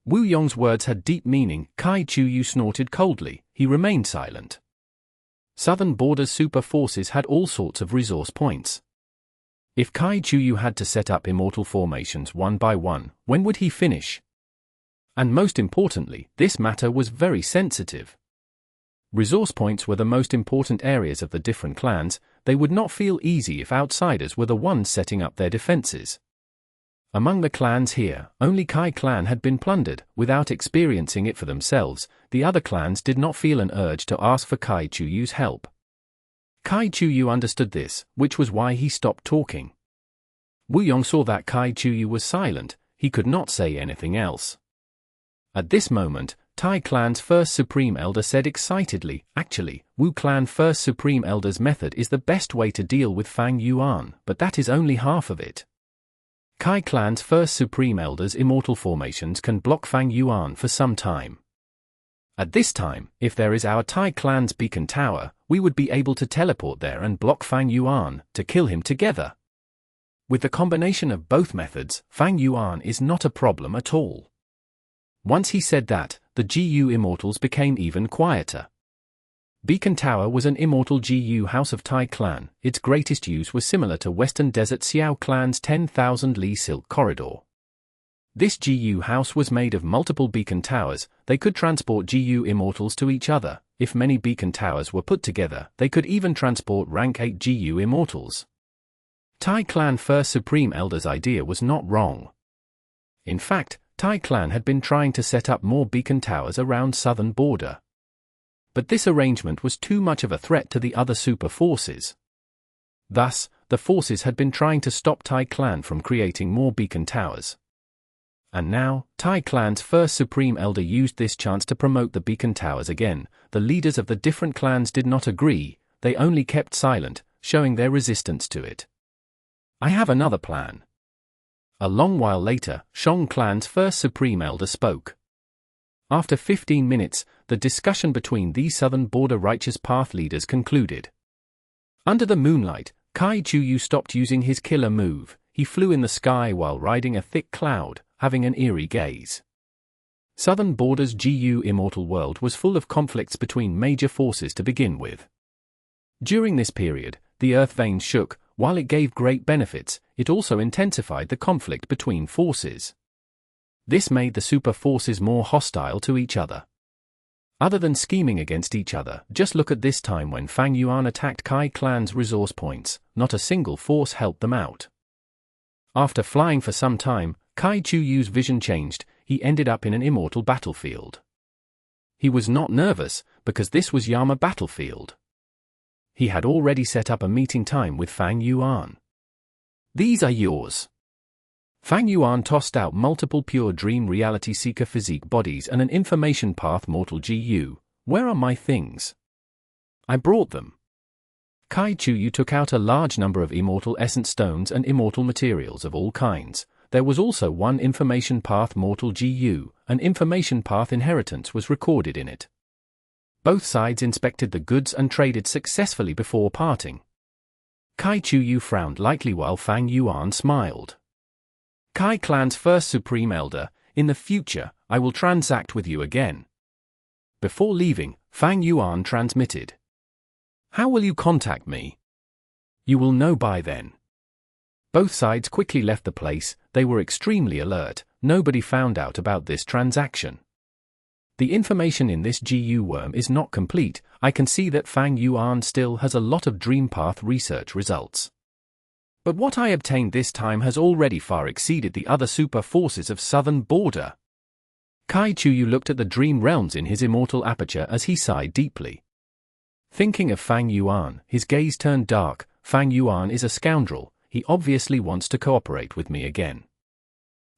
Wu Yong's words had deep meaning. Kai Chuyu snorted coldly. He remained silent. Southern Border's super forces had all sorts of resource points. If Kai Chuyu had to set up immortal formations one by one, when would he finish? And most importantly, this matter was very sensitive. Resource points were the most important areas of the different clans. They would not feel easy if outsiders were the ones setting up their defenses. Among the clans here, only Kai clan had been plundered. Without experiencing it for themselves, the other clans did not feel an urge to ask for Kai Chuyu's help. Kai Chuyu understood this, which was why he stopped talking. Wu Yong saw that Kai Chuyu was silent. He could not say anything else. At this moment, Tai clan's first Supreme Elder said excitedly, actually, Wu clan first Supreme Elder's method is the best way to deal with Fang Yuan, but that is only half of it. Kai clan's first Supreme Elder's immortal formations can block Fang Yuan for some time. At this time, if there is our Tai clan's beacon tower, we would be able to teleport there and block Fang Yuan, to kill him together. With the combination of both methods, Fang Yuan is not a problem at all. Once he said that, the GU Immortals became even quieter. Beacon Tower was an immortal GU house of Tai clan. Its greatest use was similar to Western Desert Xiao clan's 10,000 Li Silk Corridor. This GU house was made of multiple beacon towers. They could transport GU Immortals to each other. If many beacon towers were put together, they could even transport rank 8 GU Immortals. Tai clan first Supreme Elder's idea was not wrong. In fact, Tai clan had been trying to set up more beacon towers around southern border. But this arrangement was too much of a threat to the other super forces. Thus, the forces had been trying to stop Tai clan from creating more beacon towers. And now, Tai clan's first Supreme Elder used this chance to promote the beacon towers again. The leaders of the different clans did not agree. They only kept silent, showing their resistance to it. I have another plan. A long while later, Shong clan's first Supreme Elder spoke. After 15 minutes, the discussion between these southern border righteous path leaders concluded. Under the moonlight, Kai Chuyu stopped using his killer move. He flew in the sky while riding a thick cloud, having an eerie gaze. Southern border's GU Immortal world was full of conflicts between major forces to begin with. During this period, the earth veins shook. While it gave great benefits, it also intensified the conflict between forces. This made the super forces more hostile to each other. Other than scheming against each other, just look at this time when Fang Yuan attacked Kai clan's resource points. Not a single force helped them out. After flying for some time, Kai Chuyu's vision changed. He ended up in an immortal battlefield. He was not nervous, because this was Yama battlefield. He had already set up a meeting time with Fang Yuan. These are yours. Fang Yuan tossed out multiple pure dream reality seeker physique bodies and an information path mortal GU. Where are my things? I brought them. Kai Chuyu took out a large number of immortal essence stones and immortal materials of all kinds. There was also one information path mortal GU, an information path inheritance was recorded in it. Both sides inspected the goods and traded successfully before parting. Kai Chuyu frowned lightly while Fang Yuan smiled. Kai clan's first Supreme Elder, in the future, I will transact with you again. Before leaving, Fang Yuan transmitted. How will you contact me? You will know by then. Both sides quickly left the place, they were extremely alert, nobody found out about this transaction. The information in this GU worm is not complete, I can see that Fang Yuan still has a lot of Dream Path research results. But what I obtained this time has already far exceeded the other super forces of Southern Border. Kai Chuyu looked at the dream realms in his immortal aperture as he sighed deeply. Thinking of Fang Yuan, his gaze turned dark. Fang Yuan is a scoundrel, he obviously wants to cooperate with me again.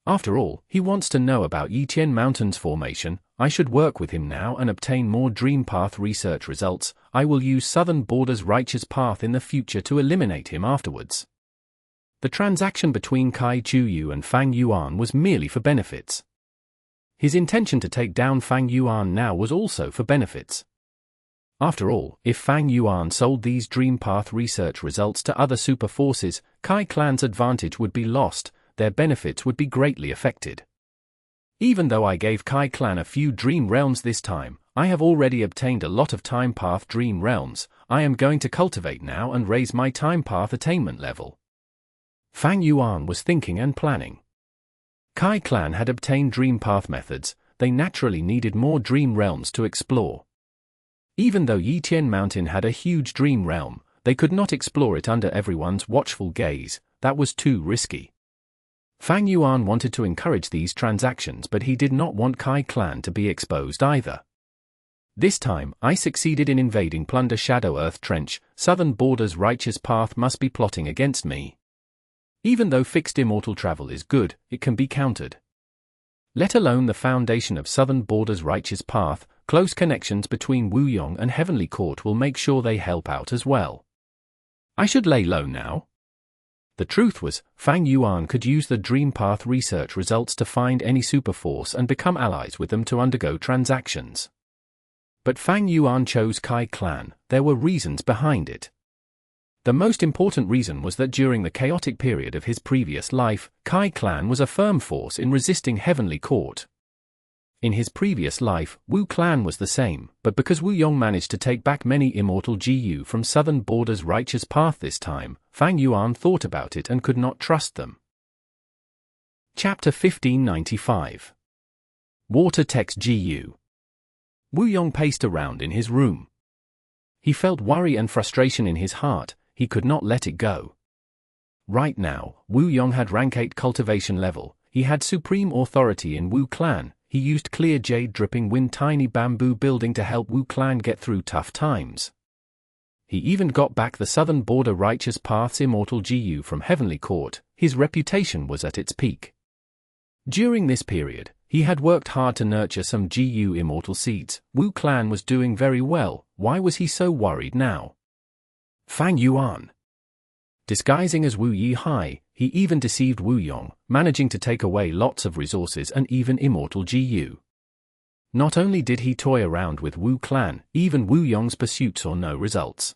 After all, he wants to know about Yiqian Mountain's formation. I should work with him now and obtain more Dream Path research results. I will use Southern Border's righteous path in the future to eliminate him afterwards. The transaction between Kai Chuyu and Fang Yuan was merely for benefits. His intention to take down Fang Yuan now was also for benefits. After all, if Fang Yuan sold these Dream Path research results to other super forces, Kai clan's advantage would be lost, their benefits would be greatly affected. Even though I gave Kai clan a few Dream Realms this time, I have already obtained a lot of Time Path Dream Realms. I am going to cultivate now and raise my Time Path attainment level. Fang Yuan was thinking and planning. Kai clan had obtained Dream Path methods, they naturally needed more Dream Realms to explore. Even though Yiqian Mountain had a huge Dream Realm, they could not explore it under everyone's watchful gaze, that was too risky. Fang Yuan wanted to encourage these transactions, but he did not want Kai clan to be exposed either. This time, I succeeded in invading Plunder Shadow Earth Trench. Southern Border's righteous path must be plotting against me. Even though fixed immortal travel is good, it can be countered. Let alone the foundation of Southern Border's righteous path, close connections between Wuyong and Heavenly Court will make sure they help out as well. I should lay low now. The truth was, Fang Yuan could use the Dream Path research results to find any super force and become allies with them to undergo transactions. But Fang Yuan chose Kai clan, there were reasons behind it. The most important reason was that during the chaotic period of his previous life, Kai clan was a firm force in resisting Heavenly Court. In his previous life, Wu clan was the same, but because Wuyong managed to take back many immortal GU from Southern Border's righteous path this time, Fang Yuan thought about it and could not trust them. Chapter 1595 Water Text GU. Wuyong paced around in his room. He felt worry and frustration in his heart, he could not let it go. Right now, Wuyong had rank 8 cultivation level, he had supreme authority in Wu clan. He used clear jade dripping wind tiny bamboo building to help Wu clan get through tough times. He even got back the Southern Border righteous path's immortal GU from Heavenly Court, his reputation was at its peak. During this period, he had worked hard to nurture some GU immortal seeds. Wu clan was doing very well, why was he so worried now? Fang Yuan. Disguising as Wu Yihai, he even deceived Wuyong, managing to take away lots of resources and even immortal GU. Not only did he toy around with Wu clan, even Wuyong's pursuits saw no results.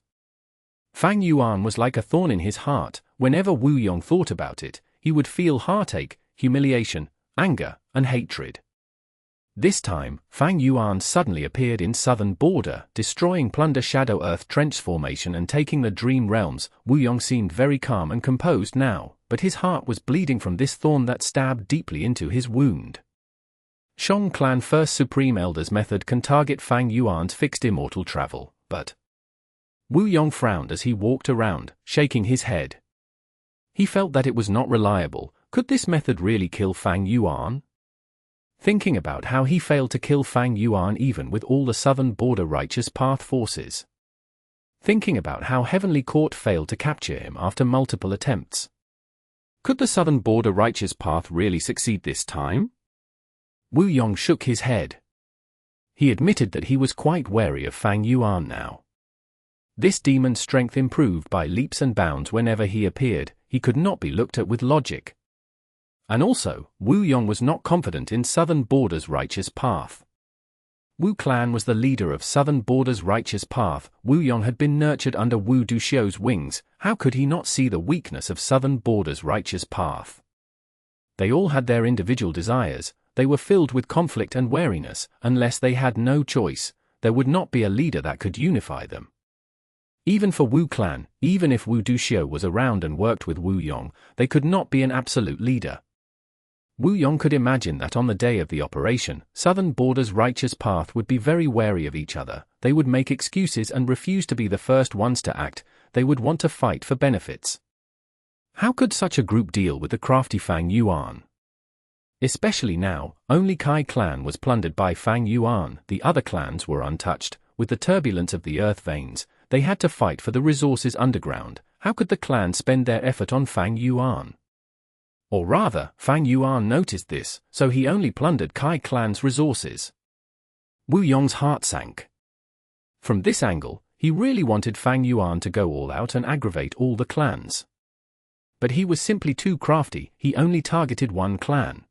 Fang Yuan was like a thorn in his heart. Whenever Wuyong thought about it, he would feel heartache, humiliation, anger, and hatred. This time, Fang Yuan suddenly appeared in Southern Border, destroying Plunder Shadow Earth Trench formation and taking the Dream Realms. Wuyong seemed very calm and composed now, but his heart was bleeding from this thorn that stabbed deeply into his wound. Shang Clan First Supreme Elder's method can target Fang Yuan's fixed immortal travel, but Wuyong frowned as he walked around, shaking his head. He felt that it was not reliable. Could this method really kill Fang Yuan? Thinking about how he failed to kill Fang Yuan even with all the Southern Border righteous path forces. Thinking about how Heavenly Court failed to capture him after multiple attempts. Could the Southern Border righteous path really succeed this time? Wuyong shook his head. He admitted that he was quite wary of Fang Yuan now. This demon's strength improved by leaps and bounds whenever he appeared. He could not be looked at with logic. And also, Wu Yong was not confident in Southern Border's righteous path. Wu Clan was the leader of Southern Border's righteous path. Wu Yong had been nurtured under Wu Duxiu's wings. How could he not see the weakness of Southern Border's righteous path? They all had their individual desires. They were filled with conflict and wariness. Unless they had no choice, there would not be a leader that could unify them. Even for Wu Clan, even if Wu Duxiu was around and worked with Wu Yong, they could not be an absolute leader. Wu Yong could imagine that on the day of the operation, Southern Border's righteous path would be very wary of each other. They would make excuses and refuse to be the first ones to act. They would want to fight for benefits. How could such a group deal with the crafty Fang Yuan? Especially now, only Kai clan was plundered by Fang Yuan. The other clans were untouched. With the turbulence of the earth veins, they had to fight for the resources underground. How could the clan spend their effort on Fang Yuan? Or rather, Fang Yuan noticed this, so he only plundered Kai clan's resources. Wu Yong's heart sank. From this angle, he really wanted Fang Yuan to go all out and aggravate all the clans. But he was simply too crafty. He only targeted one clan.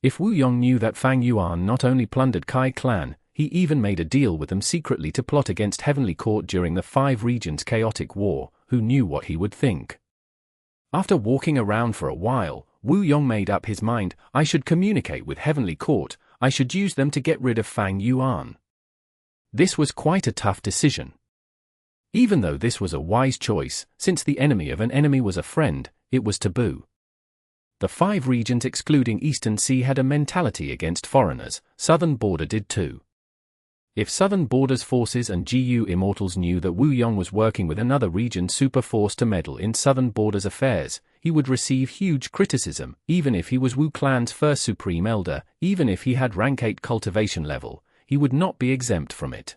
If Wu Yong knew that Fang Yuan not only plundered Kai clan, he even made a deal with them secretly to plot against Heavenly Court during the 5 regions' chaotic war. Who knew what he would think? After walking around for a while, Wu Yong made up his mind. I should communicate with Heavenly Court. I should use them to get rid of Fang Yuan. This was quite a tough decision. Even though this was a wise choice, since the enemy of an enemy was a friend, it was taboo. The 5 regions excluding Eastern Sea had a mentality against foreigners. Southern Border did too. If Southern Border's forces and GU Immortals knew that Wu Yong was working with another region super force to meddle in Southern Border's affairs, he would receive huge criticism. Even if he was Wu Clan's first Supreme Elder, even if he had rank 8 cultivation level, he would not be exempt from it.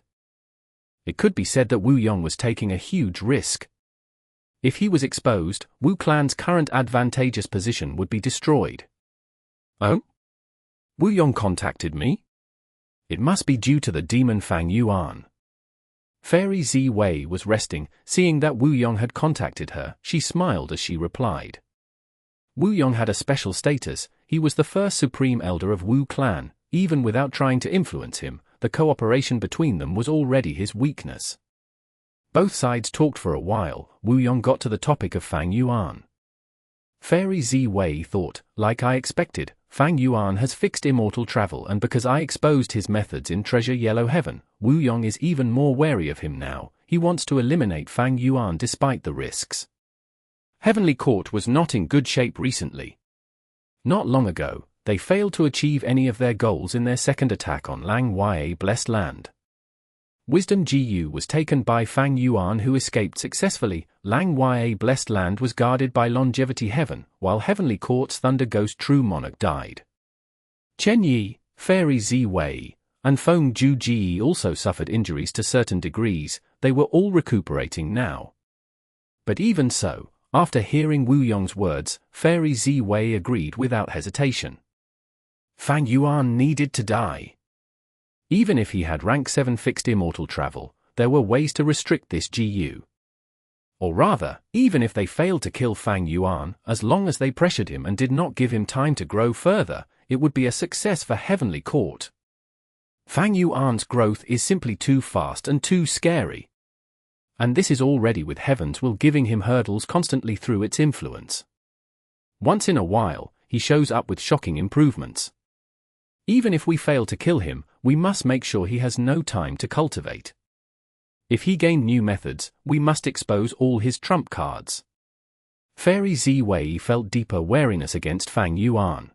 It could be said that Wu Yong was taking a huge risk. If he was exposed, Wu Clan's current advantageous position would be destroyed. Oh? Wu Yong contacted me? It must be due to the demon Fang Yuan. Fairy Zi Wei was resting. Seeing that Wu Yong had contacted her, she smiled as she replied. Wu Yong had a special status. He was the first Supreme Elder of Wu Clan. Even without trying to influence him, the cooperation between them was already his weakness. Both sides talked for a while. Wu Yong got to the topic of Fang Yuan. Fairy Zi Wei thought, like I expected, Fang Yuan has fixed immortal travel, and because I exposed his methods in Treasure Yellow Heaven, Wu Yong is even more wary of him now. He wants to eliminate Fang Yuan despite the risks. Heavenly Court was not in good shape recently. Not long ago, they failed to achieve any of their goals in their second attack on Lang Ya Blessed Land. Wisdom GU was taken by Fang Yuan, who escaped successfully. Lang Ya Blessed Land was guarded by Longevity Heaven, while Heavenly Court's Thunder Ghost True Monarch died. Chen Yi, Fairy Zi Wei, and Feng Ju Ji also suffered injuries to certain degrees. They were all recuperating now. But even so, after hearing Wu Yong's words, Fairy Zi Wei agreed without hesitation. Fang Yuan needed to die. Even if he had rank 7 fixed immortal travel, there were ways to restrict this GU. Or rather, even if they failed to kill Fang Yuan, as long as they pressured him and did not give him time to grow further, it would be a success for Heavenly Court. Fang Yuan's growth is simply too fast and too scary. And this is already with Heaven's will giving him hurdles constantly through its influence. Once in a while, he shows up with shocking improvements. Even if we fail to kill him, we must make sure he has no time to cultivate. If he gained new methods, we must expose all his trump cards. Fairy Zi Wei felt deeper wariness against Fang Yuan.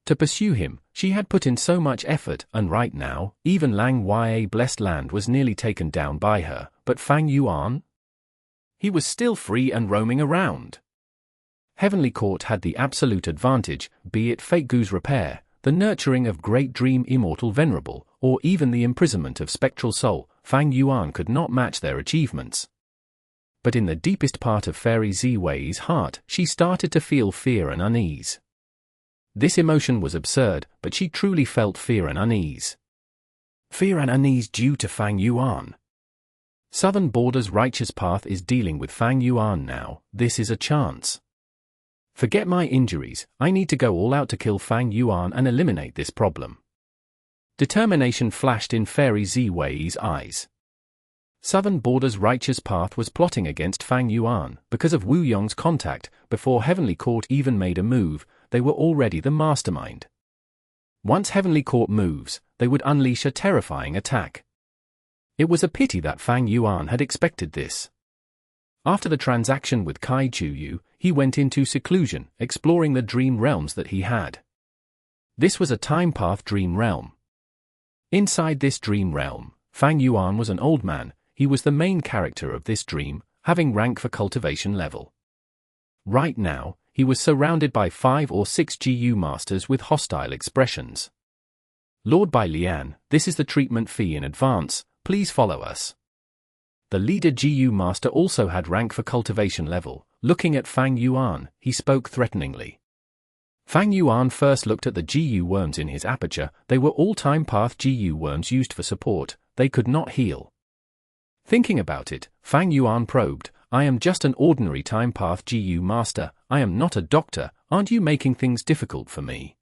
To pursue him, she had put in so much effort, and right now, even Lang Ya Blessed Land was nearly taken down by her, but Fang Yuan? He was still free and roaming around. Heavenly Court had the absolute advantage, be it Fate Gu's repair, the nurturing of Great Dream Immortal Venerable, or even the imprisonment of Spectral Soul. Fang Yuan could not match their achievements. But in the deepest part of Fairy Zi Wei's heart, she started to feel fear and unease. This emotion was absurd, but she truly felt fear and unease. Fear and unease due to Fang Yuan. Southern Border's righteous path is dealing with Fang Yuan now. This is a chance. Forget my injuries, I need to go all out to kill Fang Yuan and eliminate this problem. Determination flashed in Fairy Ziwei's eyes. Southern Border's righteous path was plotting against Fang Yuan because of Wu Yong's contact. Before Heavenly Court even made a move, they were already the mastermind. Once Heavenly Court moves, they would unleash a terrifying attack. It was a pity that Fang Yuan had expected this. After the transaction with Kai Chuyu, he went into seclusion, exploring the dream realms that he had. This was a time path dream realm. Inside this dream realm, Fang Yuan was an old man. He was the main character of this dream, having rank for cultivation level. Right now, he was surrounded by 5 or 6 GU masters with hostile expressions. Lord Bai Lian, this is the treatment fee in advance, please follow us. The leader GU master also had rank for cultivation level. Looking at Fang Yuan, he spoke threateningly. Fang Yuan first looked at the GU worms in his aperture. They were all time path GU worms used for support. They could not heal. Thinking about it, Fang Yuan probed, I am just an ordinary time path GU master, I am not a doctor, aren't you making things difficult for me?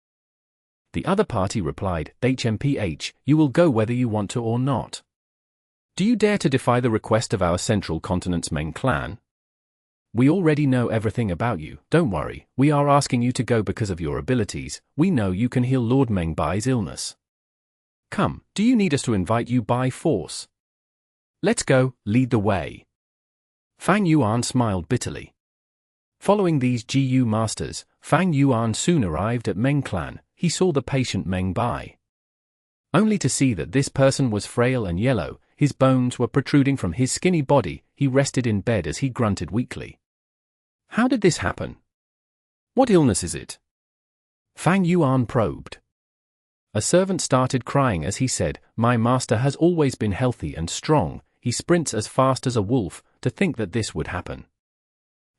The other party replied, HMPH, you will go whether you want to or not. Do you dare to defy the request of our Central Continent's Meng clan? We already know everything about you, don't worry, we are asking you to go because of your abilities, we know you can heal Lord Meng Bai's illness. Come, do you need us to invite you by force? Let's go, lead the way. Fang Yuan smiled bitterly. Following these GU masters, Fang Yuan soon arrived at Meng clan. He saw the patient Meng Bai. Only to see that this person was frail and yellow, his bones were protruding from his skinny body. He rested in bed as he grunted weakly. How did this happen? What illness is it? Fang Yuan probed. A servant started crying as he said, my master has always been healthy and strong. He sprints as fast as a wolf. To think that this would happen.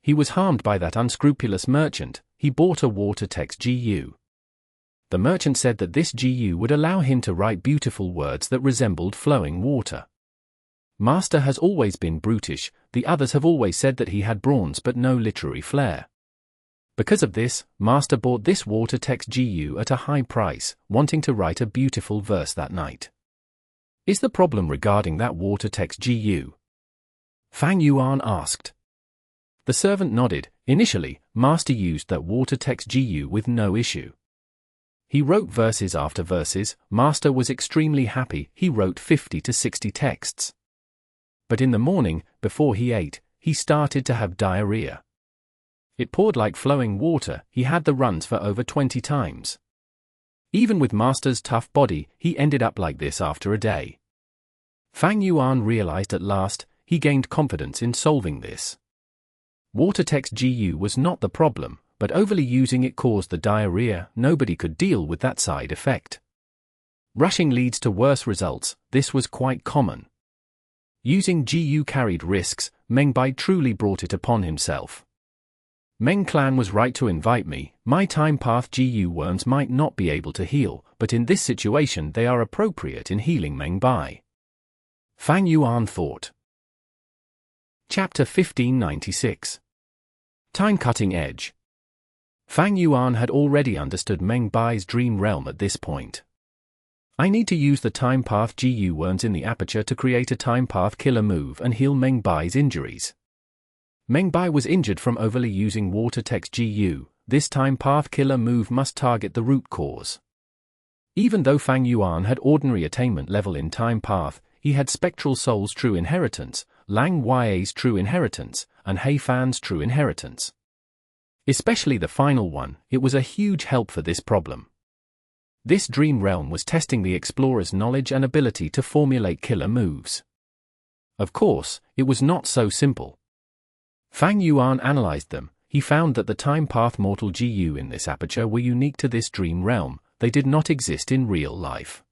He was harmed by that unscrupulous merchant. He bought a water text GU. The merchant said that this GU would allow him to write beautiful words that resembled flowing water. Master has always been brutish. The others have always said that he had bronze but no literary flair. Because of this, Master bought this water text GU at a high price, wanting to write a beautiful verse that night. Is the problem regarding that water text GU? Fang Yuan asked. The servant nodded. Initially, Master used that water text GU with no issue. He wrote verses after verses. Master was extremely happy. He wrote 50 to 60 texts. But in the morning, before he ate, he started to have diarrhea. It poured like flowing water. He had the runs for over 20 times. Even with Master's tough body, he ended up like this after a day. Fang Yuan realized at last. He gained confidence in solving this. Water text GU was not the problem, but overly using it caused the diarrhea. Nobody could deal with that side effect. Rushing leads to worse results. This was quite common. Using GU carried risks. Meng Bai truly brought it upon himself. Meng clan was right to invite me. My time path GU worms might not be able to heal, but in this situation they are appropriate in healing Meng Bai. Fang Yuan thought. Chapter 1596. Time Cutting Edge. Fang Yuan had already understood Meng Bai's dream realm at this point. I need to use the time path GU worms in the aperture to create a time path killer move and heal Meng Bai's injuries. Meng Bai was injured from overly using water text GU. This time path killer move must target the root cause. Even though Fang Yuan had ordinary attainment level in time path, he had Spectral Soul's true inheritance, Lang Ya's true inheritance, and Hei Fan's true inheritance. Especially the final one, it was a huge help for this problem. This dream realm was testing the explorer's knowledge and ability to formulate killer moves. Of course, it was not so simple. Fang Yuan analyzed them. He found that the time path mortal GU in this aperture were unique to this dream realm. They did not exist in real life.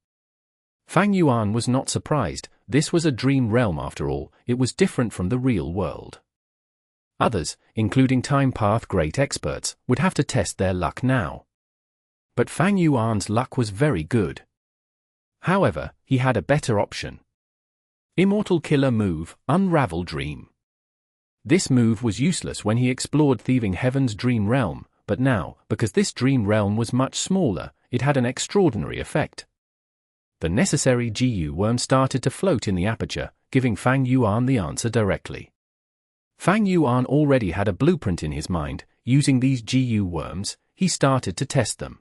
Fang Yuan was not surprised. This was a dream realm after all. It was different from the real world. Others, including time path great experts, would have to test their luck now. But Fang Yuan's luck was very good. However, he had a better option. Immortal Killer Move, Unravel Dream. This move was useless when he explored Thieving Heaven's dream realm, but now, because this dream realm was much smaller, it had an extraordinary effect. The necessary GU worm started to float in the aperture, giving Fang Yuan the answer directly. Fang Yuan already had a blueprint in his mind. Using these GU worms, he started to test them.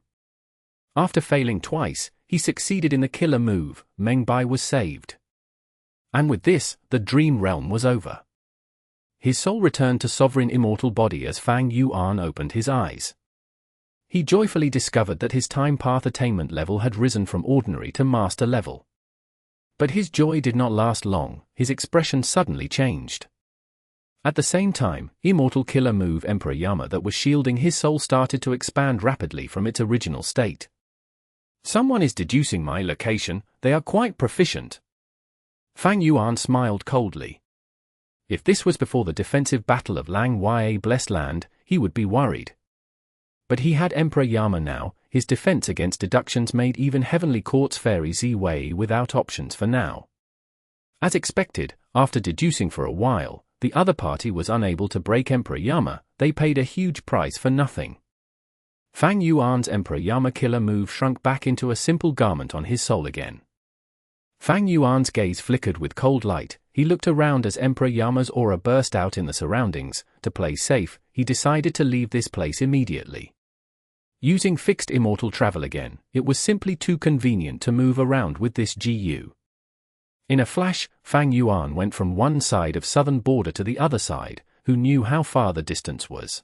After failing twice, he succeeded in the killer move. Meng Tu was saved. And with this, the dream realm was over. His soul returned to sovereign immortal body as Fang Yuan opened his eyes. He joyfully discovered that his time path attainment level had risen from ordinary to master level. But his joy did not last long. His expression suddenly changed. At the same time, Immortal Killer Move Emperor Yama that was shielding his soul started to expand rapidly from its original state. Someone is deducing my location. They are quite proficient. Fang Yuan smiled coldly. If this was before the defensive battle of Lang Ya Blessed Land, he would be worried. But he had Emperor Yama now. His defense against deductions made even Heavenly Court's Fairy Ziwei without options for now. As expected, after deducing for a while, the other party was unable to break Emperor Yama. They paid a huge price for nothing. Fang Yuan's Emperor Yama killer move shrunk back into a simple garment on his soul again. Fang Yuan's gaze flickered with cold light. He looked around as Emperor Yama's aura burst out in the surroundings. To play safe, he decided to leave this place immediately. Using fixed immortal travel again, it was simply too convenient to move around with this GU. In a flash, Fang Yuan went from one side of southern border to the other side. Who knew how far the distance was?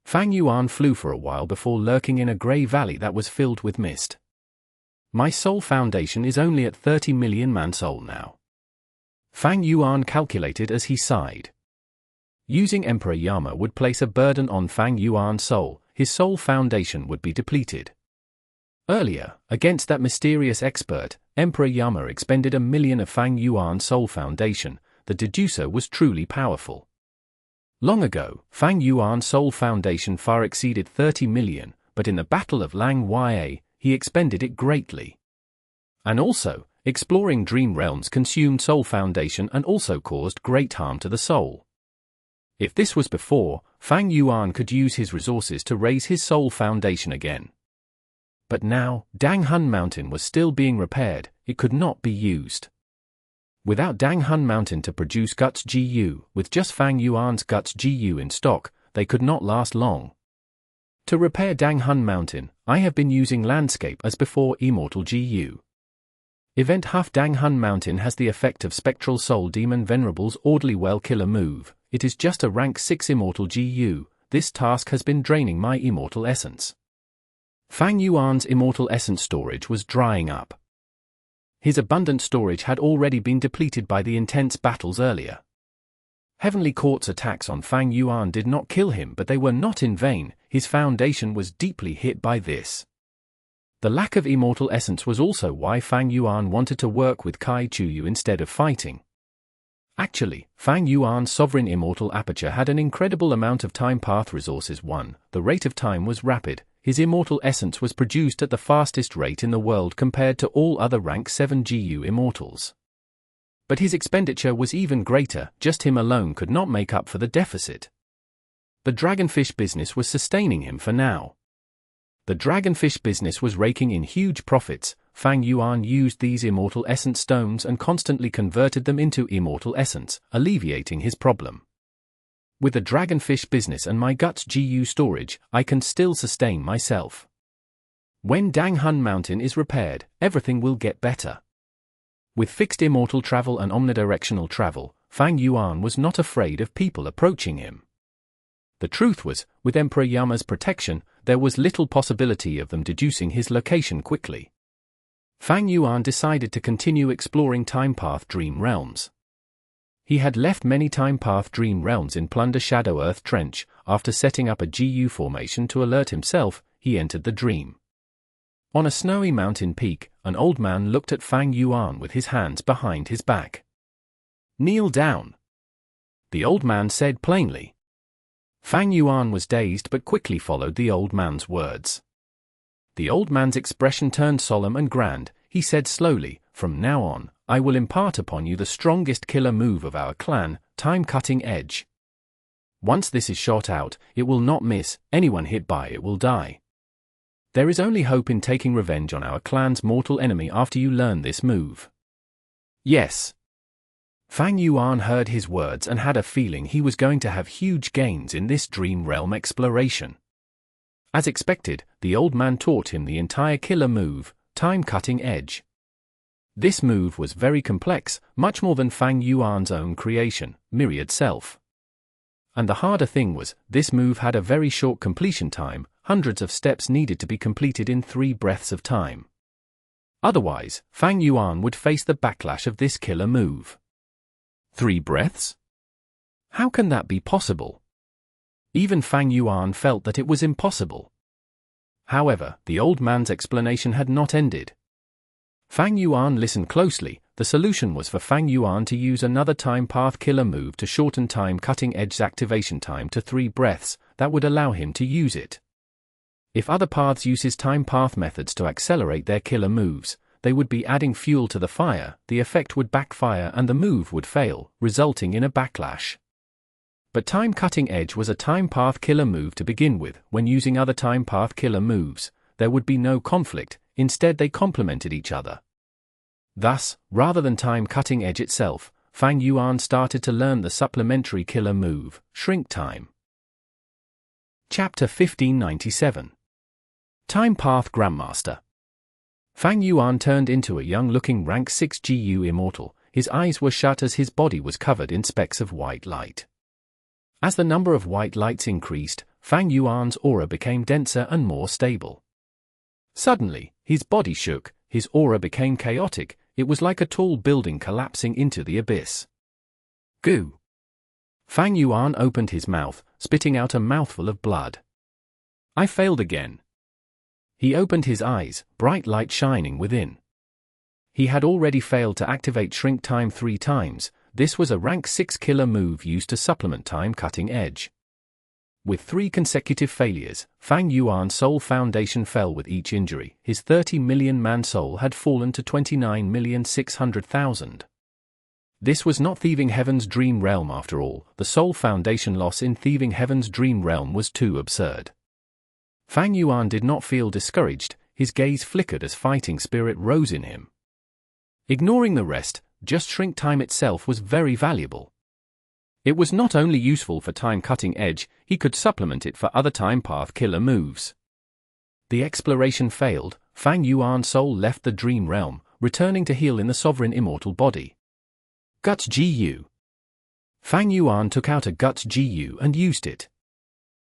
Fang Yuan flew for a while before lurking in a grey valley that was filled with mist. My soul foundation is only at 30 million man soul now. Fang Yuan calculated as he sighed. Using Emperor Yama would place a burden on Fang Yuan's soul. His soul foundation would be depleted. Earlier, against that mysterious expert, Emperor Yama expended 1 million of Fang Yuan's soul foundation. The deducer was truly powerful. Long ago, Fang Yuan's soul foundation far exceeded 30 million, but in the Battle of Lang Ya, he expended it greatly. And also, exploring dream realms consumed soul foundation and also caused great harm to the soul. If this was before, Fang Yuan could use his resources to raise his soul foundation again. But now, Danghun Mountain was still being repaired. It could not be used. Without Danghun Mountain to produce Guts GU, with just Fang Yuan's Guts GU in stock, they could not last long. To repair Danghun Mountain, I have been using Landscape as before Immortal GU. Event Huff Danghun Mountain has the effect of Spectral Soul Demon Venerable's Orderly Well Killer move. It is just a rank 6 Immortal GU. This task has been draining my Immortal Essence. Fang Yuan's Immortal Essence storage was drying up. His abundant storage had already been depleted by the intense battles earlier. Heavenly Court's attacks on Fang Yuan did not kill him, but they were not in vain. His foundation was deeply hit by this. The lack of Immortal Essence was also why Fang Yuan wanted to work with Kai Chuyu instead of fighting. Actually, Fang Yuan's sovereign immortal aperture had an incredible amount of time path resources. 1. The rate of time was rapid. His immortal essence was produced at the fastest rate in the world compared to all other rank 7 GU immortals. But his expenditure was even greater. Just him alone could not make up for the deficit. The dragonfish business was sustaining him for now. The dragonfish business was raking in huge profits. Fang Yuan used these immortal essence stones and constantly converted them into immortal essence, alleviating his problem. With the dragonfish business and my Guts GU storage, I can still sustain myself. When Danghun Mountain is repaired, everything will get better. With fixed immortal travel and omnidirectional travel, Fang Yuan was not afraid of people approaching him. The truth was, with Emperor Yama's protection, there was little possibility of them deducing his location quickly. Fang Yuan decided to continue exploring Time Path Dream Realms. He had left many Time Path Dream Realms in Plunder Shadow Earth Trench. After setting up a GU formation to alert himself, he entered the dream. On a snowy mountain peak, an old man looked at Fang Yuan with his hands behind his back. "Kneel down," the old man said plainly. Fang Yuan was dazed but quickly followed the old man's words. The old man's expression turned solemn and grand. He said slowly, "From now on, I will impart upon you the strongest killer move of our clan, Time-Cutting Edge. Once this is shot out, it will not miss, anyone hit by it will die. There is only hope in taking revenge on our clan's mortal enemy after you learn this move. Yes. Fang Yuan heard his words and had a feeling he was going to have huge gains in this dream realm exploration. As expected, the old man taught him the entire killer move, Time-Cutting Edge. This move was very complex, much more than Fang Yuan's own creation, Myriad Self. And the harder thing was, this move had a very short completion time, hundreds of steps needed to be completed in 3 breaths of time. Otherwise, Fang Yuan would face the backlash of this killer move. 3 breaths? How can that be possible? Even Fang Yuan felt that it was impossible. However, the old man's explanation had not ended. Fang Yuan listened closely. The solution was for Fang Yuan to use another time path killer move to shorten Time-Cutting Edge's activation time to 3 breaths, that would allow him to use it. If other paths uses time path methods to accelerate their killer moves, they would be adding fuel to the fire, the effect would backfire and the move would fail, resulting in a backlash. But Time-Cutting Edge was a time path killer move to begin with. When using other time path killer moves, there would be no conflict, instead they complemented each other. Thus, rather than Time-Cutting Edge itself, Fang Yuan started to learn the supplementary killer move, Shrink Time. Chapter 1597. Time Path Grandmaster. Fang Yuan turned into a young-looking rank 6 GU Immortal. His eyes were shut as his body was covered in specks of white light. As the number of white lights increased, Fang Yuan's aura became denser and more stable. Suddenly, his body shook, his aura became chaotic. It was like a tall building collapsing into the abyss. Goo! Fang Yuan opened his mouth, spitting out a mouthful of blood. I failed again. He opened his eyes, bright light shining within. He had already failed to activate Shrink Time 3 times. This was a rank 6 killer move used to supplement Time-Cutting Edge. With 3 consecutive failures, Fang Yuan's soul foundation fell with each injury. His 30 million man soul had fallen to 29,600,000. This was not Thieving Heaven's dream realm after all. The soul foundation loss in Thieving Heaven's dream realm was too absurd. Fang Yuan did not feel discouraged. His gaze flickered as fighting spirit rose in him. Ignoring the rest, just Shrink Time itself was very valuable. It was not only useful for Time-Cutting Edge, he could supplement it for other time path killer moves. The exploration failed. Fang Yuan's soul left the dream realm, returning to heal in the sovereign immortal body. Guts GU. Fang Yuan took out a Guts GU and used it.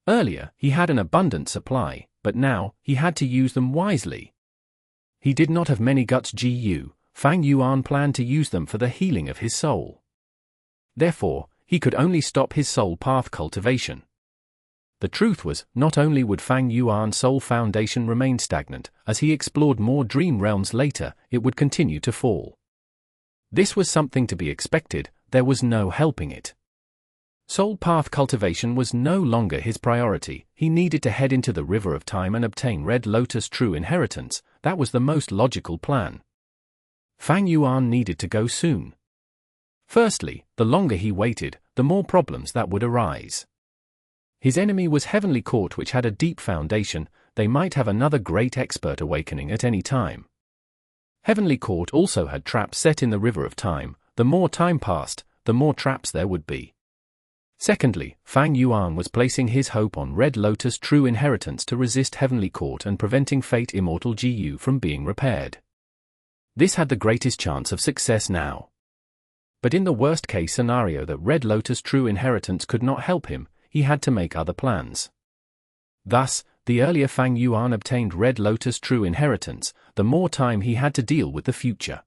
Earlier, he had an abundant supply, but now, he had to use them wisely. He did not have many Guts GU. Fang Yuan planned to use them for the healing of his soul. Therefore, he could only stop his soul path cultivation. The truth was, not only would Fang Yuan's soul foundation remain stagnant, as he explored more dream realms later, it would continue to fall. This was something to be expected. There was no helping it. Soul path cultivation was no longer his priority. He needed to head into the River of Time and obtain Red Lotus True Inheritance. That was the most logical plan. Fang Yuan needed to go soon. Firstly, the longer he waited, the more problems that would arise. His enemy was Heavenly Court, which had a deep foundation. They might have another great expert awakening at any time. Heavenly Court also had traps set in the River of Time. The more time passed, the more traps there would be. Secondly, Fang Yuan was placing his hope on Red Lotus True Inheritance to resist Heavenly Court and preventing Fate Immortal GU from being repaired. This had the greatest chance of success now. But in the worst-case scenario that Red Lotus True Inheritance could not help him, he had to make other plans. Thus, the earlier Fang Yuan obtained Red Lotus True Inheritance, the more time he had to deal with the future.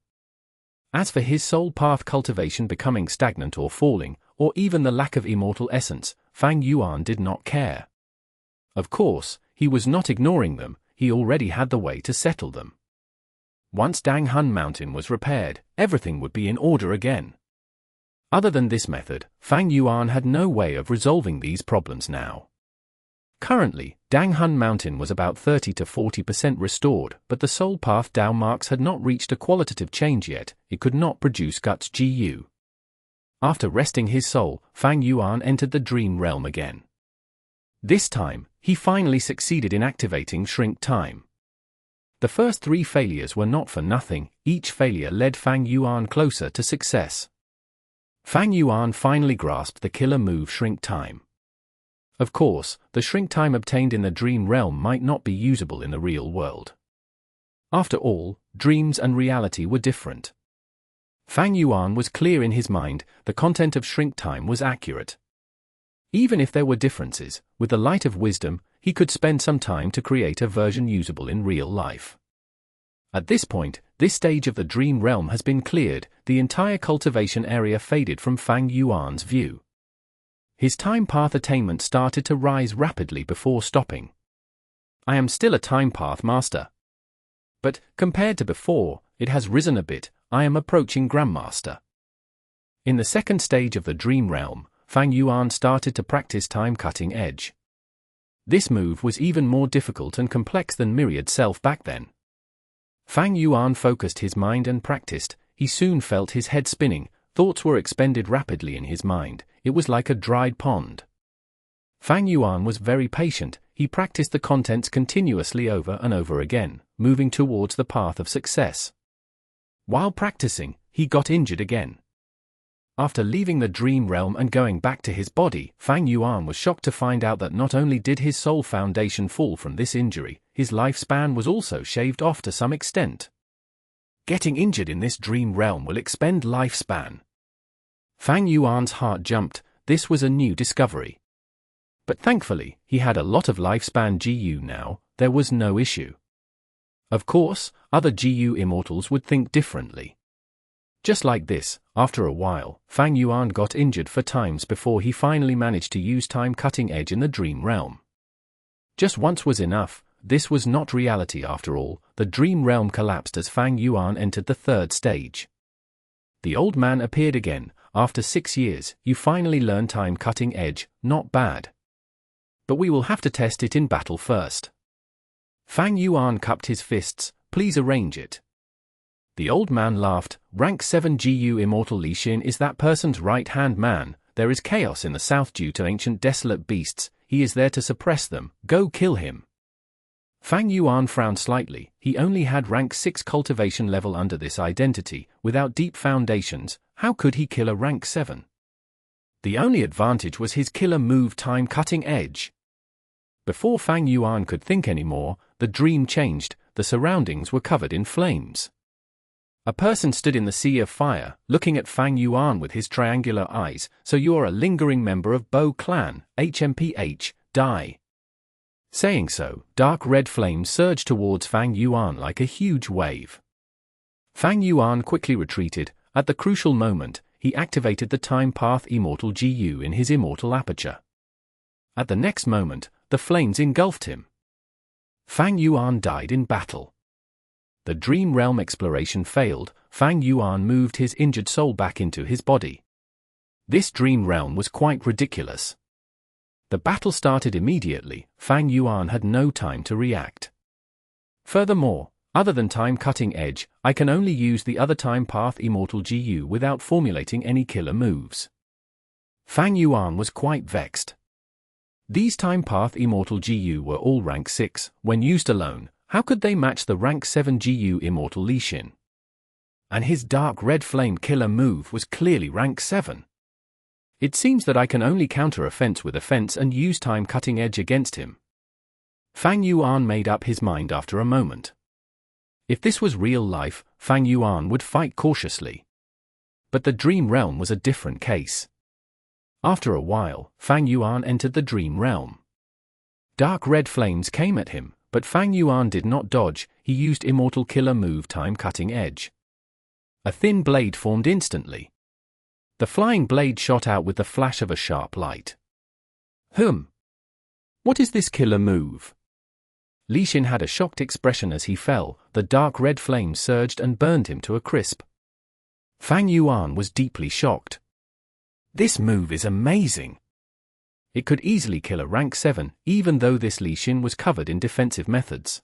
As for his soul path cultivation becoming stagnant or falling, or even the lack of immortal essence, Fang Yuan did not care. Of course, he was not ignoring them. He already had the way to settle them. Once Dang Hun Mountain was repaired, everything would be in order again. Other than this method, Fang Yuan had no way of resolving these problems now. Currently, Danghun Mountain was about 30 to 40% restored, but the Soul Path Dao marks had not reached a qualitative change yet. It could not produce Guts Gu. After resting his soul, Fang Yuan entered the dream realm again. This time, he finally succeeded in activating Shrink Time. The first 3 failures were not for nothing. Each failure led Fang Yuan closer to success. Fang Yuan finally grasped the killer move Shrink Time. Of course, the Shrink Time obtained in the dream realm might not be usable in the real world. After all, dreams and reality were different. Fang Yuan was clear in his mind, the content of Shrink Time was accurate. Even if there were differences, with the light of wisdom, he could spend some time to create a version usable in real life. At this point, this stage of the dream realm has been cleared. The entire cultivation area faded from Fang Yuan's view. His time path attainment started to rise rapidly before stopping. I am still a time path master. But, compared to before, it has risen a bit. I am approaching Grandmaster. In the second stage of the dream realm, Fang Yuan started to practice time cutting edge. This move was even more difficult and complex than Myriad self back then. Fang Yuan focused his mind and practiced. He soon felt his head spinning. Thoughts were expended rapidly in his mind. It was like a dried pond. Fang Yuan was very patient. He practiced the contents continuously over and over again, moving towards the path of success. While practicing, he got injured again. After leaving the dream realm and going back to his body, Fang Yuan was shocked to find out that not only did his soul foundation fall from this injury, his lifespan was also shaved off to some extent. Getting injured in this dream realm will expend lifespan. Fang Yuan's heart jumped. This was a new discovery. But thankfully, he had a lot of lifespan GU now. There was no issue. Of course, other GU immortals would think differently. Just like this, after a while, Fang Yuan got injured for times before he finally managed to use time cutting edge in the dream realm. Just once was enough. This was not reality after all. The dream realm collapsed as Fang Yuan entered the third stage. The old man appeared again. After 6 years, you finally learn time cutting edge. Not bad. But we will have to test it in battle first. Fang Yuan cupped his fists. Please arrange it. The old man laughed. Rank 7 GU Immortal Li Xin is that person's right-hand man. There is chaos in the south due to ancient desolate beasts. He is there to suppress them. Go kill him. Fang Yuan frowned slightly. He only had rank 6 cultivation level under this identity. Without deep foundations, how could he kill a rank 7? The only advantage was his killer move time cutting edge. Before Fang Yuan could think anymore, the dream changed. The surroundings were covered in flames. A person stood in the sea of fire, looking at Fang Yuan with his triangular eyes. So you're a lingering member of Bo Clan, HMPH, die. Saying so, dark red flames surged towards Fang Yuan like a huge wave. Fang Yuan quickly retreated. At the crucial moment, he activated the time path Immortal GU in his immortal aperture. At the next moment, the flames engulfed him. Fang Yuan died in battle. The dream realm exploration failed. Fang Yuan moved his injured soul back into his body. This dream realm was quite ridiculous. The battle started immediately. Fang Yuan had no time to react. Furthermore, other than time cutting edge, I can only use the other time path Immortal GU without formulating any killer moves. Fang Yuan was quite vexed. These time path Immortal GU were all rank 6. When used alone, how could they match the rank 7 GU Immortal Li Xin? And his dark red flame killer move was clearly rank 7. It seems that I can only counter offense with offense and use time cutting edge against him. Fang Yuan made up his mind after a moment. If this was real life, Fang Yuan would fight cautiously. But the dream realm was a different case. After a while, Fang Yuan entered the dream realm. Dark red flames came at him, but Fang Yuan did not dodge. He used immortal killer move time cutting edge. A thin blade formed instantly. The flying blade shot out with the flash of a sharp light. What is this killer move? Li Xin had a shocked expression as he fell. The dark red flame surged and burned him to a crisp. Fang Yuan was deeply shocked. This move is amazing. It could easily kill a rank 7, even though this Li Xin was covered in defensive methods.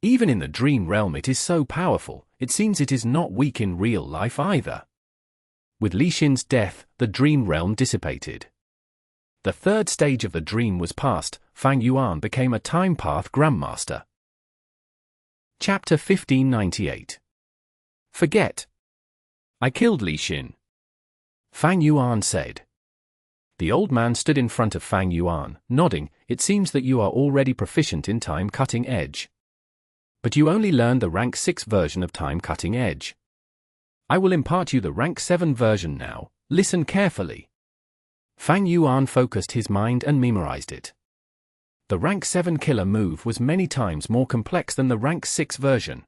Even in the dream realm it is so powerful, it seems it is not weak in real life either. With Li Xin's death, the dream realm dissipated. The third stage of the dream was passed. Fang Yuan became a time path Grandmaster. Chapter 1598. Forget. I killed Li Xin. Fang Yuan said. The old man stood in front of Fang Yuan, nodding. It seems that you are already proficient in Time Cutting Edge. But you only learned the rank 6 version of Time Cutting Edge. I will impart you the rank 7 version now. Listen carefully. Fang Yuan focused his mind and memorized it. The rank 7 killer move was many times more complex than the rank 6 version.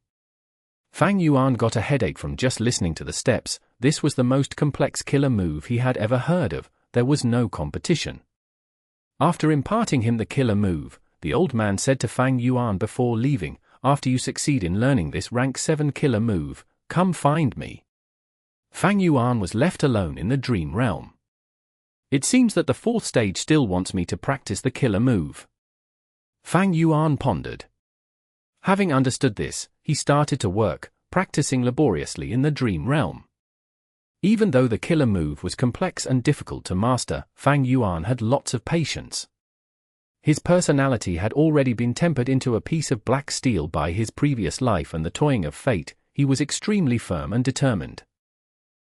Fang Yuan got a headache from just listening to the steps. This was the most complex killer move he had ever heard of. There was no competition. After imparting him the killer move, the old man said to Fang Yuan before leaving, after you succeed in learning this rank 7 killer move, come find me. Fang Yuan was left alone in the dream realm. It seems that the 4th stage still wants me to practice the killer move. Fang Yuan pondered. Having understood this, he started to work, practicing laboriously in the dream realm. Even though the killer move was complex and difficult to master, Fang Yuan had lots of patience. His personality had already been tempered into a piece of black steel by his previous life and the toying of fate. He was extremely firm and determined.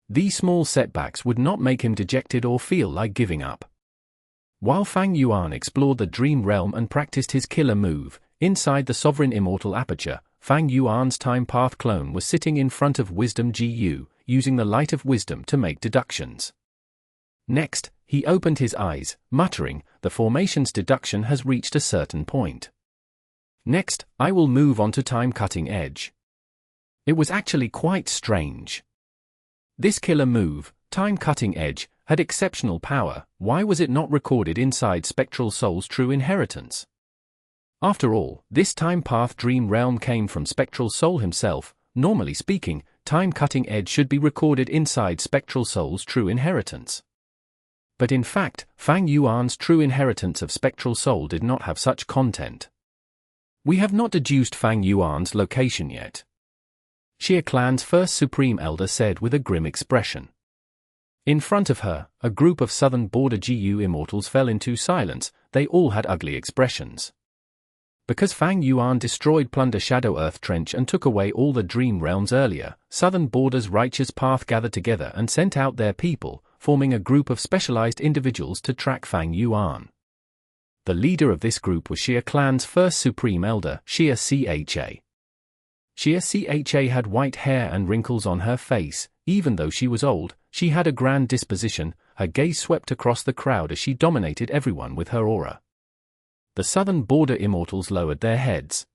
These small setbacks would not make him dejected or feel like giving up. While Fang Yuan explored the dream realm and practiced his killer move, inside the sovereign immortal aperture, Fang Yuan's time path clone was sitting in front of Wisdom Gu, using the light of wisdom to make deductions. Next, he opened his eyes, muttering, the formation's deduction has reached a certain point. Next, I will move on to Time Cutting Edge. It was actually quite strange. This killer move, Time Cutting Edge, had exceptional power. Why was it not recorded inside Spectral Soul's true inheritance? After all, this time path dream realm came from Spectral Soul himself. Normally speaking, Time Cutting Edge should be recorded inside Spectral Soul's true inheritance. But in fact, Fang Yuan's true inheritance of Spectral Soul did not have such content. We have not deduced Fang Yuan's location yet. Xia Clan's first Supreme Elder said with a grim expression. In front of her, a group of southern border GU immortals fell into silence. They all had ugly expressions. Because Fang Yuan destroyed Plunder Shadow Earth Trench and took away all the dream realms earlier, southern border's righteous path gathered together and sent out their people, forming a group of specialized individuals to track Fang Yuan. The leader of this group was Xia Clan's first Supreme Elder, Xia Cha. Xia Cha had white hair and wrinkles on her face. Even though she was old, she had a grand disposition. Her gaze swept across the crowd as she dominated everyone with her aura. The southern border immortals lowered their heads.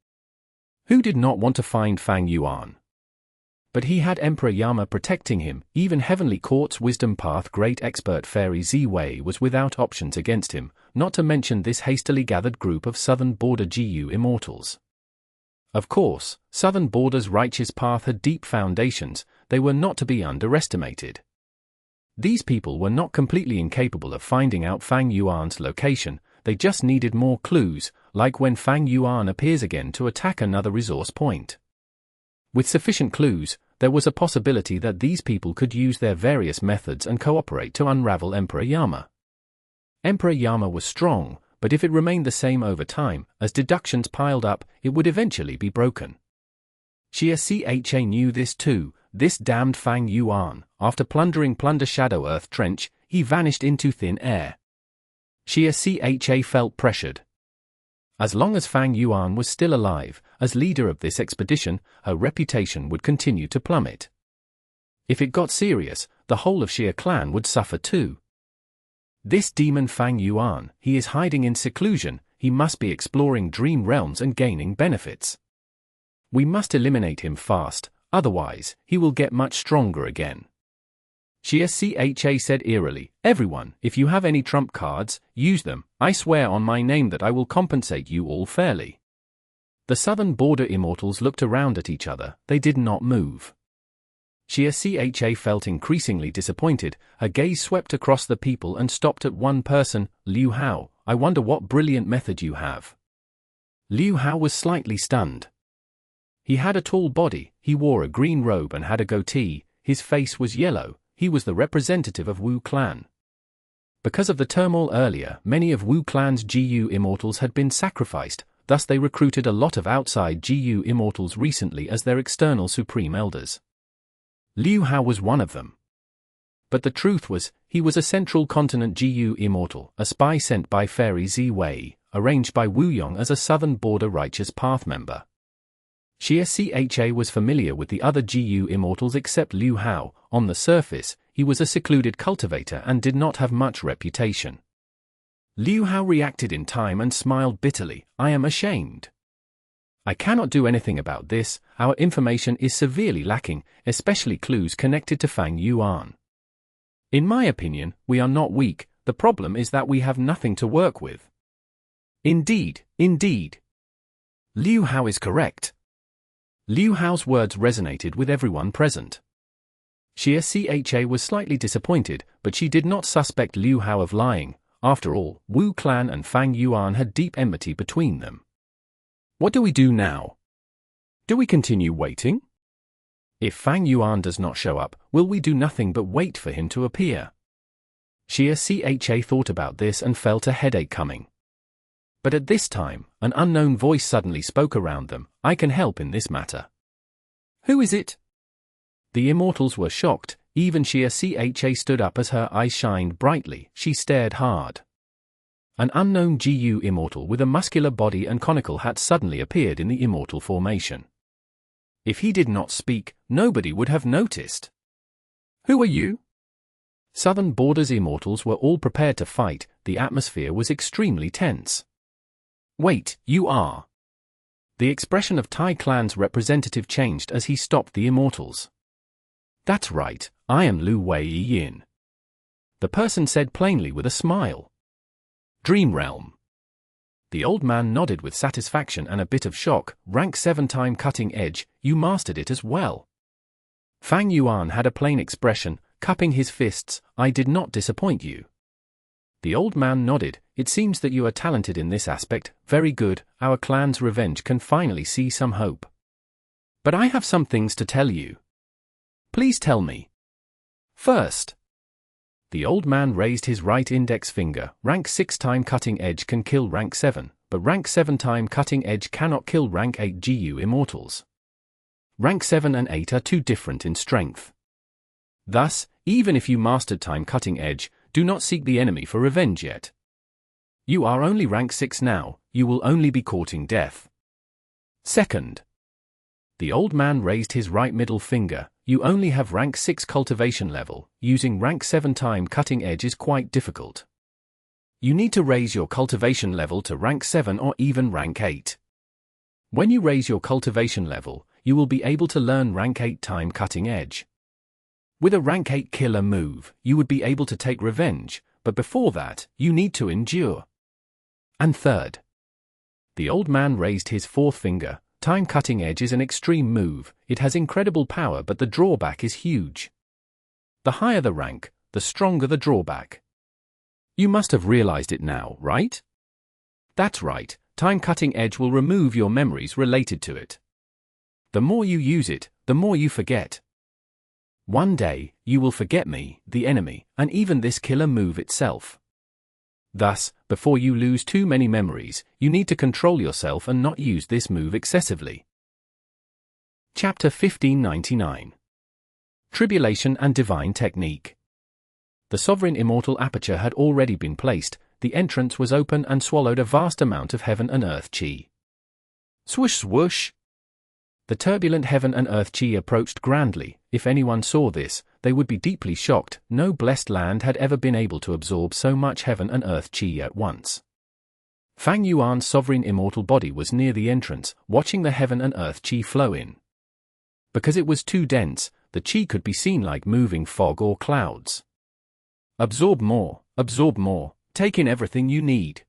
Who did not want to find Fang Yuan? But he had Emperor Yama protecting him. Even Heavenly Court's Wisdom Path great expert Fairy Ziwei was without options against him, not to mention this hastily gathered group of southern border GU immortals. Of course, southern border's righteous path had deep foundations. They were not to be underestimated. These people were not completely incapable of finding out Fang Yuan's location. They just needed more clues, like when Fang Yuan appears again to attack another resource point. With sufficient clues, there was a possibility that these people could use their various methods and cooperate to unravel Emperor Yama. Emperor Yama was strong, but if it remained the same over time, as deductions piled up, it would eventually be broken. Xia Cha knew this too. This damned Fang Yuan, after plundering Plunder Shadow Earth Trench, he vanished into thin air. Xia Cha felt pressured. As long as Fang Yuan was still alive, as leader of this expedition, her reputation would continue to plummet. If it got serious, the whole of Xia Clan would suffer too. This demon Fang Yuan, he is hiding in seclusion. He must be exploring dream realms and gaining benefits. We must eliminate him fast, otherwise, he will get much stronger again. Xia Cha said eerily, everyone, if you have any trump cards, use them. I swear on my name that I will compensate you all fairly. The southern border immortals looked around at each other. They did not move. Xia felt increasingly disappointed. Her gaze swept across the people and stopped at one person. Liu Hao, I wonder what brilliant method you have. Liu Hao was slightly stunned. He had a tall body, he wore a green robe and had a goatee, his face was yellow, he was the representative of Wu clan. Because of the turmoil earlier, many of Wu clan's GU immortals had been sacrificed, thus they recruited a lot of outside GU immortals recently as their external supreme elders. Liu Hao was one of them. But the truth was, he was a Central Continent GU immortal, a spy sent by Fairy Ziwei, arranged by Wu Yong as a Southern Border Righteous Path member. Xia was familiar with the other GU immortals except Liu Hao. On the surface, he was a secluded cultivator and did not have much reputation. Liu Hao reacted in time and smiled bitterly. I am ashamed. I cannot do anything about this, our information is severely lacking, especially clues connected to Fang Yuan. In my opinion, we are not weak, the problem is that we have nothing to work with. Indeed. Liu Hao is correct. Liu Hao's words resonated with everyone present. Xia was slightly disappointed, but she did not suspect Liu Hao of lying. After all, Wu clan and Fang Yuan had deep enmity between them. What do we do now? Do we continue waiting? If Fang Yuan does not show up, will we do nothing but wait for him to appear? Xia thought about this and felt a headache coming. But at this time, an unknown voice suddenly spoke around them. I can help in this matter. Who is it? The immortals were shocked, even Xia stood up as her eyes shined brightly, she stared hard. An unknown GU immortal with a muscular body and conical hat suddenly appeared in the immortal formation. If he did not speak, nobody would have noticed. Who are you? Southern Border's immortals were all prepared to fight, the atmosphere was extremely tense. Wait, you are? The expression of Tai clan's representative changed as he stopped the immortals. That's right, I am Lu Wei Yin. The person said plainly with a smile. Dream Realm. The old man nodded with satisfaction and a bit of shock. Rank 7 time cutting edge, you mastered it as well. Fang Yuan had a plain expression, cupping his fists. I did not disappoint you. The old man nodded. It seems that you are talented in this aspect. Very good, our clan's revenge can finally see some hope. But I have some things to tell you. Please tell me. First. The old man raised his right index finger. Rank 6 time cutting edge can kill rank 7, but rank 7 time cutting edge cannot kill rank 8 GU immortals. Rank 7 and 8 are too different in strength. Thus, even if you mastered time cutting edge, do not seek the enemy for revenge yet. You are only rank 6 now, you will only be courting death. Second. The old man raised his right middle finger. You only have rank 6 cultivation level, using rank 7 time cutting edge is quite difficult. You need to raise your cultivation level to rank 7 or even rank 8. When you raise your cultivation level, you will be able to learn rank 8 time cutting edge. With a rank 8 killer move, you would be able to take revenge, but before that, you need to endure. And third. The old man raised his fourth finger. Time cutting edge is an extreme move, it has incredible power but the drawback is huge. The higher the rank, the stronger the drawback. You must have realized it now, right? That's right, time cutting edge will remove your memories related to it. The more you use it, the more you forget. One day, you will forget me, the enemy, and even this killer move itself. Thus, before you lose too many memories, you need to control yourself and not use this move excessively. Chapter 1599. Tribulation and Divine Technique. The sovereign immortal aperture had already been placed, the entrance was open and swallowed a vast amount of heaven and earth chi. Swoosh swoosh! The turbulent heaven and earth chi approached grandly. If anyone saw this, they would be deeply shocked. No blessed land had ever been able to absorb so much heaven and earth chi at once. Fang Yuan's sovereign immortal body was near the entrance, watching the heaven and earth chi flow in. Because it was too dense, the chi could be seen like moving fog or clouds. Absorb more, take in everything you need.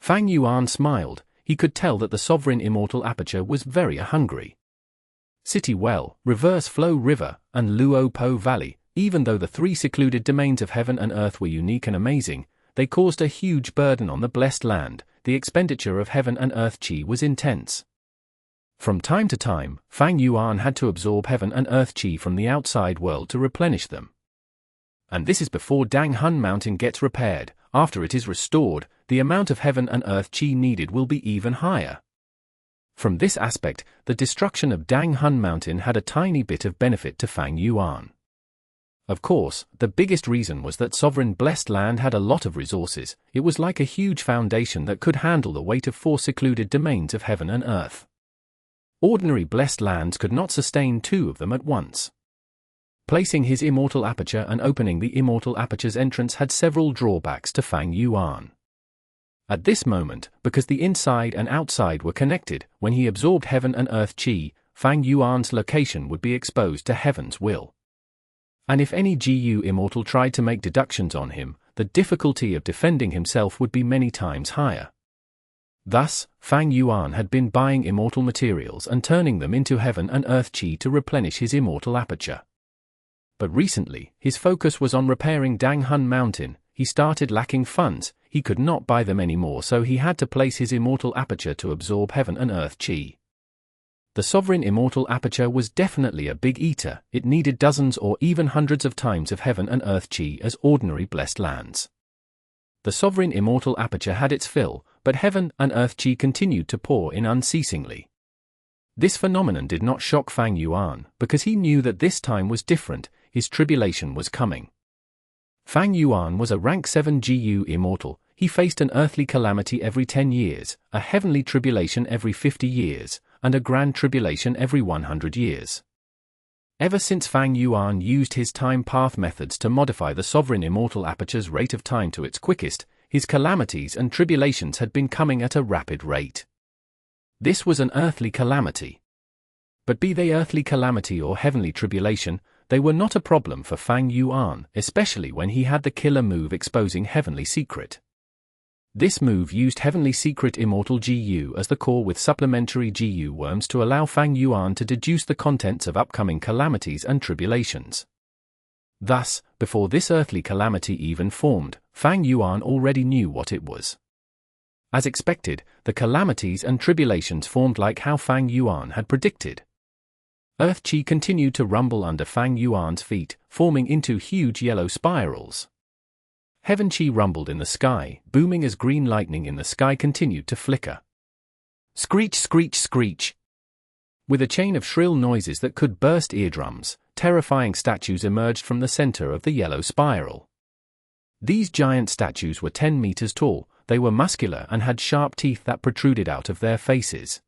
Fang Yuan smiled. He could tell that the sovereign immortal aperture was very hungry. City Well, Reverse Flow River, and Luo Po Valley. Even though the three secluded domains of heaven and earth were unique and amazing, they caused a huge burden on the blessed land. The expenditure of heaven and earth qi was intense. From time to time, Fang Yuan had to absorb heaven and earth qi from the outside world to replenish them. And this is before Dang Hun Mountain gets repaired. After it is restored, the amount of heaven and earth qi needed will be even higher. From this aspect, the destruction of Dang Hun Mountain had a tiny bit of benefit to Fang Yuan. Of course, the biggest reason was that sovereign blessed land had a lot of resources. It was like a huge foundation that could handle the weight of 4 secluded domains of heaven and earth. Ordinary blessed lands could not sustain 2 of them at once. Placing his immortal aperture and opening the immortal aperture's entrance had several drawbacks to Fang Yuan. At this moment, because the inside and outside were connected, when he absorbed heaven and earth qi, Fang Yuan's location would be exposed to heaven's will. And if any GU immortal tried to make deductions on him, the difficulty of defending himself would be many times higher. Thus, Fang Yuan had been buying immortal materials and turning them into heaven and earth qi to replenish his immortal aperture. But recently, his focus was on repairing Dang Hun Mountain. He started lacking funds. He could not buy them anymore, so he had to place his immortal aperture to absorb heaven and earth qi. The sovereign immortal aperture was definitely a big eater. It needed dozens or even hundreds of times of heaven and earth qi as ordinary blessed lands. The sovereign immortal aperture had its fill, but heaven and earth qi continued to pour in unceasingly. This phenomenon did not shock Fang Yuan, because he knew that this time was different. His tribulation was coming. Fang Yuan was a rank 7 GU immortal. He faced an earthly calamity every 10 years, a heavenly tribulation every 50 years, and a grand tribulation every 100 years. Ever since Fang Yuan used his time path methods to modify the sovereign immortal aperture's rate of time to its quickest, his calamities and tribulations had been coming at a rapid rate. This was an earthly calamity. But be they earthly calamity or heavenly tribulation, they were not a problem for Fang Yuan, especially when he had the killer move exposing Heavenly Secret. This move used Heavenly Secret Immortal GU as the core with supplementary GU worms to allow Fang Yuan to deduce the contents of upcoming calamities and tribulations. Thus, before this earthly calamity even formed, Fang Yuan already knew what it was. As expected, the calamities and tribulations formed like how Fang Yuan had predicted. Earth Qi continued to rumble under Fang Yuan's feet, forming into huge yellow spirals. Heaven Qi rumbled in the sky, booming as green lightning in the sky continued to flicker. Screech, screech, screech! With a chain of shrill noises that could burst eardrums, terrifying statues emerged from the center of the yellow spiral. These giant statues were 10 meters tall. They were muscular and had sharp teeth that protruded out of their faces.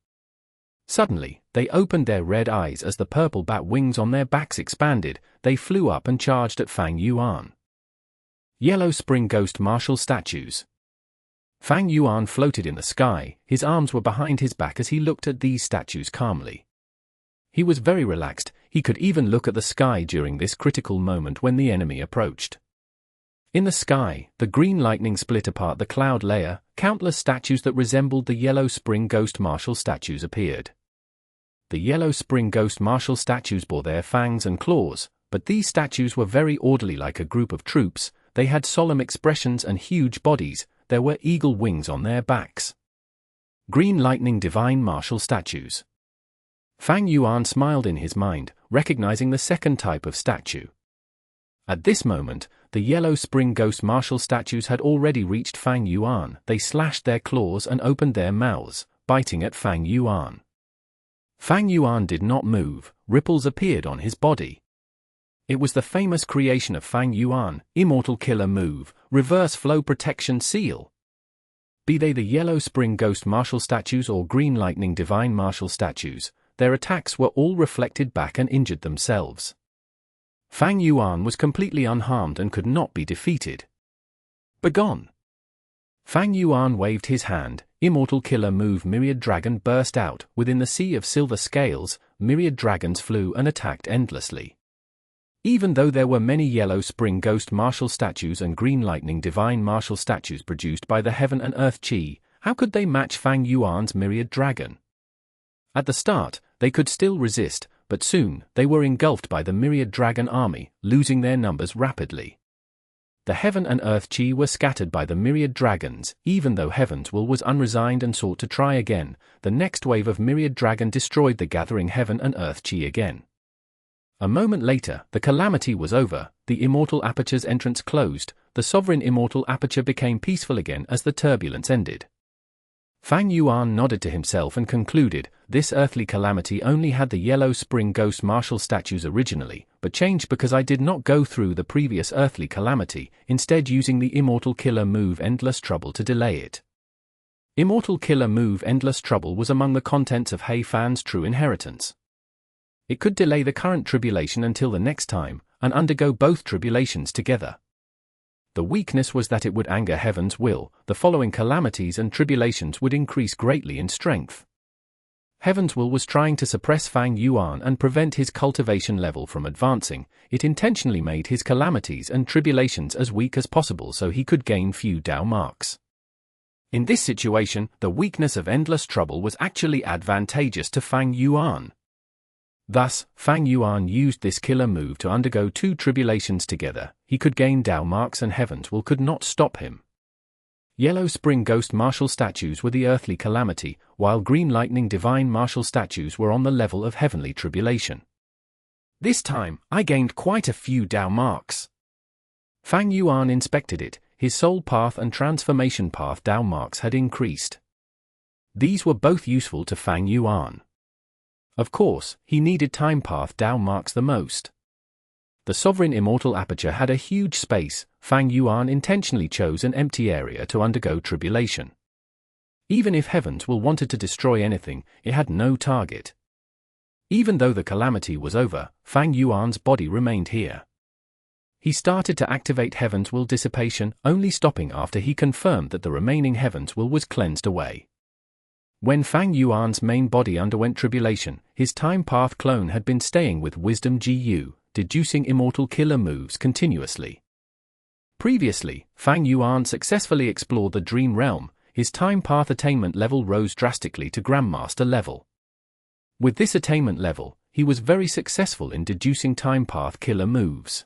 Suddenly, they opened their red eyes as the purple bat wings on their backs expanded. They flew up and charged at Fang Yuan. Yellow Spring Ghost Martial Statues. Fang Yuan floated in the sky. His arms were behind his back as he looked at these statues calmly. He was very relaxed. He could even look at the sky during this critical moment when the enemy approached. In the sky, the green lightning split apart the cloud layer. Countless statues that resembled the Yellow Spring Ghost Martial statues appeared. The Yellow Spring Ghost Martial statues bore their fangs and claws, but these statues were very orderly like a group of troops. They had solemn expressions and huge bodies. There were eagle wings on their backs. Green Lightning Divine Martial Statues. Fang Yuan smiled in his mind, recognizing the second type of statue. At this moment, the Yellow Spring Ghost Martial statues had already reached Fang Yuan. They slashed their claws and opened their mouths, biting at Fang Yuan. Fang Yuan did not move. Ripples appeared on his body. It was the famous creation of Fang Yuan, Immortal Killer Move, Reverse Flow Protection Seal. Be they the Yellow Spring Ghost Martial statues or Green Lightning Divine Martial statues, their attacks were all reflected back and injured themselves. Fang Yuan was completely unharmed and could not be defeated. Begone! Fang Yuan waved his hand. Immortal Killer Move Myriad Dragon burst out. Within the sea of silver scales, myriad dragons flew and attacked endlessly. Even though there were many Yellow Spring Ghost Martial statues and Green Lightning Divine Martial statues produced by the Heaven and Earth Qi, how could they match Fang Yuan's Myriad Dragon? At the start, they could still resist, but soon, they were engulfed by the Myriad dragon army, losing their numbers rapidly. The heaven and earth chi were scattered by the Myriad dragons. Even though Heaven's will was unresigned and sought to try again, the next wave of Myriad dragon destroyed the gathering heaven and earth chi again. A moment later, the calamity was over, the Immortal Aperture's entrance closed, the sovereign Immortal Aperture became peaceful again as the turbulence ended. Fang Yuan nodded to himself and concluded, this earthly calamity only had the yellow spring ghost martial statues originally, but changed because I did not go through the previous earthly calamity, instead using the Immortal Killer move Endless Trouble to delay it. Immortal Killer move Endless Trouble was among the contents of He Fan's true inheritance. It could delay the current tribulation until the next time, and undergo both tribulations together. The weakness was that it would anger Heaven's will, the following calamities and tribulations would increase greatly in strength. Heaven's will was trying to suppress Fang Yuan and prevent his cultivation level from advancing. It intentionally made his calamities and tribulations as weak as possible so he could gain few Dao marks. In this situation, the weakness of Endless Trouble was actually advantageous to Fang Yuan. Thus, Fang Yuan used this killer move to undergo two tribulations together. He could gain Dao marks and Heaven's will could not stop him. Yellow Spring Ghost martial statues were the earthly calamity, while Green Lightning Divine martial statues were on the level of heavenly tribulation. This time, I gained quite a few Dao marks. Fang Yuan inspected it. His soul path and transformation path Dao marks had increased. These were both useful to Fang Yuan. Of course, he needed time path Dao marks the most. The sovereign Immortal Aperture had a huge space. Fang Yuan intentionally chose an empty area to undergo tribulation. Even if Heaven's will wanted to destroy anything, it had no target. Even though the calamity was over, Fang Yuan's body remained here. He started to activate Heaven's will dissipation, only stopping after he confirmed that the remaining Heaven's will was cleansed away. When Fang Yuan's main body underwent tribulation, his time path clone had been staying with Wisdom GU, deducing immortal killer moves continuously. Previously, Fang Yuan successfully explored the Dream Realm. His time path attainment level rose drastically to Grandmaster level. With this attainment level, he was very successful in deducing time path killer moves.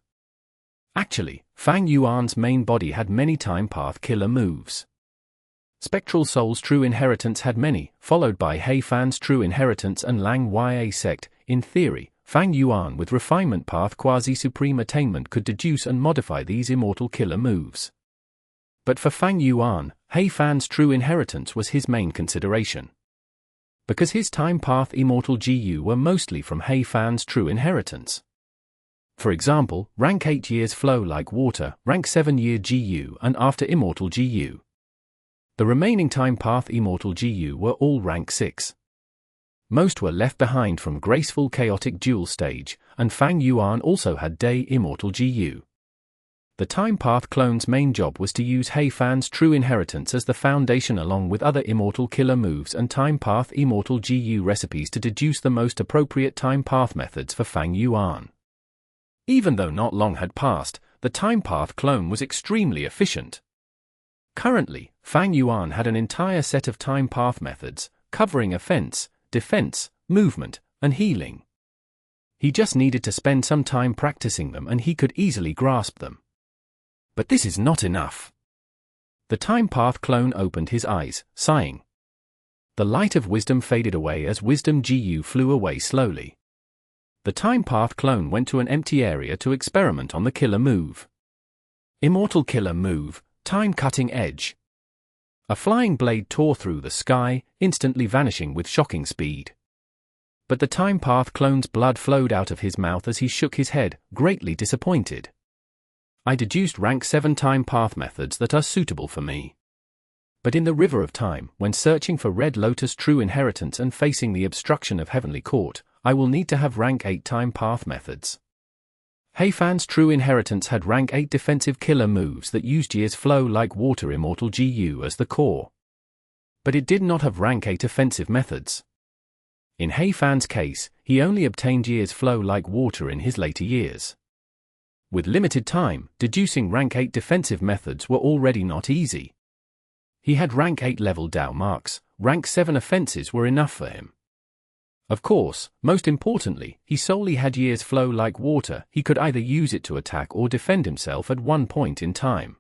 Actually, Fang Yuan's main body had many time path killer moves. Spectral Soul's true inheritance had many, followed by He Fan's true inheritance and Lang Ya sect. In theory, Fang Yuan with Refinement path Quasi-Supreme attainment could deduce and modify these immortal killer moves. But for Fang Yuan, He Fan's true inheritance was his main consideration. Because his time path immortal GU were mostly from He Fan's true inheritance. For example, rank 8 years flow like water, rank 7 year GU and after immortal GU. The remaining time path immortal GU were all rank 6. Most were left behind from graceful chaotic dual stage, and Fang Yuan also had day immortal GU. The time path clone's main job was to use He Fan's true inheritance as the foundation along with other immortal killer moves and time path immortal GU recipes to deduce the most appropriate time path methods for Fang Yuan. Even though not long had passed, the time path clone was extremely efficient. Currently, Fang Yuan had an entire set of time path methods, covering offense, defense, movement, and healing. He just needed to spend some time practicing them and he could easily grasp them. But this is not enough. The time path clone opened his eyes, sighing. The light of wisdom faded away as Wisdom GU flew away slowly. The time path clone went to an empty area to experiment on the killer move. Immortal killer move, Time Cutting Edge. A flying blade tore through the sky, instantly vanishing with shocking speed. But the time path clone's blood flowed out of his mouth as he shook his head, greatly disappointed. I deduced rank 7 time path methods that are suitable for me. But in the River of Time, when searching for Red Lotus true inheritance and facing the obstruction of Heavenly Court, I will need to have rank 8 time path methods. He Fan's true inheritance had rank 8 defensive killer moves that used years flow like water immortal GU as the core. But it did not have rank 8 offensive methods. In He Fan's case, he only obtained years flow like water in his later years. With limited time, deducing rank 8 defensive methods were already not easy. He had rank 8 level Dao marks, rank 7 offenses were enough for him. Of course, most importantly, he solely had years flow like water. He could either use it to attack or defend himself at one point in time.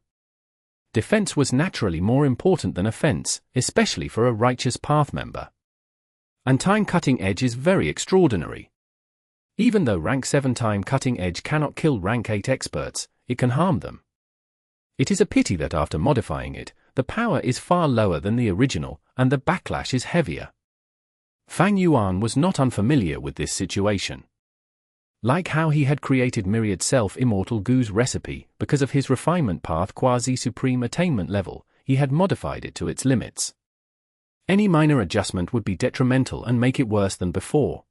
Defense was naturally more important than offense, especially for a righteous path member. And time cutting edge is very extraordinary. Even though rank 7 time cutting edge cannot kill rank 8 experts, it can harm them. It is a pity that after modifying it, the power is far lower than the original, and the backlash is heavier. Fang Yuan was not unfamiliar with this situation. Like how he had created Myriad self-immortal Gu's recipe, because of his refinement path Quasi-Supreme attainment level, he had modified it to its limits. Any minor adjustment would be detrimental and make it worse than before.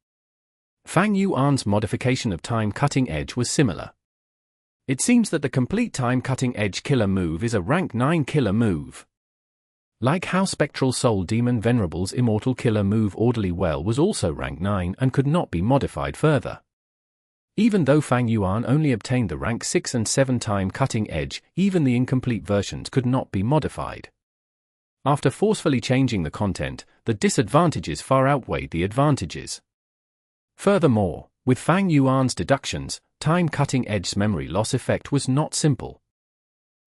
Fang Yuan's modification of time cutting edge was similar. It seems that the complete time cutting edge killer move is a rank 9 killer move. Like how Spectral Soul Demon Venerable's Immortal Killer move Orderly Well was also rank 9 and could not be modified further. Even though Fang Yuan only obtained the rank 6 and 7 time cutting edge, even the incomplete versions could not be modified. After forcefully changing the content, the disadvantages far outweighed the advantages. Furthermore, with Fang Yuan's deductions, time cutting edge's memory loss effect was not simple.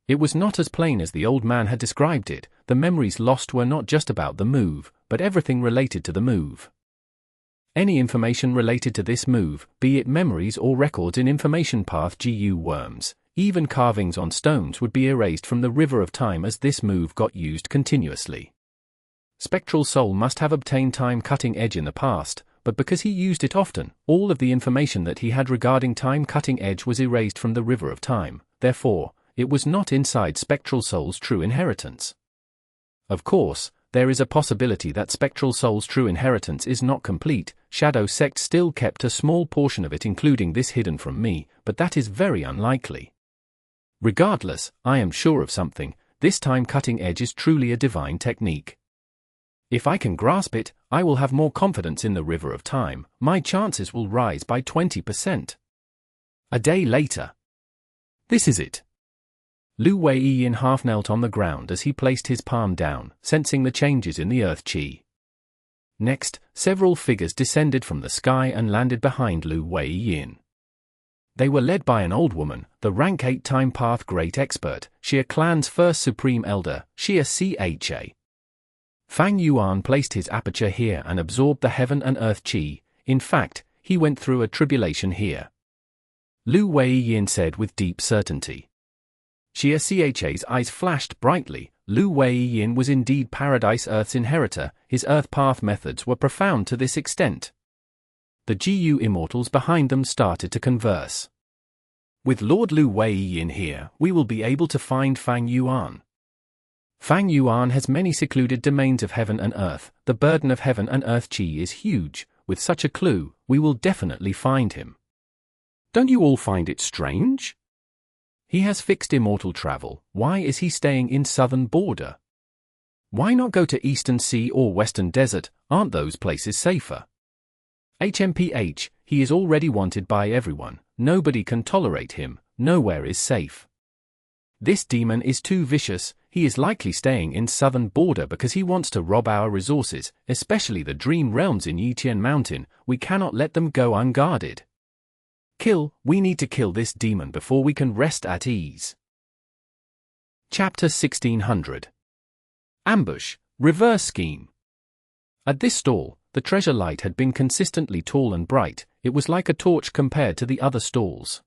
It was not as plain as the old man had described it. The memories lost were not just about the move, but everything related to the move. Any information related to this move, be it memories or records in information path GU worms, even carvings on stones would be erased from the river of time as this move got used continuously. Spectral Soul must have obtained time cutting edge in the past, but because he used it often, all of the information that he had regarding time cutting edge was erased from the river of time. Therefore, it was not inside Spectral Soul's true inheritance. Of course, there is a possibility that Spectral Soul's true inheritance is not complete. Shadow Sect still kept a small portion of it, including this hidden from me, but that is very unlikely. Regardless, I am sure of something. This time cutting edge is truly a divine technique. If I can grasp it, I will have more confidence in the river of time. My chances will rise by 20%. A day later. This is it. Lu Weiyin half knelt on the ground as he placed his palm down, sensing the changes in the earth chi. Next, several figures descended from the sky and landed behind Lu Weiyin. They were led by an old woman, the rank 8 time path great expert, Xia clan's first supreme elder, Xia Cha. Fang Yuan placed his aperture here and absorbed the heaven and earth chi. In fact, he went through a tribulation here. Lu Weiyin said with deep certainty. Xia Cha's eyes flashed brightly. Lu Weiyin was indeed Paradise Earth's inheritor. His Earth Path methods were profound to this extent. The GU immortals behind them started to converse. With Lord Lu Weiyin here, we will be able to find Fang Yuan. Fang Yuan has many secluded domains of heaven and earth. The burden of heaven and earth chi is huge. With such a clue, we will definitely find him. Don't you all find it strange? He has fixed immortal travel. Why is he staying in southern border? Why not go to Eastern Sea or Western Desert? Aren't those places safer? HMPH, he is already wanted by everyone. Nobody can tolerate him. Nowhere is safe. This demon is too vicious. He is likely staying in southern border because he wants to rob our resources, especially the dream realms in Yitian Mountain. We cannot let them go unguarded. We need to kill this demon before we can rest at ease. Chapter 1600. Ambush, Reverse Scheme. At this stall, the treasure light had been consistently tall and bright. It was like a torch compared to the other stalls.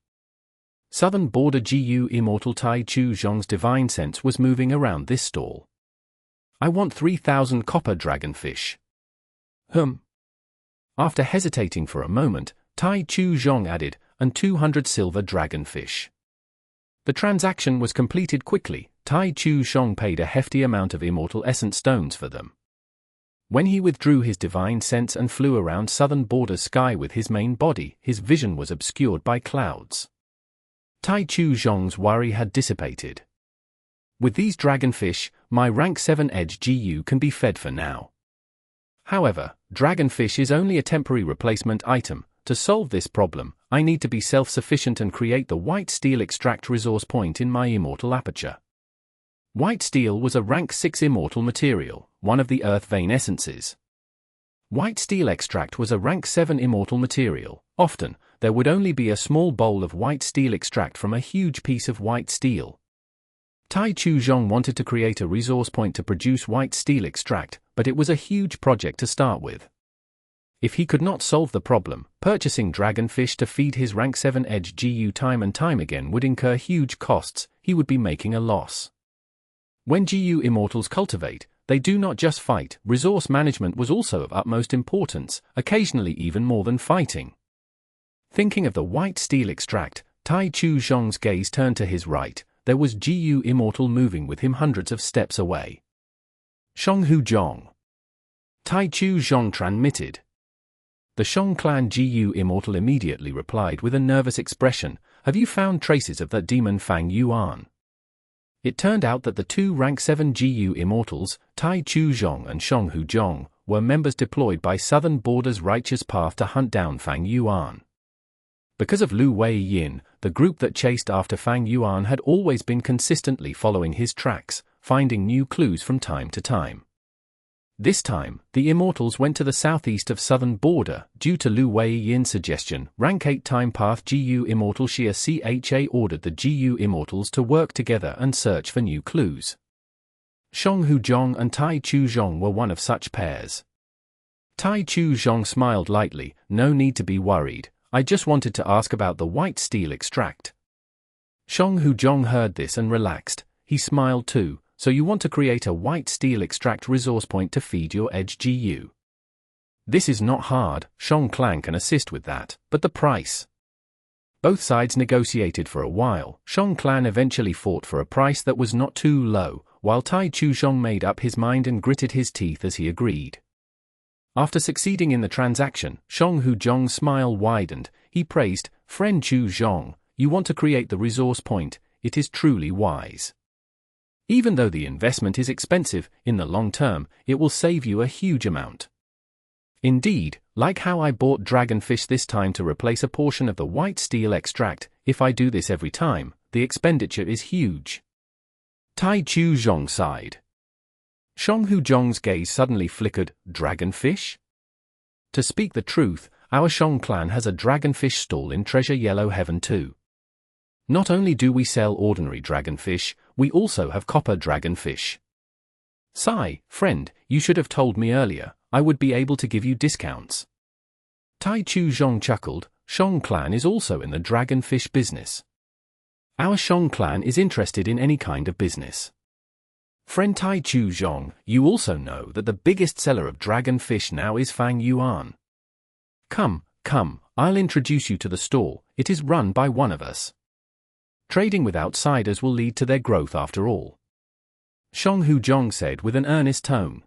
Southern Border GU Immortal Tai Chu Zhong's divine sense was moving around this stall. I want 3,000 copper dragonfish. After hesitating for a moment, Tai Chu Zhong added, and 200 silver dragonfish. The transaction was completed quickly. Tai Chu Zhong paid a hefty amount of immortal essence stones for them. When he withdrew his divine sense and flew around southern border's sky with his main body, his vision was obscured by clouds. Tai Chu Zhong's worry had dissipated. With these dragonfish, my rank 7 edge GU can be fed for now. However, dragonfish is only a temporary replacement item. To solve this problem, I need to be self-sufficient and create the white steel extract resource point in my immortal aperture. White steel was a rank 6 immortal material, one of the earth vein essences. White steel extract was a rank 7 immortal material. Often, there would only be a small bowl of white steel extract from a huge piece of white steel. Tai Chu Zhong wanted to create a resource point to produce white steel extract, but it was a huge project to start with. If he could not solve the problem, purchasing dragonfish to feed his rank 7 edge GU time and time again would incur huge costs. He would be making a loss. When GU immortals cultivate, they do not just fight. Resource management was also of utmost importance, occasionally even more than fighting. Thinking of the white steel extract, Tai Chu Zhong's gaze turned to his right. There was GU immortal moving with him hundreds of steps away. Shonghu Zhong. Tai Chu Zhong transmitted. The Shong clan GU immortal immediately replied with a nervous expression, "Have you found traces of that demon Fang Yuan?" It turned out that the two rank 7 GU immortals, Tai Chu Zhong and Shonghu Zhong, were members deployed by Southern Border's Righteous Path to hunt down Fang Yuan. Because of Lu Wei Yin, the group that chased after Fang Yuan had always been consistently following his tracks, finding new clues from time to time. This time, the Immortals went to the southeast of Southern Border. Due to Lu Wei Yin's suggestion, Rank 8 Time Path GU Immortal Xia Cha ordered the GU Immortals to work together and search for new clues. Shonghu Zhong and Tai Chu Zhong were one of such pairs. Tai Chu Zhong smiled lightly, "No need to be worried. I just wanted to ask about the white steel extract." Shonghu Zhong heard this and relaxed. He smiled too. "So you want to create a white steel extract resource point to feed your edge GU. This is not hard, Shong Clan can assist with that, but the price." Both sides negotiated for a while. Shong Clan eventually fought for a price that was not too low, while Tai Chu Zhong made up his mind and gritted his teeth as he agreed. After succeeding in the transaction, Shonghu Zhong's smile widened. He praised, "Friend Chu Zhong, you want to create the resource point, it is truly wise. Even though the investment is expensive, in the long term, it will save you a huge amount. Indeed, like how I bought dragonfish this time to replace a portion of the white steel extract, if I do this every time, the expenditure is huge." Tai Chu Zhong sighed. Shonghu Zhong's gaze suddenly flickered. "Dragonfish? To speak the truth, our Shong clan has a dragonfish stall in Treasure Yellow Heaven too. Not only do we sell ordinary dragonfish, we also have copper dragonfish. Sigh, friend, you should have told me earlier, I would be able to give you discounts." Tai Chu Zhong chuckled. "Shong clan is also in the dragonfish business. Our Shong clan is interested in any kind of business. Friend Tai Chu Zhong, you also know that the biggest seller of dragonfish now is Fang Yuan. Come, I'll introduce you to the stall. It is run by one of us. Trading with outsiders will lead to their growth after all," Shonghu Zhong said with an earnest tone.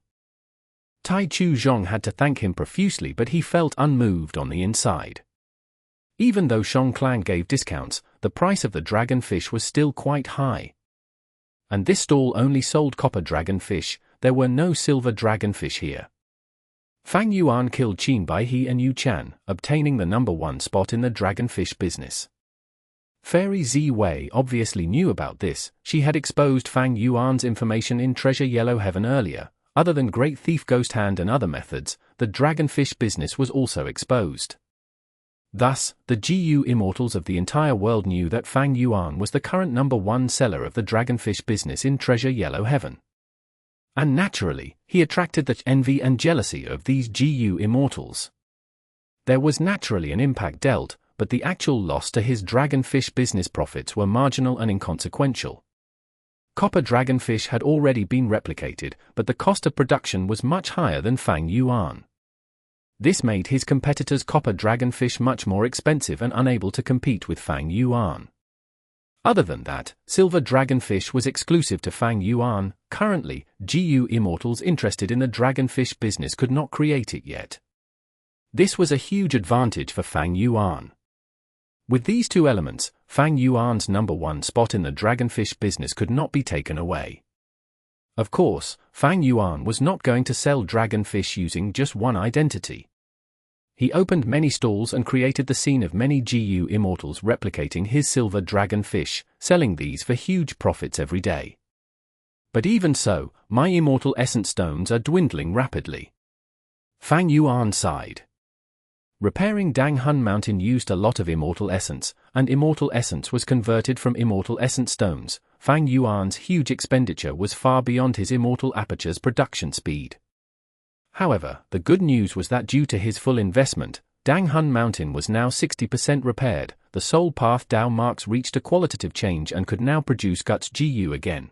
Tai Chu Zhong had to thank him profusely, but he felt unmoved on the inside. Even though Shong Clan gave discounts, the price of the dragonfish was still quite high. And this stall only sold copper dragonfish, there were no silver dragonfish here. Fang Yuan killed Qin Bai He and Yu Chan, obtaining the #1 spot in the dragonfish business. Fairy Zi Wei obviously knew about this. She had exposed Fang Yuan's information in Treasure Yellow Heaven earlier. Other than Great Thief Ghost Hand and other methods, the dragonfish business was also exposed. Thus, the GU immortals of the entire world knew that Fang Yuan was the current #1 seller of the dragonfish business in Treasure Yellow Heaven. And naturally, he attracted the envy and jealousy of these GU immortals. There was naturally an impact dealt, but the actual loss to his dragonfish business profits were marginal and inconsequential. Copper dragonfish had already been replicated, but the cost of production was much higher than Fang Yuan. This made his competitors' copper dragonfish much more expensive and unable to compete with Fang Yuan. Other than that, silver dragonfish was exclusive to Fang Yuan. Currently, GU immortals interested in the dragonfish business could not create it yet. This was a huge advantage for Fang Yuan. With these two elements, Fang Yuan's #1 spot in the dragonfish business could not be taken away. Of course, Fang Yuan was not going to sell dragonfish using just one identity. He opened many stalls and created the scene of many GU immortals replicating his silver dragonfish, selling these for huge profits every day. But even so, my immortal essence stones are dwindling rapidly. Fang Yuan sighed. Repairing Dang Hun Mountain used a lot of Immortal Essence, and Immortal Essence was converted from Immortal Essence Stones. Fang Yuan's huge expenditure was far beyond his Immortal Aperture's production speed. However, the good news was that due to his full investment, Dang Hun Mountain was now 60% repaired. The Soul Path Dao marks reached a qualitative change and could now produce Guts GU again.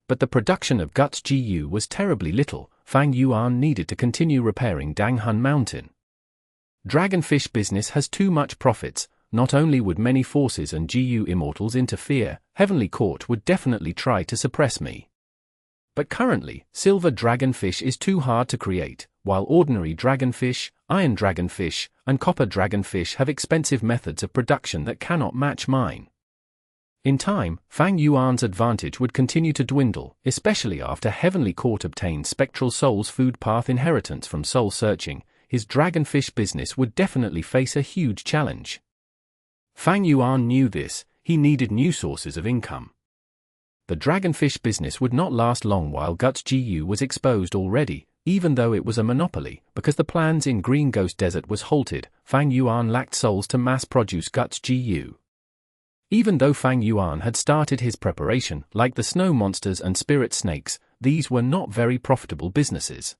But the production of Guts GU was terribly little. Fang Yuan needed to continue repairing Dang Hun Mountain. Dragonfish business has too much profits. Not only would many forces and GU immortals interfere, Heavenly Court would definitely try to suppress me. But currently, silver dragonfish is too hard to create, while ordinary dragonfish, iron dragonfish, and copper dragonfish have expensive methods of production that cannot match mine. In time, Fang Yuan's advantage would continue to dwindle, especially after Heavenly Court obtained Spectral Soul's food path inheritance from soul searching. His dragonfish business would definitely face a huge challenge. Fang Yuan knew this. He needed new sources of income. The dragonfish business would not last long while Guts GU was exposed already, even though it was a monopoly, because the plans in Green Ghost Desert was halted. Fang Yuan lacked souls to mass-produce Guts GU. Even though Fang Yuan had started his preparation, like the snow monsters and spirit snakes, these were not very profitable businesses.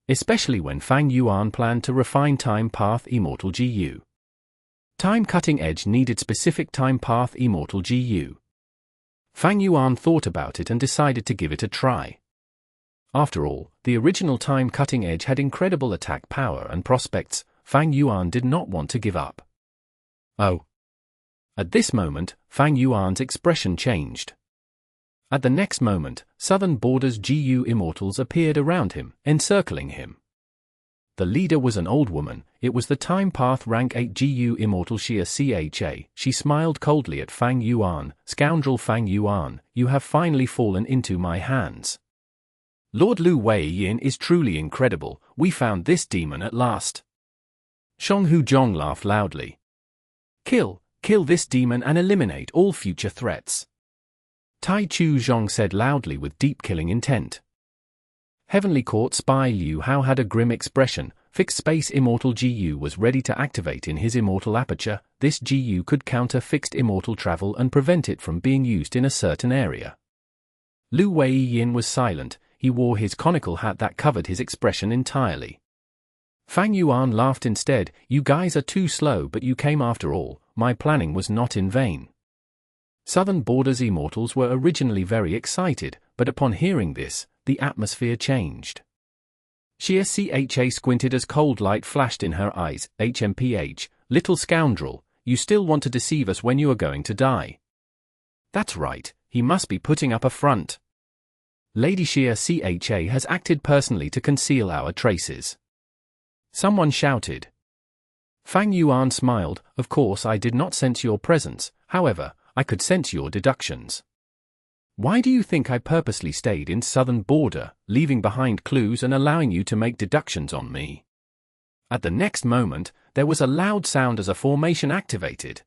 Especially when Fang Yuan planned to refine Time Path Immortal GU. Time Cutting Edge needed specific Time Path Immortal GU. Fang Yuan thought about it and decided to give it a try. After all, the original Time Cutting Edge had incredible attack power and prospects. Fang Yuan did not want to give up. Oh. At this moment, Fang Yuan's expression changed. At the next moment, Southern Border's GU immortals appeared around him, encircling him. The leader was an old woman. It was the Time Path Rank 8 GU immortal Xia Cha. She smiled coldly at Fang Yuan. Scoundrel Fang Yuan, you have finally fallen into my hands. Lord Lu Wei-yin is truly incredible. We found this demon at last. Shang Hu-jong laughed loudly. Kill this demon and eliminate all future threats. Tai Chu-zhong said loudly with deep killing intent. Heavenly Court spy Liu Hao had a grim expression. Fixed Space Immortal GU was ready to activate in his Immortal Aperture. This GU could counter fixed immortal travel and prevent it from being used in a certain area. Lu Wei-yin was silent. He wore his conical hat that covered his expression entirely. Fang Yuan laughed instead. You guys are too slow, but you came after all. My planning was not in vain. Southern Border's immortals were originally very excited, but upon hearing this, the atmosphere changed. Xia Cha squinted as cold light flashed in her eyes. HMPH, little scoundrel, you still want to deceive us when you are going to die. That's right, he must be putting up a front. Lady Xia Cha has acted personally to conceal our traces. Someone shouted. Fang Yuan smiled. Of course I did not sense your presence, however, I could sense your deductions. Why do you think I purposely stayed in Southern Border, leaving behind clues and allowing you to make deductions on me? At the next moment, there was a loud sound as a formation activated.